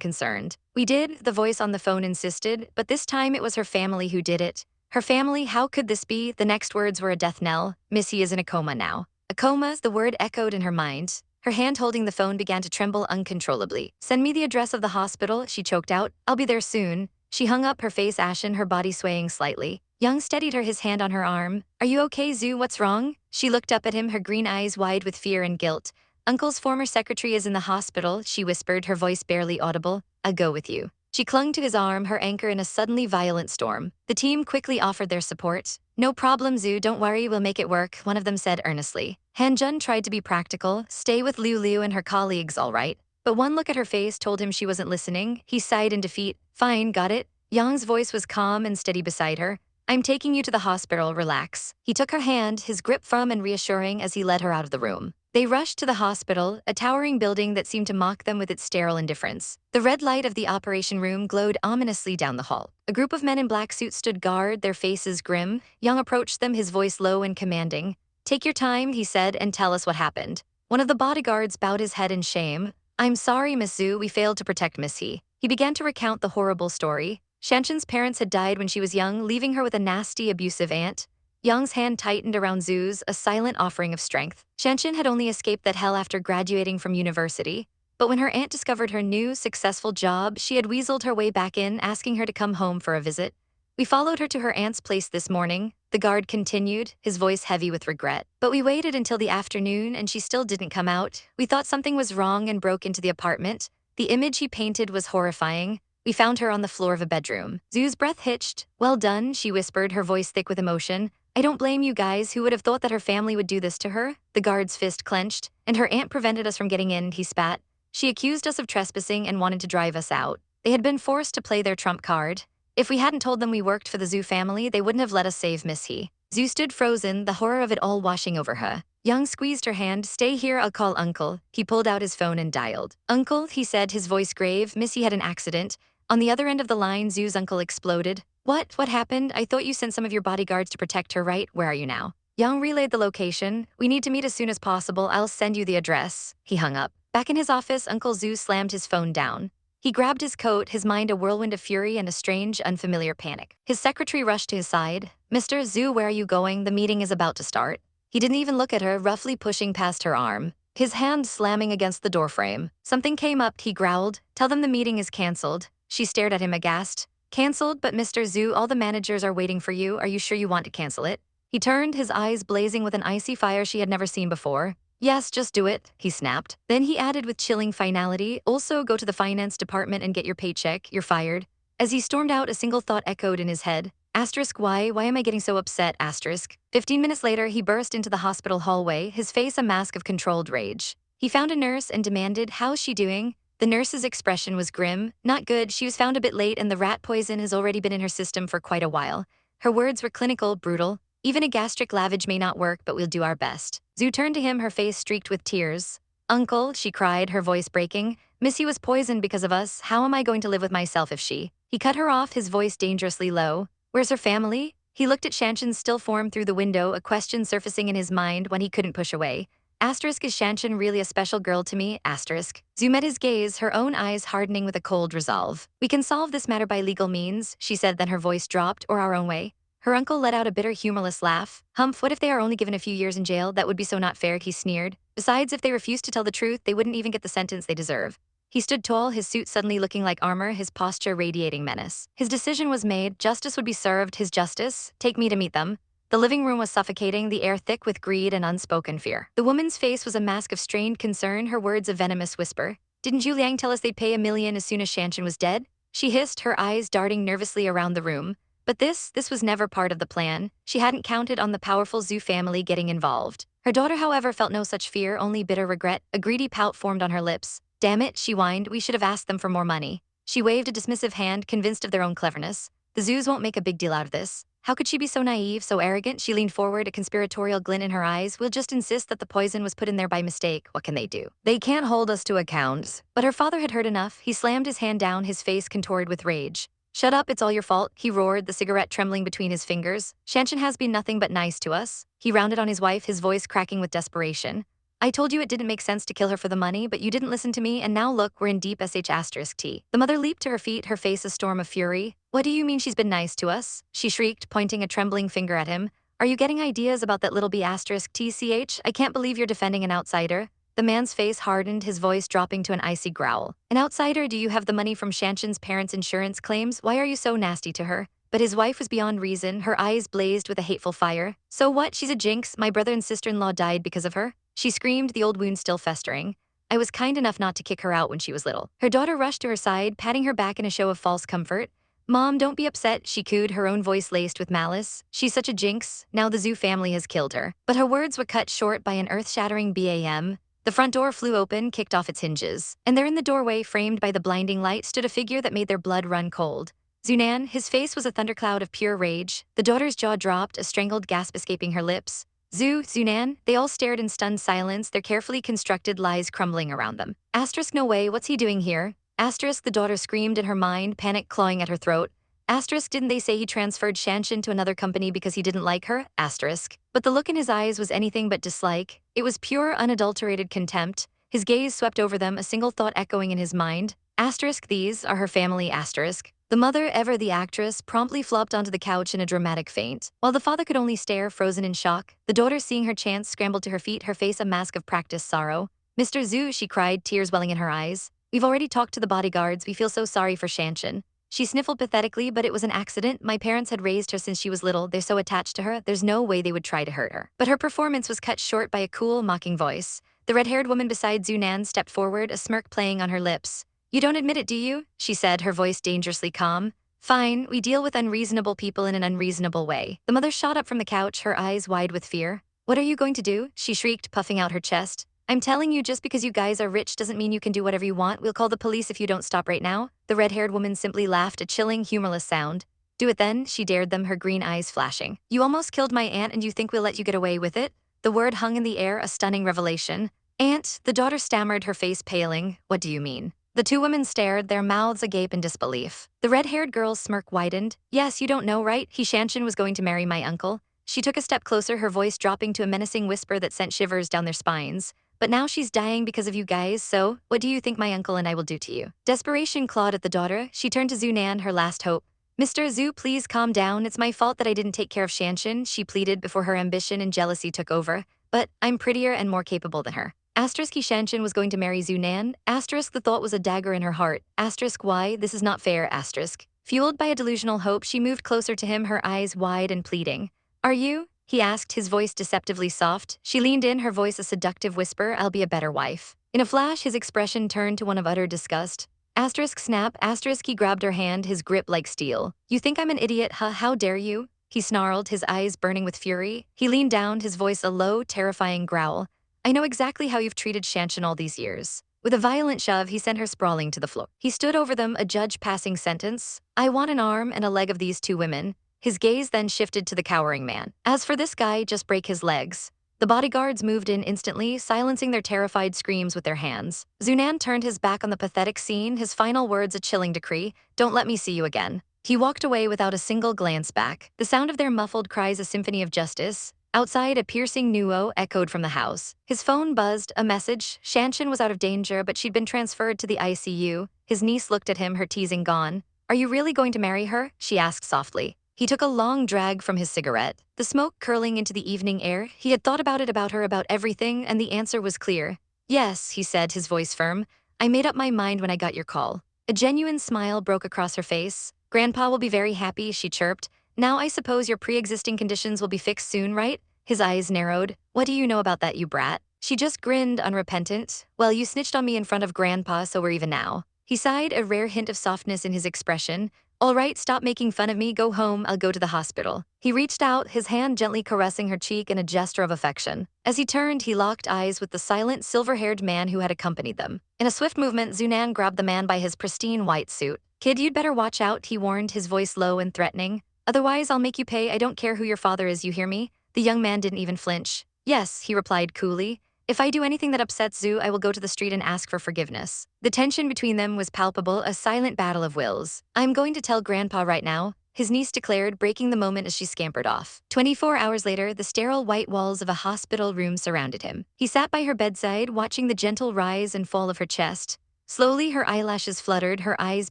concerned. We did, the voice on the phone insisted, but this time it was her family who did it. Her family? How could this be? The next words were a death knell. Missy is in a coma now. A coma? The word echoed in her mind. Her hand holding the phone began to tremble uncontrollably. Send me the address of the hospital, she choked out. I'll be there soon. She hung up, her face ashen, her body swaying slightly. Young steadied her, his hand on her arm. Are you okay, Zu? What's wrong? She looked up at him, her green eyes wide with fear and guilt. Uncle's former secretary is in the hospital, she whispered, her voice barely audible. I'll go with you. She clung to his arm, her anchor in a suddenly violent storm. The team quickly offered their support. No problem, Zhu, don't worry, we'll make it work, one of them said earnestly. Hanjun tried to be practical, stay with Liu and her colleagues, all right. But one look at her face told him she wasn't listening. He sighed in defeat. Fine, got it. Yang's voice was calm and steady beside her. I'm taking you to the hospital, relax. He took her hand, his grip firm and reassuring as he led her out of the room. They rushed to the hospital, a towering building that seemed to mock them with its sterile indifference. The red light of the operation room glowed ominously down the hall. A group of men in black suits stood guard, their faces grim. Young approached them, his voice low and commanding. Take your time, he said, and tell us what happened. One of the bodyguards bowed his head in shame. I'm sorry, Miss Zhu, we failed to protect Miss He. He began to recount the horrible story. Shanshan's parents had died when she was young, leaving her with a nasty, abusive aunt. Yang's hand tightened around Zhu's, a silent offering of strength. Shanshan had only escaped that hell after graduating from university. But when her aunt discovered her new, successful job, she had weaseled her way back in, asking her to come home for a visit. We followed her to her aunt's place this morning, the guard continued, his voice heavy with regret. But we waited until the afternoon and she still didn't come out. We thought something was wrong and broke into the apartment. The image he painted was horrifying. We found her on the floor of a bedroom. Zhu's breath hitched. Well done, she whispered, her voice thick with emotion. I don't blame you guys. Who would have thought that her family would do this to her? The guard's fist clenched. And her aunt prevented us from getting in, he spat. She accused us of trespassing and wanted to drive us out. They had been forced to play their trump card. If we hadn't told them we worked for the Zhu family, they wouldn't have let us save Miss He. Zhu stood frozen, the horror of it all washing over her. Young squeezed her hand. Stay here, I'll call Uncle. He pulled out his phone and dialed. Uncle, he said, his voice grave. Missy had an accident. On the other end of the line, Zhu's uncle exploded. What happened? I thought you sent some of your bodyguards to protect her, right? Where are you now? Young relayed the location. We need to meet as soon as possible. I'll send you the address. He hung up. Back in his office, Uncle Zhu slammed his phone down. He grabbed his coat, his mind a whirlwind of fury and a strange, unfamiliar panic. His secretary rushed to his side. Mr. Zhu, where are you going? The meeting is about to start. He didn't even look at her, roughly pushing past her arm, his hand slamming against the doorframe. Something came up, he growled. Tell them the meeting is canceled. She stared at him aghast. Canceled, but Mr. Zhu, all the managers are waiting for you. Are you sure you want to cancel it? He turned, his eyes blazing with an icy fire she had never seen before. Yes, just do it, he snapped. Then he added with chilling finality, also go to the finance department and get your paycheck, you're fired. As he stormed out, a single thought echoed in his head. Asterisk, why am I getting so upset, asterisk. 15 minutes later, he burst into the hospital hallway, his face a mask of controlled rage. He found a nurse and demanded, how's she doing? The nurse's expression was grim. Not good, she was found a bit late and the rat poison has already been in her system for quite a while. Her words were clinical, brutal. Even a gastric lavage may not work, but we'll do our best. Zhu turned to him, her face streaked with tears. Uncle, she cried, her voice breaking. Missy was poisoned because of us. How am I going to live with myself if she... He cut her off, his voice dangerously low. Where's her family? He looked at Shanshan's still form through the window, a question surfacing in his mind when he couldn't push away. Asterisk, is Shanshan really a special girl to me? Asterisk. Zhu met his gaze, her own eyes hardening with a cold resolve. We can solve this matter by legal means, she said, then her voice dropped, or our own way. Her uncle let out a bitter, humorless laugh. Humph, what if they are only given a few years in jail? That would be so not fair, he sneered. Besides, if they refuse to tell the truth, they wouldn't even get the sentence they deserve. He stood tall, his suit suddenly looking like armor, his posture radiating menace. His decision was made, justice would be served, his justice, take me to meet them. The living room was suffocating, the air thick with greed and unspoken fear. The woman's face was a mask of strained concern, her words a venomous whisper. Didn't Zhu Liang tell us they'd pay $1 million as soon as Shanshan was dead? She hissed, her eyes darting nervously around the room. But this was never part of the plan. She hadn't counted on the powerful Zhu family getting involved. Her daughter, however, felt no such fear, only bitter regret. A greedy pout formed on her lips. Damn it, she whined, we should have asked them for more money. She waved a dismissive hand, convinced of their own cleverness. The Zhus won't make a big deal out of this. How could she be so naive, so arrogant? She leaned forward, a conspiratorial glint in her eyes. We'll just insist that the poison was put in there by mistake. What can they do? They can't hold us to account. But her father had heard enough. He slammed his hand down, his face contorted with rage. Shut up, it's all your fault, he roared, the cigarette trembling between his fingers. Shanshan has been nothing but nice to us. He rounded on his wife, his voice cracking with desperation. I told you it didn't make sense to kill her for the money, but you didn't listen to me, and now look, we're in deep *T. The mother leaped to her feet, her face a storm of fury. What do you mean she's been nice to us? She shrieked, pointing a trembling finger at him. Are you getting ideas about that little *TCH? I can't believe you're defending an outsider. The man's face hardened, his voice dropping to an icy growl. An outsider? Do you have the money from Shanshan's parents' insurance claims? Why are you so nasty to her? But his wife was beyond reason, her eyes blazed with a hateful fire. So what? She's a jinx. My brother and sister-in-law died because of her. She screamed, the old wound still festering. I was kind enough not to kick her out when she was little. Her daughter rushed to her side, patting her back in a show of false comfort. Mom, don't be upset, she cooed, her own voice laced with malice. She's such a jinx, now the Zoo family has killed her. But her words were cut short by an earth-shattering BAM. The front door flew open, kicked off its hinges. And there in the doorway, framed by the blinding light, stood a figure that made their blood run cold. Zunan, his face was a thundercloud of pure rage. The daughter's jaw dropped, a strangled gasp escaping her lips. Zunan, they all stared in stunned silence, their carefully constructed lies crumbling around them. Asterisk, no way, what's he doing here? Asterisk, the daughter screamed in her mind, panic clawing at her throat. Asterisk, didn't they say he transferred Shanshan to another company because he didn't like her? Asterisk. But the look in his eyes was anything but dislike. It was pure, unadulterated contempt. His gaze swept over them, a single thought echoing in his mind. Asterisk, these are her family, asterisk. The mother, ever the actress, promptly flopped onto the couch in a dramatic faint. While the father could only stare, frozen in shock, the daughter, seeing her chance, scrambled to her feet, her face a mask of practiced sorrow. Mr. Zhu, she cried, tears welling in her eyes. We've already talked to the bodyguards, we feel so sorry for Shanshan. She sniffled pathetically, but it was an accident. My parents had raised her since she was little, they're so attached to her, there's no way they would try to hurt her. But her performance was cut short by a cool, mocking voice. The red-haired woman beside Zunan stepped forward, a smirk playing on her lips. You don't admit it, do you? She said, her voice dangerously calm. Fine, we deal with unreasonable people in an unreasonable way. The mother shot up from the couch, her eyes wide with fear. What are you going to do? She shrieked, puffing out her chest. I'm telling you, just because you guys are rich doesn't mean you can do whatever you want. We'll call the police if you don't stop right now. The red-haired woman simply laughed, a chilling, humorless sound. Do it then, she dared them, her green eyes flashing. You almost killed my aunt and you think we'll let you get away with it? The word hung in the air, a stunning revelation. Aunt, the daughter stammered, her face paling. What do you mean? The two women stared, their mouths agape in disbelief. The red-haired girl's smirk widened. Yes, you don't know, right? Shanshan was going to marry my uncle. She took a step closer, her voice dropping to a menacing whisper that sent shivers down their spines. But now she's dying because of you guys, so what do you think my uncle and I will do to you? Desperation clawed at the daughter. She turned to Zunan, her last hope. Mr. Zhu, please calm down. It's my fault that I didn't take care of Shanshan, she pleaded before her ambition and jealousy took over. But I'm prettier and more capable than her. Asterisk, Shanshan was going to marry Zunan. Asterisk, the thought was a dagger in her heart. Asterisk, why? This is not fair. Asterisk. Fueled by a delusional hope, she moved closer to him, her eyes wide and pleading. Are you? He asked, his voice deceptively soft. She leaned in, her voice a seductive whisper, I'll be a better wife. In a flash, his expression turned to one of utter disgust. Asterisk, snap. Asterisk, he grabbed her hand, his grip like steel. You think I'm an idiot, huh? How dare you? He snarled, his eyes burning with fury. He leaned down, his voice a low, terrifying growl. I know exactly how you've treated Shanshan all these years. With a violent shove, he sent her sprawling to the floor. He stood over them, a judge passing sentence. I want an arm and a leg of these two women. His gaze then shifted to the cowering man. As for this guy, just break his legs. The bodyguards moved in instantly, silencing their terrified screams with their hands. Zunan turned his back on the pathetic scene, his final words a chilling decree, don't let me see you again. He walked away without a single glance back. The sound of their muffled cries a symphony of justice. Outside, a piercing nuo echoed from the house. His phone buzzed, a message. Shanshan was out of danger, but she'd been transferred to the ICU. His niece looked at him, her teasing gone. Are you really going to marry her? She asked softly. He took a long drag from his cigarette, the smoke curling into the evening air. He had thought about her, about everything, and the answer was clear. Yes, he said, his voice firm. I made up my mind when I got your call. A genuine smile broke across her face. Grandpa will be very happy, she chirped. Now I suppose your pre-existing conditions will be fixed soon, right? His eyes narrowed. What do you know about that, you brat? She just grinned, unrepentant. Well, you snitched on me in front of Grandpa, so we're even now. He sighed, a rare hint of softness in his expression. All right, stop making fun of me, go home, I'll go to the hospital. He reached out, his hand gently caressing her cheek in a gesture of affection. As he turned, he locked eyes with the silent, silver-haired man who had accompanied them. In a swift movement, Zunan grabbed the man by his pristine white suit. Kid, you'd better watch out, he warned, his voice low and threatening. Otherwise, I'll make you pay. I don't care who your father is, you hear me? The young man didn't even flinch. Yes, he replied coolly. If I do anything that upsets Zhu, I will go to the street and ask for forgiveness. The tension between them was palpable, a silent battle of wills. I'm going to tell Grandpa right now, his niece declared, breaking the moment as she scampered off. 24 hours later, the sterile white walls of a hospital room surrounded him. He sat by her bedside, watching the gentle rise and fall of her chest. Slowly, her eyelashes fluttered, her eyes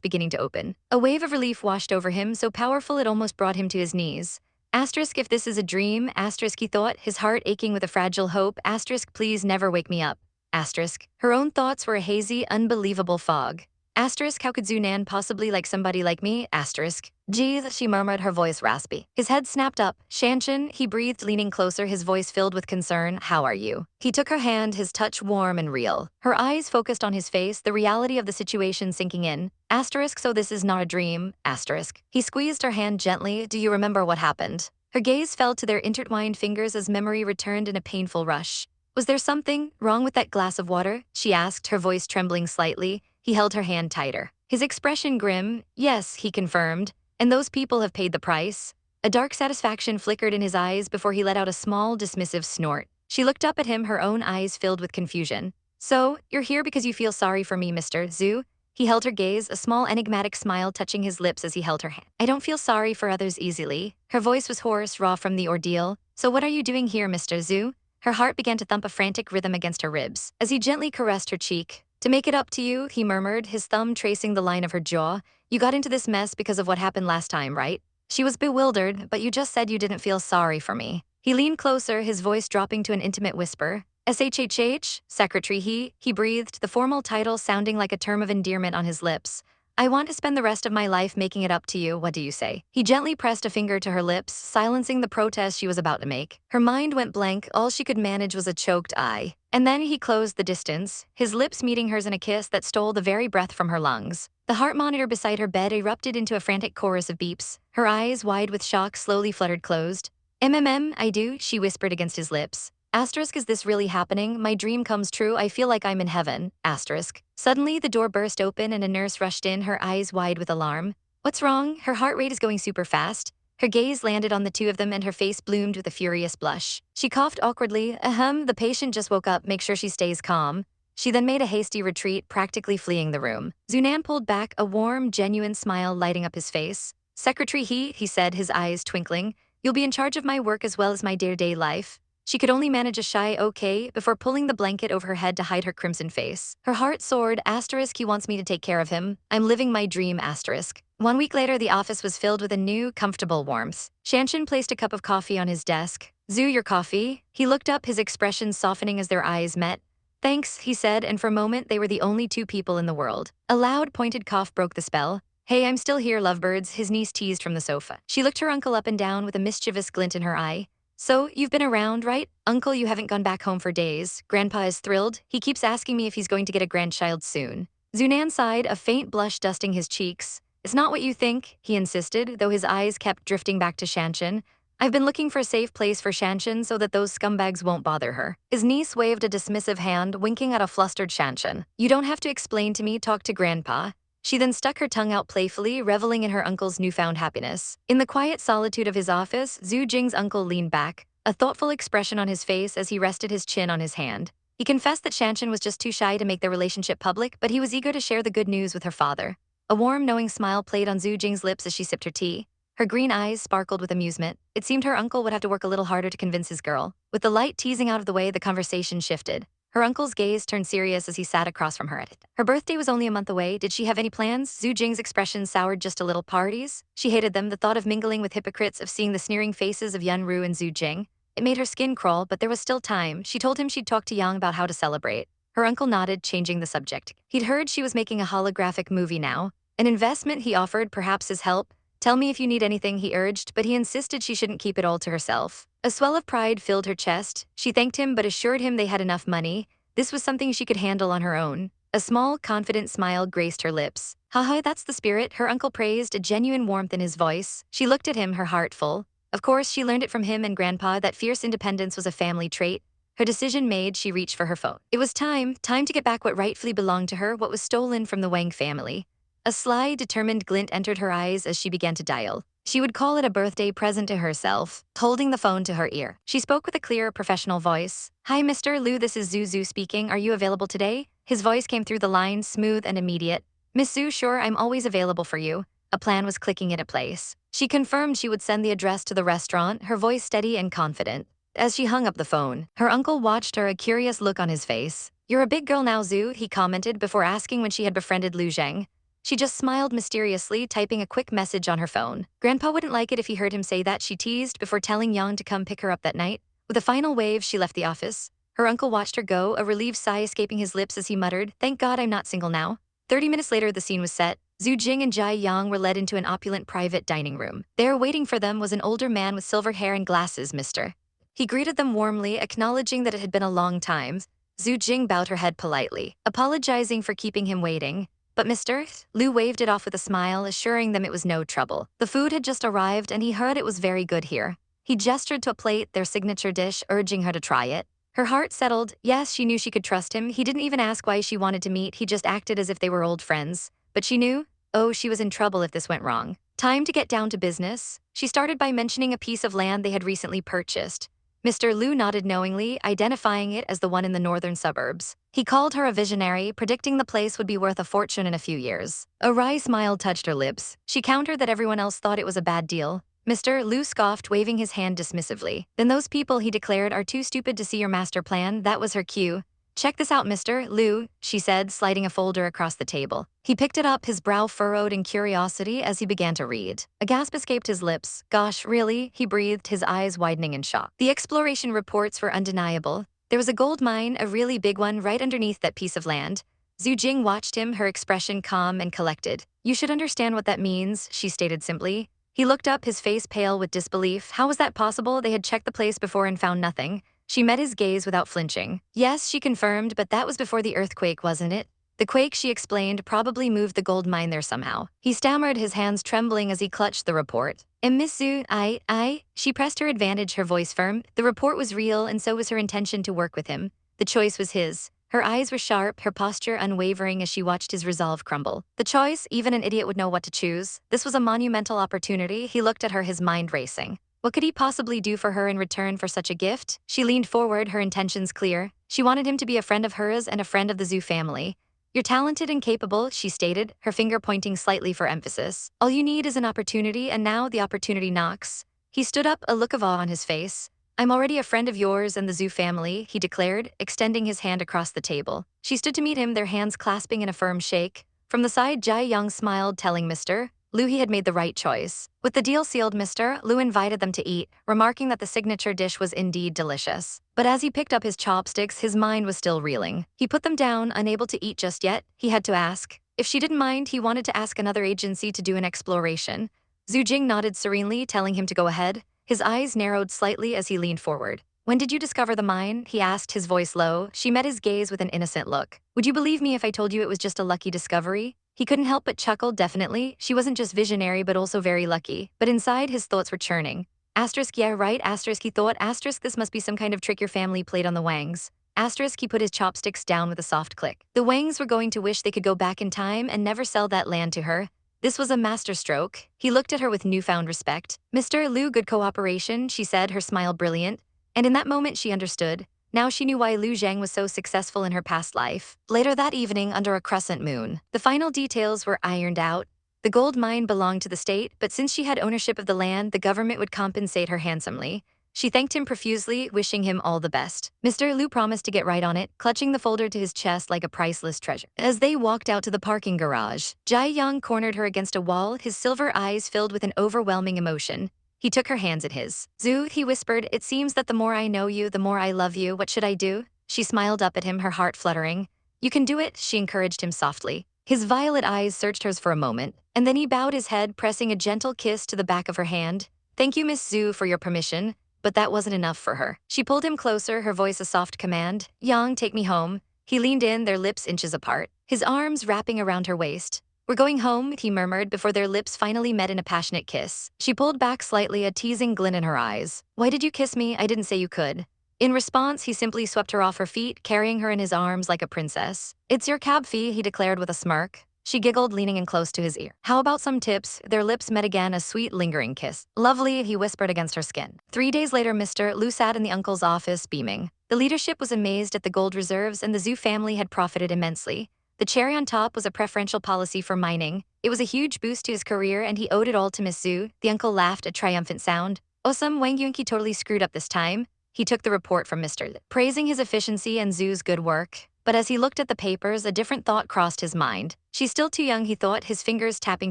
beginning to open. A wave of relief washed over him, so powerful it almost brought him to his knees. Asterisk, if this is a dream, asterisk, he thought, his heart aching with a fragile hope, asterisk, please never wake me up. Asterisk. Her own thoughts were a hazy, unbelievable fog. Asterisk, how could Zunan possibly like somebody like me? Asterisk. Geez, she murmured, her voice raspy. His head snapped up. Shanshan, he breathed, leaning closer, his voice filled with concern. How are you? He took her hand, his touch warm and real. Her eyes focused on his face, the reality of the situation sinking in. Asterisk, so this is not a dream. Asterisk. He squeezed her hand gently. Do you remember what happened? Her gaze fell to their intertwined fingers as memory returned in a painful rush. Was there something wrong with that glass of water? She asked, her voice trembling slightly. He held her hand tighter. His expression grim. Yes, he confirmed. And those people have paid the price. A dark satisfaction flickered in his eyes before he let out a small, dismissive snort. She looked up at him, her own eyes filled with confusion. So, you're here because you feel sorry for me, Mr. Zhu? He held her gaze, a small enigmatic smile touching his lips as he held her hand. I don't feel sorry for others easily. Her voice was hoarse, raw from the ordeal. So what are you doing here, Mr. Zhu? Her heart began to thump a frantic rhythm against her ribs. As he gently caressed her cheek, to make it up to you, he murmured, his thumb tracing the line of her jaw. You got into this mess because of what happened last time, right? She was bewildered, but you just said you didn't feel sorry for me. He leaned closer, his voice dropping to an intimate whisper. SHHH, secretary he breathed, the formal title sounding like a term of endearment on his lips. I want to spend the rest of my life making it up to you, what do you say? He gently pressed a finger to her lips, silencing the protest she was about to make. Her mind went blank, all she could manage was a choked eye. And then he closed the distance, his lips meeting hers in a kiss that stole the very breath from her lungs. The heart monitor beside her bed erupted into a frantic chorus of beeps. Her eyes, wide with shock, slowly fluttered closed. I do, she whispered against his lips. Asterisk, is this really happening? My dream comes true, I feel like I'm in heaven. Asterisk. Suddenly, the door burst open and a nurse rushed in, her eyes wide with alarm. What's wrong? Her heart rate is going super fast. Her gaze landed on the two of them and her face bloomed with a furious blush. She coughed awkwardly. The patient just woke up, make sure she stays calm. She then made a hasty retreat, practically fleeing the room. Zunan pulled back, a warm, genuine smile lighting up his face. Secretary he said, his eyes twinkling. You'll be in charge of my work as well as my day-to-day life. She could only manage a shy okay before pulling the blanket over her head to hide her crimson face. Her heart soared. Asterisk, he wants me to take care of him. I'm living my dream. Asterisk. 1 week later, the office was filled with a new, comfortable warmth. Shanshan placed a cup of coffee on his desk. Zhu, your coffee? He looked up, his expression softening as their eyes met. Thanks, he said, and for a moment they were the only two people in the world. A loud, pointed cough broke the spell. Hey, I'm still here, lovebirds, his niece teased from the sofa. She looked her uncle up and down with a mischievous glint in her eye. So, you've been around, right? Uncle, you haven't gone back home for days. Grandpa is thrilled. He keeps asking me if he's going to get a grandchild soon. Zunan sighed, a faint blush dusting his cheeks. It's not what you think, he insisted, though his eyes kept drifting back to Shanshan. I've been looking for a safe place for Shanshan so that those scumbags won't bother her. His niece waved a dismissive hand, winking at a flustered Shanshan. You don't have to explain to me, talk to Grandpa. She then stuck her tongue out playfully, reveling in her uncle's newfound happiness. In the quiet solitude of his office, Zhu Jing's uncle leaned back, a thoughtful expression on his face as he rested his chin on his hand. He confessed that Shanshan was just too shy to make their relationship public, but he was eager to share the good news with her father. A warm, knowing smile played on Zhu Jing's lips as she sipped her tea. Her green eyes sparkled with amusement. It seemed her uncle would have to work a little harder to convince his girl. With the light teasing out of the way, the conversation shifted. Her uncle's gaze turned serious as he sat across from her. Her birthday was only a month away. Did she have any plans? Zhu Jing's expression soured just a little. Parties? She hated them, the thought of mingling with hypocrites, of seeing the sneering faces of Yun Ru and Zhu Jing. It made her skin crawl, but there was still time. She told him she'd talk to Yang about how to celebrate. Her uncle nodded, changing the subject. He'd heard she was making a holographic movie now. An investment, he offered, perhaps his help. Tell me if you need anything, he urged, but he insisted she shouldn't keep it all to herself. A swell of pride filled her chest. She thanked him but assured him they had enough money. This was something she could handle on her own. A small, confident smile graced her lips. Haha, that's the spirit, her uncle praised, a genuine warmth in his voice. She looked at him, her heart full. Of course, she learned it from him and Grandpa that fierce independence was a family trait. Her decision made, she reached for her phone. It was time to get back what rightfully belonged to her, what was stolen from the Wang family. A sly, determined glint entered her eyes as she began to dial. She would call it a birthday present to herself, holding the phone to her ear. She spoke with a clear, professional voice. Hi, Mr. Liu, this is Zuzu speaking. Are you available today? His voice came through the line, smooth and immediate. Miss Zhu, sure, I'm always available for you. A plan was clicking into place. She confirmed she would send the address to the restaurant, her voice steady and confident. As she hung up the phone, her uncle watched her, a curious look on his face. You're a big girl now, Zhu, he commented before asking when she had befriended Lu Zheng. She just smiled mysteriously, typing a quick message on her phone. Grandpa wouldn't like it if he heard him say that, she teased before telling Yang to come pick her up that night. With a final wave, she left the office. Her uncle watched her go, a relieved sigh escaping his lips as he muttered, Thank God I'm not single now. 30 minutes later, the scene was set. Zhu Jing and Jai Yang were led into an opulent private dining room. There waiting for them was an older man with silver hair and glasses, Mr. He greeted them warmly, acknowledging that it had been a long time. Zhu Jing bowed her head politely, apologizing for keeping him waiting. But Mr. Lu waved it off with a smile, assuring them it was no trouble. The food had just arrived and he heard it was very good here. He gestured to a plate, their signature dish, urging her to try it. Her heart settled. Yes, she knew she could trust him. He didn't even ask why she wanted to meet, he just acted as if they were old friends. But she knew, oh, she was in trouble if this went wrong. Time to get down to business. She started by mentioning a piece of land they had recently purchased. Mr. Lu nodded knowingly, identifying it as the one in the northern suburbs. He called her a visionary, predicting the place would be worth a fortune in a few years. A wry smile touched her lips. She countered that everyone else thought it was a bad deal. Mr. Lu scoffed, waving his hand dismissively. Then those people, he declared, are too stupid to see your master plan. That was her cue. Check this out, Mr. Lu, she said, sliding a folder across the table. He picked it up, his brow furrowed in curiosity as he began to read. A gasp escaped his lips. Gosh, really? He breathed, his eyes widening in shock. The exploration reports were undeniable. There was a gold mine, a really big one, right underneath that piece of land. Zhu Jing watched him, her expression calm and collected. You should understand what that means, she stated simply. He looked up, his face pale with disbelief. How was that possible? They had checked the place before and found nothing. She met his gaze without flinching. Yes, she confirmed, but that was before the earthquake, wasn't it? The quake, she explained, probably moved the gold mine there somehow. He stammered, his hands trembling as he clutched the report. And Miss Zhu, she pressed her advantage, her voice firm. The report was real, and so was her intention to work with him. The choice was his. Her eyes were sharp, her posture unwavering as she watched his resolve crumble. The choice, even an idiot would know what to choose. This was a monumental opportunity. He looked at her, his mind racing. What could he possibly do for her in return for such a gift? She leaned forward, her intentions clear. She wanted him to be a friend of hers and a friend of the Zhu family. You're talented and capable, she stated, her finger pointing slightly for emphasis. All you need is an opportunity, and now the opportunity knocks. He stood up, a look of awe on his face. I'm already a friend of yours and the Zhu family, he declared, extending his hand across the table. She stood to meet him, their hands clasping in a firm shake. From the side, Jai Yang smiled, telling Mr. Lu he had made the right choice. With the deal sealed, Mr. Lu invited them to eat, remarking that the signature dish was indeed delicious. But as he picked up his chopsticks, his mind was still reeling. He put them down, unable to eat just yet. He had to ask. If she didn't mind, he wanted to ask another agency to do an exploration. Zhu Jing nodded serenely, telling him to go ahead. His eyes narrowed slightly as he leaned forward. When did you discover the mine? He asked, his voice low. She met his gaze with an innocent look. Would you believe me if I told you it was just a lucky discovery? He couldn't help but chuckle, definitely. She wasn't just visionary, but also very lucky. But inside, his thoughts were churning. Asterisk, yeah, right, asterisk, he thought. Asterisk, this must be some kind of trick your family played on the Wangs. Asterisk, he put his chopsticks down with a soft click. The Wangs were going to wish they could go back in time and never sell that land to her. This was a masterstroke. He looked at her with newfound respect. Mr. Lu, good cooperation, she said, her smile brilliant. And in that moment, she understood. Now she knew why Lu Zhang was so successful in her past life. Later that evening, under a crescent moon, the final details were ironed out. The gold mine belonged to the state, but since she had ownership of the land, the government would compensate her handsomely. She thanked him profusely, wishing him all the best. Mr. Lu promised to get right on it, clutching the folder to his chest like a priceless treasure. As they walked out to the parking garage, Jai Yang cornered her against a wall, his silver eyes filled with an overwhelming emotion. He took her hands in his. Zhu, he whispered, it seems that the more I know you, the more I love you. What should I do? She smiled up at him, her heart fluttering. You can do it, she encouraged him softly. His violet eyes searched hers for a moment, and then he bowed his head, pressing a gentle kiss to the back of her hand. Thank you, Miss Zhu, for your permission. But that wasn't enough for her. She pulled him closer, her voice a soft command. Yang, take me home. He leaned in, their lips inches apart, his arms wrapping around her waist. We're going home, he murmured before their lips finally met in a passionate kiss. She pulled back slightly, a teasing glint in her eyes. Why did you kiss me? I didn't say you could. In response, he simply swept her off her feet, carrying her in his arms like a princess. It's your cab fee, he declared with a smirk. She giggled, leaning in close to his ear. How about some tips? Their lips met again, a sweet, lingering kiss. Lovely, he whispered against her skin. 3 days later, Mr. Lu sat in the uncle's office, beaming. The leadership was amazed at the gold reserves, and the Zhu family had profited immensely. The cherry on top was a preferential policy for mining. It was a huge boost to his career, and he owed it all to Miss Zhu. The uncle laughed, a triumphant sound. Awesome, Wang Yunqi totally screwed up this time. He took the report from Mr. Li, praising his efficiency and Zhu's good work. But as he looked at the papers, a different thought crossed his mind. She's still too young, he thought, his fingers tapping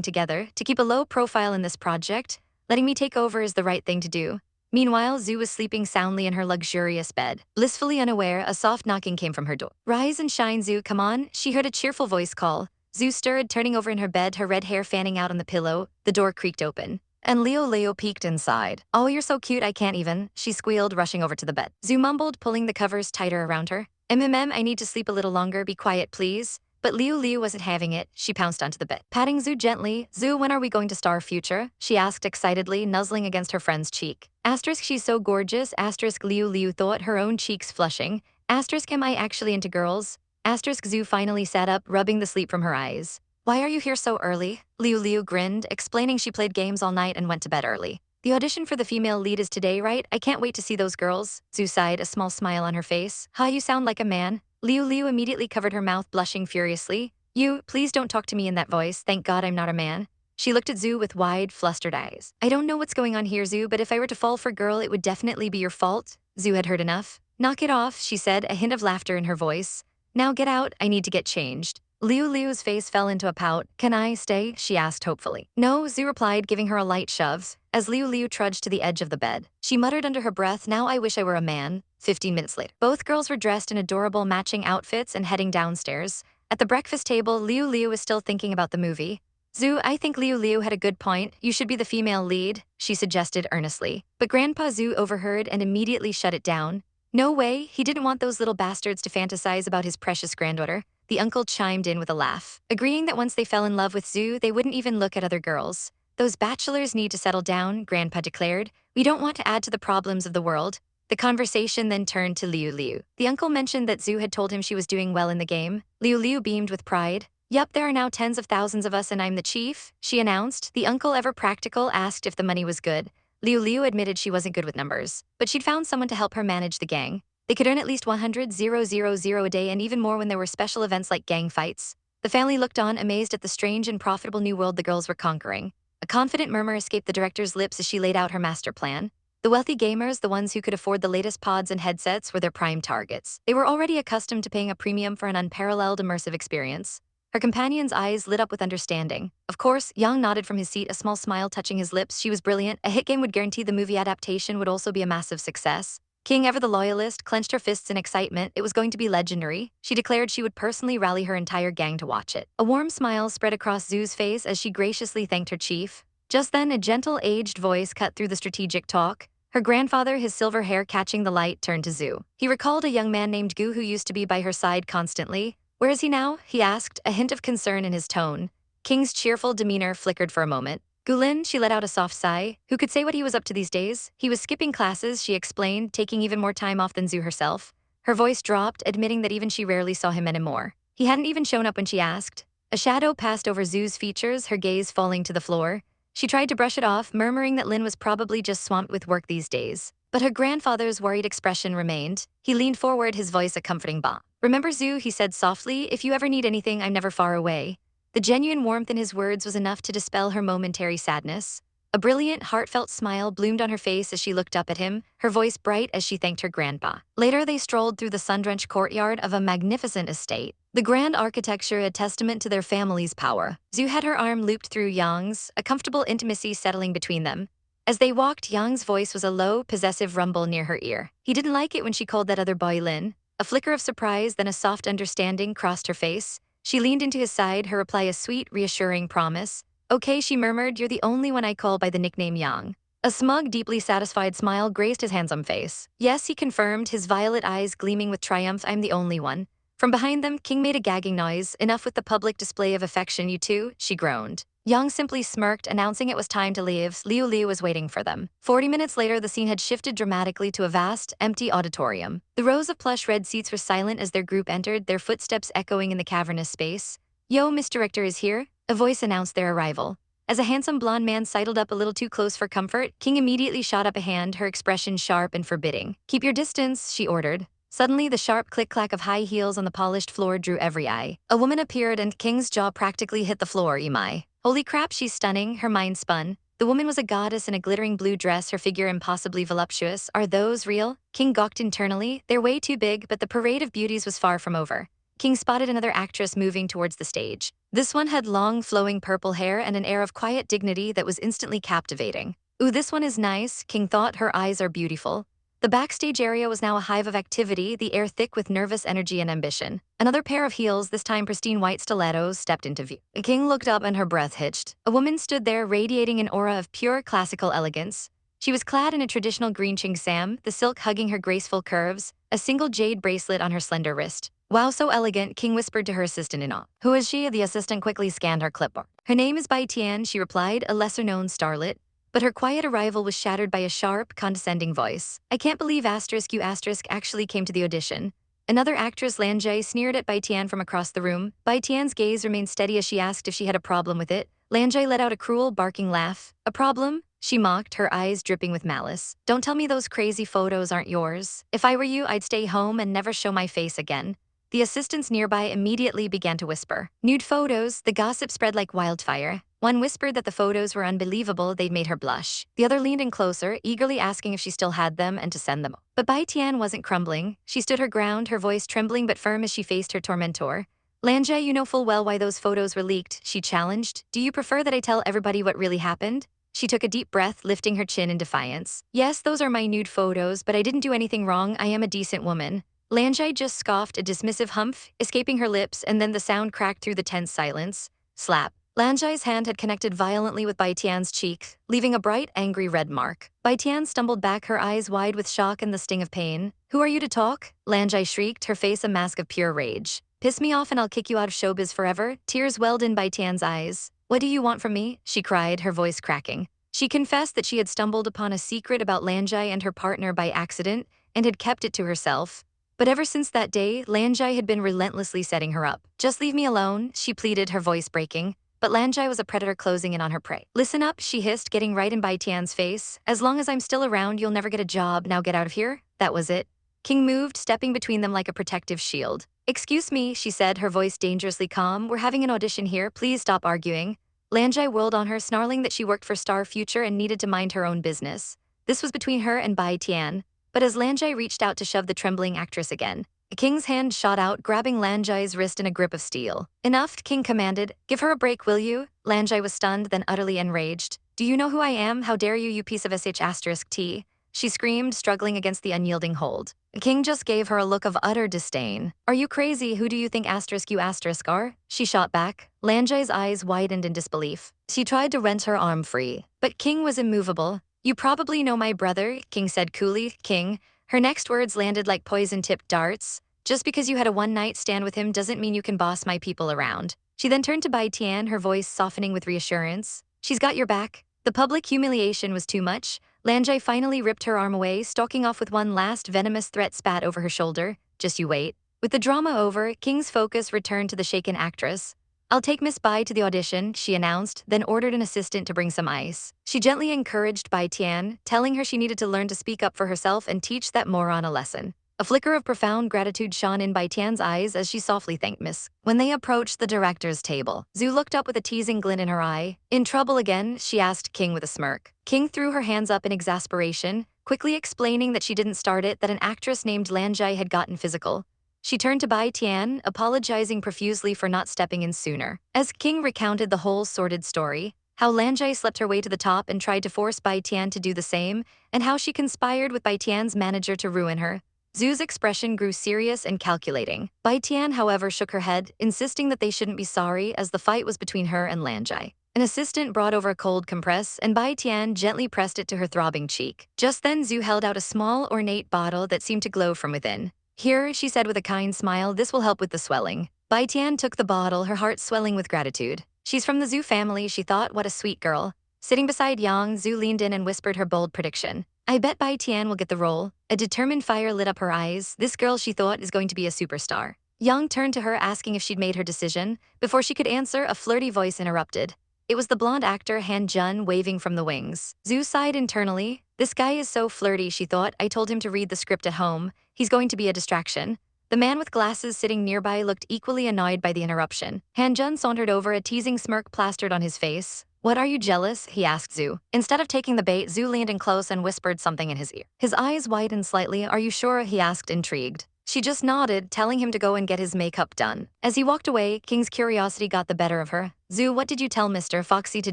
together, to keep a low profile in this project. Letting me take over is the right thing to do. Meanwhile, Zhu was sleeping soundly in her luxurious bed. Blissfully unaware, a soft knocking came from her door. Rise and shine, Zhu, come on, she heard a cheerful voice call. Zhu stirred, turning over in her bed, her red hair fanning out on the pillow. The door creaked open, and Leo peeked inside. "Oh, you're so cute, I can't even," she squealed, rushing over to the bed. Zhu mumbled, pulling the covers tighter around her. I need to sleep a little longer, be quiet please." But Liu wasn't having it. She pounced onto the bed, patting Zhu gently. "Zhu, when are we going to star future?" she asked excitedly, nuzzling against her friend's cheek. Asterisk, she's so gorgeous. Asterisk, Liu thought, her own cheeks flushing. Asterisk, am I actually into girls? Asterisk, Zhu finally sat up, rubbing the sleep from her eyes. "Why are you here so early?" Liu grinned, explaining she played games all night and went to bed early. "The audition for the female lead is today, right? I can't wait to see those girls." Zhu sighed, a small smile on her face. "Ha, you sound like a man." Liu immediately covered her mouth, blushing furiously. "You, please don't talk to me in that voice. Thank God I'm not a man." She looked at Zhu with wide, flustered eyes. "I don't know what's going on here, Zhu, but if I were to fall for girl, it would definitely be your fault." Zhu had heard enough. "Knock it off," she said, a hint of laughter in her voice. "Now get out, I need to get changed." Liu's face fell into a pout. "Can I stay?" she asked hopefully. "No," Zhu replied, giving her a light shove. As Liu trudged to the edge of the bed, she muttered under her breath, "Now I wish I were a man." 15 minutes later, both girls were dressed in adorable matching outfits and heading downstairs. At the breakfast table, Liu was still thinking about the movie. "Zhu, I think Liu had a good point. You should be the female lead," she suggested earnestly. But Grandpa Zhu overheard and immediately shut it down. "No way, he didn't want those little bastards to fantasize about his precious granddaughter." The uncle chimed in with a laugh, agreeing that once they fell in love with Zhu, they wouldn't even look at other girls. "Those bachelors need to settle down," Grandpa declared. "We don't want to add to the problems of the world." The conversation then turned to Liu. The uncle mentioned that Zhu had told him she was doing well in the game. Liu beamed with pride. "Yup, there are now tens of thousands of us and I'm the chief," she announced. The uncle, ever practical, asked if the money was good. Liu admitted she wasn't good with numbers, but she'd found someone to help her manage the gang. They could earn at least 100,000 a day, and even more when there were special events like gang fights. The family looked on, amazed at the strange and profitable new world the girls were conquering. A confident murmur escaped the director's lips as she laid out her master plan. The wealthy gamers, the ones who could afford the latest pods and headsets, were their prime targets. They were already accustomed to paying a premium for an unparalleled immersive experience. Her companion's eyes lit up with understanding. Of course, Yang nodded from his seat, a small smile touching his lips. She was brilliant. A hit game would guarantee the movie adaptation would also be a massive success. King, ever the loyalist, clenched her fists in excitement. It was going to be legendary. She declared she would personally rally her entire gang to watch it. A warm smile spread across Zhu's face as she graciously thanked her chief. Just then, a gentle, aged voice cut through the strategic talk. Her grandfather, his silver hair catching the light, turned to Zhu. He recalled a young man named Gu who used to be by her side constantly. "Where is he now?" he asked, a hint of concern in his tone. King's cheerful demeanor flickered for a moment. "Gulin," she let out a soft sigh. Who could say what he was up to these days? "He was skipping classes," she explained, taking even more time off than Zhu herself. Her voice dropped, admitting that even she rarely saw him anymore. He hadn't even shown up when she asked. A shadow passed over Zhu's features, her gaze falling to the floor. She tried to brush it off, murmuring that Lin was probably just swamped with work these days. But her grandfather's worried expression remained. He leaned forward, his voice a comforting bah. "Remember, Zhu," he said softly, "if you ever need anything, I'm never far away." The genuine warmth in his words was enough to dispel her momentary sadness. A brilliant, heartfelt smile bloomed on her face as she looked up at him, her voice bright as she thanked her grandpa. Later, they strolled through the sun-drenched courtyard of a magnificent estate. The grand architecture a testament to their family's power. Zhu had her arm looped through Yang's, a comfortable intimacy settling between them. As they walked, Yang's voice was a low, possessive rumble near her ear. He didn't like it when she called that other boy Lin. A flicker of surprise, then a soft understanding crossed her face. She leaned into his side, her reply a sweet, reassuring promise. "Okay," she murmured, "you're the only one I call by the nickname Yang." A smug, deeply satisfied smile graced his handsome face. "Yes," he confirmed, his violet eyes gleaming with triumph, "I'm the only one." From behind them, King made a gagging noise. "Enough with the public display of affection, you two," she groaned. Yang simply smirked, announcing it was time to leave. Liu was waiting for them. 40 minutes later, the scene had shifted dramatically to a vast, empty auditorium. The rows of plush red seats were silent as their group entered, their footsteps echoing in the cavernous space. "Yo, Miss Director is here," a voice announced their arrival. As a handsome blonde man sidled up a little too close for comfort, King immediately shot up a hand, her expression sharp and forbidding. "Keep your distance," she ordered. Suddenly, the sharp click-clack of high heels on the polished floor drew every eye. A woman appeared and King's jaw practically hit the floor. "Imai. Holy crap, she's stunning," her mind spun. The woman was a goddess in a glittering blue dress, her figure impossibly voluptuous. "Are those real?" King gawked internally. "They're way too big," but the parade of beauties was far from over. King spotted another actress moving towards the stage. This one had long, flowing purple hair and an air of quiet dignity that was instantly captivating. "Ooh, this one is nice," King thought, "her eyes are beautiful." The backstage area was now a hive of activity, the air thick with nervous energy and ambition. Another pair of heels, this time pristine white stilettos, stepped into view. The king looked up and her breath hitched. A woman stood there radiating an aura of pure classical elegance. She was clad in a traditional green chengsam, the silk hugging her graceful curves, a single jade bracelet on her slender wrist. "Wow, so elegant," King whispered to her assistant in awe. "Who is she?" The assistant quickly scanned her clipboard. "Her name is Bai Tian," she replied, a lesser-known starlet. But her quiet arrival was shattered by a sharp, condescending voice. "I can't believe you actually came to the audition." Another actress, Lanjai, sneered at Bai Tian from across the room. Bai Tian's gaze remained steady as she asked if she had a problem with it. Lanjai let out a cruel, barking laugh. "A problem?" she mocked, her eyes dripping with malice. "Don't tell me those crazy photos aren't yours. If I were you, I'd stay home and never show my face again." The assistants nearby immediately began to whisper. Nude photos, the gossip spread like wildfire. One whispered that the photos were unbelievable, they'd made her blush. The other leaned in closer, eagerly asking if she still had them and to send them. But Bai Tian wasn't crumbling. She stood her ground, her voice trembling but firm as she faced her tormentor. "Lanja, you know full well why those photos were leaked," she challenged. "Do you prefer that I tell everybody what really happened?" She took a deep breath, lifting her chin in defiance. "Yes, those are my nude photos, but I didn't do anything wrong. I am a decent woman." Lanjai just scoffed, a dismissive humph, escaping her lips, and then the sound cracked through the tense silence. Slap. Lanjai's hand had connected violently with Bai Tian's cheek, leaving a bright, angry red mark. Bai Tian stumbled back, her eyes wide with shock and the sting of pain. "Who are you to talk?" Lanjai shrieked, her face a mask of pure rage. "Piss me off and I'll kick you out of showbiz forever." Tears welled in Bai Tian's eyes. "What do you want from me?" she cried, her voice cracking. She confessed that she had stumbled upon a secret about Lanjai and her partner by accident and had kept it to herself. But ever since that day, Lanjai had been relentlessly setting her up. "Just leave me alone," she pleaded, her voice breaking. But Lanjai was a predator closing in on her prey. "Listen up," she hissed, getting right in Bai Tian's face. "As long as I'm still around, you'll never get a job. Now get out of here." That was it. King moved, stepping between them like a protective shield. "Excuse me," she said, her voice dangerously calm. "We're having an audition here. Please stop arguing." Lanjai whirled on her, snarling that she worked for Star Future and needed to mind her own business. This was between her and Bai Tian. But as Lanjai reached out to shove the trembling actress again, the King's hand shot out, grabbing Lanjai's wrist in a grip of steel. "Enough," King commanded. "Give her a break, will you?" Lanjai was stunned, then utterly enraged. "Do you know who I am? How dare you, you piece of sh*t?" She screamed, struggling against the unyielding hold. The King just gave her a look of utter disdain. "Are you crazy? Who do you think you are?" She shot back. Lanjai's eyes widened in disbelief. She tried to wrench her arm free, but King was immovable. "You probably know my brother," King said coolly. "King." Her next words landed like poison-tipped darts. "Just because you had a one-night stand with him doesn't mean you can boss my people around." She then turned to Bai Tian, her voice softening with reassurance. "She's got your back." The public humiliation was too much. Lanjai finally ripped her arm away, stalking off with one last venomous threat spat over her shoulder. "Just you wait." With the drama over, King's focus returned to the shaken actress. "I'll take Miss Bai to the audition," she announced, then ordered an assistant to bring some ice. She gently encouraged Bai Tian, telling her she needed to learn to speak up for herself and teach that moron a lesson. A flicker of profound gratitude shone in Bai Tian's eyes as she softly thanked Miss. When they approached the director's table, Zhu looked up with a teasing glint in her eye. "In trouble again?" she asked King with a smirk. King threw her hands up in exasperation, quickly explaining that she didn't start it, that an actress named Lanjai had gotten physical. She turned to Bai Tian, apologizing profusely for not stepping in sooner. As King recounted the whole sordid story, how Lanjai slept her way to the top and tried to force Bai Tian to do the same, and how she conspired with Bai Tian's manager to ruin her, Zhu's expression grew serious and calculating. Bai Tian, however, shook her head, insisting that they shouldn't be sorry as the fight was between her and Lanjai. An assistant brought over a cold compress, and Bai Tian gently pressed it to her throbbing cheek. Just then, Zhu held out a small, ornate bottle that seemed to glow from within. "Here," she said with a kind smile, "this will help with the swelling." Bai Tian took the bottle, her heart swelling with gratitude. She's from the Zhu family, she thought. What a sweet girl. Sitting beside Yang, Zhu leaned in and whispered her bold prediction. "I bet Bai Tian will get the role." A determined fire lit up her eyes. This girl, she thought, is going to be a superstar. Yang turned to her, asking if she'd made her decision. Before she could answer, a flirty voice interrupted. It was the blonde actor Han Jun waving from the wings. Zhu sighed internally. This guy is so flirty, she thought. I told him to read the script at home. He's going to be a distraction. The man with glasses sitting nearby looked equally annoyed by the interruption. Han Jun sauntered over, a teasing smirk plastered on his face. "What, are you jealous?" he asked Zhu. Instead of taking the bait, Zhu leaned in close and whispered something in his ear. His eyes widened slightly. "Are you sure?" he asked, intrigued. She just nodded, telling him to go and get his makeup done. As he walked away, King's curiosity got the better of her. Zu, what did you tell Mr. Foxy to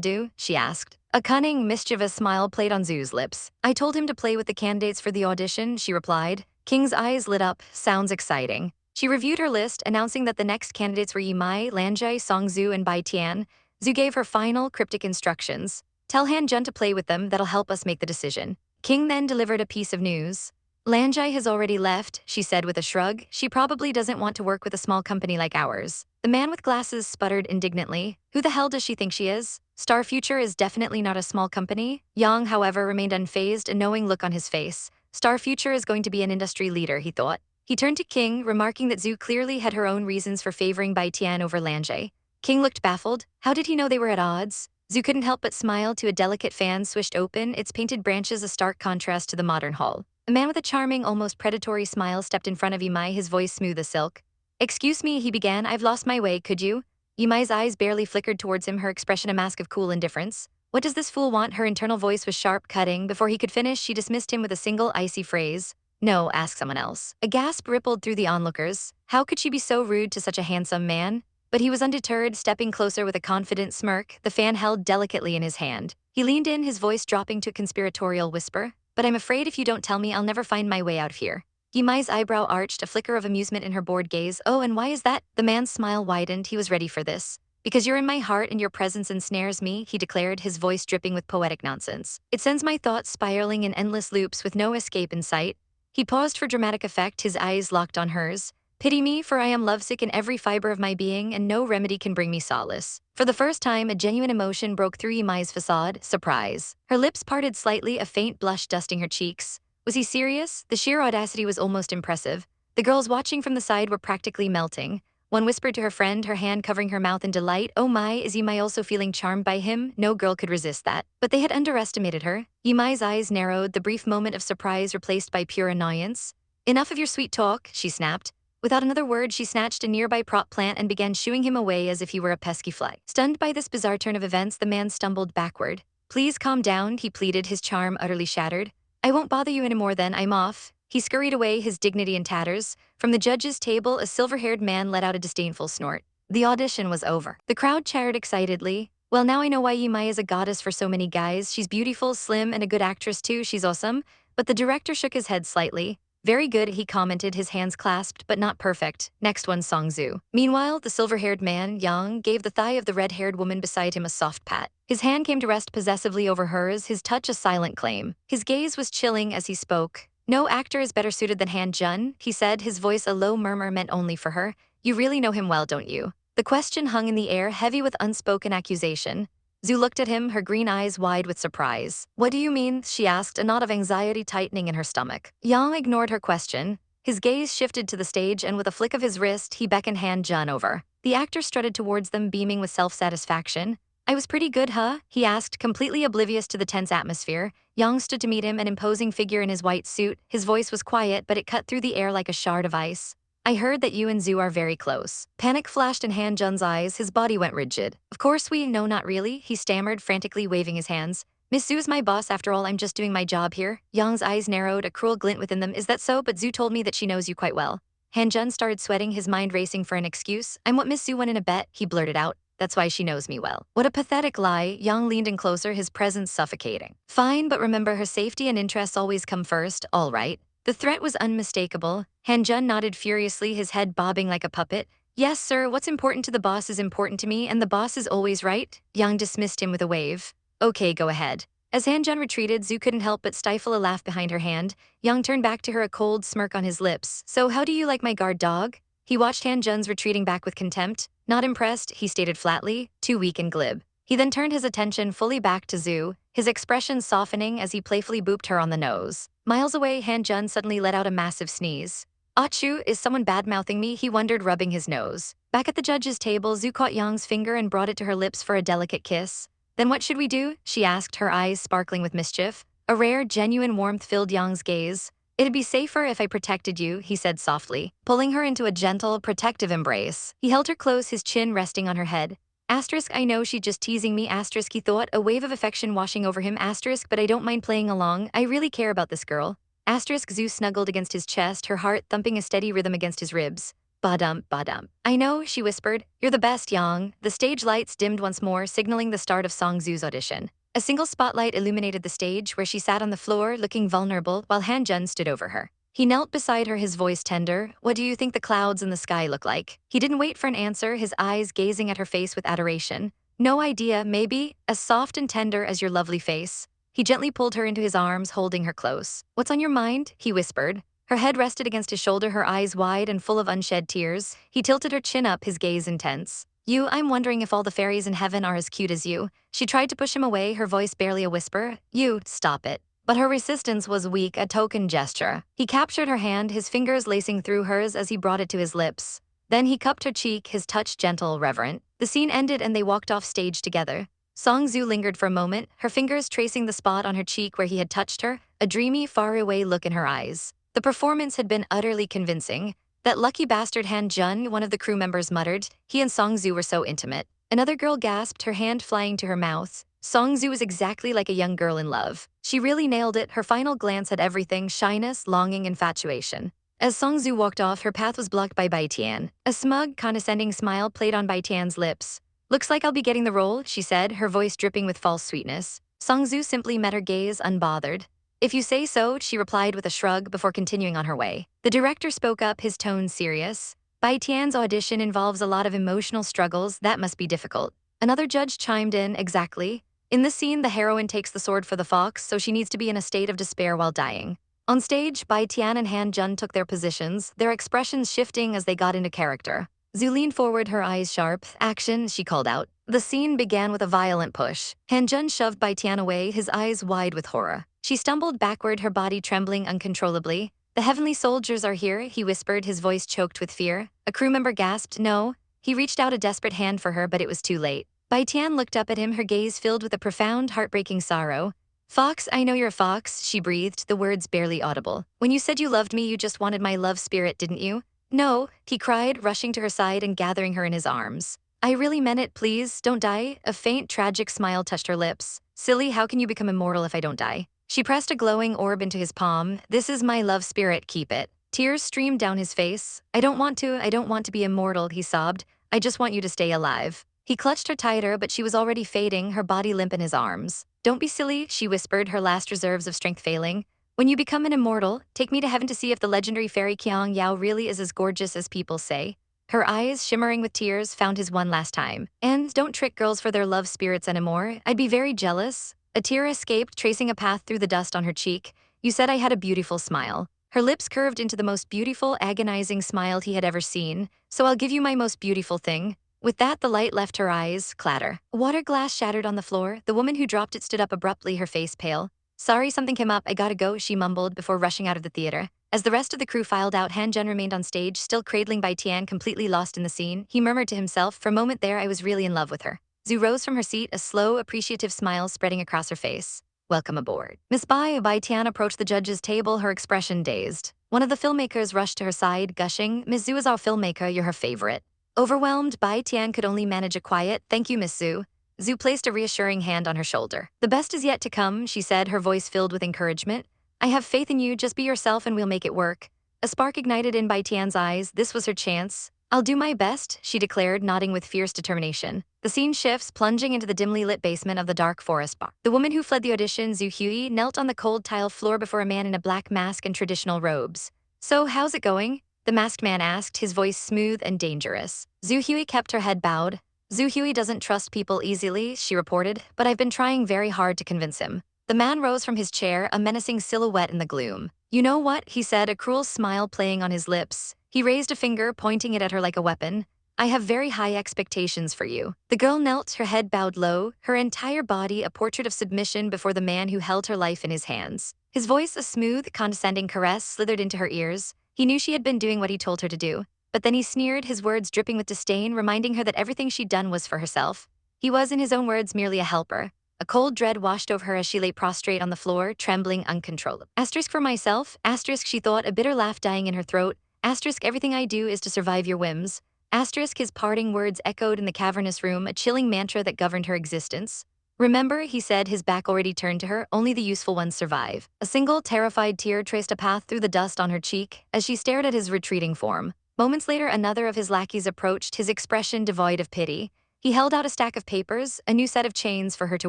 do? She asked. A cunning, mischievous smile played on Zu's lips. I told him to play with the candidates for the audition, she replied. King's eyes lit up. Sounds exciting. She reviewed her list, announcing that the next candidates were Yimai, Lanjai, Songzu, and Bai Tian. Zu gave her final, cryptic instructions. Tell Han Jun to play with them, that'll help us make the decision. King then delivered a piece of news. Lanjai has already left, she said with a shrug. She probably doesn't want to work with a small company like ours. The man with glasses sputtered indignantly. Who the hell does she think she is? Star Future is definitely not a small company. Yang, however, remained unfazed, a knowing look on his face. Star Future is going to be an industry leader, he thought. He turned to King, remarking that Zu clearly had her own reasons for favoring Bai Tian over Lanjai. King looked baffled. How did he know they were at odds? Zu couldn't help but smile to a delicate fan swished open, its painted branches a stark contrast to the modern hall. A man with a charming, almost predatory smile stepped in front of Yimai, his voice smooth as silk. Excuse me, he began, I've lost my way, could you? Yimai's eyes barely flickered towards him, her expression a mask of cool indifference. What does this fool want? Her internal voice was sharp, cutting. Before he could finish, she dismissed him with a single icy phrase. No, ask someone else. A gasp rippled through the onlookers. How could she be so rude to such a handsome man? But he was undeterred, stepping closer with a confident smirk, the fan held delicately in his hand. He leaned in, his voice dropping to a conspiratorial whisper. But I'm afraid if you don't tell me, I'll never find my way out of here. Yimai's eyebrow arched, a flicker of amusement in her bored gaze. Oh, and why is that? The man's smile widened. He was ready for this. Because you're in my heart and your presence ensnares me, he declared, his voice dripping with poetic nonsense. It sends my thoughts spiraling in endless loops with no escape in sight. He paused for dramatic effect, his eyes locked on hers. Pity me, for I am lovesick in every fiber of my being, and no remedy can bring me solace. For the first time, a genuine emotion broke through Yimai's facade, surprise. Her lips parted slightly, a faint blush dusting her cheeks. Was he serious? The sheer audacity was almost impressive. The girls watching from the side were practically melting. One whispered to her friend, her hand covering her mouth in delight. Oh my, is Yimai also feeling charmed by him? No girl could resist that. But they had underestimated her. Yimai's eyes narrowed, the brief moment of surprise replaced by pure annoyance. Enough of your sweet talk, she snapped. Without another word, she snatched a nearby prop plant and began shooing him away as if he were a pesky fly. Stunned by this bizarre turn of events, the man stumbled backward. Please calm down, he pleaded, his charm utterly shattered. I won't bother you anymore then, I'm off. He scurried away, his dignity in tatters. From the judge's table, a silver-haired man let out a disdainful snort. The audition was over. The crowd cheered excitedly. Well, now I know why Yimai is a goddess for so many guys. She's beautiful, slim, and a good actress too. She's awesome. But the director shook his head slightly. Very good, he commented, his hands clasped, but not perfect. Next one, Songzu. Meanwhile, the silver-haired man, Yang, gave the thigh of the red-haired woman beside him a soft pat. His hand came to rest possessively over hers, his touch a silent claim. His gaze was chilling as he spoke. No actor is better suited than Han Jun, he said, his voice a low murmur meant only for her. You really know him well, don't you? The question hung in the air, heavy with unspoken accusation. Zu looked at him, her green eyes wide with surprise. What do you mean? She asked, a knot of anxiety tightening in her stomach. Yang ignored her question. His gaze shifted to the stage, and with a flick of his wrist, he beckoned Han Jun over. The actor strutted towards them, beaming with self-satisfaction. I was pretty good, huh? He asked, completely oblivious to the tense atmosphere. Yang stood to meet him, an imposing figure in his white suit. His voice was quiet, but it cut through the air like a shard of ice. I heard that you and Zu are very close. Panic flashed in Han Jun's eyes, his body went rigid. Of course no, not really, he stammered, frantically waving his hands. Miss Zu's my boss, after all, I'm just doing my job here. Yang's eyes narrowed, a cruel glint within them. Is that so? But Zu told me that she knows you quite well. Han Jun started sweating, his mind racing for an excuse. I'm what Miss Zu won in a bet, he blurted out. That's why she knows me well. What a pathetic lie. Yang leaned in closer, his presence suffocating. Fine, but remember, her safety and interests always come first, all right? The threat was unmistakable. Han Jun nodded furiously, his head bobbing like a puppet. Yes, sir, what's important to the boss is important to me, and the boss is always right. Yang dismissed him with a wave. Okay, go ahead. As Han Jun retreated, Zu couldn't help but stifle a laugh behind her hand. Yang turned back to her, a cold smirk on his lips. So how do you like my guard dog? He watched Han Jun's retreating back with contempt. Not impressed, he stated flatly, too weak and glib. He then turned his attention fully back to Zu, his expression softening as he playfully booped her on the nose. Miles away, Han Jun suddenly let out a massive sneeze. Achoo, is someone bad-mouthing me? He wondered, rubbing his nose. Back at the judge's table, Zu caught Yang's finger and brought it to her lips for a delicate kiss. Then what should we do? She asked, her eyes sparkling with mischief. A rare, genuine warmth filled Yang's gaze. It'd be safer if I protected you, he said softly, pulling her into a gentle, protective embrace. He held her close, his chin resting on her head. Asterisk, I know she's just teasing me, asterisk, he thought, a wave of affection washing over him, asterisk, but I don't mind playing along, I really care about this girl. Asterisk Zu snuggled against his chest, her heart thumping a steady rhythm against his ribs. Ba-dum, ba-dum. I know, she whispered. You're the best, Yang. The stage lights dimmed once more, signaling the start of Song Zu's audition. A single spotlight illuminated the stage where she sat on the floor, looking vulnerable, while Han Jun stood over her. He knelt beside her, his voice tender. What do you think the clouds in the sky look like? He didn't wait for an answer, his eyes gazing at her face with adoration. No idea, maybe, as soft and tender as your lovely face. He gently pulled her into his arms, holding her close. What's on your mind? He whispered. Her head rested against his shoulder, her eyes wide and full of unshed tears. He tilted her chin up, his gaze intense. I'm wondering if all the fairies in heaven are as cute as you. She tried to push him away, her voice barely a whisper. Stop it. But her resistance was weak, a token gesture. He captured her hand, his fingers lacing through hers as he brought it to his lips. Then he cupped her cheek, his touch gentle, reverent. The scene ended and they walked off stage together. Song Zu lingered for a moment, her fingers tracing the spot on her cheek where he had touched her, a dreamy, faraway look in her eyes. The performance had been utterly convincing. That lucky bastard Han Jun, one of the crew members muttered. He and Song Zu were so intimate. Another girl gasped, her hand flying to her mouth. Song Zu was exactly like a young girl in love. She really nailed it, her final glance had everything: shyness, longing, infatuation. As Song Zu walked off, her path was blocked by Bai Tian. A smug, condescending smile played on Bai Tian's lips. Looks like I'll be getting the role, she said, her voice dripping with false sweetness. Song Zu simply met her gaze, unbothered. If you say so, she replied with a shrug before continuing on her way. The director spoke up, his tone serious. Bai Tian's audition involves a lot of emotional struggles, that must be difficult. Another judge chimed in, exactly. In this scene, the heroine takes the sword for the fox, so she needs to be in a state of despair while dying. On stage, Bai Tian and Han Jun took their positions, their expressions shifting as they got into character. Zu leaned forward, her eyes sharp. Action, she called out. The scene began with a violent push. Han Jun shoved Bai Tian away, his eyes wide with horror. She stumbled backward, her body trembling uncontrollably. The heavenly soldiers are here, he whispered, his voice choked with fear. A crew member gasped, no. He reached out a desperate hand for her, but it was too late. Bai Tian looked up at him, her gaze filled with a profound, heartbreaking sorrow. Fox, I know you're a fox, she breathed, the words barely audible. When you said you loved me, you just wanted my love spirit, didn't you? No, he cried, rushing to her side and gathering her in his arms. I really meant it, please, don't die. A faint, tragic smile touched her lips. Silly, how can you become immortal if I don't die? She pressed a glowing orb into his palm. This is my love spirit, keep it. Tears streamed down his face. I don't want to be immortal, he sobbed. I just want you to stay alive. He clutched her tighter, but she was already fading, her body limp in his arms. Don't be silly, she whispered, her last reserves of strength failing. When you become an immortal, take me to heaven to see if the legendary fairy Qiang Yao really is as gorgeous as people say. Her eyes, shimmering with tears, found his one last time. And don't trick girls for their love spirits anymore. I'd be very jealous. A tear escaped, tracing a path through the dust on her cheek. You said I had a beautiful smile. Her lips curved into the most beautiful, agonizing smile he had ever seen. So I'll give you my most beautiful thing. With that, the light left her eyes, clatter. A water glass shattered on the floor. The woman who dropped it stood up abruptly, her face pale. Sorry, something came up, I gotta go, she mumbled before rushing out of the theater. As the rest of the crew filed out, Han Jun remained on stage, still cradling Bai Tian, completely lost in the scene. He murmured to himself, for a moment there I was really in love with her. Zu rose from her seat, a slow, appreciative smile spreading across her face. Welcome aboard. Miss Bai Tian approached the judge's table, her expression dazed. One of the filmmakers rushed to her side, gushing, Miss Zu is our filmmaker, you're her favorite. Overwhelmed, Bai Tian could only manage a quiet, thank you, Miss Zu. Zu placed a reassuring hand on her shoulder. The best is yet to come, she said, her voice filled with encouragement. I have faith in you, just be yourself and we'll make it work. A spark ignited in Bai Tian's eyes, this was her chance. I'll do my best, she declared, nodding with fierce determination. The scene shifts, plunging into the dimly lit basement of the dark forest bar. The woman who fled the audition, Zu Hui, knelt on the cold tile floor before a man in a black mask and traditional robes. So, how's it going? The masked man asked, his voice smooth and dangerous. Zu Hui kept her head bowed. Zu Hui doesn't trust people easily, she reported, but I've been trying very hard to convince him. The man rose from his chair, a menacing silhouette in the gloom. You know what, he said, a cruel smile playing on his lips. He raised a finger, pointing it at her like a weapon. I have very high expectations for you. The girl knelt, her head bowed low, her entire body a portrait of submission before the man who held her life in his hands. His voice, a smooth, condescending caress, slithered into her ears. He knew she had been doing what he told her to do. But then he sneered, his words dripping with disdain, reminding her that everything she'd done was for herself. He was, in his own words, merely a helper. A cold dread washed over her as she lay prostrate on the floor, trembling uncontrollably. Asterisk for myself, asterisk, she thought, a bitter laugh dying in her throat. Asterisk, everything I do is to survive your whims. Asterisk, his parting words echoed in the cavernous room, a chilling mantra that governed her existence. Remember, he said, his back already turned to her, only the useful ones survive. A single, terrified tear traced a path through the dust on her cheek as she stared at his retreating form. Moments later, another of his lackeys approached, his expression devoid of pity. He held out a stack of papers, a new set of chains for her to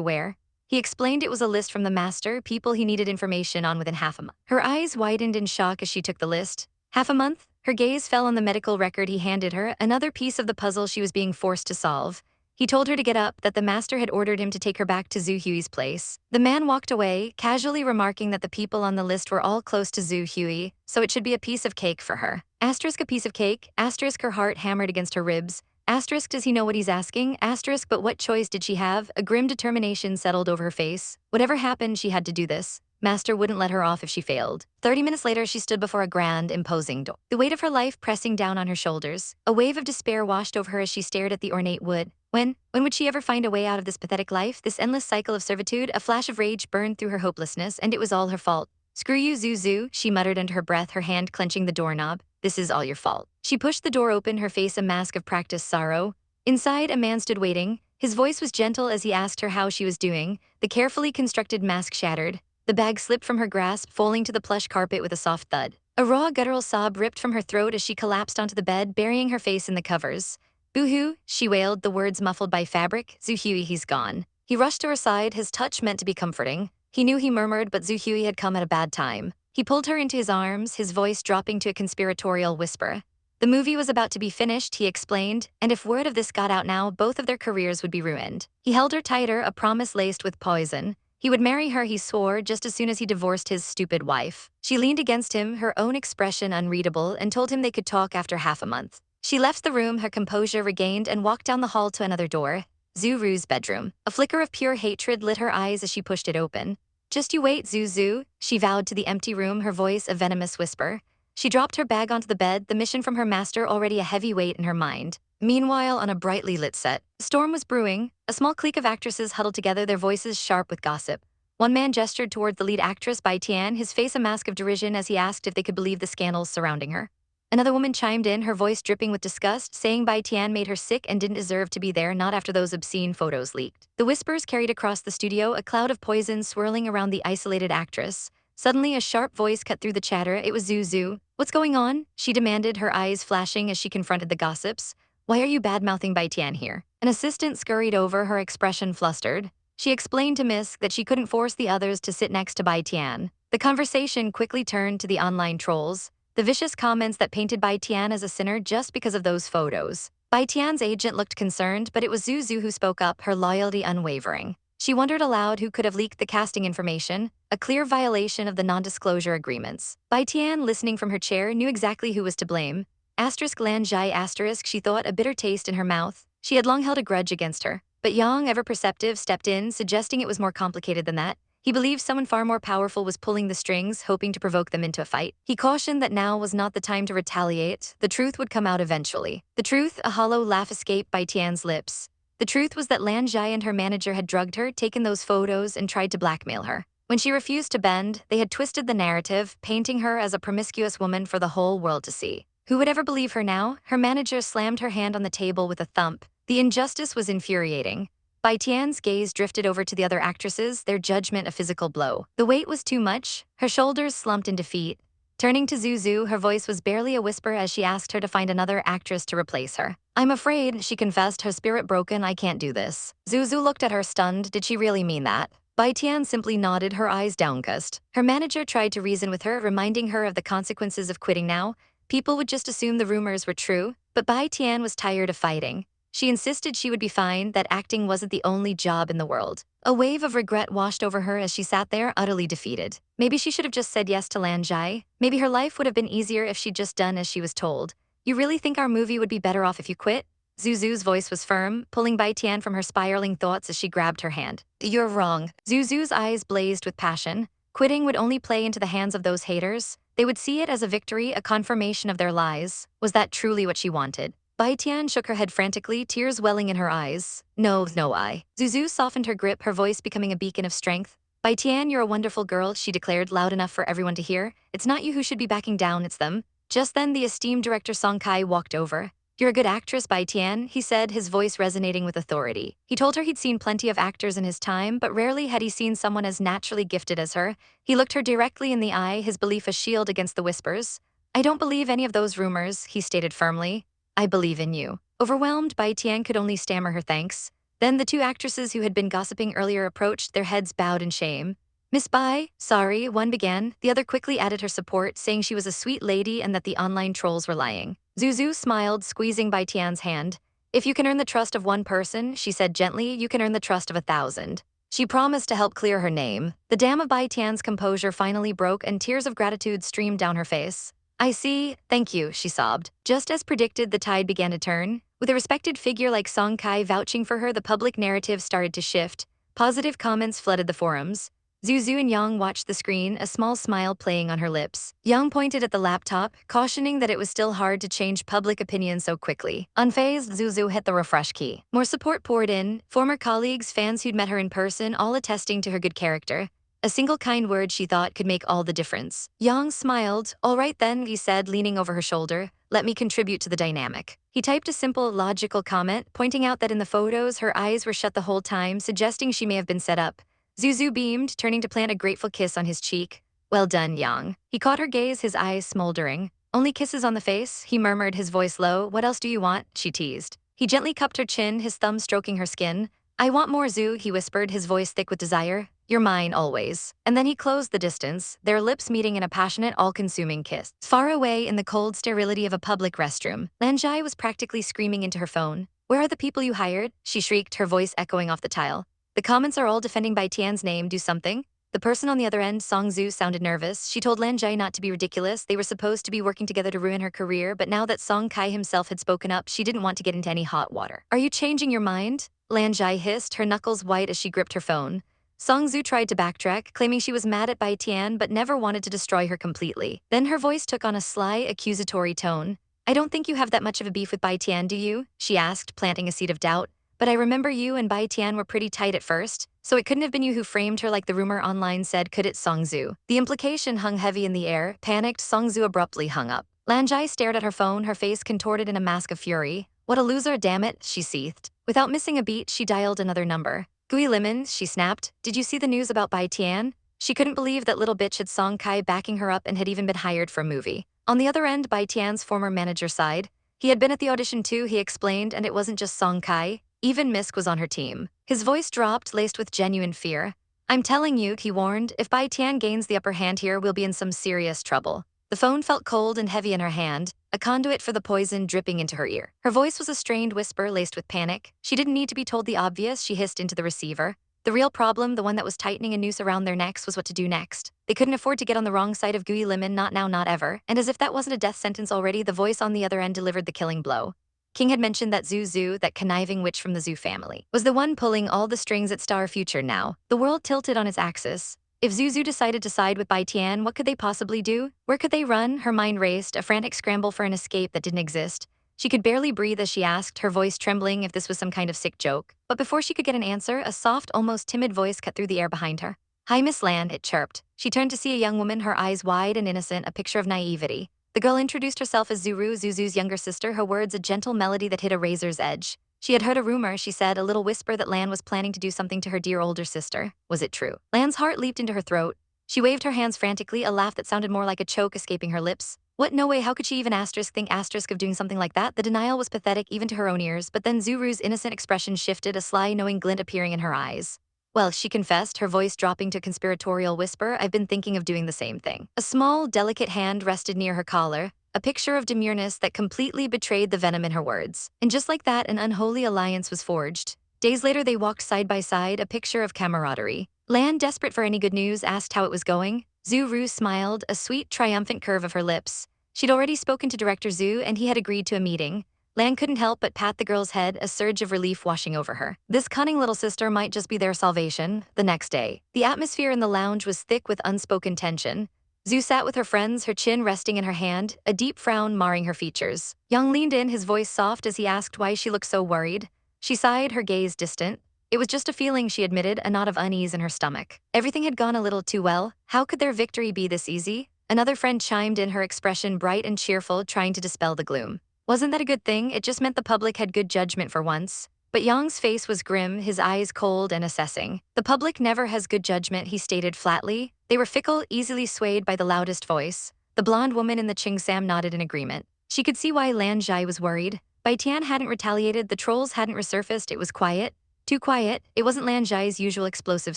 wear. He explained it was a list from the master, people he needed information on within half a month. Her eyes widened in shock as she took the list. Half a month? Her gaze fell on the medical record he handed her, another piece of the puzzle she was being forced to solve. He told her to get up, that the master had ordered him to take her back to Zuhui's place. The man walked away, casually remarking that the people on the list were all close to Zuhui, so it should be a piece of cake for her. Asterisk a piece of cake, asterisk her heart hammered against her ribs. Asterisk does he know what he's asking? Asterisk but what choice did she have? A grim determination settled over her face. Whatever happened, she had to do this. Master wouldn't let her off if she failed. 30 minutes later, she stood before a grand, imposing door. The weight of her life pressing down on her shoulders. A wave of despair washed over her as she stared at the ornate wood. When would she ever find a way out of this pathetic life, this endless cycle of servitude? A flash of rage burned through her hopelessness, and it was all her fault. Screw you, Zuzu, she muttered under her breath, her hand clenching the doorknob. This is all your fault. She pushed the door open, her face a mask of practiced sorrow. Inside, a man stood waiting. His voice was gentle as he asked her how she was doing. The carefully constructed mask shattered. The bag slipped from her grasp, falling to the plush carpet with a soft thud. A raw guttural sob ripped from her throat as she collapsed onto the bed, burying her face in the covers. Boo-hoo, she wailed, the words muffled by fabric. Zuhui, he's gone. He rushed to her side, his touch meant to be comforting. He knew he murmured, but Zuhui had come at a bad time. He pulled her into his arms, his voice dropping to a conspiratorial whisper. The movie was about to be finished, he explained, and if word of this got out now, both of their careers would be ruined. He held her tighter, a promise laced with poison. He would marry her, he swore, just as soon as he divorced his stupid wife. She leaned against him, her own expression unreadable, and told him they could talk after half a month. She left the room, her composure regained, and walked down the hall to another door. Zuru's bedroom. A flicker of pure hatred lit her eyes as she pushed it open. Just you wait, Zuzu, she vowed to the empty room, her voice a venomous whisper. She dropped her bag onto the bed, the mission from her master already a heavy weight in her mind. Meanwhile, on a brightly lit set, a storm was brewing. A small clique of actresses huddled together, their voices sharp with gossip. One man gestured toward the lead actress, Bai Tian, his face a mask of derision as he asked if they could believe the scandals surrounding her. Another woman chimed in, her voice dripping with disgust, saying Bai Tian made her sick and didn't deserve to be there, not after those obscene photos leaked. The whispers carried across the studio, a cloud of poison swirling around the isolated actress. Suddenly, a sharp voice cut through the chatter. It was Zuzu. What's going on? She demanded, her eyes flashing as she confronted the gossips. Why are you bad-mouthing Bai Tian here? An assistant scurried over, her expression flustered. She explained to Miss that she couldn't force the others to sit next to Bai Tian. The conversation quickly turned to the online trolls. The vicious comments that painted Bai Tian as a sinner just because of those photos. Bai Tian's agent looked concerned, but it was Zuzu who spoke up, her loyalty unwavering. She wondered aloud who could have leaked the casting information, a clear violation of the non-disclosure agreements. Bai Tian, listening from her chair, knew exactly who was to blame. Asterisk Lan Zhai asterisk, she thought, a bitter taste in her mouth. She had long held a grudge against her. But Yang, ever perceptive, stepped in, suggesting it was more complicated than that. He believed someone far more powerful was pulling the strings, hoping to provoke them into a fight. He cautioned that now was not the time to retaliate. The truth would come out eventually. The truth, a hollow laugh escaped Bai Tian's lips. The truth was that Lan Zhai and her manager had drugged her, taken those photos, and tried to blackmail her. When she refused to bend, they had twisted the narrative, painting her as a promiscuous woman for the whole world to see. Who would ever believe her now? Her manager slammed her hand on the table with a thump. The injustice was infuriating. Bai Tian's gaze drifted over to the other actresses, their judgment a physical blow. The weight was too much. Her shoulders slumped in defeat. Turning to Zuzu, her voice was barely a whisper as she asked her to find another actress to replace her. I'm afraid, she confessed, her spirit broken, I can't do this. Zuzu looked at her stunned. Did she really mean that? Bai Tian simply nodded, her eyes downcast. Her manager tried to reason with her, reminding her of the consequences of quitting now. People would just assume the rumors were true, but Bai Tian was tired of fighting. She insisted she would be fine, that acting wasn't the only job in the world. A wave of regret washed over her as she sat there, utterly defeated. Maybe she should have just said yes to Lan Zhai. Maybe her life would have been easier if she'd just done as she was told. You really think our movie would be better off if you quit? Zuzu's voice was firm, pulling Bai Tian from her spiraling thoughts as she grabbed her hand. You're wrong. Zuzu's eyes blazed with passion. Quitting would only play into the hands of those haters. They would see it as a victory, a confirmation of their lies. Was that truly what she wanted? Bai Tian shook her head frantically, tears welling in her eyes. No, I. Zuzu softened her grip, her voice becoming a beacon of strength. Bai Tian, you're a wonderful girl, she declared, loud enough for everyone to hear. It's not you who should be backing down, it's them. Just then, the esteemed director Song Kai walked over. "You're a good actress, Bai Tian," he said, his voice resonating with authority. He told her he'd seen plenty of actors in his time, but rarely had he seen someone as naturally gifted as her. He looked her directly in the eye, his belief a shield against the whispers. "I don't believe any of those rumors," he stated firmly. "I believe in you." Overwhelmed, Bai Tian could only stammer her thanks. Then the two actresses who had been gossiping earlier approached, their heads bowed in shame. "Miss Bai, sorry," one began. The other quickly added her support, saying she was a sweet lady and that the online trolls were lying. Zuzu smiled, squeezing Bai Tian's hand. "If you can earn the trust of one person," she said gently, "you can earn the trust of 1,000. She promised to help clear her name. The dam of Bai Tian's composure finally broke and tears of gratitude streamed down her face. "I see, thank you," she sobbed. Just as predicted, the tide began to turn. With a respected figure like Song Kai vouching for her, the public narrative started to shift. Positive comments flooded the forums. Zuzu and Yang watched the screen, a small smile playing on her lips. Yang pointed at the laptop, cautioning that it was still hard to change public opinion so quickly. Unfazed, Zuzu hit the refresh key. More support poured in, former colleagues, fans who'd met her in person, all attesting to her good character. A single kind word, she thought, could make all the difference. Yang smiled. "All right then," he said, leaning over her shoulder. "Let me contribute to the dynamic." He typed a simple, logical comment, pointing out that in the photos, her eyes were shut the whole time, suggesting she may have been set up. Zuzu beamed, turning to plant a grateful kiss on his cheek. "Well done, Yang." He caught her gaze, his eyes smoldering. "Only kisses on the face?" he murmured, his voice low. "What else do you want?" she teased. He gently cupped her chin, his thumb stroking her skin. "I want more, Zu," he whispered, his voice thick with desire. "You're mine always." And then he closed the distance, their lips meeting in a passionate, all-consuming kiss. Far away in the cold sterility of a public restroom, Lanjai was practically screaming into her phone. "Where are the people you hired?" she shrieked, her voice echoing off the tile. "The comments are all defending Bai Tian's name, do something." The person on the other end, Song Zhu, sounded nervous. She told Lanjai not to be ridiculous. They were supposed to be working together to ruin her career, but now that Song Kai himself had spoken up, she didn't want to get into any hot water. "Are you changing your mind?" Lanjai hissed, her knuckles white as she gripped her phone. Song Zhu tried to backtrack, claiming she was mad at Bai Tian but never wanted to destroy her completely. Then her voice took on a sly, accusatory tone. "I don't think you have that much of a beef with Bai Tian, do you?" she asked, planting a seed of doubt. "But I remember you and Bai Tian were pretty tight at first, so it couldn't have been you who framed her like the rumor online said, could it, Song Zhu?" The implication hung heavy in the air. Panicked, Song Zhu abruptly hung up. Lanjai stared at her phone, her face contorted in a mask of fury. "What a loser, damn it," she seethed. Without missing a beat, she dialed another number. "Gui Lemon," she snapped. "Did you see the news about Bai Tian?" She couldn't believe that little bitch had Song Kai backing her up and had even been hired for a movie. On the other end, Bai Tian's former manager sighed. He had been at the audition too, he explained, and it wasn't just Song Kai. Even Misk was on her team. His voice dropped, laced with genuine fear. "I'm telling you," he warned, "if Bai Tian gains the upper hand here, we'll be in some serious trouble." The phone felt cold and heavy in her hand, a conduit for the poison dripping into her ear. Her voice was a strained whisper laced with panic. She didn't need to be told the obvious, she hissed into the receiver. The real problem, the one that was tightening a noose around their necks, was what to do next. They couldn't afford to get on the wrong side of Gui Lemon, not now, not ever. And as if that wasn't a death sentence already, the voice on the other end delivered the killing blow. King had mentioned that Zuzu, that conniving witch from the Zhu family, was the one pulling all the strings at Star Future now. The world tilted on its axis. If Zuzu decided to side with Bai Tian, what could they possibly do? Where could they run? Her mind raced, a frantic scramble for an escape that didn't exist. She could barely breathe as she asked, her voice trembling if this was some kind of sick joke. But before she could get an answer, a soft, almost timid voice cut through the air behind her. "Hi, Miss Lan," it chirped. She turned to see a young woman, her eyes wide and innocent, a picture of naivety. The girl introduced herself as Zuru, Zuzu's younger sister, her words a gentle melody that hit a razor's edge. She had heard a rumor, she said, a little whisper that Lan was planning to do something to her dear older sister. Was it true? Lan's heart leaped into her throat. She waved her hands frantically, a laugh that sounded more like a choke escaping her lips. What? No way, how could she even think of doing something like that? The denial was pathetic even to her own ears, but then Zuru's innocent expression shifted, a sly, knowing glint appearing in her eyes. "Well," she confessed, her voice dropping to a conspiratorial whisper, "I've been thinking of doing the same thing." A small, delicate hand rested near her collar, a picture of demureness that completely betrayed the venom in her words. And just like that, an unholy alliance was forged. Days later, they walked side by side, a picture of camaraderie. Lan, desperate for any good news, asked how it was going. Zuru smiled, a sweet, triumphant curve of her lips. She'd already spoken to Director Zhu, and he had agreed to a meeting. Lan couldn't help but pat the girl's head, a surge of relief washing over her. This cunning little sister might just be their salvation. The next day, the atmosphere in the lounge was thick with unspoken tension. Zhu sat with her friends, her chin resting in her hand, a deep frown marring her features. Yang leaned in, his voice soft as he asked why she looked so worried. She sighed, her gaze distant. It was just a feeling, she admitted, a knot of unease in her stomach. Everything had gone a little too well. How could their victory be this easy? Another friend chimed in, her expression bright and cheerful, trying to dispel the gloom. Wasn't that a good thing? It just meant the public had good judgment for once. But Yang's face was grim, his eyes cold and assessing. The public never has good judgment, he stated flatly. They were fickle, easily swayed by the loudest voice. The blonde woman in the Sam nodded in agreement. She could see why Lan Zhai was worried. Bai Tian hadn't retaliated, the trolls hadn't resurfaced, it was quiet. Too quiet. It wasn't Lan Zhai's usual explosive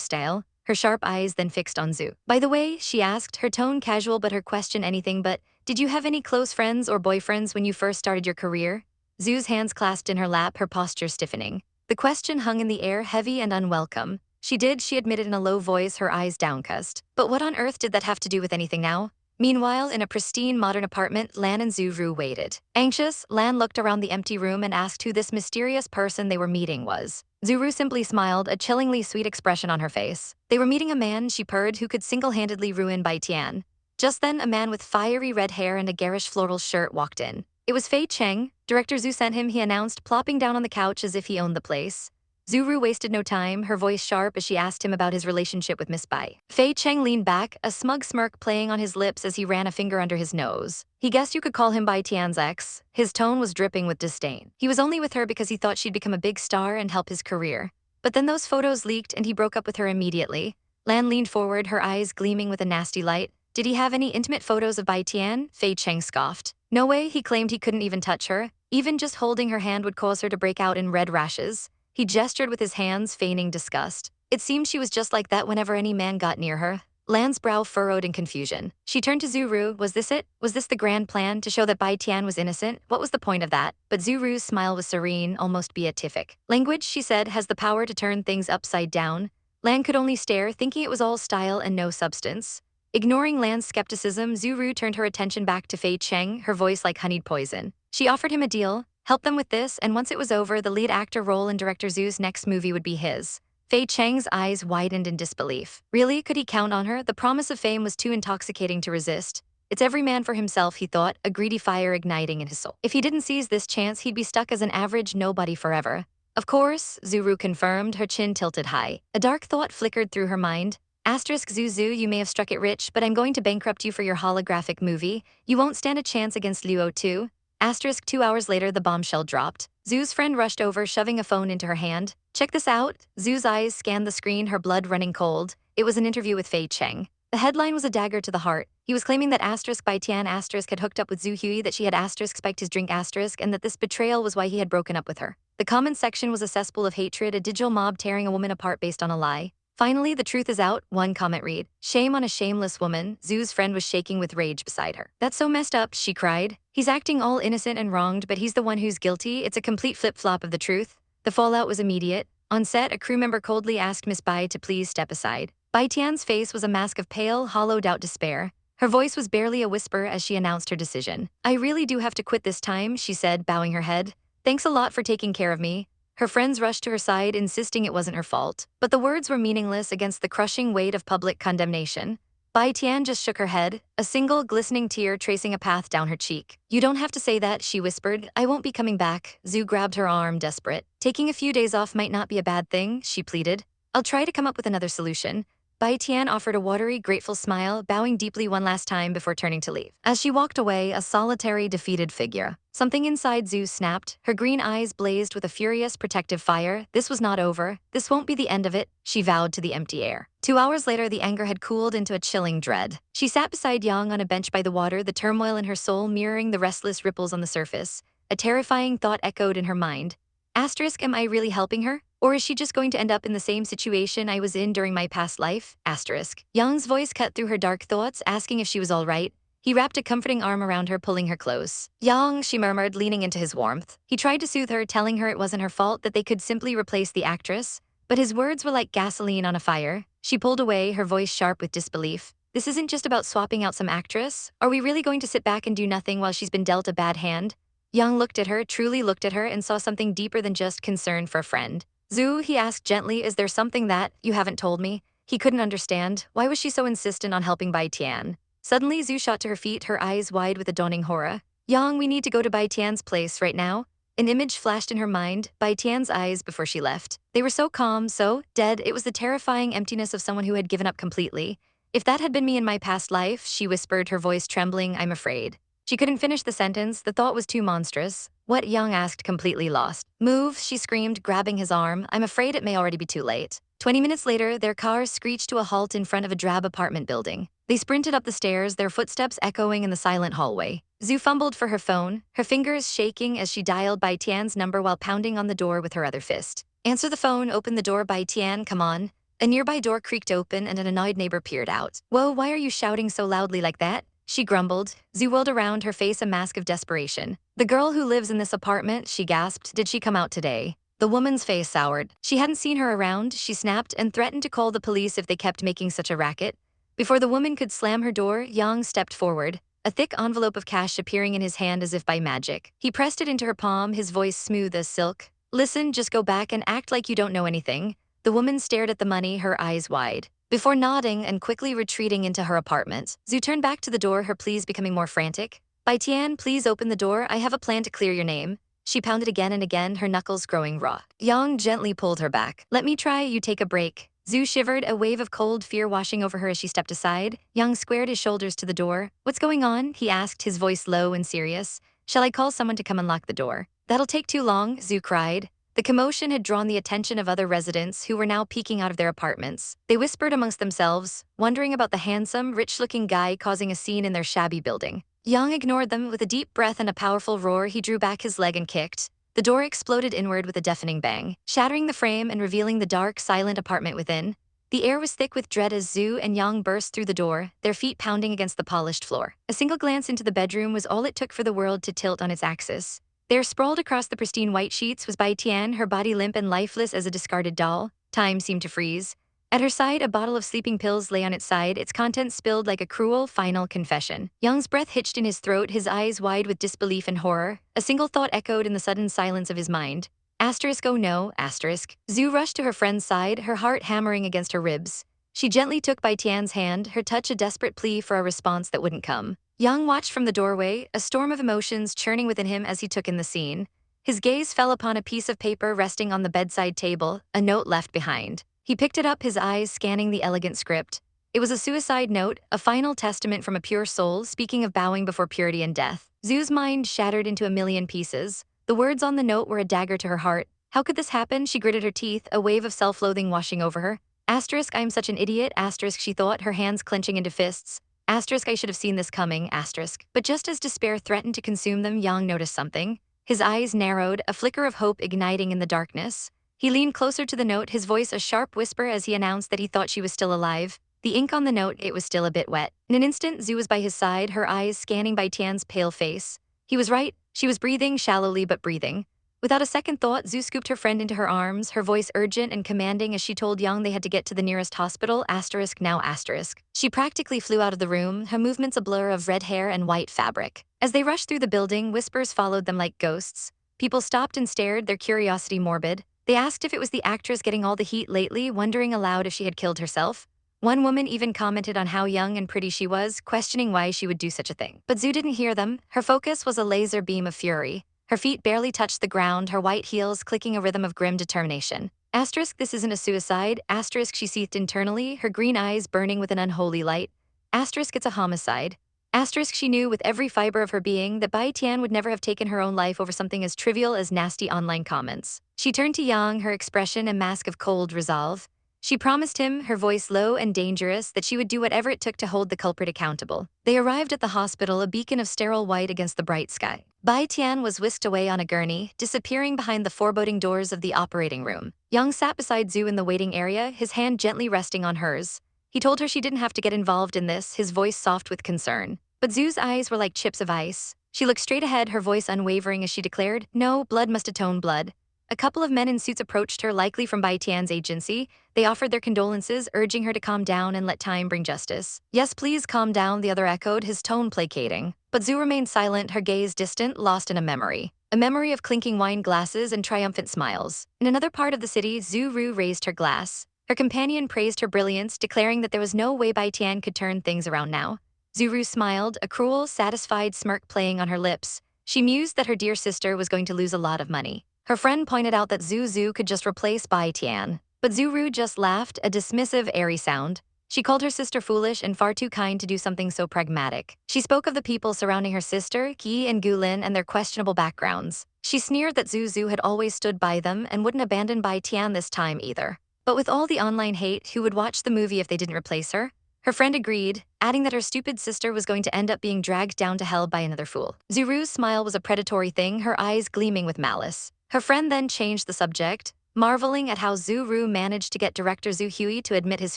style. Her sharp eyes then fixed on Zhu. By the way, she asked, her tone casual but her question anything but, did you have any close friends or boyfriends when you first started your career? Zhu's hands clasped in her lap, her posture stiffening. The question hung in the air, heavy and unwelcome. She admitted in a low voice, her eyes downcast. But what on earth did that have to do with anything now? Meanwhile, in a pristine modern apartment, Lan and Zuru waited. Anxious, Lan looked around the empty room and asked who this mysterious person they were meeting was. Zuru simply smiled, a chillingly sweet expression on her face. They were meeting a man, she purred, who could single-handedly ruin Bai Tian. Just then, a man with fiery red hair and a garish floral shirt walked in. It was Fei Cheng. Director Zhu sent him, he announced, plopping down on the couch as if he owned the place. Zuru wasted no time, her voice sharp as she asked him about his relationship with Miss Bai. Fei Cheng leaned back, a smug smirk playing on his lips as he ran a finger under his nose. He guessed you could call him Bai Tian's ex. His tone was dripping with disdain. He was only with her because he thought she'd become a big star and help his career. But then those photos leaked and he broke up with her immediately. Lan leaned forward, her eyes gleaming with a nasty light. Did he have any intimate photos of Bai Tian? Fei Cheng scoffed. No way, he claimed he couldn't even touch her. Even just holding her hand would cause her to break out in red rashes. He gestured with his hands, feigning disgust. It seemed she was just like that whenever any man got near her. Lan's brow furrowed in confusion. She turned to Zuru. Was this it? Was this the grand plan, to show that Bai Tian was innocent? What was the point of that? But Zuru's smile was serene, almost beatific. Language, she said, has the power to turn things upside down. Lan could only stare, thinking it was all style and no substance. Ignoring Lan's skepticism, Zuru turned her attention back to Fei Cheng, her voice like honeyed poison. She offered him a deal. Help them with this, and once it was over, the lead actor role in director Zhu's next movie would be his. Fei Cheng's eyes widened in disbelief. Really? Could he count on her? The promise of fame was too intoxicating to resist. It's every man for himself, he thought, a greedy fire igniting in his soul. If he didn't seize this chance, he'd be stuck as an average nobody forever. Of course, Zuru confirmed, her chin tilted high. A dark thought flickered through her mind. Asterisk Zuzu, you may have struck it rich, but I'm going to bankrupt you for your holographic movie. You won't stand a chance against Luo too. Asterisk 2 hours later, the bombshell dropped. Zhu's friend rushed over, shoving a phone into her hand. Check this out. Zhu's eyes scanned the screen, her blood running cold. It was an interview with Fei Cheng. The headline was a dagger to the heart. He was claiming that asterisk Bai Tian asterisk had hooked up with Zhu Hui, that she had asterisk spiked his drink asterisk, and that this betrayal was why he had broken up with her. The comments section was a cesspool of hatred, a digital mob tearing a woman apart based on a lie. Finally, the truth is out, one comment read. Shame on a shameless woman. Zhu's friend was shaking with rage beside her. That's so messed up, she cried. He's acting all innocent and wronged, but he's the one who's guilty. It's a complete flip-flop of the truth. The fallout was immediate. On set, a crew member coldly asked Miss Bai to please step aside. Bai Tian's face was a mask of pale, hollowed-out despair. Her voice was barely a whisper as she announced her decision. I really do have to quit this time, she said, bowing her head. Thanks a lot for taking care of me. Her friends rushed to her side, insisting it wasn't her fault. But the words were meaningless against the crushing weight of public condemnation. Bai Tian just shook her head, a single glistening tear tracing a path down her cheek. You don't have to say that, she whispered. I won't be coming back. Zhu grabbed her arm, desperate. Taking a few days off might not be a bad thing, she pleaded. I'll try to come up with another solution. Bai Tian offered a watery, grateful smile, bowing deeply one last time before turning to leave. As she walked away, a solitary, defeated figure. Something inside Zhu snapped. Her green eyes blazed with a furious, protective fire. This was not over. This won't be the end of it, she vowed to the empty air. 2 hours later, the anger had cooled into a chilling dread. She sat beside Yang on a bench by the water, the turmoil in her soul mirroring the restless ripples on the surface. A terrifying thought echoed in her mind. Asterisk, am I really helping her? Or is she just going to end up in the same situation I was in during my past life? Asterisk. Yang's voice cut through her dark thoughts, asking if she was all right. He wrapped a comforting arm around her, pulling her close. Yang, she murmured, leaning into his warmth. He tried to soothe her, telling her it wasn't her fault, that they could simply replace the actress. But his words were like gasoline on a fire. She pulled away, her voice sharp with disbelief. This isn't just about swapping out some actress. Are we really going to sit back and do nothing while she's been dealt a bad hand? Yang looked at her, truly looked at her, and saw something deeper than just concern for a friend. Zhu, he asked gently, is there something that you haven't told me? He couldn't understand. Why was she so insistent on helping Bai Tian? Suddenly, Zhu shot to her feet, her eyes wide with a dawning horror. Yang, we need to go to Bai Tian's place right now. An image flashed in her mind, Bai Tian's eyes before she left. They were so calm, so dead. It was the terrifying emptiness of someone who had given up completely. If that had been me in my past life, she whispered, her voice trembling, I'm afraid. She couldn't finish the sentence, the thought was too monstrous. What? Young asked, completely lost. Move, she screamed, grabbing his arm. I'm afraid it may already be too late. 20 minutes later, their car screeched to a halt in front of a drab apartment building. They sprinted up the stairs, their footsteps echoing in the silent hallway. Zhu fumbled for her phone, her fingers shaking as she dialed Bai Tian's number while pounding on the door with her other fist. Answer the phone, open the door, Bai Tian, come on. A nearby door creaked open and an annoyed neighbor peered out. Whoa, why are you shouting so loudly like that? She grumbled. Zhu whirled around, her face a mask of desperation. The girl who lives in this apartment, she gasped. Did she come out today? The woman's face soured. She hadn't seen her around, she snapped, and threatened to call the police if they kept making such a racket. Before the woman could slam her door, Yang stepped forward, a thick envelope of cash appearing in his hand as if by magic. He pressed it into her palm, his voice smooth as silk. Listen, just go back and act like you don't know anything. The woman stared at the money, her eyes wide. Before nodding and quickly retreating into her apartment, Zhu turned back to the door, her pleas becoming more frantic. Bai Tian, please open the door, I have a plan to clear your name. She pounded again and again, her knuckles growing raw. Yang gently pulled her back. Let me try, you take a break. Zhu shivered, a wave of cold fear washing over her as she stepped aside. Yang squared his shoulders to the door. What's going on? He asked, his voice low and serious. Shall I call someone to come unlock the door? That'll take too long, Zhu cried. The commotion had drawn the attention of other residents who were now peeking out of their apartments. They whispered amongst themselves, wondering about the handsome, rich-looking guy causing a scene in their shabby building. Yang ignored them. With a deep breath and a powerful roar, he drew back his leg and kicked. The door exploded inward with a deafening bang, shattering the frame and revealing the dark, silent apartment within. The air was thick with dread as Zhu and Yang burst through the door, their feet pounding against the polished floor. A single glance into the bedroom was all it took for the world to tilt on its axis. There, sprawled across the pristine white sheets, was Bai Tian, her body limp and lifeless as a discarded doll. Time seemed to freeze. At her side, a bottle of sleeping pills lay on its side, its contents spilled like a cruel, final confession. Young's breath hitched in his throat, his eyes wide with disbelief and horror. A single thought echoed in the sudden silence of his mind. Asterisk, oh no, asterisk. Zhu rushed to her friend's side, her heart hammering against her ribs. She gently took Bai Tian's hand, her touch a desperate plea for a response that wouldn't come. Yang watched from the doorway, a storm of emotions churning within him as he took in the scene. His gaze fell upon a piece of paper resting on the bedside table, a note left behind. He picked it up, his eyes scanning the elegant script. It was a suicide note, a final testament from a pure soul, speaking of bowing before purity and death. Zhu's mind shattered into a million pieces. The words on the note were a dagger to her heart. How could this happen? She gritted her teeth, a wave of self-loathing washing over her. Asterisk, I'm such an idiot, asterisk, she thought, her hands clenching into fists. Asterisk, I should have seen this coming, asterisk. But just as despair threatened to consume them, Yang noticed something. His eyes narrowed, a flicker of hope igniting in the darkness. He leaned closer to the note, his voice a sharp whisper as he announced that he thought she was still alive. The ink on the note, it was still a bit wet. In an instant, Zhu was by his side, her eyes scanning Bai Tian's pale face. He was right. She was breathing, shallowly but breathing. Without a second thought, Zhu scooped her friend into her arms, her voice urgent and commanding as she told Yang they had to get to the nearest hospital, asterisk, now asterisk. She practically flew out of the room, her movements a blur of red hair and white fabric. As they rushed through the building, whispers followed them like ghosts. People stopped and stared, their curiosity morbid. They asked if it was the actress getting all the heat lately, wondering aloud if she had killed herself. One woman even commented on how young and pretty she was, questioning why she would do such a thing. But Zhu didn't hear them. Her focus was a laser beam of fury. Her feet barely touched the ground, her white heels clicking a rhythm of grim determination. Asterisk, this isn't a suicide. Asterisk, she seethed internally, her green eyes burning with an unholy light. Asterisk, it's a homicide. Asterisk, she knew with every fiber of her being that Bai Tian would never have taken her own life over something as trivial as nasty online comments. She turned to Yang, her expression a mask of cold resolve. She promised him, her voice low and dangerous, that she would do whatever it took to hold the culprit accountable. They arrived at the hospital, a beacon of sterile white against the bright sky. Bai Tian was whisked away on a gurney, disappearing behind the foreboding doors of the operating room. Yang sat beside Zhu in the waiting area, his hand gently resting on hers. He told her she didn't have to get involved in this, his voice soft with concern. But Zhu's eyes were like chips of ice. She looked straight ahead, her voice unwavering as she declared, "No, blood must atone blood." A couple of men in suits approached her, likely from Bai Tian's agency. They offered their condolences, urging her to calm down and let time bring justice. "Yes, please calm down," the other echoed, his tone placating. But Zhu remained silent, her gaze distant, lost in a memory. A memory of clinking wine glasses and triumphant smiles. In another part of the city, Zhu Ru raised her glass. Her companion praised her brilliance, declaring that there was no way Bai Tian could turn things around now. Zhu Ru smiled, a cruel, satisfied smirk playing on her lips. She mused that her dear sister was going to lose a lot of money. Her friend pointed out that Zuzu could just replace Bai Tian. But Zhu Ru just laughed, a dismissive, airy sound. She called her sister foolish and far too kind to do something so pragmatic. She spoke of the people surrounding her sister, Yi and Gulin, and their questionable backgrounds. She sneered that Zuzu had always stood by them and wouldn't abandon Bai Tian this time either. But with all the online hate, who would watch the movie if they didn't replace her? Her friend agreed, adding that her stupid sister was going to end up being dragged down to hell by another fool. Zuru's smile was a predatory thing, her eyes gleaming with malice. Her friend then changed the subject, marveling at how Zuru managed to get director Zhu Hui to admit his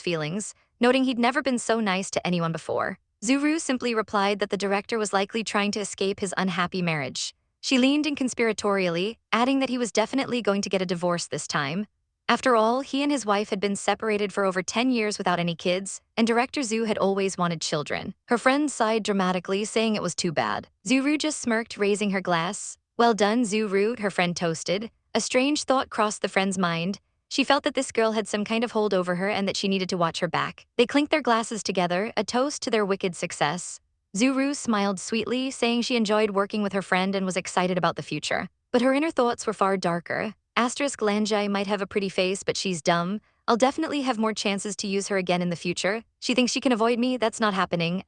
feelings, noting he'd never been so nice to anyone before. Zuru simply replied that the director was likely trying to escape his unhappy marriage. She leaned in conspiratorially, adding that he was definitely going to get a divorce this time. After all, he and his wife had been separated for over 10 years without any kids, and director Zhu had always wanted children. Her friend sighed dramatically, saying it was too bad. Zuru just smirked, raising her glass. Well done, Zuru, her friend toasted. A strange thought crossed the friend's mind. She felt that this girl had some kind of hold over her and that she needed to watch her back. They clinked their glasses together, a toast to their wicked success. Zuru smiled sweetly, saying she enjoyed working with her friend and was excited about the future. But her inner thoughts were far darker. Lanjai might have a pretty face, but she's dumb. I'll definitely have more chances to use her again in the future. She thinks she can avoid me, that's not happening,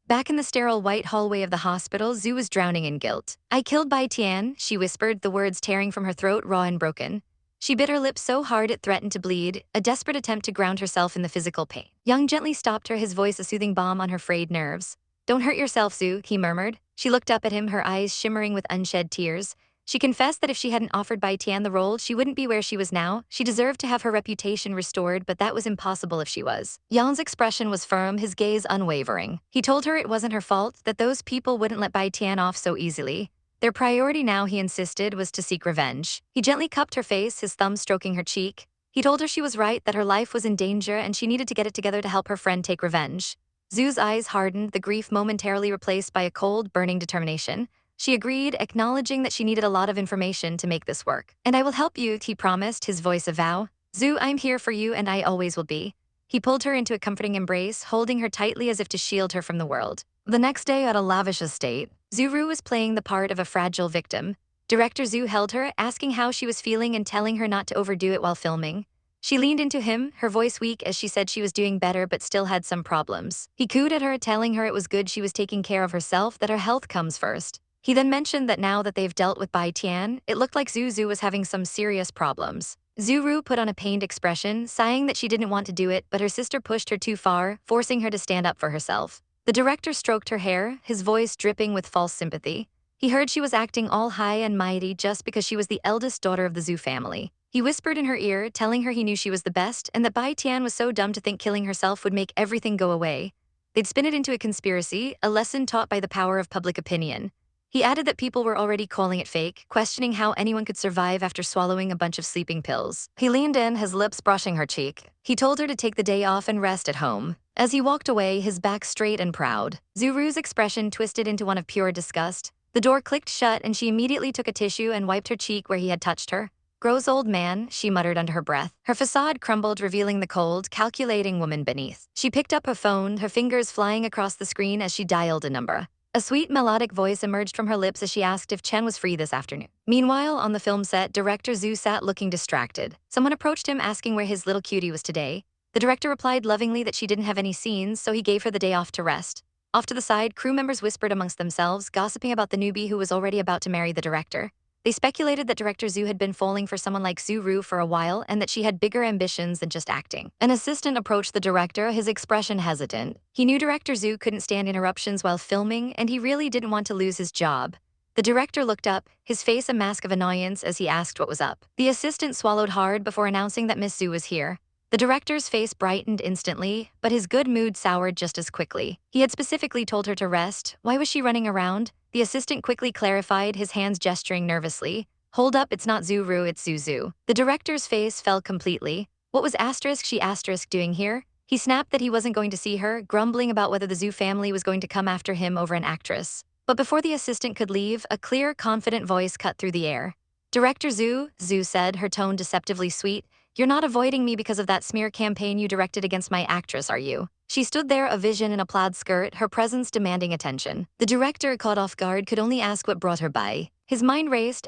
Back in the sterile white hallway of the hospital, Zhu was drowning in guilt. I killed Bai Tian, she whispered, the words tearing from her throat, raw and broken. She bit her lip so hard it threatened to bleed, a desperate attempt to ground herself in the physical pain. Young gently stopped her, his voice a soothing balm on her frayed nerves. Don't hurt yourself, Zhu, he murmured. She looked up at him, her eyes shimmering with unshed tears. She confessed that if she hadn't offered Bai Tian the role, she wouldn't be where she was now. She deserved to have her reputation restored, but that was impossible if she was. Yang's expression was firm, his gaze unwavering. He told her it wasn't her fault, that those people wouldn't let Bai Tian off so easily. Their priority now, he insisted, was to seek revenge. He gently cupped her face, his thumb stroking her cheek. He told her she was right, that her life was in danger and she needed to get it together to help her friend take revenge. Zhu's eyes hardened, the grief momentarily replaced by a cold, burning determination. She agreed, acknowledging that she needed a lot of information to make this work. And I will help you, he promised, his voice a vow. Zhu, I'm here for you and I always will be. He pulled her into a comforting embrace, holding her tightly as if to shield her from the world. The next day at a lavish estate, Zuru was playing the part of a fragile victim. Director Zhu held her, asking how she was feeling and telling her not to overdo it while filming. She leaned into him, her voice weak as she said she was doing better but still had some problems. He cooed at her, telling her it was good she was taking care of herself, that her health comes first. He then mentioned that now that they've dealt with Bai Tian, it looked like Zuzu was having some serious problems. Zuru put on a pained expression, sighing that she didn't want to do it, but her sister pushed her too far, forcing her to stand up for herself. The director stroked her hair, his voice dripping with false sympathy. He heard she was acting all high and mighty just because she was the eldest daughter of the Zhu family. He whispered in her ear, telling her he knew she was the best and that Bai Tian was so dumb to think killing herself would make everything go away. They'd spin it into a conspiracy, a lesson taught by the power of public opinion. He added that people were already calling it fake, questioning how anyone could survive after swallowing a bunch of sleeping pills. He leaned in, his lips brushing her cheek. He told her to take the day off and rest at home. As he walked away, his back straight and proud, Zuru's expression twisted into one of pure disgust. The door clicked shut and she immediately took a tissue and wiped her cheek where he had touched her. Gross old man, she muttered under her breath. Her facade crumbled, revealing the cold, calculating woman beneath. She picked up her phone, her fingers flying across the screen as she dialed a number. A sweet melodic voice emerged from her lips as she asked if Chen was free this afternoon. Meanwhile, on the film set, director Zhu sat looking distracted. Someone approached him asking where his little cutie was today. The director replied lovingly that she didn't have any scenes, so he gave her the day off to rest. Off to the side, crew members whispered amongst themselves, gossiping about the newbie who was already about to marry the director. They speculated that director Zhu had been falling for someone like Zhu Ru for a while and that she had bigger ambitions than just acting. An assistant approached the director, his expression hesitant. He knew director Zhu couldn't stand interruptions while filming and he really didn't want to lose his job. The director looked up, his face a mask of annoyance as he asked what was up. The assistant swallowed hard before announcing that Miss Zhu was here. The director's face brightened instantly, but his good mood soured just as quickly. He had specifically told her to rest. Why was she running around? The assistant quickly clarified, his hands gesturing nervously. Hold up, it's not Zuru, it's Zuzu. The director's face fell completely. What was she doing here? He snapped that he wasn't going to see her, grumbling about whether the Zhu family was going to come after him over an actress. But before the assistant could leave, a clear, confident voice cut through the air. Director Zhu, Zhu said, her tone deceptively sweet. You're not avoiding me because of that smear campaign you directed against my actress, are you? She stood there, a vision in a plaid skirt, her presence demanding attention. The director, caught off guard, could only ask what brought her by. His mind raced.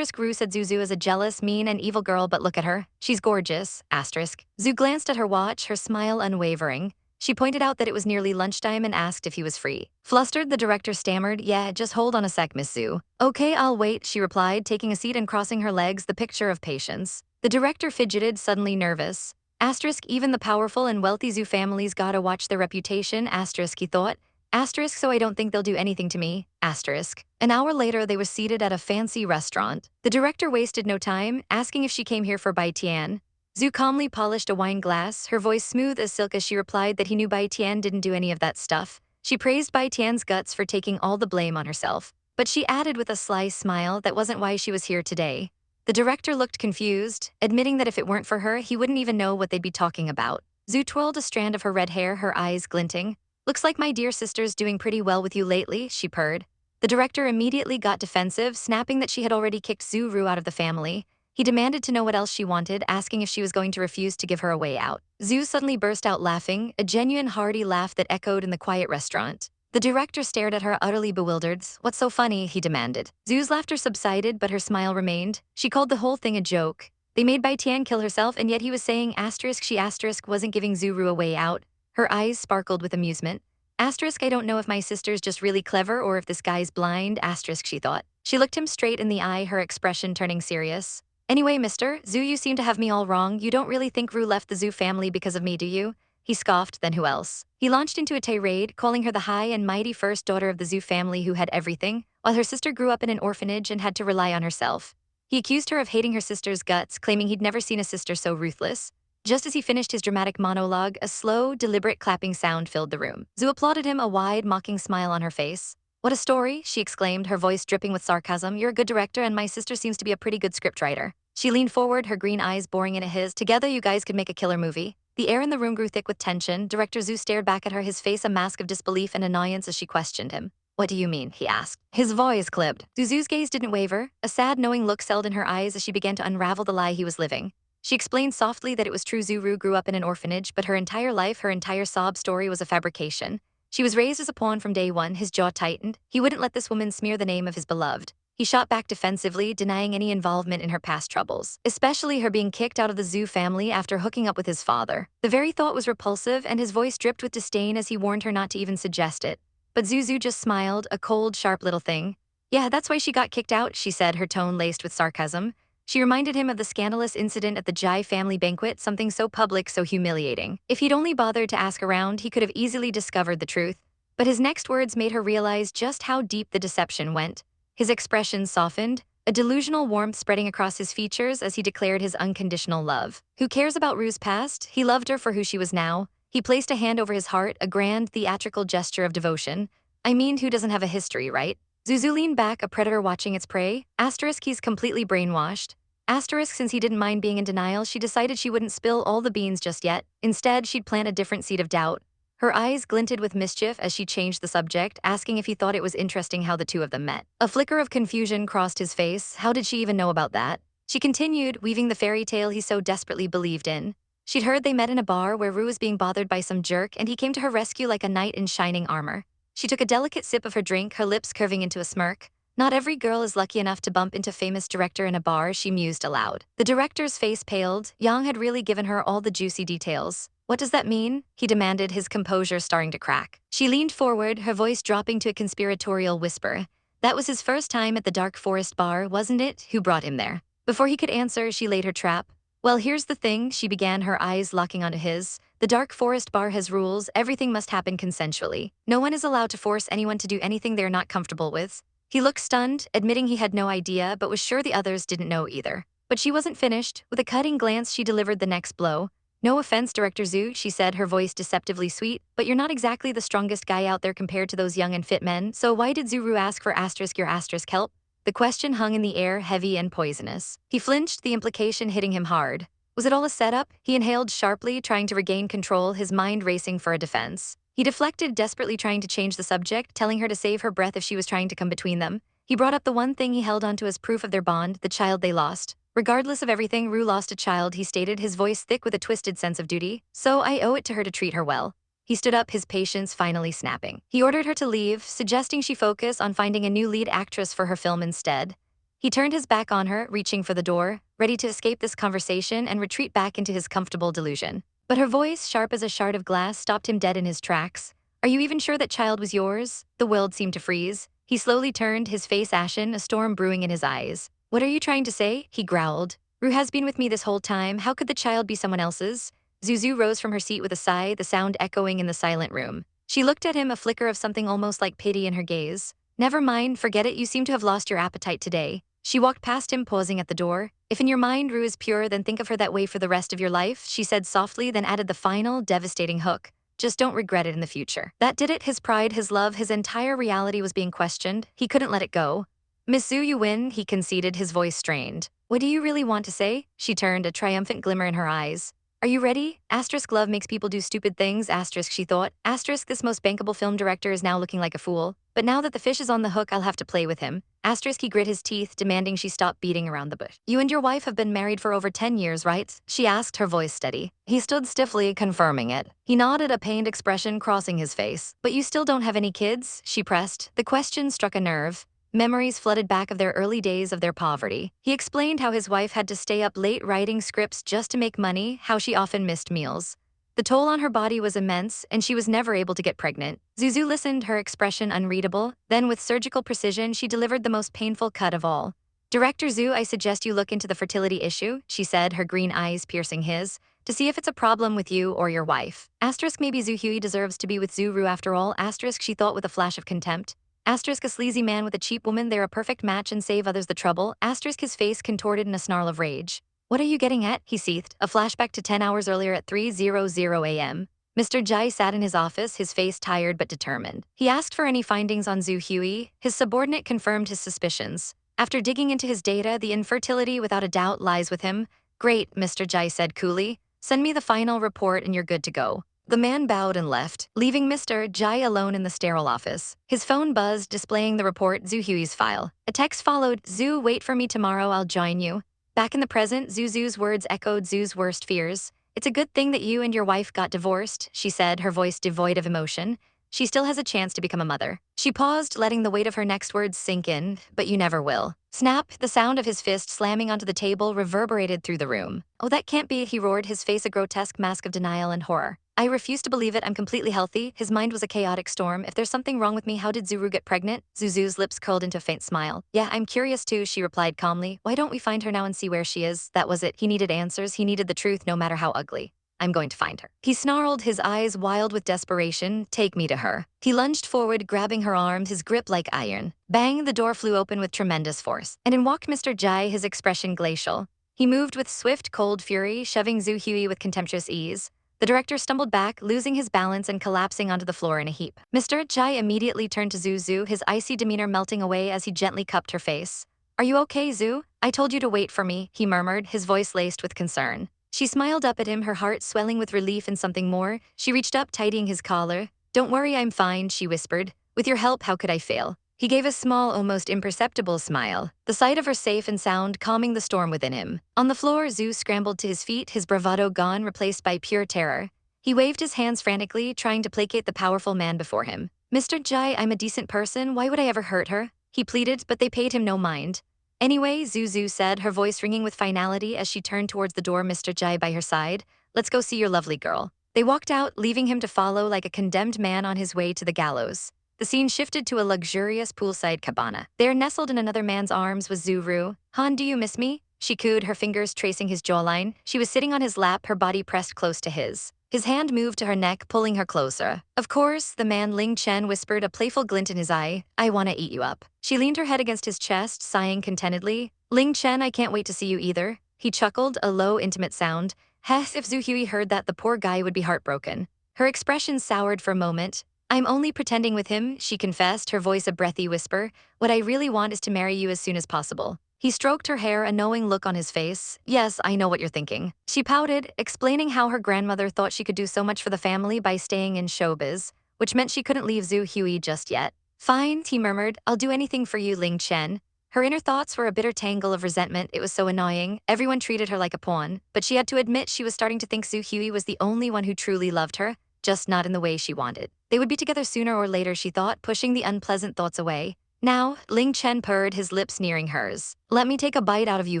Ru said Zuzu as a jealous, mean, and evil girl, but look at her. She's gorgeous. Zhu glanced at her watch, her smile unwavering. She pointed out that it was nearly lunchtime and asked if he was free. Flustered, the director stammered, "Yeah, just hold on a sec, Miss Zhu." "Okay, I'll wait," she replied, taking a seat and crossing her legs, the picture of patience. The director fidgeted, suddenly nervous. Asterisk, even the powerful and wealthy Zhu families gotta watch their reputation, asterisk, he thought. Asterisk, so I don't think they'll do anything to me, asterisk. An hour later, they were seated at a fancy restaurant. The director wasted no time, asking if she came here for Bai Tian. Zhu calmly polished a wine glass, her voice smooth as silk as she replied that he knew Bai Tian didn't do any of that stuff. She praised Bai Tian's guts for taking all the blame on herself. But she added with a sly smile that wasn't why she was here today. The director looked confused, admitting that if it weren't for her, he wouldn't even know what they'd be talking about. Zhu twirled a strand of her red hair, her eyes glinting. "Looks like my dear sister's doing pretty well with you lately," she purred. The director immediately got defensive, snapping that she had already kicked Zuru out of the family. He demanded to know what else she wanted, asking if she was going to refuse to give her a way out. Zhu suddenly burst out laughing, a genuine hearty laugh that echoed in the quiet restaurant. The director stared at her, utterly bewildered. "What's so funny?" he demanded. Zhu's laughter subsided, but her smile remained. She called the whole thing a joke. They made Bai Tian kill herself, and yet he was saying asterisk she asterisk wasn't giving Zuru a way out. Her eyes sparkled with amusement. Asterisk, I don't know if my sister's just really clever or if this guy's blind, asterisk, she thought. She looked him straight in the eye, her expression turning serious. "Anyway, Mr. Zhu, you seem to have me all wrong. You don't really think Ru left the Zhu family because of me, do you?" He scoffed, then who else? He launched into a tirade, calling her the high and mighty first daughter of the Zhu family who had everything, while her sister grew up in an orphanage and had to rely on herself. He accused her of hating her sister's guts, claiming he'd never seen a sister so ruthless. Just as he finished his dramatic monologue, a slow, deliberate clapping sound filled the room. Zhu applauded him, a wide, mocking smile on her face. "What a story," she exclaimed, her voice dripping with sarcasm. "You're a good director, and my sister seems to be a pretty good scriptwriter." She leaned forward, her green eyes boring into his. "Together, you guys could make a killer movie." The air in the room grew thick with tension. Director Zhu stared back at her, his face a mask of disbelief and annoyance as she questioned him. "What do you mean?" he asked. His voice clipped. Zuzu's gaze didn't waver. A sad, knowing look settled in her eyes as she began to unravel the lie he was living. She explained softly that it was true Zuru grew up in an orphanage, but her entire life, her entire sob story was a fabrication. She was raised as a pawn from day one. His jaw tightened. He wouldn't let this woman smear the name of his beloved. He shot back defensively, denying any involvement in her past troubles, especially her being kicked out of the Zhu family after hooking up with his father. The very thought was repulsive, and his voice dripped with disdain as he warned her not to even suggest it. But Zuzu just smiled, a cold, sharp little thing. "Yeah, that's why she got kicked out," she said, her tone laced with sarcasm. She reminded him of the scandalous incident at the Jai family banquet, something so public, so humiliating. If he'd only bothered to ask around, he could have easily discovered the truth. But his next words made her realize just how deep the deception went. His expression softened, a delusional warmth spreading across his features as he declared his unconditional love. Who cares about Ru's past? He loved her for who she was now. He placed a hand over his heart, a grand, theatrical gesture of devotion. "I mean, who doesn't have a history, right?" Zuzu leaned back, a predator watching its prey. Asterisk, he's completely brainwashed. Asterisk, since he didn't mind being in denial, she decided she wouldn't spill all the beans just yet. Instead, she'd plant a different seed of doubt. Her eyes glinted with mischief as she changed the subject, asking if he thought it was interesting how the two of them met. A flicker of confusion crossed his face. How did she even know about that? She continued, weaving the fairy tale he so desperately believed in. She'd heard they met in a bar where Ru was being bothered by some jerk, and he came to her rescue like a knight in shining armor. She took a delicate sip of her drink, her lips curving into a smirk. Not every girl is lucky enough to bump into famous director in a bar, she mused aloud. The director's face paled. Yang had really given her all the juicy details. "What does that mean?" he demanded, his composure starting to crack. She leaned forward, her voice dropping to a conspiratorial whisper. "That was his first time at the Dark Forest bar, wasn't it? Who brought him there?" Before he could answer, she laid her trap. "Well, here's the thing," she began, her eyes locking onto his. "The Dark Forest bar has rules. Everything must happen consensually. No one is allowed to force anyone to do anything they're not comfortable with." He looked stunned, admitting he had no idea, but was sure the others didn't know either. But she wasn't finished. With a cutting glance, she delivered the next blow. "No offense, Director Zhu," she said, her voice deceptively sweet, "but you're not exactly the strongest guy out there compared to those young and fit men, so why did Zuru ask for asterisk your asterisk help?" The question hung in the air, heavy and poisonous. He flinched, the implication hitting him hard. Was it all a setup? He inhaled sharply, trying to regain control, his mind racing for a defense. He deflected, desperately trying to change the subject, telling her to save her breath if she was trying to come between them. He brought up the one thing he held onto as proof of their bond, the child they lost. Regardless of everything, Ru lost a child, he stated, his voice thick with a twisted sense of duty. "So I owe it to her to treat her well." He stood up, his patience finally snapping. He ordered her to leave, suggesting she focus on finding a new lead actress for her film instead. He turned his back on her, reaching for the door, ready to escape this conversation and retreat back into his comfortable delusion. But her voice, sharp as a shard of glass, stopped him dead in his tracks. Are you even sure that child was yours? The world seemed to freeze. He slowly turned, his face ashen, a storm brewing in his eyes. What are you trying to say? He growled. Ru has been with me this whole time. How could the child be someone else's? Zuzu rose from her seat with a sigh, the sound echoing in the silent room. She looked at him, a flicker of something almost like pity in her gaze. Never mind, forget it, you seem to have lost your appetite today. She walked past him, pausing at the door. If in your mind Ru is pure, then think of her that way for the rest of your life, she said softly, then added the final, devastating hook. Just don't regret it in the future. That did it, his pride, his love, his entire reality was being questioned. He couldn't let it go. Miss Zhu, you win, he conceded, his voice strained. What do you really want to say? She turned, a triumphant glimmer in her eyes. Are you ready? Asterisk love makes people do stupid things, asterisk she thought. Asterisk this most bankable film director is now looking like a fool. But now that the fish is on the hook, I'll have to play with him. Asterisk he grit his teeth, demanding she stop beating around the bush. You and your wife have been married for over 10 years, right? She asked, her voice steady. He stood stiffly, confirming it. He nodded, a pained expression crossing his face. But you still don't have any kids? She pressed. The question struck a nerve. Memories flooded back of their early days of their poverty. He explained how his wife had to stay up late writing scripts just to make money, how she often missed meals. The toll on her body was immense, and she was never able to get pregnant. Zuzu listened, her expression unreadable. Then with surgical precision, she delivered the most painful cut of all. Director Zhu, I suggest you look into the fertility issue, she said, her green eyes piercing his, to see if it's a problem with you or your wife. Asterisk maybe Zhu Hui deserves to be with Zhu Ru after all, asterisk she thought with a flash of contempt. Asterisk a sleazy man with a cheap woman, they're a perfect match and save others the trouble. Asterisk his face contorted in a snarl of rage. What are you getting at? He seethed, a flashback to 10 hours earlier at 3:00 a.m. Mr. Jai sat in his office, his face tired but determined. He asked for any findings on Zhu Hui. His subordinate confirmed his suspicions. After digging into his data, the infertility without a doubt lies with him. Great, Mr. Jai said coolly. Send me the final report and you're good to go. The man bowed and left, leaving Mr. Jai alone in the sterile office. His phone buzzed, displaying the report, Zhu Hui's file. A text followed, Zhu, wait for me tomorrow, I'll join you. Back in the present, Zuzu's words echoed Zhu's worst fears. It's a good thing that you and your wife got divorced, she said, her voice devoid of emotion. She still has a chance to become a mother. She paused, letting the weight of her next words sink in, but you never will. Snap, the sound of his fist slamming onto the table reverberated through the room. Oh, that can't be, he roared, his face a grotesque mask of denial and horror. I refuse to believe it, I'm completely healthy. His mind was a chaotic storm. If there's something wrong with me, how did Zuru get pregnant? Zuzu's lips curled into a faint smile. Yeah, I'm curious too, she replied calmly. Why don't we find her now and see where she is? That was it. He needed answers. He needed the truth, no matter how ugly. I'm going to find her. He snarled, his eyes wild with desperation. Take me to her. He lunged forward, grabbing her arms, his grip like iron. Bang, the door flew open with tremendous force. And in walked Mr. Jai, his expression glacial. He moved with swift, cold fury, shoving Zhu Hui with contemptuous ease. The director stumbled back, losing his balance and collapsing onto the floor in a heap. Mr. Jai immediately turned to Zuzu, his icy demeanor melting away as he gently cupped her face. Are you okay, Zhu? I told you to wait for me, he murmured, his voice laced with concern. She smiled up at him, her heart swelling with relief and something more. She reached up, tidying his collar. Don't worry, I'm fine, she whispered. With your help, how could I fail? He gave a small, almost imperceptible smile, the sight of her safe and sound calming the storm within him. On the floor, Zhu scrambled to his feet, his bravado gone, replaced by pure terror. He waved his hands frantically, trying to placate the powerful man before him. Mr. Jai, I'm a decent person, why would I ever hurt her? He pleaded, but they paid him no mind. Anyway, Zuzu said, her voice ringing with finality as she turned towards the door, Mr. Jai by her side. Let's go see your lovely girl. They walked out, leaving him to follow like a condemned man on his way to the gallows. The scene shifted to a luxurious poolside cabana. There, nestled in another man's arms, was Zuru. Han, do you miss me? She cooed, her fingers tracing his jawline. She was sitting on his lap, her body pressed close to his. His hand moved to her neck, pulling her closer. Of course, the man Ling Chen whispered, a playful glint in his eye. I want to eat you up. She leaned her head against his chest, sighing contentedly. Ling Chen, I can't wait to see you either. He chuckled, a low, intimate sound. Heh, if Zhu Hui heard that, the poor guy would be heartbroken. Her expression soured for a moment. I'm only pretending with him, she confessed, her voice a breathy whisper. What I really want is to marry you as soon as possible. He stroked her hair, a knowing look on his face. Yes, I know what you're thinking. She pouted, explaining how her grandmother thought she could do so much for the family by staying in showbiz, which meant she couldn't leave Zhu Hui just yet. Fine, he murmured. I'll do anything for you, Ling Chen. Her inner thoughts were a bitter tangle of resentment. It was so annoying. Everyone treated her like a pawn, but she had to admit she was starting to think Zhu Hui was the only one who truly loved her, just not in the way she wanted. They would be together sooner or later, she thought, pushing the unpleasant thoughts away. Now, Ling Chen purred, his lips nearing hers. Let me take a bite out of you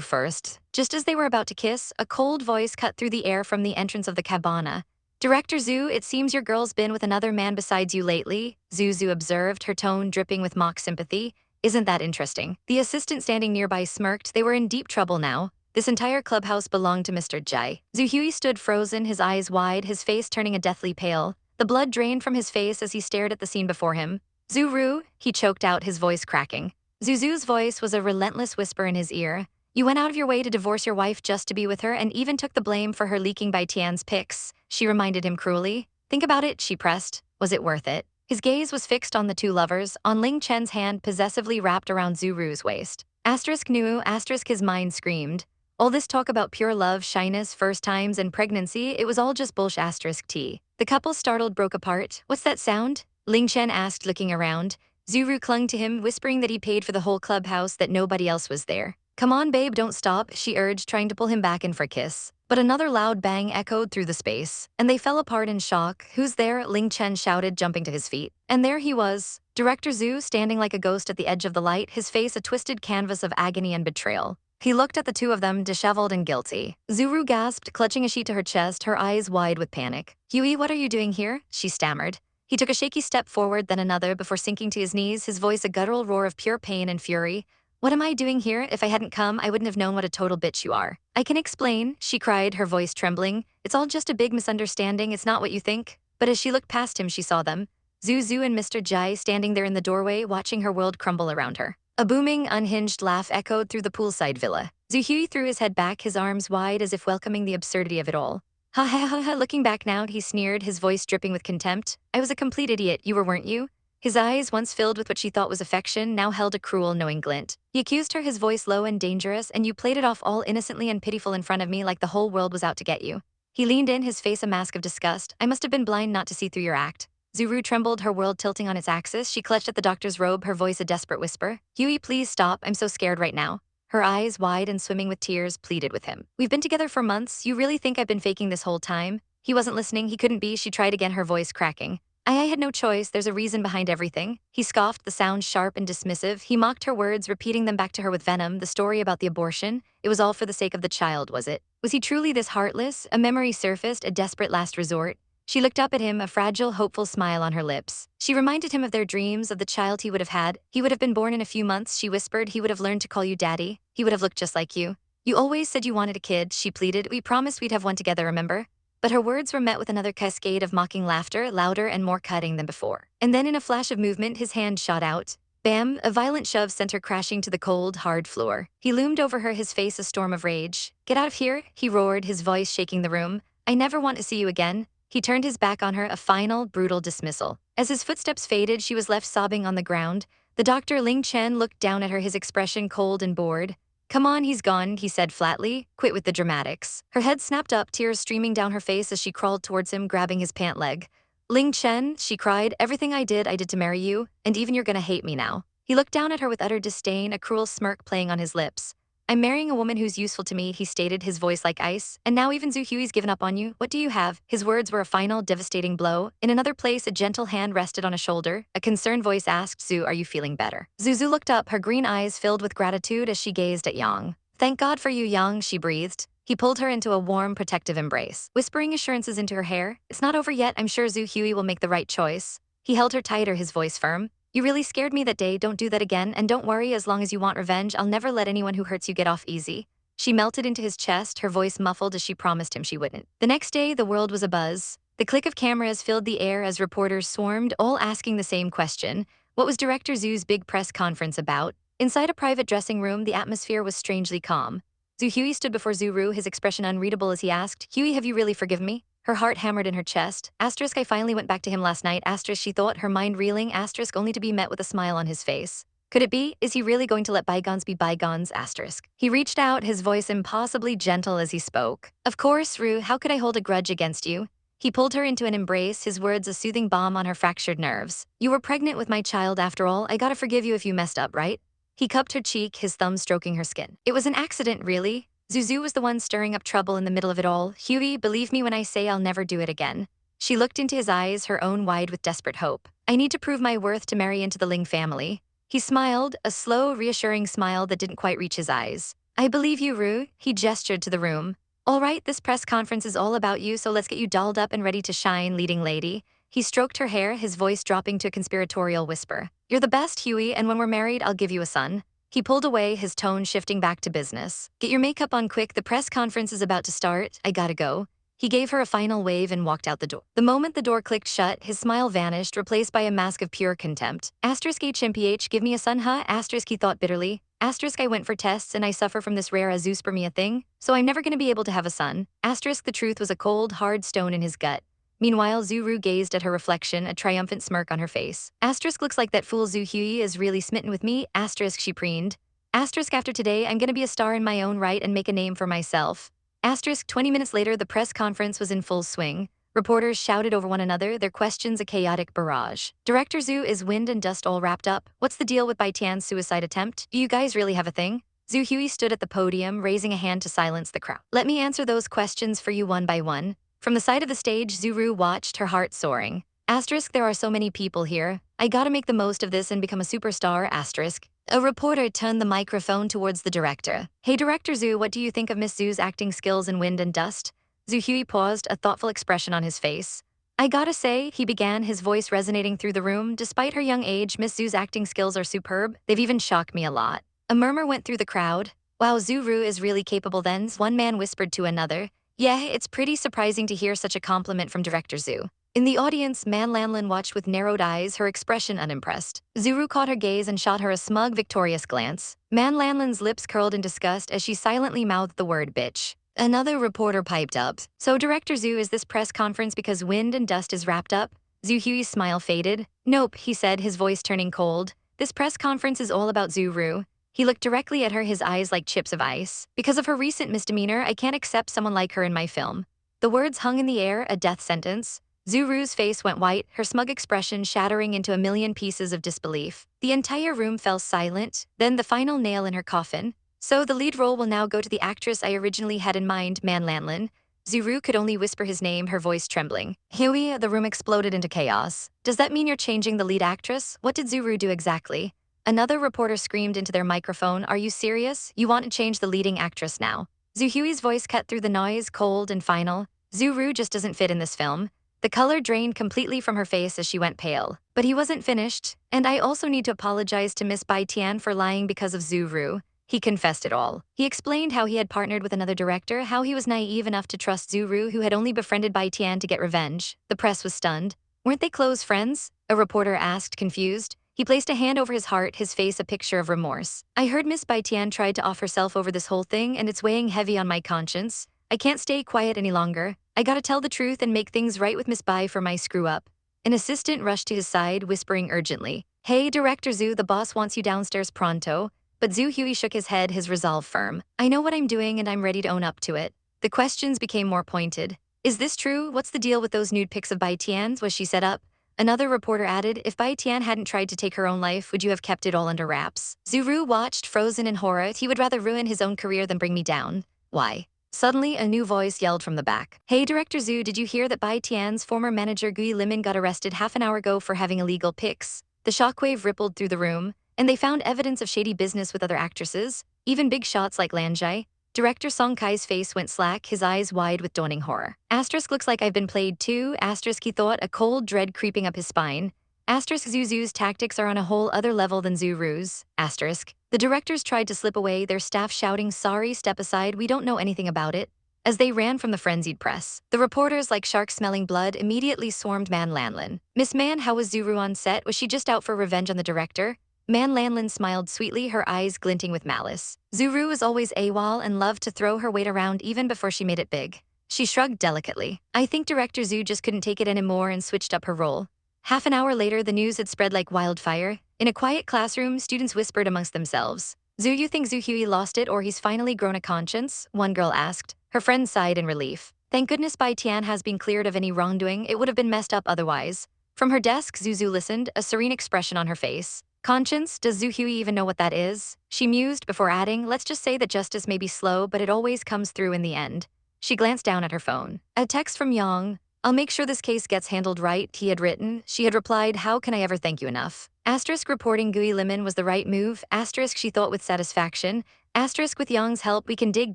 first. Just as they were about to kiss, a cold voice cut through the air from the entrance of the cabana. Director Zhu, it seems your girl's been with another man besides you lately, Zuzu observed, her tone dripping with mock sympathy. Isn't that interesting? The assistant standing nearby smirked. They were in deep trouble now. This entire clubhouse belonged to Mr. Jai. Zhu Hui stood frozen, his eyes wide, his face turning a deathly pale. The blood drained from his face as he stared at the scene before him. Zuru, he choked out, his voice cracking. Zuzu's voice was a relentless whisper in his ear. You went out of your way to divorce your wife just to be with her and even took the blame for her leaking by Tian's pics, she reminded him cruelly. Think about it, she pressed. Was it worth it? His gaze was fixed on the two lovers, on Ling Chen's hand possessively wrapped around Zuru's waist. Asterisk nu, asterisk his mind screamed. All this talk about pure love, shyness, first times, and pregnancy, it was all just bullshit asterisk T. The couple startled broke apart. What's that sound? Ling Chen asked, looking around. Zuru clung to him, whispering that he paid for the whole clubhouse, that nobody else was there. Come on, babe, don't stop, she urged, trying to pull him back in for a kiss. But another loud bang echoed through the space, and they fell apart in shock. Who's there? Ling Chen shouted, jumping to his feet. And there he was, Director Zhu, standing like a ghost at the edge of the light, his face a twisted canvas of agony and betrayal. He looked at the two of them, disheveled and guilty. Zuru gasped, clutching a sheet to her chest, her eyes wide with panic. Huey, what are you doing here? She stammered. He took a shaky step forward, then another, before sinking to his knees, his voice a guttural roar of pure pain and fury. What am I doing here? If I hadn't come, I wouldn't have known what a total bitch you are. I can explain, she cried, her voice trembling. It's all just a big misunderstanding, it's not what you think. But as she looked past him, she saw them. Zuzu and Mr. Jai standing there in the doorway, watching her world crumble around her. A booming, unhinged laugh echoed through the poolside villa. Zhu Hui threw his head back, his arms wide as if welcoming the absurdity of it all. Ha ha ha ha, looking back now, he sneered, his voice dripping with contempt. I was a complete idiot, you weren't you? His eyes, once filled with what she thought was affection, now held a cruel, knowing glint. He accused her, his voice low and dangerous, and you played it off all innocently and pitiful in front of me like the whole world was out to get you. He leaned in, his face a mask of disgust. I must have been blind not to see through your act. Zuru trembled, her world tilting on its axis. She clutched at the doctor's robe, her voice a desperate whisper. Huey, please stop, I'm so scared right now. Her eyes, wide and swimming with tears, pleaded with him. We've been together for months. You really think I've been faking this whole time? He wasn't listening, he couldn't be, she tried again, her voice cracking. I had no choice, there's a reason behind everything. He scoffed, the sound sharp and dismissive. He mocked her words, repeating them back to her with venom, the story about the abortion. It was all for the sake of the child, was it? Was he truly this heartless? A memory surfaced, a desperate last resort. She looked up at him, a fragile, hopeful smile on her lips. She reminded him of their dreams, of the child he would have had. He would have been born in a few months, she whispered. He would have learned to call you daddy. He would have looked just like you. You always said you wanted a kid, she pleaded. We promised we'd have one together, remember? But her words were met with another cascade of mocking laughter, louder and more cutting than before. And then in a flash of movement, his hand shot out. Bam, a violent shove sent her crashing to the cold, hard floor. He loomed over her, his face a storm of rage. Get out of here, he roared, his voice shaking the room. I never want to see you again. He turned his back on her, a final, brutal dismissal. As his footsteps faded, she was left sobbing on the ground. The doctor, Ling Chen, looked down at her, his expression cold and bored. Come on, he's gone, he said flatly. Quit with the dramatics. Her head snapped up, tears streaming down her face as she crawled towards him, grabbing his pant leg. Ling Chen, she cried, everything I did to marry you, and even you're gonna hate me now. He looked down at her with utter disdain, a cruel smirk playing on his lips. I'm marrying a woman who's useful to me, he stated, his voice like ice. And now even Zhu Hui's given up on you. What do you have? His words were a final, devastating blow. In another place, a gentle hand rested on a shoulder. A concerned voice asked, Zhu, are you feeling better? Zuzu looked up, her green eyes filled with gratitude as she gazed at Yang. Thank God for you, Yang, she breathed. He pulled her into a warm, protective embrace, whispering assurances into her hair. It's not over yet, I'm sure Zhu Hui will make the right choice. He held her tighter, his voice firm. You really scared me that day, don't do that again, and don't worry, as long as you want revenge, I'll never let anyone who hurts you get off easy. She melted into his chest, her voice muffled as she promised him she wouldn't. The next day, the world was abuzz. The click of cameras filled the air as reporters swarmed, all asking the same question. What was Director Zhu's big press conference about? Inside a private dressing room, the atmosphere was strangely calm. Zhu Hui stood before Zuru, his expression unreadable as he asked, Huey, have you really forgiven me? Her heart hammered in her chest. Asterisk, I finally went back to him last night. Asterisk, she thought, her mind reeling. Asterisk, only to be met with a smile on his face. Could it be? Is he really going to let bygones be bygones? Asterisk. He reached out, his voice impossibly gentle as he spoke. Of course, Ru, how could I hold a grudge against you? He pulled her into an embrace, his words a soothing balm on her fractured nerves. You were pregnant with my child after all. I gotta forgive you if you messed up, right? He cupped her cheek, his thumb stroking her skin. It was an accident, really. Zuzu was the one stirring up trouble in the middle of it all. Huey, believe me when I say I'll never do it again. She looked into his eyes, her own wide with desperate hope. I need to prove my worth to marry into the Ling family. He smiled, a slow, reassuring smile that didn't quite reach his eyes. I believe you, Ru, he gestured to the room. All right, this press conference is all about you, so let's get you dolled up and ready to shine, leading lady. He stroked her hair, his voice dropping to a conspiratorial whisper. You're the best, Huey, and when we're married, I'll give you a son. He pulled away, his tone shifting back to business. Get your makeup on quick, the press conference is about to start. I gotta go. He gave her a final wave and walked out the door. The moment the door clicked shut, his smile vanished, replaced by a mask of pure contempt. Asterisk HMPH, give me a son, huh? Asterisk, he thought bitterly. Asterisk, I went for tests and I suffer from this rare azoospermia thing, so I'm never gonna be able to have a son. Asterisk, the truth was a cold, hard stone in his gut. Meanwhile, Zuru gazed at her reflection, a triumphant smirk on her face. Asterisk, looks like that fool Zhu Hui is really smitten with me. Asterisk, she preened. Asterisk, after today, I'm gonna be a star in my own right and make a name for myself. Asterisk, 20 minutes later, the press conference was in full swing. Reporters shouted over one another, their questions a chaotic barrage. Director Zhu, is wind and dust all wrapped up? What's the deal with Bai Tian's suicide attempt? Do you guys really have a thing? Zhu Hui stood at the podium, raising a hand to silence the crowd. Let me answer those questions for you one by one. From the side of the stage, Zuru watched, her heart soaring. Asterisk, there are so many people here. I gotta make the most of this and become a superstar, asterisk. A reporter turned the microphone towards the director. Hey, Director Zhu, what do you think of Miss Zhu's acting skills in Wind and Dust? Zhu Hui paused, a thoughtful expression on his face. I gotta say, he began, his voice resonating through the room, despite her young age, Miss Zhu's acting skills are superb. They've even shocked me a lot. A murmur went through the crowd. Wow, Zuru is really capable then, one man whispered to another. Yeah, it's pretty surprising to hear such a compliment from Director Zhu. In the audience, Man Lanlin watched with narrowed eyes, her expression unimpressed. Zuru caught her gaze and shot her a smug, victorious glance. Man Lanlin's lips curled in disgust as she silently mouthed the word bitch. Another reporter piped up. So Director Zhu, is this press conference because Wind and Dust is wrapped up? Zhu Hui's smile faded. Nope, he said, his voice turning cold. This press conference is all about Zuru. He looked directly at her, his eyes like chips of ice. Because of her recent misdemeanor, I can't accept someone like her in my film. The words hung in the air, a death sentence. Zuru's face went white, her smug expression shattering into a million pieces of disbelief. The entire room fell silent, then the final nail in her coffin. So the lead role will now go to the actress I originally had in mind, Man Lanlin. Zuru could only whisper his name, her voice trembling. Huey, the room exploded into chaos. Does that mean you're changing the lead actress? What did Zuru do exactly? Another reporter screamed into their microphone, are you serious? You want to change the leading actress now? Zhu Hui's voice cut through the noise, cold and final. Zuru just doesn't fit in this film. The color drained completely from her face as she went pale. But he wasn't finished, and I also need to apologize to Miss Bai Tian for lying because of Zuru. He confessed it all. He explained how he had partnered with another director, how he was naive enough to trust Zuru, who had only befriended Bai Tian to get revenge. The press was stunned. Weren't they close friends? A reporter asked, confused. He placed a hand over his heart, his face a picture of remorse. I heard Miss Bai Tian tried to off herself over this whole thing, and it's weighing heavy on my conscience. I can't stay quiet any longer. I gotta tell the truth and make things right with Miss Bai for my screw-up. An assistant rushed to his side, whispering urgently. Hey, Director Zhu, the boss wants you downstairs pronto. But Zhu Hui shook his head, his resolve firm. I know what I'm doing and I'm ready to own up to it. The questions became more pointed. Is this true? What's the deal with those nude pics of Bai Tian's? Was she set up? Another reporter added, if Bai Tian hadn't tried to take her own life, would you have kept it all under wraps? Zuru watched, frozen in horror. He would rather ruin his own career than bring me down. Why? Suddenly, a new voice yelled from the back. Hey, Director Zhu, did you hear that Bai Tian's former manager Gui Limin got arrested half an hour ago for having illegal pics? The shockwave rippled through the room, and they found evidence of shady business with other actresses, even big shots like Lanjai. Director Song Kai's face went slack, his eyes wide with dawning horror. Asterisk, looks like I've been played too, asterisk, he thought, a cold dread creeping up his spine. Asterisk, Zuzu's tactics are on a whole other level than Zuru's. Asterisk. The directors tried to slip away, their staff shouting, sorry, step aside, we don't know anything about it. As they ran from the frenzied press, the reporters, like sharks smelling blood, immediately swarmed Man Lanlin. Miss Man, how was Zuru on set? Was she just out for revenge on the director? Man Lanlin smiled sweetly, her eyes glinting with malice. Zuru was always AWOL and loved to throw her weight around even before she made it big. She shrugged delicately. I think Director Zhu just couldn't take it anymore and switched up her role. Half an hour later, the news had spread like wildfire. In a quiet classroom, students whispered amongst themselves. Zhu, you think Zhu Hui lost it or he's finally grown a conscience? One girl asked. Her friend sighed in relief. Thank goodness Bai Tian has been cleared of any wrongdoing, it would have been messed up otherwise. From her desk, Zuzu listened, a serene expression on her face. Conscience, does Zhu Hui even know what that is? She mused before adding, let's just say that justice may be slow, but it always comes through in the end. She glanced down at her phone. A text from Yang. I'll make sure this case gets handled right, he had written. She had replied, how can I ever thank you enough? Asterisk reporting Gui Lemon was the right move. Asterisk she thought with satisfaction. Asterisk with Yang's help we can dig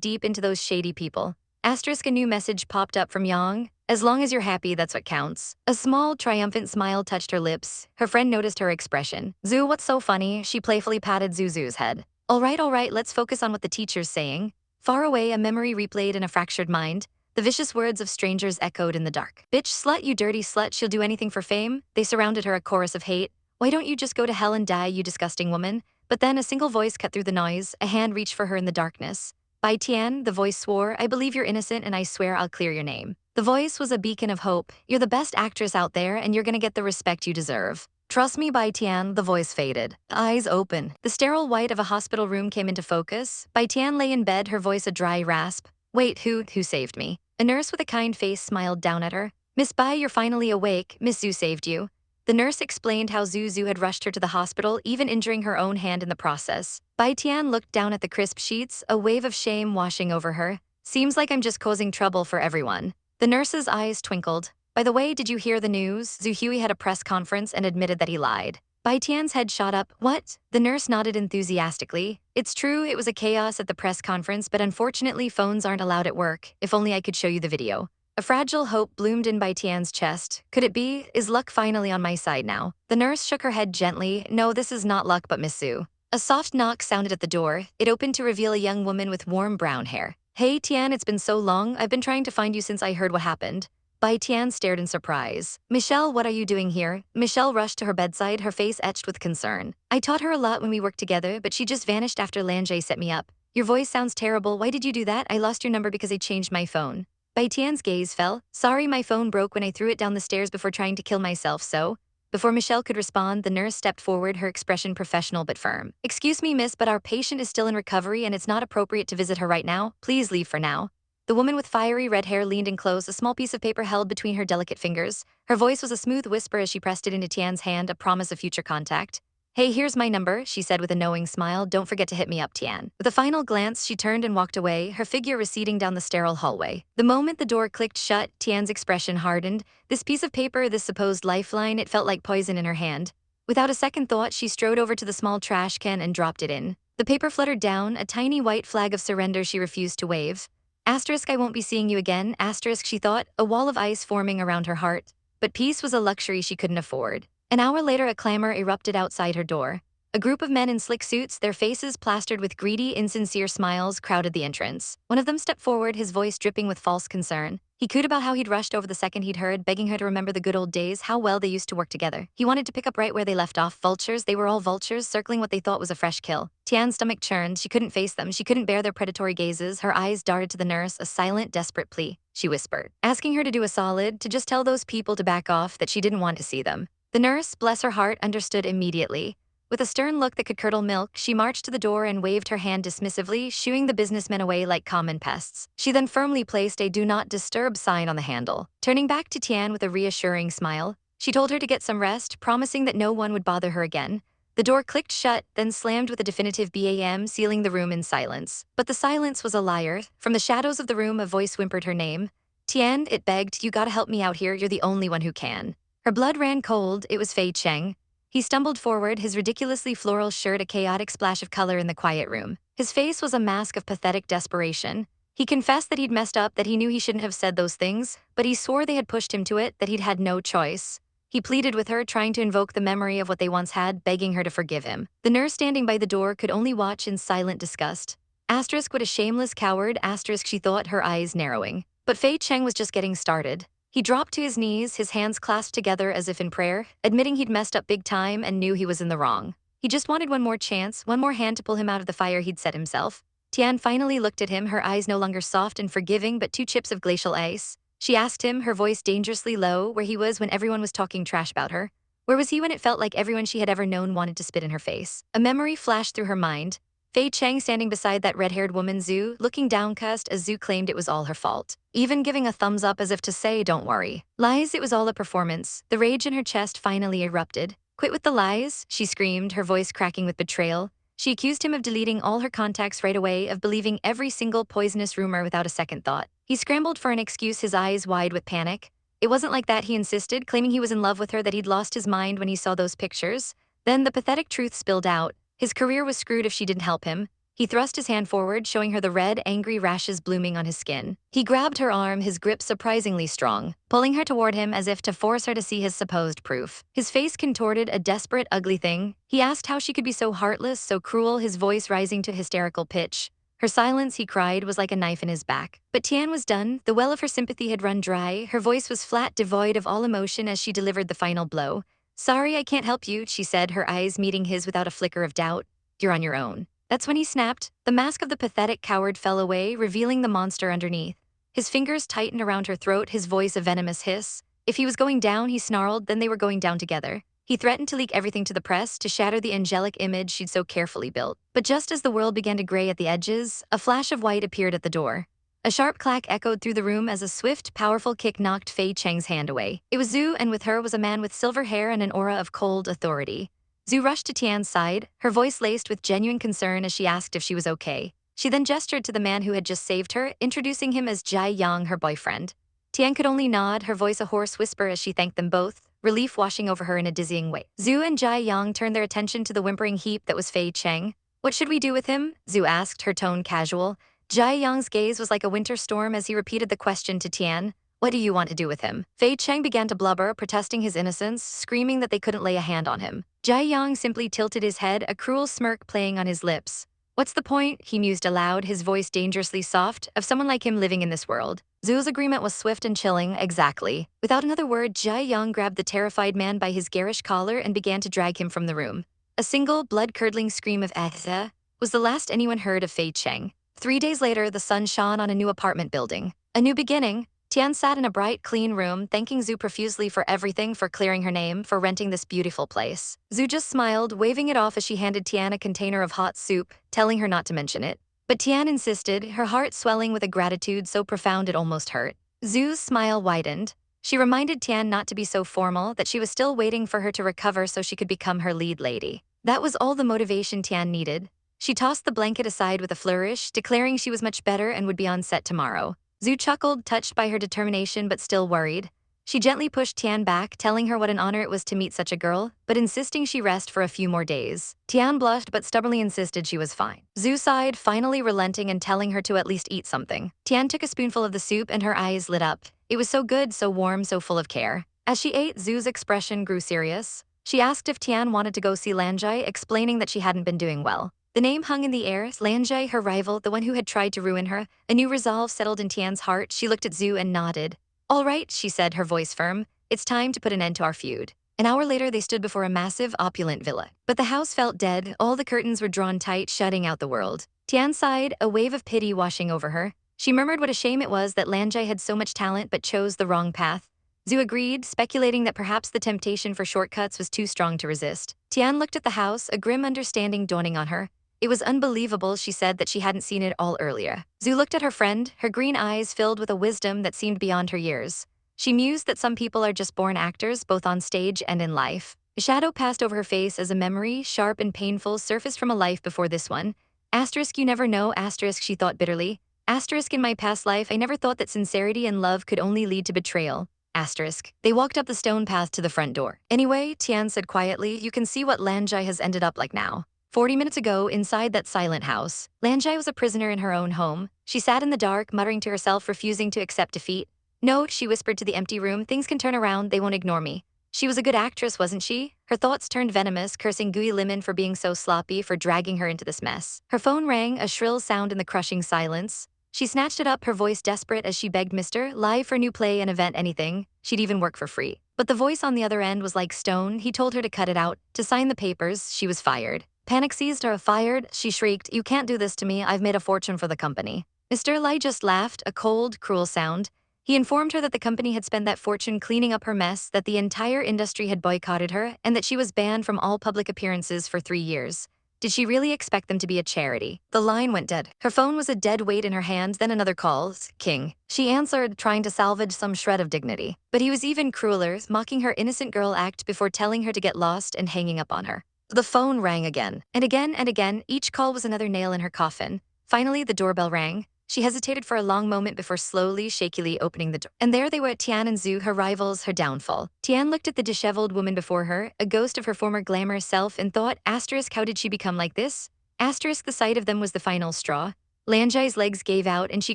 deep into those shady people. Asterisk a new message popped up from Yang. As long as you're happy, that's what counts. A small, triumphant smile touched her lips. Her friend noticed her expression. Zu, what's so funny? She playfully patted Zuzu's head. All right, let's focus on what the teacher's saying. Far away, a memory replayed in a fractured mind. The vicious words of strangers echoed in the dark. Bitch, slut, you dirty slut, she'll do anything for fame. They surrounded her, a chorus of hate. Why don't you just go to hell and die, you disgusting woman? But then a single voice cut through the noise. A hand reached for her in the darkness. Bai Tian, the voice swore, I believe you're innocent and I swear I'll clear your name. The voice was a beacon of hope. You're the best actress out there and you're gonna get the respect you deserve. Trust me, Bai Tian, the voice faded. Eyes open. The sterile white of a hospital room came into focus. Bai Tian lay in bed, her voice a dry rasp. Wait, who saved me? A nurse with a kind face smiled down at her. Miss Bai, you're finally awake. Miss Zhu saved you. The nurse explained how Zuzu had rushed her to the hospital, even injuring her own hand in the process. Bai Tian looked down at the crisp sheets, a wave of shame washing over her. Seems like I'm just causing trouble for everyone. The nurse's eyes twinkled. By the way, did you hear the news? Zhu Hui had a press conference and admitted that he lied. Bai Tian's head shot up. What? The nurse nodded enthusiastically. It's true, it was a chaos at the press conference, but unfortunately phones aren't allowed at work. If only I could show you the video. A fragile hope bloomed in Bai Tian's chest. Could it be? Is luck finally on my side now? The nurse shook her head gently. No, this is not luck, but Miss Zhu. A soft knock sounded at the door. It opened to reveal a young woman with warm brown hair. Hey Tian, it's been so long. I've been trying to find you since I heard what happened. Bai Tian stared in surprise. Michelle, what are you doing here? Michelle rushed to her bedside, her face etched with concern. I taught her a lot when we worked together, but she just vanished after Lange set me up. Your voice sounds terrible. Why did you do that? I lost your number because I changed my phone. Bai Tian's gaze fell. Sorry, my phone broke when I threw it down the stairs before trying to kill myself, so. Before Michelle could respond, the nurse stepped forward, her expression professional but firm. Excuse me, miss, but our patient is still in recovery and it's not appropriate to visit her right now. Please leave for now. The woman with fiery red hair leaned in close, a small piece of paper held between her delicate fingers. Her voice was a smooth whisper as she pressed it into Tian's hand, a promise of future contact. Hey, here's my number, she said with a knowing smile. Don't forget to hit me up, Tian. With a final glance, she turned and walked away, her figure receding down the sterile hallway. The moment the door clicked shut, Tian's expression hardened. This piece of paper, this supposed lifeline, it felt like poison in her hand. Without a second thought, she strode over to the small trash can and dropped it in. The paper fluttered down, a tiny white flag of surrender she refused to wave. Asterisk, I won't be seeing you again. Asterisk, she thought, a wall of ice forming around her heart. But peace was a luxury she couldn't afford. An hour later, a clamor erupted outside her door. A group of men in slick suits, their faces plastered with greedy, insincere smiles, crowded the entrance. One of them stepped forward, his voice dripping with false concern. He cooed about how he'd rushed over the second he'd heard, begging her to remember the good old days, how well they used to work together. He wanted to pick up right where they left off. Vultures, they were all vultures, circling what they thought was a fresh kill. Tian's stomach churned. She couldn't face them. She couldn't bear their predatory gazes. Her eyes darted to the nurse, a silent, desperate plea. She whispered, asking her to do a solid, to just tell those people to back off, that she didn't want to see them. The nurse, bless her heart, understood immediately. With a stern look that could curdle milk, she marched to the door and waved her hand dismissively, shooing the businessmen away like common pests. She then firmly placed a do not disturb sign on the handle. Turning back to Tian with a reassuring smile, she told her to get some rest, promising that no one would bother her again. The door clicked shut, then slammed with a definitive BAM, sealing the room in silence. But the silence was a liar. From the shadows of the room, a voice whimpered her name. Tian, it begged, you gotta help me out here, you're the only one who can. Her blood ran cold. It was Fei Cheng. He stumbled forward, his ridiculously floral shirt a chaotic splash of color in the quiet room. His face was a mask of pathetic desperation. He confessed that he'd messed up, that he knew he shouldn't have said those things, but he swore they had pushed him to it, that he'd had no choice. He pleaded with her, trying to invoke the memory of what they once had, begging her to forgive him. The nurse standing by the door could only watch in silent disgust. Asterisk, what a shameless coward, asterisk, she thought, her eyes narrowing. But Fei Cheng was just getting started. He dropped to his knees, his hands clasped together as if in prayer, admitting he'd messed up big time and knew he was in the wrong. He just wanted one more chance, one more hand to pull him out of the fire he'd set himself. Tian finally looked at him, her eyes no longer soft and forgiving but 2 chips of glacial ice. She asked him, her voice dangerously low, where he was when everyone was talking trash about her. Where was he when it felt like everyone she had ever known wanted to spit in her face? A memory flashed through her mind. Fei Cheng standing beside that red-haired woman Zhu, looking downcast as Zhu claimed it was all her fault. Even giving a thumbs up as if to say, don't worry. Lies, it was all a performance. The rage in her chest finally erupted. Quit with the lies, she screamed, her voice cracking with betrayal. She accused him of deleting all her contacts right away, of believing every single poisonous rumor without a second thought. He scrambled for an excuse, his eyes wide with panic. It wasn't like that, he insisted, claiming he was in love with her, that he'd lost his mind when he saw those pictures. Then the pathetic truth spilled out. His career was screwed if she didn't help him. He thrust his hand forward, showing her the red, angry rashes blooming on his skin. He grabbed her arm, his grip surprisingly strong, pulling her toward him as if to force her to see his supposed proof. His face contorted, a desperate, ugly thing. He asked how she could be so heartless, so cruel, his voice rising to hysterical pitch. Her silence, he cried, was like a knife in his back. But Tian was done. The well of her sympathy had run dry. Her voice was flat, devoid of all emotion as she delivered the final blow. "Sorry, I can't help you," she said, her eyes meeting his without a flicker of doubt. "You're on your own." That's when he snapped. The mask of the pathetic coward fell away, revealing the monster underneath. His fingers tightened around her throat, his voice a venomous hiss. If he was going down, he snarled, then they were going down together. He threatened to leak everything to the press, to shatter the angelic image she'd so carefully built. But just as the world began to gray at the edges, a flash of white appeared at the door. A sharp clack echoed through the room as a swift, powerful kick knocked Fei Cheng's hand away. It was Zhu, and with her was a man with silver hair and an aura of cold authority. Zhu rushed to Tian's side, her voice laced with genuine concern as she asked if she was okay. She then gestured to the man who had just saved her, introducing him as Jai Yang, her boyfriend. Tian could only nod, her voice a hoarse whisper as she thanked them both, relief washing over her in a dizzying way. Zhu and Jai Yang turned their attention to the whimpering heap that was Fei Cheng. "What should we do with him?" Zhu asked, her tone casual. Jai Yang's gaze was like a winter storm as he repeated the question to Tian. "What do you want to do with him?" Fei Cheng began to blubber, protesting his innocence, screaming that they couldn't lay a hand on him. Jai Yang simply tilted his head, a cruel smirk playing on his lips. "What's the point?" he mused aloud, his voice dangerously soft, "of someone like him living in this world?" Zhu's agreement was swift and chilling, exactly. Without another word, Jai Yang grabbed the terrified man by his garish collar and began to drag him from the room. A single, blood-curdling scream of "Ahza" was the last anyone heard of Fei Cheng. 3 days later, the sun shone on a new apartment building. A new beginning. Tian sat in a bright, clean room, thanking Zhu profusely for everything, for clearing her name, for renting this beautiful place. Zhu just smiled, waving it off as she handed Tian a container of hot soup, telling her not to mention it. But Tian insisted, her heart swelling with a gratitude so profound it almost hurt. Zhu's smile widened. She reminded Tian not to be so formal, that she was still waiting for her to recover so she could become her lead lady. That was all the motivation Tian needed. She tossed the blanket aside with a flourish, declaring she was much better and would be on set tomorrow. Zhu chuckled, touched by her determination but still worried. She gently pushed Tian back, telling her what an honor it was to meet such a girl, but insisting she rest for a few more days. Tian blushed but stubbornly insisted she was fine. Zhu sighed, finally relenting and telling her to at least eat something. Tian took a spoonful of the soup and her eyes lit up. It was so good, so warm, so full of care. As she ate, Zhu's expression grew serious. She asked if Tian wanted to go see Lanjai, explaining that she hadn't been doing well. The name hung in the air, Lanjai, her rival, the one who had tried to ruin her. A new resolve settled in Tian's heart. She looked at Zhu and nodded. "All right," she said, her voice firm. "It's time to put an end to our feud." An hour later, they stood before a massive, opulent villa. But the house felt dead. All the curtains were drawn tight, shutting out the world. Tian sighed, a wave of pity washing over her. She murmured what a shame it was that Lanjai had so much talent but chose the wrong path. Zhu agreed, speculating that perhaps the temptation for shortcuts was too strong to resist. Tian looked at the house, a grim understanding dawning on her. It was unbelievable, she said, that she hadn't seen it all earlier. Zhu looked at her friend, her green eyes filled with a wisdom that seemed beyond her years. She mused that some people are just born actors, both on stage and in life. A shadow passed over her face as a memory, sharp and painful, surfaced from a life before this one. Asterisk, you never know, asterisk, she thought bitterly. Asterisk, in my past life, I never thought that sincerity and love could only lead to betrayal. Asterisk. They walked up the stone path to the front door. Anyway, Tian said quietly, you can see what Lanjai has ended up like now. 40 minutes ago, inside that silent house, Lanjai was a prisoner in her own home. She sat in the dark, muttering to herself, refusing to accept defeat. "No," she whispered to the empty room, "things can turn around, they won't ignore me." She was a good actress, wasn't she? Her thoughts turned venomous, cursing Gui Limon for being so sloppy, for dragging her into this mess. Her phone rang, a shrill sound in the crushing silence. She snatched it up, her voice desperate as she begged Mr. Live for new play, an event, anything. She'd even work for free. But the voice on the other end was like stone. He told her to cut it out, to sign the papers. She was fired. Panic seized her. "Fired?" she shrieked. "You can't do this to me. I've made a fortune for the company." Mr. Lai just laughed, a cold, cruel sound. He informed her that the company had spent that fortune cleaning up her mess, that the entire industry had boycotted her, and that she was banned from all public appearances for 3 years. Did she really expect them to be a charity? The line went dead. Her phone was a dead weight in her hand, then another call. King. She answered, trying to salvage some shred of dignity. But he was even crueler, mocking her innocent girl act before telling her to get lost and hanging up on her. The phone rang again, and again and again. Each call was another nail in her coffin. Finally, the doorbell rang. She hesitated for a long moment before slowly, shakily opening the door. And there they were, Tian and Zhu, her rivals, her downfall. Tian looked at the disheveled woman before her, a ghost of her former glamorous self, and thought, asterisk, how did she become like this? Asterisk, the sight of them was the final straw. Lanjai's legs gave out and she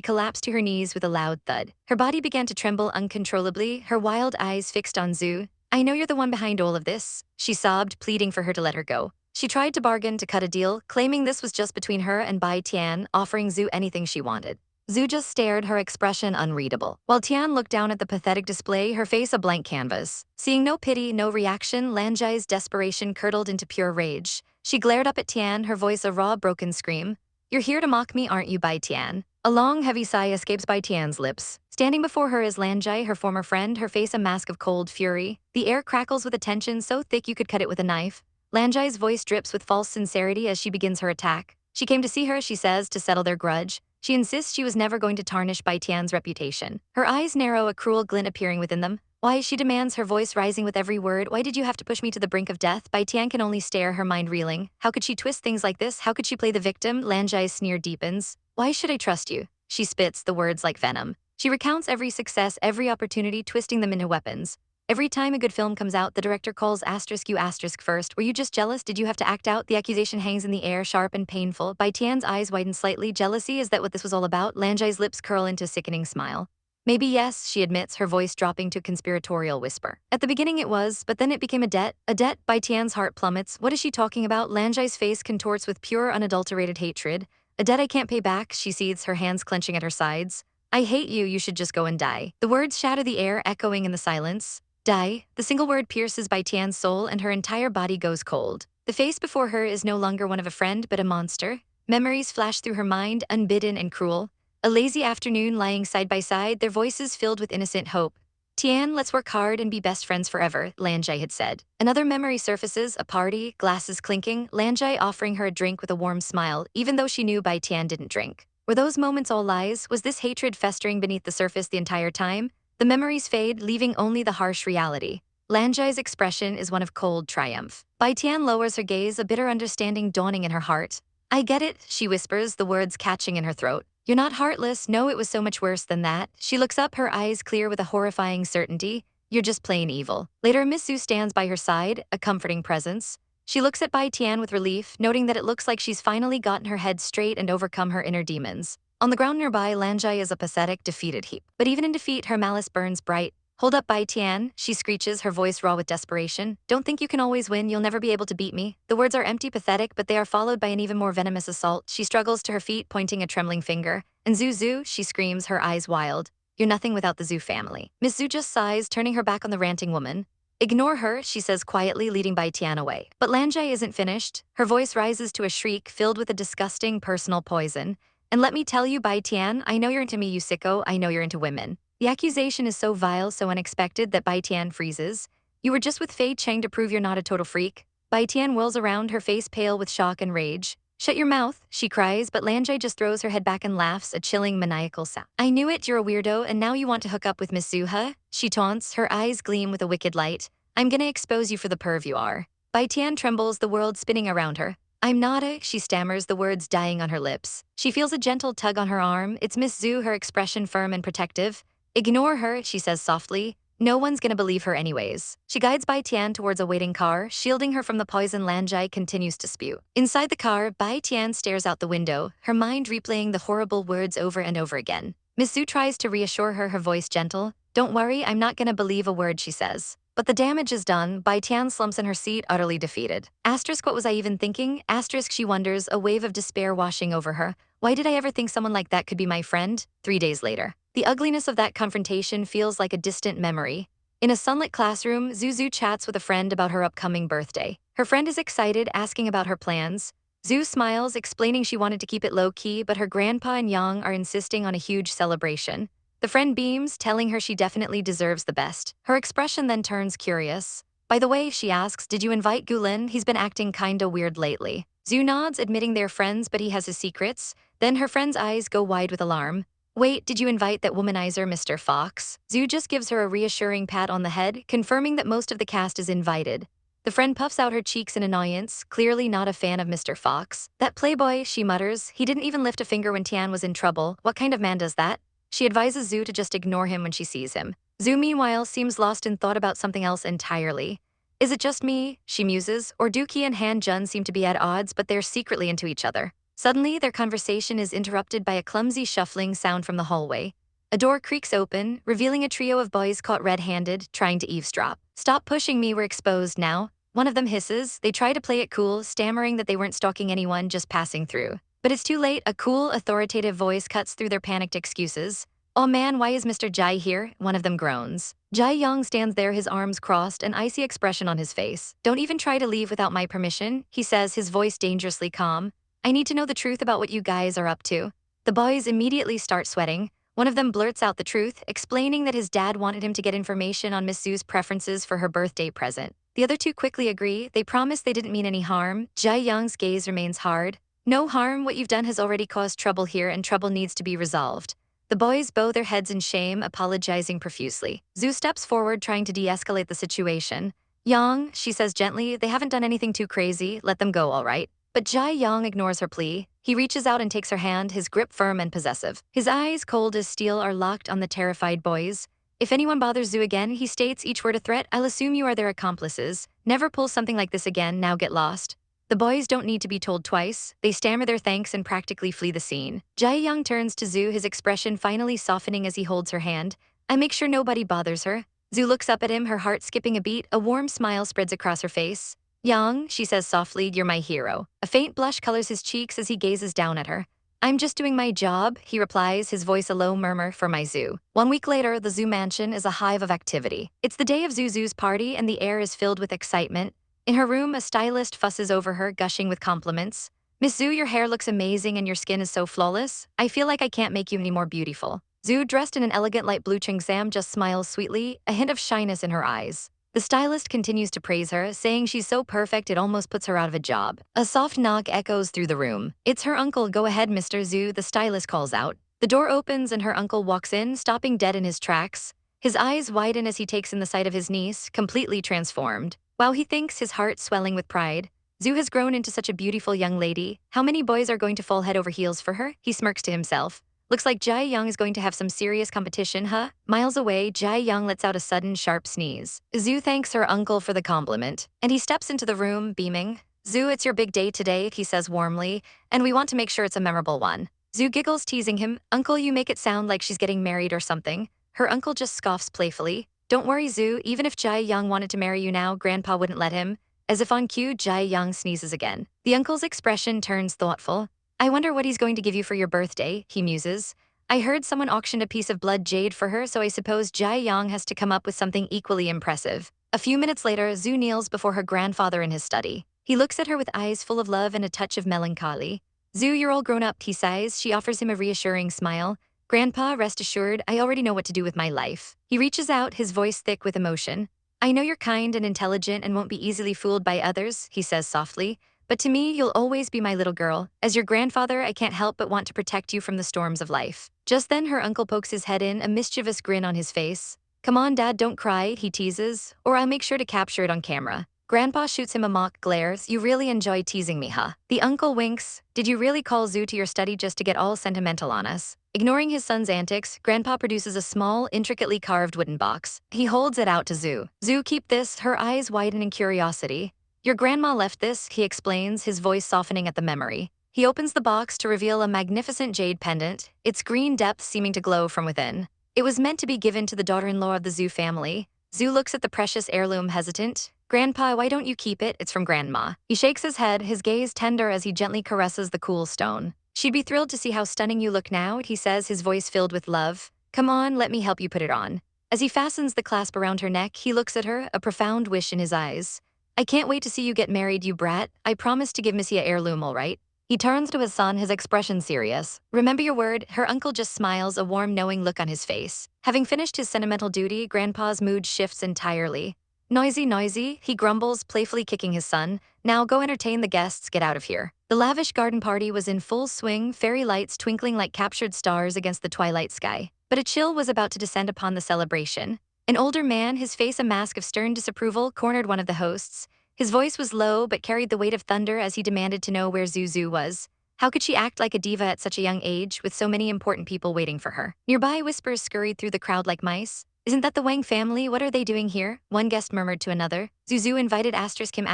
collapsed to her knees with a loud thud. Her body began to tremble uncontrollably, her wild eyes fixed on Zhu. I know you're the one behind all of this, she sobbed, pleading for her to let her go. She tried to bargain to cut a deal, claiming this was just between her and Bai Tian, offering Zhu anything she wanted. Zhu just stared, her expression unreadable. While Tian looked down at the pathetic display, her face a blank canvas. Seeing no pity, no reaction, Lanjai's desperation curdled into pure rage. She glared up at Tian, her voice a raw, broken scream. You're here to mock me, aren't you, Bai Tian? A long, heavy sigh escapes Bai Tian's lips. Standing before her is Lanjai, her former friend, her face a mask of cold fury. The air crackles with a tension so thick you could cut it with a knife. Lanjai's voice drips with false sincerity as she begins her attack. She came to see her, she says, to settle their grudge. She insists she was never going to tarnish Bai Tian's reputation. Her eyes narrow, a cruel glint appearing within them. Why, she demands, her voice rising with every word, why did you have to push me to the brink of death? Bai Tian can only stare, her mind reeling. How could she twist things like this? How could she play the victim? Lanjai's sneer deepens. Why should I trust you? She spits, the words like venom. She recounts every success, every opportunity, twisting them into weapons. Every time a good film comes out, the director calls asterisk you asterisk first. Were you just jealous? Did you have to act out? The accusation hangs in the air, sharp and painful. Bai Tian's eyes widen slightly. Jealousy, is that what this was all about? Lanjai's lips curl into a sickening smile. Maybe yes, she admits, her voice dropping to a conspiratorial whisper. At the beginning it was, but then it became a debt. A debt? Bai Tian's heart plummets. What is she talking about? Lanjai's face contorts with pure, unadulterated hatred. A debt I can't pay back, she seethes, her hands clenching at her sides. I hate you, you should just go and die. The words shatter the air, echoing in the silence. Die. The single word pierces Bai Tian's soul and her entire body goes cold. The face before her is no longer one of a friend but a monster. Memories flash through her mind, unbidden and cruel. A lazy afternoon lying side by side, their voices filled with innocent hope. Tian, let's work hard and be best friends forever, Lanjai had said. Another memory surfaces, a party, glasses clinking, Lanjai offering her a drink with a warm smile, even though she knew Bai Tian didn't drink. Were those moments all lies? Was this hatred festering beneath the surface the entire time? The memories fade, leaving only the harsh reality. Lanjai's expression is one of cold triumph. Bai Tian lowers her gaze, a bitter understanding dawning in her heart. I get it, she whispers, the words catching in her throat. You're not heartless, no, it was so much worse than that. She looks up, her eyes clear with a horrifying certainty. You're just plain evil. Later, Miss Zhu stands by her side, a comforting presence. She looks at Bai Tian with relief, noting that it looks like she's finally gotten her head straight and overcome her inner demons. On the ground nearby, Lanjai is a pathetic, defeated heap. But even in defeat, her malice burns bright. Hold up, Bai Tian, she screeches, her voice raw with desperation. Don't think you can always win, you'll never be able to beat me. The words are empty, pathetic, but they are followed by an even more venomous assault. She struggles to her feet, pointing a trembling finger. And Zuzu, she screams, her eyes wild. You're nothing without the Zhu family. Miss Zhu just sighs, turning her back on the ranting woman. Ignore her, she says quietly, leading Bai Tian away. But Lanjai isn't finished. Her voice rises to a shriek filled with a disgusting personal poison. And let me tell you, Bai Tian, I know you're into me, you sicko, I know you're into women. The accusation is so vile, so unexpected that Bai Tian freezes. You were just with Fei Cheng to prove you're not a total freak. Bai Tian whirls around, her face pale with shock and rage. Shut your mouth, she cries, but Lanjai just throws her head back and laughs, a chilling, maniacal sound. I knew it, you're a weirdo, and now you want to hook up with Miss Zhu, huh? She taunts, her eyes gleam with a wicked light. I'm gonna expose you for the perv you are. Bai Tian trembles, the world spinning around her. I'm not a, she stammers, the words dying on her lips. She feels a gentle tug on her arm. It's Miss Zhu, her expression firm and protective. Ignore her, she says softly. No one's gonna believe her anyways. She guides Bai Tian towards a waiting car, shielding her from the poison Lanjai continues to spew. Inside the car, Bai Tian stares out the window, her mind replaying the horrible words over and over again. Miss Zhu tries to reassure her, her voice gentle. Don't worry, I'm not gonna believe a word she says. But the damage is done. Bai Tian slumps in her seat, utterly defeated. Asterisk, what was I even thinking? Asterisk, she wonders, a wave of despair washing over her. Why did I ever think someone like that could be my friend? 3 days later. The ugliness of that confrontation feels like a distant memory. In a sunlit classroom, Zuzu chats with a friend about her upcoming birthday. Her friend is excited, asking about her plans. Zhu smiles, explaining she wanted to keep it low-key, but her grandpa and Yang are insisting on a huge celebration. The friend beams, telling her she definitely deserves the best. Her expression then turns curious. By the way, she asks, did you invite Gulin? He's been acting kinda weird lately. Zhu nods, admitting they're friends, but he has his secrets. Then her friend's eyes go wide with alarm. Wait, did you invite that womanizer, Mr. Fox? Zhu just gives her a reassuring pat on the head, confirming that most of the cast is invited. The friend puffs out her cheeks in annoyance, clearly not a fan of Mr. Fox. That playboy, she mutters. He didn't even lift a finger when Tian was in trouble. What kind of man does that? She advises Zhu to just ignore him when she sees him. Zhu, meanwhile, seems lost in thought about something else entirely. Is it just me, she muses, or do Qi and Han Jun seem to be at odds but they're secretly into each other? Suddenly, their conversation is interrupted by a clumsy shuffling sound from the hallway. A door creaks open, revealing a trio of boys caught red-handed, trying to eavesdrop. Stop pushing me, we're exposed now. One of them hisses. They try to play it cool, stammering that they weren't stalking anyone, just passing through. But it's too late. A cool, authoritative voice cuts through their panicked excuses. Oh man, why is Mr. Jai here? One of them groans. Jai Yang stands there, his arms crossed, an icy expression on his face. Don't even try to leave without my permission, he says, his voice dangerously calm. I need to know the truth about what you guys are up to. The boys immediately start sweating. One of them blurts out the truth, explaining that his dad wanted him to get information on Miss Zhu's preferences for her birthday present. The other two quickly agree. They promise they didn't mean any harm. Jai Young's gaze remains hard. No harm, what you've done has already caused trouble here and trouble needs to be resolved. The boys bow their heads in shame, apologizing profusely. Zhu steps forward, trying to de-escalate the situation. Yang, she says gently, they haven't done anything too crazy, let them go, all right? But Jai Yang ignores her plea. He reaches out and takes her hand, his grip firm and possessive. His eyes, cold as steel, are locked on the terrified boys. If anyone bothers Zhu again, he states, each word a threat, I'll assume you are their accomplices. Never pull something like this again, now get lost. The boys don't need to be told twice. They stammer their thanks and practically flee the scene. Jai Young turns to Zhu, his expression finally softening as he holds her hand. I make sure nobody bothers her. Zhu looks up at him, her heart skipping a beat. A warm smile spreads across her face. Yang, she says softly, you're my hero. A faint blush colors his cheeks as he gazes down at her. I'm just doing my job, he replies, his voice a low murmur for my Zhu. 1 week later, the Zhu mansion is a hive of activity. It's the day of Zuzu's party and the air is filled with excitement. In her room, a stylist fusses over her, gushing with compliments. Miss Zhu, your hair looks amazing and your skin is so flawless. I feel like I can't make you any more beautiful. Zhu, dressed in an elegant light blue cheongsam, just smiles sweetly, a hint of shyness in her eyes. The stylist continues to praise her, saying she's so perfect it almost puts her out of a job. A soft knock echoes through the room. It's her uncle. Go ahead, Mr. Zhu, the stylist calls out. The door opens and her uncle walks in, stopping dead in his tracks. His eyes widen as he takes in the sight of his niece, completely transformed. While he thinks, his heart swelling with pride. Zhu has grown into such a beautiful young lady. How many boys are going to fall head over heels for her? He smirks to himself. Looks like Jai Young is going to have some serious competition, huh? Miles away, Jai Young lets out a sudden, sharp sneeze. Zhu thanks her uncle for the compliment, and he steps into the room, beaming. Zhu, it's your big day today, he says warmly, and we want to make sure it's a memorable one. Zhu giggles, teasing him. Uncle, you make it sound like she's getting married or something. Her uncle just scoffs playfully. Don't worry, Zhu, even if Jai Young wanted to marry you now, Grandpa wouldn't let him. As if on cue, Jai Young sneezes again. The uncle's expression turns thoughtful. I wonder what he's going to give you for your birthday, he muses. I heard someone auctioned a piece of blood jade for her, so I suppose Jai Yang has to come up with something equally impressive. A few minutes later, Zhu kneels before her grandfather in his study. He looks at her with eyes full of love and a touch of melancholy. Zhu, you're all grown up, he sighs. She offers him a reassuring smile. Grandpa, rest assured, I already know what to do with my life. He reaches out, his voice thick with emotion. I know you're kind and intelligent and won't be easily fooled by others, he says softly. But to me, you'll always be my little girl. As your grandfather, I can't help but want to protect you from the storms of life. Just then, her uncle pokes his head in, a mischievous grin on his face. Come on, Dad, don't cry, he teases, or I'll make sure to capture it on camera. Grandpa shoots him a mock glare. You really enjoy teasing me, huh? The uncle winks. Did you really call Zhu to your study just to get all sentimental on us? Ignoring his son's antics, Grandpa produces a small, intricately carved wooden box. He holds it out to Zhu. Zhu, keep this, her eyes widen in curiosity. Your grandma left this, he explains, his voice softening at the memory. He opens the box to reveal a magnificent jade pendant, its green depths seeming to glow from within. It was meant to be given to the daughter-in-law of the Zhu family. Zhu looks at the precious heirloom hesitant. Grandpa, why don't you keep it? It's from Grandma. He shakes his head, his gaze tender as he gently caresses the cool stone. She'd be thrilled to see how stunning you look now, he says, his voice filled with love. Come on, let me help you put it on. As he fastens the clasp around her neck, he looks at her, a profound wish in his eyes. I can't wait to see you get married, you brat. I promise to give Missy a heirloom, all right? He turns to his son, his expression serious. Remember your word? Her uncle just smiles, a warm, knowing look on his face. Having finished his sentimental duty, Grandpa's mood shifts entirely. Noisy, he grumbles, playfully kicking his son. Now go entertain the guests, get out of here. The lavish garden party was in full swing, fairy lights twinkling like captured stars against the twilight sky. But a chill was about to descend upon the celebration. An older man, his face a mask of stern disapproval, cornered one of the hosts. His voice was low but carried the weight of thunder as he demanded to know where Zuzu was. How could she act like a diva at such a young age with so many important people waiting for her? Nearby whispers scurried through the crowd like mice. Isn't that the Wang family? What are they doing here? One guest murmured to another. Zuzu invited him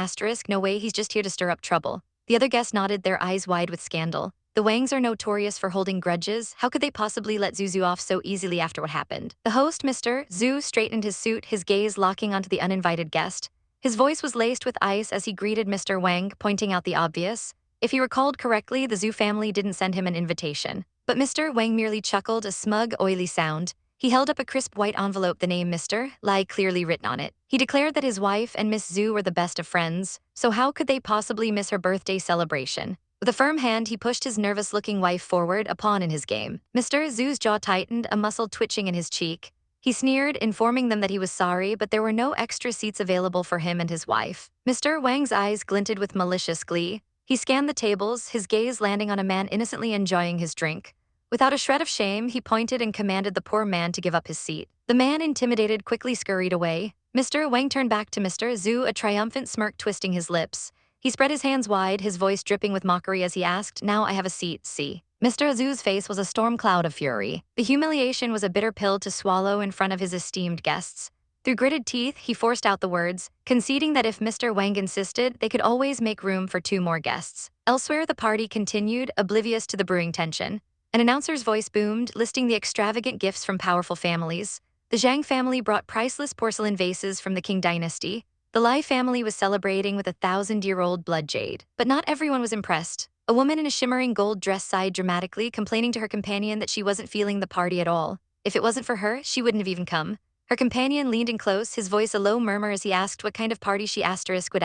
no way, he's just here to stir up trouble. The other guests nodded, their eyes wide with scandal. The Wangs are notorious for holding grudges. How could they possibly let Zuzu off so easily after what happened? The host, Mr. Zhu, straightened his suit, his gaze locking onto the uninvited guest. His voice was laced with ice as he greeted Mr. Wang, pointing out the obvious. If he recalled correctly, the Zhu family didn't send him an invitation. But Mr. Wang merely chuckled, a smug, oily sound. He held up a crisp white envelope, the name Mr. Lai clearly written on it. He declared that his wife and Miss Zhu were the best of friends, so how could they possibly miss her birthday celebration? With a firm hand, he pushed his nervous-looking wife forward, a pawn in his game. Mr. Zhu's jaw tightened, a muscle twitching in his cheek. He sneered, informing them that he was sorry, but there were no extra seats available for him and his wife. Mr. Wang's eyes glinted with malicious glee. He scanned the tables, his gaze landing on a man innocently enjoying his drink. Without a shred of shame, he pointed and commanded the poor man to give up his seat. The man, intimidated, quickly scurried away. Mr. Wang turned back to Mr. Zhu, a triumphant smirk twisting his lips. He spread his hands wide, his voice dripping with mockery as he asked, "Now I have a seat, see." Mr. Zhu's face was a storm cloud of fury. The humiliation was a bitter pill to swallow in front of his esteemed guests. Through gritted teeth, he forced out the words, conceding that if Mr. Wang insisted, they could always make room for 2 more guests. Elsewhere, the party continued, oblivious to the brewing tension. An announcer's voice boomed, listing the extravagant gifts from powerful families. The Zhang family brought priceless porcelain vases from the Qing dynasty. The Lai family was celebrating with a 1,000-year-old blood jade. But not everyone was impressed. A woman in a shimmering gold dress sighed dramatically, complaining to her companion that she wasn't feeling the party at all. If it wasn't for her, she wouldn't have even come. Her companion leaned in close, his voice a low murmur as he asked what kind of party she would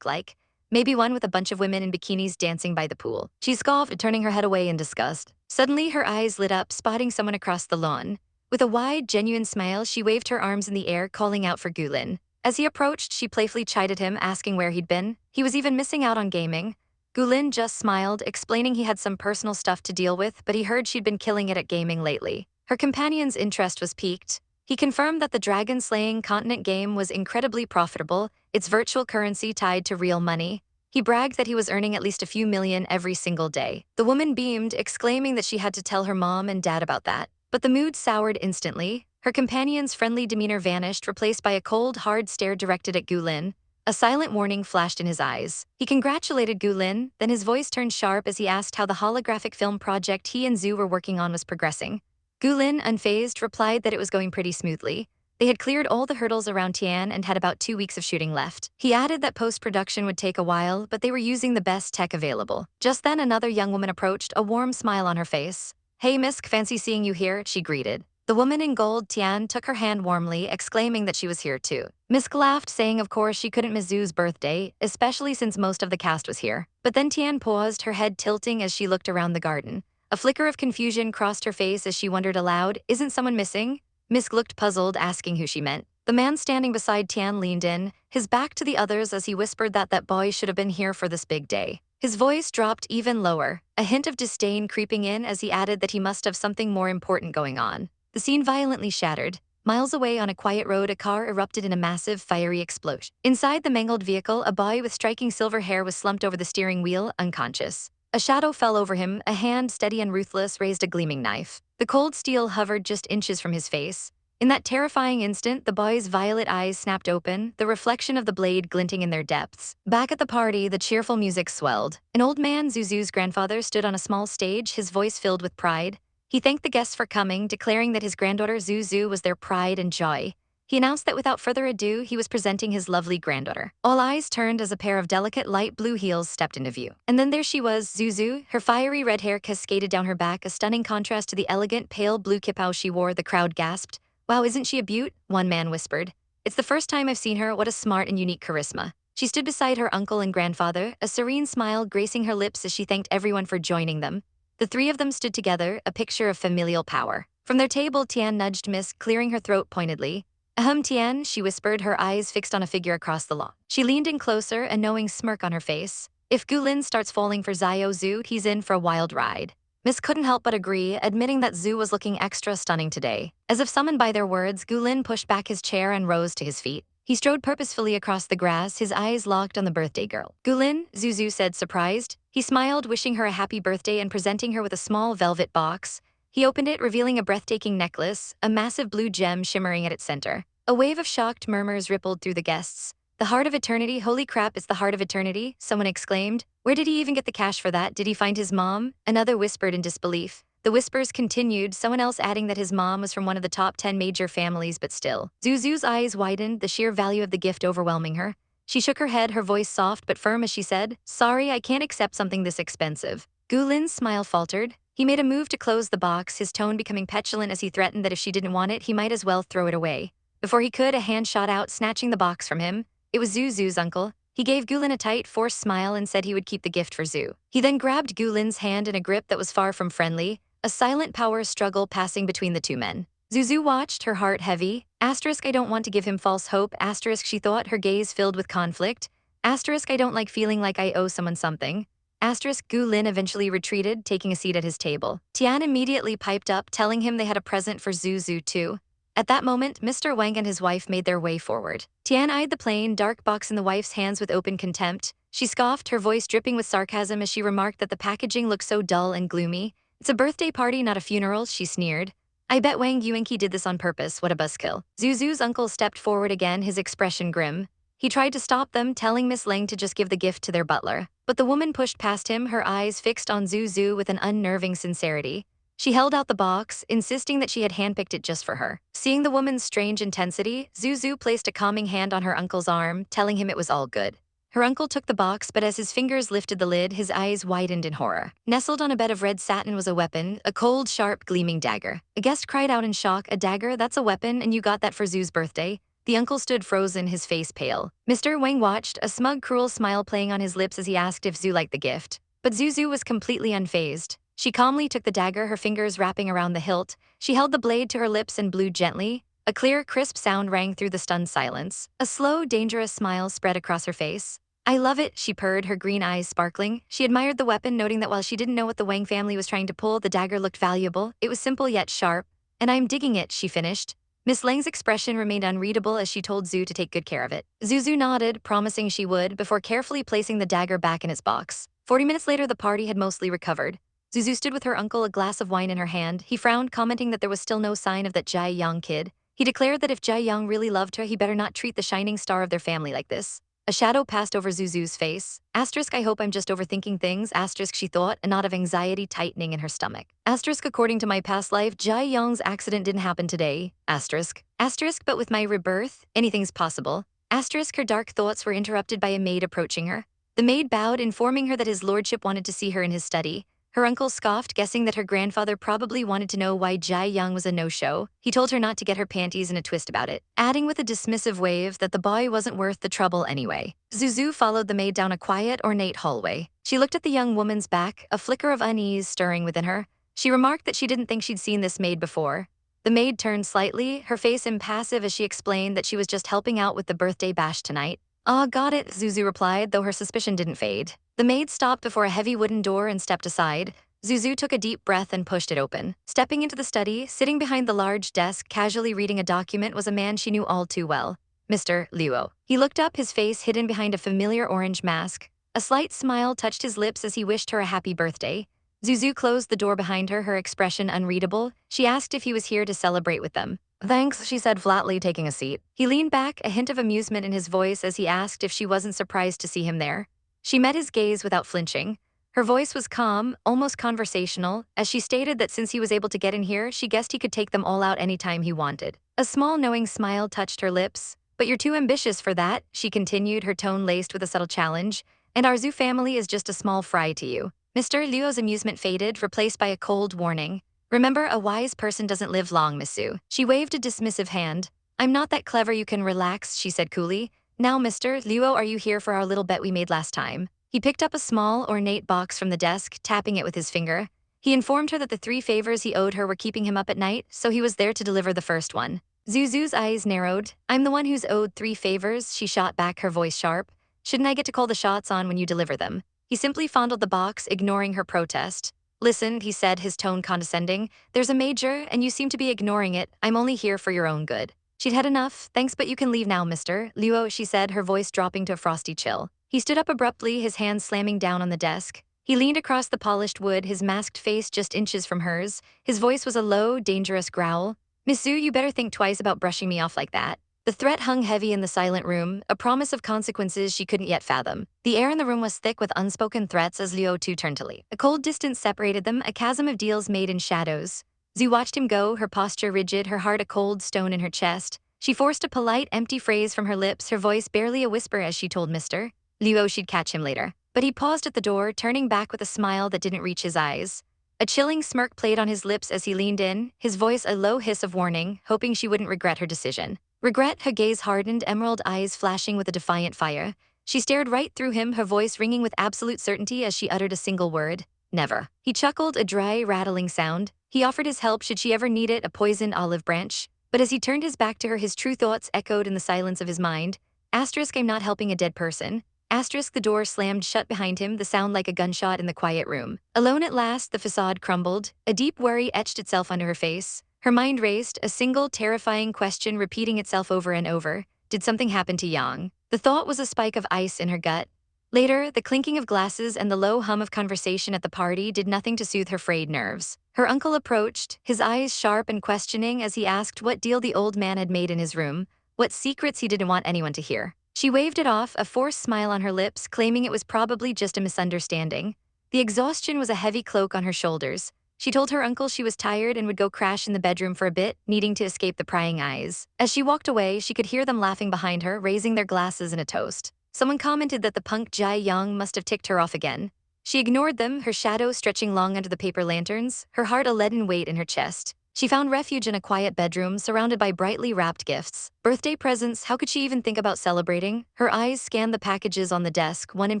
like. Maybe one with a bunch of women in bikinis dancing by the pool. She scoffed, turning her head away in disgust. Suddenly, her eyes lit up, spotting someone across the lawn. With a wide, genuine smile, she waved her arms in the air, calling out for Gulin. As he approached, she playfully chided him, asking where he'd been. He was even missing out on gaming. Gulin just smiled, explaining he had some personal stuff to deal with, but he heard she'd been killing it at gaming lately. Her companion's interest was piqued. He confirmed that the dragon-slaying continent game was incredibly profitable, its virtual currency tied to real money. He bragged that he was earning at least a few million every single day. The woman beamed, exclaiming that she had to tell her mom and dad about that. But the mood soured instantly. Her companion's friendly demeanor vanished, replaced by a cold, hard stare directed at Gulin. A silent warning flashed in his eyes. He congratulated Gulin, then his voice turned sharp as he asked how the holographic film project he and Zhu were working on was progressing. Gulin, unfazed, replied that it was going pretty smoothly. They had cleared all the hurdles around Tian and had about 2 weeks of shooting left. He added that post-production would take a while, but they were using the best tech available. Just then, another young woman approached, a warm smile on her face. "Hey, miss, fancy seeing you here," she greeted. The woman in gold, Tian, took her hand warmly, exclaiming that she was here too. Misk laughed, saying of course she couldn't miss Zhu's birthday, especially since most of the cast was here. But then Tian paused, her head tilting as she looked around the garden. A flicker of confusion crossed her face as she wondered aloud, "Isn't someone missing?" Misk looked puzzled, asking who she meant. The man standing beside Tian leaned in, his back to the others as he whispered that boy should have been here for this big day. His voice dropped even lower, a hint of disdain creeping in as he added that he must have something more important going on. The scene violently shattered. Miles away on a quiet road, a car erupted in a massive, fiery explosion. Inside the mangled vehicle, a boy with striking silver hair was slumped over the steering wheel, unconscious. A shadow fell over him, a hand, steady and ruthless, raised a gleaming knife. The cold steel hovered just inches from his face. In that terrifying instant, the boy's violet eyes snapped open, the reflection of the blade glinting in their depths. Back at the party, the cheerful music swelled. An old man, Zuzu's grandfather, stood on a small stage, his voice filled with pride. He thanked the guests for coming, declaring that his granddaughter Zuzu was their pride and joy. He announced that without further ado, he was presenting his lovely granddaughter. All eyes turned as a pair of delicate light blue heels stepped into view. And then there she was, Zuzu, her fiery red hair cascaded down her back, a stunning contrast to the elegant pale blue kipao she wore. The crowd gasped. "Wow, isn't she a beaut?" one man whispered. "It's the first time I've seen her. What a smart and unique charisma." She stood beside her uncle and grandfather, a serene smile gracing her lips as she thanked everyone for joining them. The 3 of them stood together, a picture of familial power. From their table, Tian nudged Miss, clearing her throat pointedly. "Ahem, Tian," she whispered, her eyes fixed on a figure across the lawn. She leaned in closer, a knowing smirk on her face. If Gulin starts falling for Xiao Zhu, he's in for a wild ride. Miss couldn't help but agree, admitting that Zhu was looking extra stunning today. As if summoned by their words, Gulin pushed back his chair and rose to his feet. He strode purposefully across the grass, his eyes locked on the birthday girl. "Gulin," Zuzu said, surprised. He smiled, wishing her a happy birthday and presenting her with a small velvet box. He opened it, revealing a breathtaking necklace, a massive blue gem shimmering at its center. A wave of shocked murmurs rippled through the guests. "The heart of eternity, holy crap, it's the heart of eternity," someone exclaimed. "Where did he even get the cash for that? Did he find his mom?" Another whispered in disbelief. The whispers continued, someone else adding that his mom was from one of the top 10 major families, but still. Zuzu's eyes widened, the sheer value of the gift overwhelming her. She shook her head, her voice soft but firm as she said, "Sorry, I can't accept something this expensive." Gulin's smile faltered. He made a move to close the box, his tone becoming petulant as he threatened that if she didn't want it, he might as well throw it away. Before he could, a hand shot out, snatching the box from him. It was Zuzu's uncle. He gave Gulin a tight, forced smile and said he would keep the gift for Zu. He then grabbed Gulin's hand in a grip that was far from friendly, a silent power struggle passing between the two men. Zuzu watched, her heart heavy. Asterisk, I don't want to give him false hope. Asterisk, she thought, her gaze filled with conflict. Asterisk, I don't like feeling like I owe someone something. Asterisk, Gulin eventually retreated, taking a seat at his table. Tian immediately piped up, telling him they had a present for Zuzu too. At that moment, Mr. Wang and his wife made their way forward. Tian eyed the plain, dark box in the wife's hands with open contempt. She scoffed, her voice dripping with sarcasm as she remarked that the packaging looked so dull and gloomy. "It's a birthday party, not a funeral," she sneered. "I bet Wang Yuanqi did this on purpose, what a buzzkill." Zuzu's uncle stepped forward again, his expression grim. He tried to stop them, telling Miss Lang to just give the gift to their butler. But the woman pushed past him, her eyes fixed on Zuzu with an unnerving sincerity. She held out the box, insisting that she had handpicked it just for her. Seeing the woman's strange intensity, Zuzu placed a calming hand on her uncle's arm, telling him it was all good. Her uncle took the box, but as his fingers lifted the lid, his eyes widened in horror. Nestled on a bed of red satin was a weapon, a cold, sharp, gleaming dagger. A guest cried out in shock, "A dagger? That's a weapon, and you got that for Zu's birthday?" The uncle stood frozen, his face pale. Mr. Wang watched, a smug, cruel smile playing on his lips as he asked if Zu liked the gift. But Zuzu was completely unfazed. She calmly took the dagger, her fingers wrapping around the hilt. She held the blade to her lips and blew gently. A clear, crisp sound rang through the stunned silence. A slow, dangerous smile spread across her face. "I love it," she purred, her green eyes sparkling. She admired the weapon, noting that while she didn't know what the Wang family was trying to pull, the dagger looked valuable. It was simple yet sharp. "And I'm digging it," she finished. Miss Lang's expression remained unreadable as she told Zu to take good care of it. Zuzu nodded, promising she would, before carefully placing the dagger back in its box. 40 minutes later, the party had mostly recovered. Zuzu stood with her uncle, a glass of wine in her hand. He frowned, commenting that there was still no sign of that Jai Yang kid. He declared that if Jai Yang really loved her, he better not treat the shining star of their family like this. A shadow passed over Zuzu's face. Asterisk, I hope I'm just overthinking things. Asterisk, she thought, a knot of anxiety tightening in her stomach. Asterisk, according to my past life, Jai Yang's accident didn't happen today. Asterisk. Asterisk, but with my rebirth, anything's possible. Asterisk, her dark thoughts were interrupted by a maid approaching her. The maid bowed, informing her that his lordship wanted to see her in his study. Her uncle scoffed, guessing that her grandfather probably wanted to know why Jai Yang was a no-show. He told her not to get her panties in a twist about it, adding with a dismissive wave that the boy wasn't worth the trouble anyway. Zuzu followed the maid down a quiet, ornate hallway. She looked at the young woman's back, a flicker of unease stirring within her. She remarked that she didn't think she'd seen this maid before. The maid turned slightly, her face impassive as she explained that she was just helping out with the birthday bash tonight. "Ah, got it," Zuzu replied, though her suspicion didn't fade. The maid stopped before a heavy wooden door and stepped aside. Zuzu took a deep breath and pushed it open. Stepping into the study, sitting behind the large desk, casually reading a document, was a man she knew all too well, Mr. Luo. He looked up, his face hidden behind a familiar orange mask. A slight smile touched his lips as he wished her a happy birthday. Zuzu closed the door behind her, her expression unreadable. She asked if he was here to celebrate with them. "Thanks," she said flatly, taking a seat. He leaned back, a hint of amusement in his voice as he asked if she wasn't surprised to see him there. She met his gaze without flinching. Her voice was calm, almost conversational, as she stated that since he was able to get in here, she guessed he could take them all out anytime he wanted. A small knowing smile touched her lips. "But you're too ambitious for that," she continued, her tone laced with a subtle challenge. "And our Zu family is just a small fry to you." Mr. Luo's amusement faded, replaced by a cold warning. "Remember, a wise person doesn't live long, Miss Su." She waved a dismissive hand. "I'm not that clever, you can relax," she said coolly. "Now, Mr. Luo, are you here for our little bet we made last time?" He picked up a small, ornate box from the desk, tapping it with his finger. He informed her that the 3 favors he owed her were keeping him up at night, so he was there to deliver the first one. Zuzu's eyes narrowed. "I'm the one who's owed 3 favors, she shot back, her voice sharp. "Shouldn't I get to call the shots on when you deliver them?" He simply fondled the box, ignoring her protest. "Listen," he said, his tone condescending. "There's a major, and you seem to be ignoring it. I'm only here for your own good." She'd had enough. Thanks, but you can leave now, mister. Luo, she said, her voice dropping to a frosty chill. He stood up abruptly, his hands slamming down on the desk. He leaned across the polished wood, his masked face just inches from hers. His voice was a low, dangerous growl. Miss Zhu, you better think twice about brushing me off like that. The threat hung heavy in the silent room, a promise of consequences she couldn't yet fathom. The air in the room was thick with unspoken threats as Liu too turned to leave. A cold distance separated them, a chasm of deals made in shadows. Zhu watched him go, her posture rigid, her heart a cold stone in her chest. She forced a polite, empty phrase from her lips, her voice barely a whisper as she told Mr. Liu she'd catch him later. But he paused at the door, turning back with a smile that didn't reach his eyes. A chilling smirk played on his lips as he leaned in, his voice a low hiss of warning, hoping she wouldn't regret her decision. Regret, her gaze hardened, emerald eyes flashing with a defiant fire. She stared right through him, her voice ringing with absolute certainty as she uttered a single word. Never. He chuckled, a dry, rattling sound. He offered his help should she ever need it, a poisoned olive branch. But as he turned his back to her, his true thoughts echoed in the silence of his mind. Asterisk, I'm not helping a dead person. Asterisk, the door slammed shut behind him, the sound like a gunshot in the quiet room. Alone at last, the facade crumbled. A deep worry etched itself onto her face. Her mind raced, a single terrifying question repeating itself over and over. Did something happen to Yang? The thought was a spike of ice in her gut. Later, the clinking of glasses and the low hum of conversation at the party did nothing to soothe her frayed nerves. Her uncle approached, his eyes sharp and questioning as he asked what deal the old man had made in his room, what secrets he didn't want anyone to hear. She waved it off, a forced smile on her lips, claiming it was probably just a misunderstanding. The exhaustion was a heavy cloak on her shoulders. She told her uncle she was tired and would go crash in the bedroom for a bit, needing to escape the prying eyes. As she walked away, she could hear them laughing behind her, raising their glasses in a toast. Someone commented that the punk Jai Yang must have ticked her off again. She ignored them, her shadow stretching long under the paper lanterns, her heart a leaden weight in her chest. She found refuge in a quiet bedroom, surrounded by brightly wrapped gifts. Birthday presents, how could she even think about celebrating? Her eyes scanned the packages on the desk, one in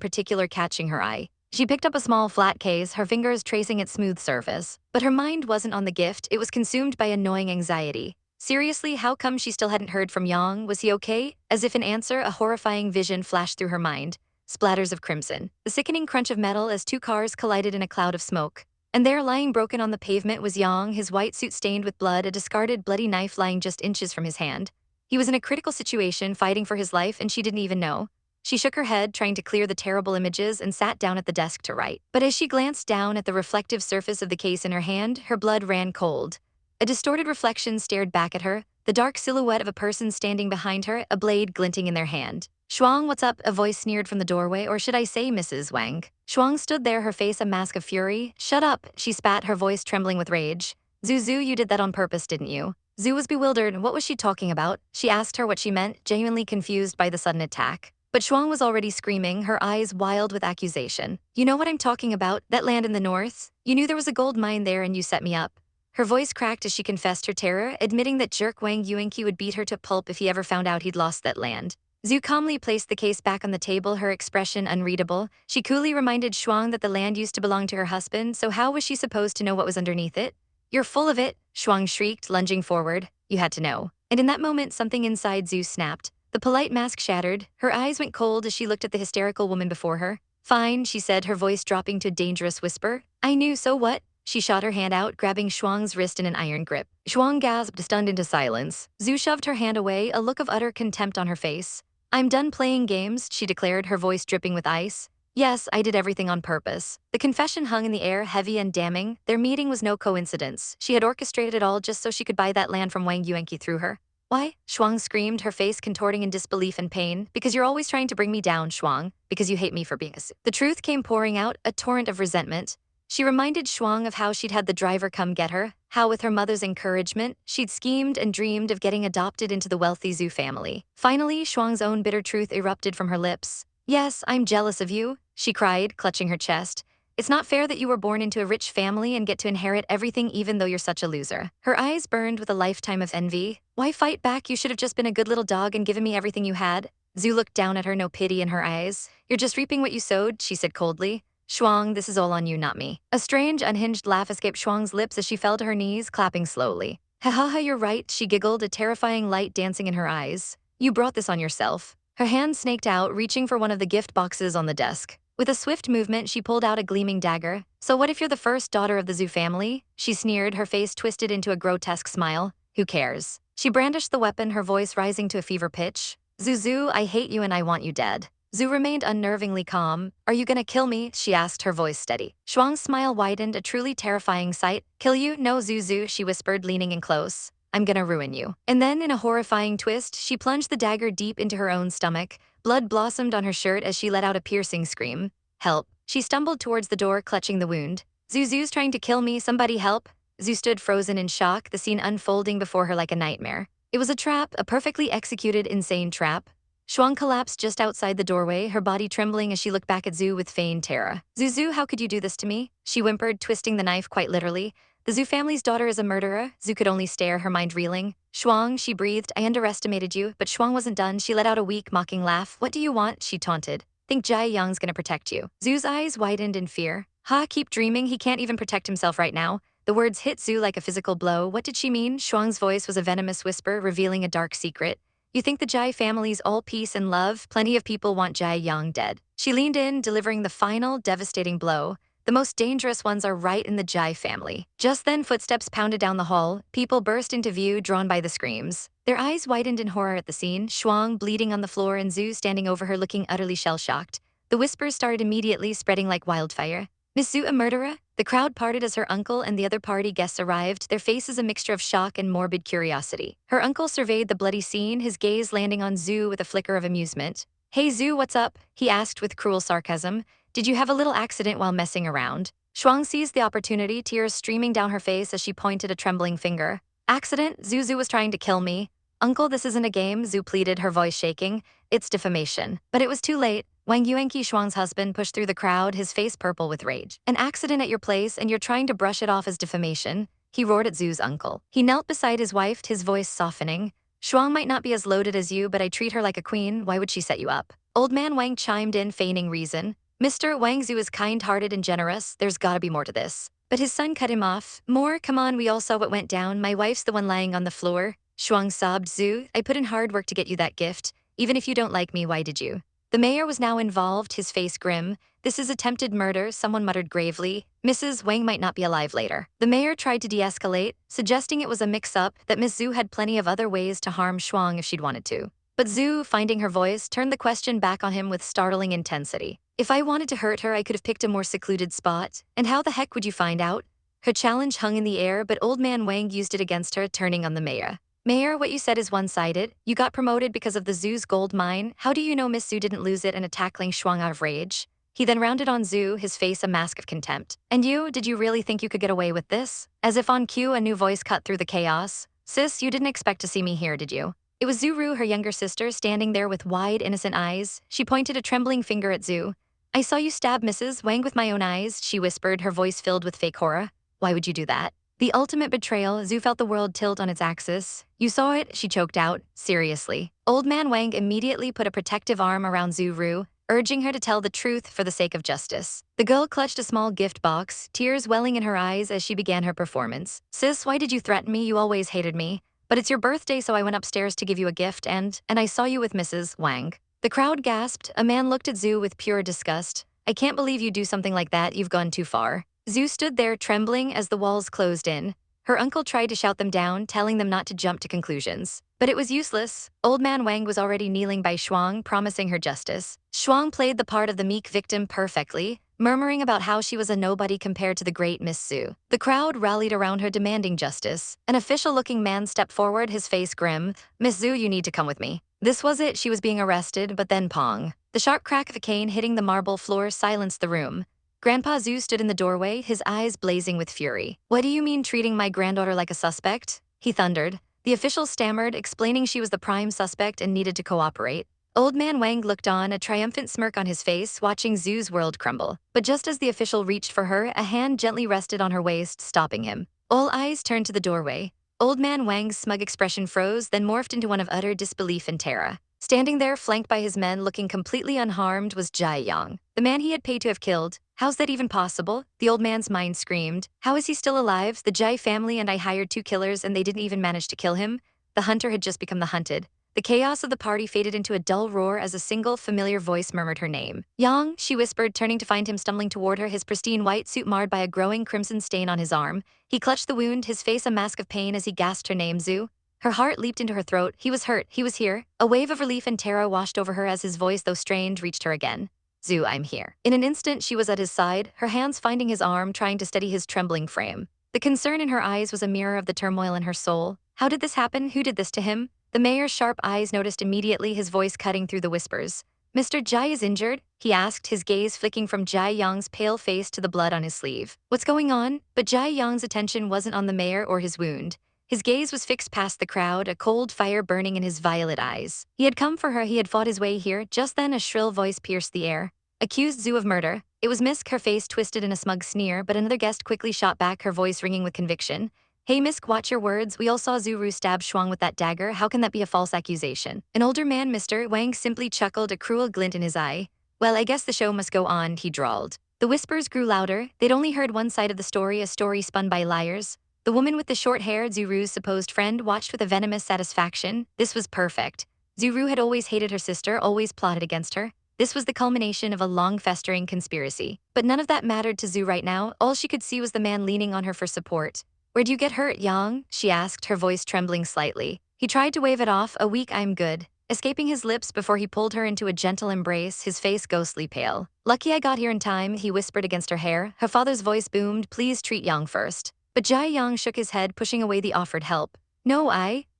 particular catching her eye. She picked up a small flat case, her fingers tracing its smooth surface. But her mind wasn't on the gift, it was consumed by annoying anxiety. Seriously, how come she still hadn't heard from Yang? Was he okay? As if in answer, a horrifying vision flashed through her mind. Splatters of crimson. The sickening crunch of metal as two cars collided in a cloud of smoke. And there, lying broken on the pavement, was Yang, his white suit stained with blood, a discarded bloody knife lying just inches from his hand. He was in a critical situation, fighting for his life, and she didn't even know. She shook her head, trying to clear the terrible images, and sat down at the desk to write. But as she glanced down at the reflective surface of the case in her hand, her blood ran cold. A distorted reflection stared back at her, the dark silhouette of a person standing behind her, a blade glinting in their hand. Shuang, what's up? A voice sneered from the doorway, or should I say Mrs. Wang? Shuang stood there, her face a mask of fury. Shut up, she spat, her voice trembling with rage. Zuzu, you did that on purpose, didn't you? Zhu was bewildered. What was she talking about? She asked her what she meant, genuinely confused by the sudden attack. But Shuang was already screaming, her eyes wild with accusation. You know what I'm talking about, that land in the north? You knew there was a gold mine there and you set me up. Her voice cracked as she confessed her terror, admitting that jerk Wang Yuanqi would beat her to pulp if he ever found out he'd lost that land. Zhu calmly placed the case back on the table, her expression unreadable. She coolly reminded Shuang that the land used to belong to her husband, so how was she supposed to know what was underneath it? You're full of it, Shuang shrieked, lunging forward. You had to know. And in that moment, something inside Zhu snapped. The polite mask shattered, her eyes went cold as she looked at the hysterical woman before her. Fine, she said, her voice dropping to a dangerous whisper. I knew, so what? She shot her hand out, grabbing Shuang's wrist in an iron grip. Shuang gasped, stunned into silence. Zhu shoved her hand away, a look of utter contempt on her face. I'm done playing games, she declared, her voice dripping with ice. Yes, I did everything on purpose. The confession hung in the air, heavy and damning. Their meeting was no coincidence. She had orchestrated it all just so she could buy that land from Wang Yuanqi through her. Why? Shuang screamed, her face contorting in disbelief and pain. Because you're always trying to bring me down, Shuang. Because you hate me for being a The truth came pouring out, a torrent of resentment. She reminded Shuang of how she'd had the driver come get her, how with her mother's encouragement, she'd schemed and dreamed of getting adopted into the wealthy Zhu family. Finally, Shuang's own bitter truth erupted from her lips. Yes, I'm jealous of you, she cried, clutching her chest. It's not fair that you were born into a rich family and get to inherit everything even though you're such a loser. Her eyes burned with a lifetime of envy. Why fight back? You should have just been a good little dog and given me everything you had. Zhu looked down at her, no pity in her eyes. You're just reaping what you sowed, she said coldly. Shuang, this is all on you, not me. A strange, unhinged laugh escaped Shuang's lips as she fell to her knees, clapping slowly. Ha ha ha, you're right, she giggled, a terrifying light dancing in her eyes. You brought this on yourself. Her hand snaked out, reaching for one of the gift boxes on the desk. With a swift movement, she pulled out a gleaming dagger. So what if you're the first daughter of the Zhu family? She sneered, her face twisted into a grotesque smile. Who cares? She brandished the weapon, her voice rising to a fever pitch. Zuzu, I hate you and I want you dead. Zhu remained unnervingly calm. Are you gonna kill me? She asked, her voice steady. Shuang's smile widened, a truly terrifying sight. Kill you? No, Zuzu, she whispered, leaning in close. I'm gonna ruin you. And then, in a horrifying twist, she plunged the dagger deep into her own stomach. Blood blossomed on her shirt as she let out a piercing scream. Help. She stumbled towards the door, clutching the wound. Zuzu's trying to kill me, somebody help. Zhu stood frozen in shock, the scene unfolding before her like a nightmare. It was a trap, a perfectly executed, insane trap. Shuang collapsed just outside the doorway, her body trembling as she looked back at Zhu with feigned terror. Zuzu, how could you do this to me? She whimpered, twisting the knife quite literally. The Zhu family's daughter is a murderer. Zhu could only stare, her mind reeling. Shuang, she breathed, I underestimated you. But Shuang wasn't done. She let out a weak, mocking laugh. What do you want? She taunted. Think Jai Yang's gonna protect you. Zhu's eyes widened in fear. Ha, keep dreaming, he can't even protect himself right now. The words hit Zhu like a physical blow. What did she mean? Shuang's voice was a venomous whisper, revealing a dark secret. You think the Jai family's all peace and love? Plenty of people want Jai Yang dead. She leaned in, delivering the final, devastating blow. The most dangerous ones are right in the Jai family. Just then, footsteps pounded down the hall. People burst into view, drawn by the screams. Their eyes widened in horror at the scene, Shuang bleeding on the floor and Zhu standing over her looking utterly shell-shocked. The whispers started immediately, spreading like wildfire. Miss Zhu a murderer? The crowd parted as her uncle and the other party guests arrived, their faces a mixture of shock and morbid curiosity. Her uncle surveyed the bloody scene, his gaze landing on Zhu with a flicker of amusement. Hey Zhu, what's up? He asked with cruel sarcasm. Did you have a little accident while messing around? Shuang seized the opportunity, tears streaming down her face as she pointed a trembling finger. Accident? Zuzu was trying to kill me. Uncle, this isn't a game, Zhu pleaded, her voice shaking. It's defamation. But it was too late. Wang Yuanqi, Shuang's husband, pushed through the crowd, his face purple with rage. An accident at your place and you're trying to brush it off as defamation? He roared at Zhu's uncle. He knelt beside his wife, his voice softening. Shuang might not be as loaded as you, but I treat her like a queen. Why would she set you up? Old man Wang chimed in, feigning reason. Mr. Wang Zhu is kind-hearted and generous. There's gotta be more to this. But his son cut him off. More? Come on, we all saw what went down. My wife's the one lying on the floor. Shuang sobbed. Zhu, I put in hard work to get you that gift. Even if you don't like me, why did you? The mayor was now involved, his face grim. This is attempted murder, someone muttered gravely. Mrs. Wang might not be alive later. The mayor tried to de-escalate, suggesting it was a mix-up, that Miss Zhu had plenty of other ways to harm Shuang if she'd wanted to. But Zhu, finding her voice, turned the question back on him with startling intensity. If I wanted to hurt her, I could have picked a more secluded spot. And how the heck would you find out? Her challenge hung in the air, but old man Wang used it against her, turning on the mayor. Mayor, what you said is one-sided. You got promoted because of the Zhu's gold mine. How do you know Miss Zhu didn't lose it and tackling Shuang out of rage? He then rounded on Zhu, his face a mask of contempt. And you, did you really think you could get away with this? As if on cue, a new voice cut through the chaos. Sis, you didn't expect to see me here, did you? It was Zuru, her younger sister, standing there with wide, innocent eyes. She pointed a trembling finger at Zhu. I saw you stab Mrs. Wang with my own eyes, she whispered, her voice filled with fake horror. Why would you do that? The ultimate betrayal, Zhu felt the world tilt on its axis. You saw it, she choked out. Seriously. Old man Wang immediately put a protective arm around Zhu Ru, urging her to tell the truth for the sake of justice. The girl clutched a small gift box, tears welling in her eyes as she began her performance. Sis, why did you threaten me? You always hated me. But it's your birthday, so I went upstairs to give you a gift and I saw you with Mrs. Wang. The crowd gasped. A man looked at Zhu with pure disgust. I can't believe you do something like that. You've gone too far. Zhu stood there trembling as the walls closed in. Her uncle tried to shout them down, telling them not to jump to conclusions. But it was useless. Old man Wang was already kneeling by Shuang, promising her justice. Shuang played the part of the meek victim perfectly, murmuring about how she was a nobody compared to the great Miss Zhu. The crowd rallied around her demanding justice. An official-looking man stepped forward, his face grim. Miss Zhu, you need to come with me. This was it, she was being arrested, but then pong. The sharp crack of a cane hitting the marble floor silenced the room. Grandpa Zhu stood in the doorway, his eyes blazing with fury. What do you mean treating my granddaughter like a suspect? He thundered. The official stammered, explaining she was the prime suspect and needed to cooperate. Old man Wang looked on, a triumphant smirk on his face, watching Zhu's world crumble. But just as the official reached for her, a hand gently rested on her waist, stopping him. All eyes turned to the doorway. Old man Wang's smug expression froze, then morphed into one of utter disbelief and terror. Standing there, flanked by his men, looking completely unharmed, was Jai Yang, the man he had paid to have killed. How's that even possible? The old man's mind screamed. How is he still alive? The Jai family and I hired 2 killers and they didn't even manage to kill him? The hunter had just become the hunted. The chaos of the party faded into a dull roar as a single familiar voice murmured her name. Yang, she whispered, turning to find him stumbling toward her, his pristine white suit marred by a growing crimson stain on his arm. He clutched the wound, his face a mask of pain as he gasped her name. Zhu. Her heart leaped into her throat. He was hurt. He was here. A wave of relief and terror washed over her as his voice, though strange, reached her again. Zu, I'm here. In an instant, she was at his side, her hands finding his arm, trying to steady his trembling frame. The concern in her eyes was a mirror of the turmoil in her soul. How did this happen? Who did this to him? The mayor's sharp eyes noticed immediately, his voice cutting through the whispers. Mr. Jai is injured? He asked, his gaze flicking from Jai Yang's pale face to the blood on his sleeve. What's going on? But Jai Yang's attention wasn't on the mayor or his wound. His gaze was fixed past the crowd, a cold fire burning in his violet eyes. He had come for her, he had fought his way here. Just then a shrill voice pierced the air. Accused Zu of murder. It was Misk, her face twisted in a smug sneer, but another guest quickly shot back, her voice ringing with conviction. Hey Misk, watch your words. We all saw Zuru stab Shuang with that dagger. How can that be a false accusation? An older man, Mr. Wang, simply chuckled, a cruel glint in his eye. Well, I guess the show must go on, he drawled. The whispers grew louder. They'd only heard one side of the story, a story spun by liars. The woman with the short hair, Zuru's supposed friend, watched with a venomous satisfaction. This was perfect. Zuru had always hated her sister, always plotted against her. This was the culmination of a long-festering conspiracy. But none of that mattered to Zu right now. All she could see was the man leaning on her for support. Where'd you get hurt, Yang? She asked, her voice trembling slightly. He tried to wave it off, a weak I'm good, escaping his lips before he pulled her into a gentle embrace, his face ghostly pale. Lucky I got here in time, he whispered against her hair. Her father's voice boomed, please treat Yang first. But Jai Yang shook his head, pushing away the offered help. No,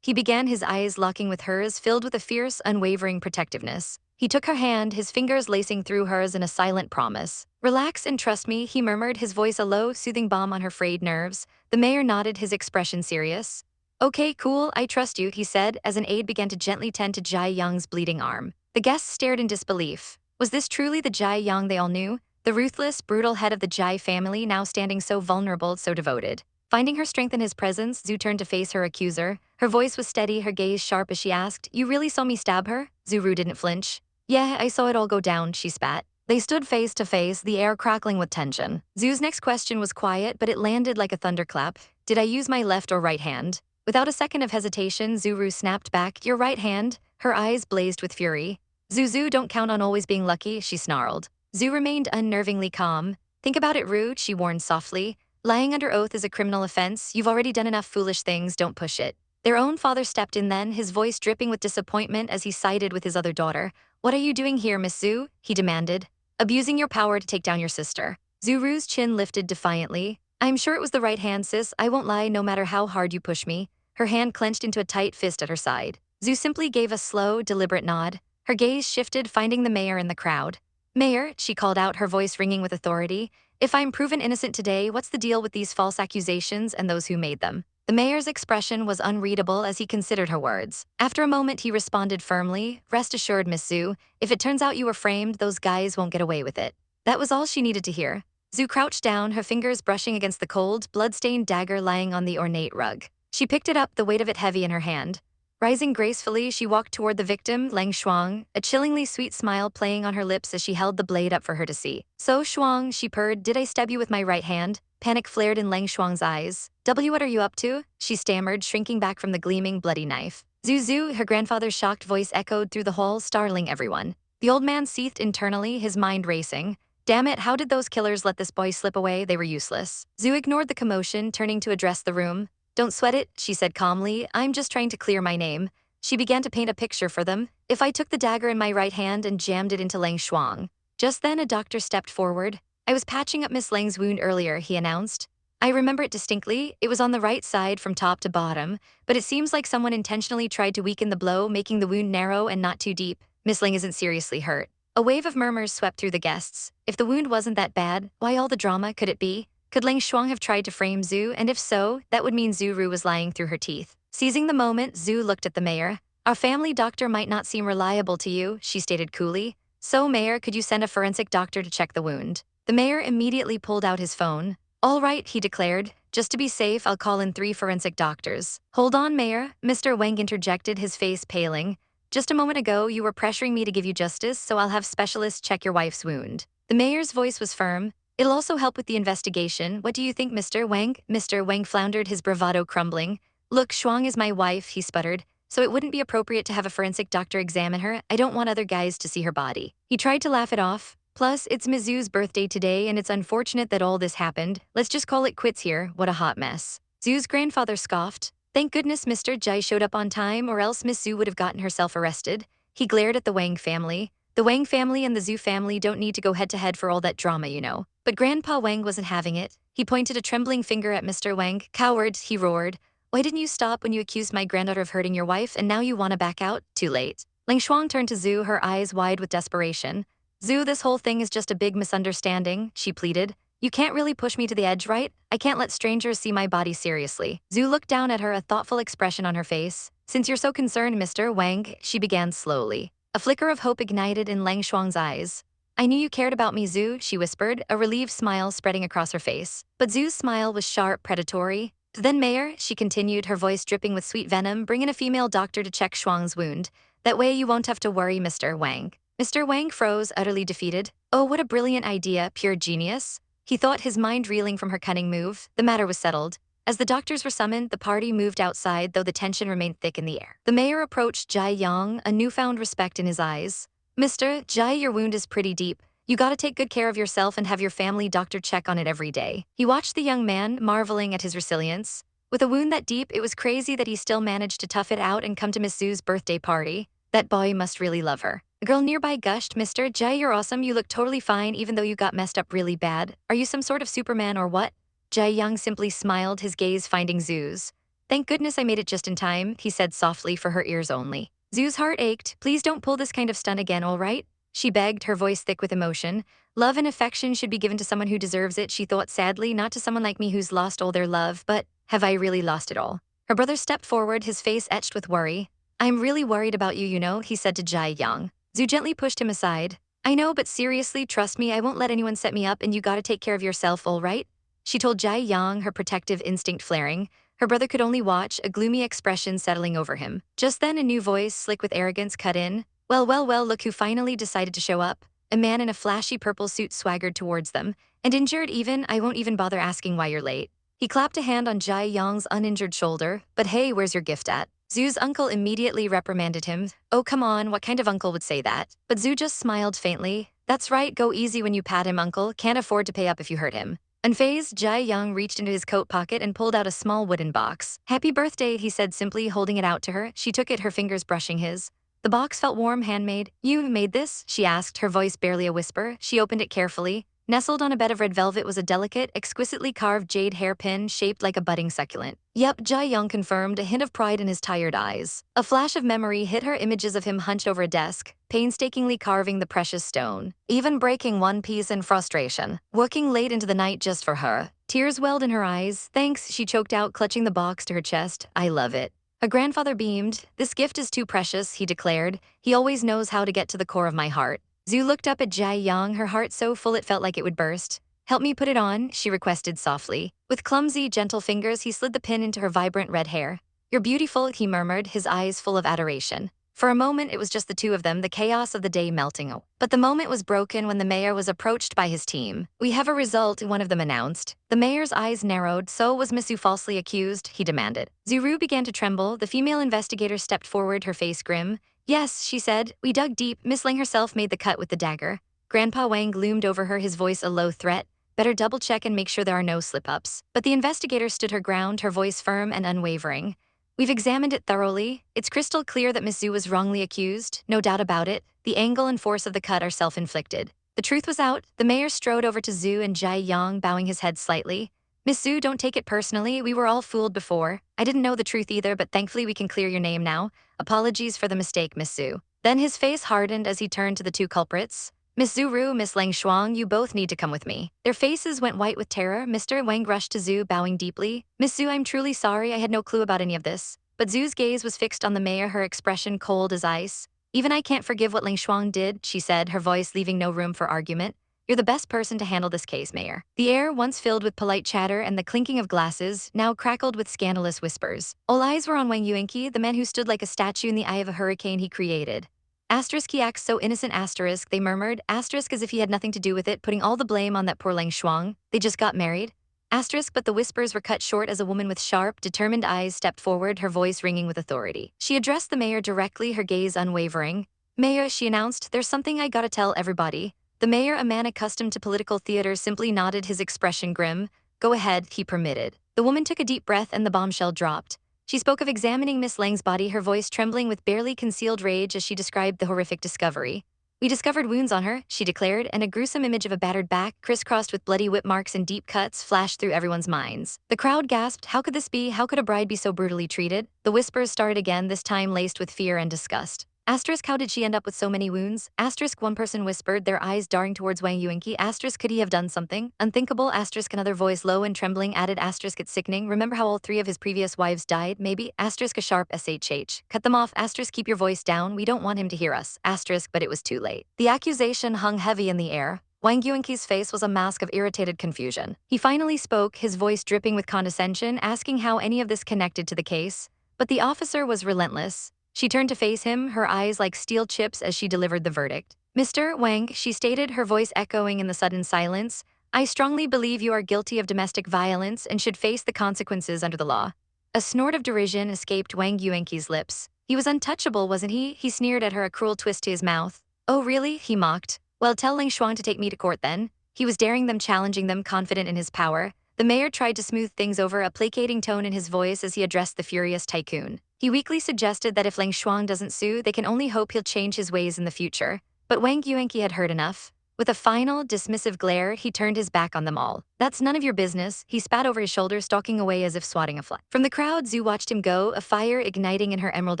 he began, his eyes locking with hers, filled with a fierce, unwavering protectiveness. He took her hand, his fingers lacing through hers in a silent promise. Relax and trust me, he murmured, his voice a low, soothing balm on her frayed nerves. The mayor nodded, his expression serious. Okay, cool, I trust you, he said, as an aide began to gently tend to Jai Yang's bleeding arm. The guests stared in disbelief. Was this truly the Jai Yang they all knew? The ruthless, brutal head of the Jai family, now standing so vulnerable, so devoted. Finding her strength in his presence, Zu turned to face her accuser. Her voice was steady, her gaze sharp as she asked, you really saw me stab her? Zuru didn't flinch. Yeah, I saw it all go down, she spat. They stood face to face, the air crackling with tension. Zu's next question was quiet, but it landed like a thunderclap. Did I use my left or right hand? Without a second of hesitation, Zuru snapped back, your right hand? Her eyes blazed with fury. Zuzu, don't count on always being lucky, she snarled. Zu remained unnervingly calm. Think about it, rude, she warned softly. Lying under oath is a criminal offense. You've already done enough foolish things, don't push it. Their own father stepped in then, his voice dripping with disappointment as he sided with his other daughter. What are you doing here, Miss Zu? He demanded. Abusing your power to take down your sister. Zuru's chin lifted defiantly. I'm sure it was the right hand, sis. I won't lie no matter how hard you push me. Her hand clenched into a tight fist at her side. Zu simply gave a slow, deliberate nod. Her gaze shifted, finding the mayor in the crowd. Mayor, she called out, her voice ringing with authority. If I'm proven innocent today, what's the deal with these false accusations and those who made them? The mayor's expression was unreadable as he considered her words. After a moment, he responded firmly, rest assured, Miss Zu, if it turns out you were framed, those guys won't get away with it. That was all she needed to hear. Zu crouched down, her fingers brushing against the cold, blood-stained dagger lying on the ornate rug. She picked it up, the weight of it heavy in her hand. Rising gracefully, she walked toward the victim, Lang Shuang, a chillingly sweet smile playing on her lips as she held the blade up for her to see. So, Shuang, she purred, did I stab you with my right hand? Panic flared in Lang Shuang's eyes. What are you up to? She stammered, shrinking back from the gleaming, bloody knife. Zuzu, her grandfather's shocked voice echoed through the hall, startling everyone. The old man seethed internally, his mind racing. Damn it, how did those killers let this boy slip away? They were useless. Zu ignored the commotion, turning to address the room. Don't sweat it, she said calmly. I'm just trying to clear my name. She began to paint a picture for them. If I took the dagger in my right hand and jammed it into Lang Shuang. Just then a doctor stepped forward. I was patching up Miss Lang's wound earlier, he announced. I remember it distinctly. It was on the right side from top to bottom, but it seems like someone intentionally tried to weaken the blow, making the wound narrow and not too deep. Miss Lang isn't seriously hurt. A wave of murmurs swept through the guests. If the wound wasn't that bad, why all the drama? Could it be? Could Lang Shuang have tried to frame Zu? And if so, that would mean Zuru was lying through her teeth. Seizing the moment, Zu looked at the mayor. Our family doctor might not seem reliable to you, she stated coolly. So, Mayor, could you send a forensic doctor to check the wound? The mayor immediately pulled out his phone. All right, he declared. Just to be safe, I'll call in 3 forensic doctors. Hold on, Mayor, Mr. Wang interjected, his face paling. Just a moment ago, you were pressuring me to give you justice, so I'll have specialists check your wife's wound. The mayor's voice was firm. It'll also help with the investigation. What do you think, Mr. Wang? Mr. Wang floundered, his bravado crumbling. Look, Shuang is my wife, he sputtered. So it wouldn't be appropriate to have a forensic doctor examine her. I don't want other guys to see her body. He tried to laugh it off. Plus, it's Mizu's birthday today and it's unfortunate that all this happened. Let's just call it quits here. What a hot mess. Zu's grandfather scoffed. Thank goodness Mr. Jai showed up on time, or else Miss Zhu would have gotten herself arrested. He glared at the Wang family. The Wang family and the Zhu family don't need to go head-to-head for all that drama, you know. But Grandpa Wang wasn't having it. He pointed a trembling finger at Mr. Wang. Coward, he roared. Why didn't you stop when you accused my granddaughter of hurting your wife, and now you want to back out? Too late. Ling Shuang turned to Zhu, her eyes wide with desperation. Zhu, this whole thing is just a big misunderstanding, she pleaded. You can't really push me to the edge, right? I can't let strangers see my body seriously. Zhu looked down at her, a thoughtful expression on her face. Since you're so concerned, Mr. Wang, she began slowly. A flicker of hope ignited in Lang Shuang's eyes. I knew you cared about me, Zhu, she whispered, a relieved smile spreading across her face. But Zhu's smile was sharp, predatory. Then, Mayor, she continued, her voice dripping with sweet venom, bring in a female doctor to check Shuang's wound. That way you won't have to worry, Mr. Wang. Mr. Wang froze, utterly defeated. Oh, what a brilliant idea, pure genius. He thought, his mind reeling from her cunning move. The matter was settled. As the doctors were summoned, the party moved outside, though the tension remained thick in the air. The mayor approached Jai Yang, a newfound respect in his eyes. Mr. Jai, your wound is pretty deep. You gotta take good care of yourself and have your family doctor check on it every day. He watched the young man, marveling at his resilience. With a wound that deep, it was crazy that he still managed to tough it out and come to Miss Zhu's birthday party. That boy must really love her. A girl nearby gushed, Mr. Jai, you're awesome. You look totally fine even though you got messed up really bad. Are you some sort of Superman or what? Jai Young simply smiled, his gaze finding Zhu's. Thank goodness I made it just in time, he said softly for her ears only. Zhu's heart ached. Please don't pull this kind of stunt again, all right? She begged, her voice thick with emotion. Love and affection should be given to someone who deserves it, she thought sadly, not to someone like me who's lost all their love, but have I really lost it all? Her brother stepped forward, his face etched with worry. I'm really worried about you, you know, he said to Jai Yang. Zhu gently pushed him aside. I know, but seriously, trust me, I won't let anyone set me up and you gotta take care of yourself, all right? She told Jai Yang, her protective instinct flaring. Her brother could only watch, a gloomy expression settling over him. Just then a new voice, slick with arrogance, cut in. Well, look who finally decided to show up. A man in a flashy purple suit swaggered towards them. And injured even, I won't even bother asking why you're late. He clapped a hand on Jai Yang's uninjured shoulder. But hey, where's your gift at? Zhu's uncle immediately reprimanded him. Oh, come on, what kind of uncle would say that? But Zhu just smiled faintly. That's right, go easy when you pat him, uncle. Can't afford to pay up if you hurt him. Unfazed, Jai Yang reached into his coat pocket and pulled out a small wooden box. Happy birthday, he said simply, holding it out to her. She took it, her fingers brushing his. The box felt warm, handmade. You made this? She asked, her voice barely a whisper. She opened it carefully. Nestled on a bed of red velvet was a delicate, exquisitely carved jade hairpin shaped like a budding succulent. Yep, Jai Young confirmed, a hint of pride in his tired eyes. A flash of memory hit her, images of him hunched over a desk, painstakingly carving the precious stone, even breaking one piece in frustration, working late into the night just for her. Tears welled in her eyes. Thanks, she choked out, clutching the box to her chest. I love it. Her grandfather beamed. This gift is too precious, he declared. He always knows how to get to the core of my heart. Zhu looked up at Jai Yang, her heart so full it felt like it would burst. Help me put it on, she requested softly. With clumsy, gentle fingers, he slid the pin into her vibrant red hair. You're beautiful, he murmured, his eyes full of adoration. For a moment, it was just the two of them, the chaos of the day melting. But the moment was broken when the mayor was approached by his team. We have a result, one of them announced. The mayor's eyes narrowed. So was Miss Zhu falsely accused, he demanded. Zuru began to tremble. The female investigator stepped forward, her face grim. Yes, she said. We dug deep. Miss Ling herself made the cut with the dagger. Grandpa Wang loomed over her, his voice a low threat. Better double-check and make sure there are no slip-ups. But the investigator stood her ground, her voice firm and unwavering. We've examined it thoroughly. It's crystal clear that Miss Zhu was wrongly accused, no doubt about it. The angle and force of the cut are self-inflicted. The truth was out. The mayor strode over to Zhu and Jai Yang, bowing his head slightly. Miss Zhu, don't take it personally. We were all fooled before. I didn't know the truth either, but thankfully we can clear your name now. Apologies for the mistake, Miss Zhu. Then his face hardened as he turned to the two culprits. Miss Zuru, Miss Lang Shuang, you both need to come with me. Their faces went white with terror. Mr. Wang rushed to Zhu, bowing deeply. Miss Zhu, I'm truly sorry. I had no clue about any of this. But Zhu's gaze was fixed on the mayor, her expression cold as ice. Even I can't forgive what Lang Shuang did, she said, her voice leaving no room for argument. You're the best person to handle this case, Mayor. The air, once filled with polite chatter and the clinking of glasses, now crackled with scandalous whispers. All eyes were on Wang Yuanqi, the man who stood like a statue in the eye of a hurricane he created. Asterisk, he acts so innocent, asterisk, they murmured. Asterisk, as if he had nothing to do with it, putting all the blame on that poor Lang Shuang. They just got married. Asterisk, but the whispers were cut short as a woman with sharp, determined eyes stepped forward, her voice ringing with authority. She addressed the mayor directly, her gaze unwavering. Mayor, she announced, there's something I gotta tell everybody. The mayor, a man accustomed to political theater, simply nodded, his expression grim. Go ahead, he permitted. The woman took a deep breath and the bombshell dropped. She spoke of examining Miss Lang's body, her voice trembling with barely concealed rage as she described the horrific discovery. We discovered wounds on her, she declared, and a gruesome image of a battered back, crisscrossed with bloody whip marks and deep cuts, flashed through everyone's minds. The crowd gasped, how could this be? How could a bride be so brutally treated? The whispers started again, this time laced with fear and disgust. Asterisk, how did she end up with so many wounds? Asterisk, one person whispered, their eyes darting towards Wang Yuanqi. Asterisk, could he have done something unthinkable? Asterisk, another voice, low and trembling, added. Asterisk, it's sickening. Remember how all 3 of his previous wives died? Maybe. Asterisk, a sharp shh. Cut them off. Asterisk, keep your voice down. We don't want him to hear us. Asterisk, but it was too late. The accusation hung heavy in the air. Wang Yuanqi's face was a mask of irritated confusion. He finally spoke, his voice dripping with condescension, asking how any of this connected to the case. But the officer was relentless. She turned to face him, her eyes like steel chips as she delivered the verdict. Mr. Wang, she stated, her voice echoing in the sudden silence, I strongly believe you are guilty of domestic violence and should face the consequences under the law. A snort of derision escaped Wang Yuanqi's lips. He was untouchable, wasn't he? He sneered at her, a cruel twist to his mouth. Oh, really? He mocked. Well, tell Ling Xuan to take me to court then. He was daring them, challenging them, confident in his power. The mayor tried to smooth things over, a placating tone in his voice as he addressed the furious tycoon. He weakly suggested that if Ling Xuan doesn't sue, they can only hope he'll change his ways in the future. But Wang Yuanqi had heard enough. With a final, dismissive glare, he turned his back on them all. That's none of your business, he spat over his shoulder, stalking away as if swatting a fly. From the crowd, Zhu watched him go, a fire igniting in her emerald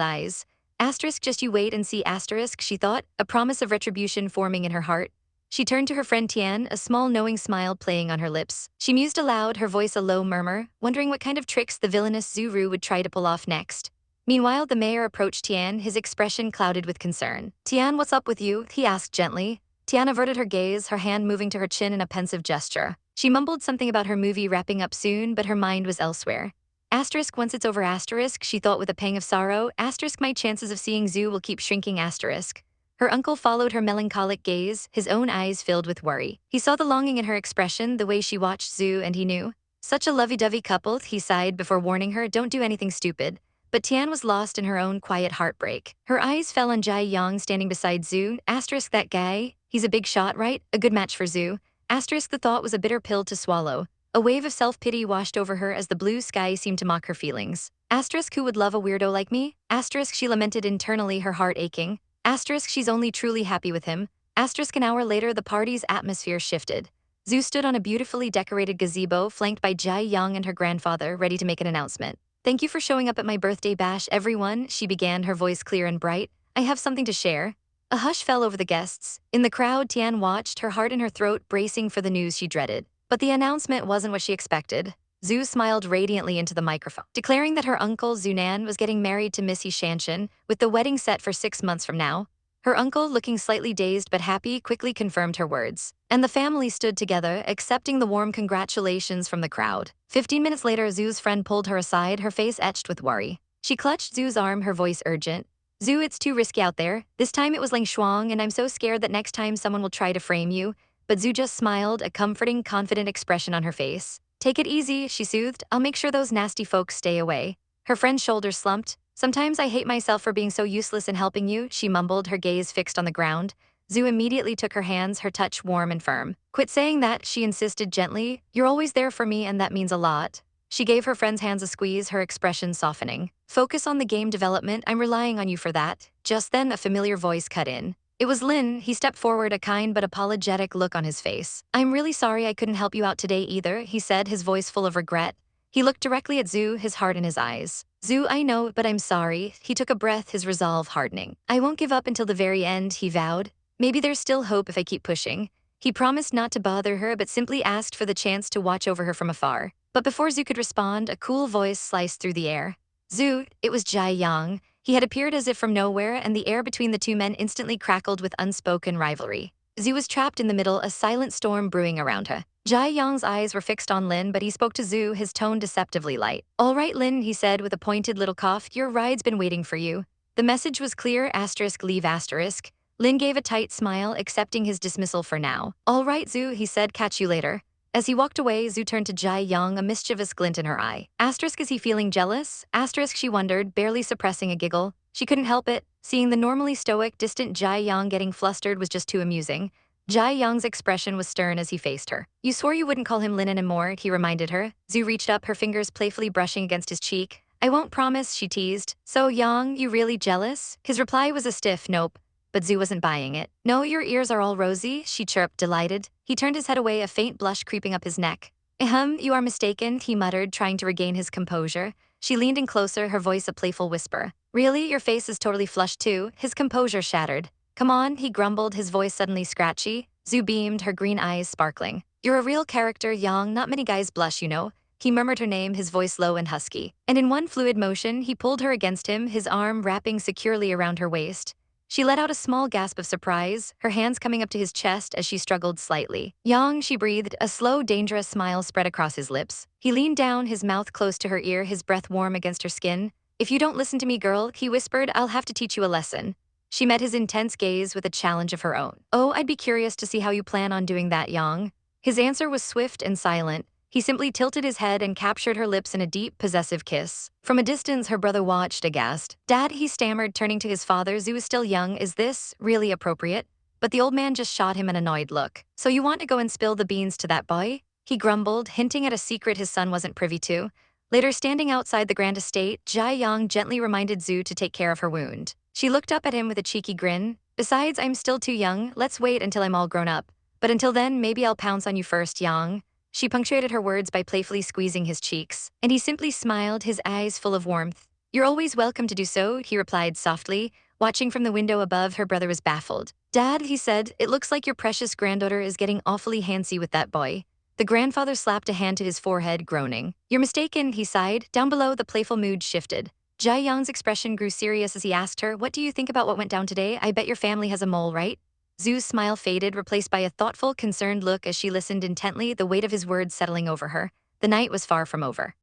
eyes. Asterisk, just you wait and see, asterisk, she thought, a promise of retribution forming in her heart. She turned to her friend Tian, a small knowing smile playing on her lips. She mused aloud, her voice a low murmur, wondering what kind of tricks the villainous Zuru would try to pull off next. Meanwhile, the mayor approached Tian, his expression clouded with concern. Tian, what's up with you? He asked gently. Tian averted her gaze, her hand moving to her chin in a pensive gesture. She mumbled something about her movie wrapping up soon, but her mind was elsewhere. Asterisk, once it's over, asterisk, she thought with a pang of sorrow. Asterisk, my chances of seeing Zhu will keep shrinking, asterisk. Her uncle followed her melancholic gaze, his own eyes filled with worry. He saw the longing in her expression, the way she watched Zhu, and he knew. Such a lovey-dovey couple, he sighed before warning her, don't do anything stupid. But Tian was lost in her own quiet heartbreak. Her eyes fell on Jai Yang standing beside Zhu. Asterisk, that guy, he's a big shot, right? A good match for Zhu. Asterisk, the thought was a bitter pill to swallow. A wave of self-pity washed over her as the blue sky seemed to mock her feelings. Asterisk, who would love a weirdo like me? Asterisk, she lamented internally, her heart aching. Asterisk, she's only truly happy with him. Asterisk, an hour later, the party's atmosphere shifted. Zhu stood on a beautifully decorated gazebo, flanked by Jai Yang and her grandfather, ready to make an announcement. Thank you for showing up at my birthday bash, everyone, she began, her voice clear and bright. I have something to share. A hush fell over the guests. In the crowd, Tian watched, her heart in her throat, bracing for the news she dreaded. But the announcement wasn't what she expected. Zhu smiled radiantly into the microphone, declaring that her uncle, Zunan, was getting married to Miss Shanshan, with the wedding set for 6 months from now. Her uncle, looking slightly dazed but happy, quickly confirmed her words. And the family stood together, accepting the warm congratulations from the crowd. 15 minutes later, Zhu's friend pulled her aside, her face etched with worry. She clutched Zhu's arm, her voice urgent. Zhu, it's too risky out there. This time it was Ling Xuan, and I'm so scared that next time someone will try to frame you. But Zhu just smiled, a comforting, confident expression on her face. Take it easy, she soothed. I'll make sure those nasty folks stay away. Her friend's shoulders slumped. Sometimes I hate myself for being so useless in helping you, she mumbled, her gaze fixed on the ground. Zhu immediately took her hands, her touch warm and firm. Quit saying that, she insisted gently. You're always there for me and that means a lot. She gave her friend's hands a squeeze, her expression softening. Focus on the game development, I'm relying on you for that. Just then, a familiar voice cut in. It was Lin. He stepped forward, a kind but apologetic look on his face. I'm really sorry I couldn't help you out today either, he said, his voice full of regret. He looked directly at Zhu, his heart in his eyes. Zhu, I know, but I'm sorry. He took a breath, his resolve hardening. I won't give up until the very end, he vowed. Maybe there's still hope if I keep pushing. He promised not to bother her, but simply asked for the chance to watch over her from afar. But before Zhu could respond, a cool voice sliced through the air. Zhu, it was Jai Yang. He had appeared as if from nowhere, and the air between the two men instantly crackled with unspoken rivalry. Zhu was trapped in the middle, a silent storm brewing around her. Jai Yang's eyes were fixed on Lin, but he spoke to Zhu, his tone deceptively light. All right, Lin, he said with a pointed little cough, your ride's been waiting for you. The message was clear, asterisk leave asterisk. Lin gave a tight smile, accepting his dismissal for now. All right, Zhu, he said, catch you later. As he walked away, Zhu turned to Jai Yang, a mischievous glint in her eye. Asterisk, is he feeling jealous? Asterisk, she wondered, barely suppressing a giggle. She couldn't help it. Seeing the normally stoic, distant Jai Yang getting flustered was just too amusing. Jai Yang's expression was stern as he faced her. You swore you wouldn't call him Lin anymore, he reminded her. Zhu reached up, her fingers playfully brushing against his cheek. I won't promise, she teased. So Yang, you really jealous? His reply was a stiff nope, but Zhu wasn't buying it. No, your ears are all rosy, she chirped, delighted. He turned his head away, a faint blush creeping up his neck. You are mistaken, he muttered, trying to regain his composure. She leaned in closer, her voice a playful whisper. Really? Your face is totally flushed too? His composure shattered. Come on, he grumbled, his voice suddenly scratchy. Zhu beamed, her green eyes sparkling. You're a real character, Yang. Not many guys blush, you know. He murmured her name, his voice low and husky. And in one fluid motion, he pulled her against him, his arm wrapping securely around her waist. She let out a small gasp of surprise, her hands coming up to his chest as she struggled slightly. Yang, she breathed, a slow, dangerous smile spread across his lips. He leaned down, his mouth close to her ear, his breath warm against her skin. If you don't listen to me, girl, he whispered, I'll have to teach you a lesson. She met his intense gaze with a challenge of her own. Oh, I'd be curious to see how you plan on doing that, Yang. His answer was swift and silent. He simply tilted his head and captured her lips in a deep, possessive kiss. From a distance, her brother watched, aghast. Dad, he stammered, turning to his father. Zhu is still young. Is this really appropriate? But the old man just shot him an annoyed look. So you want to go and spill the beans to that boy? He grumbled, hinting at a secret his son wasn't privy to. Later, standing outside the grand estate, Jai Yang gently reminded Zhu to take care of her wound. She looked up at him with a cheeky grin. Besides, I'm still too young. Let's wait until I'm all grown up. But until then, maybe I'll pounce on you first, Yang. She punctuated her words by playfully squeezing his cheeks, and he simply smiled, his eyes full of warmth. You're always welcome to do so, he replied softly. Watching from the window above, her brother was baffled. Dad, he said, it looks like your precious granddaughter is getting awfully handsy with that boy. The grandfather slapped a hand to his forehead, groaning. You're mistaken, he sighed. Down below, the playful mood shifted. Jai Yang's expression grew serious as he asked her, what do you think about what went down today? I bet your family has a mole, right? Zhu's smile faded, replaced by a thoughtful, concerned look as she listened intently, the weight of his words settling over her. The night was far from over.